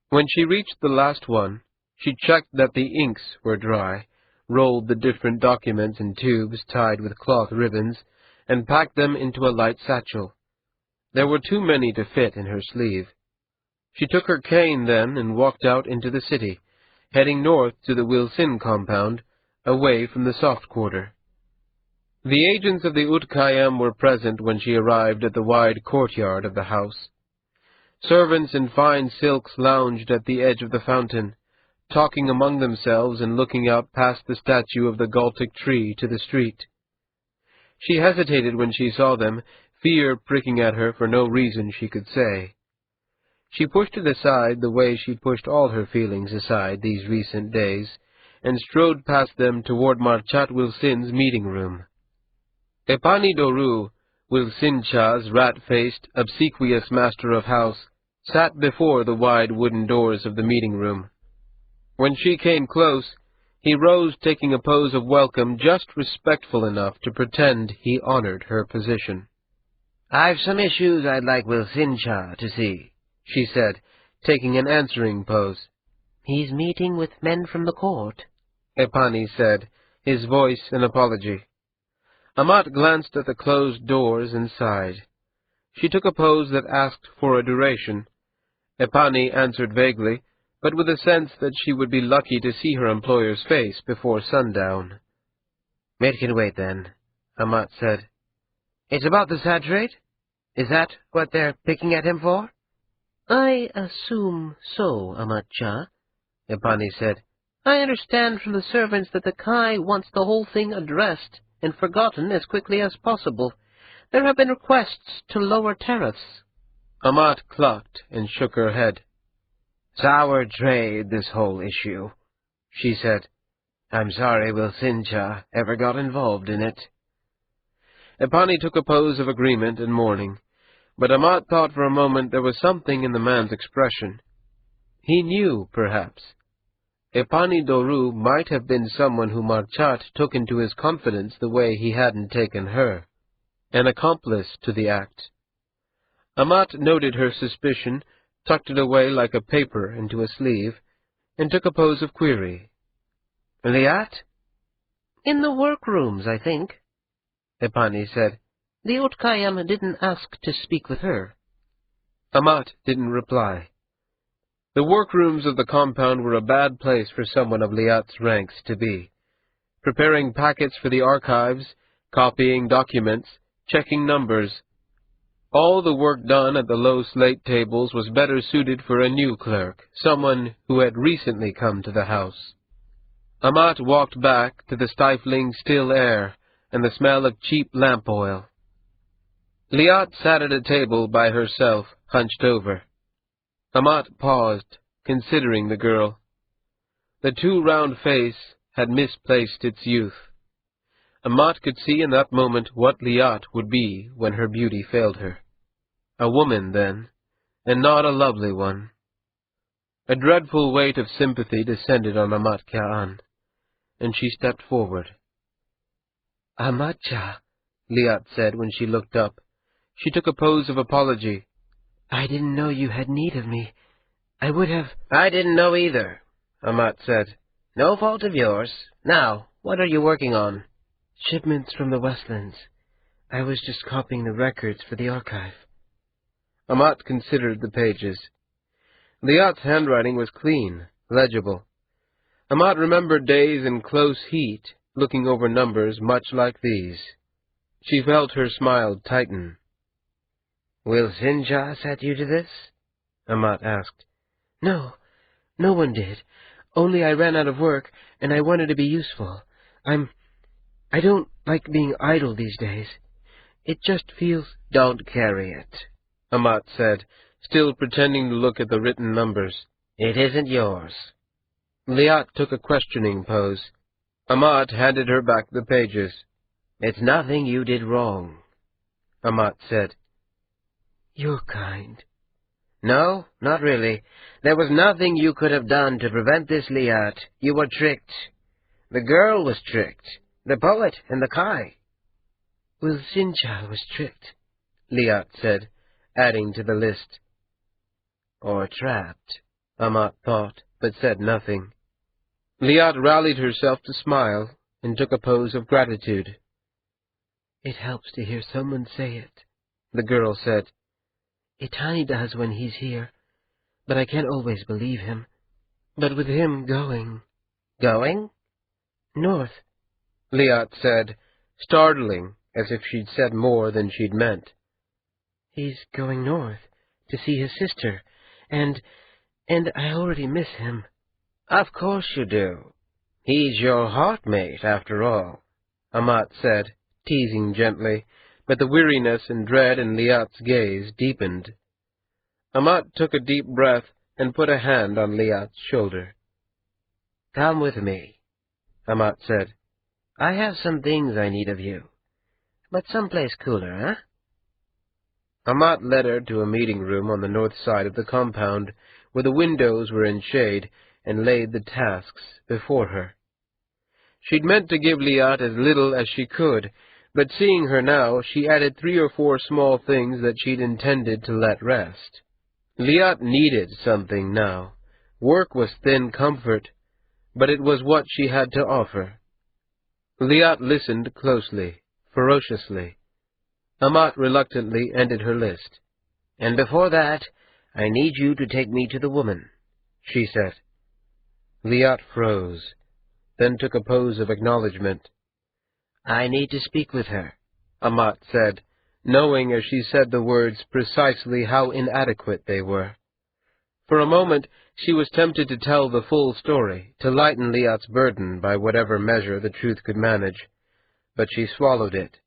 When she reached the last one, she checked that the inks were dry, rolled the different documents in tubes tied with cloth ribbons, and packed them into a light satchel. There were too many to fit in her sleeve. She took her cane then and walked out into the city, heading north to the Wilsin compound, away from the soft quarter. The agents of the Utkayam were present when she arrived at the wide courtyard of the house. Servants in fine silks lounged at the edge of the fountain, talking among themselves and looking out past the statue of the Galtic tree to the street. She hesitated when she saw them, fear pricking at her for no reason she could say. She pushed it aside the way she'd pushed all her feelings aside these recent days, and strode past them toward Marchat Wilsin's meeting room. Epani Doru, Wilsincha's rat-faced, obsequious master of house, sat before the wide wooden doors of the meeting room. When she came close, he rose, taking a pose of welcome just respectful enough to pretend he honored her position. "I've some issues I'd like Wilsincha to see," she said, taking an answering pose. "He's meeting with men from the court," Epani said, his voice an apology. Amat glanced at the closed doors and sighed. She took a pose that asked for a duration. Epani answered vaguely, but with a sense that she would be lucky to see her employer's face before sundown. "It can wait, then," Amat said. "It's about the saturate? Is that what they're picking at him for?" "I assume so, Amat-cha," Epani said. "I understand from the servants that the Kai wants the whole thing addressed and forgotten as quickly as possible. There have been requests to lower tariffs." Amat clucked and shook her head. "Sour trade, this whole issue," she said. "I'm sorry Wilsincha ever got involved in it." Epani took a pose of agreement and mourning, but Amat thought for a moment there was something in the man's expression. He knew, perhaps. Epani Doru might have been someone who Marchat took into his confidence the way he hadn't taken her, an accomplice to the act. Amat noted her suspicion, tucked it away like a paper into a sleeve, and took a pose of query. "Liat?" "In the workrooms, I think," Epani said. "The Utkayam didn't ask to speak with her." Amat didn't reply. The workrooms of the compound were a bad place for someone of Liat's ranks to be. Preparing packets for the archives, copying documents, checking numbers. All the work done at the low slate tables was better suited for a new clerk, someone who had recently come to the house. Amat walked back to the stifling still air and the smell of cheap lamp oil. Liat sat at a table by herself, hunched over. Amat paused, considering the girl. The too-round face had misplaced its youth. Amat could see in that moment what Liat would be when her beauty failed her. A woman, then, and not a lovely one. A dreadful weight of sympathy descended on Amat Ka'an, and she stepped forward. "Amat-cha," Liat said when she looked up. She took a pose of apology. "I didn't know you had need of me. I would have—" "I didn't know either," Amat said. "No fault of yours. Now, what are you working on?" "Shipments from the Westlands. I was just copying the records for the archive." Amat considered the pages. Liat's handwriting was clean, legible. Amat remembered days in close heat, looking over numbers much like these. She felt her smile tighten. "Wilsincha set you to this?" Amat asked. "No, no one did. Only I ran out of work, and I wanted to be useful. I don't like being idle these days. It just feels—" "Don't carry it," Amat said, still pretending to look at the written numbers. "It isn't yours." Liat took a questioning pose. Amat handed her back the pages. "It's nothing you did wrong," Amat said. "You're kind." "No, not really. There was nothing you could have done to prevent this, Liat. You were tricked. The girl was tricked. The poet and the Kai." "Wilsincha was tricked," Liat said, adding to the list. "Or trapped," Amat thought, but said nothing. Liat rallied herself to smile and took a pose of gratitude. "It helps to hear someone say it," the girl said. "Itani does when he's here. but I can't always believe him. But with him going... Going? North, Liat said, startling, as if she'd said more than she'd meant. he's going north to see his sister, and I already miss him. Of course you do. He's your heartmate, after all, Amat said, teasing gently, but the weariness and dread in Liat's gaze deepened. Amat took a deep breath and put a hand on Liat's shoulder. Come with me, Amat said. I have some things I need of you, but someplace cooler, huh? Amat led her to a meeting room on the north side of the compound, where the windows were in shade, and laid the tasks before her. She'd meant to give Liat as little as she could, but seeing her now, she added 3 or 4 small things that she'd intended to let rest. Liat needed something now. Work was thin comfort, but it was what she had to offer. Liat listened closely, ferociously. Amat reluctantly ended her list. And before that, I need you to take me to the woman, she said. Liat froze, then took a pose of acknowledgment. I need to speak with her, Amat said, knowing as she said the words precisely how inadequate they were. For a moment she was tempted to tell the full story, to lighten Liat's burden by whatever measure the truth could manage, but she swallowed it.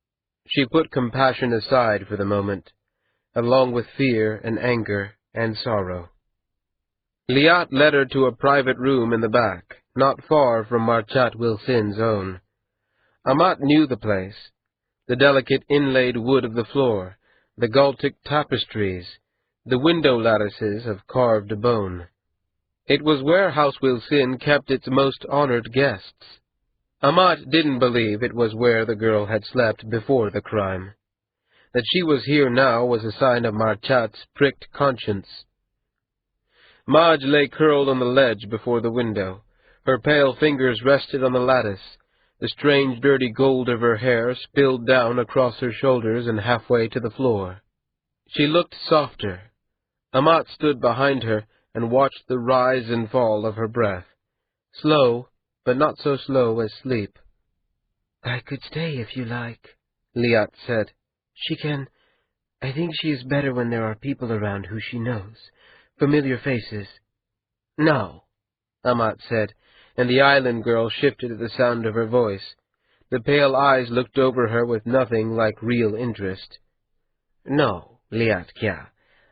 She put compassion aside for the moment, along with fear and anger and sorrow. Liat led her to a private room in the back, not far from Marchat Wilsin's own. Amat knew the place, the delicate inlaid wood of the floor, the Galtic tapestries, the window lattices of carved bone. It was where House Wilsin kept its most honored guests. Amat didn't believe it was where the girl had slept before the crime. That she was here now was a sign of Marchat's pricked conscience. Madge lay curled on the ledge before the window. Her pale fingers rested on the lattice. The strange dirty gold of her hair spilled down across her shoulders and halfway to the floor. She looked softer. Amat stood behind her and watched the rise and fall of her breath. Slow, but not so slow as sleep. I could stay if you like, Liat said. I think she is better when there are people around who she knows. Familiar faces. No, Amat said, and the island girl shifted at the sound of her voice. The pale eyes looked over her with nothing like real interest. No, Liat Kya,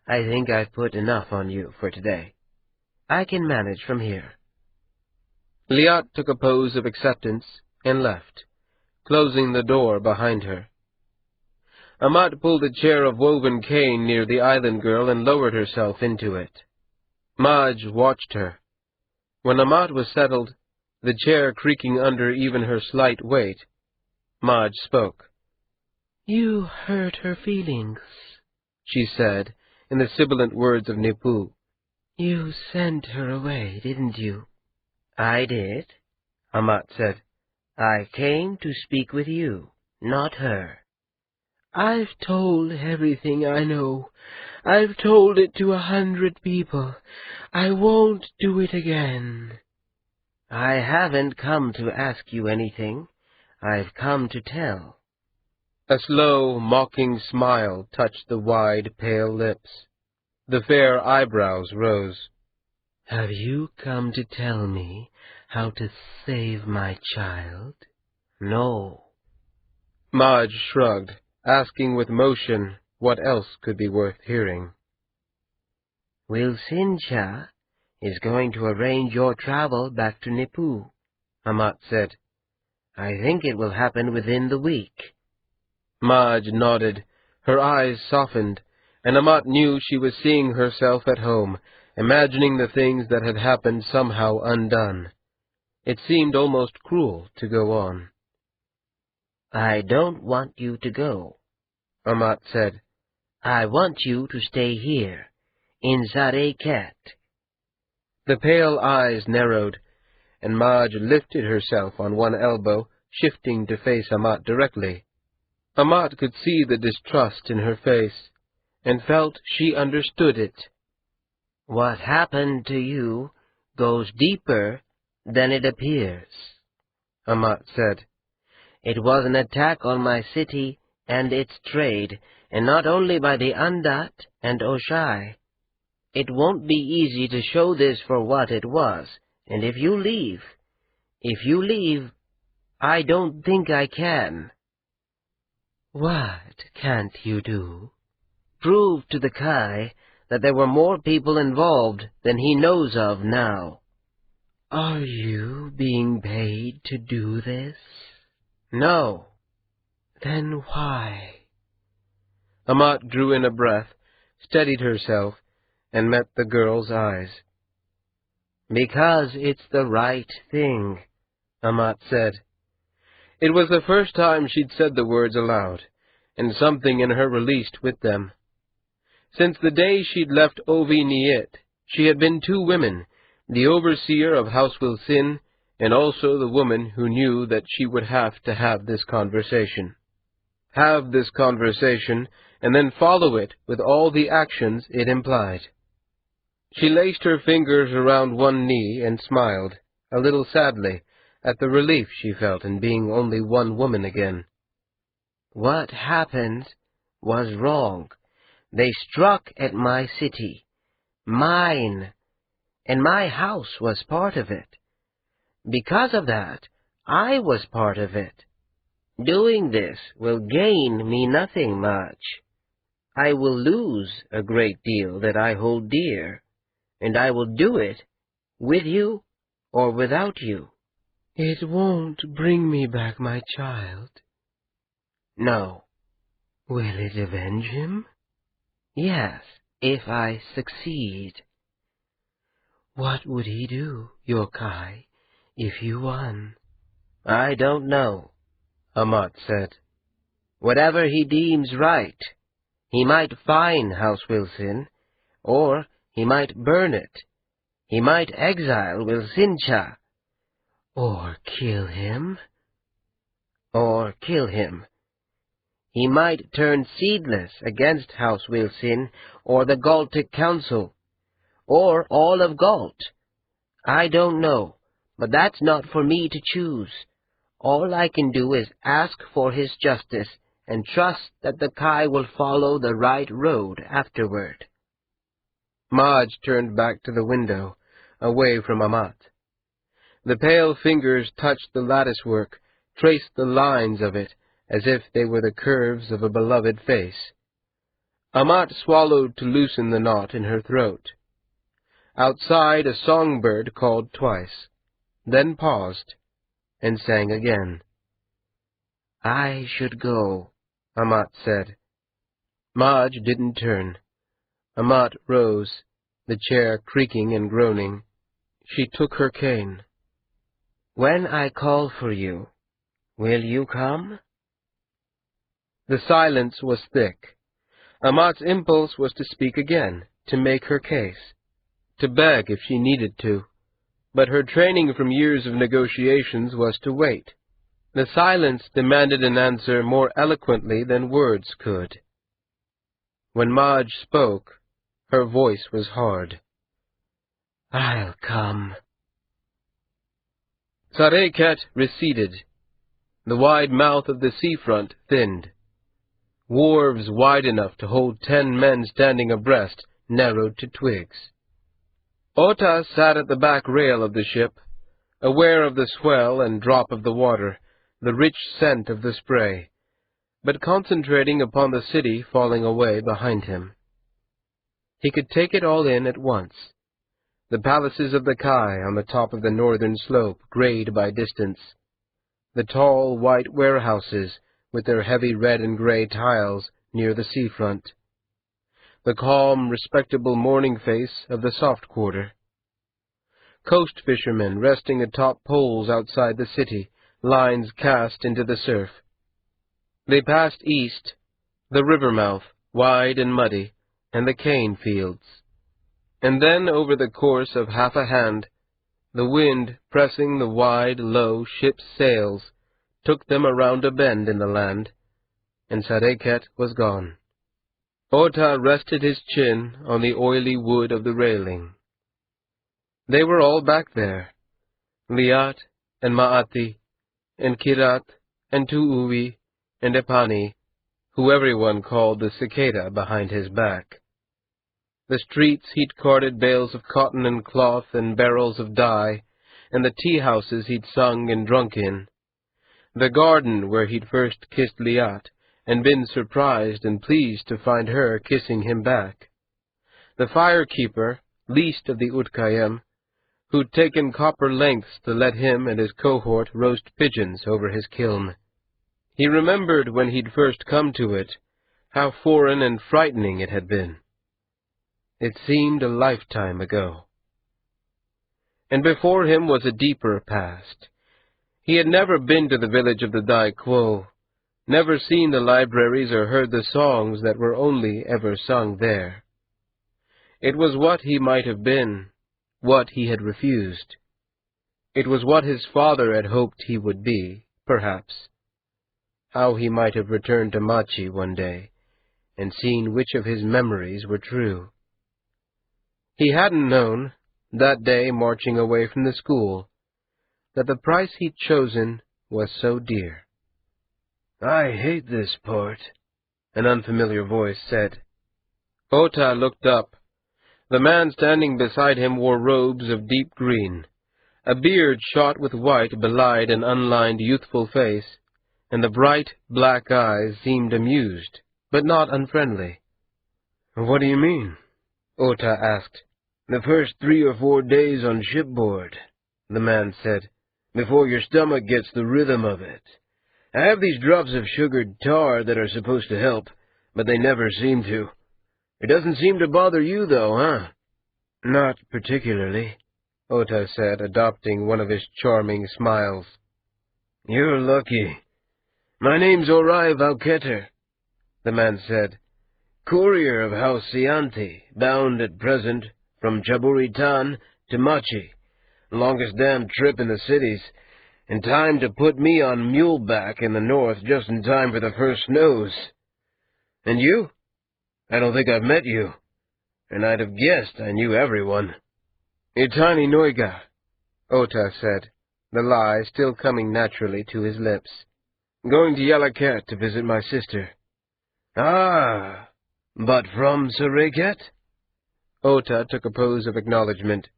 I think I've put enough on you for today. I can manage from here. Liat took a pose of acceptance and left, closing the door behind her. Amat pulled a chair of woven cane near the island girl and lowered herself into it. Madge watched her. When Amat was settled, the chair creaking under even her slight weight, Madge spoke. You hurt her feelings, she said, in the sibilant words of Nipu. You sent her away, didn't you? I did, Amat said. I came to speak with you, not her. I've told everything I know. I've told it to 100 people. I won't do it again. I haven't come to ask you anything. I've come to tell. A slow, mocking smile touched the wide, pale lips. The fair eyebrows rose. Have you come to tell me how to save my child? No. Madge shrugged, asking with motion what else could be worth hearing. Wilsincha is going to arrange your travel back to Nipu, Amat said. I think it will happen within the week. Madge nodded. Her eyes softened, and Amat knew she was seeing herself at home, imagining the things that had happened somehow undone. It seemed almost cruel to go on. I don't want you to go, Amat said. I want you to stay here, in Zareket. The pale eyes narrowed, and Madge lifted herself on one elbow, shifting to face Amat directly. Amat could see the distrust in her face, and felt she understood it. What happened to you goes deeper than it appears, Amat said. It was an attack on my city and its trade, and not only by the Andat and Oshai. It won't be easy to show this for what it was, and if you leave, I don't think I can. What can't you do? Prove to the Kai that there were more people involved than he knows of now. Are you being paid to do this? No. Then why? Amat drew in a breath, steadied herself, and met the girl's eyes. Because it's the right thing, Amat said. It was the first time she'd said the words aloud, and something in her released with them. Since the day she'd left Ovi Niet, she had been two women, the overseer of House Wilsin, and also the woman who knew that she would have to have this conversation. Have this conversation, and then follow it with all the actions it implied. She laced her fingers around one knee and smiled, a little sadly, at the relief she felt in being only one woman again. What happened was wrong. They struck at my city, mine, and my house was part of it. Because of that, I was part of it. Doing this will gain me nothing much. I will lose a great deal that I hold dear, and I will do it with you or without you. It won't bring me back my child. No. Will it avenge him? Yes, if I succeed. What would he do, your Kai, if you won? I don't know, Amat said. Whatever he deems right. He might fine House Wilsin, or he might burn it. He might exile Wilsincha. Or kill him? Or kill him. He might turn seedless against House Wilsin or the Galtic Council, or all of Galt. I don't know, but that's not for me to choose. All I can do is ask for his justice and trust that the Kai will follow the right road afterward. Madge turned back to the window, away from Amat. The pale fingers touched the latticework, traced the lines of it, as if they were the curves of a beloved face. Amat swallowed to loosen the knot in her throat. Outside a songbird called twice, then paused, and sang again. I should go, Amat said. Madge didn't turn. Amat rose, the chair creaking and groaning. She took her cane. When I call for you, will you come? The silence was thick. Amat's impulse was to speak again, to make her case, to beg if she needed to. But her training from years of negotiations was to wait. The silence demanded an answer more eloquently than words could. When Madge spoke, her voice was hard. I'll come. Sareket receded. The wide mouth of the seafront thinned. Wharves wide enough to hold 10 men standing abreast narrowed to twigs. Ota sat at the back rail of the ship, aware of the swell and drop of the water, the rich scent of the spray, but concentrating upon the city falling away behind him. He could take it all in at once. The palaces of the Kai on the top of the northern slope, grayed by distance. The tall white warehouses with their heavy red and gray tiles near the seafront. The calm, respectable morning face of the soft quarter. Coast fishermen resting atop poles outside the city, lines cast into the surf. They passed east, the river mouth, wide and muddy, and the cane fields. And then over the course of half a hand, the wind pressing the wide, low ship's sails, took them around a bend in the land, and Sareket was gone. Ota rested his chin on the oily wood of the railing. They were all back there, Liat and Maati, and Kirat, and Tuui, and Epani, who everyone called the cicada behind his back. The streets he'd carted bales of cotton and cloth and barrels of dye, and the tea-houses he'd sung and drunk in. The garden where he'd first kissed Liat, and been surprised and pleased to find her kissing him back. The fire-keeper, least of the Utkayem, who'd taken copper lengths to let him and his cohort roast pigeons over his kiln. He remembered when he'd first come to it, how foreign and frightening it had been. It seemed a lifetime ago. And before him was a deeper past. He had never been to the village of the Dai Quo, never seen the libraries or heard the songs that were only ever sung there. It was what he might have been, what he had refused. It was what his father had hoped he would be, perhaps. How he might have returned to Machi one day, and seen which of his memories were true. He hadn't known, that day marching away from the school, that the price he'd chosen was so dear. "I hate this part," an unfamiliar voice said. Ota looked up. The man standing beside him wore robes of deep green. A beard shot with white belied an unlined youthful face, and the bright black eyes seemed amused, but not unfriendly. "What do you mean?" Ota asked. "The first 3 or 4 days on shipboard," the man said, "before your stomach gets the rhythm of it. I have these drops of sugared tar that are supposed to help, but they never seem to. It doesn't seem to bother you, though, huh?" "Not particularly," Ota said, adopting one of his charming smiles. "You're lucky. My name's Orai Valketer," the man said. "Courier of House Sianti, bound at present from Chaburitan to Machi, longest damn trip in the cities, and time to put me on muleback in the north just in time for the first snows. And you? I don't think I've met you, and I'd have guessed I knew everyone." "Itani Noiga," Ota said, the lie still coming naturally to his lips. "Going to Yalakat to visit my sister." "Ah, but from Sareket?" Ota took a pose of acknowledgment.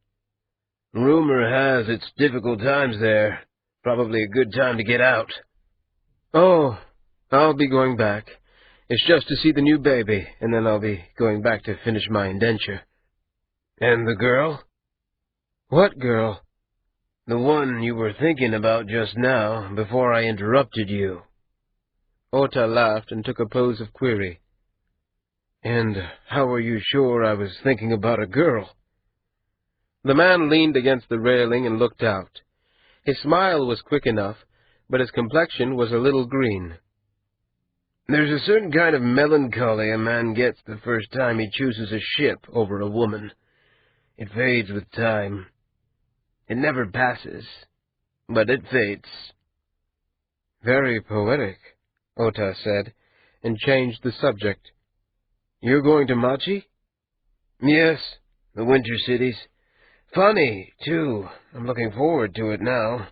"Rumor has it's difficult times there. Probably a good time to get out." "Oh, I'll be going back. It's just to see the new baby, and then I'll be going back to finish my indenture." "And the girl?" "What girl?" "The one you were thinking about just now, before I interrupted you." Ota laughed and took a pose of query. "And how are you sure I was thinking about a girl?" The man leaned against the railing and looked out. His smile was quick enough, but his complexion was a little green. "There's a certain kind of melancholy a man gets the first time he chooses a ship over a woman. It fades with time. It never passes, but it fades." "Very poetic," Ota said, and changed the subject. "You're going to Machi?" "Yes, the winter cities. Funny, too. I'm looking forward to it now,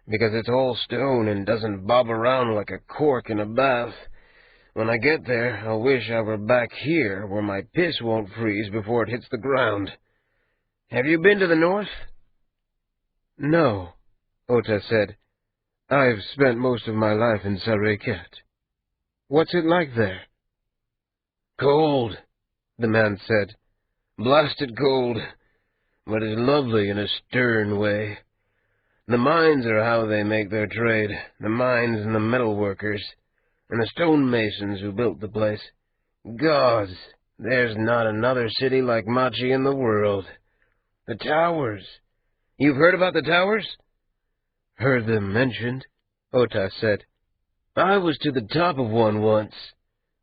because it's all stone and doesn't bob around like a cork in a bath. When I get there, I'll wish I were back here, where my piss won't freeze before it hits the ground. Have you been to the north?" "No," Ota said. "I've spent most of my life in Sareket. What's it like there?" "Cold," the man said. "Blasted cold, but it's lovely in a stern way. The mines are how they make their trade, the mines and the metal workers, and the stonemasons who built the place. Gods, there's not another city like Machi in the world. The towers. You've heard about the towers?" "Heard them mentioned," Ota said. "I was to the top of one once.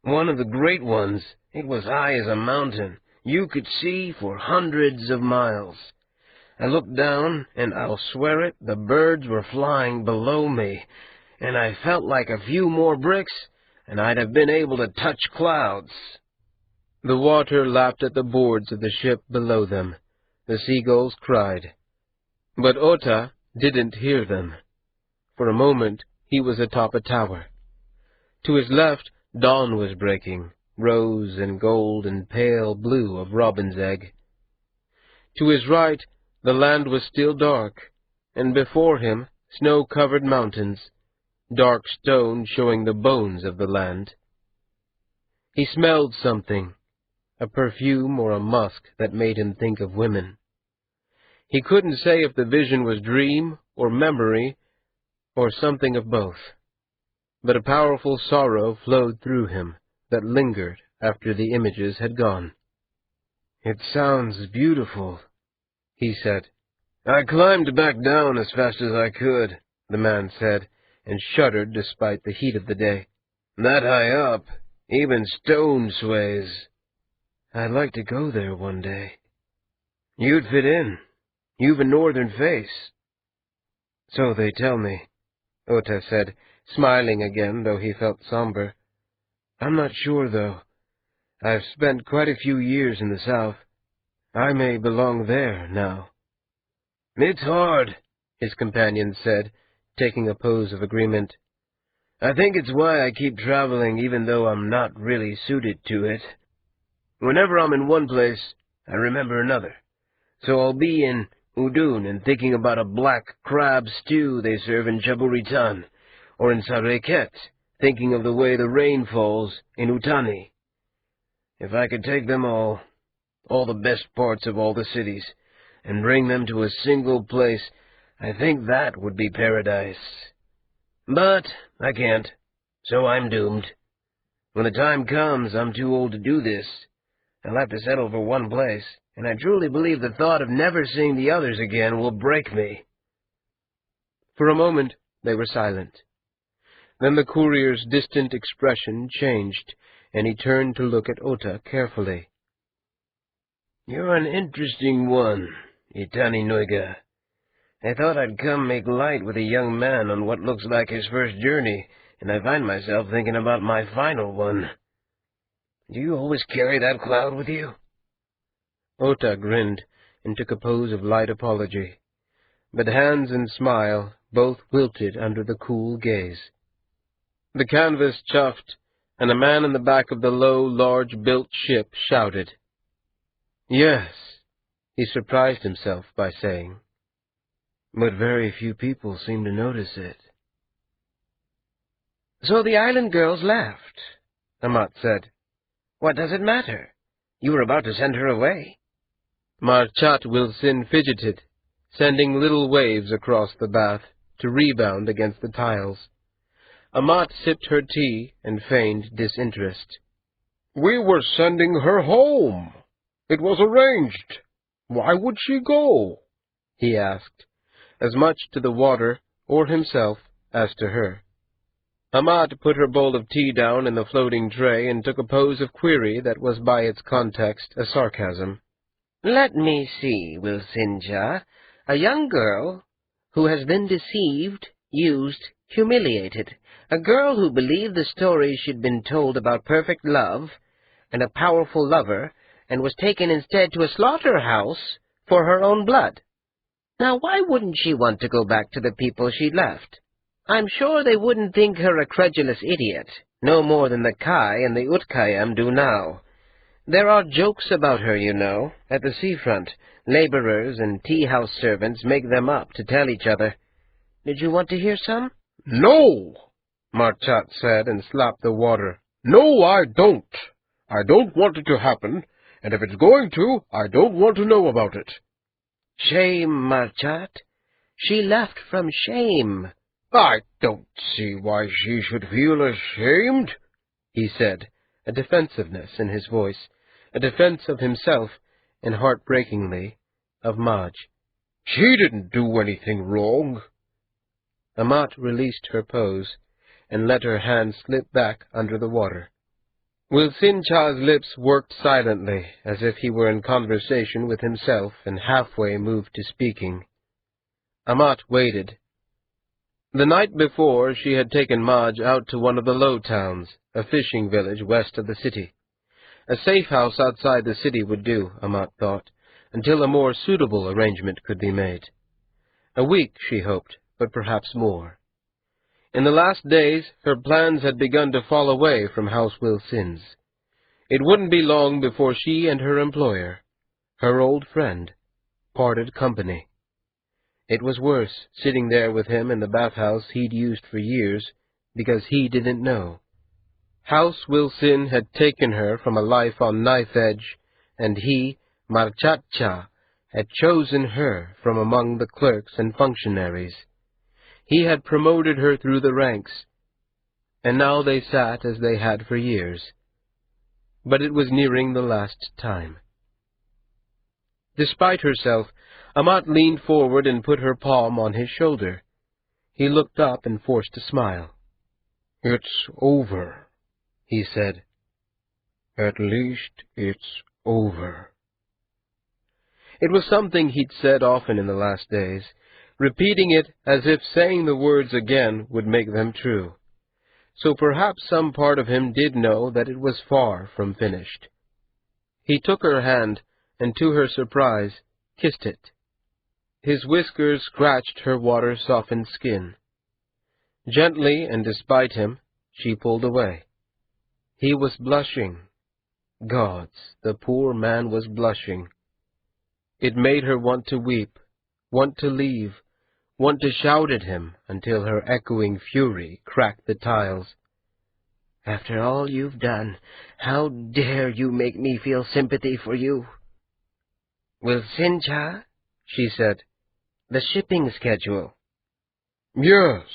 One of the great ones. It was high as a mountain. You could see for hundreds of miles. I looked down, and I'll swear it, the birds were flying below me, and I felt like a few more bricks, and I'd have been able to touch clouds." The water lapped at the boards of the ship below them. The seagulls cried. But Ota didn't hear them. For a moment he was atop a tower. To his left, dawn was breaking, rose and gold and pale blue of robin's egg. To his right, the land was still dark, and before him, snow-covered mountains, dark stone showing the bones of the land. He smelled something, a perfume or a musk that made him think of women. He couldn't say if the vision was dream or memory or something of both, but a powerful sorrow flowed through him that lingered after the images had gone. "It sounds beautiful," he said. "I climbed back down as fast as I could," the man said, and shuddered despite the heat of the day. "That high up, even stone sways. I'd like to go there one day." "You'd fit in. You've a northern face." "So they tell me," Ota said, smiling again, though he felt somber. "I'm not sure, though. I've spent quite a few years in the south. I may belong there now." "It's hard," his companion said, taking a pose of agreement. "I think it's why I keep traveling even though I'm not really suited to it. Whenever I'm in one place, I remember another. So I'll be in Udun and thinking about a black crab stew they serve in Chaburitan, or in Sareket, thinking of the way the rain falls in Utani. If I could take them all the best parts of all the cities, and bring them to a single place, I think that would be paradise. But I can't, so I'm doomed. When the time comes, I'm too old to do this. I'll have to settle for one place, and I truly believe the thought of never seeing the others again will break me." For a moment they were silent. Then the courier's distant expression changed, and he turned to look at Ota carefully. "You're an interesting one, Itani Noiga. I thought I'd come make light with a young man on what looks like his first journey, and I find myself thinking about my final one. Do you always carry that cloud with you?" Ota grinned and took a pose of light apology, but hands and smile both wilted under the cool gaze. The canvas chuffed, and a man in the back of the low, large-built ship shouted. "Yes," he surprised himself by saying, "but very few people seem to notice it." "So the island girls left," Amat said. "What does it matter? You were about to send her away." Marchat Wilson fidgeted, sending little waves across the bath to rebound against the tiles. Amat sipped her tea and feigned disinterest. "We were sending her home. It was arranged. Why would she go?" he asked, as much to the water or himself as to her. Amat put her bowl of tea down in the floating tray and took a pose of query that was by its context a sarcasm. "Let me see, Wilsinja. A young girl who has been deceived, used, humiliated. A girl who believed the story she'd been told about perfect love and a powerful lover, and was taken instead to a slaughterhouse for her own blood. Now, why wouldn't she want to go back to the people she'd left? I'm sure they wouldn't think her a credulous idiot, no more than the Kai and the Utkayam do now. There are jokes about her, you know, at the seafront. Laborers and tea-house servants make them up to tell each other. Did you want to hear some?" "No," Marchat said, and slapped the water. "No, I don't. I don't want it to happen, and if it's going to, I don't want to know about it." "Shame, Marchat. She left from shame." "I don't see why she should feel ashamed," he said, a defensiveness in his voice, a defense of himself, and heartbreakingly, of Madge. "She didn't do anything wrong." Amat released her pose, and let her hand slip back under the water. Wilsincha's lips worked silently, as if he were in conversation with himself and halfway moved to speaking. Amat waited. The night before, she had taken Madge out to one of the low towns, a fishing village west of the city. A safe house outside the city would do, Amat thought, until a more suitable arrangement could be made. A week, she hoped, but perhaps more. In the last days, her plans had begun to fall away from House Wilsins. It wouldn't be long before she and her employer, her old friend, parted company. It was worse, sitting there with him in the bathhouse he'd used for years, because he didn't know. House Wilsin had taken her from a life on knife edge, and he, Marchacha, had chosen her from among the clerks and functionaries. He had promoted her through the ranks, and now they sat as they had for years. But it was nearing the last time. Despite herself, Amat leaned forward and put her palm on his shoulder. He looked up and forced a smile. "It's over," he said. "At least it's over." It was something he'd said often in the last days, repeating it as if saying the words again would make them true. So perhaps some part of him did know that it was far from finished. He took her hand, and to her surprise, kissed it. His whiskers scratched her water-softened skin. Gently, and despite him, she pulled away. He was blushing. Gods, the poor man was blushing. It made her want to weep, want to leave, want to shout at him until her echoing fury cracked the tiles. "After all you've done, how dare you make me feel sympathy for you?" "Wilsincha," she said, "the shipping schedule." "Yes,"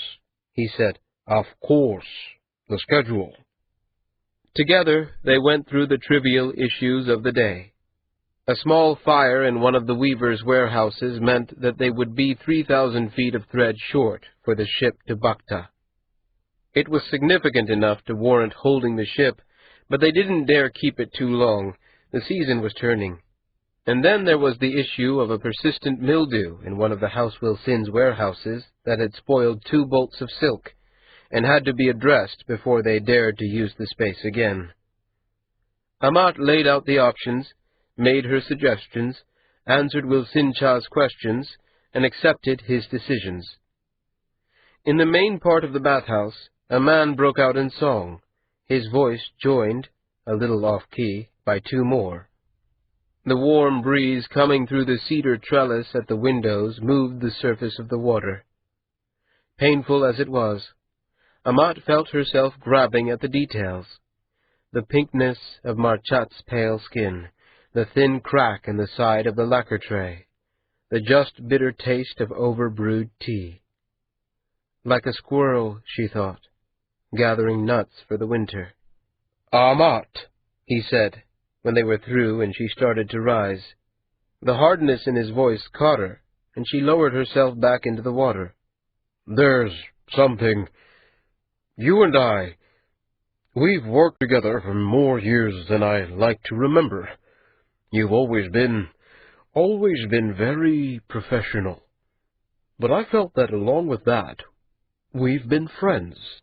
he said, "of course, the schedule." Together they went through the trivial issues of the day. A small fire in one of the weavers' warehouses meant that they would be 3,000 feet of thread short for the ship to Bacta. It was significant enough to warrant holding the ship, but they didn't dare keep it too long. The season was turning. And then there was the issue of a persistent mildew in one of the House Wilsins' warehouses that had spoiled 2 bolts of silk, and had to be addressed before they dared to use the space again. Amat laid out the options, made her suggestions, answered Wilsincha's questions, and accepted his decisions. In the main part of the bathhouse, a man broke out in song, his voice joined, a little off-key, by 2 more. The warm breeze coming through the cedar trellis at the windows moved the surface of the water. Painful as it was, Amat felt herself grabbing at the details. The pinkness of Marchat's pale skin, the thin crack in the side of the lacquer tray, the just bitter taste of over-brewed tea. Like a squirrel, she thought, gathering nuts for the winter. "Amat," he said, when they were through and she started to rise. The hardness in his voice caught her, and she lowered herself back into the water. "There's something. You and we've worked together for more years than I like to remember. You've always been very professional. But I felt that along with that, we've been friends.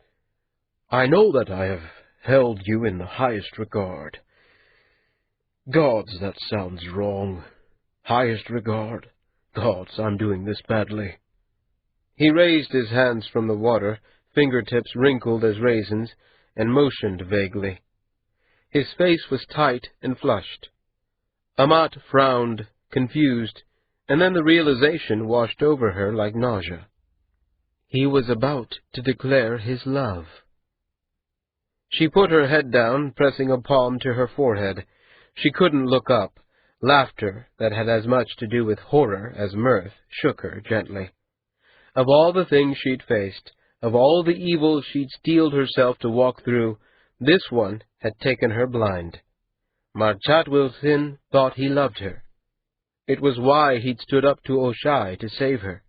I know that I have held you in the highest regard. Gods, that sounds wrong. Highest regard. Gods, I'm doing this badly." He raised his hands from the water, fingertips wrinkled as raisins, and motioned vaguely. His face was tight and flushed. Amat frowned, confused, and then the realization washed over her like nausea. He was about to declare his love. She put her head down, pressing a palm to her forehead. She couldn't look up. Laughter, that had as much to do with horror as mirth, shook her gently. Of all the things she'd faced, of all the evils she'd steeled herself to walk through, this one had taken her blind. Marchat Wilsin thought he loved her. It was why he'd stood up to Oshai to save her.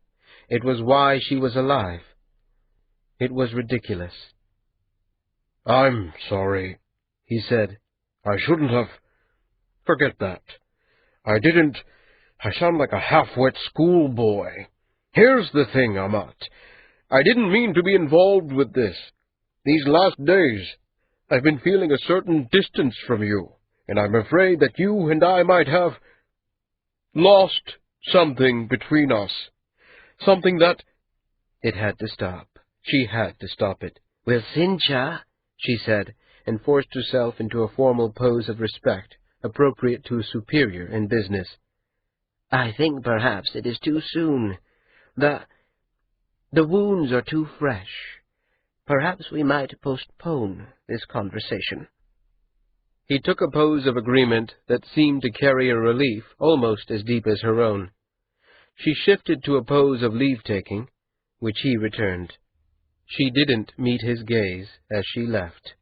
It was why she was alive. It was ridiculous. "I'm sorry," he said. "I shouldn't have. Forget that. I didn't. I sound like a half-wet schoolboy. Here's the thing, Amat. I didn't mean to be involved with this. These last days, I've been feeling a certain distance from you, and I'm afraid that you and I might have lost something between us. Something that—" It had to stop. She had to stop it. "Well, Cynthia," she said, and forced herself into a formal pose of respect, appropriate to a superior in business. "I think perhaps it is too soon. The wounds are too fresh. Perhaps we might postpone this conversation." He took a pose of agreement that seemed to carry a relief almost as deep as her own. She shifted to a pose of leave-taking, which he returned. She didn't meet his gaze as she left.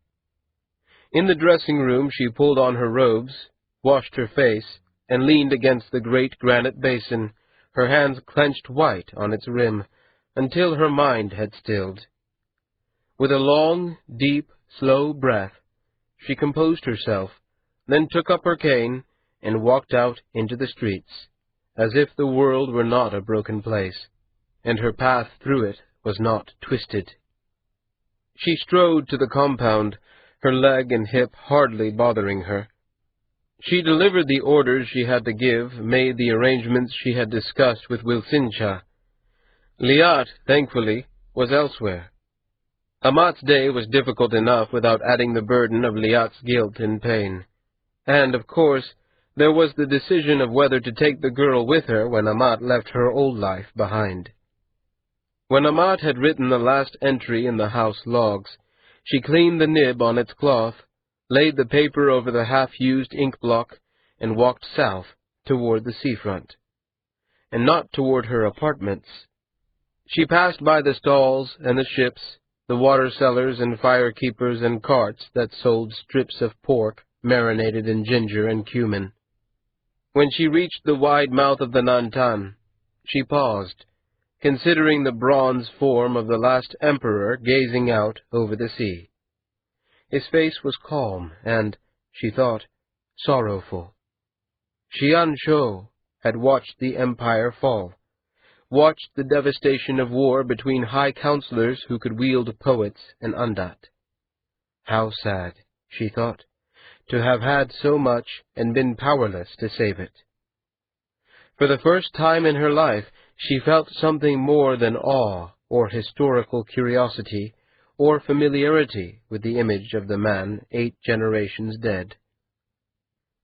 In the dressing-room she pulled on her robes, washed her face, and leaned against the great granite basin, her hands clenched white on its rim, until her mind had stilled. With a long, deep, slow breath, she composed herself, then took up her cane and walked out into the streets, as if the world were not a broken place, and her path through it was not twisted. She strode to the compound, her leg and hip hardly bothering her. She delivered the orders she had to give, made the arrangements she had discussed with Wilsincha. Liat, thankfully, was elsewhere. Amat's day was difficult enough without adding the burden of Liat's guilt and pain. And, of course, there was the decision of whether to take the girl with her when Amat left her old life behind. When Amat had written the last entry in the house logs, she cleaned the nib on its cloth, laid the paper over the half-used ink block, and walked south toward the seafront, and not toward her apartments. She passed by the stalls and the ships, the water sellers and fire-keepers and carts that sold strips of pork marinated in ginger and cumin. When she reached the wide mouth of the Nantan, she paused, considering the bronze form of the last emperor gazing out over the sea. His face was calm and, she thought, sorrowful. Xian Shou had watched the empire fall, watched the devastation of war between high counselors who could wield poets and undat. How sad, she thought, to have had so much and been powerless to save it. For the first time in her life, she felt something more than awe or historical curiosity or familiarity with the image of the man 8 generations dead.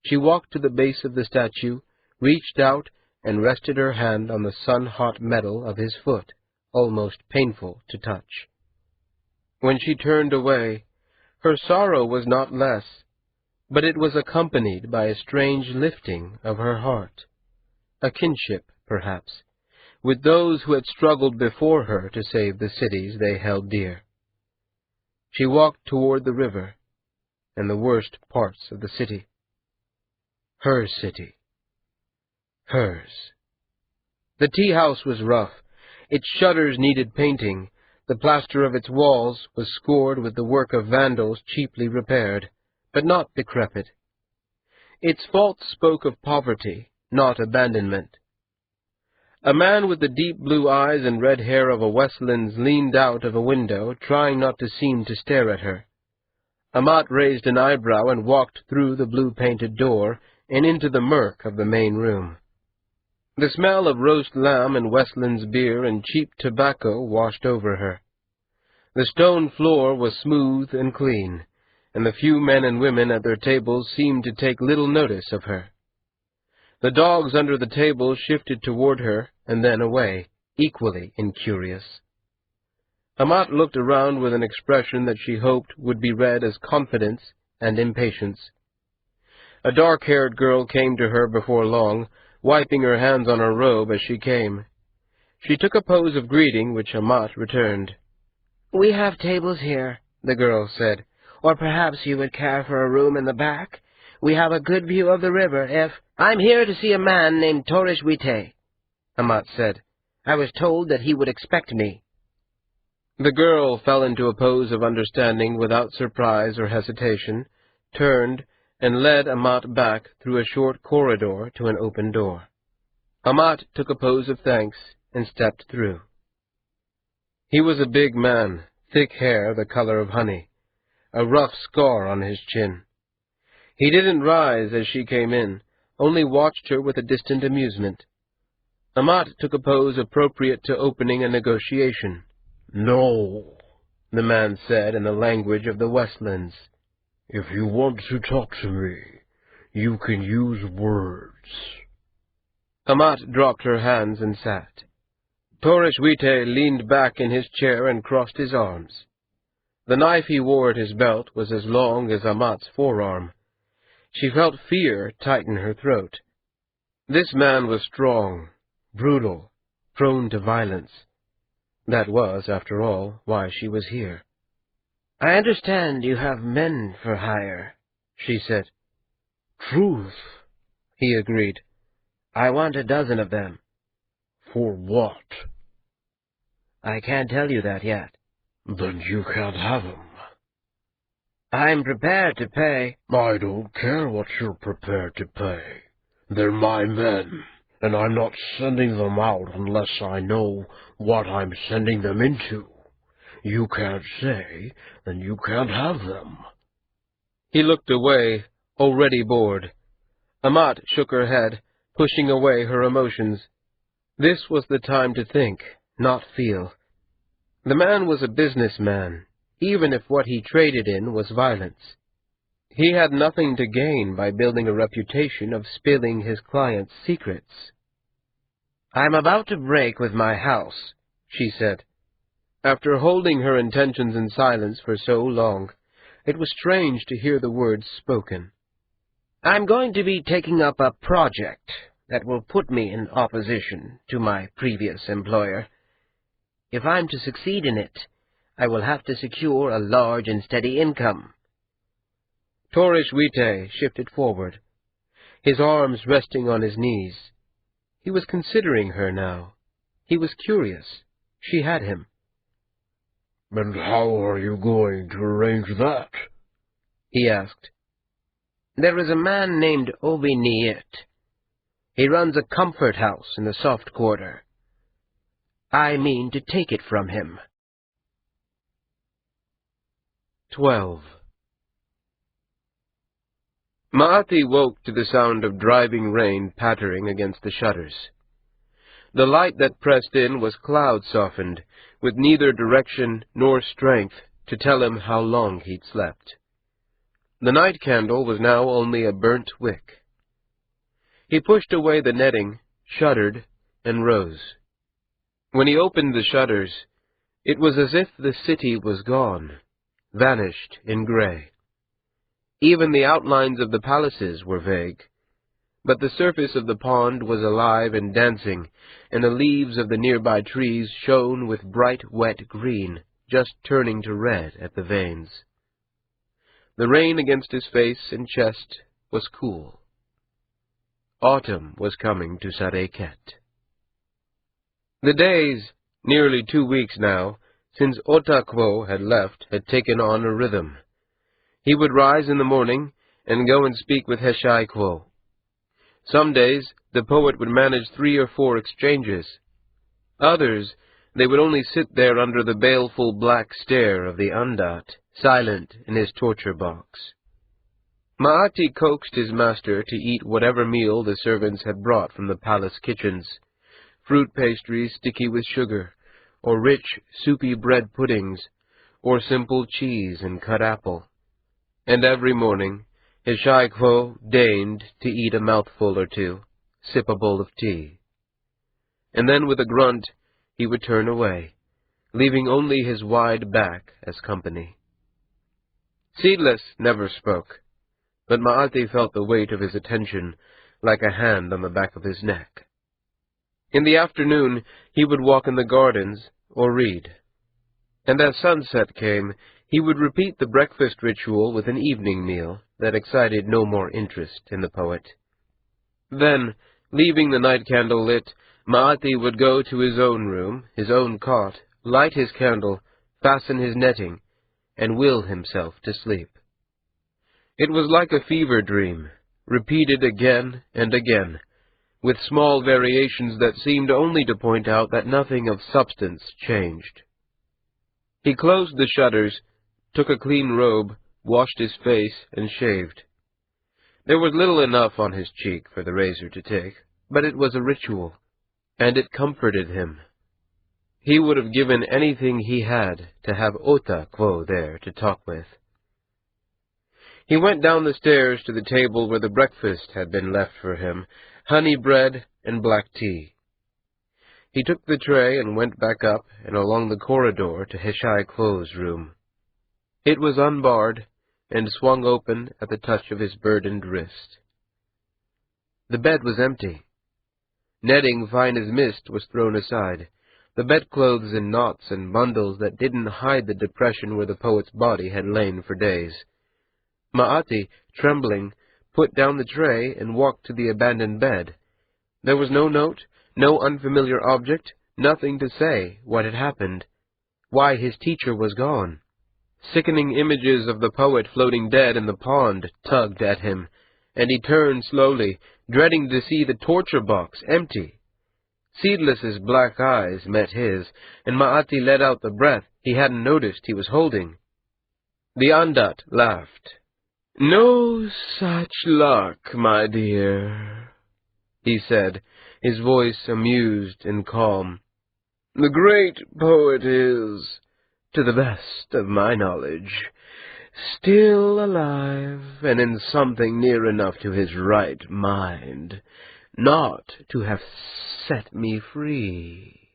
She walked to the base of the statue, reached out, and rested her hand on the sun-hot metal of his foot, almost painful to touch. When she turned away, her sorrow was not less, but it was accompanied by a strange lifting of her heart, a kinship, perhaps, with those who had struggled before her to save the cities they held dear. She walked toward the river and the worst parts of the city. Her city. Hers. The tea-house was rough. Its shutters needed painting. The plaster of its walls was scored with the work of vandals cheaply repaired, but not decrepit. Its faults spoke of poverty, not abandonment. A man with the deep blue eyes and red hair of a Westlands leaned out of a window, trying not to seem to stare at her. Amat raised an eyebrow and walked through the blue-painted door and into the murk of the main room. The smell of roast lamb and Westlands beer and cheap tobacco washed over her. The stone floor was smooth and clean, and the few men and women at their tables seemed to take little notice of her. The dogs under the table shifted toward her and then away, equally incurious. Amat looked around with an expression that she hoped would be read as confidence and impatience. A dark-haired girl came to her before long, wiping her hands on her robe as she came. She took a pose of greeting, which Amat returned. "We have tables here," the girl said. "Or perhaps you would care for a room in the back? We have a good view of the river if—" "I'm here to see a man named Torish Wite," Amat said. "I was told that he would expect me." The girl fell into a pose of understanding without surprise or hesitation, turned, and led Amat back through a short corridor to an open door. Amat took a pose of thanks and stepped through. He was a big man, thick hair the color of honey, a rough scar on his chin. He didn't rise as she came in, only watched her with a distant amusement. Amat took a pose appropriate to opening a negotiation. "No," the man said in the language of the Westlands. "if you want to talk to me, you can use words." Amat dropped her hands and sat. Torres-Wite leaned back in his chair and crossed his arms. The knife he wore at his belt was as long as Amat's forearm. She felt fear tighten her throat. This man was strong, brutal, prone to violence. That was, after all, why she was here. "I understand you have men for hire," she said. "Truth," he agreed. "I want a dozen of them." "For what?" "I can't tell you that yet." "Then you can't have 'em." "I'm prepared to pay." "I don't care what you're prepared to pay. They're my men, and I'm not sending them out unless I know what I'm sending them into. You can't say, then you can't have them." He looked away, already bored. Amat shook her head, pushing away her emotions. This was the time to think, not feel. The man was a businessman, even if what he traded in was violence. He had nothing to gain by building a reputation of spilling his clients' secrets. "I'm about to break with my house," she said. After holding her intentions in silence for so long, it was strange to hear the words spoken. "I'm going to be taking up a project that will put me in opposition to my previous employer. If I'm to succeed in it, I will have to secure a large and steady income." Torres-Wite shifted forward, his arms resting on his knees. He was considering her now. He was curious. She had him. "And how are you going to arrange that?" he asked. "There is a man named Obiniet. He runs a comfort house in the soft quarter. I mean to take it from him." 12. Maati woke to the sound of driving rain pattering against the shutters. The light that pressed in was cloud-softened, with neither direction nor strength to tell him how long he'd slept. The night candle was now only a burnt wick. He pushed away the netting, shuddered, and rose. When he opened the shutters, it was as if the city was gone, vanished in gray. Even the outlines of the palaces were vague, but the surface of the pond was alive and dancing, and the leaves of the nearby trees shone with bright wet green, just turning to red at the veins. The rain against his face and chest was cool. Autumn was coming to Sareket. The days, nearly 2 weeks now, since Otakwo had left, had taken on a rhythm. He would rise in the morning and go and speak with Heshai-Kwo. Some days the poet would manage 3 or 4 exchanges. Others, they would only sit there under the baleful black stare of the Andat, silent in his torture box. Maati coaxed his master to eat whatever meal the servants had brought from the palace kitchens, fruit pastries sticky with sugar, or rich, soupy bread puddings, or simple cheese and cut apple. And every morning Heshai-Kwo deigned to eat a mouthful or 2, sip a bowl of tea. And then with a grunt he would turn away, leaving only his wide back as company. Seedless never spoke, but Maati felt the weight of his attention like a hand on the back of his neck. In the afternoon he would walk in the gardens or read, and as sunset came he would repeat the breakfast ritual with an evening meal that excited no more interest in the poet. Then, leaving the night candle lit, Maati would go to his own room, his own cot, light his candle, fasten his netting, and will himself to sleep. It was like a fever dream, repeated again and again, with small variations that seemed only to point out that nothing of substance changed. He closed the shutters, took a clean robe, washed his face, and shaved. There was little enough on his cheek for the razor to take, but it was a ritual, and it comforted him. He would have given anything he had to have Ota Quo there to talk with. He went down the stairs to the table where the breakfast had been left for him, honey bread and black tea. He took the tray and went back up and along the corridor to Heshai Quo's room. It was unbarred and swung open at the touch of his burdened wrist. The bed was empty. Netting fine as mist was thrown aside, the bedclothes in knots and bundles that didn't hide the depression where the poet's body had lain for days. Ma'ati, trembling, put down the tray and walked to the abandoned bed. There was no note, no unfamiliar object, nothing to say what had happened, why his teacher was gone. Sickening images of the poet floating dead in the pond tugged at him, and he turned slowly, dreading to see the torture box empty. Seedless's black eyes met his, and Ma'ati let out the breath he hadn't noticed he was holding. The Andat laughed. "No such luck, my dear," he said, his voice amused and calm. "The great poet is, to the best of my knowledge, still alive and in something near enough to his right mind not to have set me free."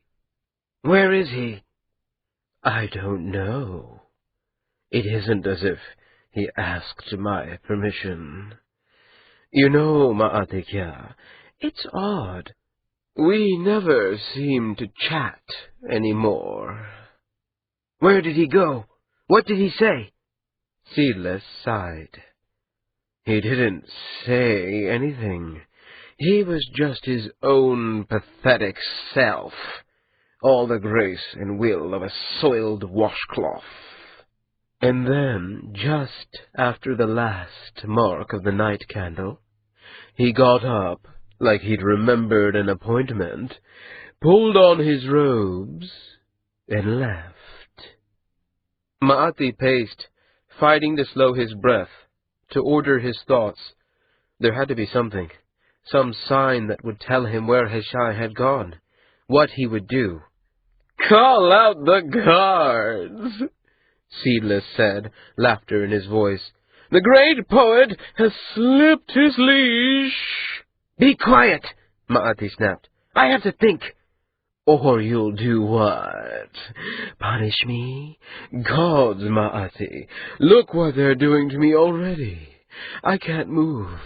"Where is he?" "I don't know. It isn't as if he asked my permission. You know, Ma'ati Kya, it's odd. We never seem to chat anymore." "Where did he go? What did he say?" Seedless sighed. "He didn't say anything. He was just his own pathetic self, all the grace and will of a soiled washcloth. And then, just after the last mark of the night candle, he got up, like he'd remembered an appointment, pulled on his robes, and left." Ma'ati paced, fighting to slow his breath, to order his thoughts. There had to be something, some sign that would tell him where Heshai had gone, what he would do. "Call out the guards," Seedless said, laughter in his voice. "The great poet has slipped his leash." "Be quiet," Ma'ati snapped. "I have to think." "Or you'll do what? Punish me? Gods, Ma'ati, look what they're doing to me already. I can't move.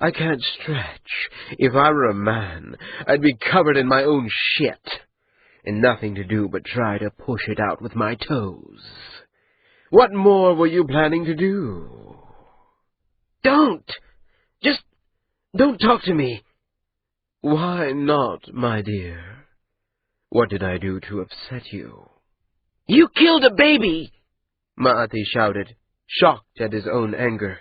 I can't stretch. If I were a man, I'd be covered in my own shit, and nothing to do but try to push it out with my toes. What more were you planning to do?" "Don't! Just don't talk to me." "Why not, my dear? What did I do to upset you?" "You killed a baby!" Ma'ati shouted, shocked at his own anger.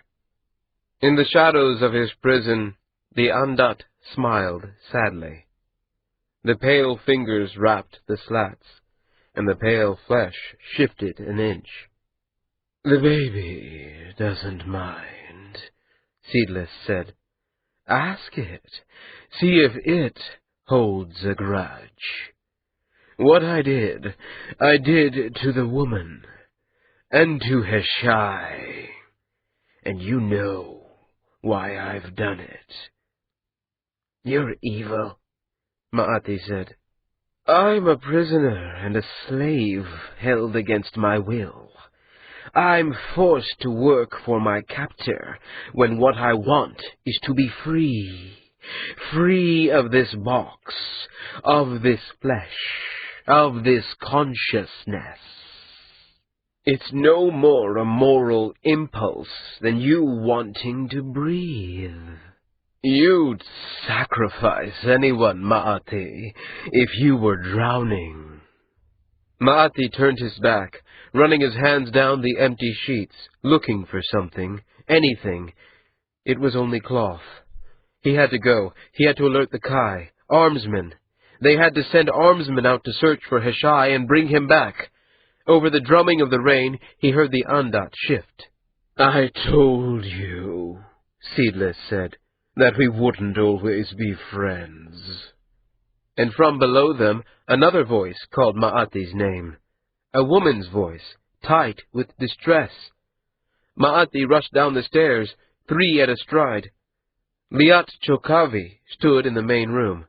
In the shadows of his prison, the Andat smiled sadly. The pale fingers wrapped the slats, and the pale flesh shifted an inch. "The baby doesn't mind," Seedless said. "Ask it. See if it holds a grudge. What I did to the woman, and to Heshai, and you know why I've done it." "You're evil," Ma'ati said. "I'm a prisoner and a slave held against my will. I'm forced to work for my captor when what I want is to be free. Free of this box, of this flesh, of this consciousness. It's no more a moral impulse than you wanting to breathe. You'd sacrifice anyone, Ma'ati, if you were drowning." Ma'ati turned his back, running his hands down the empty sheets, looking for something, anything. It was only cloth. He had to go. He had to alert the Kai, armsmen. They had to send armsmen out to search for Heshai and bring him back. Over the drumming of the rain, he heard the Andat shift. "I told you," Seedless said, "that we wouldn't always be friends." and from below them another voice called Ma'ati's name, a woman's voice, tight with distress. Ma'ati rushed down the stairs, 3 at a stride. Liat Chokavi stood in the main room.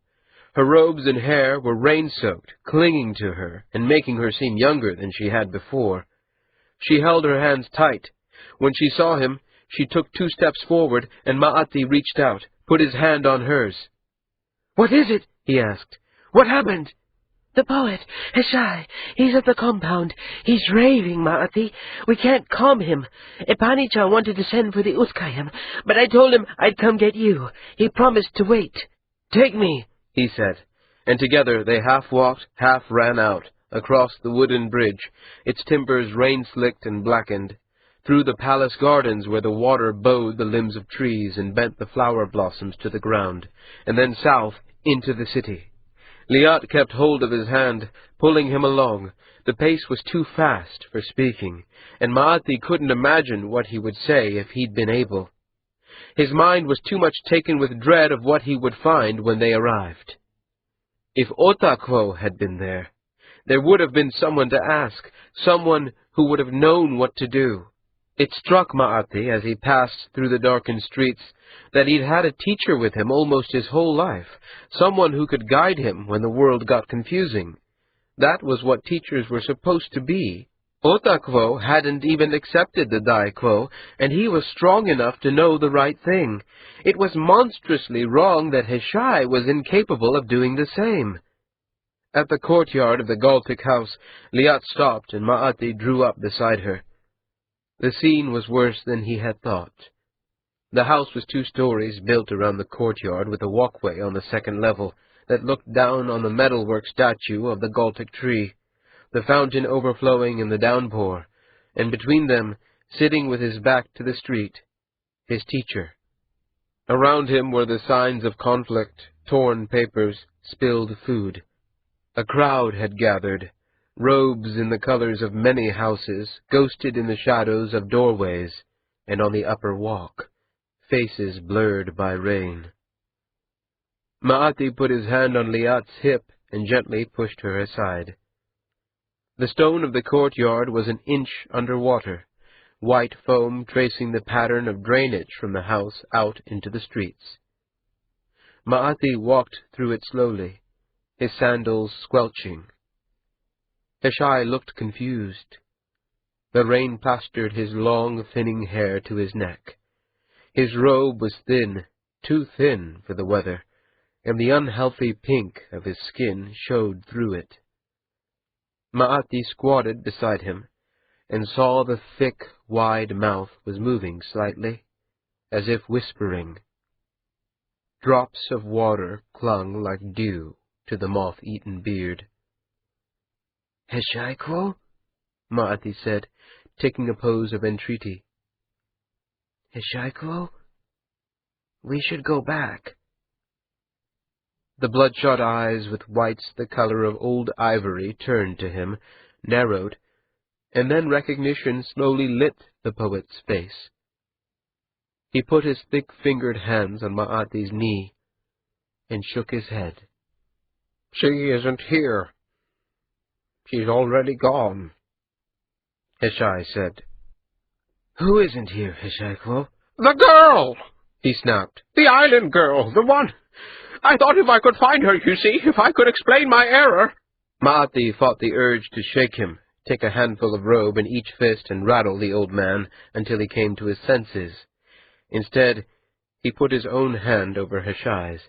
Her robes and hair were rain-soaked, clinging to her and making her seem younger than she had before. She held her hands tight. When she saw him, she took 2 steps forward, and Ma'ati reached out, put his hand on hers. "What is it?" he asked. "What happened?" "The poet, Heshai. He's at the compound. He's raving, Ma'ati. We can't calm him. Ipani-chan wanted to send for the Uskayam, but I told him I'd come get you. He promised to wait." "Take me," he said, and together they half walked, half ran out, across the wooden bridge, its timbers rain-slicked and blackened, through the palace gardens where the water bowed the limbs of trees and bent the flower blossoms to the ground, and then south into the city. Liat kept hold of his hand, pulling him along. The pace was too fast for speaking, and Ma'ati couldn't imagine what he would say if he'd been able. His mind was too much taken with dread of what he would find when they arrived. If Otakwo had been there would have been someone to ask, someone who would have known what to do. It struck Ma'ati as he passed through the darkened streets that he'd had a teacher with him almost his whole life, someone who could guide him when the world got confusing. That was what teachers were supposed to be. Otakwo hadn't even accepted the Daikwo, and he was strong enough to know the right thing. It was monstrously wrong that Heshai was incapable of doing the same. At the courtyard of the Galtic house, Liat stopped and Ma'ati drew up beside her. The scene was worse than he had thought. The house was 2 stories built around the courtyard with a walkway on the 2nd level that looked down on the metalwork statue of the Galtic tree, the fountain overflowing in the downpour, and between them, sitting with his back to the street, his teacher. Around him were the signs of conflict, torn papers, spilled food. A crowd had gathered, robes in the colors of many houses, ghosted in the shadows of doorways, and on the upper walk, faces blurred by rain. Ma'ati put his hand on Liat's hip and gently pushed her aside. The stone of the courtyard was an inch under water, white foam tracing the pattern of drainage from the house out into the streets. Ma'ati walked through it slowly, his sandals squelching. Heshai looked confused. The rain plastered his long, thinning hair to his neck. His robe was thin, too thin for the weather, and the unhealthy pink of his skin showed through it. Ma'ati squatted beside him, and saw the thick, wide mouth was moving slightly, as if whispering. Drops of water clung like dew to the moth-eaten beard. "Heshai-kwo?" Ma'ati said, taking a pose of entreaty. "Heshai-kwo? We should go back." The bloodshot eyes with whites the color of old ivory turned to him, narrowed, and then recognition slowly lit the poet's face. He put his thick-fingered hands on Ma'ati's knee and shook his head. "She isn't here. She's already gone," Heshai said. "Who isn't here, Heshai-kwo?" "The girl!" he snapped. "The island girl, the one. I thought if I could find her, you see, if I could explain my error." Ma'ati fought the urge to shake him, take a handful of robe in each fist and rattle the old man until he came to his senses. Instead, he put his own hand over Heshai's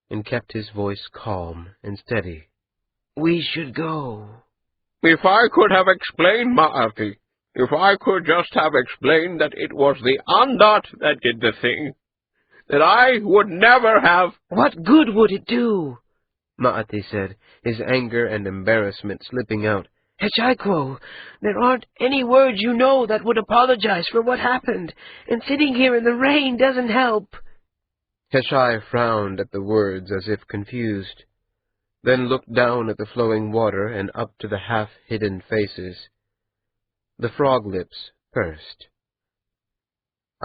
and kept his voice calm and steady. "We should go." "If I could have explained, Ma'ati, if I could just have explained that it was the Andat that did the thing, that I would never have—" "What good would it do?" Ma'ati said, his anger and embarrassment slipping out. "Heshai-kwo, there aren't any words you know that would apologize for what happened, and sitting here in the rain doesn't help." Heshai frowned at the words as if confused, then looked down at the flowing water and up to the half-hidden faces. The frog lips pursed.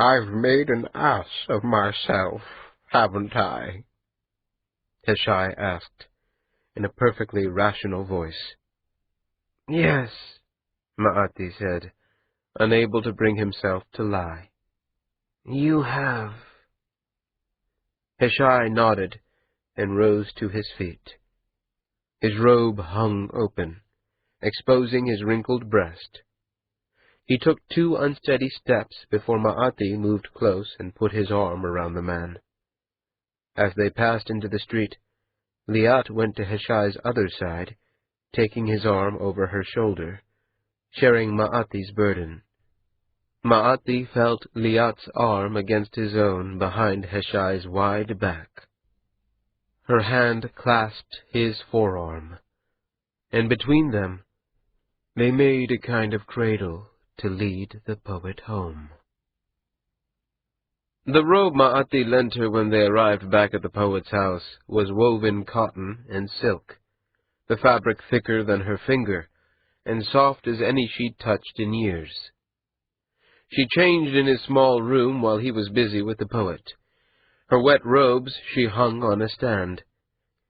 I've made an ass of myself, haven't I? Heshai asked, in a perfectly rational voice. Yes, Ma'ati said, unable to bring himself to lie. you have. Heshai nodded and rose to his feet. His robe hung open, exposing his wrinkled breast. He took 2 unsteady steps before Ma'ati moved close and put his arm around the man. As they passed into the street, Liat went to Heshai's other side, taking his arm over her shoulder, sharing Ma'ati's burden. Ma'ati felt Liat's arm against his own behind Heshai's wide back. Her hand clasped his forearm, and between them they made a kind of cradle to lead the poet home. The robe Ma'ati lent her when they arrived back at the poet's house was woven cotton and silk, the fabric thicker than her finger, and soft as any she'd touched in years. She changed in his small room while he was busy with the poet. Her wet robes she hung on a stand.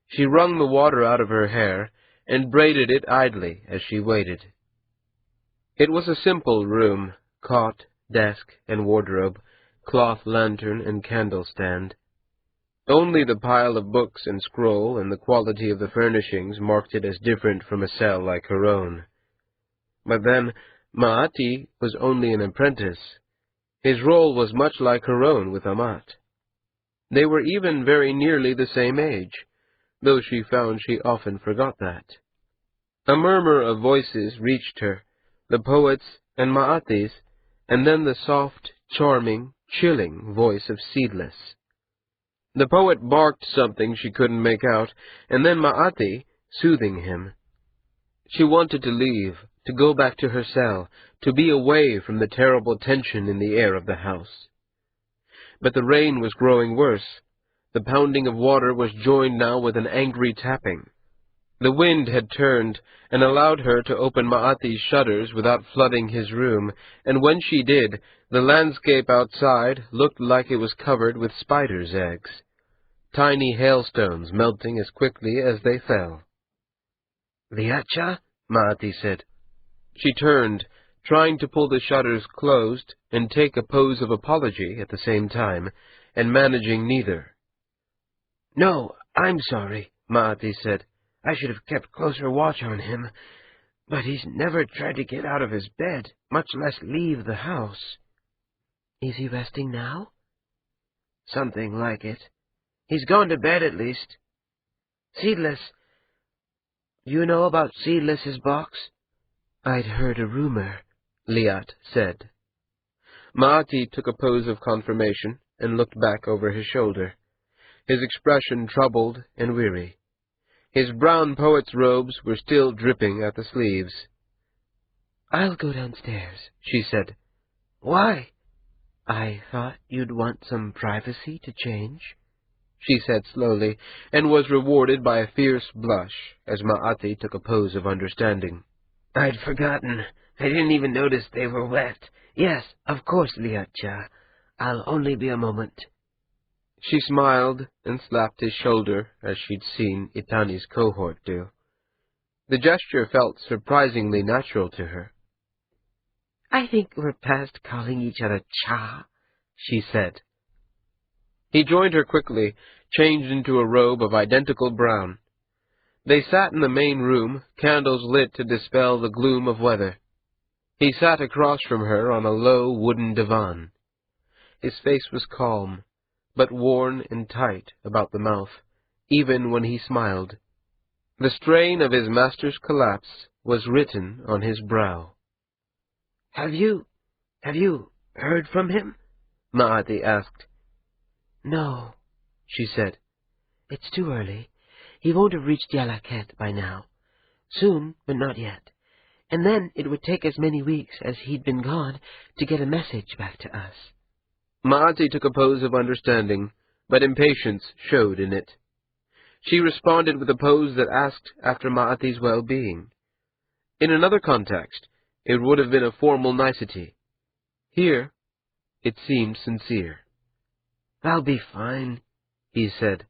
She wrung the water out of her hair and braided it idly as she waited. It was a simple room, cot, desk, and wardrobe, cloth lantern and candle stand. Only the pile of books and scroll and the quality of the furnishings marked it as different from a cell like her own. But then, Ma'ati was only an apprentice. His role was much like her own with Amat. They were even very nearly the same age, though she found she often forgot that. A murmur of voices reached her, the poet's and Ma'ati's, and then the soft, charming, chilling voice of Seedless. The poet barked something she couldn't make out, and then Ma'ati, soothing him. She wanted to leave, to go back to her cell, to be away from the terrible tension in the air of the house. But the rain was growing worse. The pounding of water was joined now with an angry tapping. The wind had turned and allowed her to open Ma'ati's shutters without flooding his room, and when she did, the landscape outside looked like it was covered with spiders' eggs, tiny hailstones melting as quickly as they fell. Liatcha? Ma'ati said. She turned, trying to pull the shutters closed and take a pose of apology at the same time, and managing neither. No, I'm sorry, Ma'ati said. I should have kept closer watch on him, but he's never tried to get out of his bed, much less leave the house. Is he resting now? Something like it. He's gone to bed at least. Seedless. You know about Seedless's box? I'd heard a rumor, Liat said. Ma'ati took a pose of confirmation and looked back over his shoulder, his expression troubled and weary. His brown poet's robes were still dripping at the sleeves. I'll go downstairs, she said. Why? I thought you'd want some privacy to change, she said slowly, and was rewarded by a fierce blush as Ma'ati took a pose of understanding. I'd forgotten. I didn't even notice they were wet. Yes, of course, Liatcha. I'll only be a moment. She smiled and slapped his shoulder as she'd seen Itani's cohort do. The gesture felt surprisingly natural to her. I think we're past calling each other Cha, she said. He joined her quickly, changed into a robe of identical brown. They sat in the main room, candles lit to dispel the gloom of weather. He sat across from her on a low wooden divan. His face was calm, but worn and tight about the mouth, even when he smiled. The strain of his master's collapse was written on his brow. Have you heard from him? Ma'ati asked. No, she said. It's too early. He won't have reached Yalaket by now. Soon, but not yet. And then it would take as many weeks as he'd been gone to get a message back to us. Ma'ati took a pose of understanding, but impatience showed in it. She responded with a pose that asked after Ma'ati's well-being. In another context, it would have been a formal nicety. Here, It seemed sincere. "I'll be fine," he said.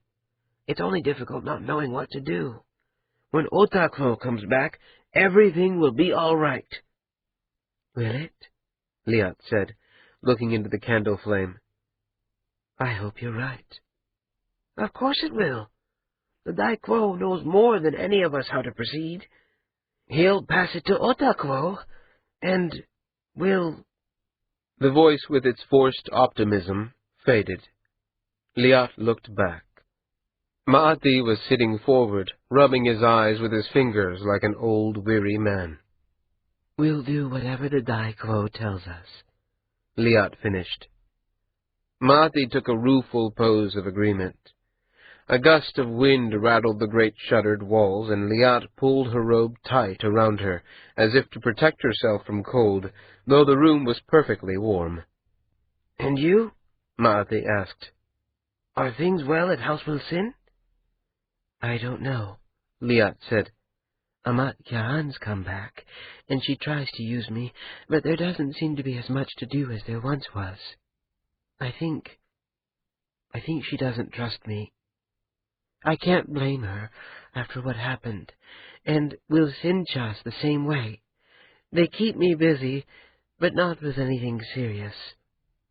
"It's only difficult not knowing what to do. When Otakro comes back, everything will be all right." "Will it?" Liat said, looking into the candle flame. "I hope you're right." "Of course it will. The Daikwo knows more than any of us how to proceed. He'll pass it to Otakwo, and we'll—" The voice with its forced optimism faded. Liat looked back. Maati was sitting forward, rubbing his eyes with his fingers like an old, weary man. "We'll do whatever the Daikwo tells us," Liat finished. Maati took a rueful pose of agreement. A gust of wind rattled the great shuttered walls, and Liat pulled her robe tight around her, as if to protect herself from cold, though the room was perfectly warm. "And you?" Maati asked. "Are things well at House Wilson?" "I don't know," Liat said. "Amat Kyahan's come back, and she tries to use me, but there doesn't seem to be as much to do as there once was. I think she doesn't trust me. I can't blame her after what happened, and Wilsinchas the same way. They keep me busy, but not with anything serious.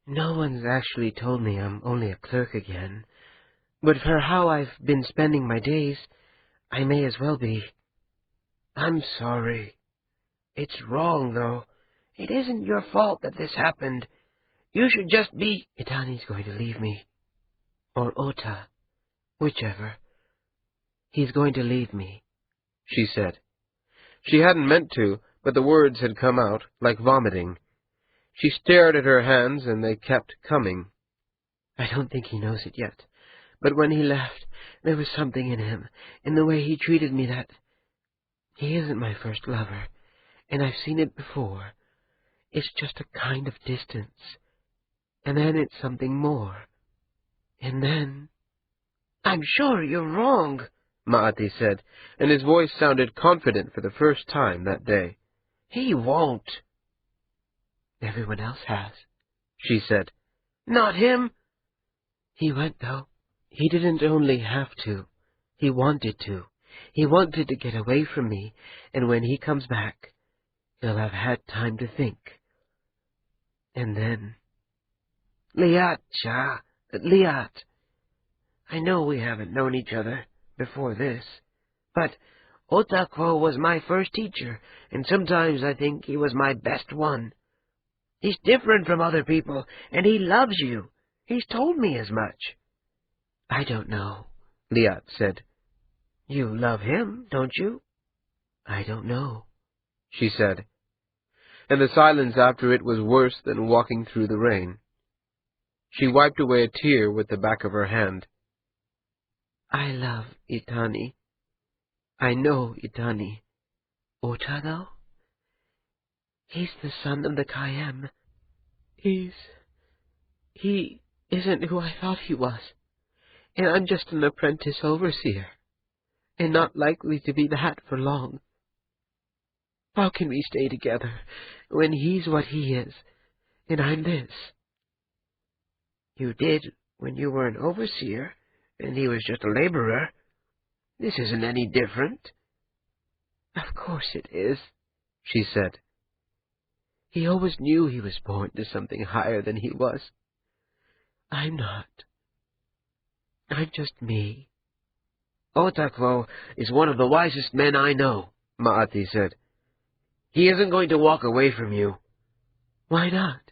No one's actually told me I'm only a clerk again, but for how I've been spending my days, I may as well be." "I'm sorry. It's wrong, though. It isn't your fault that this happened. You should just be—" "Itani's going to leave me. Or Ota. Whichever. He's going to leave me," she said. She hadn't meant to, but the words had come out, like vomiting. She stared at her hands, and they kept coming. "I don't think he knows it yet, but when he left, there was something in him, in the way he treated me that... He isn't my first lover, and I've seen it before. It's just a kind of distance, and then it's something more, and then—" "I'm sure you're wrong," Maati said, and his voice sounded confident for the first time that day. "He won't." "Everyone else has," she said. "Not him." "He went, though. He didn't only have to. He wanted to. He wanted to get away from me, and when he comes back, he'll have had time to think. And then—" Liat, I know we haven't known each other before this, but Otakwo was my first teacher, and sometimes I think he was my best one. He's different from other people, and he loves you. He's told me as much." "I don't know," Liat said. "You love him, don't you?" "I don't know," she said. And the silence after it was worse than walking through the rain. She wiped away a tear with the back of her hand. "I love Itani. I know Itani. Ota, though? He's the son of the Kayem. He isn't who I thought he was, and I'm just an apprentice overseer, and not likely to be that for long. How can we stay together when he's what he is, and I'm this?" "You did when you were an overseer, and he was just a laborer. This isn't any different." "Of course it is," she said. "He always knew he was born to something higher than he was. I'm not. I'm just me." "Otakwo is one of the wisest men I know," Maati said. "He isn't going to walk away from you." "Why not?"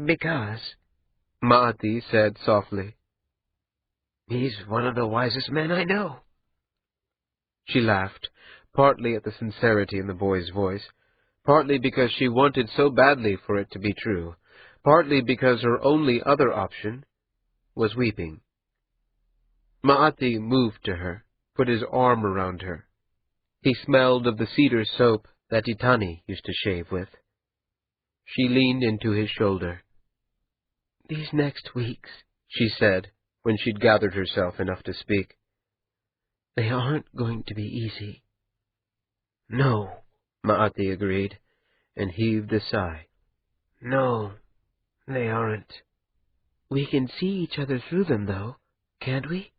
"Because," Maati said softly. "he's one of the wisest men I know." She laughed, partly at the sincerity in the boy's voice, partly because she wanted so badly for it to be true, partly because her only other option was weeping. Maati moved to her, put his arm around her. He smelled of the cedar soap that Itani used to shave with. She leaned into his shoulder. "These next weeks," she said, when she'd gathered herself enough to speak, "they aren't going to be easy." "No," Maati agreed, and heaved a sigh. "No." They aren't. We can see each other through them, though, can't we?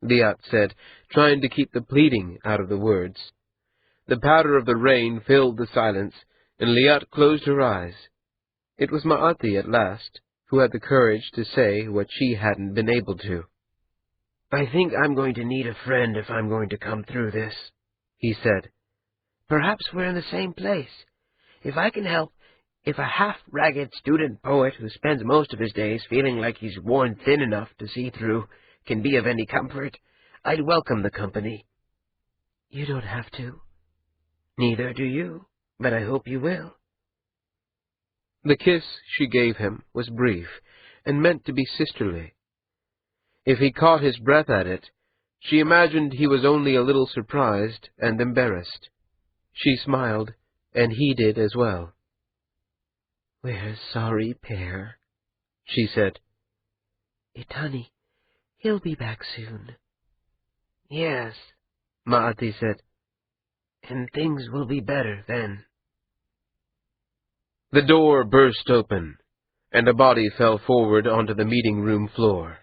Liat said, trying to keep the pleading out of the words. The patter of the rain filled the silence, and Liat closed her eyes. It was Ma'ati at last, who had the courage to say what she hadn't been able to. I think I'm going to need a friend if I'm going to come through this, he said. Perhaps we're in the same place. If I can help, if a half-ragged student poet who spends most of his days feeling like he's worn thin enough to see through can be of any comfort, I'd welcome the company. You don't have to. Neither do you, but I hope you will. The kiss she gave him was brief, and meant to be sisterly. If he caught his breath at it, she imagined he was only a little surprised and embarrassed. She smiled, and he did as well. We're a sorry pair, she said. Itani, he'll be back soon. Yes, Ma'ati said. And things will be better then. The door burst open, and a body fell forward onto the meeting room floor.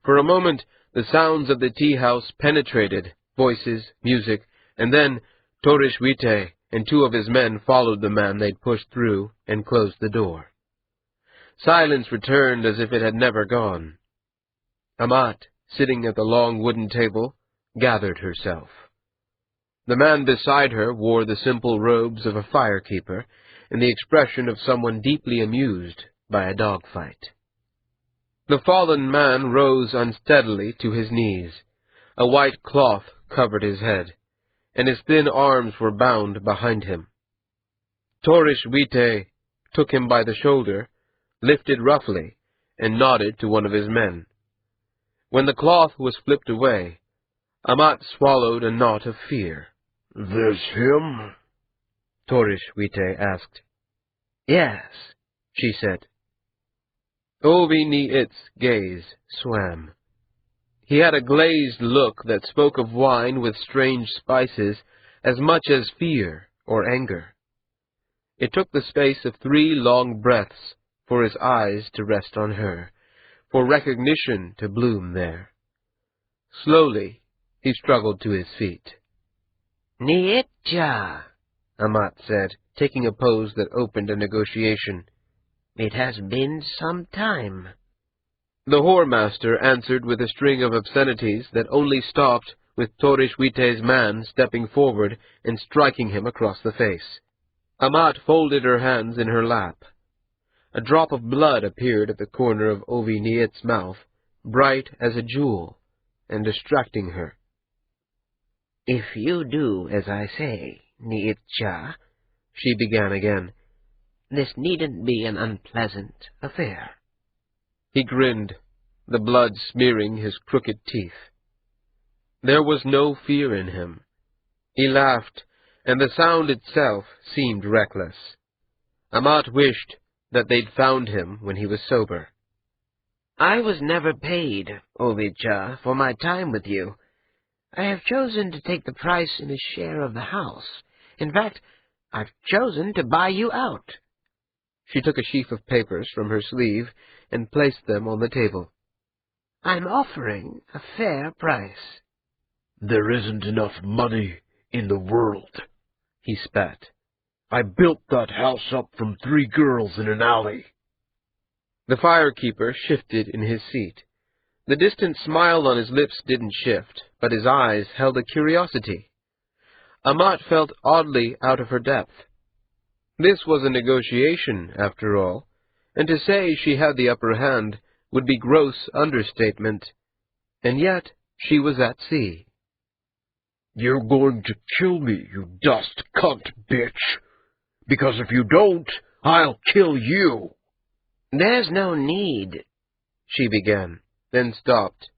For a moment, the sounds of the tea-house penetrated, voices, music, and then Torish Wite and two of his men followed the man they'd pushed through and closed the door. Silence returned as if it had never gone. Amat, sitting at the long wooden table, gathered herself. The man beside her wore the simple robes of a firekeeper and the expression of someone deeply amused by a dogfight. The fallen man rose unsteadily to his knees. A white cloth covered his head, and his thin arms were bound behind him. Torish Wite took him by the shoulder, lifted roughly, and nodded to one of his men. When the cloth was flipped away, Amat swallowed a knot of fear. "This him?" Torish Wite asked. Yes, she said. Ovi-Ni'it's gaze swam. He had a glazed look that spoke of wine with strange spices as much as fear or anger. It took the space of 3 long breaths for his eyes to rest on her, for recognition to bloom there. Slowly, he struggled to his feet. Ni'itja, Amat said, taking a pose that opened a negotiation. It has been some time. The whoremaster answered with a string of obscenities that only stopped with Torish Wite's man stepping forward and striking him across the face. Amat folded her hands in her lap. A drop of blood appeared at the corner of Ovi-Ni'it's mouth, bright as a jewel, and distracting her. If you do as I say, Ni'itja, she began again, this needn't be an unpleasant affair. He grinned, the blood smearing his crooked teeth. There was no fear in him. He laughed, and the sound itself seemed reckless. Amat wished that they'd found him when he was sober. I was never paid, Ovija, for my time with you. I have chosen to take the price in a share of the house. In fact, I've chosen to buy you out. She took a sheaf of papers from her sleeve and placed them on the table. I'm offering a fair price. "There isn't enough money in the world," he spat. "I built that house up from 3 girls in an alley." The firekeeper shifted in his seat. The distant smile on his lips didn't shift, but his eyes held a curiosity. Amat felt oddly out of her depth. This was a negotiation, after all, and to say she had the upper hand would be gross understatement, and yet she was at sea. "You're going to kill me, you dust cunt bitch, because if you don't, I'll kill you." There's no need, she began, then stopped,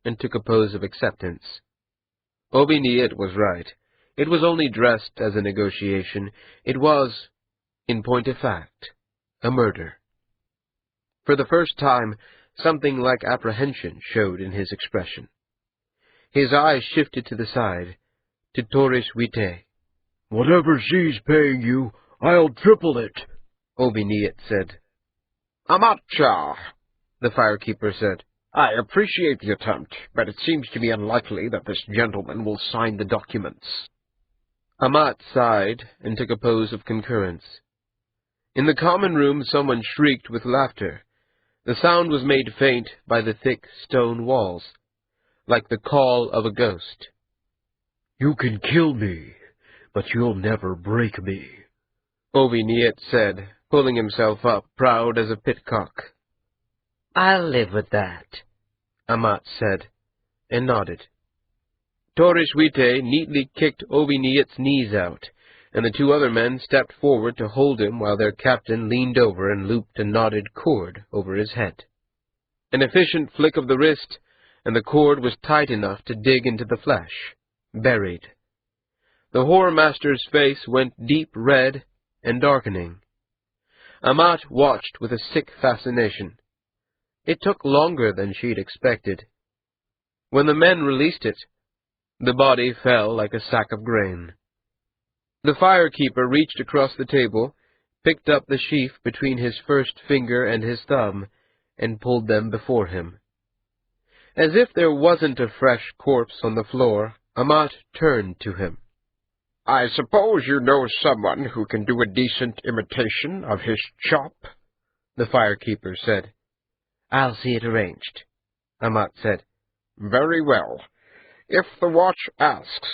and took a pose of acceptance. Ovi-Ni'it was right. It was only dressed as a negotiation. It was, in point of fact, a murder. For the first time, something like apprehension showed in his expression. His eyes shifted to the side, to Torish Wite. "Whatever she's paying you, I'll triple it," Ovi-Ni'it said. Amatcha, the firekeeper said. I appreciate the attempt, but it seems to be unlikely that this gentleman will sign the documents. Amat sighed and took a pose of concurrence. In the common room someone shrieked with laughter. The sound was made faint by the thick stone walls, like the call of a ghost. You can kill me, but you'll never break me, Ovi Niet said, pulling himself up, proud as a pitcock. I'll live with that, Amat said, and nodded. Torishwite neatly kicked Ovi Niet's knees out, and the two other men stepped forward to hold him while their captain leaned over and looped a knotted cord over his head. An efficient flick of the wrist, and the cord was tight enough to dig into the flesh, buried. The Whoremaster's face went deep red and darkening. Amat watched with a sick fascination. It took longer than she'd expected. When the men released it, the body fell like a sack of grain. The firekeeper reached across the table, picked up the sheaf between his first finger and his thumb, and pulled them before him. As if there wasn't a fresh corpse on the floor, Amat turned to him. I suppose you know someone who can do a decent imitation of his chop? The firekeeper said. I'll see it arranged, Amat said. Very well. If the watch asks,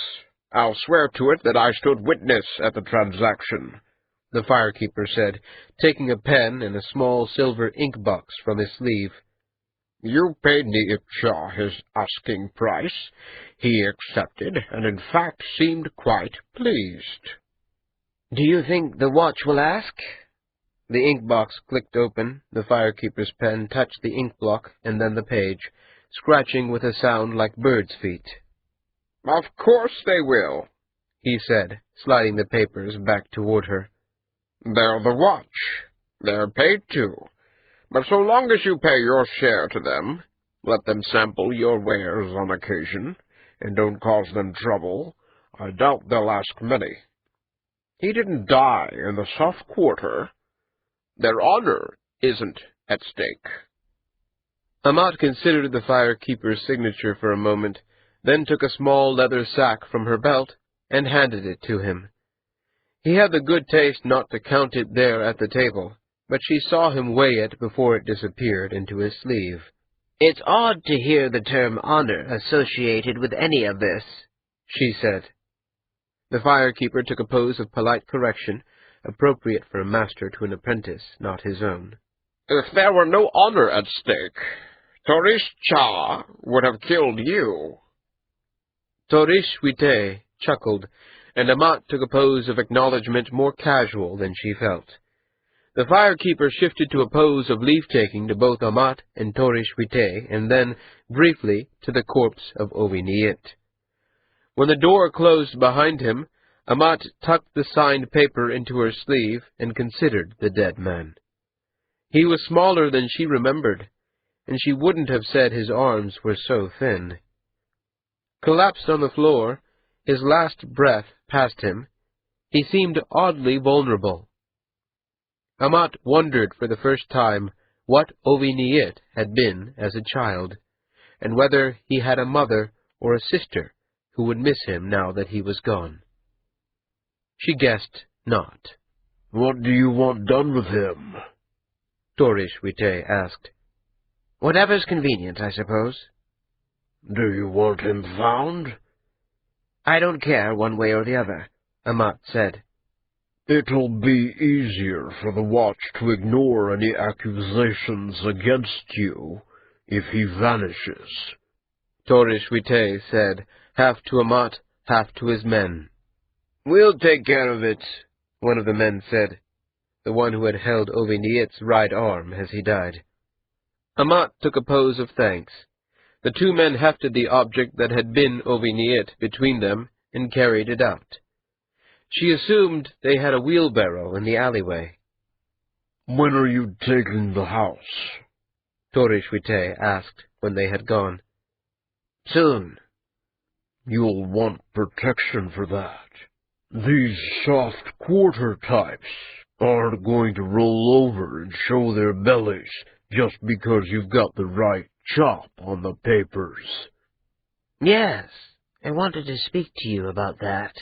I'll swear to it that I stood witness at the transaction, the firekeeper said, taking a pen and a small silver ink box from his sleeve. You paid Niipcha his asking price. He accepted, and in fact seemed quite pleased. Do you think the watch will ask? The ink box clicked open, the firekeeper's pen touched the ink block and then the page, scratching with a sound like birds' feet. Of course they will, he said, sliding the papers back toward her. They're the watch. They're paid to. But so long as you pay your share to them, let them sample your wares on occasion, and don't cause them trouble, I doubt they'll ask many. He didn't die in the soft quarter. Their honor isn't at stake. Amat considered the firekeeper's signature for a moment, then took a small leather sack from her belt and handed it to him. He had the good taste not to count it there at the table, but she saw him weigh it before it disappeared into his sleeve. It's odd to hear the term honor associated with any of this, she said. The firekeeper took a pose of polite correction, appropriate for a master to an apprentice, not his own. If there were no honor at stake, Torishcha would have killed you. Torishwite chuckled, and Amat took a pose of acknowledgment more casual than she felt. The firekeeper shifted to a pose of leave-taking to both Amat and Torishwite, and then, briefly, to the corpse of Ovi Niet. When the door closed behind him, Amat tucked the signed paper into her sleeve and considered the dead man. He was smaller than she remembered, and she wouldn't have said his arms were so thin. Collapsed on the floor, his last breath past him, he seemed oddly vulnerable. Amat wondered for the first time what Ovi Niet had been as a child, and whether he had a mother or a sister who would miss him now that he was gone. She guessed not. What do you want done with him? Torishwite asked. Whatever's convenient, I suppose. Do you want him found? I don't care one way or the other, Amat said. It'll be easier for the watch to ignore any accusations against you if he vanishes, Torishwite said, half to Amat, half to his men. We'll take care of it, one of the men said, the one who had held Ovi Niet's right arm as he died. Amat took a pose of thanks. The two men hefted the object that had been Ovi Niet between them and carried it out. She assumed they had a wheelbarrow in the alleyway. When are you taking the house? Torishwite asked when they had gone. Soon. You'll want protection for that. These soft quarter types aren't going to roll over and show their bellies just because you've got the right chop on the papers. Yes, I wanted to speak to you about that,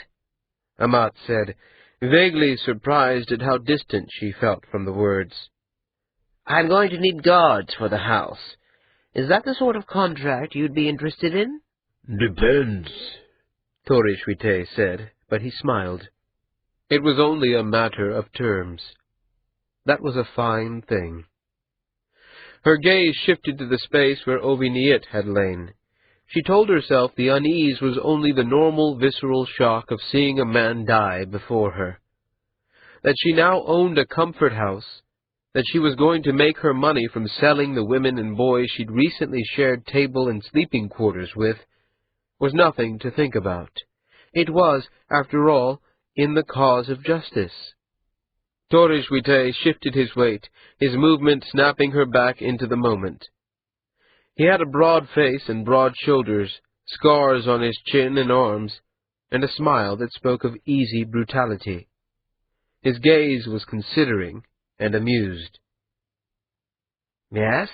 Amat said, vaguely surprised at how distant she felt from the words. I'm going to need guards for the house. Is that the sort of contract you'd be interested in? Depends, Torishwite said, but he smiled. It was only a matter of terms. That was a fine thing. Her gaze shifted to the space where Oviniit had lain. She told herself the unease was only the normal visceral shock of seeing a man die before her. That she now owned a comfort house, that she was going to make her money from selling the women and boys she'd recently shared table and sleeping quarters with, was nothing to think about. It was, after all, in the cause of justice. Torishwite shifted his weight, his movement snapping her back into the moment. He had a broad face and broad shoulders, scars on his chin and arms, and a smile that spoke of easy brutality. His gaze was considering and amused. Yes?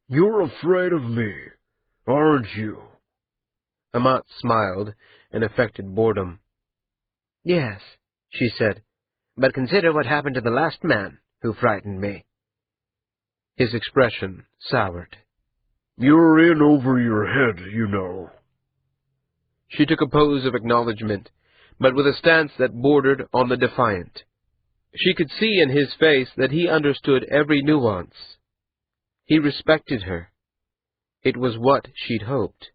You're afraid of me, aren't you? Amat smiled and affected boredom. Yes, she said, but consider what happened to the last man who frightened me. His expression soured. You're in over your head, you know. She took a pose of acknowledgment, but with a stance that bordered on the defiant. She could see in his face that he understood every nuance. He respected her. It was what she'd hoped.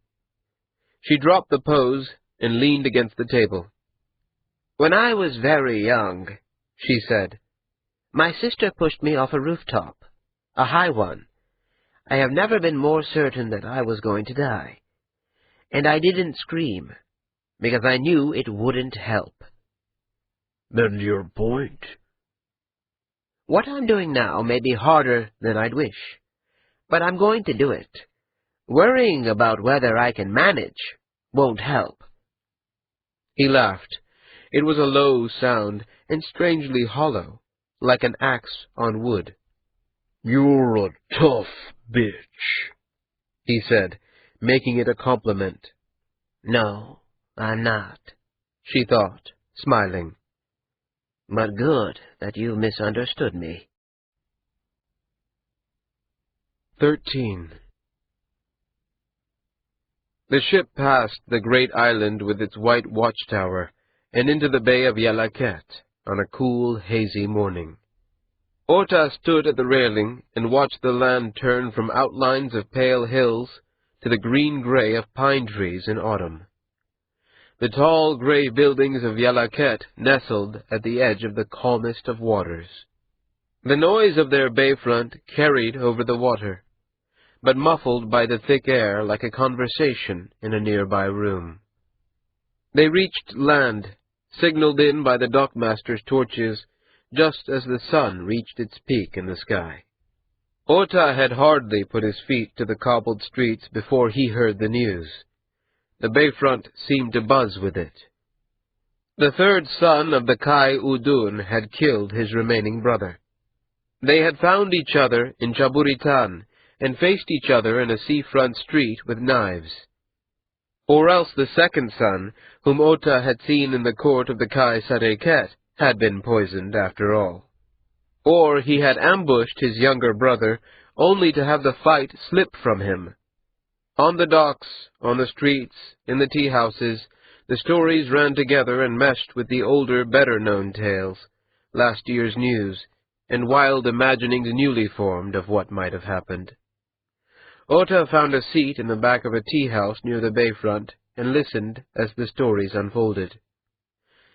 She dropped the pose and leaned against the table. When I was very young, she said, my sister pushed me off a rooftop, a high one. I have never been more certain that I was going to die. And I didn't scream, because I knew it wouldn't help. Then your point? What I'm doing now may be harder than I'd wish, but I'm going to do it. Worrying about whether I can manage won't help. He laughed. It was a low sound and strangely hollow, like an axe on wood. You're a tough bitch, he said, making it a compliment. No, I'm not, she thought, smiling. But good that you misunderstood me. 13. The ship passed the great island with its white watchtower and into the bay of Yalaket on a cool, hazy morning. Orta stood at the railing and watched the land turn from outlines of pale hills to the green-gray of pine trees in autumn. The tall gray buildings of Yalaket nestled at the edge of the calmest of waters. The noise of their bayfront carried over the water, but muffled by the thick air like a conversation in a nearby room. They reached land, signaled in by the dockmaster's torches, just as the sun reached its peak in the sky. Orta had hardly put his feet to the cobbled streets before he heard the news. The bayfront seemed to buzz with it. The third son of the Kai Udun had killed his remaining brother. They had found each other in Chaburitan and faced each other in a seafront street with knives. Or else the second son, whom Ota had seen in the court of the Kai Sareket, had been poisoned after all. Or he had ambushed his younger brother, only to have the fight slip from him. On the docks, on the streets, in the tea-houses, the stories ran together and meshed with the older, better-known tales, last year's news, and wild imaginings newly formed of what might have happened. Ota found a seat in the back of a tea-house near the bayfront and listened as the stories unfolded.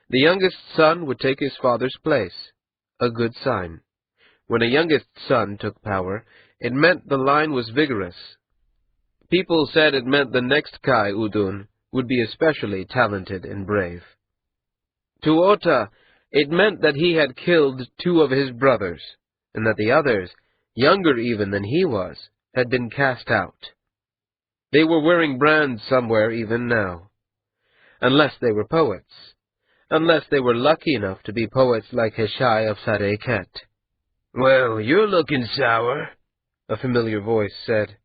The youngest son would take his father's place, a good sign. When a youngest son took power, it meant the line was vigorous. People said it meant the next Kai Udun would be especially talented and brave. To Ota, it meant that he had killed 2 of his brothers, and that the others, younger even than he was, had been cast out. They were wearing brands somewhere even now. Unless they were poets. unless they were lucky enough to be poets like Heshai of Sareket. "Well, you're looking sour," a familiar voice said.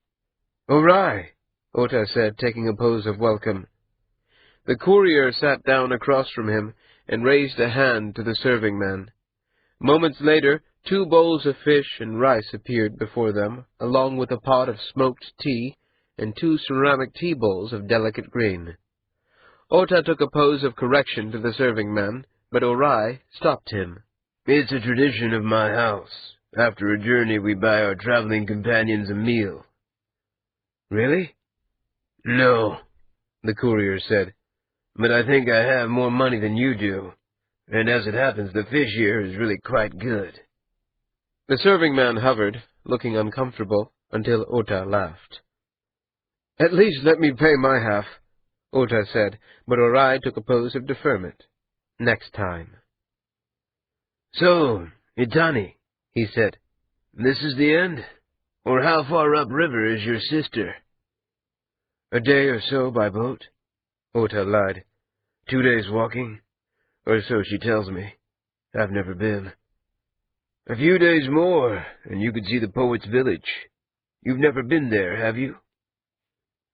"Orai," Ota said, taking a pose of welcome. The courier sat down across from him and raised a hand to the serving man. Moments later, 2 bowls of fish and rice appeared before them, along with a pot of smoked tea and 2 ceramic tea bowls of delicate green. Ota took a pose of correction to the serving man, but Orai stopped him. "It's a tradition of my house. After a journey, we buy our traveling companions a meal." "Really?" "No," the courier said. "but I think I have more money than you do, and as it happens, the fish here is really quite good." The serving man hovered, looking uncomfortable, until Ota laughed. "At least let me pay my half," Ota said, but Orai took a pose of deferment. "Next time." "So, Itani," he said, "this is the end? Or how far upriver is your sister?" "A day or so by boat," Ota lied. 2 days walking? Or so she tells me. I've never been. A few days more, and you could see the poet's village. You've never been there, have you?"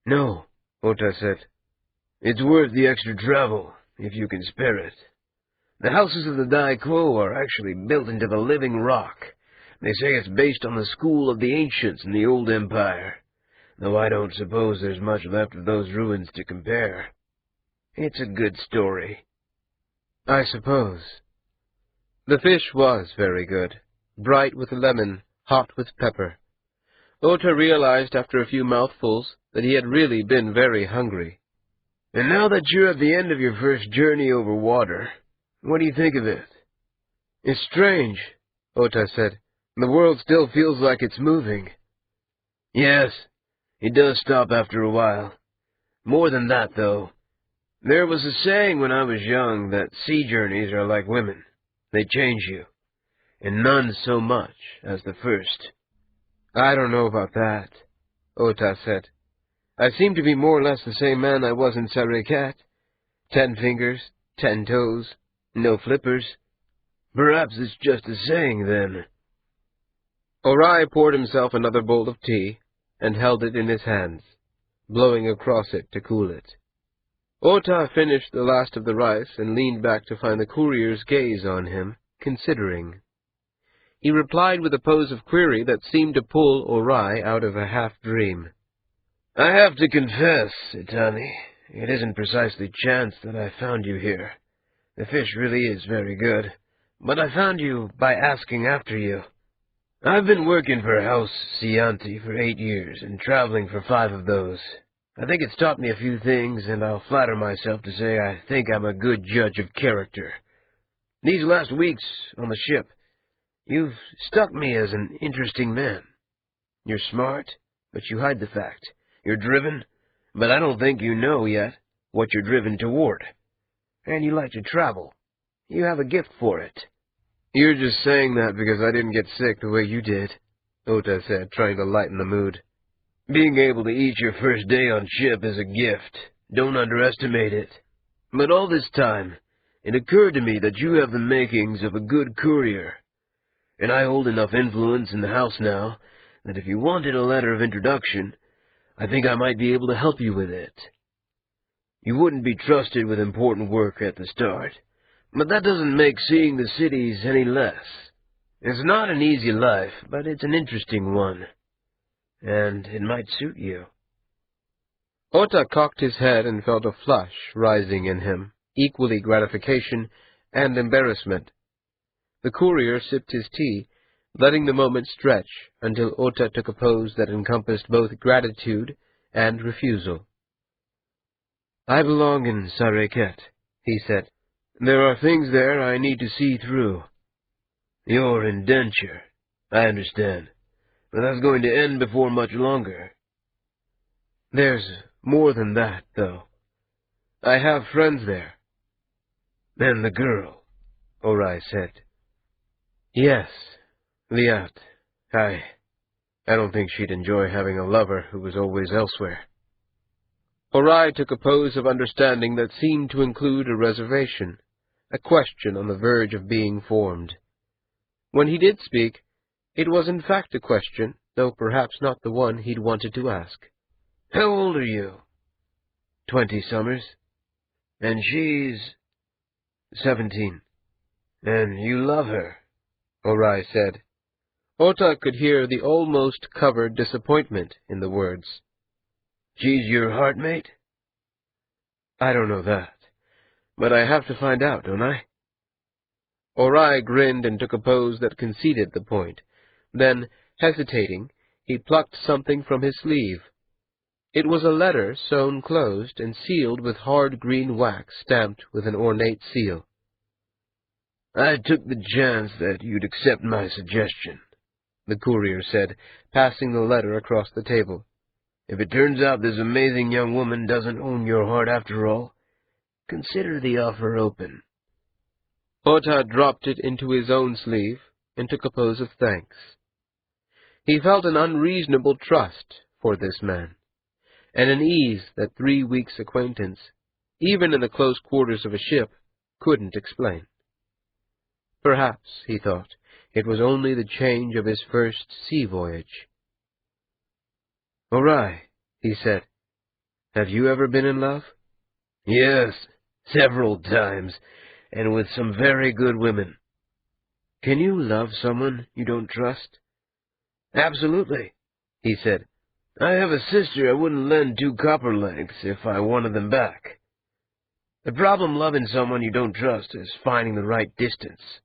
"No," Ota said. "It's worth the extra travel, if you can spare it. The houses of the Dai Quo are actually built into the living rock. They say it's based on the school of the ancients in the old empire, though I don't suppose there's much left of those ruins to compare. It's a good story." "I suppose." The fish was very good, bright with lemon, hot with pepper. Ota realized after a few mouthfuls that he had really been very hungry. "And now that you're at the end of your first journey over water, what do you think of it?" "It's strange," Ota said. "The world still feels like it's moving." "Yes, it does stop after a while. More than that, though. There was a saying when I was young that sea journeys are like women. They change you, and none so much as the first." "I don't know about that," Ota said. "I seem to be more or less the same man I was in Sareket. 10 fingers, 10 toes, no flippers." "Perhaps it's just a saying, then." Orai poured himself another bowl of tea and held it in his hands, blowing across it to cool it. Ota finished the last of the rice and leaned back to find the courier's gaze on him, considering. He replied with a pose of query that seemed to pull Orai out of a half-dream. "I have to confess, Itani, it isn't precisely chance that I found you here. The fish really is very good, but I found you by asking after you. I've been working for House Sianti for 8 years and traveling for 5 of those. I think it's taught me a few things, and I'll flatter myself to say I think I'm a good judge of character. These last weeks on the ship, you've struck me as an interesting man. You're smart, but you hide the fact. You're driven, but I don't think you know yet what you're driven toward. And you like to travel. You have a gift for it." "You're just saying that because I didn't get sick the way you did," Ota said, trying to lighten the mood. "Being able to eat your first day on ship is a gift. Don't underestimate it. But all this time, it occurred to me that you have the makings of a good courier. And I hold enough influence in the house now that if you wanted a letter of introduction, I think I might be able to help you with it. You wouldn't be trusted with important work at the start, but that doesn't make seeing the cities any less. It's not an easy life, but it's an interesting one. And it might suit you." Ota cocked his head and felt a flush rising in him, equally gratification and embarrassment. The courier sipped his tea, letting the moment stretch until Ota took a pose that encompassed both gratitude and refusal. "I belong in Sareket," he said. "There are things there I need to see through." "Your indenture. I understand. But that's going to end before much longer." "There's more than that, though. I have friends there." "And the girl," Orai said. "Yes, Liat. I don't think she'd enjoy having a lover who was always elsewhere." Orai took a pose of understanding that seemed to include a reservation, a question on the verge of being formed. When he did speak, it was in fact a question, though perhaps not the one he'd wanted to ask. "How old are you?" 20 summers. "And she's 17. And you love her?" Orai said. Ota could hear the almost covered disappointment in the words. "She's your heartmate?" I don't know that, but I have to find out, don't I? Orai grinned and took a pose that conceded the point. Then, hesitating, he plucked something from his sleeve. It was a letter sewn closed and sealed with hard green wax stamped with an ornate seal. "I took the chance that you'd accept my suggestion," the courier said, passing the letter across the table. "If it turns out this amazing young woman doesn't own your heart after all, consider the offer open." Ota dropped it into his own sleeve and took a pose of thanks. He felt an unreasonable trust for this man, and an ease that 3 weeks' acquaintance, even in the close quarters of a ship, couldn't explain. Perhaps, he thought, it was only the change of his first sea voyage. "Orai," he said, "have you ever been in love?" "Yes, several times, and with some very good women." "Can you love someone you don't trust?" "Absolutely," he said. "I have a sister I wouldn't lend 2 copper lengths if I wanted them back. The problem loving someone you don't trust is finding the right distance."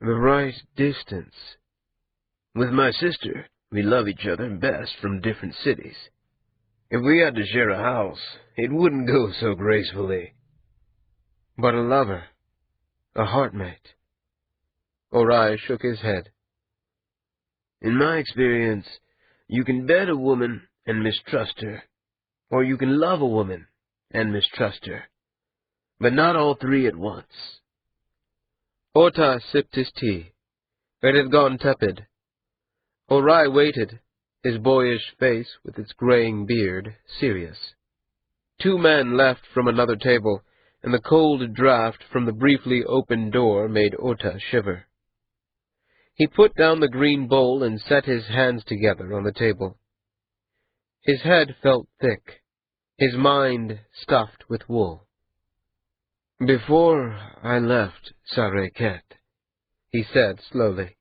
"The right distance?" "With my sister, we love each other best from different cities. If we had to share a house, it wouldn't go so gracefully." "But a lover, a heartmate?" Orai shook his head. "In my experience, you can bet a woman and mistrust her, or you can love a woman and mistrust her, but not all 3 at once." Ota sipped his tea. It had gone tepid. Orai waited, his boyish face with its graying beard serious. 2 men left from another table, and the cold draught from the briefly opened door made Ota shiver. He put down the green bowl and set his hands together on the table. His head felt thick, his mind stuffed with wool. "Before I left Sareket," he said slowly,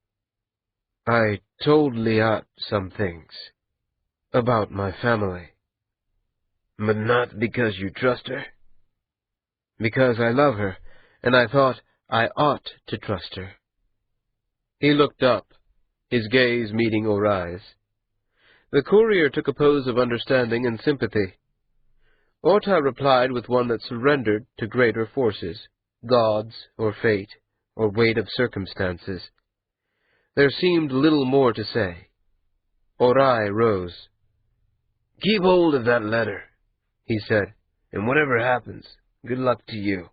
"I told Liat some things about my family." "But not because you trust her?" "Because I love her, and I thought I ought to trust her." He looked up, his gaze meeting Orai's. The courier took a pose of understanding and sympathy. Ota replied with one that surrendered to greater forces, gods, or fate, or weight of circumstances. There seemed little more to say. Orai rose. "Keep hold of that letter," he said, "and whatever happens, good luck to you.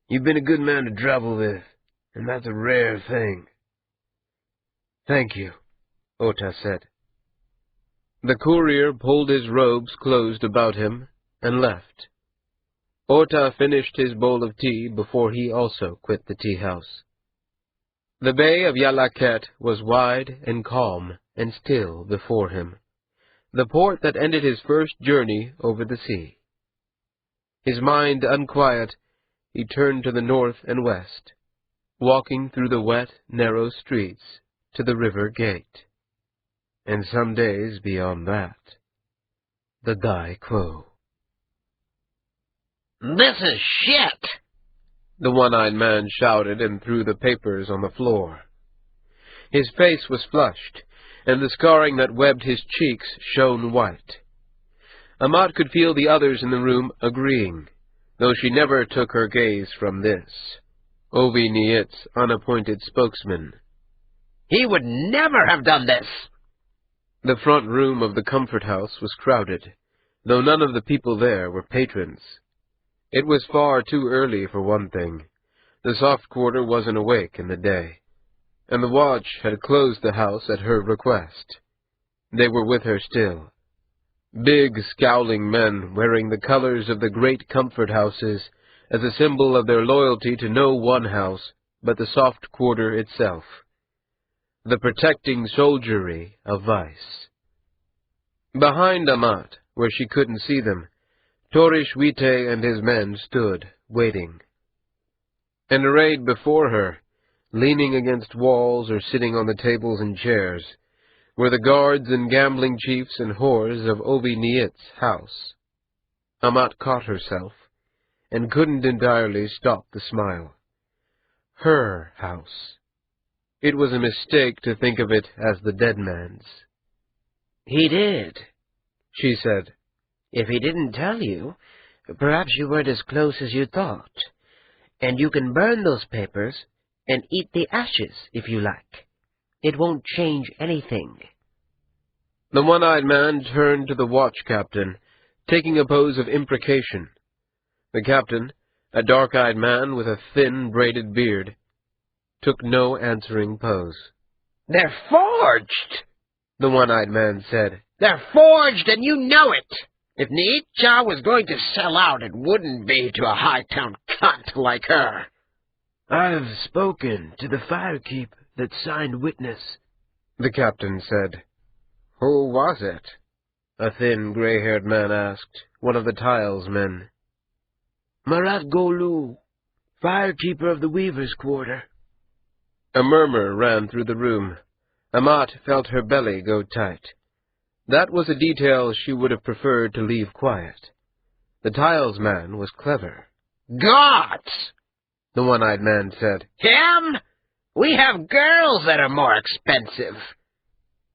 You've been a good man to travel with, and that's a rare thing." "Thank you," Ota said. The courier pulled his robes closed about him and left. Ota finished his bowl of tea before he also quit the tea-house. The bay of Yalaket was wide and calm and still before him, the port that ended his first journey over the sea. His mind unquiet, he turned to the north and west, walking through the wet, narrow streets to the river gate. And some days beyond that, the Gai Quo. "This is shit!" The one-eyed man shouted and threw the papers on the floor. His face was flushed, and the scarring that webbed his cheeks shone white. Amat could feel the others in the room agreeing, though she never took her gaze from this, Ovi Niit's unappointed spokesman. "He would never have done this!" The front room of the comfort house was crowded, though none of the people there were patrons. It was far too early for one thing. The soft quarter wasn't awake in the day, and the watch had closed the house at her request. They were with her still. Big, scowling men wearing the colors of the great comfort houses as a symbol of their loyalty to no one house but the soft quarter itself, the protecting soldiery of vice. Behind Amat, where she couldn't see them, Torish Wite and his men stood, waiting. And arrayed before her, leaning against walls or sitting on the tables and chairs, were the guards and gambling chiefs and whores of Obi Niit's house. Amat caught herself, and couldn't entirely stop the smile. Her house. It was a mistake to think of it as the dead man's. "He did," she said. "If he didn't tell you, perhaps you weren't as close as you thought. And you can burn those papers and eat the ashes if you like. It won't change anything." The one-eyed man turned to the watch captain, taking a pose of imprecation. The captain, a dark-eyed man with a thin, braided beard, took no answering pose. "They're forged," the one-eyed man said. "They're forged, and you know it. If Nietzsche was going to sell out, it wouldn't be to a high-town cunt like her." "I've spoken to the firekeep that signed witness," the captain said. Who was it? A thin, gray-haired man asked, one of the tiles men. "Marat Golu, firekeeper of the Weaver's Quarter." A murmur ran through the room. Amat felt her belly go tight. That was a detail she would have preferred to leave quiet. The tiles man was clever. "Gods!" the one-eyed man said. "Him? We have girls that are more expensive."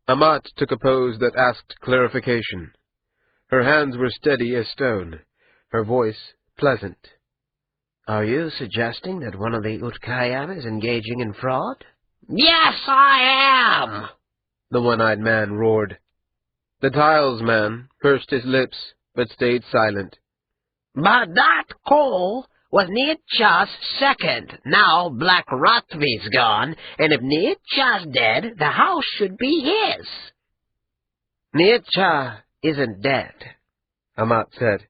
Amat took a pose that asked clarification. Her hands were steady as stone, her voice pleasant. "Are you suggesting that one of the Utkayam is engaging in fraud?" "Yes, I am!" the one-eyed man roared. The tiles man pursed his lips, but stayed silent. "But that coal was Nietzsche's second. Now Black Rotvi's gone, and if Nietzsche's dead, the house should be his." "Nietzsche isn't dead," Amat said.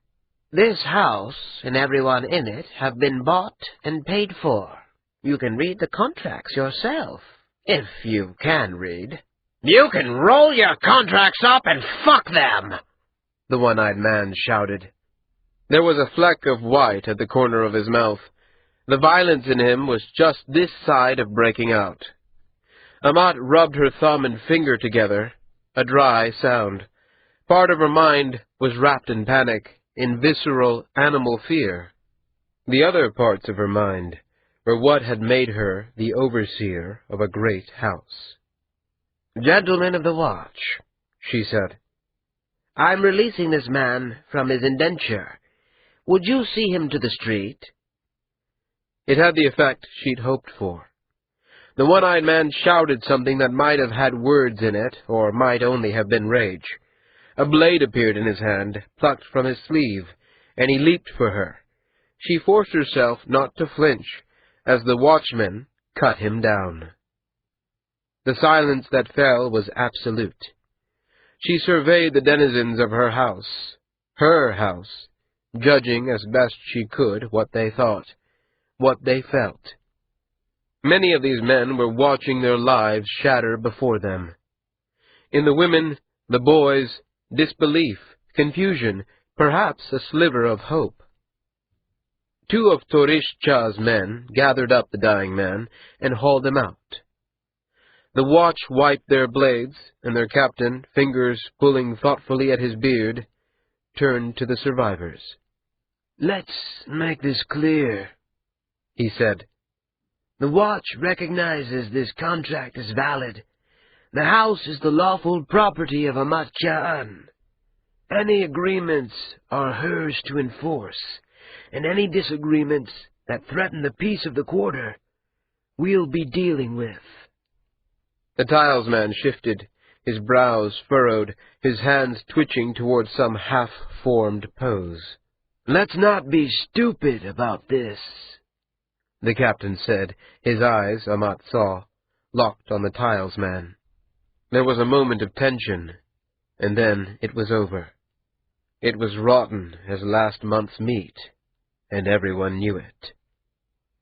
"This house and everyone in it have been bought and paid for. You can read the contracts yourself, if you can read." "You can roll your contracts up and fuck them!" the one-eyed man shouted. There was a fleck of white at the corner of his mouth. The violence in him was just this side of breaking out. Amat rubbed her thumb and finger together, a dry sound. Part of her mind was wrapped in panic, in visceral, animal fear. The other parts of her mind were what had made her the overseer of a great house. "Gentlemen of the watch," she said, "I'm releasing this man from his indenture. Would you see him to the street?" It had the effect she'd hoped for. The one-eyed man shouted something that might have had words in it, or might only have been rage. A blade appeared in his hand, plucked from his sleeve, and he leaped for her. She forced herself not to flinch, as the watchman cut him down. The silence that fell was absolute. She surveyed the denizens of her house, judging as best she could what they thought, what they felt. Many of these men were watching their lives shatter before them. In the women, the boys, disbelief, confusion, perhaps a sliver of hope. Two of Torishcha's men gathered up the dying man and hauled him out. The watch wiped their blades, and their captain, fingers pulling thoughtfully at his beard, turned to the survivors. "Let's make this clear," he said. "The watch recognizes this contract as valid. The house is the lawful property of Amat Ja'an. Any agreements are hers to enforce, and any disagreements that threaten the peace of the quarter we'll be dealing with." The tilesman shifted, his brows furrowed, his hands twitching toward some half-formed pose. "Let's not be stupid about this," the captain said, his eyes, Amat saw, locked on the tilesman. There was a moment of tension, and then it was over. It was rotten as last month's meat, and everyone knew it.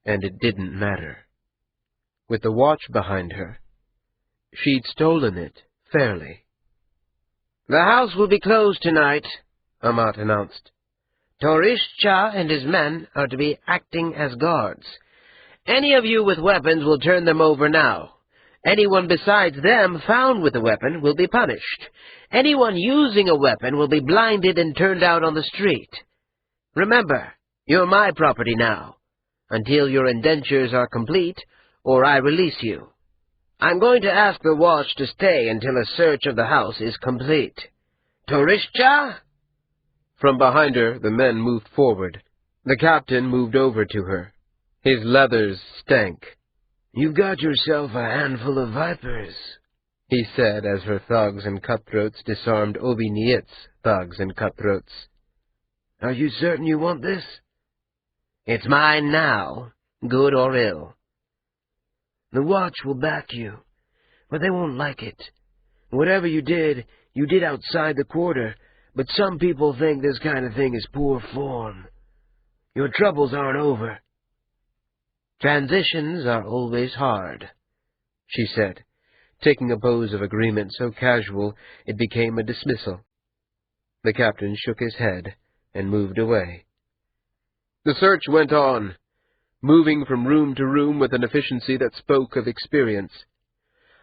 And it didn't matter. With the watch behind her, she'd stolen it fairly. "The house will be closed tonight," Amat announced. "Torishcha and his men are to be acting as guards. Any of you with weapons will turn them over now. Anyone besides them found with a weapon will be punished. Anyone using a weapon will be blinded and turned out on the street. Remember, you're my property now, until your indentures are complete, or I release you. I'm going to ask the watch to stay until a search of the house is complete. Torishcha?" From behind her, the men moved forward. The captain moved over to her. His leathers stank. "You've got yourself a handful of vipers," he said as her thugs and cutthroats disarmed Obi Niit's thugs and cutthroats. "Are you certain you want this?" "It's mine now, good or ill." "The watch will back you, but they won't like it. Whatever you did outside the quarter, but some people think this kind of thing is poor form. Your troubles aren't over." "Transitions are always hard," she said, taking a pose of agreement so casual it became a dismissal. The captain shook his head and moved away. The search went on, moving from room to room with an efficiency that spoke of experience.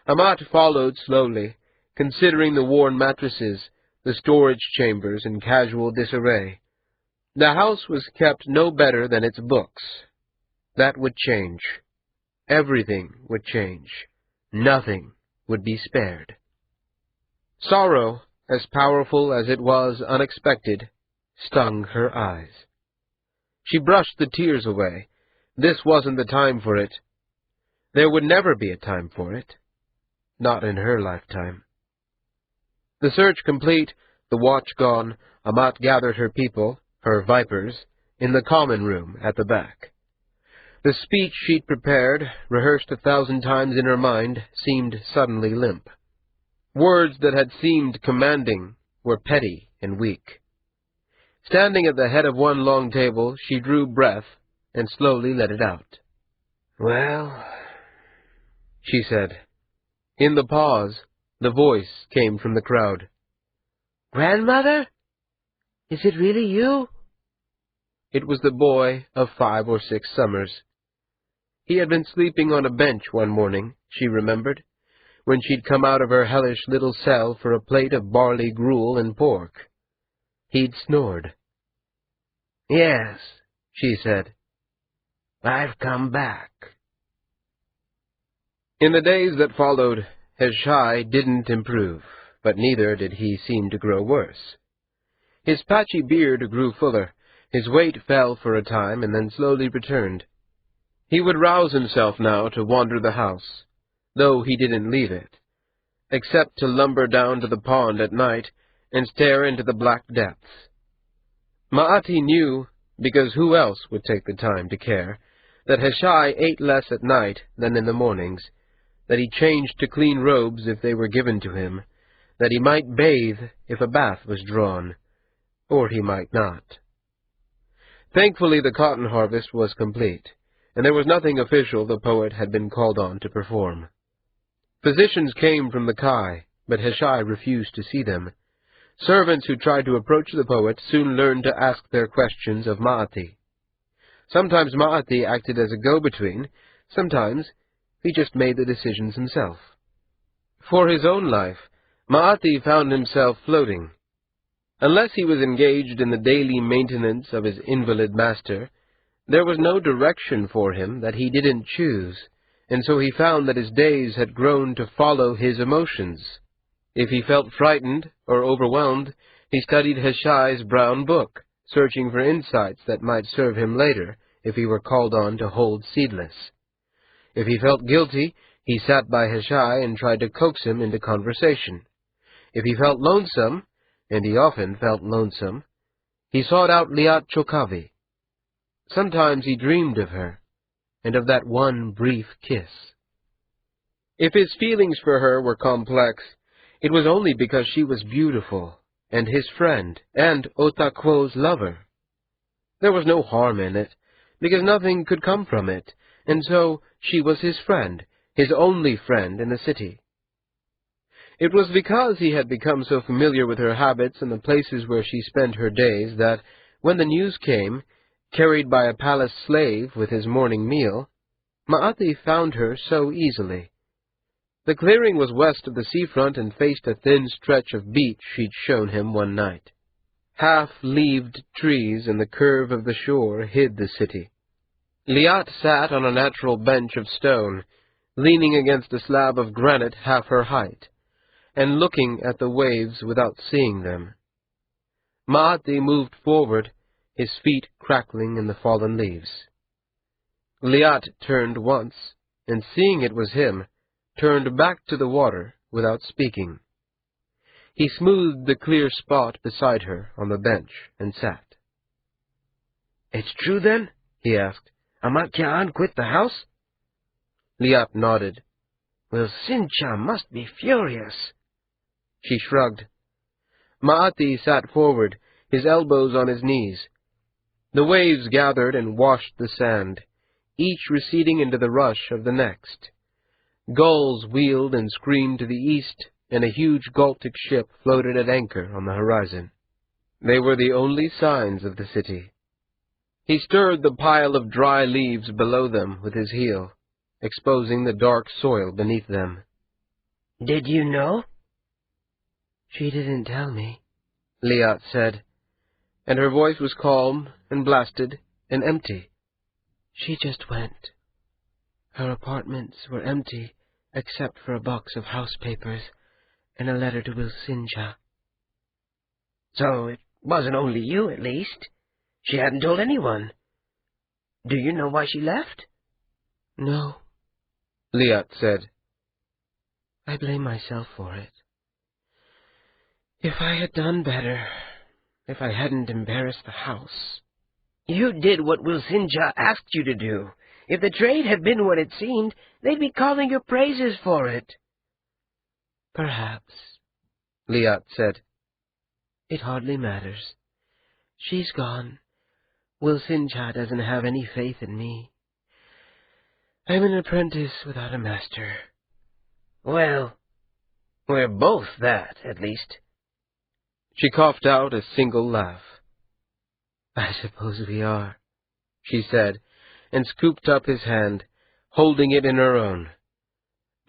Amat followed slowly, considering the worn mattresses, the storage chambers in casual disarray. The house was kept no better than its books. That would change. Everything would change. Nothing would be spared. Sorrow, as powerful as it was unexpected, stung her eyes. She brushed the tears away. This wasn't the time for it. There would never be a time for it. Not in her lifetime. The search complete, the watch gone, Amat gathered her people, her vipers, in the common room at the back. The speech she'd prepared, rehearsed 1,000 times in her mind, seemed suddenly limp. Words that had seemed commanding were petty and weak. Standing at the head of one long table, she drew breath and slowly let it out. "Well," she said. In the pause, the voice came from the crowd. "Grandmother? Is it really you?" It was the boy of 5 or 6 summers. He had been sleeping on a bench one morning, she remembered, when she'd come out of her hellish little cell for a plate of barley gruel and pork. He'd snored. "Yes," she said. "I've come back." In the days that followed, Heshai didn't improve, but neither did he seem to grow worse. His patchy beard grew fuller, his weight fell for a time and then slowly returned. He would rouse himself now to wander the house, though he didn't leave it, except to lumber down to the pond at night and stare into the black depths. Ma'ati knew, because who else would take the time to care, that Heshai ate less at night than in the mornings, that he changed to clean robes if they were given to him, that he might bathe if a bath was drawn, or he might not. Thankfully the cotton harvest was complete, and there was nothing official the poet had been called on to perform. Physicians came from the Kai, but Heshai refused to see them. Servants who tried to approach the poet soon learned to ask their questions of Ma'ati. Sometimes Ma'ati acted as a go-between, sometimes he just made the decisions himself. For his own life, Ma'ati found himself floating. Unless he was engaged in the daily maintenance of his invalid master, there was no direction for him that he didn't choose, and so he found that his days had grown to follow his emotions. If he felt frightened or overwhelmed, he studied Heshai's brown book, searching for insights that might serve him later if he were called on to hold Seedless. If he felt guilty, he sat by Heshai and tried to coax him into conversation. If he felt lonesome, and he often felt lonesome, he sought out Liat Chokavi. Sometimes he dreamed of her, and of that one brief kiss. If his feelings for her were complex, it was only because she was beautiful, and his friend, and Otakwo's lover. There was no harm in it, because nothing could come from it, and so she was his friend, his only friend in the city. It was because he had become so familiar with her habits and the places where she spent her days that, when the news came, carried by a palace slave with his morning meal, Maati found her so easily. The clearing was west of the seafront and faced a thin stretch of beach she'd shown him one night. Half-leaved trees and the curve of the shore hid the city. Liat sat on a natural bench of stone, leaning against a slab of granite half her height, and looking at the waves without seeing them. Maati moved forward, his feet crackling in the fallen leaves. Liat turned once, and seeing it was him, turned back to the water without speaking. He smoothed the clear spot beside her on the bench and sat. "It's true, then?" he asked. "Amat Kyan quit the house?" Liat nodded. "Well, Sincha must be furious." She shrugged. Maati sat forward, his elbows on his knees. The waves gathered and washed the sand, each receding into the rush of the next. Gulls wheeled and screamed to the east, and a huge Baltic ship floated at anchor on the horizon. They were the only signs of the city. He stirred the pile of dry leaves below them with his heel, exposing the dark soil beneath them. "Did you know?" "She didn't tell me," Liat said, and her voice was calm and blasted and empty. "She just went. Her apartments were empty except for a box of house papers and a letter to Wilsinja." "So it wasn't only you, at least. She hadn't told anyone. Do you know why she left?" "No," Liat said. "I blame myself for it. If I had done better, if I hadn't embarrassed the house." "You did what Wilsinja asked you to do. If the trade had been what it seemed, they'd be calling your praises for it." "Perhaps," Liat said. "It hardly matters. She's gone. Wilsinja doesn't have any faith in me. I'm an apprentice without a master." "Well, we're both that, at least." She coughed out a single laugh. "I suppose we are," she said, and scooped up his hand, holding it in her own.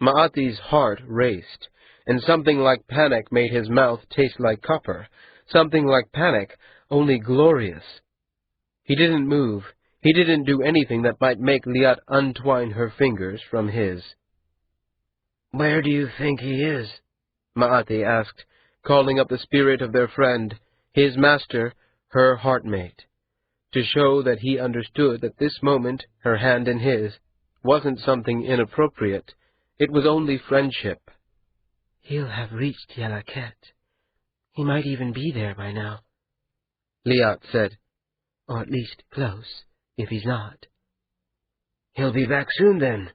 Maati's heart raced, and something like panic made his mouth taste like copper, something like panic, only glorious. He didn't move. He didn't do anything that might make Liat untwine her fingers from his. "Where do you think he is?" Maati asked, calling up the spirit of their friend, his master, her heartmate, to show that he understood that this moment, her hand in his, wasn't something inappropriate. It was only friendship. "He'll have reached Yalaket. He might even be there by now," Liat said. "Or at least close, if he's not." "He'll be back soon, then?"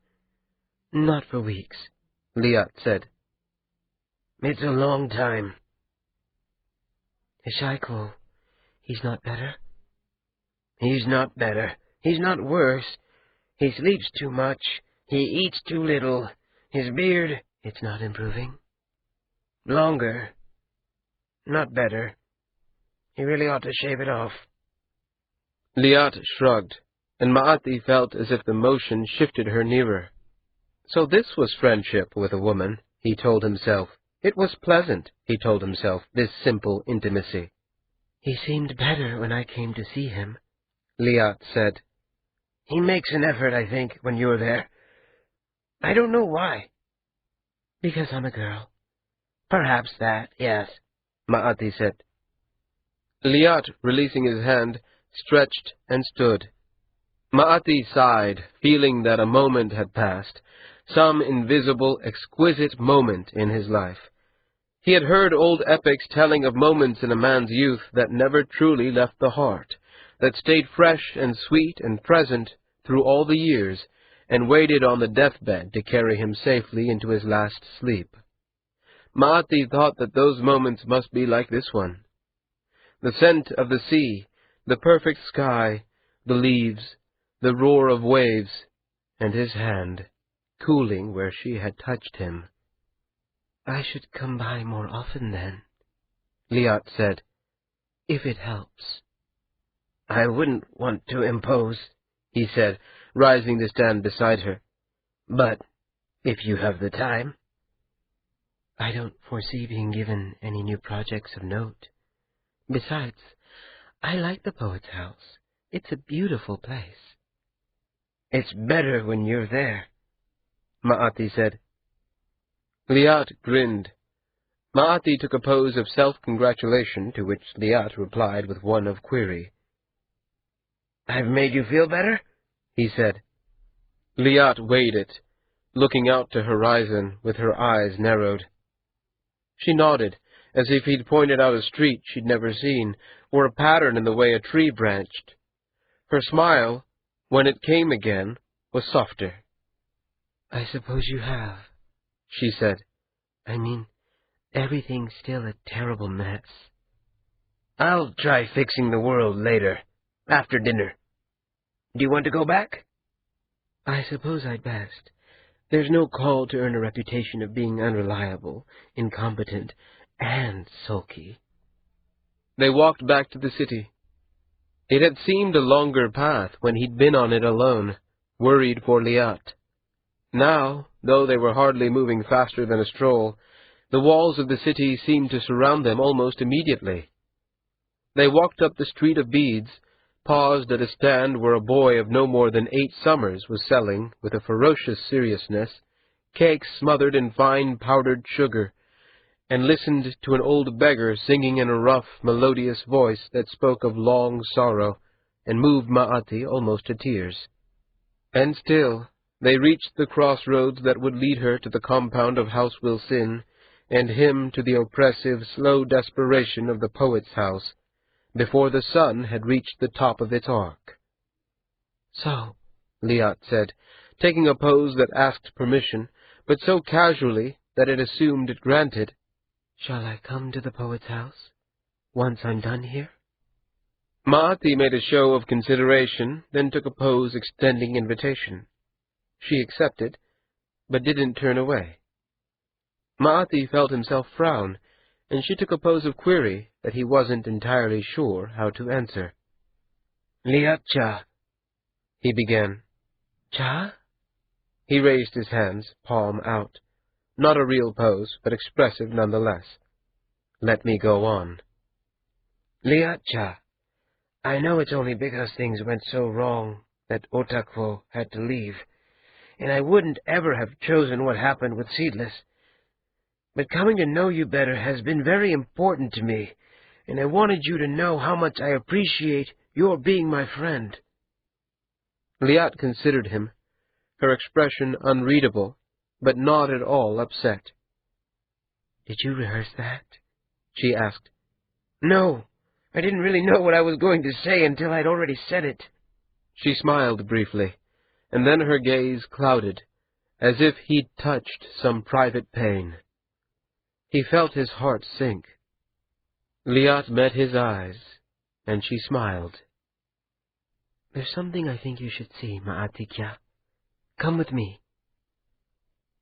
"Not for weeks," Liat said. "It's a long time." "Ishaiko, he's not better?" "He's not better. He's not worse. He sleeps too much. He eats too little. His beard—" "It's not improving?" "Longer. Not better. He really ought to shave it off." Liat shrugged, and Maati felt as if the motion shifted her nearer. So this was friendship with a woman, he told himself. It was pleasant, he told himself, this simple intimacy. "He seemed better when I came to see him," Liat said. "He makes an effort, I think, when you're there. I don't know why." "Because I'm a girl." "Perhaps that, yes," Maati said. Liat, releasing his hand, stretched and stood. Maati sighed, feeling that a moment had passed, some invisible, exquisite moment in his life. He had heard old epics telling of moments in a man's youth that never truly left the heart, that stayed fresh and sweet and present through all the years, and waited on the deathbed to carry him safely into his last sleep. Maati thought that those moments must be like this one. The scent of the sea, the perfect sky, the leaves, the roar of waves, and his hand, cooling where she had touched him. "I should come by more often then," Liat said. "if it helps." "I wouldn't want to impose," he said, rising to stand beside her. "but if you have the time." "I don't foresee being given any new projects of note. Besides, I like the Poet's House. It's a beautiful place." "It's better when you're there," Maati said. Liat grinned. Maati took a pose of self-congratulation, to which Liat replied with one of query. "I've made you feel better?" he said. Liat weighed it, looking out to horizon with her eyes narrowed. She nodded, as if he'd pointed out a street she'd never seen, or a pattern in the way a tree branched. Her smile, when it came again, was softer. "I suppose you have," she said. "I mean, everything's still a terrible mess." "I'll try fixing the world later, after dinner. Do you want to go back?" "I suppose I'd best. There's no call to earn a reputation of being unreliable, incompetent, and sulky." They walked back to the city. It had seemed a longer path when he'd been on it alone, worried for Liat. Now, though they were hardly moving faster than a stroll, the walls of the city seemed to surround them almost immediately. They walked up the street of beads, paused at a stand where a boy of no more than 8 summers was selling, with a ferocious seriousness, cakes smothered in fine powdered sugar, and listened to an old beggar singing in a rough, melodious voice that spoke of long sorrow, and moved Maati almost to tears. And still, they reached the crossroads that would lead her to the compound of House Wilson, and him to the oppressive, slow desperation of the Poet's House, before the sun had reached the top of its arc. "So," Liat said, taking a pose that asked permission, but so casually that it assumed it granted, "shall I come to the Poet's House, once I'm done here?" Maati made a show of consideration, then took a pose extending invitation. She accepted, but didn't turn away. Maati felt himself frown, and she took a pose of query that he wasn't entirely sure how to answer. "Liat-cha," he began. "Cha?" He raised his hands, palm out. Not a real pose, but expressive nonetheless. "Let me go on." "Liat-cha, I know it's only because things went so wrong that Otakvo had to leave, and I wouldn't ever have chosen what happened with Seedless. But coming to know you better has been very important to me, and I wanted you to know how much I appreciate your being my friend." Liat considered him, her expression unreadable, but not at all upset. "Did you rehearse that?" she asked. "No, I didn't really know what I was going to say until I'd already said it." She smiled briefly, and then her gaze clouded, as if he'd touched some private pain. He felt his heart sink. Liat met his eyes, and she smiled. "There's something I think you should see, Maatikya. Come with me."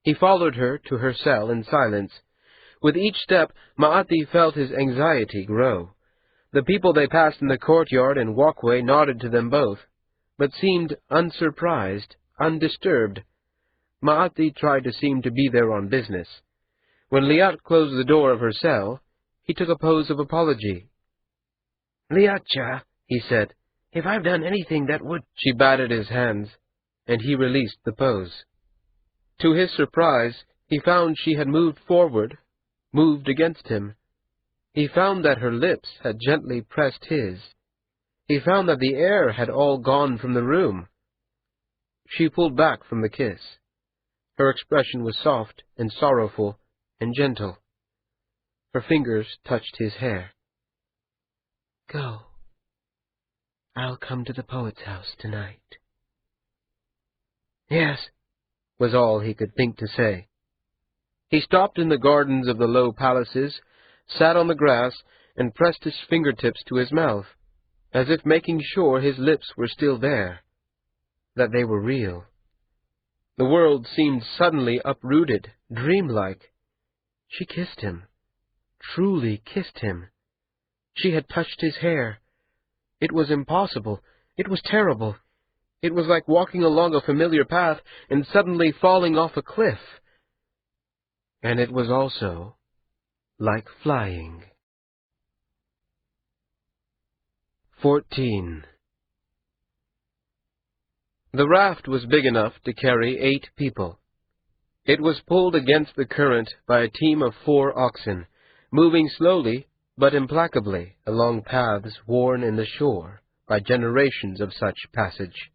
He followed her to her cell in silence. With each step, Maati felt his anxiety grow. The people they passed in the courtyard and walkway nodded to them both, but seemed unsurprised, undisturbed. Maati tried to seem to be there on business. When Liat closed the door of her cell, he took a pose of apology. "Liat-cha," he said. "if I've done anything that would—" She batted his hands, and he released the pose. To his surprise, he found she had moved forward, moved against him. He found that her lips had gently pressed his. He found that the air had all gone from the room. She pulled back from the kiss. Her expression was soft and sorrowful and gentle. Her fingers touched his hair. "Go. I'll come to the Poet's House tonight." "Yes," was all he could think to say. He stopped in the gardens of the low palaces, sat on the grass, and pressed his fingertips to his mouth, as if making sure his lips were still there, that they were real. The world seemed suddenly uprooted, dreamlike. She kissed him, truly kissed him. She had touched his hair. It was impossible. It was terrible. It was like walking along a familiar path and suddenly falling off a cliff. And it was also like flying. 14. The raft was big enough to carry 8 people. It was pulled against the current by a team of 4 oxen, moving slowly but implacably along paths worn in the shore by generations of such passage.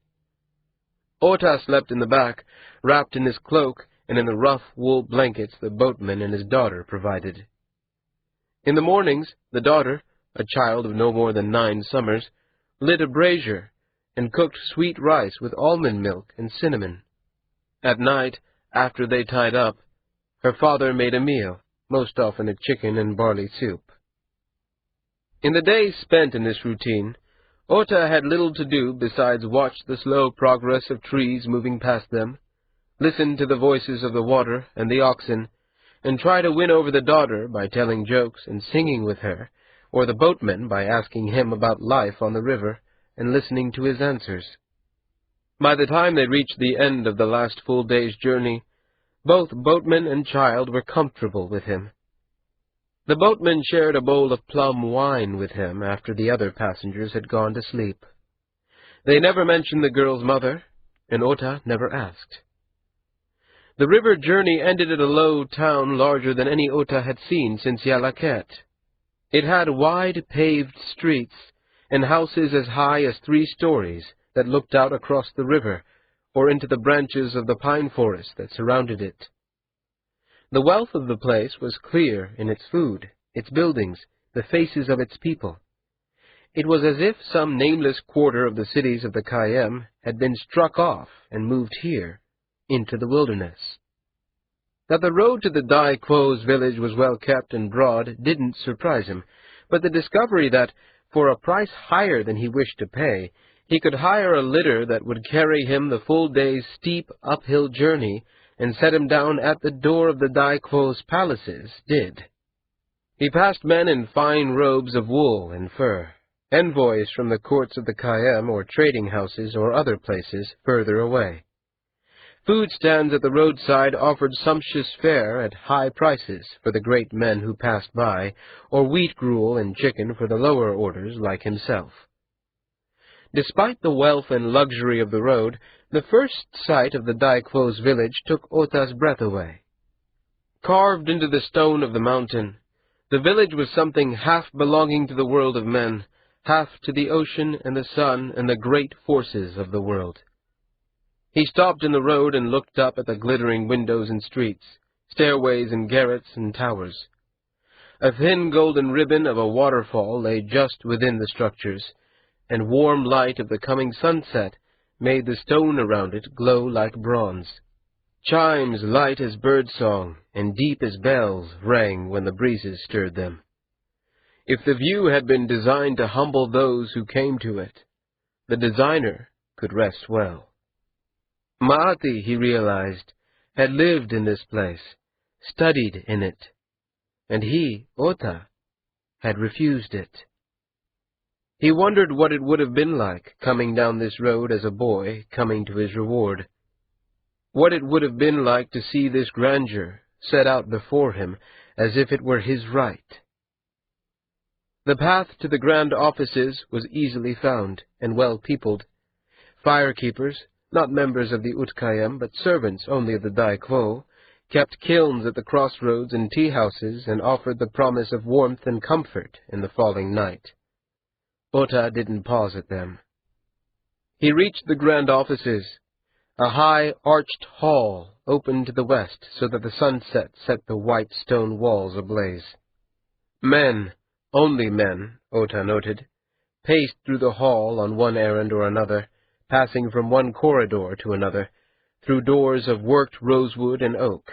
Ota slept in the back, wrapped in his cloak and in the rough wool blankets the boatman and his daughter provided. In the mornings, the daughter, a child of no more than 9 summers, lit a brazier and cooked sweet rice with almond milk and cinnamon. At night, after they tied up, her father made a meal, most often a chicken and barley soup. In the days spent in this routine, Ota had little to do besides watch the slow progress of trees moving past them, listen to the voices of the water and the oxen, and try to win over the daughter by telling jokes and singing with her, or the boatman by asking him about life on the river and listening to his answers. By the time they reached the end of the last full day's journey, both boatman and child were comfortable with him. The boatman shared a bowl of plum wine with him after the other passengers had gone to sleep. They never mentioned the girl's mother, and Ota never asked. The river journey ended at a low town larger than any Ota had seen since Yalaket. It had wide paved streets and houses as high as 3 stories that looked out across the river or into the branches of the pine forest that surrounded it. The wealth of the place was clear in its food, its buildings, the faces of its people. It was as if some nameless quarter of the cities of the Kayem had been struck off and moved here, into the wilderness. That the road to the Dai Quo's village was well kept and broad didn't surprise him, but the discovery that, for a price higher than he wished to pay, he could hire a litter that would carry him the full day's steep uphill journey and set him down at the door of the Dai Quo's palaces did. He passed men in fine robes of wool and fur, envoys from the courts of the Kayem or trading houses or other places further away. Food stands at the roadside offered sumptuous fare at high prices for the great men who passed by, or wheat gruel and chicken for the lower orders like himself. Despite the wealth and luxury of the road, the first sight of the Dai Quo's village took Ota's breath away. Carved into the stone of the mountain, the village was something half belonging to the world of men, half to the ocean and the sun and the great forces of the world. He stopped in the road and looked up at the glittering windows and streets, stairways and garrets and towers. A thin golden ribbon of a waterfall lay just within the structures, and warm light of the coming sunset made the stone around it glow like bronze. Chimes light as bird-song and deep as bells rang when the breezes stirred them. If the view had been designed to humble those who came to it, the designer could rest well. Mahati, he realized, had lived in this place, studied in it, and he, Ota, had refused it. He wondered what it would have been like coming down this road as a boy coming to his reward. What it would have been like to see this grandeur set out before him as if it were his right. The path to the grand offices was easily found and well peopled. Firekeepers, not members of the Utkayem, but servants only of the Dai Quo, kept kilns at the crossroads and tea-houses and offered the promise of warmth and comfort in the falling night. Ota didn't pause at them. He reached the grand offices, a high, arched hall open to the west so that the sunset set the white stone walls ablaze. Men, only men, Ota noted, paced through the hall on one errand or another, passing from one corridor to another, through doors of worked rosewood and oak.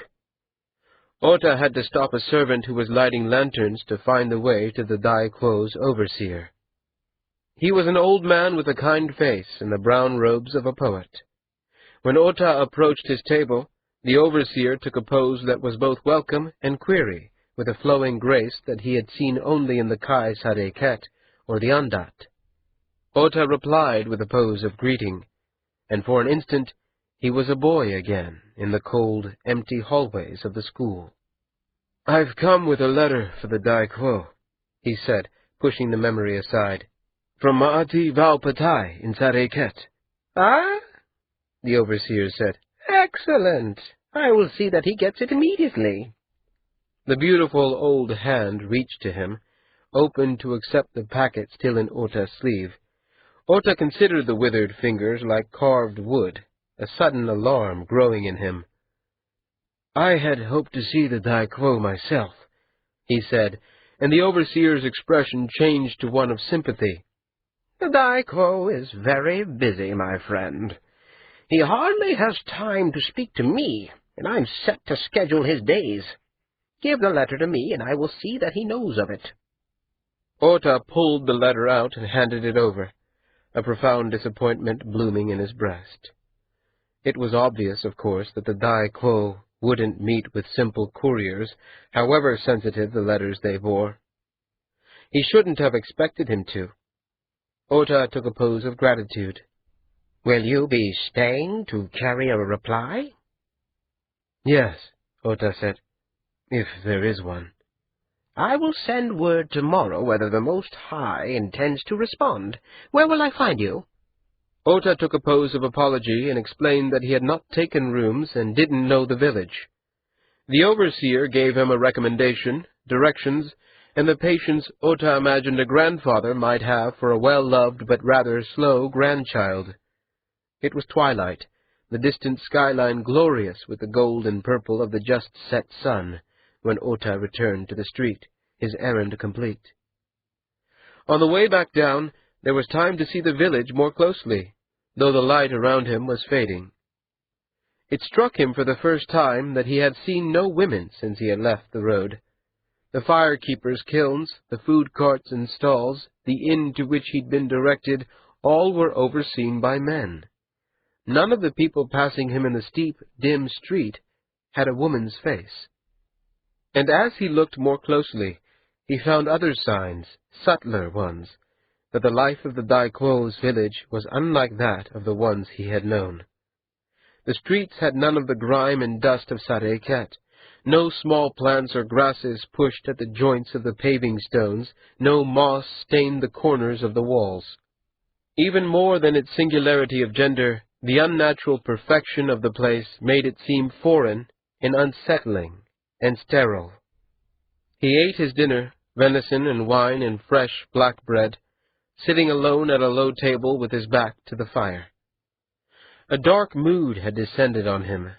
Ota had to stop a servant who was lighting lanterns to find the way to the Dai Quo's overseer. He was an old man with a kind face and the brown robes of a poet. When Ota approached his table, the overseer took a pose that was both welcome and query, with a flowing grace that he had seen only in the Kai Sareket, or the Andat. Ota replied with a pose of greeting, and for an instant he was a boy again in the cold, empty hallways of the school. "I've come with a letter for the Dai Quo," he said, pushing the memory aside. "From Ma'ati Valpatai in Sareket." "Ah?" the overseer said. "Excellent. I will see that he gets it immediately." The beautiful old hand reached to him, open to accept the packet still in Ota's sleeve. Ota considered the withered fingers like carved wood, a sudden alarm growing in him. "I had hoped to see the Dai Quo myself," he said, and the overseer's expression changed to one of sympathy. "The Dai Quo is very busy, my friend. He hardly has time to speak to me, and I'm set to schedule his days. Give the letter to me, and I will see that he knows of it." Ota pulled the letter out and handed it over, a profound disappointment blooming in his breast. It was obvious, of course, that the Dai Quo wouldn't meet with simple couriers, however sensitive the letters they bore. He shouldn't have expected him to. Ota took a pose of gratitude. "Will you be staying to carry a reply?" "Yes," Ota said, "if there is one." "I will send word tomorrow whether the Most High intends to respond. Where will I find you?" Ota took a pose of apology and explained that he had not taken rooms and didn't know the village. The overseer gave him a recommendation, directions, and the patience Ota imagined a grandfather might have for a well-loved but rather slow grandchild. It was twilight, the distant skyline glorious with the gold and purple of the just-set sun, when Ota returned to the street, his errand complete. On the way back down, there was time to see the village more closely, though the light around him was fading. It struck him for the first time that he had seen no women since he had left the road. The firekeepers' kilns, the food carts and stalls, the inn to which he'd been directed, all were overseen by men. None of the people passing him in the steep, dim street had a woman's face. And as he looked more closely, he found other signs, subtler ones, that the life of the Dai Quo's village was unlike that of the ones he had known. The streets had none of the grime and dust of Sareket. No small plants or grasses pushed at the joints of the paving stones, no moss stained the corners of the walls. Even more than its singularity of gender, the unnatural perfection of the place made it seem foreign and unsettling and sterile. He ate his dinner, venison and wine and fresh black bread, sitting alone at a low table with his back to the fire. A dark mood had descended on him.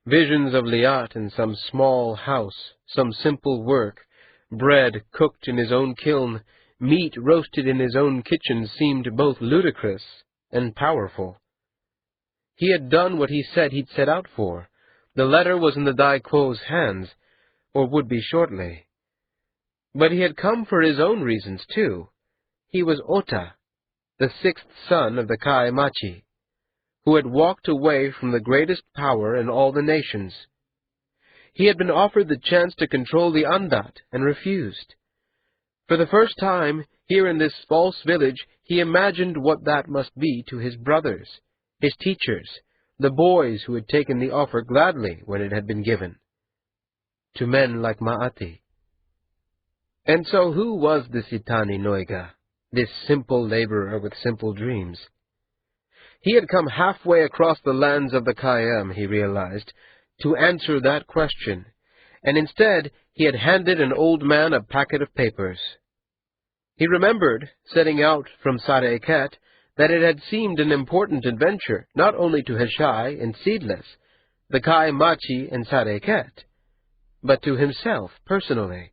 Visions of Liat in some small house, some simple work, bread cooked in his own kiln, meat roasted in his own kitchen seemed both ludicrous and powerful. He had done what he said he'd set out for. The letter was in the Dai Quo's hands, or would be shortly. But he had come for his own reasons, too. He was Ota, the sixth son of the Kai Machi, who had walked away from the greatest power in all the nations. He had been offered the chance to control the Andat and refused. For the first time, here in this false village, he imagined what that must be to his brothers, his teachers, the boys who had taken the offer gladly when it had been given, to men like Ma'ati. And so who was this Itani Noiga, this simple laborer with simple dreams? He had come halfway across the lands of the Kayam, he realized, to answer that question, and instead he had handed an old man a packet of papers. He remembered, setting out from Sareket, that it had seemed an important adventure, not only to Heshai and Seedless, the Kai Machi and Sareket, but to himself personally.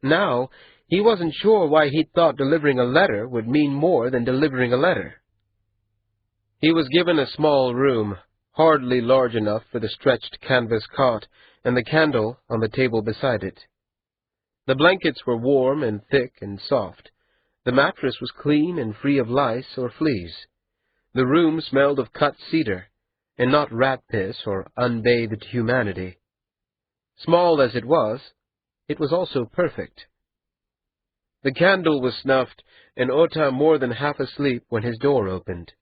Now, he wasn't sure why he'd thought delivering a letter would mean more than delivering a letter. He was given a small room, hardly large enough for the stretched canvas cot and the candle on the table beside it. The blankets were warm and thick and soft. The mattress was clean and free of lice or fleas. The room smelled of cut cedar, and not rat piss or unbathed humanity. Small as it was also perfect. The candle was snuffed, and Ota more than half asleep when his door opened.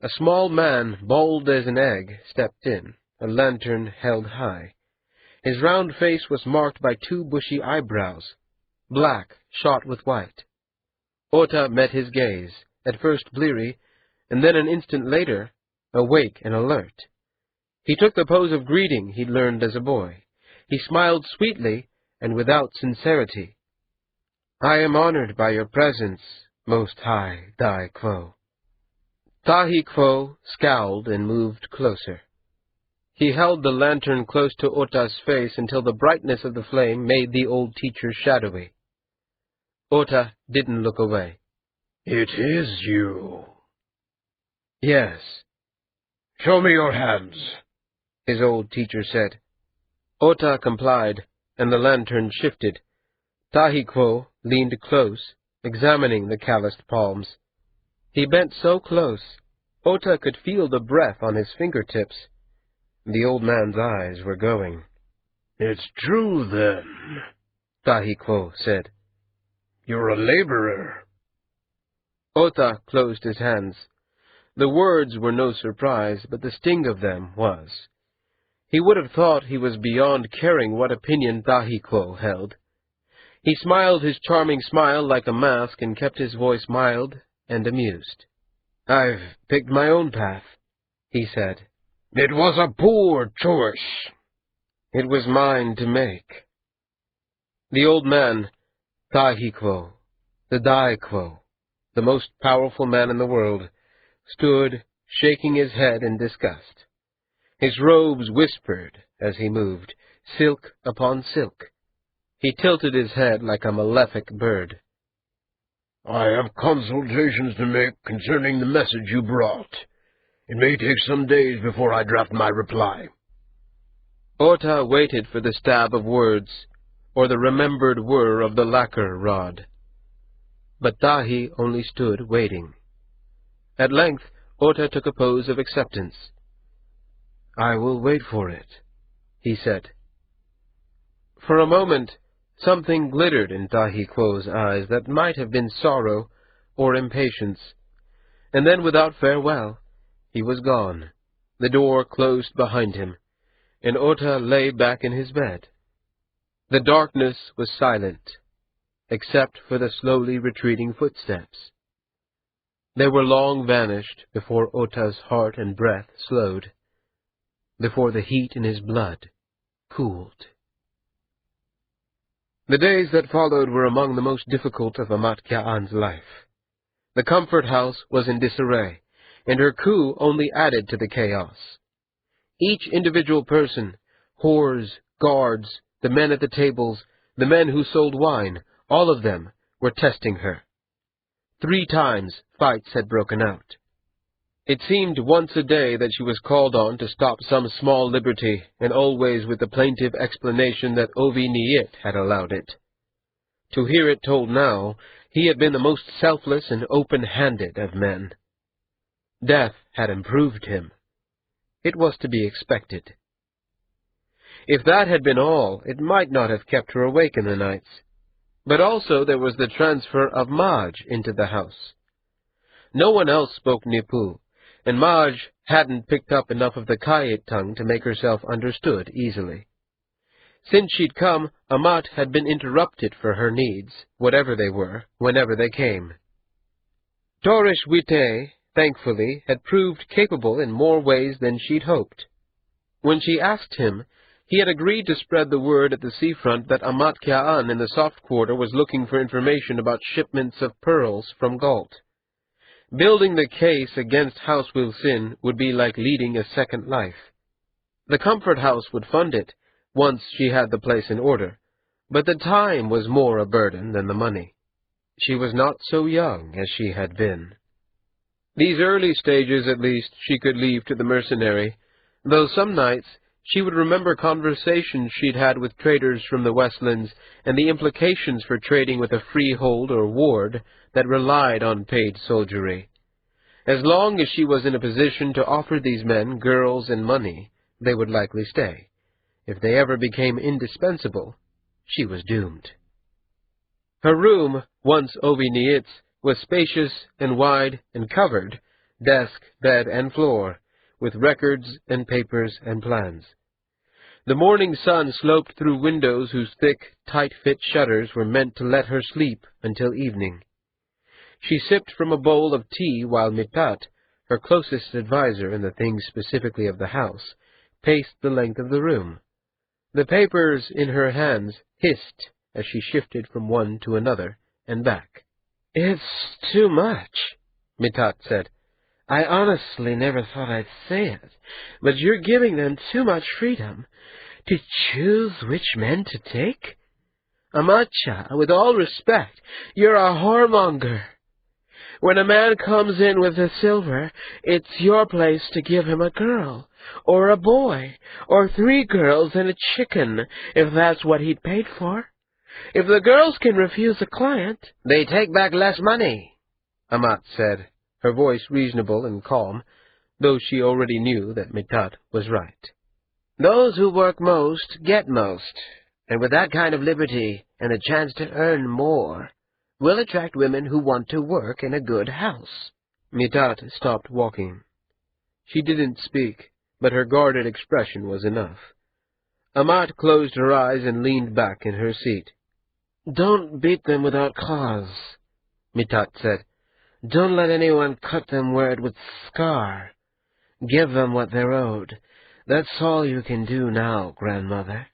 A small man, bald as an egg, stepped in, a lantern held high. His round face was marked by 2 bushy eyebrows, black, shot with white. Ota met his gaze, at first bleary, and then an instant later, awake and alert. He took the pose of greeting he'd learned as a boy. He smiled sweetly and without sincerity. "I am honored by your presence, Most High Dai Quo." Tahi Quo scowled and moved closer. He held the lantern close to Ota's face until the brightness of the flame made the old teacher shadowy. Ota didn't look away. "It is you." "Yes." "Show me your hands," his old teacher said. Ota complied, and the lantern shifted. Tahi Quo leaned close, examining the calloused palms. He bent so close, Ota could feel the breath on his fingertips. The old man's eyes were going. "It's true, then," Tahi Quo said. "You're a laborer." Ota closed his hands. The words were no surprise, but the sting of them was. He would have thought he was beyond caring what opinion Tahi Quo held. He smiled his charming smile like a mask and kept his voice mild and amused. "I've picked my own path," he said. "It was a poor choice." "It was mine to make." The old man, Tahi Quo, the Dai Quo, the most powerful man in the world, stood shaking his head in disgust. His robes whispered as he moved, silk upon silk. He tilted his head like a malefic bird. "I have consultations to make concerning the message you brought. It may take some days before I draft my reply." Ota waited for the stab of words, or the remembered whir of the lacquer rod. But Tahi only stood waiting. At length, Ota took a pose of acceptance. "I will wait for it," he said. For a moment, something glittered in Tahi Quo's eyes that might have been sorrow or impatience, and then without farewell, he was gone. The door closed behind him, and Ota lay back in his bed. The darkness was silent, except for the slowly retreating footsteps. They were long vanished before Ota's heart and breath slowed, before the heat in his blood cooled. The days that followed were among the most difficult of Amat Ka'an's life. The comfort house was in disarray, and her coup only added to the chaos. Each individual person, whores, guards, the men at the tables, the men who sold wine, all of them were testing her. 3 times fights had broken out. It seemed once a day that she was called on to stop some small liberty, and always with the plaintive explanation that Ovi Niet had allowed it. To hear it told now, he had been the most selfless and open-handed of men. Death had improved him. It was to be expected. If that had been all, it might not have kept her awake in the nights. But also there was the transfer of Maj into the house. No one else spoke Nipu, and Maj hadn't picked up enough of the Kayet tongue to make herself understood easily. Since she'd come, Amat had been interrupted for her needs, whatever they were, whenever they came. Torish Wite, thankfully, had proved capable in more ways than she'd hoped. When she asked him, he had agreed to spread the word at the seafront that Amat Ka'an in the soft quarter was looking for information about shipments of pearls from Galt. Building the case against House Wilsin would be like leading a second life. The comfort house would fund it, once she had the place in order, but the time was more a burden than the money. She was not so young as she had been. These early stages, at least, she could leave to the mercenary, though some nights She would remember conversations she'd had with traders from the Westlands and the implications for trading with a freehold or ward that relied on paid soldiery. As long as she was in a position to offer these men girls and money, they would likely stay. If they ever became indispensable, she was doomed. Her room, once Aubigny's, was spacious and wide and covered, desk, bed, and floor, with records and papers and plans. The morning sun sloped through windows whose thick, tight-fit shutters were meant to let her sleep until evening. She sipped from a bowl of tea while Mitat, her closest adviser in the things specifically of the house, paced the length of the room. The papers in her hands hissed as she shifted from one to another and back. "It's too much," Mitat said. "I honestly never thought I'd say it, but you're giving them too much freedom to choose which men to take. Amatcha, with all respect, you're a whoremonger. When a man comes in with the silver, it's your place to give him a girl, or a boy, or 3 girls and a chicken, if that's what he'd paid for. If the girls can refuse a client, they take back less money," Amat said, her voice reasonable and calm, though she already knew that Mitat was right. "Those who work most get most, and with that kind of liberty and a chance to earn more, will attract women who want to work in a good house." Mitat stopped walking. She didn't speak, but her guarded expression was enough. Amat closed her eyes and leaned back in her seat. "Don't beat them without cause," Mitat said. "Don't let anyone cut them where it would scar. Give them what they're owed. That's all you can do now, grandmother.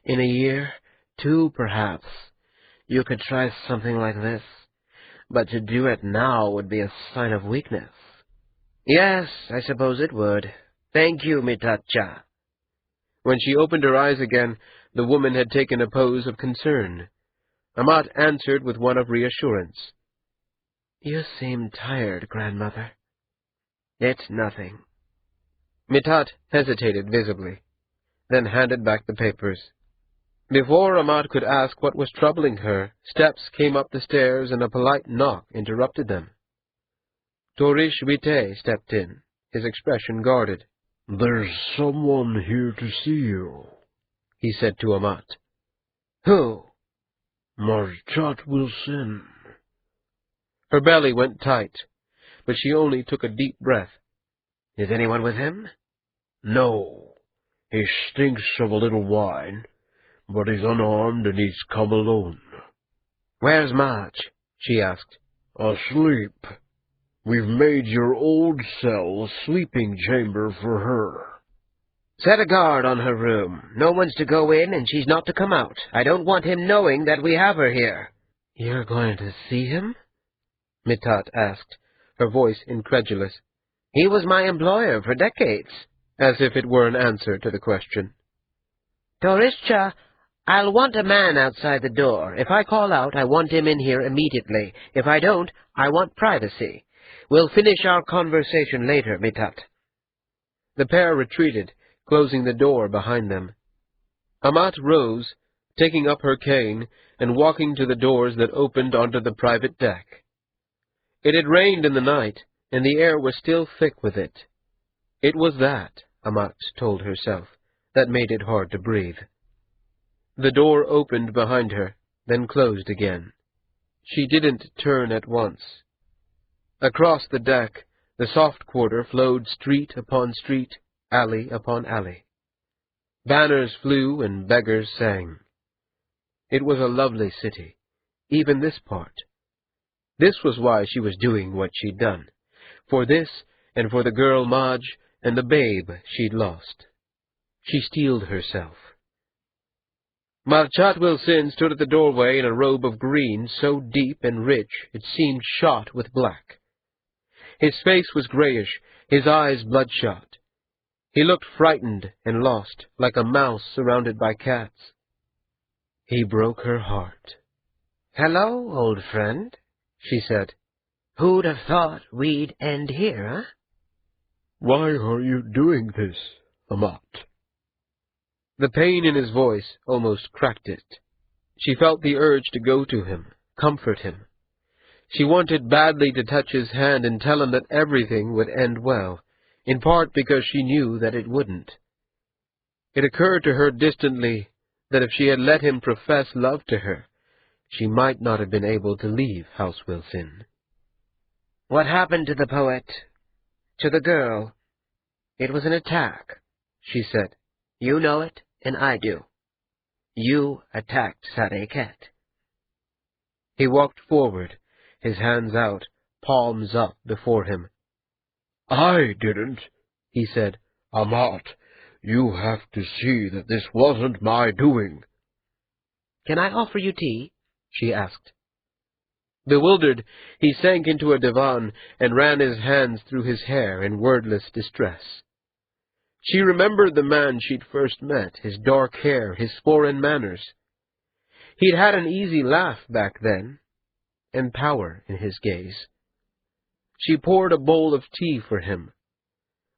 In a year, 2 perhaps, you could try something like this, but to do it now would be a sign of weakness." "Yes, I suppose it would. Thank you, Mitatcha." When she opened her eyes again, the woman had taken a pose of concern. Amat answered with one of reassurance. "You seem tired, grandmother." "It's nothing." Mitat hesitated visibly, then handed back the papers. Before Amat could ask what was troubling her, steps came up the stairs and a polite knock interrupted them. Torish Vite stepped in, his expression guarded. "There's someone here to see you," he said to Amat. "Who?" "Marchat Wilson." Her belly went tight, but she only took a deep breath. "Is anyone with him?" "No. He stinks of a little wine, but he's unarmed and he's come alone." "Where's Marge?" she asked. "Asleep. We've made your old cell a sleeping chamber for her." "Set a guard on her room. No one's to go in, and she's not to come out. I don't want him knowing that we have her here." "You're going to see him?" Mitat asked, her voice incredulous. "He was my employer for decades." As if it were an answer to the question. "Torishcha, I'll want a man outside the door. If I call out, I want him in here immediately. If I don't, I want privacy. We'll finish our conversation later, Mitat." The pair retreated, closing the door behind them. Amat rose, taking up her cane and walking to the doors that opened onto the private deck. It had rained in the night, and the air was still thick with it. It was that, Amat told herself, that made it hard to breathe. The door opened behind her, then closed again. She didn't turn at once. Across the deck, the soft quarter flowed street upon street, alley upon alley. Banners flew and beggars sang. It was a lovely city, even this part. This was why she was doing what she'd done, for this and for the girl Madge and the babe she'd lost. She steeled herself. Marchat Wilson stood at the doorway in a robe of green so deep and rich it seemed shot with black. His face was grayish, his eyes bloodshot. He looked frightened and lost, like a mouse surrounded by cats. He broke her heart. "Hello, old friend," she said. "Who'd have thought we'd end here, huh?" "Why are you doing this, Amat?" The pain in his voice almost cracked it. She felt the urge to go to him, comfort him. She wanted badly to touch his hand and tell him that everything would end well, in part because she knew that it wouldn't. It occurred to her distantly that if she had let him profess love to her, she might not have been able to leave House Wilson. "What happened to the poet? To the girl?" "It was an attack," she said. "You know it, and I do. You attacked Quartet." He walked forward, his hands out, palms up before him. "I didn't," he said. "Amat, you have to see that this wasn't my doing." "Can I offer you tea?" she asked. Bewildered, he sank into a divan and ran his hands through his hair in wordless distress. She remembered the man she'd first met, his dark hair, his foreign manners. He'd had an easy laugh back then, and power in his gaze. She poured a bowl of tea for him.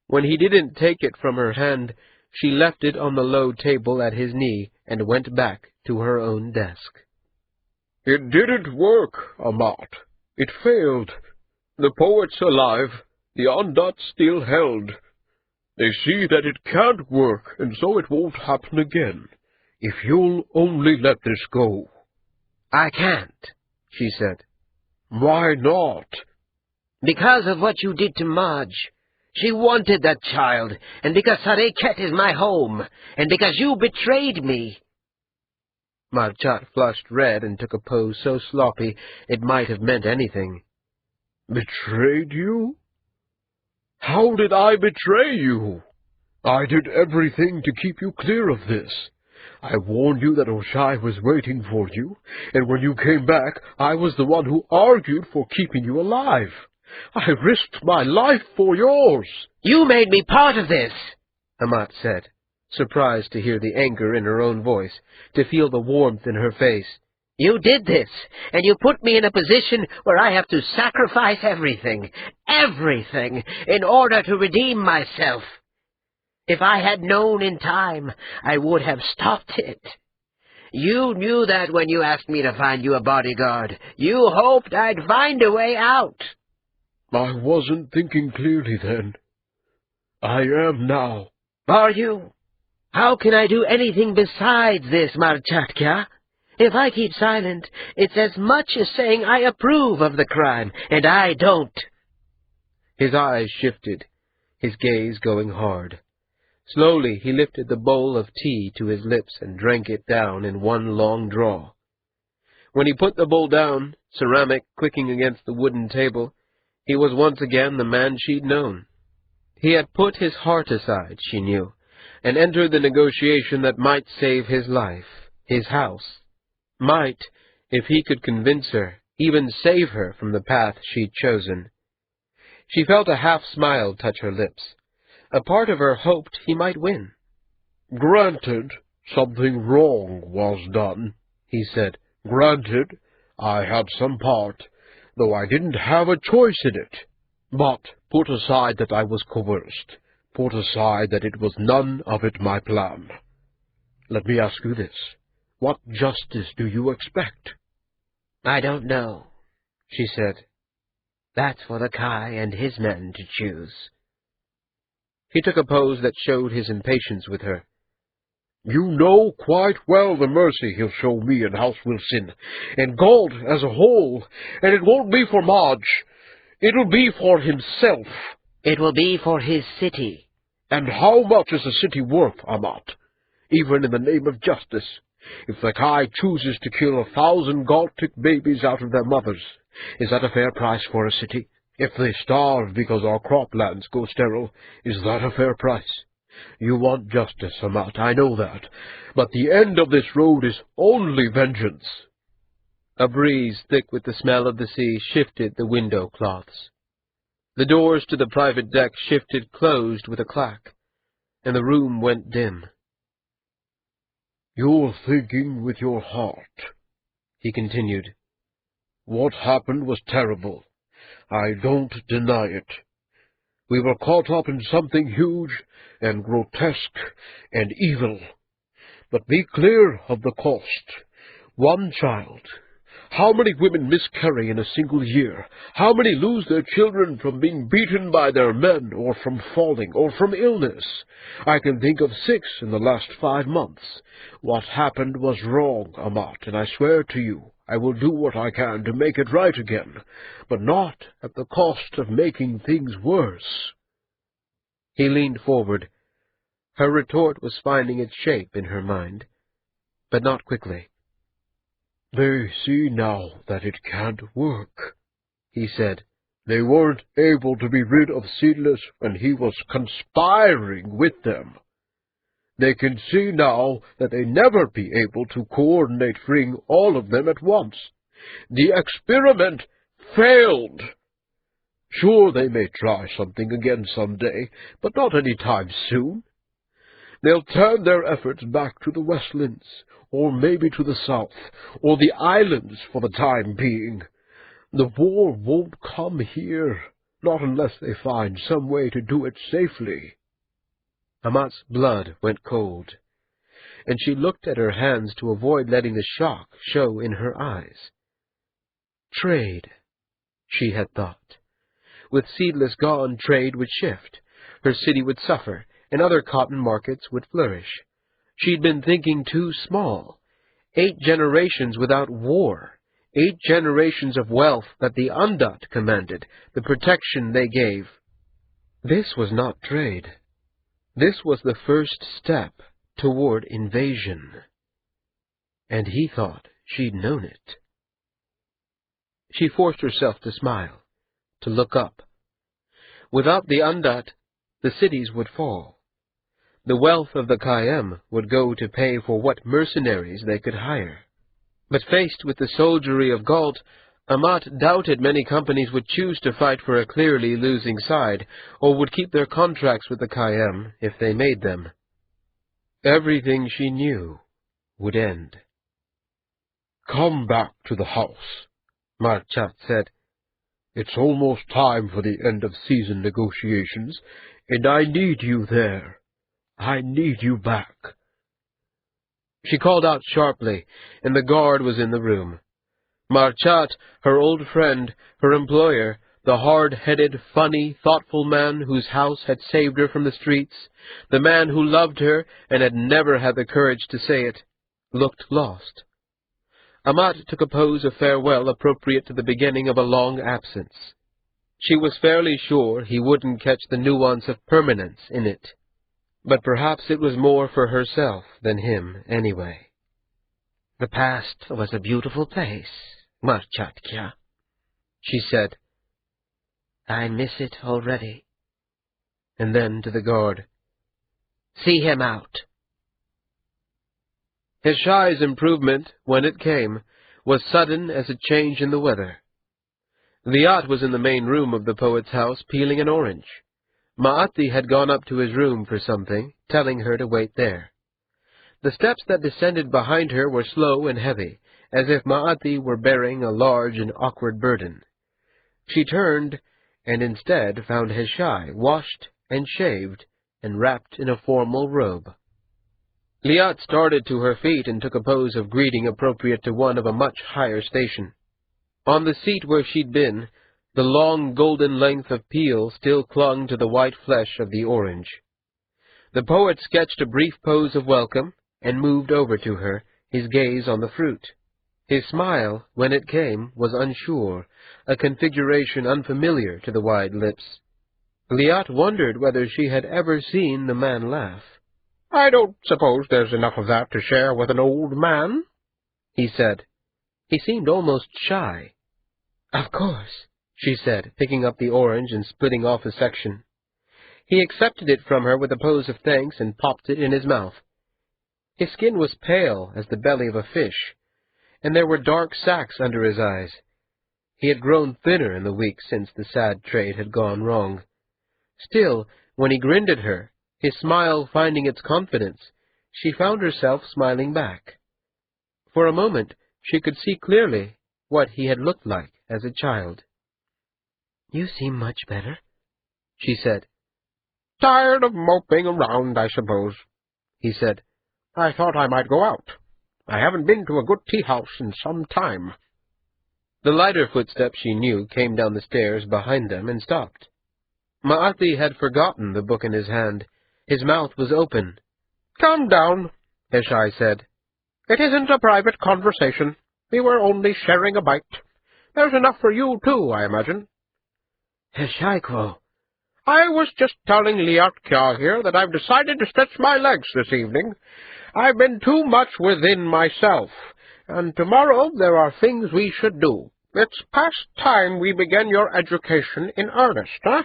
When he didn't take it from her hand, she left it on the low table at his knee and went back to her own desk. "It didn't work, Amat. It failed. The poet's alive. The undot's still held. They see that it can't work, and so it won't happen again. If you'll only let this go." "I can't," she said. "Why not?" "Because of what you did to Marge. She wanted that child, and because Quartet is my home, and because you betrayed me." Marchat flushed red and took a pose so sloppy it might have meant anything. "Betrayed you? How did I betray you? I did everything to keep you clear of this. I warned you that Oshai was waiting for you, and when you came back, I was the one who argued for keeping you alive. I risked my life for yours." "You made me part of this," Amat said, surprised to hear the anger in her own voice, to feel the warmth in her face. "You did this, and you put me in a position where I have to sacrifice everything, in order to redeem myself. If I had known in time, I would have stopped it. You knew that when you asked me to find you a bodyguard. You hoped I'd find a way out." "I wasn't thinking clearly then. I am now." "Are you? How can I do anything besides this, Marchatka? If I keep silent, it's as much as saying I approve of the crime, and I don't." His eyes shifted, his gaze going hard. Slowly he lifted the bowl of tea to his lips and drank it down in one long draw. When he put the bowl down, ceramic clicking against the wooden table, he was once again the man she'd known. He had put his heart aside, she knew, and entered the negotiation that might save his life, his house. Might, if he could convince her, even save her from the path she'd chosen. She felt a half-smile touch her lips. A part of her hoped he might win. "Granted, something wrong was done," he said. "Granted, I had some part, though I didn't have a choice in it. But put aside that I was coerced. Put aside that it was none of it my plan. Let me ask you this. What justice do you expect?" "I don't know," she said. "That's for the Kai and his men to choose." He took a pose that showed his impatience with her. "You know quite well the mercy he'll show me and House Wilson, and God as a whole, and it won't be for Marge. It'll be for himself." "It will be for his city." "And how much is the city worth, Amat? Even in the name of justice, if the Kai chooses to kill 1,000 Galtic babies out of their mothers, is that a fair price for a city? If they starve because our croplands go sterile, is that a fair price? You want justice, Amat, I know that, but the end of this road is only vengeance." A breeze thick with the smell of the sea shifted the window cloths. The doors to the private deck shifted closed with a clack, and the room went dim. "You're thinking with your heart," he continued. "What happened was terrible. I don't deny it. We were caught up in something huge and grotesque and evil. But be clear of the cost. 1 child. How many women miscarry in a single year? How many lose their children from being beaten by their men, or from falling, or from illness? I can think of 6 in the last 5 months. What happened was wrong, Amat, and I swear to you, I will do what I can to make it right again, but not at the cost of making things worse. He leaned forward. Her retort was finding its shape in her mind, but not quickly. They see now that it can't work, he said. They weren't able to be rid of Seedless when he was conspiring with them. They can see now that they never be able to coordinate freeing all of them at once. The experiment failed. Sure, they may try something again someday, but not any time soon. They'll turn their efforts back to the Westlands, or maybe to the south, or the islands for the time being. The war won't come here, not unless they find some way to do it safely. Amat's blood went cold, and she looked at her hands to avoid letting the shock show in her eyes. Trade, she had thought. With Seedless gone, trade would shift. Her city would suffer, and other cotton markets would flourish. She'd been thinking too small. 8 generations without war. 8 generations of wealth that the Undot commanded, the protection they gave. This was not trade. This was the first step toward invasion. And he thought she'd known it. She forced herself to smile, to look up. Without the Undot, the cities would fall. The wealth of the Kayem would go to pay for what mercenaries they could hire. But faced with the soldiery of Galt, Amat doubted many companies would choose to fight for a clearly losing side, or would keep their contracts with the Kayem if they made them. Everything she knew would end. Come back to the house, Marchat said. It's almost time for the end-of-season negotiations, and I need you there. I need you back. She called out sharply, and the guard was in the room. Marchat, her old friend, her employer, the hard-headed, funny, thoughtful man whose house had saved her from the streets, the man who loved her and had never had the courage to say it, looked lost. Amat took a pose of farewell appropriate to the beginning of a long absence. She was fairly sure he wouldn't catch the nuance of permanence in it. But perhaps it was more for herself than him, anyway. The past was a beautiful place, Marchatkya, she said. I miss it already. And then to the guard, See him out. His shy's improvement, when it came, was sudden as a change in the weather. Liat was in the main room of the poet's house peeling an orange. Maati had gone up to his room for something, telling her to wait there. The steps that descended behind her were slow and heavy, as if Maati were bearing a large and awkward burden. She turned, and instead found Heshai washed and shaved and wrapped in a formal robe. Liat started to her feet and took a pose of greeting appropriate to one of a much higher station. On the seat where she'd been, the long golden length of peel still clung to the white flesh of the orange. The poet sketched a brief pose of welcome and moved over to her, his gaze on the fruit. His smile, when it came, was unsure, a configuration unfamiliar to the wide lips. Liat wondered whether she had ever seen the man laugh. I don't suppose there's enough of that to share with an old man, he said. He seemed almost shy. Of course, she said, picking up the orange and splitting off a section. He accepted it from her with a pose of thanks and popped it in his mouth. His skin was pale as the belly of a fish, and there were dark sacs under his eyes. He had grown thinner in the weeks since the sad trade had gone wrong. Still, when he grinned at her, his smile finding its confidence, she found herself smiling back. For a moment she could see clearly what he had looked like as a child. You seem much better, she said. Tired of moping around, I suppose, he said. I thought I might go out. I haven't been to a good tea-house in some time." The lighter footsteps she knew came down the stairs behind them and stopped. Ma'ati had forgotten the book in his hand. His mouth was open. "Calm down," Heshai said. "It isn't a private conversation. We were only sharing a bite. There's enough for you, too, I imagine." Heshai-Quo, "I was just telling Liat Kya here that I've decided to stretch my legs this evening. I've been too much within myself, and tomorrow there are things we should do. It's past time we began your education in earnest, huh?"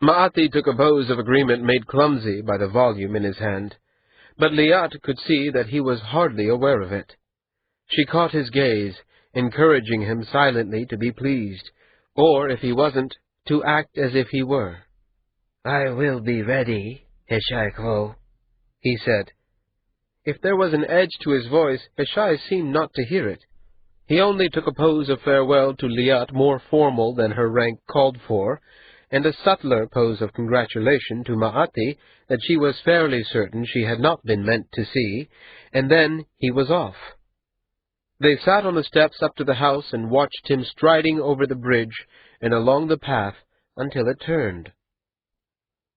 Ma'ati took a pose of agreement made clumsy by the volume in his hand, but Liat could see that he was hardly aware of it. She caught his gaze, encouraging him silently to be pleased, or, if he wasn't, to act as if he were. "I will be ready, Heshai-Quo," he said. If there was an edge to his voice, Heshai seemed not to hear it. He only took a pose of farewell to Liat more formal than her rank called for, and a subtler pose of congratulation to Ma'ati that she was fairly certain she had not been meant to see, and then he was off. They sat on the steps up to the house and watched him striding over the bridge and along the path until it turned.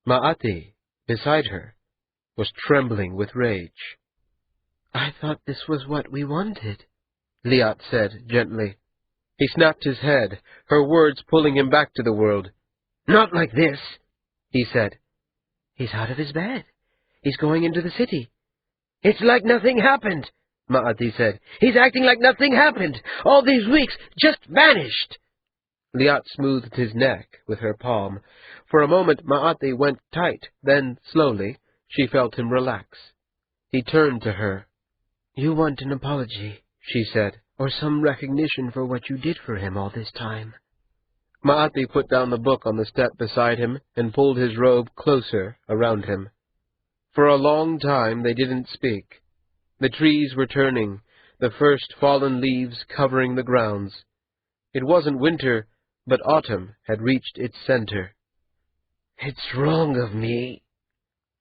Ma'ati, beside her, was trembling with rage. "I thought this was what we wanted," Liat said gently. He snapped his head, her words pulling him back to the world. "Not like this," he said. "He's out of his bed. He's going into the city. It's like nothing happened," Ma'ati said. "He's acting like nothing happened. All these weeks just vanished." Liat smoothed his neck with her palm. For a moment Ma'ati went tight, then, slowly, she felt him relax. He turned to her. "You want an apology," she said, "or some recognition for what you did for him all this time." Ma'ati put down the book on the step beside him and pulled his robe closer around him. For a long time they didn't speak. The trees were turning, the first fallen leaves covering the grounds. It wasn't winter, but autumn had reached its center. "It's wrong of me,"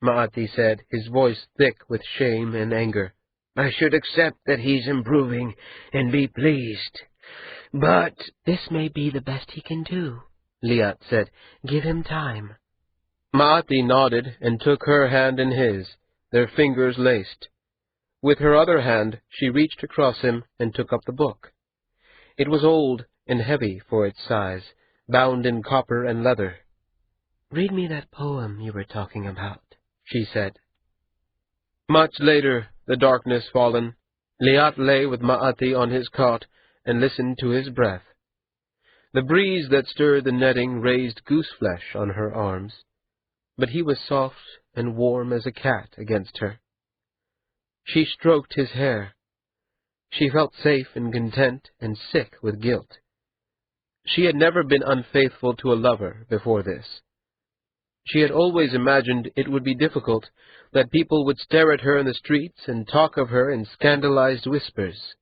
Ma'ati said, his voice thick with shame and anger. "I should accept that he's improving and be pleased. But this may be the best he can do," Liat said. "Give him time." Ma'ati nodded and took her hand in his, their fingers laced. With her other hand she reached across him and took up the book. It was old and heavy for its size, bound in copper and leather. "Read me that poem you were talking about," she said. Much later, the darkness fallen, Liat lay with Ma'ati on his cot and listened to his breath. The breeze that stirred the netting raised goose-flesh on her arms, but he was soft and warm as a cat against her. She stroked his hair. She felt safe and content and sick with guilt. She had never been unfaithful to a lover before this. She had always imagined it would be difficult, that people would stare at her in the streets and talk of her in scandalized whispers.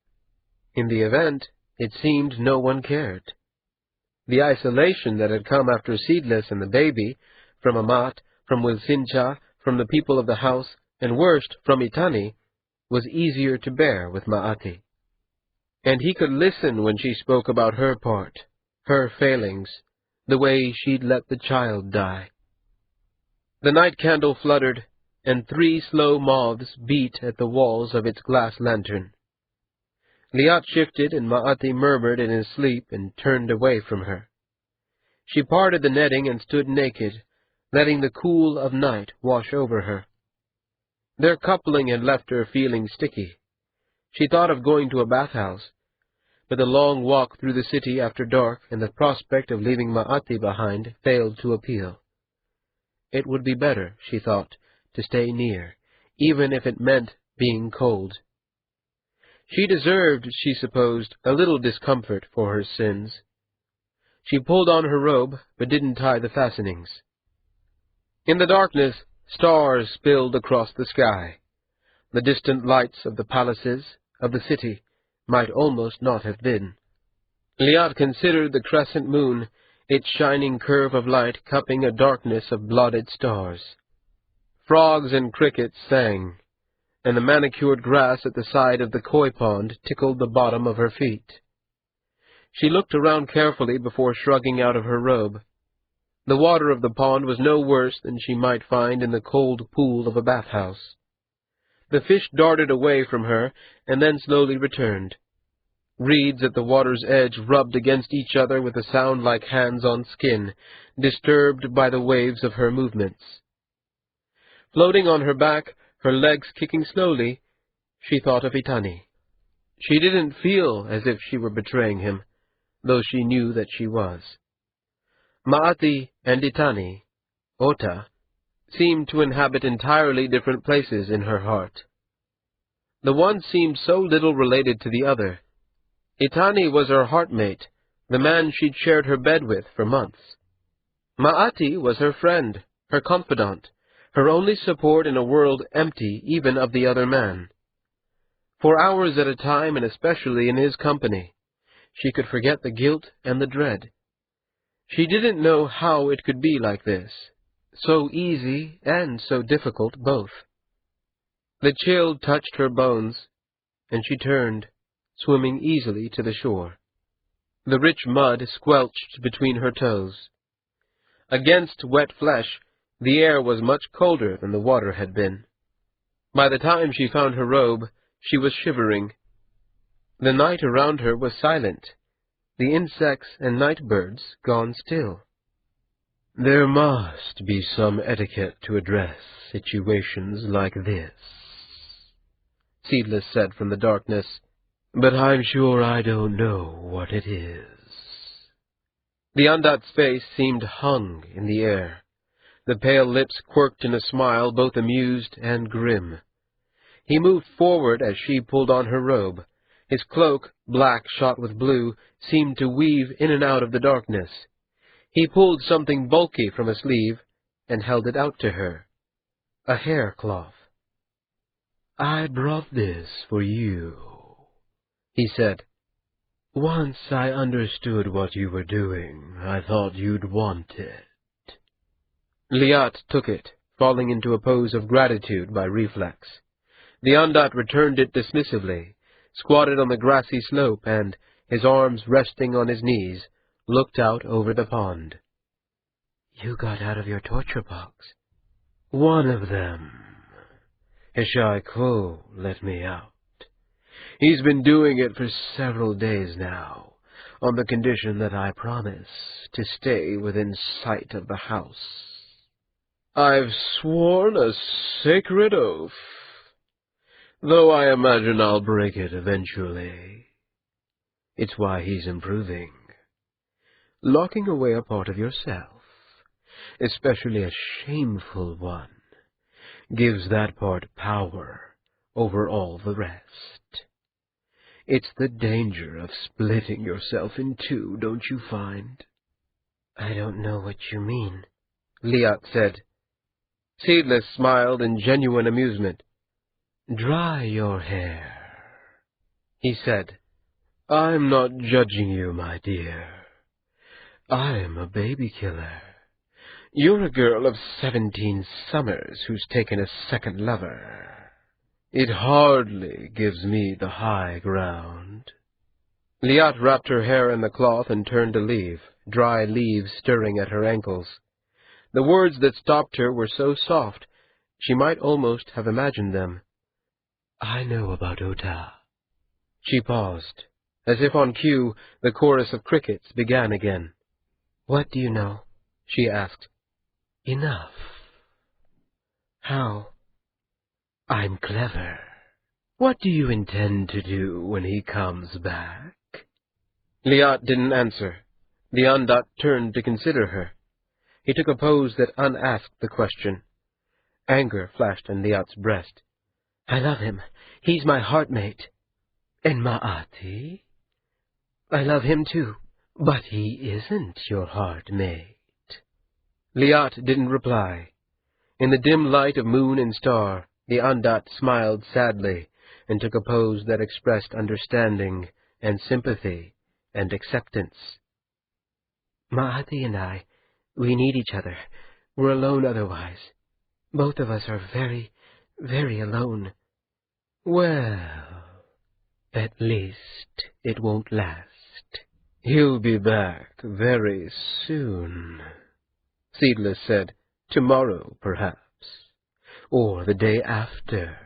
In the event, it seemed no one cared. The isolation that had come after Seedless and the baby, from Amat, from Wilsincha, from the people of the house, and worst, from Itani, was easier to bear with Ma'ati. And he could listen when she spoke about her part, her failings, the way she'd let the child die. The night candle fluttered, and 3 slow moths beat at the walls of its glass lantern. Liat shifted, and Ma'ati murmured in his sleep and turned away from her. She parted the netting and stood naked, letting the cool of night wash over her. Their coupling had left her feeling sticky. She thought of going to a bathhouse, but the long walk through the city after dark and the prospect of leaving Ma'ati behind failed to appeal. It would be better, she thought, to stay near, even if it meant being cold. She deserved, she supposed, a little discomfort for her sins. She pulled on her robe, but didn't tie the fastenings. In the darkness, stars spilled across the sky. The distant lights of the palaces, of the city, might almost not have been. Liat considered the crescent moon, its shining curve of light cupping a darkness of blotted stars. Frogs and crickets sang, and the manicured grass at the side of the koi pond tickled the bottom of her feet. She looked around carefully before shrugging out of her robe. The water of the pond was no worse than she might find in the cold pool of a bathhouse. The fish darted away from her and then slowly returned. Reeds at the water's edge rubbed against each other with a sound like hands on skin, disturbed by the waves of her movements. Floating on her back, her legs kicking slowly, she thought of Itani. She didn't feel as if she were betraying him, though she knew that she was. Maati and Itani, Ota, seemed to inhabit entirely different places in her heart. The one seemed so little related to the other. Itani was her heartmate, the man she'd shared her bed with for months. Maati was her friend, her confidant, her only support in a world empty even of the other man. For hours at a time, and especially in his company, she could forget the guilt and the dread. She didn't know how it could be like this, so easy and so difficult both. The chill touched her bones, and she turned, swimming easily to the shore. The rich mud squelched between her toes. Against wet flesh, the air was much colder than the water had been. By the time she found her robe, she was shivering. The night around her was silent, the insects and night birds gone still. There must be some etiquette to address situations like this, Seedless said from the darkness, but I'm sure I don't know what it is. The Ondat's face seemed hung in the air. The pale lips quirked in a smile both amused and grim. He moved forward as she pulled on her robe. His cloak, black shot with blue, seemed to weave in and out of the darkness. He pulled something bulky from a sleeve and held it out to her. A hair cloth. I brought this for you, he said. Once I understood what you were doing, I thought you'd want it. Liat took it, falling into a pose of gratitude by reflex. The Ondat returned it dismissively, squatted on the grassy slope, and, his arms resting on his knees, looked out over the pond. You got out of your torture box. One of them. Hishai Ko let me out. He's been doing it for several days now, on the condition that I promise to stay within sight of the house. I've sworn a sacred oath, though I imagine I'll break it eventually. It's why he's improving. Locking away a part of yourself, especially a shameful one, gives that part power over all the rest. It's the danger of splitting yourself in two, don't you find? I don't know what you mean, Liat said. Seedless smiled in genuine amusement. Dry your hair, he said. I'm not judging you, my dear. I'm a baby killer. You're a girl of 17 summers who's taken a second lover. It hardly gives me the high ground. Liat wrapped her hair in the cloth and turned to leave, dry leaves stirring at her ankles. The words that stopped her were so soft, she might almost have imagined them. I know about Ota. She paused. As if on cue, the chorus of crickets began again. What do you know? She asked. Enough. How? I'm clever. What do you intend to do when he comes back? Liat didn't answer. The Ondat turned to consider her. He took a pose that unasked the question. Anger flashed in Liat's breast. I love him. He's my heartmate. And Maati? I love him too. But he isn't your heartmate. Liat didn't reply. In the dim light of moon and star, the Ondat smiled sadly and took a pose that expressed understanding and sympathy and acceptance. Maati and I, we need each other. We're alone otherwise. Both of us are very, very alone. Well, at least it won't last. He'll be back very soon, Seedless said. Tomorrow, perhaps, or the day after.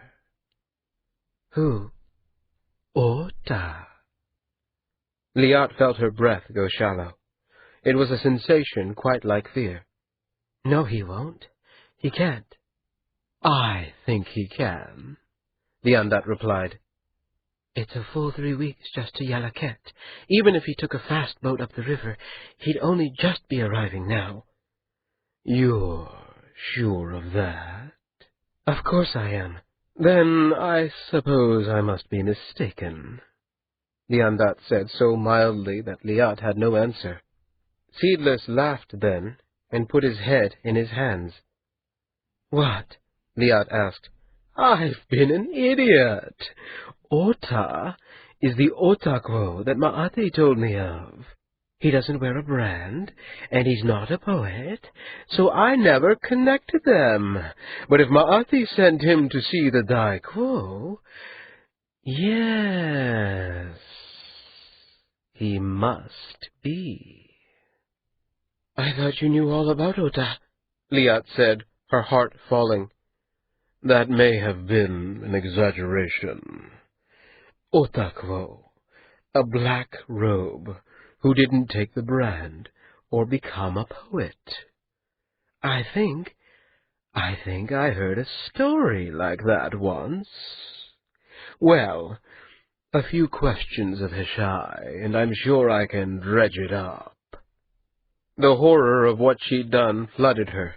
Who? Ota. Liat felt her breath go shallow. It was a sensation quite like fear. No, he won't. He can't. I think he can, the Andat replied. It's a full 3 weeks just to Yalaket. Even if he took a fast boat up the river, he'd only just be arriving now. You're sure of that? Of course I am. Then I suppose I must be mistaken, the Andat said so mildly that Liat had no answer. Seedless laughed then, and put his head in his hands. What? Liat asked. I've been an idiot. Ota is the Otakwo that Maati told me of. He doesn't wear a brand, and he's not a poet, so I never connected them. But if Maati sent him to see the Daikwo, yes, he must be. I thought you knew all about Ota, Liat said, her heart falling. That may have been an exaggeration. Otakwo, a black robe, who didn't take the brand or become a poet. I think I heard a story like that once. Well, a few questions of Hishai, and I'm sure I can dredge it up. The horror of what she'd done flooded her.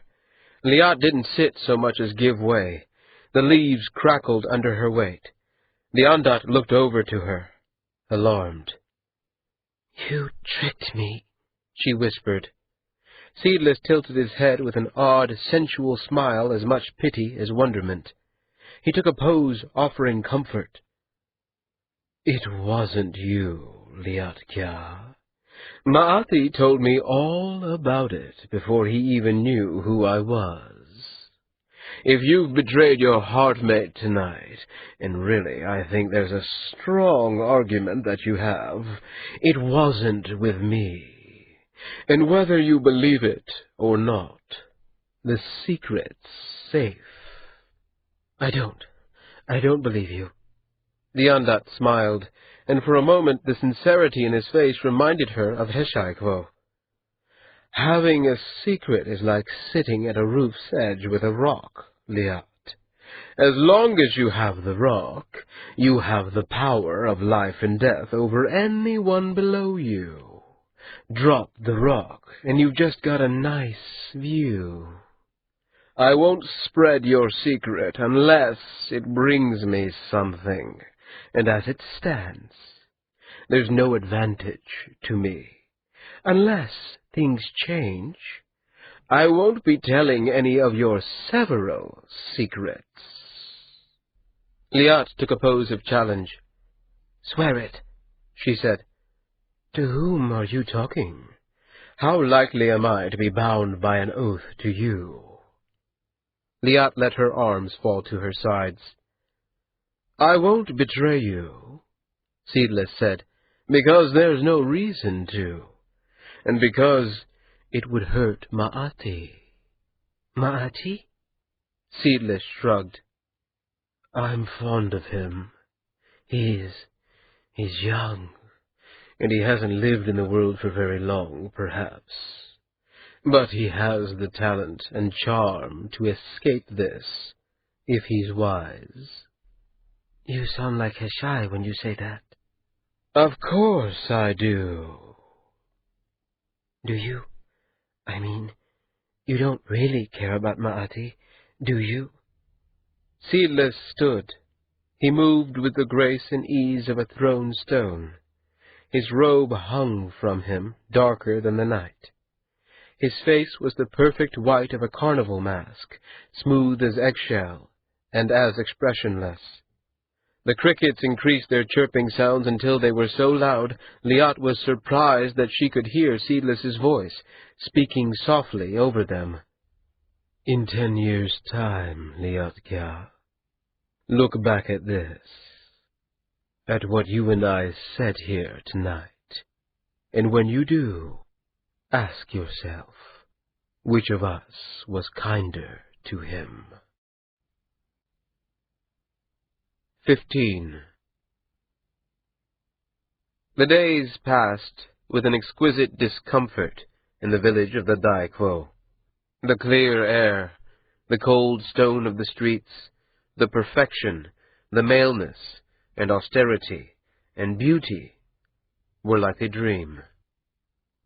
Liat didn't sit so much as give way. The leaves crackled under her weight. The Andat looked over to her, alarmed. You tricked me, she whispered. Seedless tilted his head with an odd, sensual smile, as much pity as wonderment. He took a pose offering comfort. It wasn't you, Liat Kya. Maati told me all about it before he even knew who I was. If you've betrayed your heartmate tonight, and really I think there's a strong argument that you have, it wasn't with me. And whether you believe it or not, the secret's safe. I don't believe you. The Andat smiled, and for a moment the sincerity in his face reminded her of Heshaikwo. Having a secret is like sitting at a roof's edge with a rock, Liat. As long as you have the rock, you have the power of life and death over anyone below you. Drop the rock, and you've just got a nice view. I won't spread your secret unless it brings me something, and as it stands, there's no advantage to me. Unless things change, I won't be telling any of your several secrets. Liat took a pose of challenge. Swear it, she said. To whom are you talking? How likely am I to be bound by an oath to you? Liat let her arms fall to her sides. I won't betray you, Seedless said, because there's no reason to, and because it would hurt Maati. Maati? Seedless shrugged. I'm fond of him. He's young, and he hasn't lived in the world for very long, perhaps. But he has the talent and charm to escape this, if he's wise. You sound like Heshai when you say that. Of course I do. Do you? I mean, you don't really care about Maati, do you? Seedless stood. He moved with the grace and ease of a thrown stone. His robe hung from him, darker than the night. His face was the perfect white of a carnival mask, smooth as eggshell, and as expressionless. The crickets increased their chirping sounds until they were so loud, Liat was surprised that she could hear Seedless's voice, speaking softly over them. In 10 years' time, Liat Kya, Look back at this, at what you and I said here tonight, and when you do, ask yourself, which of us was kinder to him? 15. The days passed with an exquisite discomfort in the village of the Dai Quo. The clear air, the cold stone of the streets, the perfection, the maleness, and austerity, and beauty were like a dream.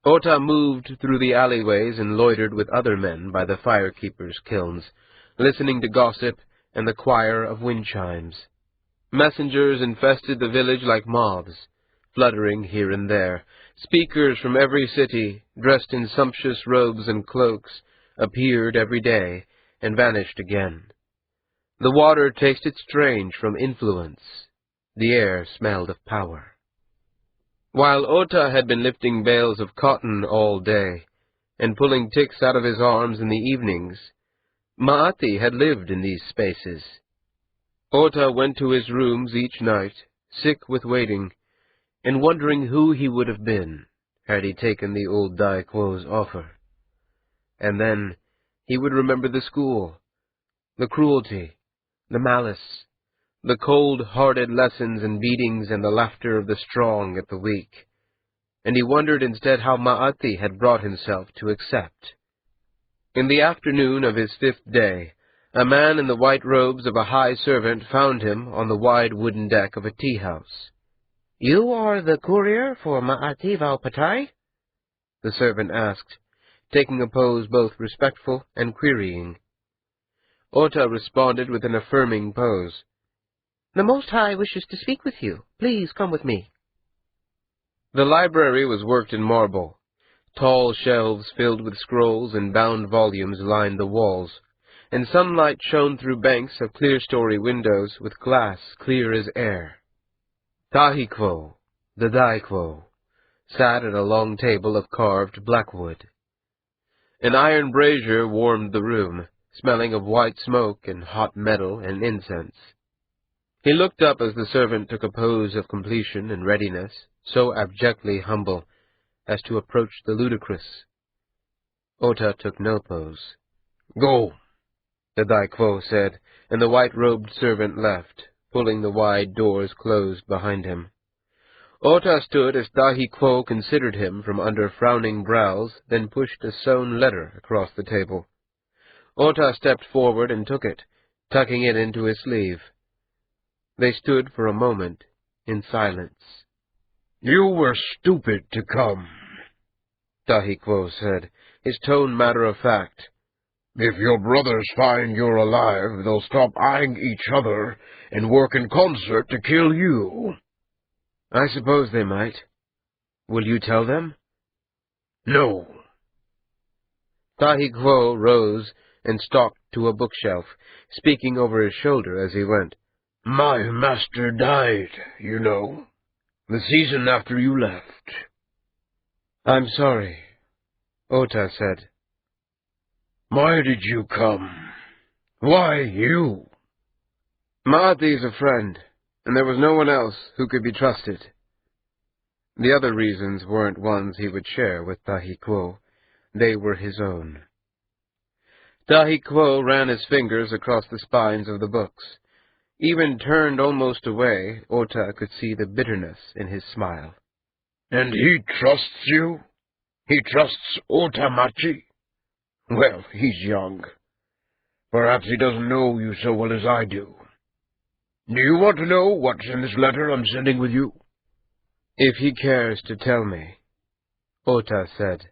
Ota moved through the alleyways and loitered with other men by the firekeepers' kilns, listening to gossip and the choir of wind chimes. Messengers infested the village like moths, fluttering here and there. Speakers from every city, dressed in sumptuous robes and cloaks, appeared every day and vanished again. The water tasted strange from influence. The air smelled of power. While Ota had been lifting bales of cotton all day, and pulling ticks out of his arms in the evenings, Maati had lived in these spaces. Ota went to his rooms each night, sick with waiting, and wondering who he would have been had he taken the old Dai Quo's offer. And then he would remember the school, the cruelty, the malice, the cold-hearted lessons and beatings and the laughter of the strong at the weak, and he wondered instead how Maati had brought himself to accept. In the afternoon of his 5th day, a man in the white robes of a high servant found him on the wide wooden deck of a tea-house. "You are the courier for Maati Valpatai?" the servant asked, taking a pose both respectful and querying. Ota responded with an affirming pose. "The Most High wishes to speak with you. Please come with me." The library was worked in marble. Tall shelves filled with scrolls and bound volumes lined the walls, and sunlight shone through banks of clear-story windows with glass clear as air. Tahi Quo, the Dai Quo, sat at a long table of carved blackwood. An iron brazier warmed the room, smelling of white smoke and hot metal and incense. He looked up as the servant took a pose of completion and readiness, so abjectly humble as to approach the ludicrous. Ota took no pose. Go, the Dai Quo said, and the white-robed servant left, pulling the wide doors closed behind him. Ota stood as Tahi Quo considered him from under frowning brows, then pushed a sewn letter across the table. Ota stepped forward and took it, tucking it into his sleeve. They stood for a moment in silence. You were stupid to come, Tahi Quo said, his tone matter-of-fact. If your brothers find you're alive, they'll stop eyeing each other and work in concert to kill you. I suppose they might. Will you tell them? No. Tahi Quo rose and stalked to a bookshelf, speaking over his shoulder as he went. My master died, you know, the season after you left. I'm sorry, Ota said. Why did you come? Why you? Maati's a friend, and there was no one else who could be trusted. The other reasons weren't ones he would share with Tahi Quo. They were his own. Tahi Quo ran his fingers across the spines of the books. Even turned almost away, Ota could see the bitterness in his smile. And he trusts you? He trusts Otamachi? Well, he's young. Perhaps he doesn't know you so well as I do. Do you want to know what's in this letter I'm sending with you? If he cares to tell me, Ota said.